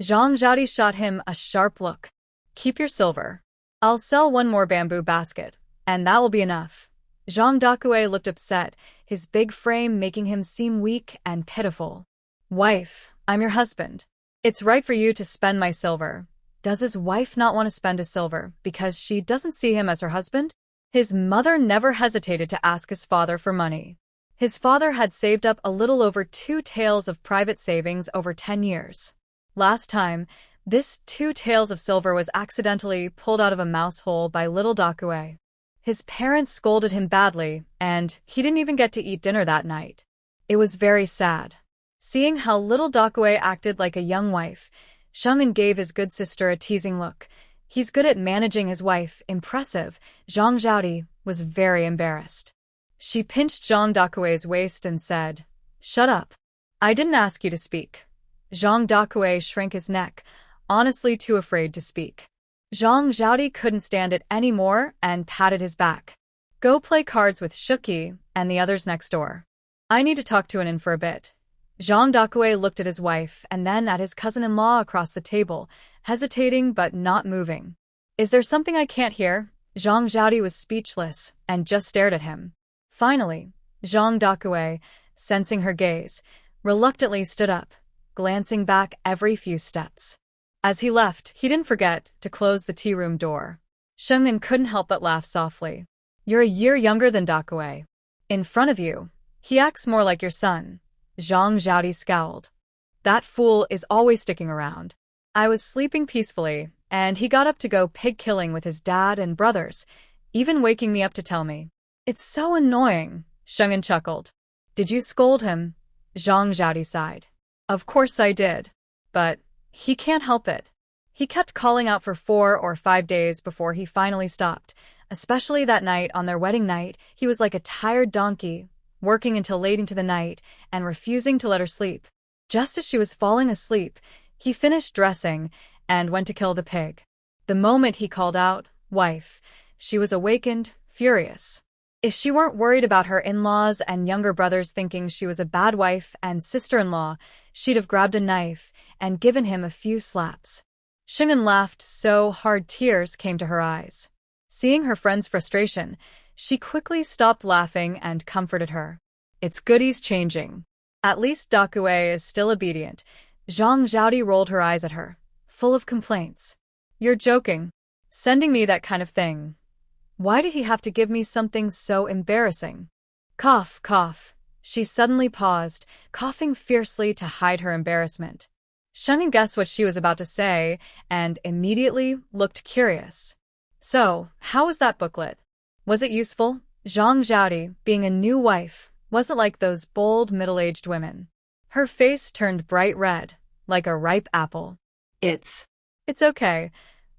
Zhang Zhaodi shot him a sharp look. "Keep your silver. I'll sell 1 more bamboo basket, and that will be enough." Zhang Dakue looked upset, his big frame making him seem weak and pitiful. "Wife, I'm your husband. It's right for you to spend my silver." Does his wife not want to spend his silver because she doesn't see him as her husband? His mother never hesitated to ask his father for money. His father had saved up a little over 2 taels of private savings over 10 years. Last time, this 2 taels of silver was accidentally pulled out of a mouse hole by little Dakue. His parents scolded him badly, and he didn't even get to eat dinner that night. It was very sad. Seeing how little Dakue acted like a young wife, Sheng En gave his good sister a teasing look. He's good at managing his wife, impressive. Zhang Zhaodi was very embarrassed. She pinched Zhang Dakue's waist and said, "Shut up. I didn't ask you to speak." Zhang Dakue shrank his neck, honestly too afraid to speak. Zhang Zhaodi couldn't stand it anymore and patted his back. "Go play cards with Shuki and the others next door. I need to talk to Anin for a bit." Zhang Dakue looked at his wife and then at his cousin-in-law across the table, hesitating but not moving. "Is there something I can't hear?" Zhang Zhaodi was speechless and just stared at him. Finally, Zhang Dakue, sensing her gaze, reluctantly stood up, glancing back every few steps. As he left, he didn't forget to close the tea room door. Sheng En couldn't help but laugh softly. "You're a year younger than Dakue. In front of you, he acts more like your son." Zhang Zhaodi scowled. "That fool is always sticking around. I was sleeping peacefully, and he got up to go pig-killing with his dad and brothers, even waking me up to tell me. It's so annoying," Sheng En chuckled. "Did you scold him?" Zhang Zhaodi sighed. "Of course I did. But he can't help it. He kept calling out for 4 or 5 days before he finally stopped. Especially that night on their wedding night, he was like a tired donkey, working until late into the night and refusing to let her sleep. Just as she was falling asleep, he finished dressing and went to kill the pig. The moment he called out, 'Wife,' she was awakened, furious. If she weren't worried about her in-laws and younger brothers thinking she was a bad wife and sister-in-law, she'd have grabbed a knife and given him a few slaps." Sheng En laughed so hard tears came to her eyes. Seeing her friend's frustration, she quickly stopped laughing and comforted her. "It's good he's changing. At least Dakue is still obedient." Zhang Zhaodi rolled her eyes at her, full of complaints. You're joking. Sending me that kind of thing. Why did he have to give me something so embarrassing? Cough, cough. She suddenly paused, coughing fiercely to hide her embarrassment. Sheng guessed what she was about to say and immediately looked curious. So, how was that booklet? Was it useful? Zhang Zhaodi, being a new wife, wasn't like those bold middle-aged women. Her face turned bright red, like a ripe apple. It's okay.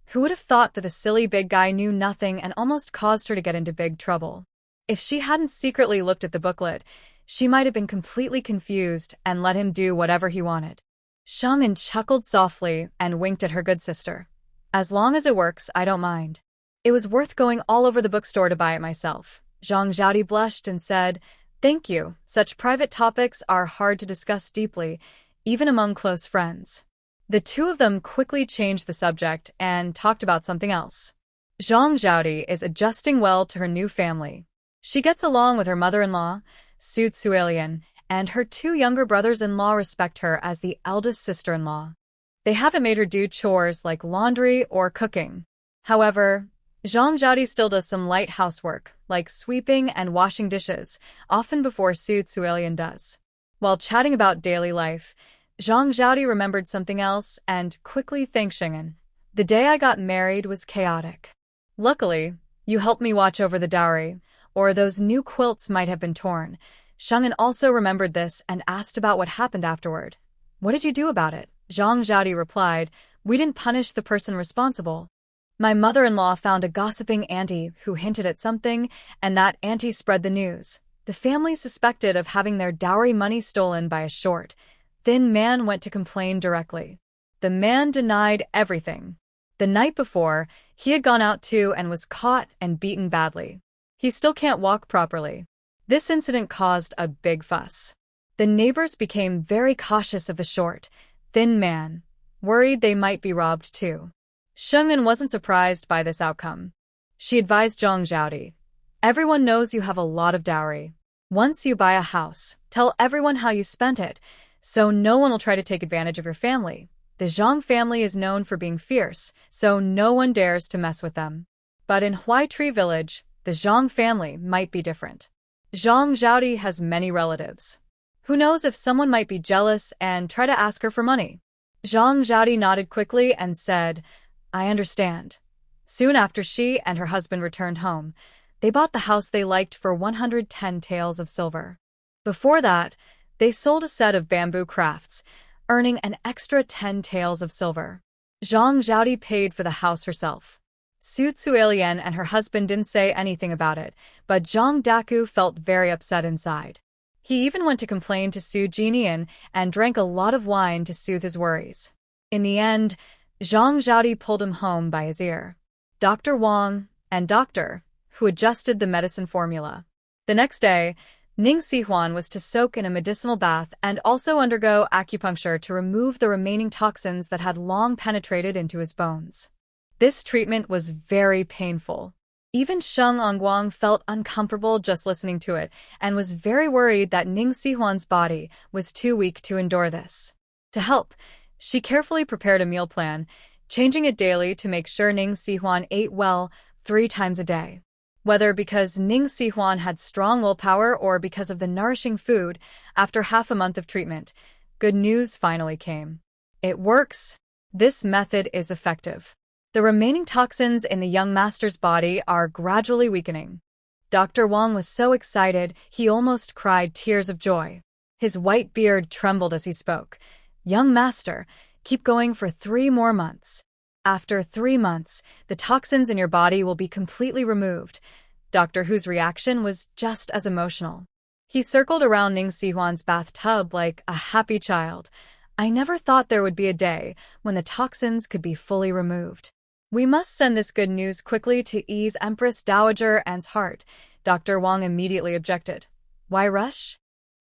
Who would have thought that the silly big guy knew nothing and almost caused her to get into big trouble? If she hadn't secretly looked at the booklet, she might have been completely confused and let him do whatever he wanted. Sheng'an chuckled softly and winked at her good sister. As long as it works, I don't mind. It was worth going all over the bookstore to buy it myself. Zhang Zhaodi blushed and said, Thank you. Such private topics are hard to discuss deeply, even among close friends. The two of them quickly changed the subject and talked about something else. Zhang Zhaodi is adjusting well to her new family. She gets along with her mother-in-law, Su Zuelian, and her two younger brothers-in-law respect her as the eldest sister-in-law. They haven't made her do chores like laundry or cooking. However, Zhang Zhaodi still does some light housework, like sweeping and washing dishes, often before Su Zuelian does. While chatting about daily life, Zhang Zhaodi remembered something else and quickly thanked Sheng'an. The day I got married was chaotic. Luckily, you helped me watch over the dowry, or those new quilts might have been torn. Sheng'an also remembered this and asked about what happened afterward. What did you do about it? Zhang Zhaodi replied, We didn't punish the person responsible. My mother-in-law found a gossiping auntie who hinted at something, and that auntie spread the news. The family suspected of having their dowry money stolen by a short, thin man went to complain directly. The man denied everything. The night before, he had gone out too and was caught and beaten badly. He still can't walk properly. This incident caused a big fuss. The neighbors became very cautious of the short, thin man, worried they might be robbed too. Sheng'an wasn't surprised by this outcome. She advised Zhang Zhaodi, Everyone knows you have a lot of dowry. Once you buy a house, tell everyone how you spent it, so no one will try to take advantage of your family. The Zhang family is known for being fierce, so no one dares to mess with them. But in Huai Tree Village, the Zhang family might be different. Zhang Zhaodi has many relatives. Who knows if someone might be jealous and try to ask her for money? Zhang Zhaodi nodded quickly and said, I understand. Soon after she and her husband returned home, they bought the house they liked for 110 taels of silver. Before that, they sold a set of bamboo crafts, earning an extra 10 taels of silver. Zhang Zhaodi paid for the house herself. Su Zuelian and her husband didn't say anything about it, but Zhang Daku felt very upset inside. He even went to complain to Su Jinian and drank a lot of wine to soothe his worries. In the end, Zhang Zhaodi pulled him home by his ear. Dr. Wang and Dr. who adjusted the medicine formula. The next day, Ning Sihuan was to soak in a medicinal bath and also undergo acupuncture to remove the remaining toxins that had long penetrated into his bones. This treatment was very painful. Even Sheng Ongguang felt uncomfortable just listening to it and was very worried that Ning Sihuan's body was too weak to endure this. To help, she carefully prepared a meal plan, changing it daily to make sure Ning Sihuan ate well 3 times a day. Whether because Ning Sihuan had strong willpower or because of the nourishing food, after half a month of treatment, good news finally came. It works. This method is effective. The remaining toxins in the young master's body are gradually weakening. Dr. Wang was so excited he almost cried tears of joy. His white beard trembled as he spoke. Young master, keep going for 3 more months. After 3 months, the toxins in your body will be completely removed. Dr. Hu's reaction was just as emotional. He circled around Ning Sihuan's bathtub like a happy child. I never thought there would be a day when the toxins could be fully removed. We must send this good news quickly to ease Empress Dowager Anne's heart. Dr. Wang immediately objected. Why rush?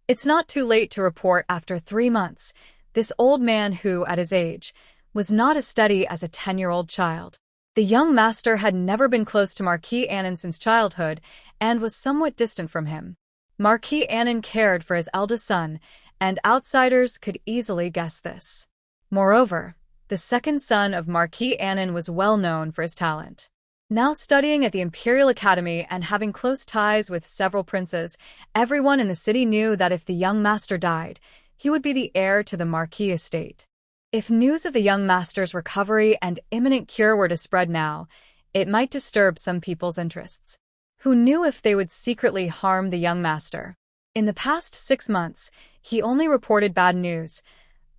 It's not too late to report after 3 months. This old man who, at his age, was not as steady as a 10-year-old child. The young master had never been close to Marquis Annan since childhood and was somewhat distant from him. Marquis Annan cared for his eldest son, and outsiders could easily guess this. Moreover, the second son of Marquis Annan, was well known for his talent. Now studying at the Imperial Academy and having close ties with several princes, everyone in the city knew that if the young master died, he would be the heir to the Marquis estate. If news of the young master's recovery and imminent cure were to spread now, it might disturb some people's interests. Who knew if they would secretly harm the young master? In the past 6 months, he only reported bad news,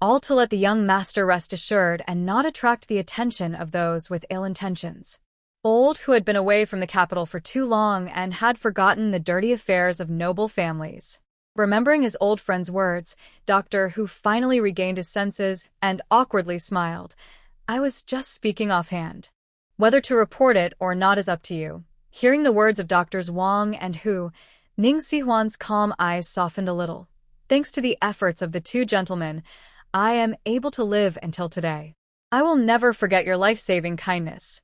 all to let the young master rest assured and not attract the attention of those with ill intentions. Old, who had been away from the capital for too long and had forgotten the dirty affairs of noble families. Remembering his old friend's words, Doctor Who finally regained his senses and awkwardly smiled. I was just speaking offhand. Whether to report it or not is up to you. Hearing the words of Doctors Wang and Hu, Ning Sihuan's calm eyes softened a little. Thanks to the efforts of the two gentlemen, I am able to live until today. I will never forget your life-saving kindness.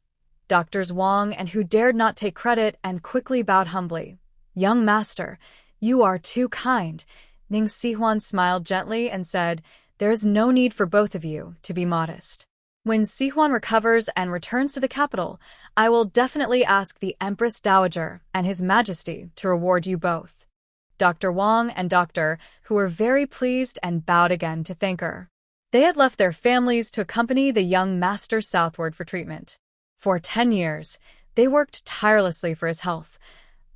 Doctors Wang and Hu dared not take credit and quickly bowed humbly. Young master, you are too kind. Ning Sihuan smiled gently and said, there is no need for both of you to be modest. When Sihuan recovers and returns to the capital, I will definitely ask the Empress Dowager and His Majesty to reward you both. Dr. Wang and Doctor Who were very pleased and bowed again to thank her. They had left their families to accompany the young master southward for treatment. For 10 years, they worked tirelessly for his health,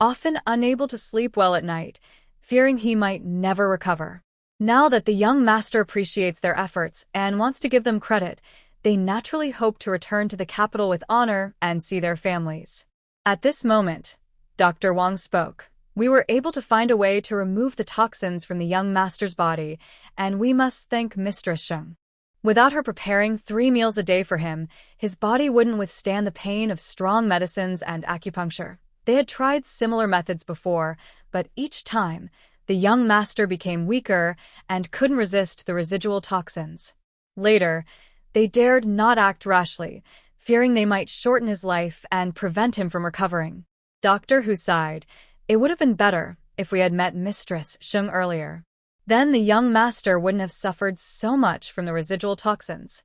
often unable to sleep well at night, fearing he might never recover. Now that the young master appreciates their efforts and wants to give them credit, they naturally hope to return to the capital with honor and see their families. At this moment, Dr. Wang spoke. We were able to find a way to remove the toxins from the young master's body, and we must thank Mistress Sheng. Without her preparing 3 meals a day for him, his body wouldn't withstand the pain of strong medicines and acupuncture. They had tried similar methods before, but each time, the young master became weaker and couldn't resist the residual toxins. Later, they dared not act rashly, fearing they might shorten his life and prevent him from recovering. Doctor Who sighed. It would have been better if we had met Mistress Sheng earlier. Then the young master wouldn't have suffered so much from the residual toxins.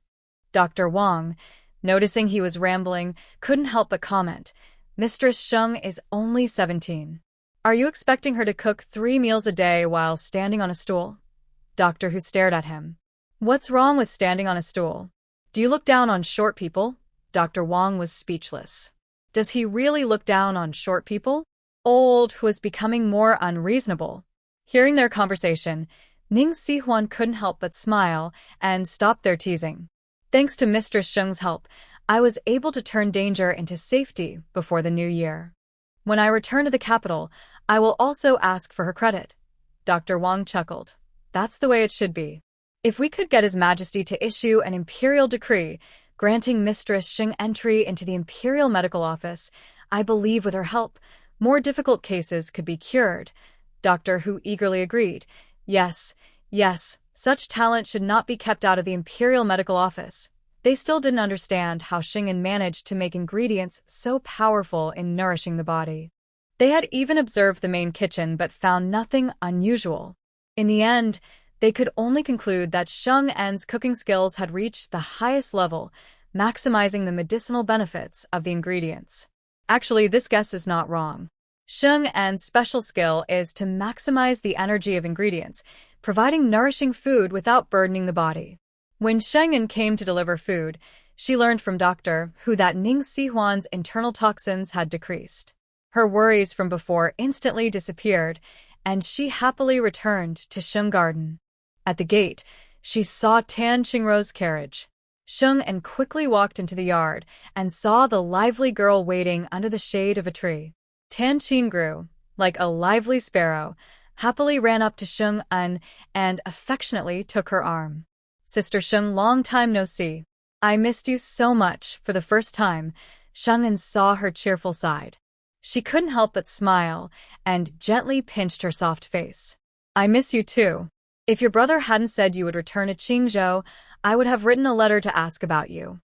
Dr. Wang, noticing he was rambling, couldn't help but comment, Mistress Sheng is only 17. Are you expecting her to cook 3 meals a day while standing on a stool? Doctor Who stared at him. What's wrong with standing on a stool? Do you look down on short people? Dr. Wang was speechless. Does he really look down on short people? Old, who was becoming more unreasonable. Hearing their conversation, Ning Sihuan couldn't help but smile and stop their teasing. Thanks to Mistress Sheng's help, I was able to turn danger into safety before the new year. When I return to the capital, I will also ask for her credit. Dr. Wang chuckled. That's the way it should be. If we could get His Majesty to issue an imperial decree granting Mistress Sheng entry into the Imperial Medical Office, I believe with her help, more difficult cases could be cured. Doctor Who eagerly agreed. Yes, such talent should not be kept out of the Imperial Medical Office. They still didn't understand how Shingen managed to make ingredients so powerful in nourishing the body. They had even observed the main kitchen but found nothing unusual. In the end, they could only conclude that Sheng En's cooking skills had reached the highest level, maximizing the medicinal benefits of the ingredients. Actually, this guess is not wrong. Sheng En's special skill is to maximize the energy of ingredients, providing nourishing food without burdening the body. When Sheng En came to deliver food, she learned from Doctor Who that Ning Sihuan's internal toxins had decreased. Her worries from before instantly disappeared, and she happily returned to Sheng Garden. At the gate, she saw Tan Qingrou's carriage. Sheng En quickly walked into the yard and saw the lively girl waiting under the shade of a tree. Tan Qingrou, like a lively sparrow, happily ran up to Sheng En and affectionately took her arm. Sister Sheng, long time no see. I missed you so much. For the first time, Sheng En saw her cheerful side. She couldn't help but smile and gently pinched her soft face. I miss you too. If your brother hadn't said you would return to Qingzhou, I would have written a letter to ask about you.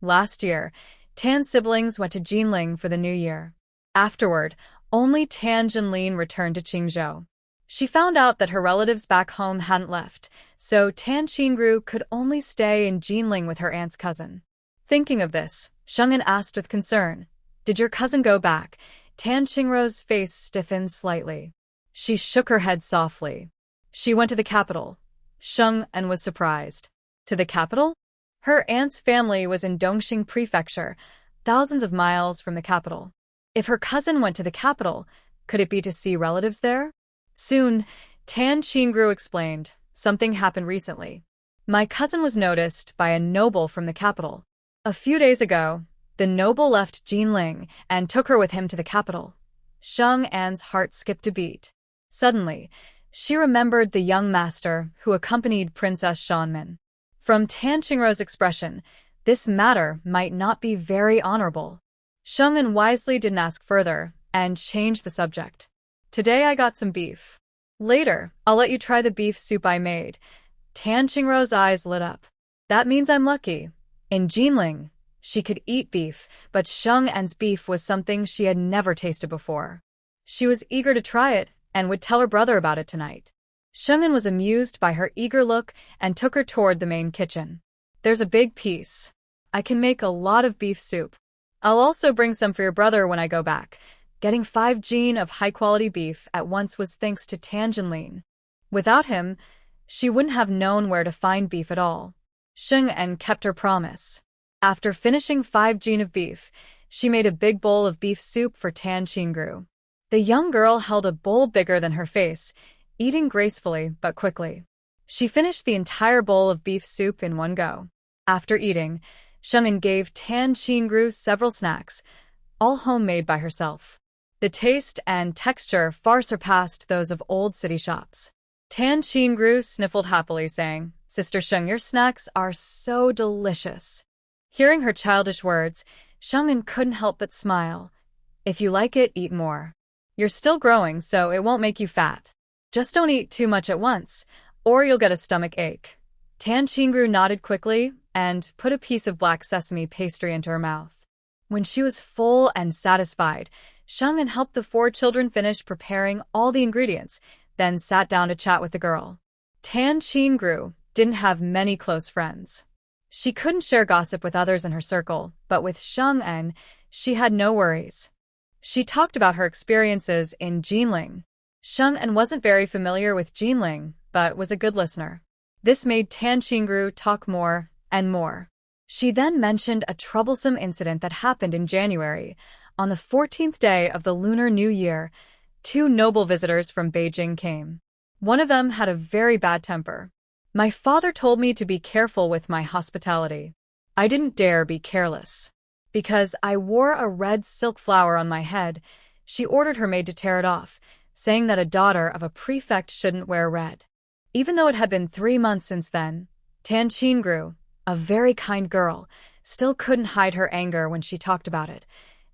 Last year, Tan's siblings went to Jinling for the new year. Afterward, only Tan Jinlin returned to Qingzhou. She found out that her relatives back home hadn't left, so Tan Qingru could only stay in Jinling with her aunt's cousin. Thinking of this, Sheng'an asked with concern, "Did your cousin go back?" Tan Qingru's face stiffened slightly. She shook her head softly. "She went to the capital." Sheng'an was surprised. To the capital? Her aunt's family was in Dongxing Prefecture, thousands of miles from the capital. If her cousin went to the capital, could it be to see relatives there? Soon, Tan Qingru explained, "Something happened recently. My cousin was noticed by a noble from the capital. A few days ago, the noble left Jinling and took her with him to the capital." Sheng'an's heart skipped a beat. Suddenly, she remembered the young master who accompanied Princess Shanmin. From Tan Qingru's expression, this matter might not be very honorable. Sheng'an wisely didn't ask further and changed the subject. "Today I got some beef. Later, I'll let you try the beef soup I made." Tan Qingru's eyes lit up. "That means I'm lucky." In Jinling, she could eat beef, but Sheng'an's beef was something she had never tasted before. She was eager to try it and would tell her brother about it tonight. Sheng'an was amused by her eager look and took her toward the main kitchen. "There's a big piece. I can make a lot of beef soup. I'll also bring some for your brother when I go back." Getting 5 jin of high-quality beef at once was thanks to Tan Jinling. Without him, she wouldn't have known where to find beef at all. Sheng'an kept her promise. After finishing 5 jin of beef, she made a big bowl of beef soup for Tan Qingru. The young girl held a bowl bigger than her face, eating gracefully but quickly. She finished the entire bowl of beef soup in one go. After eating, Sheng'an gave Tan Qingru several snacks, all homemade by herself. The taste and texture far surpassed those of old city shops. Tan Qingru sniffled happily, saying, "Sister Sheng, your snacks are so delicious." Hearing her childish words, Sheng'an couldn't help but smile. "If you like it, eat more. You're still growing, so it won't make you fat. Just don't eat too much at once, or you'll get a stomach ache." Tan Qingru nodded quickly and put a piece of black sesame pastry into her mouth. When she was full and satisfied, Sheng'an helped the 4 children finish preparing all the ingredients, then sat down to chat with the girl. Tan Qingru didn't have many close friends. She couldn't share gossip with others in her circle, but with Sheng'an, she had no worries. She talked about her experiences in Jinling. Sheng'an wasn't very familiar with Jinling, but was a good listener. This made Tan Qingru talk more and more. She then mentioned a troublesome incident that happened in January. On the 14th day of the Lunar New Year, 2 noble visitors from Beijing came. One of them had a very bad temper. "My father told me to be careful with my hospitality. I didn't dare be careless. Because I wore a red silk flower on my head, she ordered her maid to tear it off, saying that a daughter of a prefect shouldn't wear red." Even though it had been 3 months since then, Tan Qingru, a very kind girl, still couldn't hide her anger when she talked about it.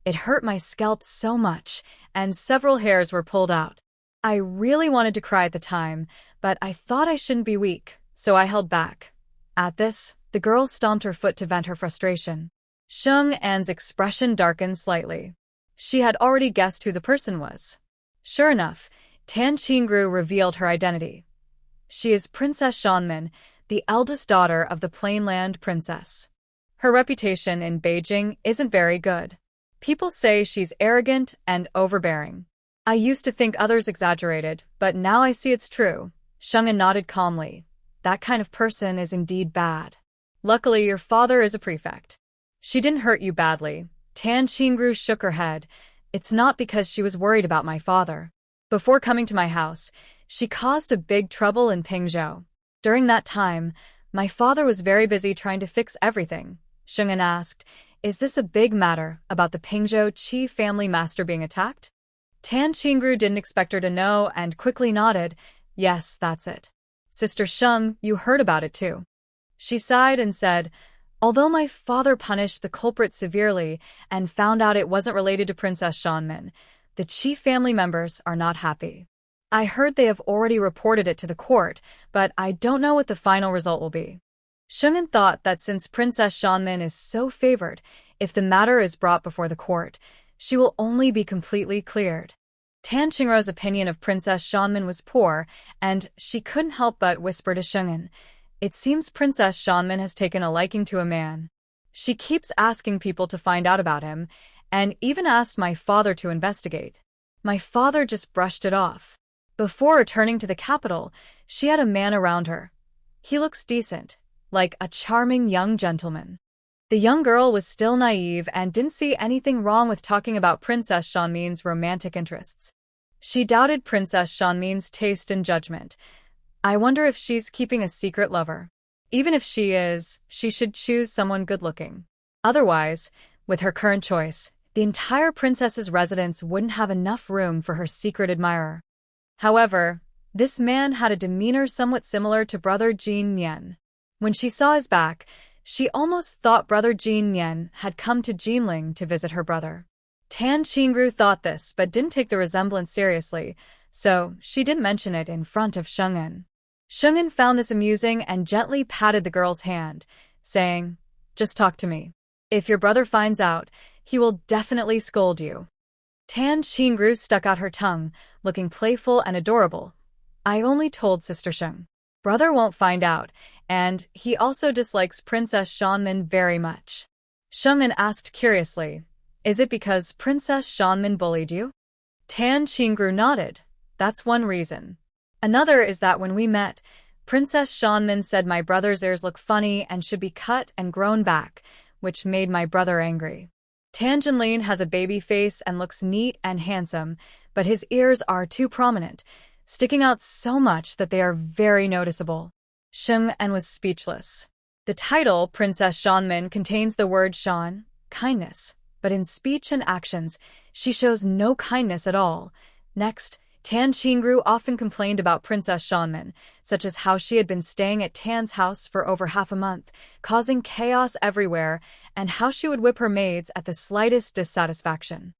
"It hurt my scalp so much, and several hairs were pulled out. I really wanted to cry at the time, but I thought I shouldn't be weak, so I held back." At this, the girl stomped her foot to vent her frustration. Sheng'an's expression darkened slightly. She had already guessed who the person was. Sure enough, Tan Qingru revealed her identity. She is Princess Shanmin, the eldest daughter of the Plainland Princess. Her reputation in Beijing isn't very good. People say she's arrogant and overbearing. I used to think others exaggerated, but now I see it's true. Sheng'an nodded calmly. That kind of person is indeed bad. Luckily, your father is a prefect. She didn't hurt you badly. Tan Qingru shook her head. It's not because she was worried about my father. Before coming to my house, she caused a big trouble in Pingzhou. During that time, my father was very busy trying to fix everything. Sheng'an asked, "Is this a big matter about the Pingzhou Qi family master being attacked?" Tan Qingru didn't expect her to know and quickly nodded. "Yes, that's it. Sister Sheng, you heard about it too." She sighed and said, "Although my father punished the culprit severely and found out it wasn't related to Princess Shanmin, the Qi family members are not happy. I heard they have already reported it to the court, but I don't know what the final result will be." Sheng'an thought that since Princess Shanmin is so favored, if the matter is brought before the court, she will only be completely cleared. Tan Qingruo's opinion of Princess Shanmin was poor, and she couldn't help but whisper to Sheng'an, "It seems Princess Shanmin has taken a liking to a man. She keeps asking people to find out about him, and even asked my father to investigate. My father just brushed it off. Before returning to the capital, she had a man around her. He looks decent, like a charming young gentleman." The young girl was still naive and didn't see anything wrong with talking about Princess Shanmin's romantic interests. She doubted Princess Shanmin's taste and judgment. "I wonder if she's keeping a secret lover. Even if she is, she should choose someone good-looking. Otherwise, with her current choice, the entire princess's residence wouldn't have enough room for her secret admirer." However, this man had a demeanor somewhat similar to Brother Jin Nian. When she saw his back, she almost thought Brother Jin Nian had come to Jinling to visit her brother. Tan Qingru thought this but didn't take the resemblance seriously, so she didn't mention it in front of Sheng'an. Sheng'an found this amusing and gently patted the girl's hand, saying, "Just talk to me. If your brother finds out, he will definitely scold you." Tan Qingru stuck out her tongue, looking playful and adorable. "I only told Sister Sheng. Brother won't find out, and he also dislikes Princess Shanmin very much." Sheng'an asked curiously, "Is it because Princess Shanmin bullied you?" Tan Qingru nodded. "That's one reason. Another is that when we met, Princess Shanmin said my brother's ears look funny and should be cut and grown back, which made my brother angry. Tan Jinlin has a baby face and looks neat and handsome, but his ears are too prominent, sticking out so much that they are very noticeable." Sheng'an was speechless. The title, Princess Shanmin, contains the word shan, kindness, but in speech and actions, she shows no kindness at all. Next, Tan Qingru often complained about Princess Shanmin, such as how she had been staying at Tan's house for over half a month, causing chaos everywhere, and how she would whip her maids at the slightest dissatisfaction.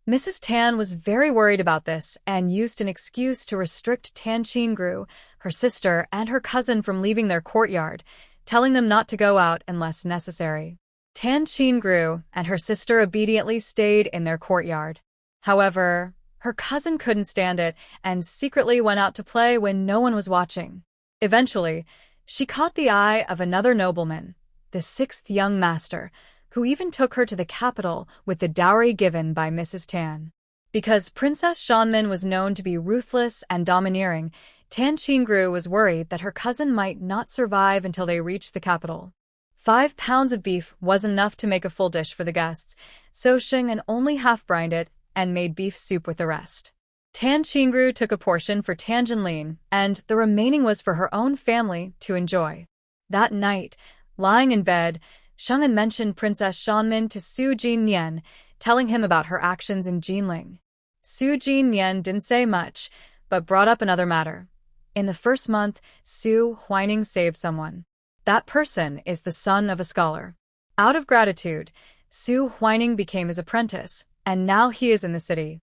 Mrs. Tan was very worried about this and used an excuse to restrict Tan Qingru, her sister, and her cousin from leaving their courtyard, telling them not to go out unless necessary. Tan Qingru and her sister obediently stayed in their courtyard. However, her cousin couldn't stand it and secretly went out to play when no one was watching. Eventually, she caught the eye of another nobleman, the sixth young master, who even took her to the capital with the dowry given by Mrs. Tan. Because Princess Shanmin was known to be ruthless and domineering, Tan Qingru was worried that her cousin might not survive until they reached the capital. 5 pounds of beef wasn't enough to make a full dish for the guests, so Sheng'an only half-brined it and made beef soup with the rest. Tan Qingru took a portion for Tan Jinlin, and the remaining was for her own family to enjoy. That night, lying in bed, Sheng'an mentioned Princess Shanmin to Su Jinyan, telling him about her actions in Jinling. Su Jinyan didn't say much, but brought up another matter. In the first month, Su Huining saved someone. That person is the son of a scholar. Out of gratitude, Su Huining became his apprentice, and now he is in the city.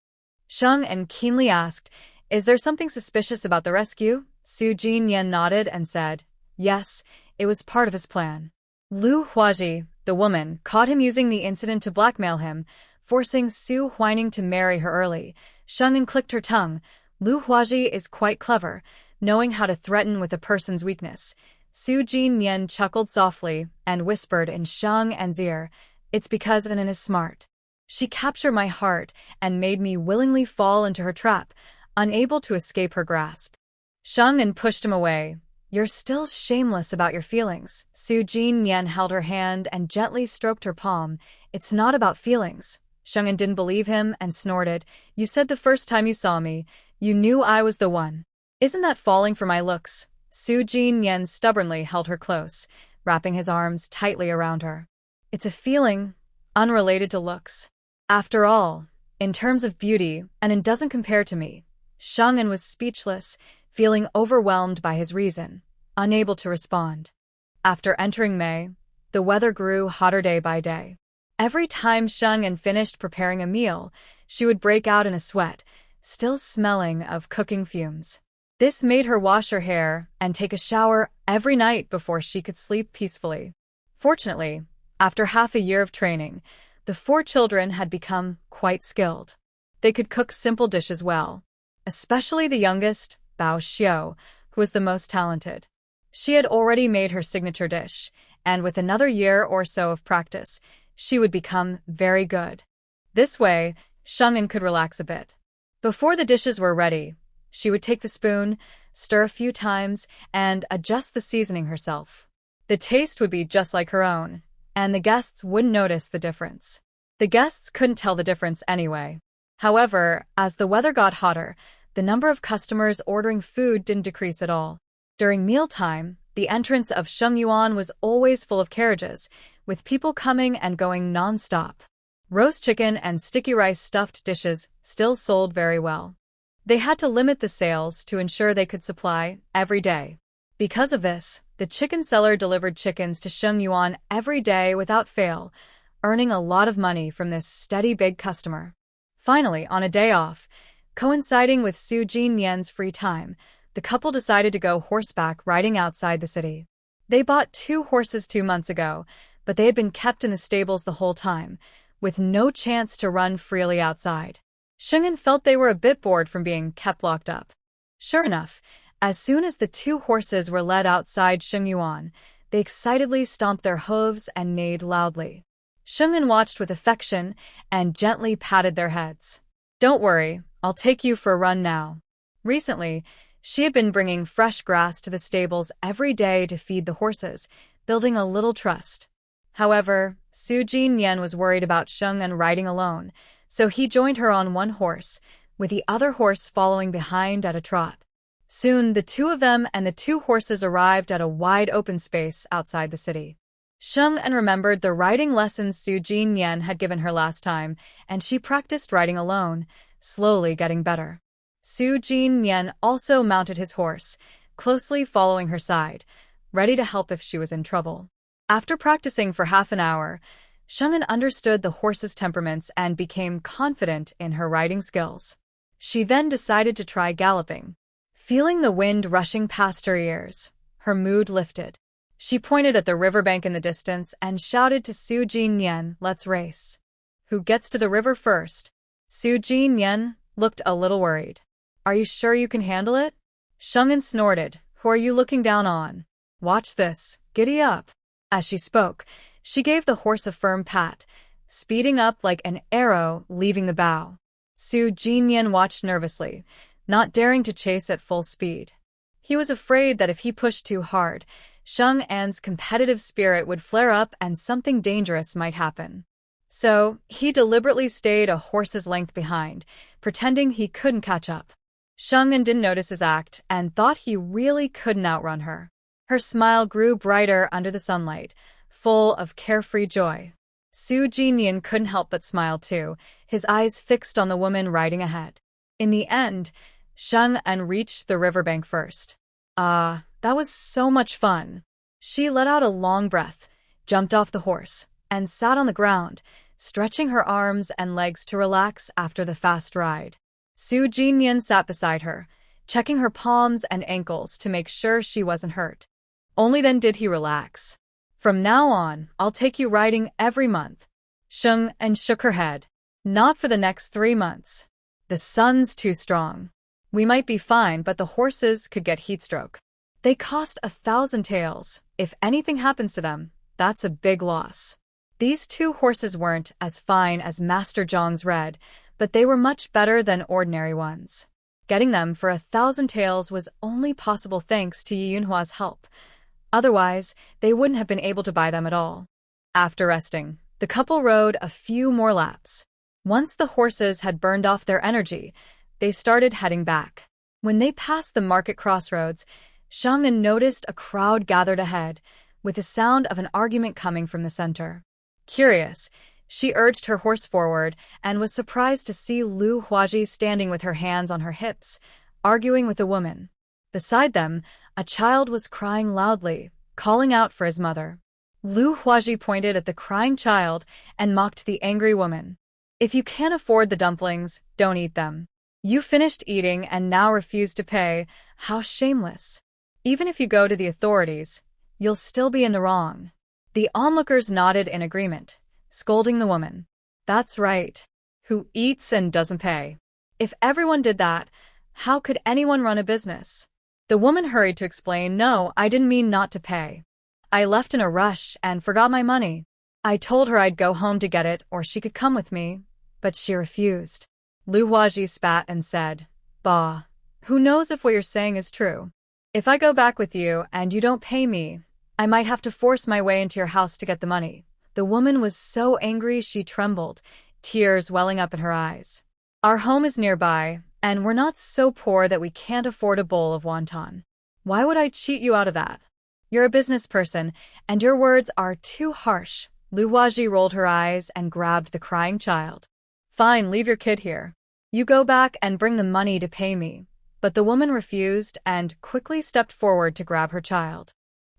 Sheng'an keenly asked, "Is there something suspicious about the rescue?" Su Jinyan nodded and said, "Yes, it was part of his plan." Lu Huaji, the woman, caught him using the incident to blackmail him, forcing Su Huining to marry her early. Sheng'an clicked her tongue. Lu Huaji is quite clever, knowing how to threaten with a person's weakness. Su Jinyan chuckled softly and whispered in Sheng'an's ear, "It's because Anan is smart. She captured my heart and made me willingly fall into her trap, unable to escape her grasp." Sheng'an pushed him away. "You're still shameless about your feelings." Su Jinyan held her hand and gently stroked her palm. "It's not about feelings." Sheng'an didn't believe him and snorted, "You said the first time you saw me, you knew I was the one. Isn't that falling for my looks?" Su Jinyan stubbornly held her close, wrapping his arms tightly around her. "It's a feeling, unrelated to looks. After all, in terms of beauty, Anan doesn't compare to me." Sheng'an was speechless, feeling overwhelmed by his reason, unable to respond. After entering May, the weather grew hotter day by day. Every time Sheng'an finished preparing a meal, she would break out in a sweat, still smelling of cooking fumes. This made her wash her hair and take a shower every night before she could sleep peacefully. Fortunately, after half a year of training, the 4 children had become quite skilled. They could cook simple dishes well, especially the youngest, Bao Xiao, who was the most talented. She had already made her signature dish, and with another year or so of practice, she would become very good. This way, Sheng'an could relax a bit. Before the dishes were ready, she would take the spoon, stir a few times, and adjust the seasoning herself. The taste would be just like her own, and the guests wouldn't notice the difference. The guests couldn't tell the difference anyway. However, as the weather got hotter, the number of customers ordering food didn't decrease at all. During mealtime, the entrance of Shengyuan was always full of carriages, with people coming and going non-stop. Roast chicken and sticky rice stuffed dishes still sold very well. They had to limit the sales to ensure they could supply every day. Because of this, the chicken seller delivered chickens to Shengyuan every day without fail, earning a lot of money from this steady big customer. Finally, on a day off, coinciding with Su Jinyan's free time, the couple decided to go horseback riding outside the city. They bought 2 horses 2 months ago, but they had been kept in the stables the whole time, with no chance to run freely outside. Sheng'an felt they were a bit bored from being kept locked up. Sure enough, as soon as the 2 horses were led outside Shengyuan, they excitedly stomped their hooves and neighed loudly. Sheng'an watched with affection and gently patted their heads. "Don't worry, I'll take you for a run now." Recently, she had been bringing fresh grass to the stables every day to feed the horses, building a little trust. However, Su Jinyan was worried about Sheng'an riding alone, so he joined her on one horse, with the other horse following behind at a trot. Soon, the 2 of them and the 2 horses arrived at a wide open space outside the city. Sheng'an remembered the riding lessons Su Jinyan had given her last time, and she practiced riding alone, slowly getting better. Su Jinyan also mounted his horse, closely following her side, ready to help if she was in trouble. After practicing for half an hour, Sheng'an understood the horse's temperaments and became confident in her riding skills. She then decided to try galloping. Feeling the wind rushing past her ears, her mood lifted. She pointed at the riverbank in the distance and shouted to Su Jinyan, "Let's race. Who gets to the river first?" Su Jinyan looked a little worried. "Are you sure you can handle it?" Sheng'an snorted. "Who are you looking down on? Watch this, giddy up." As she spoke, she gave the horse a firm pat, speeding up like an arrow leaving the bow. Su Jinyan watched nervously, not daring to chase at full speed. He was afraid that if he pushed too hard, Sheng'an's competitive spirit would flare up and something dangerous might happen. So, he deliberately stayed a horse's length behind, pretending he couldn't catch up. Sheng'an didn't notice his act and thought he really couldn't outrun her. Her smile grew brighter under the sunlight, full of carefree joy. Su Jinyan couldn't help but smile too, his eyes fixed on the woman riding ahead. In the end, Sheng'an reached the riverbank first. That was so much fun. She let out a long breath, jumped off the horse, and sat on the ground, stretching her arms and legs to relax after the fast ride. Su Jinyan sat beside her, checking her palms and ankles to make sure she wasn't hurt. Only then did he relax. "From now on, I'll take you riding every month." Sheng'an shook her head. "Not for the next 3 months. The sun's too strong. We might be fine, but the horses could get heatstroke. They cost 1,000 taels. If anything happens to them, that's a big loss." These 2 horses weren't as fine as Master Zhang's red, but they were much better than ordinary ones. Getting them for 1,000 taels was only possible thanks to Yi Yunhua's help. Otherwise, they wouldn't have been able to buy them at all. After resting, the couple rode a few more laps. Once the horses had burned off their energy, they started heading back. When they passed the market crossroads, Sheng'an noticed a crowd gathered ahead, with the sound of an argument coming from the center. Curious, she urged her horse forward and was surprised to see Lu Huaji standing with her hands on her hips, arguing with a woman. Beside them, a child was crying loudly, calling out for his mother. Lu Huaji pointed at the crying child and mocked the angry woman. "If you can't afford the dumplings, don't eat them. You finished eating and now refuse to pay. How shameless. Even if you go to the authorities, you'll still be in the wrong." The onlookers nodded in agreement, scolding the woman. "That's right. who eats and doesn't pay. If everyone did that, how could anyone run a business? The woman hurried to explain, no, I didn't mean not to pay. I left in a rush and forgot my money. I told her I'd go home to get it or she could come with me, but she refused. Lu Huaji spat and said, Bah, who knows if what you're saying is true? If I go back with you and you don't pay me, I might have to force my way into your house to get the money. The woman was so angry she trembled, tears welling up in her eyes. Our home is nearby, and we're not so poor that we can't afford a bowl of wonton. Why would I cheat you out of that? You're a business person, and your words are too harsh. Lu Huaji rolled her eyes and grabbed the crying child. Fine, leave your kid here. You go back and bring the money to pay me. But the woman refused and quickly stepped forward to grab her child.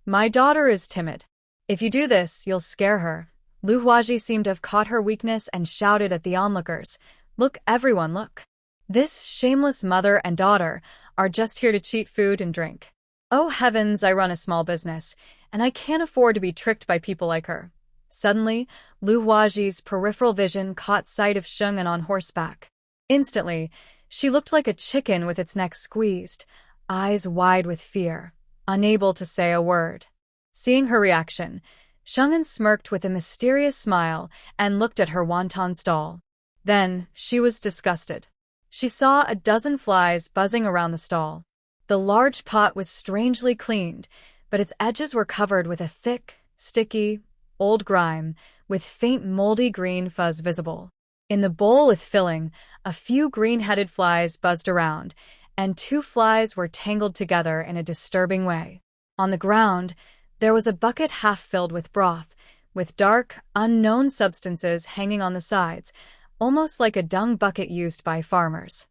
My daughter is timid. If you do this, you'll scare her. Lu Huaji seemed to have caught her weakness and shouted at the onlookers. Look, everyone, look. This shameless mother and daughter are just here to cheat food and drink. Oh heavens, I run a small business, and I can't afford to be tricked by people like her. Suddenly, Lu Huaji's peripheral vision caught sight of Sheng'an on horseback. Instantly, she looked like a chicken with its neck squeezed, eyes wide with fear, unable to say a word. Seeing her reaction, Sheng'an smirked with a mysterious smile and looked at her wonton stall. Then, she was disgusted. She saw a dozen flies buzzing around the stall. The large pot was strangely cleaned, but its edges were covered with a thick, sticky, old grime, with faint moldy green fuzz visible. In the bowl with filling, a few green-headed flies buzzed around, and 2 flies were tangled together in a disturbing way. On the ground, there was a bucket half filled with broth, with dark, unknown substances hanging on the sides, almost like a dung bucket used by farmers.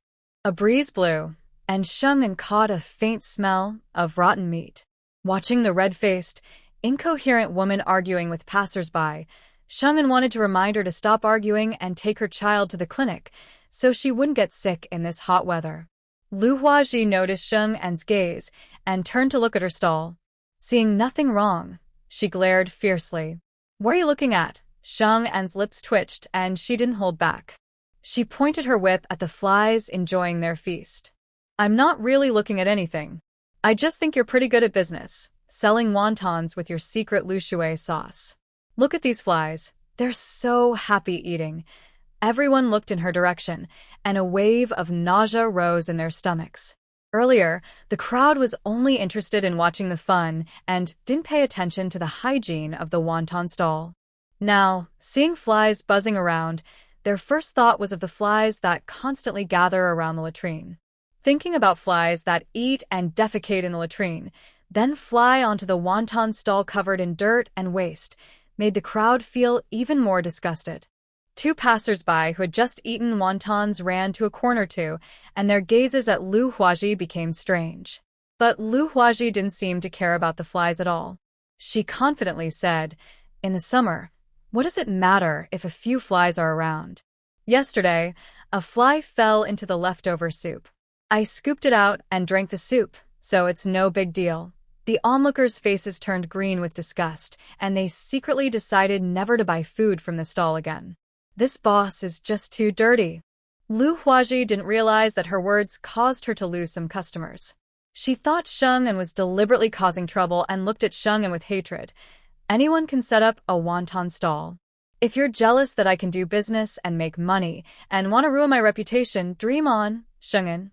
A breeze blew, and Sheng'an caught a faint smell of rotten meat. Watching the red-faced, incoherent woman arguing with passers-by, Sheng'an wanted to remind her to stop arguing and take her child to the clinic so she wouldn't get sick in this hot weather. Lu Huaji noticed Sheng'an's gaze and turned to look at her stall. Seeing nothing wrong, she glared fiercely. What are you looking at? Sheng'an's lips twitched and she didn't hold back. She pointed her whip at the flies enjoying their feast. I'm not really looking at anything. I just think you're pretty good at business, selling wontons with your secret lu shui sauce. Look at these flies. They're so happy eating. Everyone looked in her direction, and a wave of nausea rose in their stomachs. Earlier, the crowd was only interested in watching the fun and didn't pay attention to the hygiene of the wonton stall. Now, seeing flies buzzing around, their first thought was of the flies that constantly gather around the latrine. Thinking about flies that eat and defecate in the latrine, then fly onto the wonton stall covered in dirt and waste, made the crowd feel even more disgusted. 2 passers-by who had just eaten wontons ran to a corner too, and their gazes at Lu Huaji became strange. But Lu Huaji didn't seem to care about the flies at all. She confidently said, in the summer, what does it matter if a few flies are around? Yesterday, a fly fell into the leftover soup. I scooped it out and drank the soup, so it's no big deal. The onlookers' faces turned green with disgust, and they secretly decided never to buy food from the stall again. This boss is just too dirty. Lu Huaji didn't realize that her words caused her to lose some customers. She thought Sheng'an was deliberately causing trouble and looked at Sheng'an with hatred. Anyone can set up a wonton stall. If you're jealous that I can do business and make money and want to ruin my reputation, dream on, Sheng'an.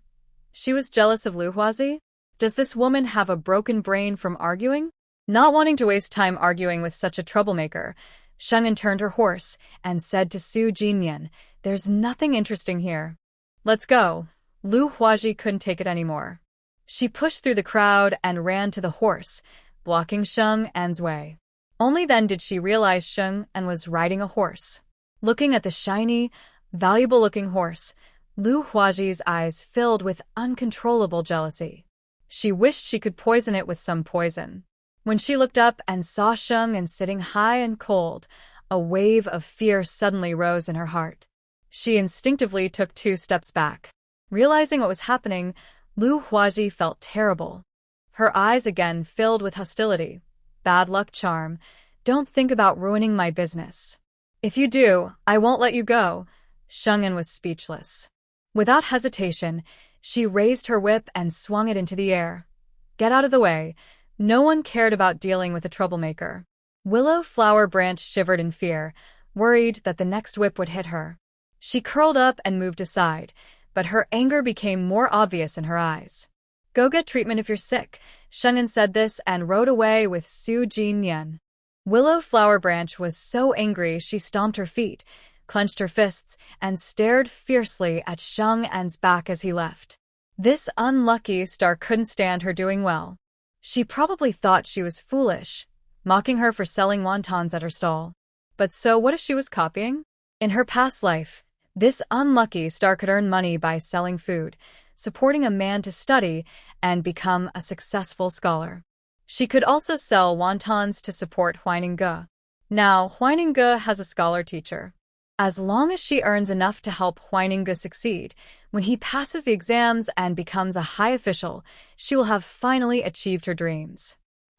She was jealous of Lu Huaji? Does this woman have a broken brain from arguing? Not wanting to waste time arguing with such a troublemaker, Sheng'an turned her horse and said to Su Jinyan, there's nothing interesting here. Let's go. Lu Huaji couldn't take it anymore. She pushed through the crowd and ran to the horse, blocking Sheng'an's way. Only then did she realize Sheng'an was riding a horse. Looking at the shiny, valuable-looking horse, Lu Huaji's eyes filled with uncontrollable jealousy. She wished she could poison it with some poison. When she looked up and saw Sheng'an sitting high and cold, a wave of fear suddenly rose in her heart. She instinctively took 2 steps back. Realizing what was happening, Lu Huaji felt terrible. Her eyes again filled with hostility. Bad luck charm. Don't think about ruining my business. If you do, I won't let you go. Shungin was speechless. Without hesitation, she raised her whip and swung it into the air. Get out of the way. No one cared about dealing with a troublemaker. Willow Flower Branch shivered in fear, worried that the next whip would hit her. She curled up and moved aside, but her anger became more obvious in her eyes. Go get treatment if you're sick, Shungin said this and rode away with Su Jinyan. Willow Flower Branch was so angry she stomped her feet, clenched her fists, and stared fiercely at Shung's back as he left. This unlucky star couldn't stand her doing well. She probably thought she was foolish, mocking her for selling wontons at her stall. But so what if she was copying? In her past life, this unlucky star could earn money by selling food, supporting a man to study, and become a successful scholar. She could also sell wontons to support Huininge. Now, Huininge has a scholar teacher. As long as she earns enough to help Huininge succeed, when he passes the exams and becomes a high official, she will have finally achieved her dreams.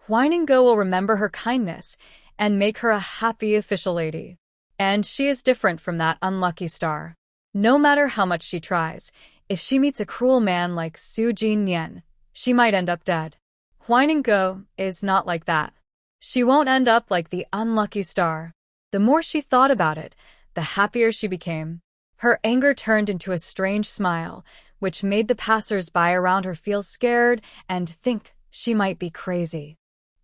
Huininge will remember her kindness and make her a happy official lady. And she is different from that unlucky star. No matter how much she tries, if she meets a cruel man like Su Jinyan, she might end up dead. Huininge is not like that. She won't end up like the unlucky star. The more she thought about it, the happier she became. Her anger turned into a strange smile, which made the passers-by around her feel scared and think she might be crazy.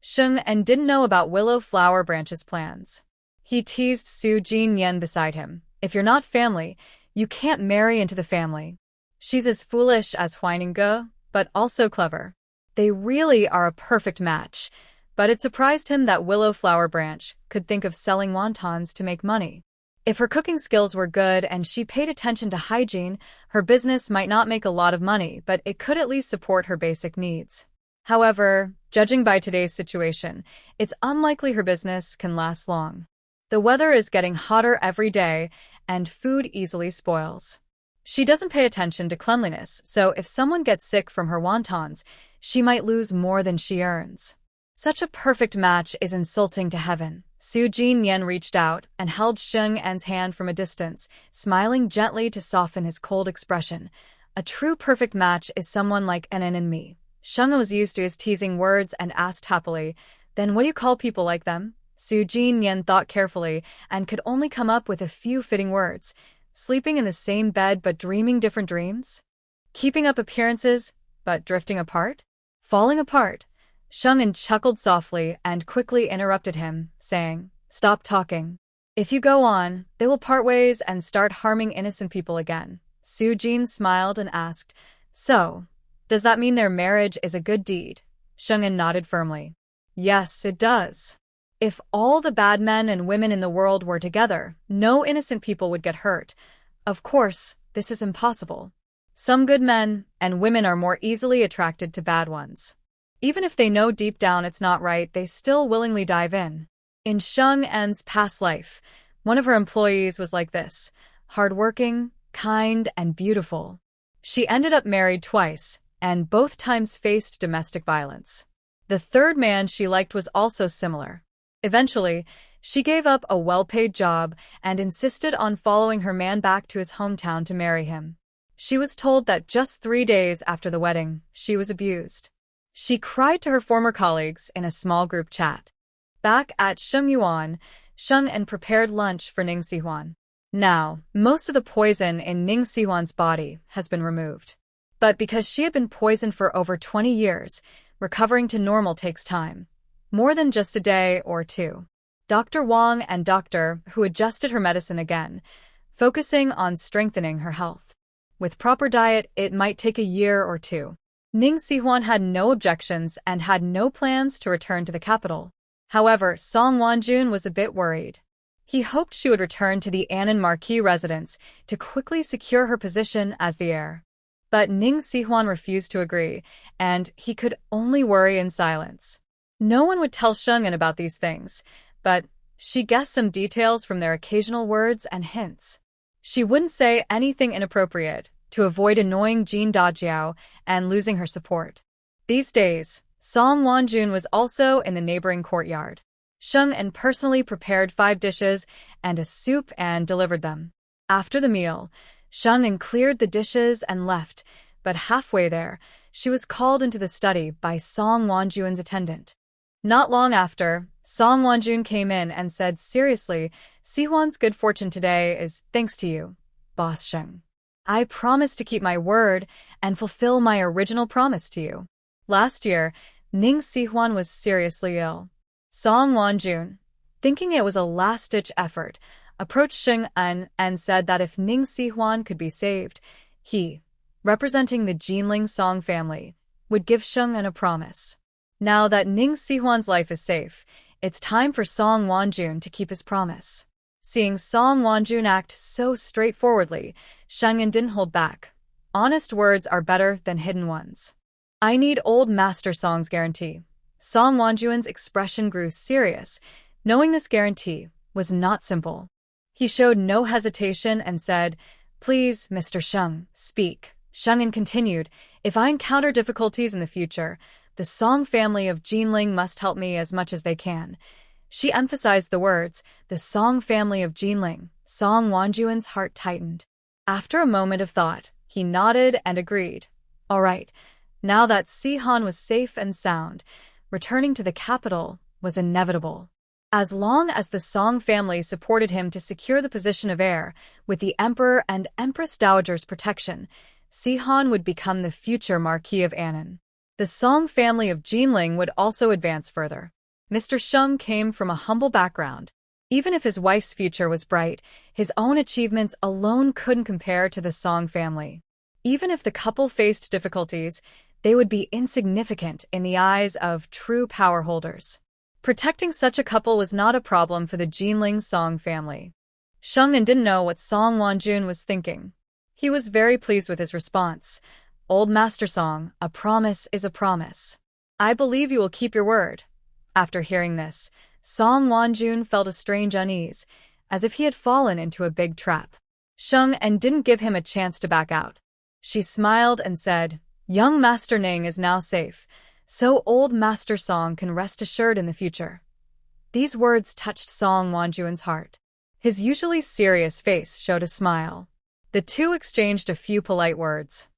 Shungin didn't know about Willow Flower Branch's plans. He teased Su Jinyan beside him. If you're not family, you can't marry into the family. She's as foolish as Huininge, but also clever. They really are a perfect match, but it surprised him that Willow Flower Branch could think of selling wontons to make money. If her cooking skills were good and she paid attention to hygiene, her business might not make a lot of money, but it could at least support her basic needs. However, judging by today's situation, it's unlikely her business can last long. The weather is getting hotter every day, and food easily spoils. She doesn't pay attention to cleanliness, so if someone gets sick from her wontons, she might lose more than she earns. Such a perfect match is insulting to heaven. Su Jinyan reached out and held Shung's hand from a distance, smiling gently to soften his cold expression. A true perfect match is someone like Nen and me. Shung was used to his teasing words and asked happily, then what do you call people like them? Su Jinyan thought carefully and could only come up with a few fitting words. Sleeping in the same bed but dreaming different dreams? Keeping up appearances but drifting apart? Falling apart? Shungin chuckled softly and quickly interrupted him, saying, stop talking. If you go on, they will part ways and start harming innocent people again. Su Jin smiled and asked, so, does that mean their marriage is a good deed? Shungin nodded firmly. Yes, it does. If all the bad men and women in the world were together, no innocent people would get hurt. Of course, this is impossible. Some good men and women are more easily attracted to bad ones. Even if they know deep down it's not right, they still willingly dive in. In Shung's past life, one of her employees was like this, hardworking, kind, and beautiful. She ended up married twice, and both times faced domestic violence. The third man she liked was also similar. Eventually, she gave up a well-paid job and insisted on following her man back to his hometown to marry him. She was told that just 3 days after the wedding, she was abused. She cried to her former colleagues in a small group chat. Back at Shungyuan, Shungin prepared lunch for Ning Sihuan. Now, most of the poison in Ning Sihuan's body has been removed. But because she had been poisoned for over 20 years, recovering to normal takes time. More than just a day or two. Dr. Wang and Doctor who adjusted her medicine again, focusing on strengthening her health. With proper diet, it might take a year or two. Ning Sihuan had no objections and had no plans to return to the capital. However, Song Wanjun was a bit worried. He hoped she would return to the Annan Marquis residence to quickly secure her position as the heir. But Ning Sihuan refused to agree, and he could only worry in silence. No one would tell Shungin about these things, but she guessed some details from their occasional words and hints. She wouldn't say anything inappropriate to avoid annoying Jin Dajiao and losing her support. These days, Song Wanjun was also in the neighboring courtyard. Shungin personally prepared 5 dishes and a soup and delivered them. After the meal, Sheng cleared the dishes and left, but halfway there, she was called into the study by Song Wanjun's attendant. Not long after, Song Wanjun came in and said seriously, "Sihwan's good fortune today is thanks to you, Boss Sheng. I promise to keep my word and fulfill my original promise to you." Last year, Ning Sihwan was seriously ill. Song Wanjun, thinking it was a last-ditch effort, approached Sheng An and said that if Ning Sihwan could be saved, he, representing the Jinling Song family, would give Sheng An a promise. Now that Ning Sihwan's life is safe, it's time for Song Wanjun to keep his promise. Seeing Song Wanjun act so straightforwardly, Sheng An didn't hold back. Honest words are better than hidden ones. "I need old Master Song's guarantee." Song Wanjun's expression grew serious, knowing this guarantee was not simple. He showed no hesitation and said, "Please, Mr. Sheng, speak." Sheng An continued, "If I encounter difficulties in the future, the Song family of Jinling must help me as much as they can." She emphasized the words, "the Song family of Jinling." Song Wanjun's heart tightened. After a moment of thought, he nodded and agreed. All right, now that Sihan was safe and sound, returning to the capital was inevitable. As long as the Song family supported him to secure the position of heir, with the Emperor and Empress Dowager's protection, Sihan would become the future Marquis of Annan. The Song family of Jinling would also advance further. Mr. Sheng came from a humble background. Even if his wife's future was bright, his own achievements alone couldn't compare to the Song family. Even if the couple faced difficulties, they would be insignificant in the eyes of true power holders. Protecting such a couple was not a problem for the Jinling Song family. Sheng An didn't know what Song Wanjun was thinking. He was very pleased with his response. "Old Master Song, a promise is a promise. I believe you will keep your word." After hearing this, Song Wanjun felt a strange unease, as if he had fallen into a big trap. Sheng An didn't give him a chance to back out. She smiled and said, "Young Master Ning is now safe, so old Master Song can rest assured in the future." These words touched Song Wanjun's heart. His usually serious face showed a smile. The two exchanged a few polite words.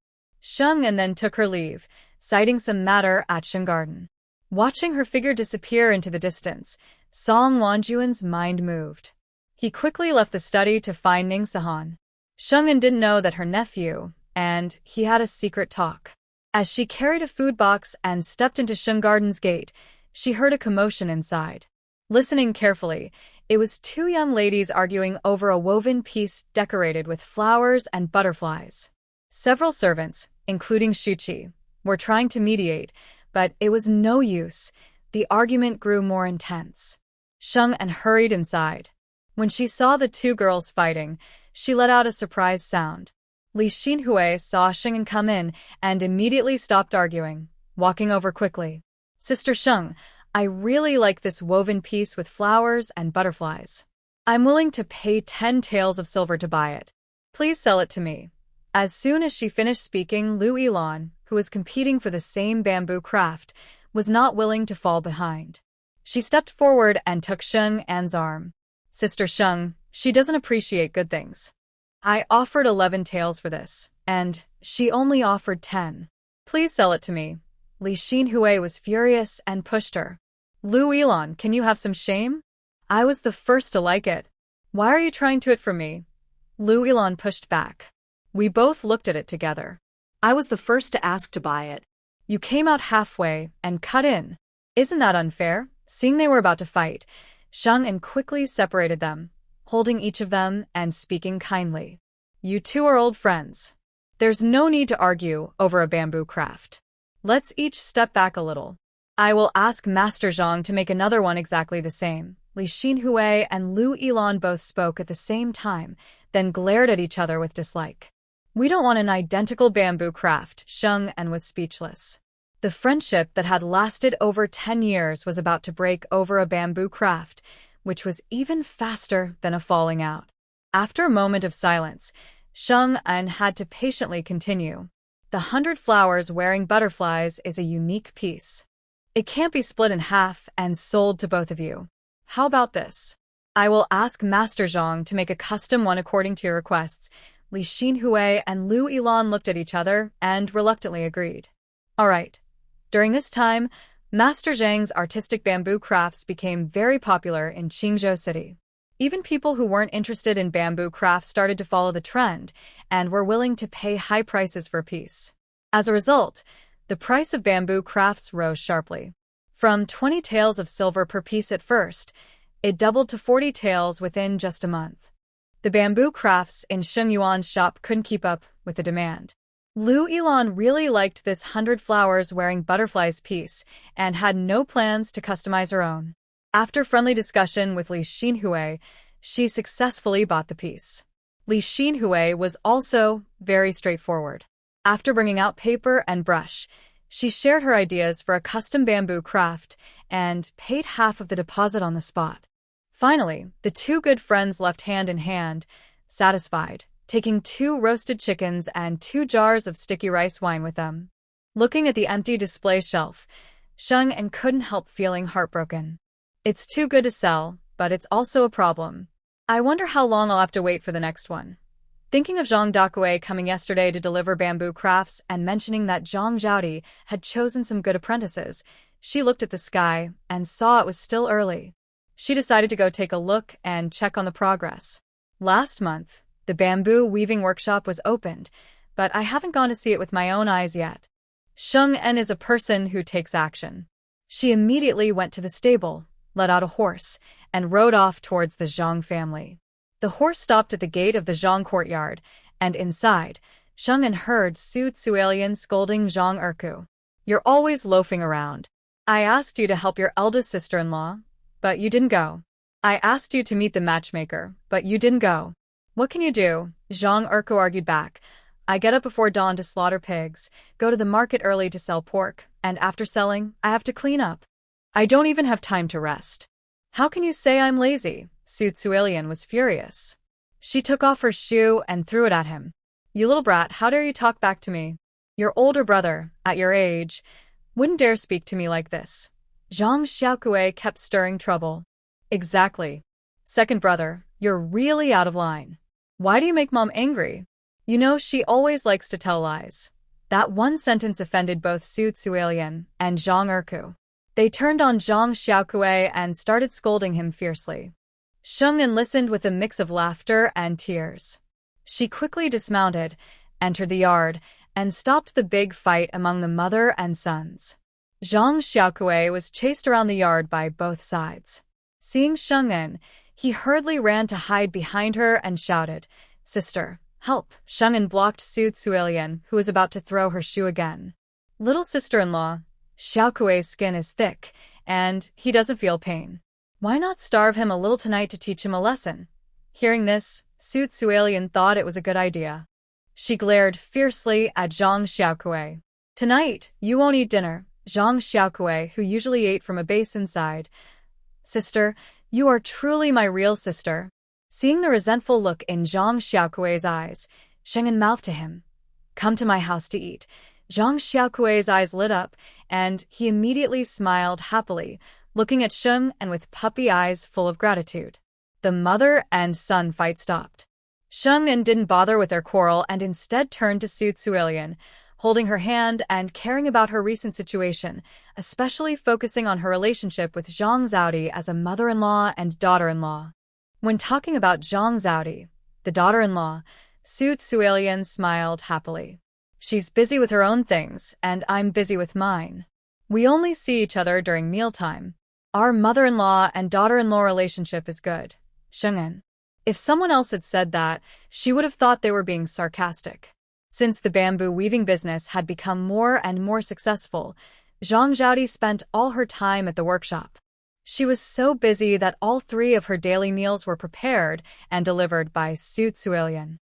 Sheng An then took her leave, citing some matter at Sheng Garden. Watching her figure disappear into the distance, Song Wanjun's mind moved. He quickly left the study to find Ning Sihan. Sheng An didn't know that her nephew, and he had a secret talk. As she carried a food box and stepped into Sheng Garden's gate, she heard a commotion inside. Listening carefully, it was two young ladies arguing over a woven piece decorated with flowers and butterflies. Several servants, including Shuqi, were trying to mediate, but it was no use. The argument grew more intense. Sheng An hurried inside. When she saw the two girls fighting, she let out a surprised sound. Li Xinhui saw Sheng An come in and immediately stopped arguing, walking over quickly. "Sister Sheng, I really like this woven piece with flowers and butterflies. I'm willing to pay 10 taels of silver to buy it. Please sell it to me." As soon as she finished speaking, Lu Yilan, who was competing for the same bamboo craft, was not willing to fall behind. She stepped forward and took Sheng An's arm. "Sister Sheng, she doesn't appreciate good things. I offered 11 taels for this, and she only offered 10. Please sell it to me." Li Xinhui was furious and pushed her. "Lu Yilan, can you have some shame? I was the first to like it. Why are you trying to it from me?" Lu Yilan pushed back. "We both looked at it together. I was the first to ask to buy it. You came out halfway and cut in. Isn't that unfair?" Seeing they were about to fight, Sheng An quickly separated them, holding each of them and speaking kindly. "You two are old friends. There's no need to argue over a bamboo craft. Let's each step back a little. I will ask Master Zhang to make another one exactly the same." Li Xinhui and Lu Yilan both spoke at the same time, then glared at each other with dislike. "We don't want an identical bamboo craft." Sheng An was speechless. The friendship that had lasted over 10 years was about to break over a bamboo craft, which was even faster than a falling out. After a moment of silence, Sheng An had to patiently continue. "The 100 flowers wearing butterflies is a unique piece. It can't be split in half and sold to both of you. How about this? I will ask Master Zhang to make a custom one according to your requests. Li Xinhui and Lu Yilan looked at each other and reluctantly agreed. All right. During this time, Master Zhang's artistic bamboo crafts became very popular in Qingzhou City. Even people who weren't interested in bamboo crafts started to follow the trend and were willing to pay high prices for a piece. As a result, the price of bamboo crafts rose sharply. From 20 taels of silver per piece at first, it doubled to 40 taels within just a month. The bamboo crafts in Sheng Yuan's shop couldn't keep up with the demand. Lu Yilan really liked this 100 flowers wearing butterflies piece and had no plans to customize her own. After friendly discussion with Li Xinhui, she successfully bought the piece. Li Xinhui was also very straightforward. After bringing out paper and brush, she shared her ideas for a custom bamboo craft and paid half of the deposit on the spot. Finally, the two good friends left hand in hand, satisfied, taking 2 roasted chickens and 2 jars of sticky rice wine with them. Looking at the empty display shelf, Sheng En couldn't help feeling heartbroken. It's too good to sell, but it's also a problem. I wonder how long I'll have to wait for the next one. Thinking of Zhang Dakue coming yesterday to deliver bamboo crafts and mentioning that Zhang Zhaodi had chosen some good apprentices, she looked at the sky and saw it was still early. She decided to go take a look and check on the progress. Last month, the bamboo weaving workshop was opened, but I haven't gone to see it with my own eyes yet. Sheng En is a person who takes action. She immediately went to the stable, let out a horse, and rode off towards the Zhang family. The horse stopped at the gate of the Zhang courtyard, and inside, Sheng En heard Su Tsuelian scolding Zhang Erku. You're always loafing around. I asked you to help your eldest sister-in-law, but you didn't go. I asked you to meet the matchmaker, but you didn't go. What can you do? Zhang Erku argued back. I get up before dawn to slaughter pigs, go to the market early to sell pork, and after selling, I have to clean up. I don't even have time to rest. How can you say I'm lazy? Su Tsuelian was furious. She took off her shoe and threw it at him. You little brat, how dare you talk back to me? Your older brother, at your age, wouldn't dare speak to me like this. Zhang Xiaokue kept stirring trouble. Exactly. Second brother, you're really out of line. Why do you make Mom angry? You know she always likes to tell lies. That one sentence offended both Su Tsuelian and Zhang Erku. They turned on Zhang Xiaokue and started scolding him fiercely. Sheng En listened with a mix of laughter and tears. She quickly dismounted, entered the yard, and stopped the big fight among the mother and sons. Zhang Xiaokue was chased around the yard by both sides. Seeing Sheng En, he hurriedly ran to hide behind her and shouted, Sister, help! Sheng En blocked Su Tsuelian, who was about to throw her shoe again. Little sister-in-law, Xiaokue's skin is thick, and he doesn't feel pain. Why not starve him a little tonight to teach him a lesson? Hearing this, Su Tsuelian thought it was a good idea. She glared fiercely at Zhang Xiaokue. Tonight, you won't eat dinner. Zhang Xiaokue, who usually ate from a basin, sighed. Sister, you are truly my real sister. Seeing the resentful look in Zhang Xiaokue's eyes, Sheng En mouthed to him, Come to my house to eat. Zhang Xiaokue's eyes lit up, and he immediately smiled happily, looking at Sheng En with puppy eyes full of gratitude. The mother and son fight stopped. Sheng En didn't bother with their quarrel and instead turned to Su Tsuelian, holding her hand and caring about her recent situation, especially focusing on her relationship with Zhang Zhaodi as a mother-in-law and daughter-in-law. When talking about Zhang Zhaodi, the daughter-in-law, Su Tsuelian smiled happily. She's busy with her own things, and I'm busy with mine. We only see each other during mealtime. Our mother-in-law and daughter-in-law relationship is good. Sheng En. If someone else had said that, she would have thought they were being sarcastic. Since the bamboo weaving business had become more and more successful, Zhang Zhaodi spent all her time at the workshop. She was so busy that all 3 of her daily meals were prepared and delivered by Su Tsuelian.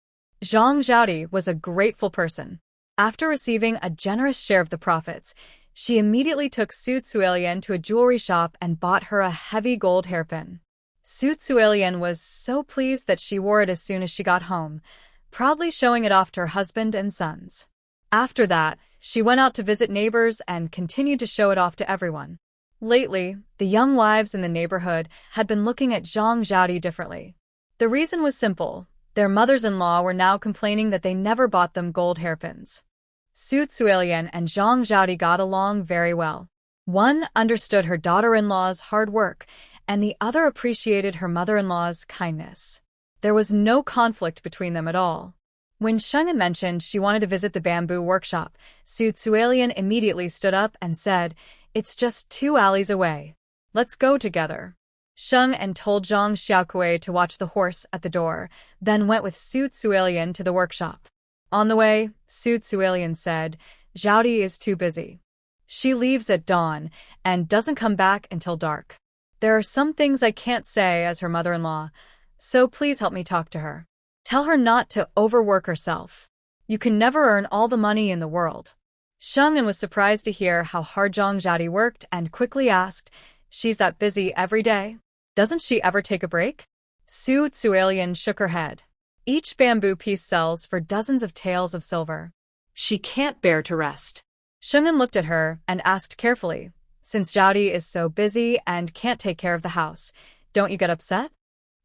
Zhang Zhaodi was a grateful person. After receiving a generous share of the profits, she immediately took Su Tsuelian to a jewelry shop and bought her a heavy gold hairpin. Su Tsuelian was so pleased that she wore it as soon as she got home, proudly showing it off to her husband and sons. After that, she went out to visit neighbors and continued to show it off to everyone. Lately, the young wives in the neighborhood had been looking at Zhang Zhaodi differently. The reason was simple. Their mothers-in-law were now complaining that they never bought them gold hairpins. Su Tzuelian and Zhang Zhaodi got along very well. One understood her daughter-in-law's hard work, and the other appreciated her mother-in-law's kindness. There was no conflict between them at all. When Sheng'an mentioned she wanted to visit the bamboo workshop, Su Tzuelian immediately stood up and said, "It's just 2 alleys away. Let's go together." Sheng'an told Zhang Xiaokui to watch the horse at the door, then went with Su Tzuelian to the workshop. On the way, Su Tzuelian said, "Zhaodi is too busy. She leaves at dawn and doesn't come back until dark. There are some things I can't say as her mother-in-law, so please help me talk to her. Tell her not to overwork herself. You can never earn all the money in the world." Sheng'an was surprised to hear how hard Zhang Zhaodi worked and quickly asked, "She's that busy every day? Doesn't she ever take a break?" Su Tzuelian shook her head. Each bamboo piece sells for dozens of taels of silver. She can't bear to rest. Sheng'an looked at her and asked carefully, "Since Zhaodi is so busy and can't take care of the house, don't you get upset?"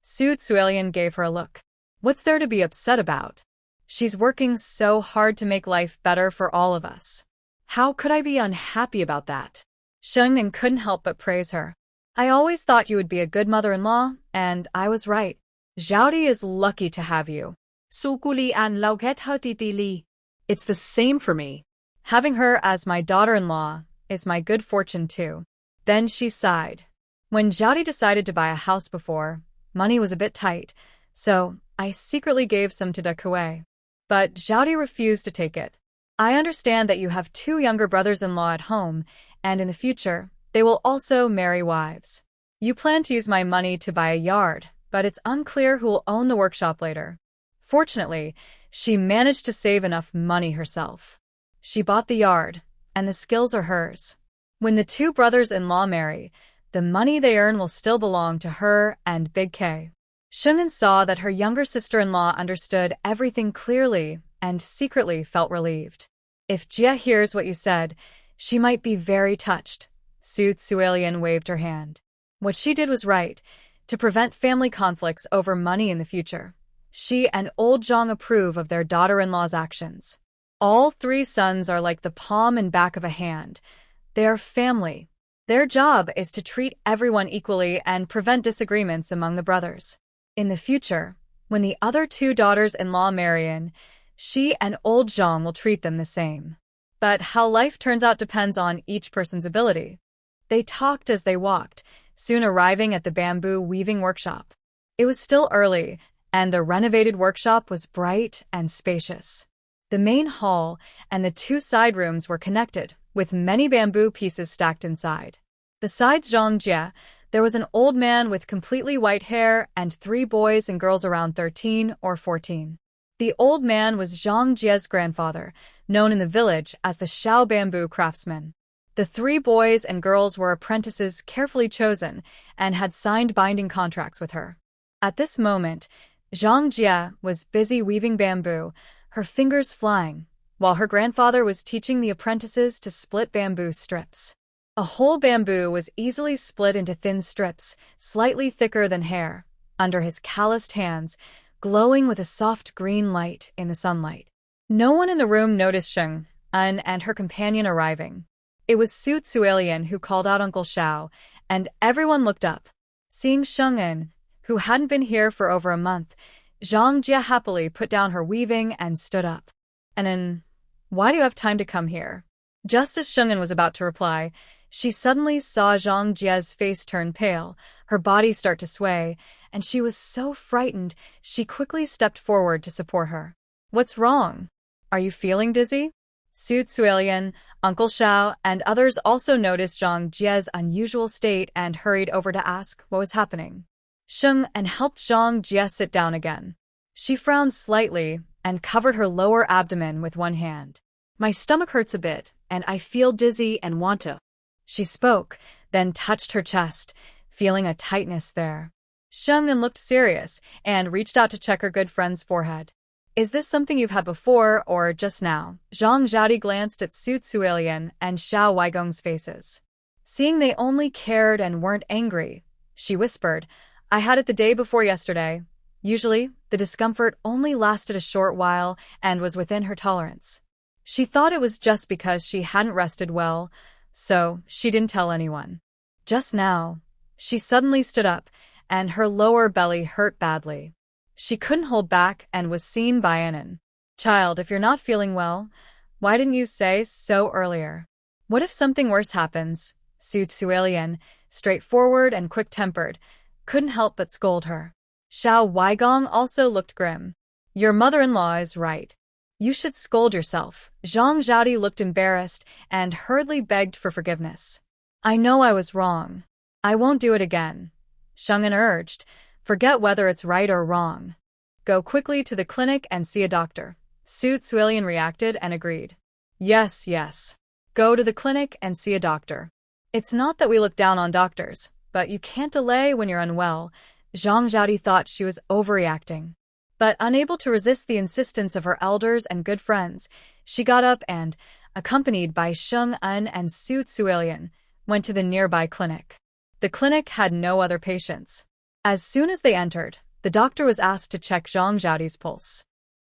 Su Tzuelian gave her a look. "What's there to be upset about? She's working so hard to make life better for all of us." How could I be unhappy about that? Sheng'an couldn't help but praise her. "I always thought you would be a good mother-in-law, and I was right. Zhaodi is lucky to have you." It's the same for me. "Having her as my daughter-in-law is my good fortune too." Then she sighed. "When Zhaodi decided to buy a house before, money was a bit tight, so I secretly gave some to Kuei. But Zhaodi refused to take it. I understand that you have 2 younger brothers-in-law at home, and in the future, they will also marry wives. You plan to use my money to buy a yard, but it's unclear who will own the workshop later." Fortunately, she managed to save enough money herself. She bought the yard, and the skills are hers. When the 2 brothers-in-law marry, the money they earn will still belong to her and Big K. Sheng'an saw that her younger sister-in-law understood everything clearly and secretly felt relieved. "If Jia hears what you said, she might be very touched." Su Tzuelian waved her hand. What she did was right, to prevent family conflicts over money in the future. She and old Zhang approve of their daughter-in-law's actions. All 3 sons are like the palm and back of a hand. They are family. Their job is to treat everyone equally and prevent disagreements among the brothers. In the future, when the other 2 daughters-in-law marry in, she and old Zhang will treat them the same. But how life turns out depends on each person's ability. They talked as they walked, soon arriving at the bamboo weaving workshop. It was still early, and the renovated workshop was bright and spacious. The main hall and the 2 side rooms were connected, with many bamboo pieces stacked inside. Besides Zhang Jie, there was an old man with completely white hair and 3 boys and girls around 13 or 14. The old man was Zhang Jie's grandfather, known in the village as the Shao Bamboo craftsman. The 3 boys and girls were apprentices carefully chosen and had signed binding contracts with her. At this moment, Zhang Jie was busy weaving bamboo, her fingers flying, while her grandfather was teaching the apprentices to split bamboo strips. A whole bamboo was easily split into thin strips, slightly thicker than hair, under his calloused hands, glowing with a soft green light in the sunlight. No one in the room noticed Sheng'an and her companion arriving. It was Su Tzuelian who called out Uncle Shao, and everyone looked up. Seeing Sheng'an, who hadn't been here for over a month, Zhang Jie happily put down her weaving and stood up. "And why do you have time to come here?" Just as Sheng'an was about to reply, she suddenly saw Zhang Jie's face turn pale, her body start to sway, and she was so frightened she quickly stepped forward to support her. "What's wrong? Are you feeling dizzy?" Su Tzuelian, Uncle Shao, and others also noticed Zhang Jie's unusual state and hurried over to ask what was happening. Sheng'an helped Zhang Jie sit down again. She frowned slightly and covered her lower abdomen with one hand. "My stomach hurts a bit, and I feel dizzy and want to." She spoke, then touched her chest, feeling a tightness there. Sheng'an looked serious and reached out to check her good friend's forehead. "Is this something you've had before or just now?" Zhang Zhaodi glanced at Su Tzuelian and Xiao Weigong's faces. Seeing they only cared and weren't angry, she whispered, I had it the day before yesterday. Usually, the discomfort only lasted a short while and was within her tolerance. She thought it was just because she hadn't rested well, so she didn't tell anyone. Just now, she suddenly stood up, and her lower belly hurt badly. She couldn't hold back and was seen by Annan. Child, if you're not feeling well, why didn't you say so earlier? What if something worse happens? Su Tsuelian, straightforward and quick-tempered, couldn't help but scold her. Xiao Weigong also looked grim. Your mother-in-law is right. You should scold yourself. Zhang Zhaodi looked embarrassed and hurriedly begged for forgiveness. I know I was wrong. I won't do it again. Sheng'an urged, forget whether it's right or wrong. Go quickly to the clinic and see a doctor. Su Tsuelian reacted and agreed. Yes, yes. Go to the clinic and see a doctor. It's not that we look down on doctors, but you can't delay when you're unwell. Zhang Zhaodi thought she was overreacting. But unable to resist the insistence of her elders and good friends, she got up and, accompanied by Sheng'an and Su Tsuelian, went to the nearby clinic. The clinic had no other patients. As soon as they entered, the doctor was asked to check Zhang Zhaodi's pulse.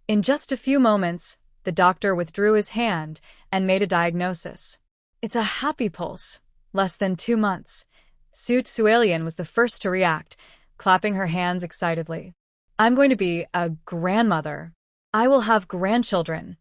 In just a few moments, the doctor withdrew his hand and made a diagnosis. It's a happy pulse, less than 2 months. Su Tsuelian was the first to react, clapping her hands excitedly. I'm going to be a grandmother. I will have grandchildren.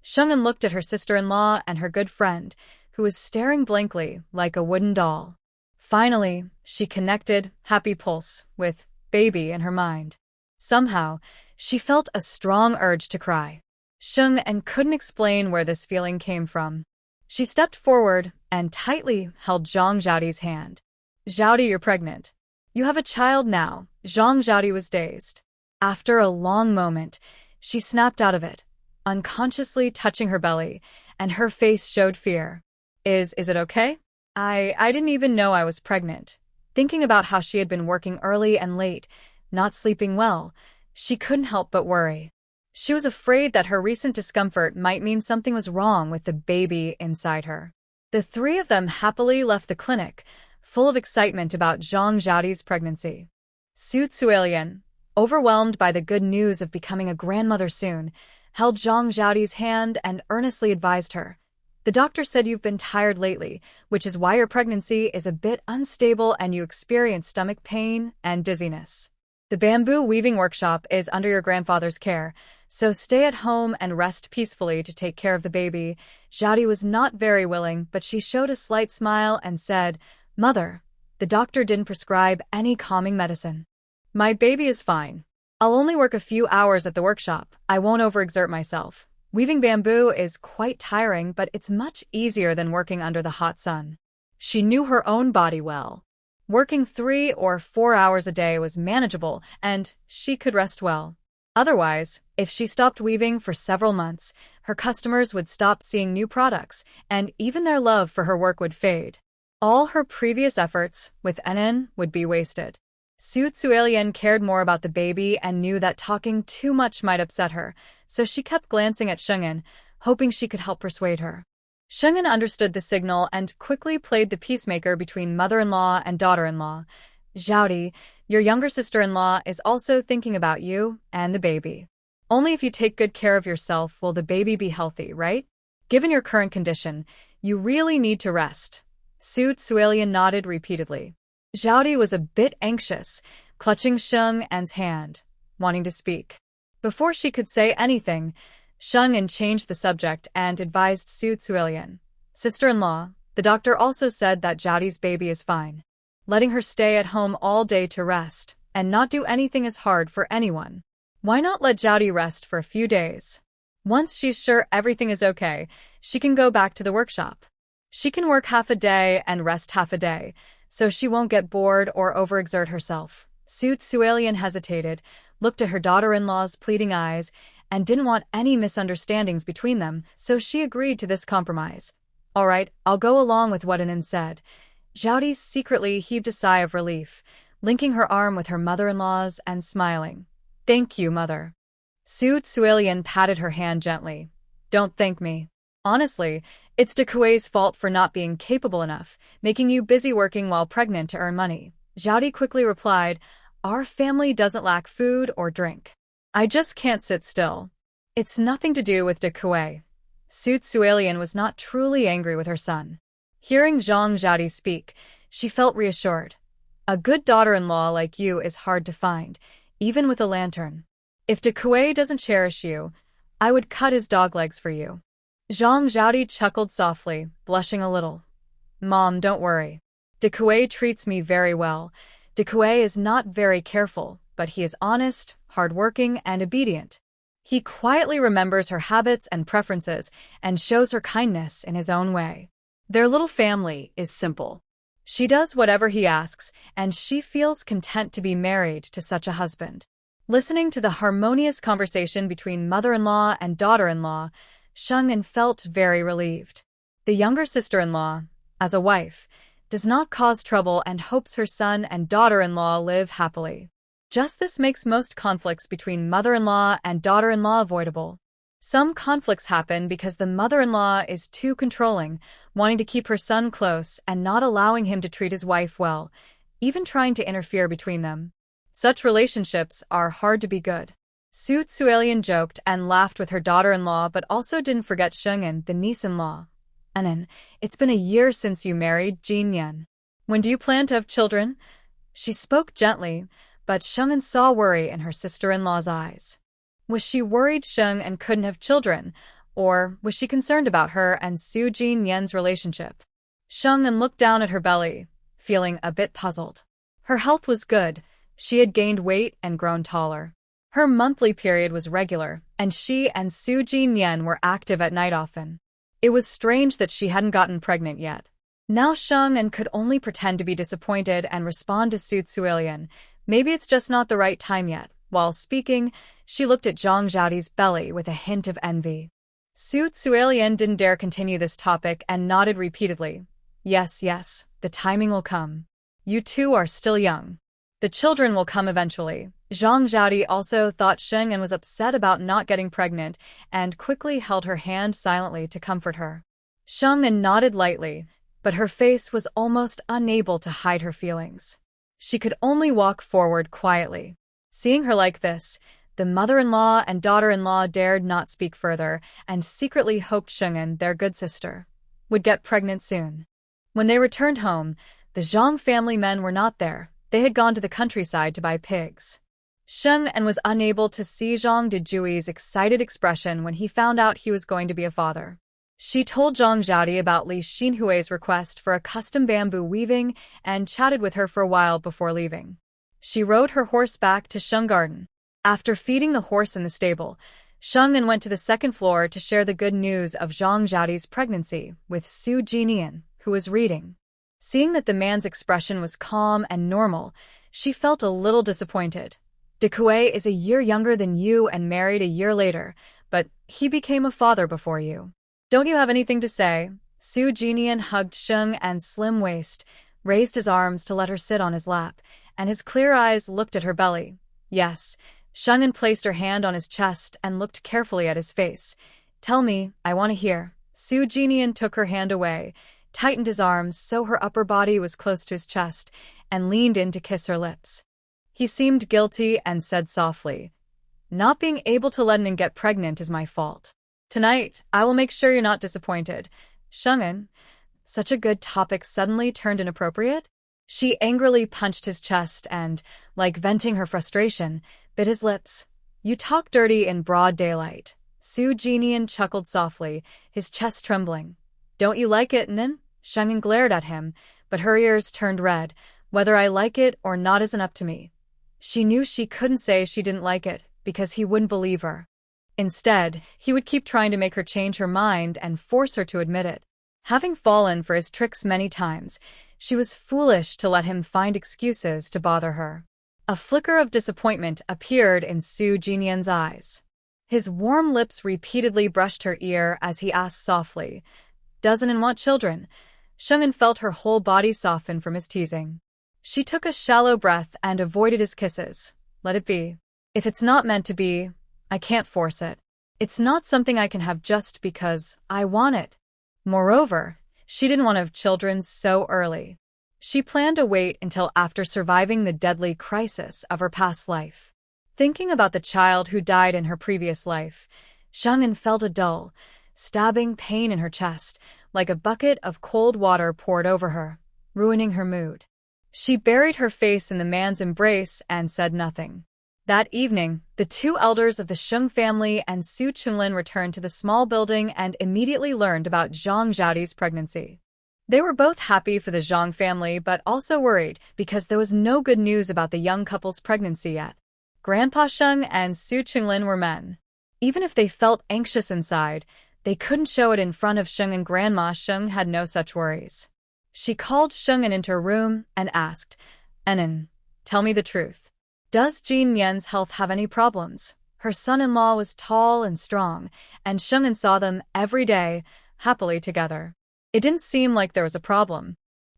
Sheng'an looked at her sister-in-law and her good friend, who was staring blankly like a wooden doll. Finally, she connected happy pulse with baby in her mind. Somehow, she felt a strong urge to cry. Sheng'an couldn't explain where this feeling came from. She stepped forward and tightly held Zhang Zhaodi's hand. Zhaodi, you're pregnant. You have a child now. Zhang Zhaodi was dazed. After a long moment, she snapped out of it, unconsciously touching her belly, and her face showed fear. Is it okay? I didn't even know I was pregnant. Thinking about how she had been working early and late, not sleeping well, she couldn't help but worry. She was afraid that her recent discomfort might mean something was wrong with the baby inside her. The three of them happily left the clinic, full of excitement about Zhang Zhaodi's pregnancy. Su Tsuelian, overwhelmed by the good news of becoming a grandmother soon, held Zhang Zhaodi's hand and earnestly advised her. The doctor said you've been tired lately, which is why your pregnancy is a bit unstable and you experience stomach pain and dizziness. The bamboo weaving workshop is under your grandfather's care, so stay at home and rest peacefully to take care of the baby. Zhaodi was not very willing, but she showed a slight smile and said, Mother, the doctor didn't prescribe any calming medicine. My baby is fine. I'll only work a few hours at the workshop. I won't overexert myself. Weaving bamboo is quite tiring, but it's much easier than working under the hot sun. She knew her own body well. Working 3 or 4 hours a day was manageable, and she could rest well. Otherwise, if she stopped weaving for several months, her customers would stop seeing new products, and even their love for her work would fade. All her previous efforts with Annan would be wasted. Su Tsuelian cared more about the baby and knew that talking too much might upset her, so she kept glancing at Sheng'an, hoping she could help persuade her. Sheng'an understood the signal and quickly played the peacemaker between mother-in-law and daughter-in-law. Zhaodi, your younger sister-in-law is also thinking about you and the baby. Only if you take good care of yourself will the baby be healthy, right? Given your current condition, you really need to rest. Su Tsuelian nodded repeatedly. Zhaodi was a bit anxious, clutching Sheng'an's hand, wanting to speak. Before she could say anything, Sheng'an changed the subject and advised Su Tsuelian. Sister-in-law, the doctor also said that Zhaodi's baby is fine. Letting her stay at home all day to rest and not do anything is hard for anyone. Why not let Zhaodi rest for a few days? Once she's sure everything is okay, she can go back to the workshop. She can work half a day and rest half a day, so she won't get bored or overexert herself. Su Tsuelian hesitated, looked at her daughter-in-law's pleading eyes, and didn't want any misunderstandings between them, so she agreed to this compromise. All right, I'll go along with what Annan said. Zhaodi secretly heaved a sigh of relief, linking her arm with her mother-in-law's and smiling. Thank you, mother. Su Tsuelian patted her hand gently. Don't thank me. Honestly, it's Dekue's fault for not being capable enough, making you busy working while pregnant to earn money. Zhaodi quickly replied, our family doesn't lack food or drink. I just can't sit still. It's nothing to do with Dekue. Su Tsuelian was not truly angry with her son. Hearing Zhang Zhaodi speak, she felt reassured. A good daughter-in-law like you is hard to find, even with a lantern. If Dekue doesn't cherish you, I would cut his dog legs for you. Zhang Zhaodi chuckled softly, blushing a little. Mom, don't worry. Dekue treats me very well. Dekue is not very careful, but he is honest, hardworking, and obedient. He quietly remembers her habits and preferences and shows her kindness in his own way. Their little family is simple. She does whatever he asks, and she feels content to be married to such a husband. Listening to the harmonious conversation between mother-in-law and daughter-in-law, Sheng'en felt very relieved. The younger sister-in-law, as a wife, does not cause trouble and hopes her son and daughter-in-law live happily. Just this makes most conflicts between mother-in-law and daughter-in-law avoidable. Some conflicts happen because the mother-in-law is too controlling, wanting to keep her son close and not allowing him to treat his wife well, even trying to interfere between them. Such relationships are hard to be good. Su Tsuelian joked and laughed with her daughter-in-law but also didn't forget Sheng'en, the niece-in-law. Anan, it's been a year since you married Jin Yan. When do you plan to have children? She spoke gently, but Sheng'en saw worry in her sister-in-law's eyes. Was she worried Sheng'en couldn't have children, or was she concerned about her and Su Jin Yan's relationship? Sheng'en looked down at her belly, feeling a bit puzzled. Her health was good. She had gained weight and grown taller. Her monthly period was regular, and she and Su Jin Yan were active at night often. It was strange that she hadn't gotten pregnant yet. Now Sheng'en could only pretend to be disappointed and respond to Su Tsuelian. Maybe it's just not the right time yet. While speaking, she looked at Zhang Zhaodi's belly with a hint of envy. Su Tsuelian didn't dare continue this topic and nodded repeatedly. Yes, yes, the timing will come. You two are still young. The children will come eventually. Zhang Zhaodi also thought Sheng'en was upset about not getting pregnant and quickly held her hand silently to comfort her. Sheng'en nodded lightly, but her face was almost unable to hide her feelings. She could only walk forward quietly. Seeing her like this, the mother-in-law and daughter-in-law dared not speak further and secretly hoped Sheng'en, their good sister, would get pregnant soon. When they returned home, the Zhang family men were not there. They had gone to the countryside to buy pigs. Sheng'en was unable to see Zhang Dejui's excited expression when he found out he was going to be a father. She told Zhang Zhaodi about Li Xinhui's request for a custom bamboo weaving and chatted with her for a while before leaving. She rode her horse back to Sheng Garden. After feeding the horse in the stable, Sheng'en went to the second floor to share the good news of Zhang Zhaodi's pregnancy with Su Jinian, who was reading. Seeing that the man's expression was calm and normal, she felt a little disappointed. Dekue is a year younger than you and married a year later, but he became a father before you. Don't you have anything to say? Su Jinian hugged Sheng'en's slim waist, raised his arms to let her sit on his lap, and his clear eyes looked at her belly. Yes. Sheng'en placed her hand on his chest and looked carefully at his face. Tell me, I want to hear. Su Jinian took her hand away, tightened his arms so her upper body was close to his chest, and leaned in to kiss her lips. He seemed guilty and said softly, Not being able to let Nin get pregnant is my fault. Tonight, I will make sure you're not disappointed. Sheng'en, such a good topic suddenly turned inappropriate? She angrily punched his chest and, like venting her frustration, bit his lips. You talk dirty in broad daylight. Su Jinian chuckled softly, his chest trembling. Don't you like it, Nin? Sheng'en glared at him, but her ears turned red. Whether I like it or not isn't up to me. She knew she couldn't say she didn't like it, because he wouldn't believe her. Instead, he would keep trying to make her change her mind and force her to admit it. Having fallen for his tricks many times, she was foolish to let him find excuses to bother her. A flicker of disappointment appeared in Su Jinian's eyes. His warm lips repeatedly brushed her ear as he asked softly, Doesn't Nin want children? Sheng'en felt her whole body soften from his teasing. She took a shallow breath and avoided his kisses. Let it be. If it's not meant to be, I can't force it. It's not something I can have just because I want it. Moreover, she didn't want to have children so early. She planned to wait until after surviving the deadly crisis of her past life. Thinking about the child who died in her previous life, Xiang'an felt a dull, stabbing pain in her chest, like a bucket of cold water poured over her, ruining her mood. She buried her face in the man's embrace and said nothing. That evening, the two elders of the Sheng family and Su Chunlin returned to the small building and immediately learned about Zhang Zhaodi's pregnancy. They were both happy for the Zhang family but also worried because there was no good news about the young couple's pregnancy yet. Grandpa Sheng and Su Chunlin were men. Even if they felt anxious inside, they couldn't show it in front of Sheng, and Grandma Sheng had no such worries. She called Sheng'an into her room and asked, "Enan, tell me the truth. Does Jin Yan's health have any problems?" Her son-in-law was tall and strong, and Sheng'an saw them every day, happily together. It didn't seem like there was a problem.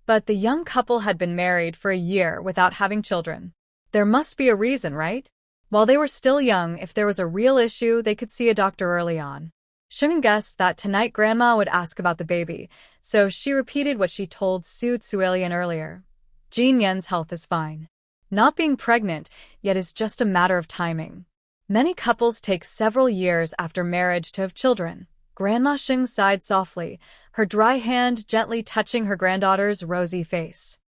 But the young couple had been married for a year without having children. There must be a reason, right? While they were still young, if there was a real issue, they could see a doctor early on. Sheng'an guessed that tonight Grandma would ask about the baby, so she repeated what she told Su Tsuelian earlier. Jin Yan's health is fine. Not being pregnant yet is just a matter of timing. Many couples take several years after marriage to have children. Grandma Sheng sighed softly, her dry hand gently touching her granddaughter's rosy face.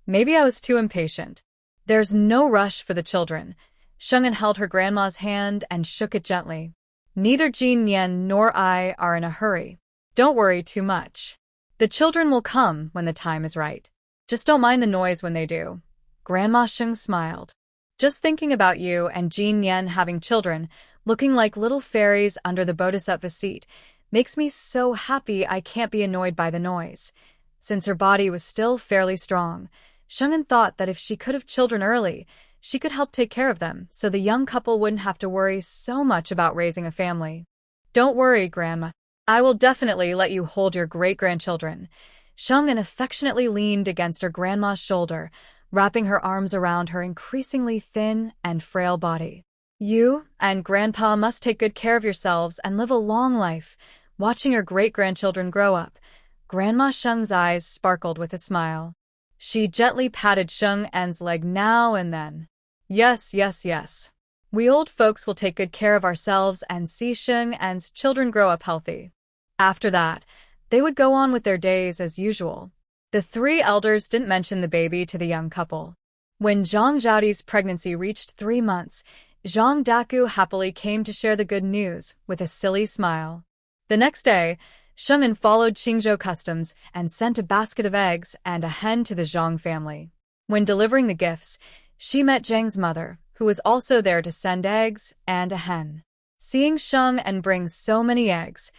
Maybe I was too impatient. There's no rush for the children. Sheng'an held her grandma's hand and shook it gently. Neither Jin Yan nor I are in a hurry. Don't worry too much. The children will come when the time is right. Just don't mind the noise when they do. Grandma Sheng smiled. Just thinking about you and Jin Yan having children, looking like little fairies under the bodhisattva seat, makes me so happy I can't be annoyed by the noise. Since her body was still fairly strong, Sheng'an thought that if she could have children early, she could help take care of them so the young couple wouldn't have to worry so much about raising a family. Don't worry, Grandma. I will definitely let you hold your great-grandchildren. Sheng'an affectionately leaned against her grandma's shoulder, wrapping her arms around her increasingly thin and frail body. You and Grandpa must take good care of yourselves and live a long life, watching your great-grandchildren grow up. Grandma Sheng's eyes sparkled with a smile. She gently patted Sheng'an's leg now and then. Yes, yes, yes. We old folks will take good care of ourselves and see Sheng'an's children grow up healthy. After that, they would go on with their days as usual. The three elders didn't mention the baby to the young couple. When Zhang Zhaodi's pregnancy reached 3 months, Zhang Daku happily came to share the good news with a silly smile. The next day, Sheng'an followed Qingzhou customs and sent a basket of eggs and a hen to the Zhang family. When delivering the gifts, she met Zhang's mother, who was also there to send eggs and a hen. Seeing Sheng'an bring so many eggs,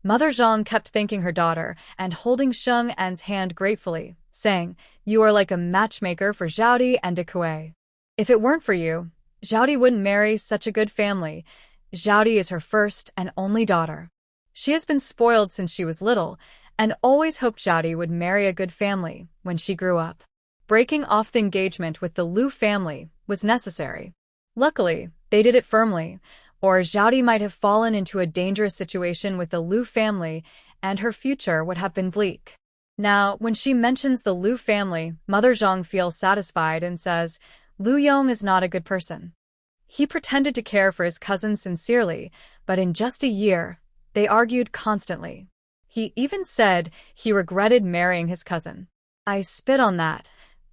Mother Zhang kept thanking her daughter and holding Sheng'an's hand gratefully, saying, "You are like a matchmaker for Zhaodi and Dekue. If it weren't for you, Zhaodi wouldn't marry such a good family. Zhaodi is her first and only daughter. She has been spoiled since she was little and always hoped Zhaodi would marry a good family when she grew up." Breaking off the engagement with the Liu family was necessary. Luckily, they did it firmly, or Zhaodi might have fallen into a dangerous situation with the Liu family and her future would have been bleak. Now, when she mentions the Liu family, Mother Zhang feels satisfied and says, "Liu Yong is not a good person. He pretended to care for his cousin sincerely, but in just a year, they argued constantly. He even said he regretted marrying his cousin." I spit on that.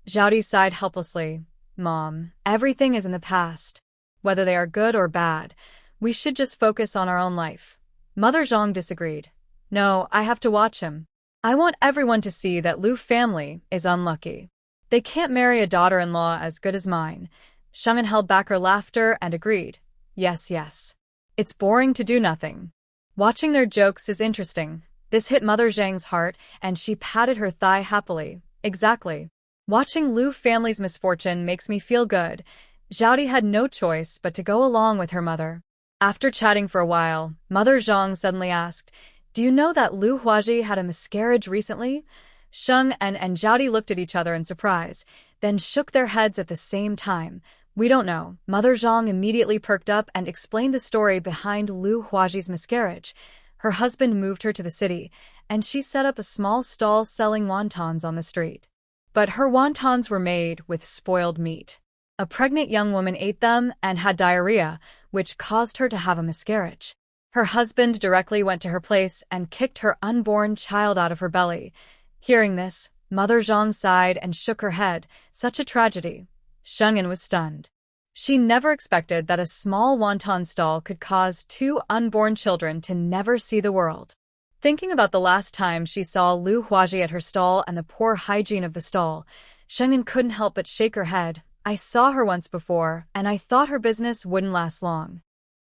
Zhaodi sighed helplessly. "Mom, everything is in the past. Whether they are good or bad, we should just focus on our own life." Mother Zhang disagreed. "No, I have to watch him. I want everyone to see that Liu family is unlucky. They can't marry a daughter-in-law as good as mine." Sheng'an held back her laughter and agreed. "Yes, yes. It's boring to do nothing. Watching their jokes is interesting." This hit Mother Zhang's heart, and she patted her thigh happily. "Exactly. Watching Liu family's misfortune makes me feel good." Zhaodi had no choice but to go along with her mother. After chatting for a while, Mother Zhang suddenly asked, "Do you know that Liu Huaji had a miscarriage recently?" Sheng and Zhaodi looked at each other in surprise, then shook their heads at the same time, We don't know. Mother Zhang immediately perked up and explained the story behind Lu Huaji's miscarriage. Her husband moved her to the city, and she set up a small stall selling wontons on the street. But her wontons were made with spoiled meat. A pregnant young woman ate them and had diarrhea, which caused her to have a miscarriage. Her husband directly went to her place and kicked her unborn child out of her belly. Hearing this, Mother Zhang sighed and shook her head. Such a tragedy. Sheng'an was stunned. She never expected that a small wonton stall could cause 2 unborn children to never see the world. Thinking about the last time she saw Lu Huaji at her stall and the poor hygiene of the stall, Sheng'an couldn't help but shake her head. I saw her once before, and I thought her business wouldn't last long.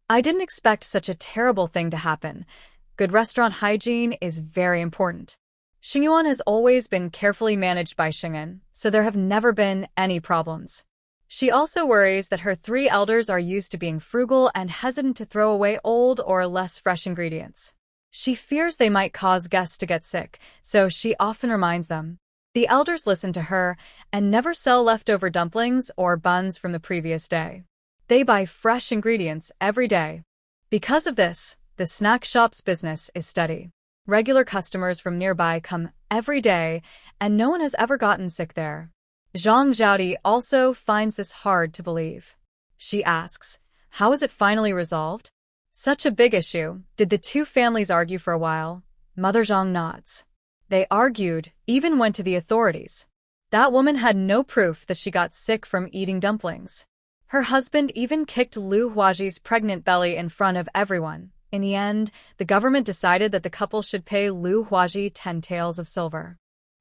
I didn't expect such a terrible thing to happen. Good restaurant hygiene is very important. Xingyuan has always been carefully managed by Sheng'an, so there have never been any problems. She also worries that her 3 elders are used to being frugal and hesitant to throw away old or less fresh ingredients. She fears they might cause guests to get sick, so she often reminds them. The elders listen to her and never sell leftover dumplings or buns from the previous day. They buy fresh ingredients every day. Because of this, the snack shop's business is steady. Regular customers from nearby come every day, and no one has ever gotten sick there. Zhang Zhaodi also finds this hard to believe. She asks, how is it finally resolved? Such a big issue. Did the 2 families argue for a while? Mother Zhang nods. They argued, even went to the authorities. That woman had no proof that she got sick from eating dumplings. Her husband even kicked Lu Huaji's pregnant belly in front of everyone. In the end, the government decided that the couple should pay Lu Huaji 10 taels of silver.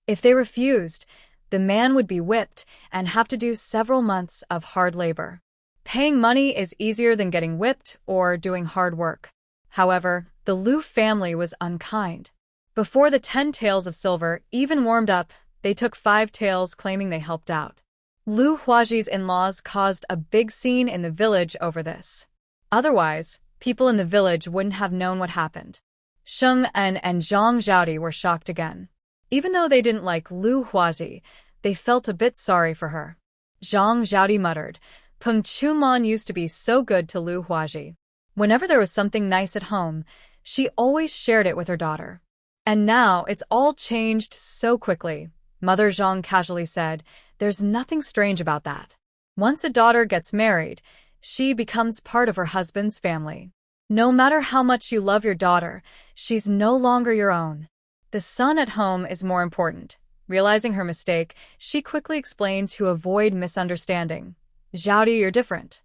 If they refused, the man would be whipped and have to do several months of hard labor. Paying money is easier than getting whipped or doing hard work. However, the Lu family was unkind. Before the 10 taels of silver even warmed up, they took 5 taels claiming they helped out. Lu Huaji's in-laws caused a big scene in the village over this. Otherwise, people in the village wouldn't have known what happened. Sheng'an and Zhang Zhaodi were shocked again. Even though they didn't like Lu Huaji, they felt a bit sorry for her. Zhang Zhaodi muttered, Peng Chunman used to be so good to Lu Huaji. Whenever there was something nice at home, she always shared it with her daughter. And now it's all changed so quickly. Mother Zhang casually said, there's nothing strange about that. Once a daughter gets married, she becomes part of her husband's family. No matter how much you love your daughter, she's no longer your own. The son at home is more important. Realizing her mistake, she quickly explained to avoid misunderstanding. Zhaodi, you're different.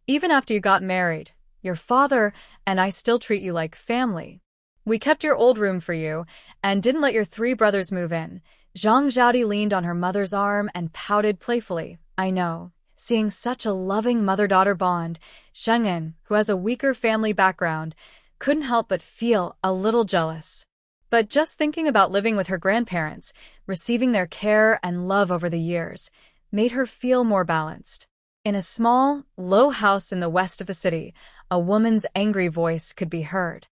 Even after you got married, your father and I still treat you like family. We kept your old room for you and didn't let your 3 brothers move in. Zhang Zhaodi leaned on her mother's arm and pouted playfully. I know. Seeing such a loving mother-daughter bond, Sheng'an, who has a weaker family background, couldn't help but feel a little jealous. But just thinking about living with her grandparents, receiving their care and love over the years, made her feel more balanced. In a small, low house in the west of the city, a woman's angry voice could be heard.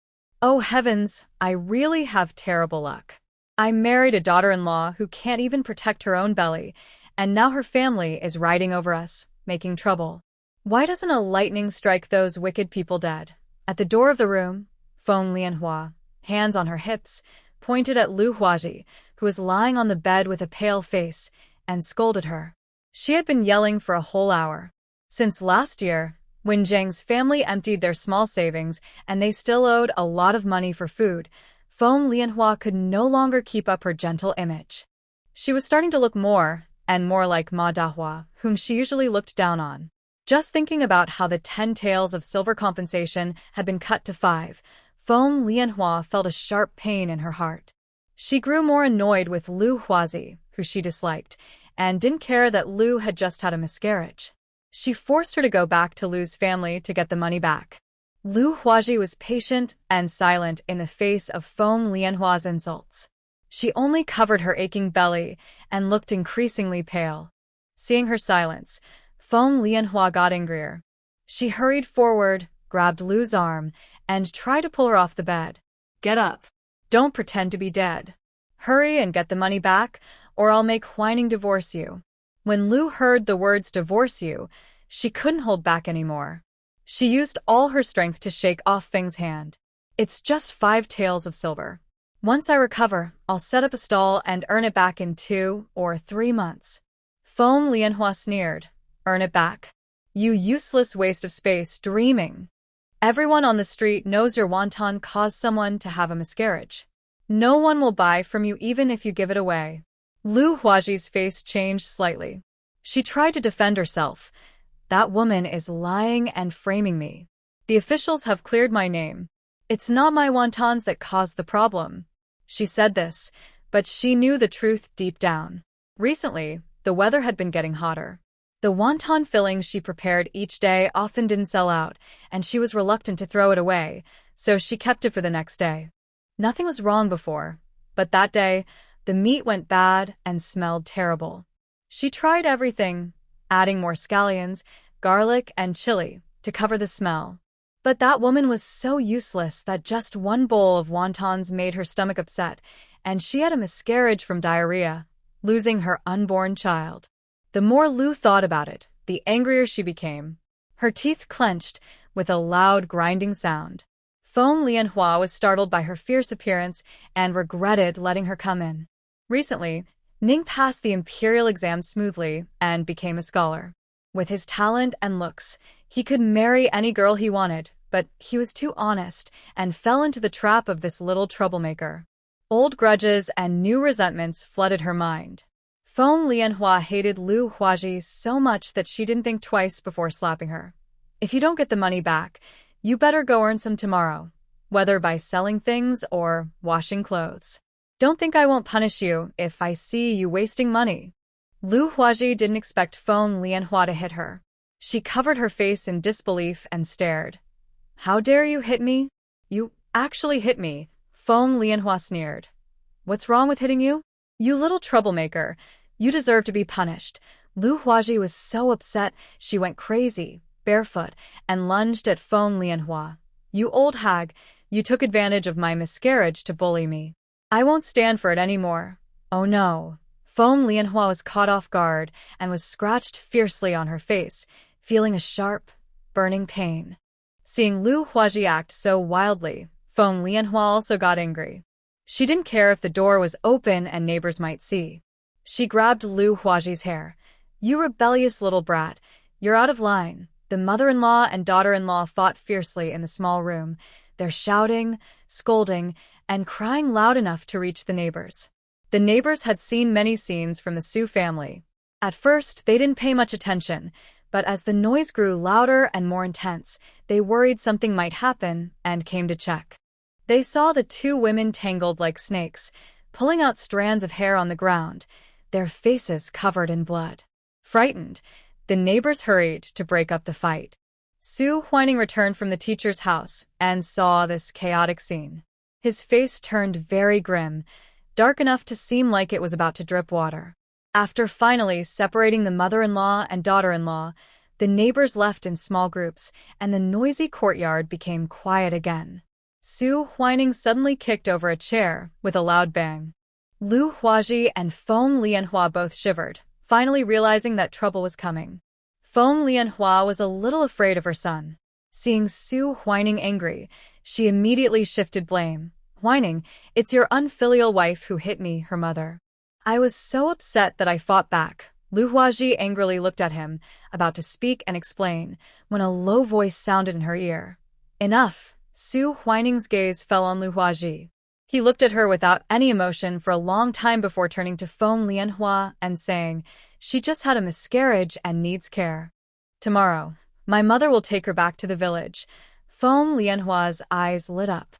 Oh heavens, I really have terrible luck. I married a daughter-in-law who can't even protect her own belly, and now her family is riding over us, making trouble. Why doesn't a lightning strike those wicked people dead? At the door of the room, Feng Lianhua, hands on her hips, pointed at Lu Huaji, who was lying on the bed with a pale face, and scolded her. She had been yelling for a whole hour. Since last year, when Zhang's family emptied their small savings and they still owed a lot of money for food, Feng Lianhua could no longer keep up her gentle image. She was starting to look more and more like Ma Dahua, whom she usually looked down on. Just thinking about how the 10 taels of silver compensation had been cut to 5, Feng Lianhua felt a sharp pain in her heart. She grew more annoyed with Lu Huazi, who she disliked, and didn't care that Lu had just had a miscarriage. She forced her to go back to Lu's family to get the money back. Lu Huaji was patient and silent in the face of Feng Lianhua's insults. She only covered her aching belly and looked increasingly pale. Seeing her silence, Feng Lianhua got angrier. She hurried forward, grabbed Lu's arm, and tried to pull her off the bed. Get up. Don't pretend to be dead. Hurry and get the money back, or I'll make whining divorce you. When Lu heard the words divorce you, She couldn't hold back anymore. She used all her strength to shake off Feng's hand. It's just 5 taels of silver. Once I recover, I'll set up a stall and earn it back in 2 or 3 months. Feng Lianhua sneered. Earn it back? You useless waste of space, dreaming. Everyone on the street knows your wonton caused someone to have a miscarriage. No one will buy from you even if you give it away. Lu Huaji's face changed slightly. She tried to defend herself. That woman is lying and framing me. The officials have cleared my name. It's not my wontons that caused the problem. She said this, but she knew the truth deep down. Recently, the weather had been getting hotter. The wonton filling she prepared each day often didn't sell out, and she was reluctant to throw it away, so she kept it for the next day. Nothing was wrong before, but that day, the meat went bad and smelled terrible. She tried everything, adding more scallions, garlic, and chili to cover the smell. But that woman was so useless that just one bowl of wontons made her stomach upset, and she had a miscarriage from diarrhea, losing her unborn child. The more Lu thought about it, the angrier she became. Her teeth clenched with a loud grinding sound. Feng Lianhua was startled by her fierce appearance and regretted letting her come in. Recently, Ning passed the imperial exam smoothly and became a scholar. With his talent and looks, he could marry any girl he wanted, but he was too honest and fell into the trap of this little troublemaker. Old grudges and new resentments flooded her mind. Feng Lianhua hated Lu Huaji so much that she didn't think twice before slapping her. If you don't get the money back, you better go earn some tomorrow, whether by selling things or washing clothes. Don't think I won't punish you if I see you wasting money. Lu Huaji didn't expect Feng Lianhua to hit her. She covered her face in disbelief and stared. How dare you hit me? You actually hit me, Feng Lianhua sneered. What's wrong with hitting you? You little troublemaker. You deserve to be punished. Lu Huaji was so upset she went crazy, barefoot, and lunged at Feng Lianhua. You old hag, you took advantage of my miscarriage to bully me. I won't stand for it anymore. Oh no. Feng Lianhua was caught off guard and was scratched fiercely on her face, feeling a sharp, burning pain. Seeing Lu Huaji act so wildly, Feng Lianhua also got angry. She didn't care if the door was open and neighbors might see. She grabbed Lu Huaji's hair. You rebellious little brat, you're out of line. The mother-in-law and daughter-in-law fought fiercely in the small room. They're shouting, scolding, and crying loud enough to reach the neighbors. The neighbors had seen many scenes from the Su family. At first, they didn't pay much attention, but as the noise grew louder and more intense, they worried something might happen and came to check. They saw the 2 women tangled like snakes, pulling out strands of hair on the ground, their faces covered in blood. Frightened, the neighbors hurried to break up the fight. Su Huining returned from the teacher's house and saw this chaotic scene. His face turned very grim, dark enough to seem like it was about to drip water. After finally separating the mother-in-law and daughter-in-law, the neighbors left in small groups, and the noisy courtyard became quiet again. Su Huining suddenly kicked over a chair with a loud bang. Lu Huaji and Feng Lianhua both shivered, finally realizing that trouble was coming. Feng Lianhua was a little afraid of her son. Seeing Su Huining angry, she immediately shifted blame. Whining, it's your unfilial wife who hit me, her mother. I was so upset that I fought back. Lu Huaji angrily looked at him, about to speak and explain, when a low voice sounded in her ear. Enough. Su Huining's gaze fell on Lu Huaji. He looked at her without any emotion for a long time before turning to Feng Lianhua and saying, she just had a miscarriage and needs care. Tomorrow, my mother will take her back to the village. Feng Lianhua's eyes lit up.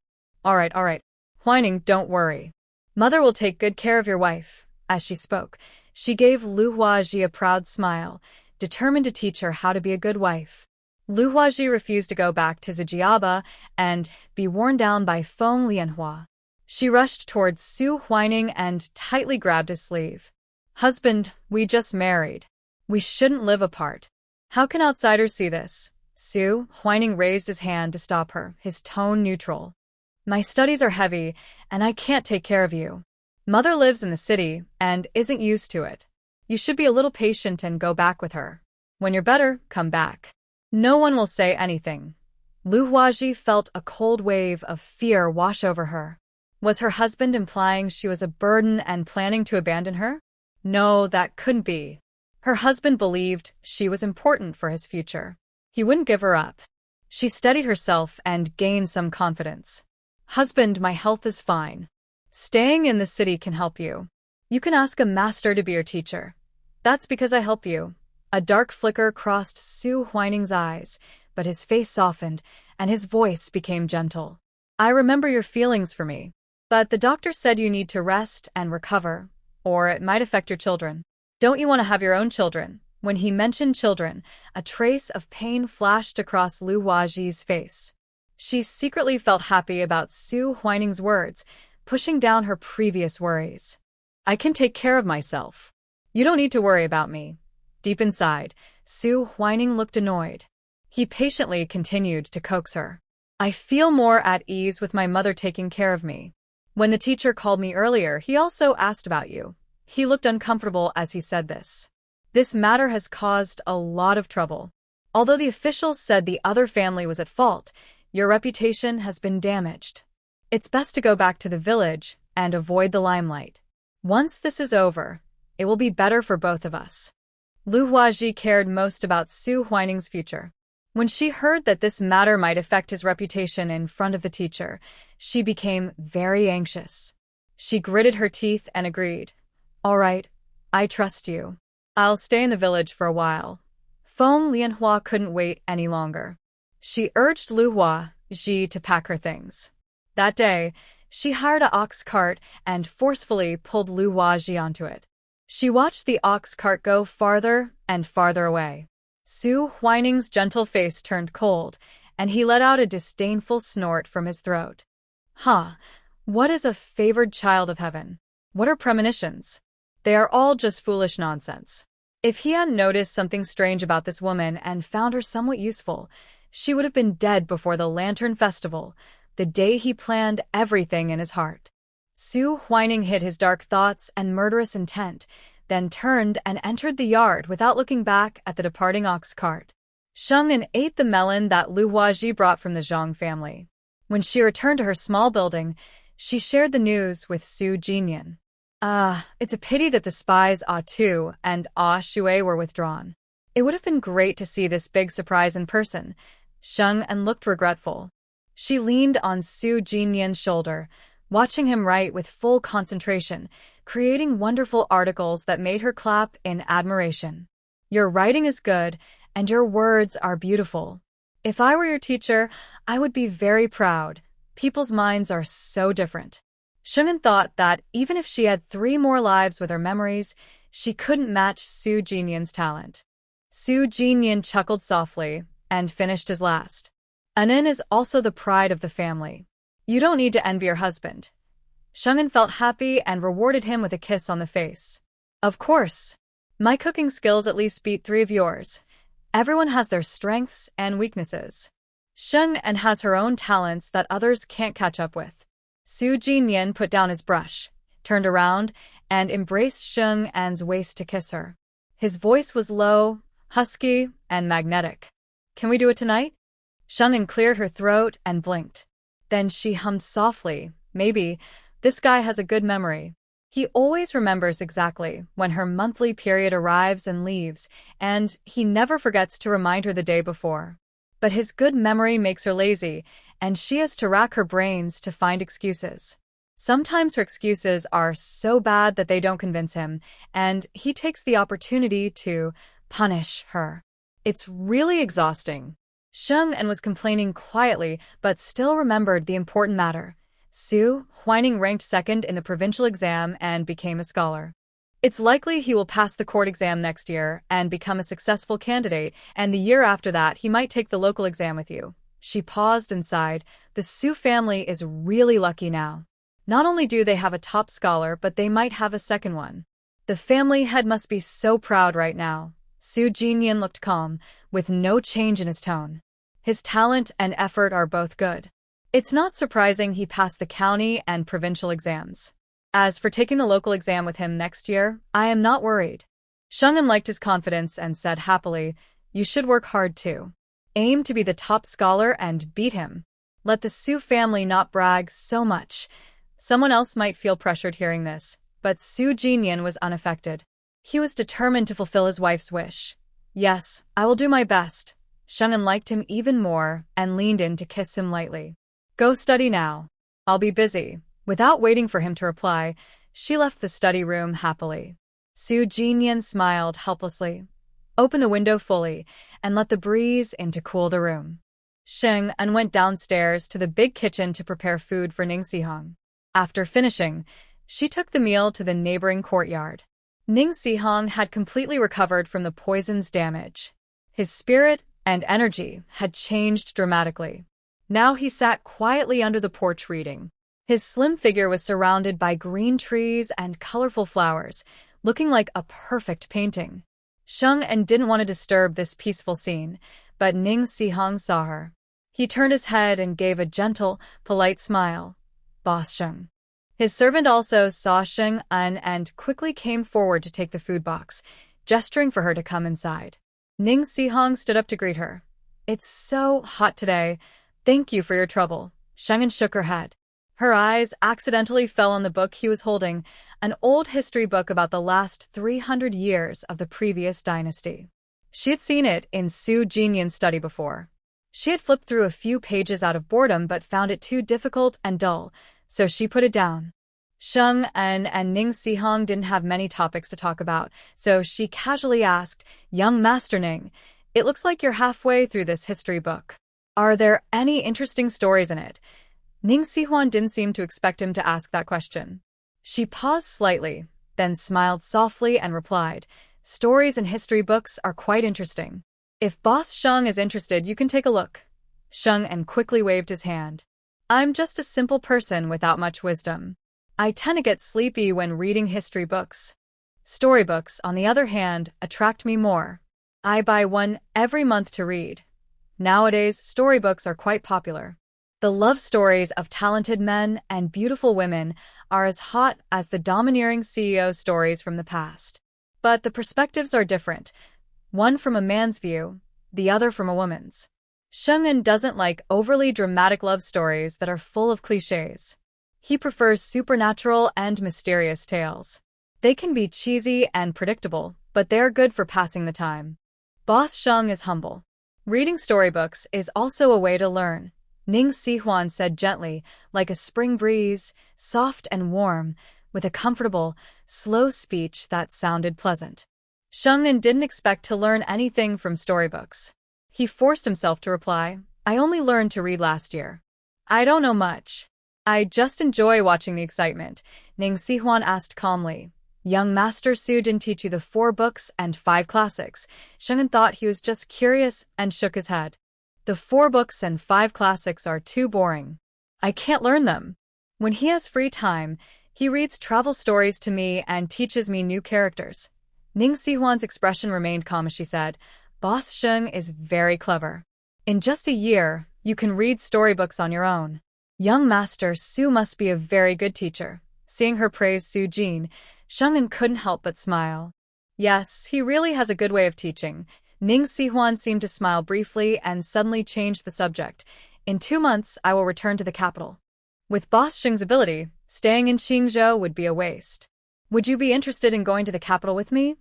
All right. Whining, don't worry. Mother will take good care of your wife. As she spoke, she gave Lu Huaji a proud smile, determined to teach her how to be a good wife. Lu Huaji refused to go back to Zijiaba and be worn down by Feng Lianhua. She rushed towards Su Huining and tightly grabbed his sleeve. Husband, we just married. We shouldn't live apart. How can outsiders see this? Su Huining raised his hand to stop her, his tone neutral. My studies are heavy, and I can't take care of you. Mother lives in the city and isn't used to it. You should be a little patient and go back with her. When you're better, come back. No one will say anything. Lu Huaji felt a cold wave of fear wash over her. Was her husband implying she was a burden and planning to abandon her? No, that couldn't be. Her husband believed she was important for his future. He wouldn't give her up. She steadied herself and gained some confidence. Husband, my health is fine. Staying in the city can help you. You can ask a master to be your teacher. That's because I help you. A dark flicker crossed Su Huining's eyes, but his face softened and his voice became gentle. I remember your feelings for me, but the doctor said you need to rest and recover, or it might affect your children. Don't you want to have your own children? When he mentioned children, a trace of pain flashed across Lu Huaji's face. She secretly felt happy about Su Huining's words, pushing down her previous worries. I can take care of myself. You don't need to worry about me. Deep inside, Su Huining looked annoyed. He patiently continued to coax her. I feel more at ease with my mother taking care of me. When the teacher called me earlier, he also asked about you. He looked uncomfortable as he said this. This matter has caused a lot of trouble. Although the officials said the other family was at fault, your reputation has been damaged. It's best to go back to the village and avoid the limelight. Once this is over, it will be better for both of us. Lu Huaji cared most about Su Huining's future. When she heard that this matter might affect his reputation in front of the teacher, she became very anxious. She gritted her teeth and agreed. All right, I trust you. I'll stay in the village for a while. Feng Lianhua couldn't wait any longer. She urged Lu Huaji to pack her things. That day, she hired an ox cart and forcefully pulled Lu Huaji onto it. She watched the ox cart go farther and farther away. Su Huining's gentle face turned cold, and he let out a disdainful snort from his throat. What is a favored child of heaven? What are premonitions? They are all just foolish nonsense. If he hadn't noticed something strange about this woman and found her somewhat useful, she would have been dead before the Lantern Festival, the day he planned everything in his heart. Su Huining hid his dark thoughts and murderous intent, then turned and entered the yard without looking back at the departing ox cart. Sheng'an ate the melon that Lu Huaji brought from the Zhang family. When she returned to her small building, she shared the news with Su Jinyan. It's a pity that the spies Tu and Shui were withdrawn. It would have been great to see this big surprise in person. Sheng'an looked regretful. She leaned on Su Jinyan's shoulder, watching him write with full concentration, creating wonderful articles that made her clap in admiration. Your writing is good, and your words are beautiful. If I were your teacher, I would be very proud. People's minds are so different. Sheng'an thought that even if she had 3 more lives with her memories, she couldn't match Su Jinyan's talent. Su Jinyan chuckled softly and finished his last. Anin is also the pride of the family. You don't need to envy your husband. Sheng'an felt happy and rewarded him with a kiss on the face. Of course. My cooking skills at least beat 3 of yours. Everyone has their strengths and weaknesses. Sheng'an has her own talents that others can't catch up with. Su Jinyan put down his brush, turned around, and embraced Sheng'an's waist to kiss her. His voice was low, husky, and magnetic. Can we do it tonight? Sheng'an cleared her throat and blinked. Then she hummed softly, maybe. This guy has a good memory. He always remembers exactly when her monthly period arrives and leaves, and he never forgets to remind her the day before. But his good memory makes her lazy, and she has to rack her brains to find excuses. Sometimes her excuses are so bad that they don't convince him, and he takes the opportunity to punish her. It's really exhausting. Sheng'an was complaining quietly, but still remembered the important matter. Su Huining ranked 2nd in the provincial exam and became a scholar. It's likely he will pass the court exam next year and become a successful candidate, and the year after that he might take the local exam with you. She paused and sighed. The Su family is really lucky now. Not only do they have a top scholar, but they might have a second one. The family head must be so proud right now. Su Jinyan looked calm, with no change in his tone. His talent and effort are both good. It's not surprising he passed the county and provincial exams. As for taking the local exam with him next year, I am not worried. Sheng'an liked his confidence and said happily, You should work hard too. Aim to be the top scholar and beat him. Let the Su family not brag so much. Someone else might feel pressured hearing this, but Su Jinyan was unaffected. He was determined to fulfill his wife's wish. Yes, I will do my best. Sheng'an liked him even more and leaned in to kiss him lightly. Go study now. I'll be busy. Without waiting for him to reply, she left the study room happily. Su Jinyan smiled helplessly. Open the window fully and let the breeze in to cool the room. Sheng'an went downstairs to the big kitchen to prepare food for Ning Sihong. After finishing, she took the meal to the neighboring courtyard. Ning Sihong had completely recovered from the poison's damage. His spirit and energy had changed dramatically. Now he sat quietly under the porch reading. His slim figure was surrounded by green trees and colorful flowers, looking like a perfect painting. Sheng'an didn't want to disturb this peaceful scene, but Ning Sihong saw her. He turned his head and gave a gentle, polite smile. Boss Sheng. His servant also saw Sheng'an and quickly came forward to take the food box, gesturing for her to come inside. Ning Sihong stood up to greet her. It's so hot today. Thank you for your trouble. Sheng'an shook her head. Her eyes accidentally fell on the book he was holding, an old history book about the last 300 years of the previous dynasty. She had seen it in Su Jinyan's study before. She had flipped through a few pages out of boredom but found it too difficult and dull, so she put it down. Sheng'an and Ning Sihong didn't have many topics to talk about, so she casually asked, Young Master Ning, it looks like you're halfway through this history book. Are there any interesting stories in it? Ning Sihong didn't seem to expect him to ask that question. She paused slightly, then smiled softly and replied, Stories in history books are quite interesting. If Boss Sheng is interested, you can take a look. Sheng'an quickly waved his hand. I'm just a simple person without much wisdom. I tend to get sleepy when reading history books. Storybooks, on the other hand, attract me more. I buy one every month to read. Nowadays, storybooks are quite popular. The love stories of talented men and beautiful women are as hot as the domineering CEO stories from the past. But the perspectives are different, one from a man's view, the other from a woman's. Sheng'an doesn't like overly dramatic love stories that are full of cliches. He prefers supernatural and mysterious tales. They can be cheesy and predictable, but they're good for passing the time. Boss Sheng is humble. Reading storybooks is also a way to learn, Ning Sihong said gently, like a spring breeze, soft and warm, with a comfortable, slow speech that sounded pleasant. Sheng'an didn't expect to learn anything from storybooks. He forced himself to reply, I only learned to read last year. I don't know much. I just enjoy watching the excitement, Ning Sihong asked calmly. Young Master Su didn't teach you the 4 books and 5 classics. Sheng'an thought he was just curious and shook his head. The 4 books and 5 classics are too boring. I can't learn them. When he has free time, he reads travel stories to me and teaches me new characters. Ning Sihong's expression remained calm as she said, Boss Sheng is very clever. In just a year, you can read storybooks on your own. Young Master Su must be a very good teacher. Seeing her praise Su Jin, Sheng'an couldn't help but smile. Yes, he really has a good way of teaching. Ning Sihong seemed to smile briefly and suddenly changed the subject. In 2 months, I will return to the capital. With Boss Sheng's ability, staying in Qingzhou would be a waste. Would you be interested in going to the capital with me?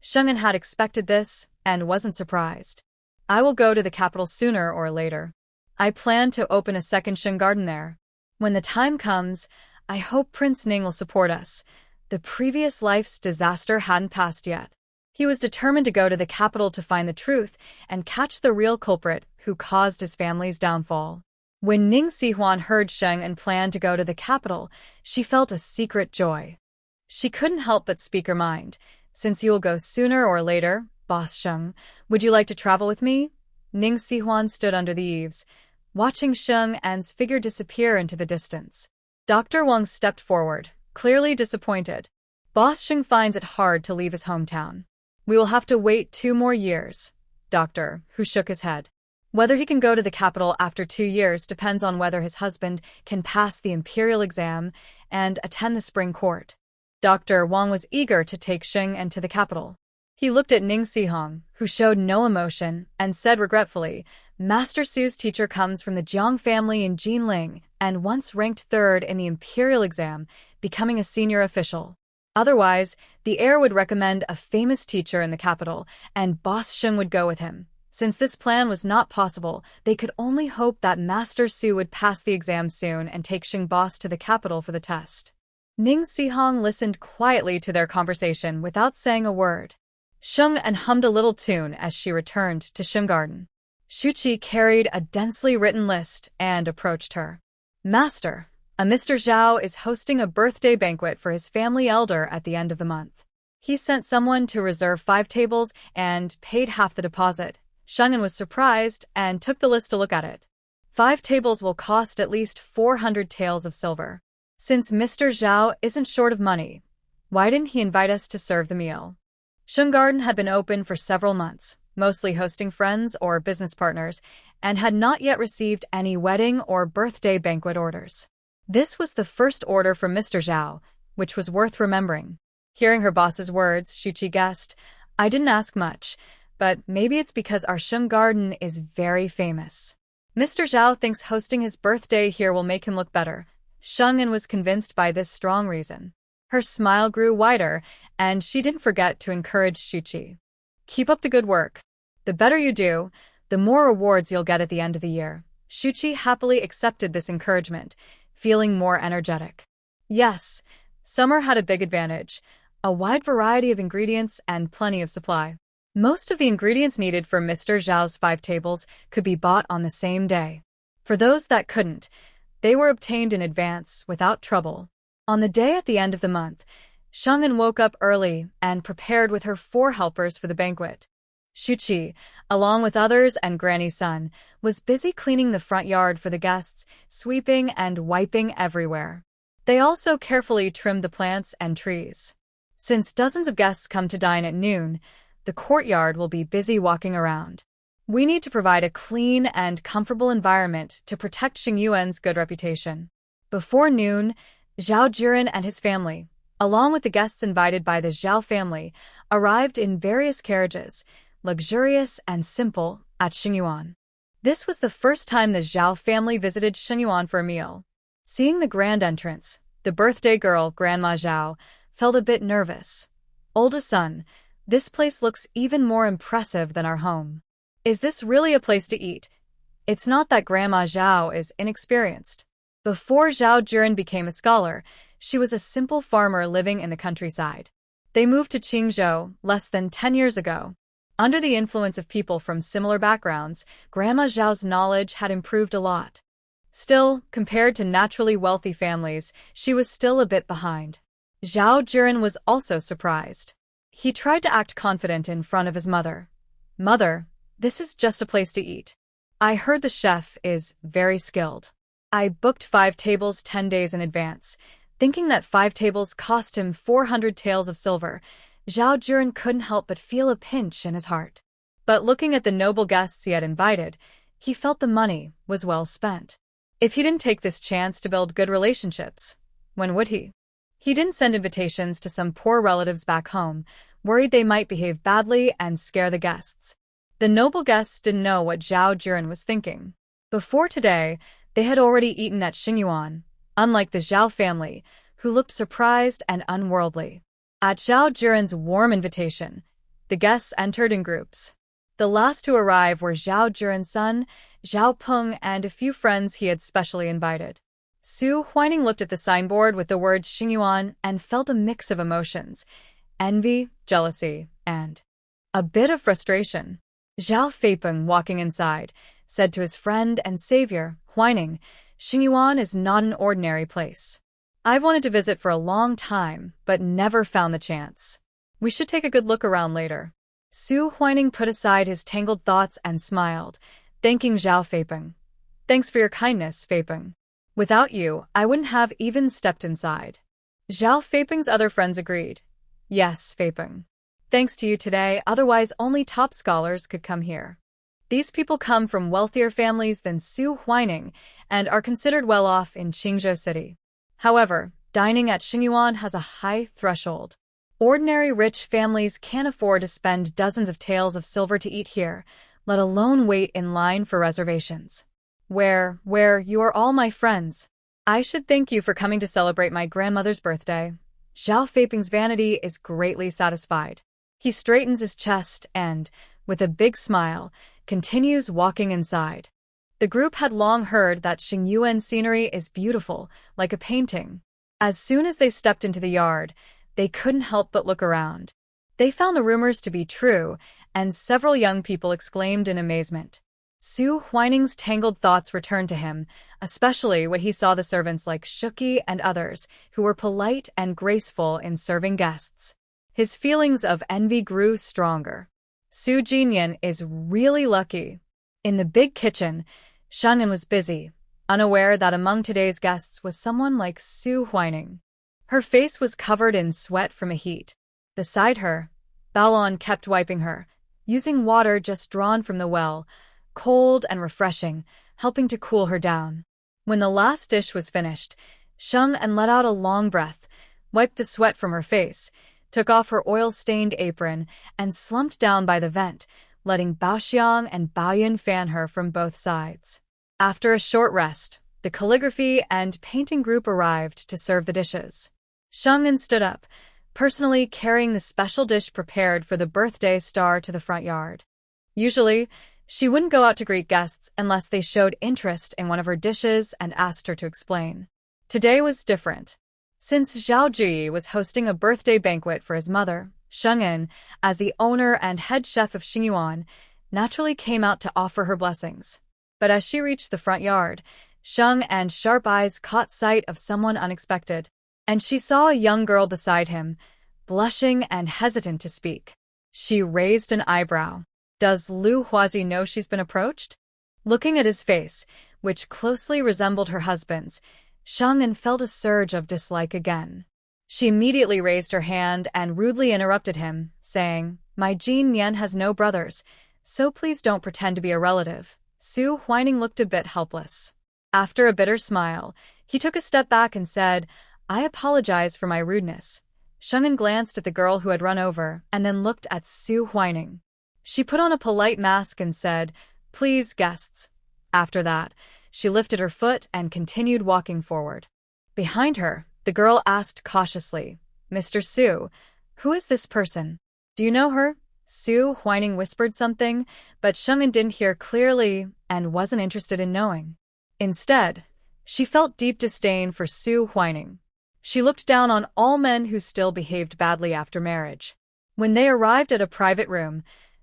Sheng'an had expected this and wasn't surprised. I will go to the capital sooner or later. I plan to open a second Sheng garden there. When the time comes, I hope Prince Ning will support us. The previous life's disaster hadn't passed yet. He was determined to go to the capital to find the truth and catch the real culprit who caused his family's downfall. When Ning Sihong heard Sheng'an planned to go to the capital, she felt a secret joy. She couldn't help but speak her mind. Since you will go sooner or later, Boss Sheng, would you like to travel with me? Ning Sihong stood under the eaves, watching Sheng'an's figure disappear into the distance. Dr. Wang stepped forward, clearly disappointed. Boss Sheng finds it hard to leave his hometown. We will have to wait 2 more years, Doctor, who shook his head. Whether he can go to the capital after 2 years depends on whether his husband can pass the imperial exam and attend the spring court. Dr. Wang was eager to take Sheng'an to the capital. He looked at Ning Sihong, who showed no emotion, and said regretfully, Master Su's teacher comes from the Jiang family in Jinling and once ranked third in the imperial exam, becoming a senior official. Otherwise, the heir would recommend a famous teacher in the capital, and Boss Sheng would go with him. Since this plan was not possible, they could only hope that Master Su would pass the exam soon and take Sheng Boss to the capital for the test. Ning Sihong listened quietly to their conversation without saying a word. Sheng and hummed a little tune as she returned to Sheng Garden. Shuqi carried a densely written list and approached her. Master, a Mr. Zhao is hosting a birthday banquet for his family elder at the end of the month. He sent someone to reserve 5 tables and paid half the deposit. Sheng'an was surprised and took the list to look at it. 5 tables will cost at least 400 taels of silver. Since Mr. Zhao isn't short of money, why didn't he invite us to serve the meal? Sheng Garden had been open for several months, mostly hosting friends or business partners, and had not yet received any wedding or birthday banquet orders. This was the first order from Mr. Zhao, which was worth remembering. Hearing her boss's words, Shuqi guessed, I didn't ask much, but maybe it's because our Sheng Garden is very famous. Mr. Zhao thinks hosting his birthday here will make him look better. Sheng'an was convinced by this strong reason. Her smile grew wider, and she didn't forget to encourage Shuqi. Keep up the good work. The better you do, the more rewards you'll get at the end of the year. Shuqi happily accepted this encouragement, feeling more energetic. Yes, summer had a big advantage, a wide variety of ingredients and plenty of supply. Most of the ingredients needed for Mr. Zhao's 5 tables could be bought on the same day. For those that couldn't, they were obtained in advance without trouble. On the day at the end of the month, Sheng'an woke up early and prepared with her 4 helpers for the banquet. Shuqi, along with others and Granny's son, was busy cleaning the front yard for the guests, sweeping and wiping everywhere. They also carefully trimmed the plants and trees. Since dozens of guests come to dine at noon, the courtyard will be busy walking around. We need to provide a clean and comfortable environment to protect Xing Yuan's good reputation. Before noon, Zhao Jiren and his family, along with the guests invited by the Zhao family, arrived in various carriages, luxurious and simple, at Xingyuan. This was the first time the Zhao family visited Xingyuan for a meal. Seeing the grand entrance, the birthday girl, Grandma Zhao, felt a bit nervous. Oldest son, this place looks even more impressive than our home. Is this really a place to eat? It's not that Grandma Zhao is inexperienced. Before Zhao Jiren became a scholar, she was a simple farmer living in the countryside. They moved to Qingzhou less than 10 years ago. Under the influence of people from similar backgrounds, Grandma Zhao's knowledge had improved a lot. Still, compared to naturally wealthy families, she was still a bit behind. Zhao Jiren was also surprised. He tried to act confident in front of his mother. Mother, this is just a place to eat. I heard the chef is very skilled. I booked 5 tables 10 days in advance. Thinking that 5 tables cost him 400 taels of silver, Zhao Jiren couldn't help but feel a pinch in his heart. But looking at the noble guests he had invited, he felt the money was well spent. If he didn't take this chance to build good relationships, when would he? He didn't send invitations to some poor relatives back home, worried they might behave badly and scare the guests. The noble guests didn't know what Zhao Jiren was thinking. Before today, they had already eaten at Xingyuan, unlike the Zhao family, who looked surprised and unworldly. At Zhao Jiren's warm invitation, the guests entered in groups. The last to arrive were Zhao Jiren's son, Zhao Peng, and a few friends he had specially invited. Su Huining looked at the signboard with the words Xingyuan and felt a mix of emotions: envy, jealousy, and a bit of frustration. Zhao Feipeng, walking inside, said to his friend and savior, Huining, Xingyuan is not an ordinary place. I've wanted to visit for a long time, but never found the chance. We should take a good look around later. Su Huining put aside his tangled thoughts and smiled, thanking Zhao Feipeng. Thanks for your kindness, Feipeng. Without you, I wouldn't have even stepped inside. Zhao Feipeng's other friends agreed. Yes, Feipeng. Thanks to you today, otherwise only top scholars could come here. These people come from wealthier families than Su Huining and are considered well off in Qingzhou City. However, dining at Xingyuan has a high threshold. Ordinary rich families can't afford to spend dozens of taels of silver to eat here, let alone wait in line for reservations. Where, you are all my friends. I should thank you for coming to celebrate my grandmother's birthday. Zhao Feiping's vanity is greatly satisfied. He straightens his chest and, with a big smile, continues walking inside. The group had long heard that Xingyuan's scenery is beautiful, like a painting. As soon as they stepped into the yard, they couldn't help but look around. They found the rumors to be true, and several young people exclaimed in amazement. Su Huining's tangled thoughts returned to him, especially when he saw the servants like Shuki and others, who were polite and graceful in serving guests. His feelings of envy grew stronger. Su Jinyan is really lucky. In the big kitchen, Sheng'an was busy, unaware that among today's guests was someone like Su Huining. Her face was covered in sweat from a heat. Beside her, Baolon kept wiping her, using water just drawn from the well, cold and refreshing, helping to cool her down. When the last dish was finished, Sheng'an let out a long breath, wiped the sweat from her face, took off her oil-stained apron, and slumped down by the vent, letting Baoxiang and Baoyun fan her from both sides. After a short rest, the calligraphy and painting group arrived to serve the dishes. Sheng'an stood up, personally carrying the special dish prepared for the birthday star to the front yard. Usually, she wouldn't go out to greet guests unless they showed interest in one of her dishes and asked her to explain. Today was different. Since Zhao Ji was hosting a birthday banquet for his mother, Sheng'an, as the owner and head chef of Xingyuan, naturally came out to offer her blessings. But as she reached the front yard, Sheng'an's sharp eyes caught sight of someone unexpected, and she saw a young girl beside him, blushing and hesitant to speak. She raised an eyebrow. Does Lu Huazi know she's been approached? Looking at his face, which closely resembled her husband's, Sheng'an felt a surge of dislike again. She immediately raised her hand and rudely interrupted him, saying, "My Jin Yan has no brothers, so please don't pretend to be a relative." Su Huining looked a bit helpless. After a bitter smile, he took a step back and said, "I apologize for my rudeness." Sheng'an glanced at the girl who had run over and then looked at Su Huining. She put on a polite mask and said, "Please, guests." After that, she lifted her foot and continued walking forward. Behind her, the girl asked cautiously, "Mr. Su, who is this person? Do you know her?" Su Huining whispered something, but Sheng'an didn't hear clearly and wasn't interested in knowing. Instead, she felt deep disdain for Su Huining. She looked down on all men who still behaved badly after marriage. When they arrived at a private room,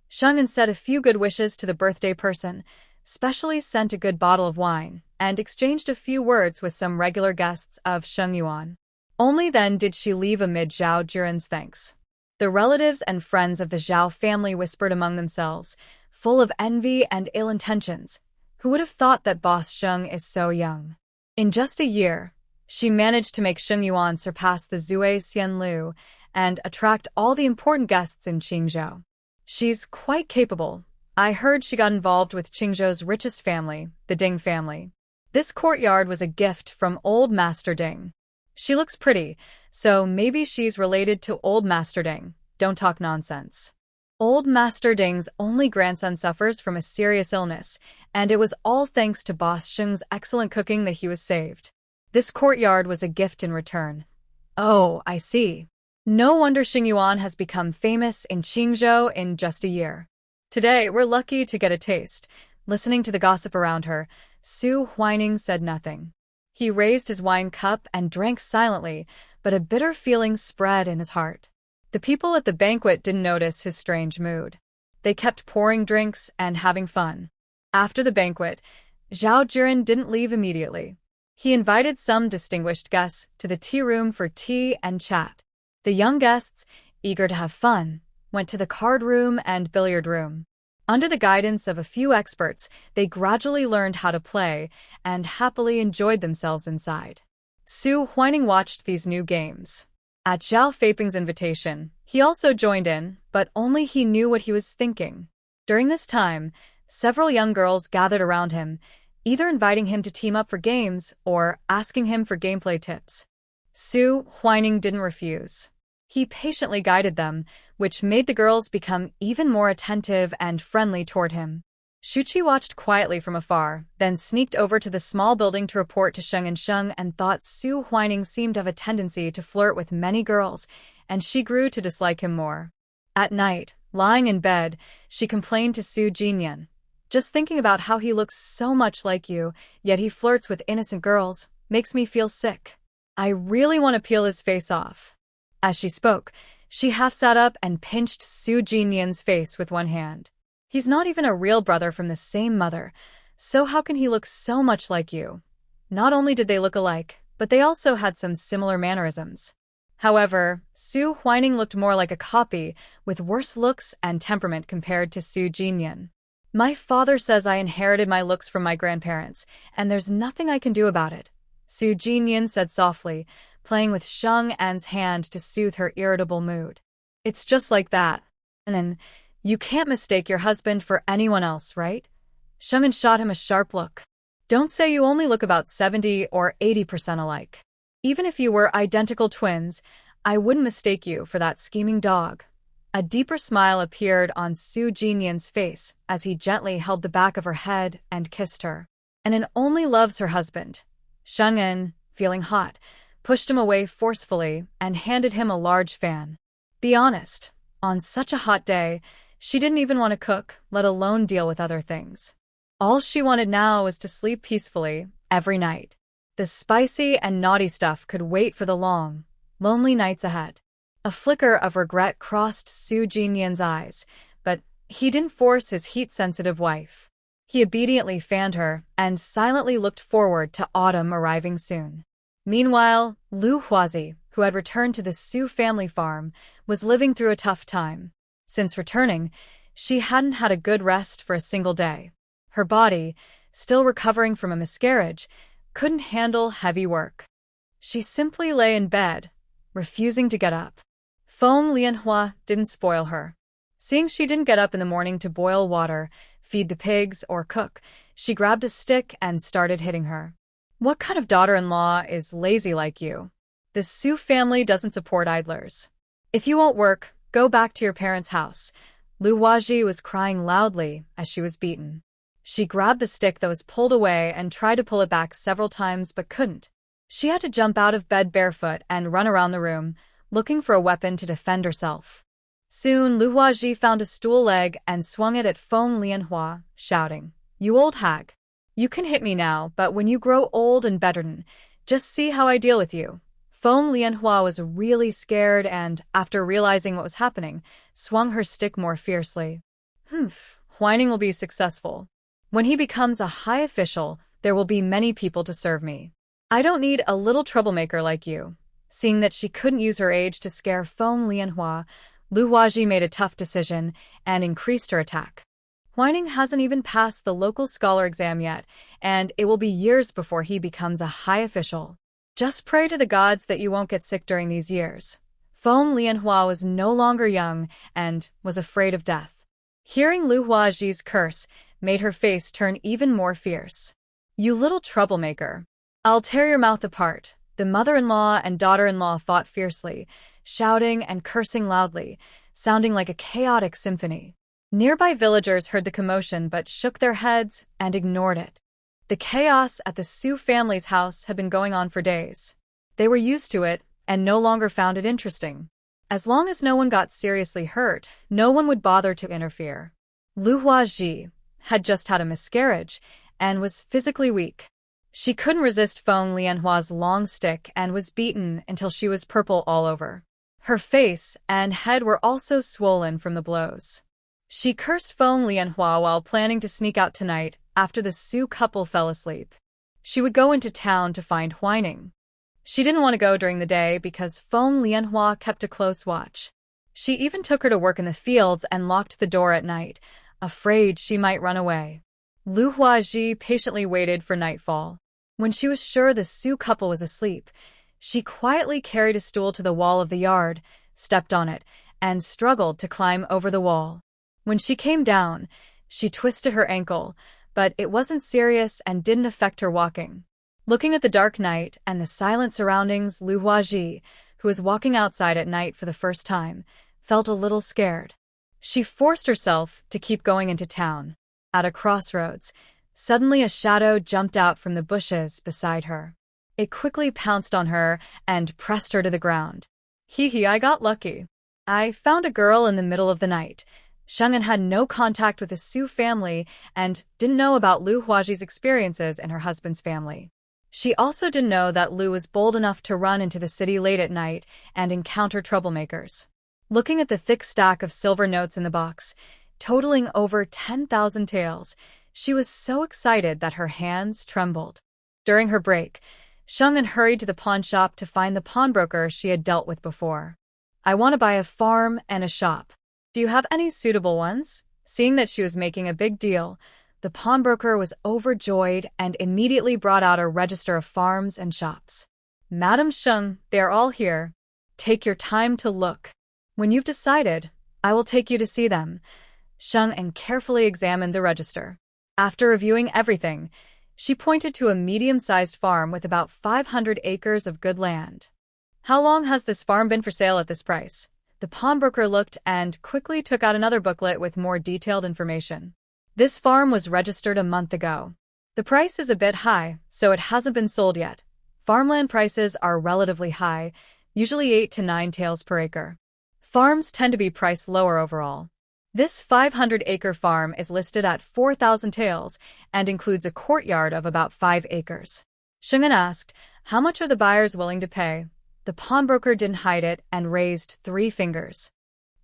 Sheng'an said a few good wishes to the birthday person, specially sent a good bottle of wine, and exchanged a few words with some regular guests of Xingyuan. Only then did she leave amid Zhao Jiren's thanks. The relatives and friends of the Zhao family whispered among themselves, full of envy and ill intentions. Who would have thought that Boss Sheng is so young? In just a year, she managed to make Xingyuan surpass the Zui Xianlu and attract all the important guests in Qingzhou. She's quite capable. I heard she got involved with Qingzhou's richest family, the Ding family. This courtyard was a gift from Old Master Ding. She looks pretty, so maybe she's related to Old Master Ding. Don't talk nonsense. Old Master Ding's only grandson suffers from a serious illness, and it was all thanks to Boss Sheng's excellent cooking that he was saved. This courtyard was a gift in return. Oh, I see. No wonder Xingyuan has become famous in Qingzhou in just a year. Today, we're lucky to get a taste. Listening to the gossip around her, Su Huining said nothing. He raised his wine cup and drank silently, but a bitter feeling spread in his heart. The people at the banquet didn't notice his strange mood. They kept pouring drinks and having fun. After the banquet, Zhao Jiren didn't leave immediately. He invited some distinguished guests to the tea room for tea and chat. The young guests, eager to have fun, went to the card room and billiard room. Under the guidance of a few experts, they gradually learned how to play and happily enjoyed themselves inside. Su Huining watched these new games. At Zhao Feiping's invitation, he also joined in, but only he knew what he was thinking. During this time, several young girls gathered around him, either inviting him to team up for games or asking him for gameplay tips. Su Huining didn't refuse. He patiently guided them, which made the girls become even more attentive and friendly toward him. Shuchi watched quietly from afar, then sneaked over to the small building to report to Sheng and thought Su Huining seemed to have a tendency to flirt with many girls, and she grew to dislike him more. At night, lying in bed, she complained to Su Jinyan. Just thinking about how he looks so much like you, yet he flirts with innocent girls, makes me feel sick. I really want to peel his face off. As she spoke, she half sat up and pinched Su Jinyan's face with one hand. He's not even a real brother from the same mother, so how can he look so much like you? Not only did they look alike, but they also had some similar mannerisms. However, Su Huining looked more like a copy, with worse looks and temperament compared to Su Jinyan. My father says I inherited my looks from my grandparents, and there's nothing I can do about it, Su Jinyan said softly, playing with Sheng An's hand to soothe her irritable mood. It's just like that. And then, you can't mistake your husband for anyone else, right? Sheng An shot him a sharp look. Don't say you only look about 70 or 80% alike. Even if you were identical twins, I wouldn't mistake you for that scheming dog. A deeper smile appeared on Su Jinyan's face as he gently held the back of her head and kissed her. And An only loves her husband. Sheng An, feeling hot, pushed him away forcefully and handed him a large fan. Be honest, on such a hot day, she didn't even want to cook, let alone deal with other things. All she wanted now was to sleep peacefully, every night. The spicy and naughty stuff could wait for the long, lonely nights ahead. A flicker of regret crossed Su Jinyan's eyes, but he didn't force his heat-sensitive wife. He obediently fanned her and silently looked forward to autumn arriving soon. Meanwhile, Lu Huazi, who had returned to the Su family farm, was living through a tough time. Since returning, she hadn't had a good rest for a single day. Her body, still recovering from a miscarriage, couldn't handle heavy work. She simply lay in bed, refusing to get up. Feng Lianhua didn't spoil her. Seeing she didn't get up in the morning to boil water, feed the pigs, or cook, she grabbed a stick and started hitting her. What kind of daughter-in-law is lazy like you? The Su family doesn't support idlers. If you won't work, go back to your parents' house. Lu Huaji was crying loudly as she was beaten. She grabbed the stick that was pulled away and tried to pull it back several times but couldn't. She had to jump out of bed barefoot and run around the room, looking for a weapon to defend herself. Soon, Lu Huaji found a stool leg and swung it at Feng Lianhua, shouting, "You old hag. You can hit me now, but when you grow old and bedridden, just see how I deal with you." Feng Lianhua was really scared and, after realizing what was happening, swung her stick more fiercely. Whining will be successful. When he becomes a high official, there will be many people to serve me. I don't need a little troublemaker like you. Seeing that she couldn't use her age to scare Feng Lianhua, Lu Huaji made a tough decision and increased her attack. Huining hasn't even passed the local scholar exam yet, and it will be years before he becomes a high official. Just pray to the gods that you won't get sick during these years. Feng Lianhua was no longer young and was afraid of death. Hearing Lu Huaji's curse made her face turn even more fierce. You little troublemaker. I'll tear your mouth apart. The mother-in-law and daughter-in-law fought fiercely, shouting and cursing loudly, sounding like a chaotic symphony. Nearby villagers heard the commotion but shook their heads and ignored it. The chaos at the Su family's house had been going on for days. They were used to it and no longer found it interesting. As long as no one got seriously hurt, no one would bother to interfere. Lu Huaji had just had a miscarriage and was physically weak. She couldn't resist Feng Lianhua's long stick and was beaten until she was purple all over. Her face and head were also swollen from the blows. She cursed Feng Lianhua while planning to sneak out tonight after the Su couple fell asleep. She would go into town to find Huining. She didn't want to go during the day because Feng Lianhua kept a close watch. She even took her to work in the fields and locked the door at night, afraid she might run away. Lu Huaji patiently waited for nightfall. When she was sure the Su couple was asleep, she quietly carried a stool to the wall of the yard, stepped on it, and struggled to climb over the wall. When she came down, she twisted her ankle, but it wasn't serious and didn't affect her walking. Looking at the dark night and the silent surroundings, Lu Huaji, who was walking outside at night for the first time, felt a little scared. She forced herself to keep going into town. At a crossroads, suddenly a shadow jumped out from the bushes beside her. It quickly pounced on her and pressed her to the ground. Hee, I got lucky. I found a girl in the middle of the night. Sheng'an had no contact with the Su family and didn't know about Lu Huaji's experiences in her husband's family. She also didn't know that Lu was bold enough to run into the city late at night and encounter troublemakers. Looking at the thick stack of silver notes in the box, totaling over 10,000 taels, she was so excited that her hands trembled. During her break, Sheng'an hurried to the pawn shop to find the pawnbroker she had dealt with before. I want to buy a farm and a shop. Do you have any suitable ones? Seeing that she was making a big deal, the pawnbroker was overjoyed and immediately brought out a register of farms and shops. Madam Sheng, they are all here. Take your time to look. When you've decided, I will take you to see them. Sheng carefully examined the register. After reviewing everything, she pointed to a medium-sized farm with about 500 acres of good land. How long has this farm been for sale at this price? The pawnbroker looked and quickly took out another booklet with more detailed information. This farm was registered a month ago. The price is a bit high, so it hasn't been sold yet. Farmland prices are relatively high, usually 8 to 9 taels per acre. Farms tend to be priced lower overall. This 500-acre farm is listed at 4,000 taels and includes a courtyard of about 5 acres. Sheng'an asked, how much are the buyers willing to pay? The pawnbroker didn't hide it and raised 3 fingers.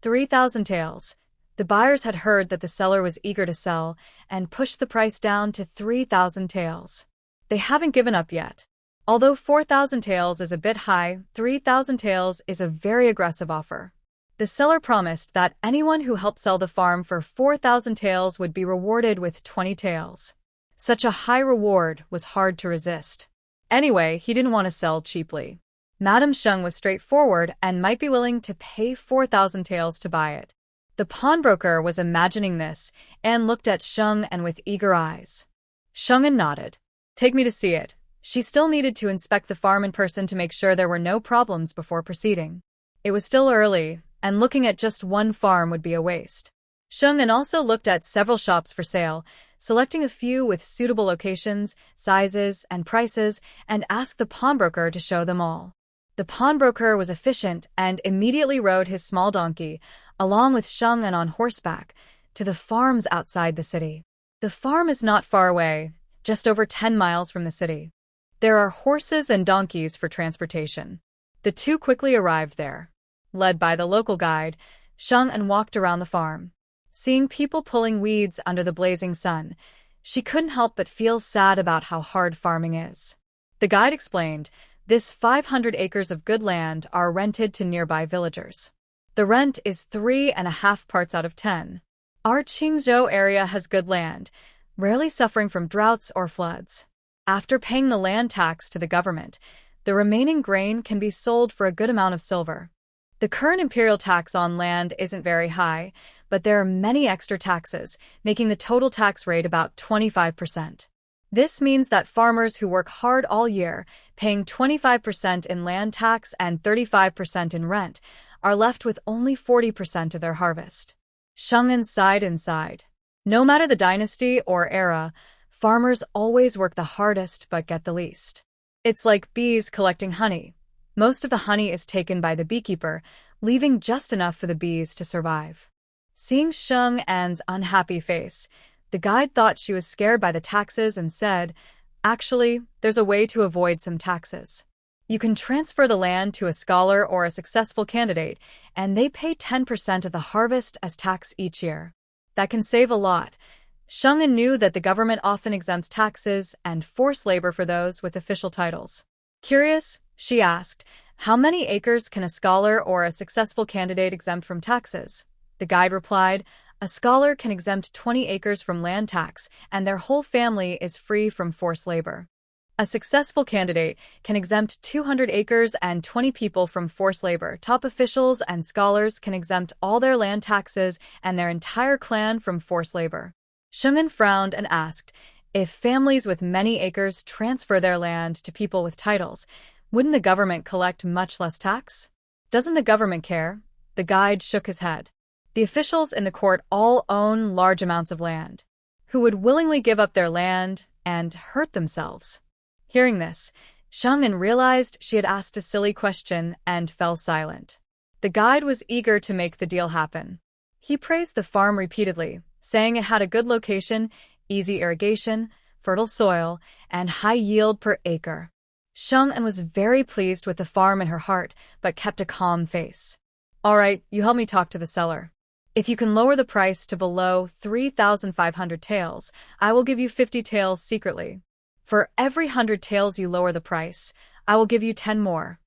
3,000 taels. The buyers had heard that the seller was eager to sell and pushed the price down to 3,000 taels. They haven't given up yet. Although 4,000 taels is a bit high, 3,000 taels is a very aggressive offer. The seller promised that anyone who helped sell the farm for 4,000 taels would be rewarded with 20 taels. Such a high reward was hard to resist. Anyway, he didn't want to sell cheaply. Madam Sheng was straightforward and might be willing to pay 4,000 taels to buy it. The pawnbroker was imagining this and looked at Sheng with eager eyes. Sheng nodded. Take me to see it. She still needed to inspect the farm in person to make sure there were no problems before proceeding. It was still early, and looking at just one farm would be a waste. Sheng also looked at several shops for sale, selecting a few with suitable locations, sizes, and prices, and asked the pawnbroker to show them all. The pawnbroker was efficient and immediately rode his small donkey, along with Sheng on horseback, to the farms outside the city. The farm is not far away, just over 10 miles from the city. There are horses and donkeys for transportation. The two quickly arrived there. Led by the local guide, Sheng walked around the farm. Seeing people pulling weeds under the blazing sun, she couldn't help but feel sad about how hard farming is. The guide explained, this 500 acres of good land are rented to nearby villagers. The rent is 3.5 parts out of 10. Our Qingzhou area has good land, rarely suffering from droughts or floods. After paying the land tax to the government, the remaining grain can be sold for a good amount of silver. The current imperial tax on land isn't very high, but there are many extra taxes, making the total tax rate about 25%. This means that farmers who work hard all year, paying 25% in land tax and 35% in rent, are left with only 40% of their harvest. Sheng sighed and sighed. No matter the dynasty or era, farmers always work the hardest but get the least. It's like bees collecting honey. Most of the honey is taken by the beekeeper, leaving just enough for the bees to survive. Seeing Sheng's unhappy face, the guide thought she was scared by the taxes and said, actually, there's a way to avoid some taxes. You can transfer the land to a scholar or a successful candidate, and they pay 10% of the harvest as tax each year. That can save a lot. Sheng knew that the government often exempts taxes and forced labor for those with official titles. Curious, she asked, how many acres can a scholar or a successful candidate exempt from taxes? The guide replied, a scholar can exempt 20 acres from land tax, and their whole family is free from forced labor. A successful candidate can exempt 200 acres and 20 people from forced labor. Top officials and scholars can exempt all their land taxes and their entire clan from forced labor. Sheng frowned and asked, if families with many acres transfer their land to people with titles, Wouldn't the government collect much less tax? Doesn't the government care? The guide shook his head. The officials in the court all own large amounts of land. Who would willingly give up their land and hurt themselves? Hearing this, Xiang'an realized she had asked a silly question and fell silent. The guide was eager to make the deal happen. He praised the farm repeatedly, saying it had a good location, easy irrigation, fertile soil, and high yield per acre. Xiang'an was very pleased with the farm in her heart, but kept a calm face. All right, you help me talk to the seller. If you can lower the price to below 3,500 taels, I will give you 50 taels secretly. For every 100 taels you lower the price, I will give you 10 more.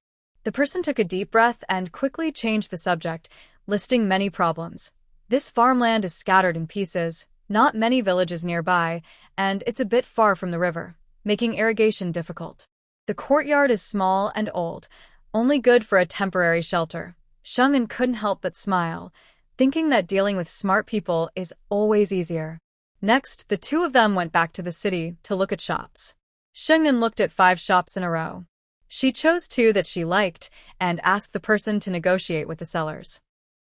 The person took a deep breath and quickly changed the subject, listing many problems. This farmland is scattered in pieces, not many villages nearby, and it's a bit far from the river, making irrigation difficult. The courtyard is small and old, only good for a temporary shelter. Xiang'an couldn't help but smile, thinking that dealing with smart people is always easier. Next, the two of them went back to the city to look at shops. Xiang'an looked at 5 shops in a row. She chose 2 that she liked and asked the person to negotiate with the sellers.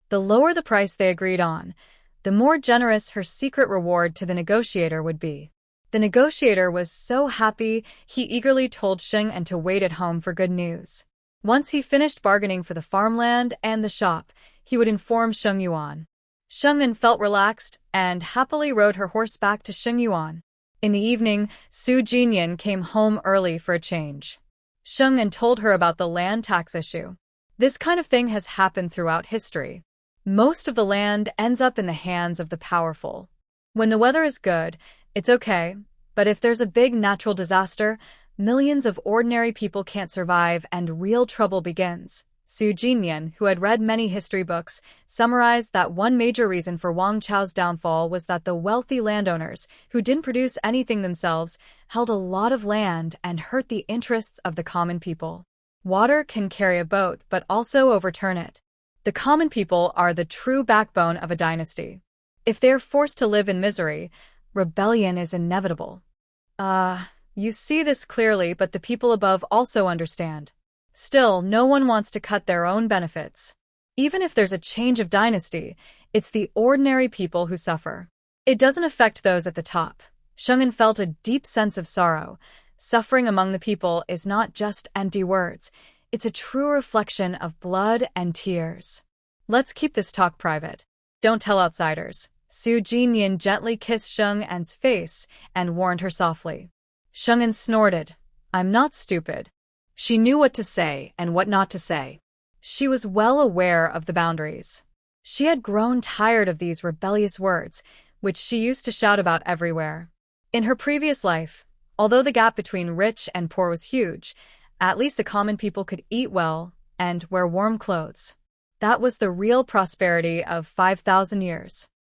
The lower the price they agreed on, the more generous her secret reward to the negotiator would be. The negotiator was so happy he eagerly told Xiang'an to wait at home for good news. Once he finished bargaining for the farmland and the shop, he would inform Xiangyuan. Xiang'an felt relaxed and happily rode her horse back to Xiangyuan. In the evening, Su Jinyan came home early for a change. Xiang'an told her about the land tax issue. This kind of thing has happened throughout history. Most of the land ends up in the hands of the powerful. When the weather is good, it's okay, but if there's a big natural disaster, millions of ordinary people can't survive and real trouble begins. Su Jinyan, who had read many history books, summarized that one major reason for Wang Chao's downfall was that the wealthy landowners, who didn't produce anything themselves, held a lot of land and hurt the interests of the common people. Water can carry a boat but also overturn it. The common people are the true backbone of a dynasty. If they are forced to live in misery, rebellion is inevitable. You see this clearly, but the people above also understand. Still, no one wants to cut their own benefits. Even if there's a change of dynasty, it's the ordinary people who suffer. It doesn't affect those at the top. Xiang'an felt a deep sense of sorrow. Suffering among the people is not just empty words. It's a true reflection of blood and tears. Let's keep this talk private. Don't tell outsiders. Su Jinyan gently kissed Xiang'an's face and warned her softly. Xiang'an snorted. I'm not stupid. She knew what to say and what not to say. She was well aware of the boundaries. She had grown tired of these rebellious words, which she used to shout about everywhere. In her previous life, although the gap between rich and poor was huge, at least the common people could eat well and wear warm clothes. That was the real prosperity of 5,000 years.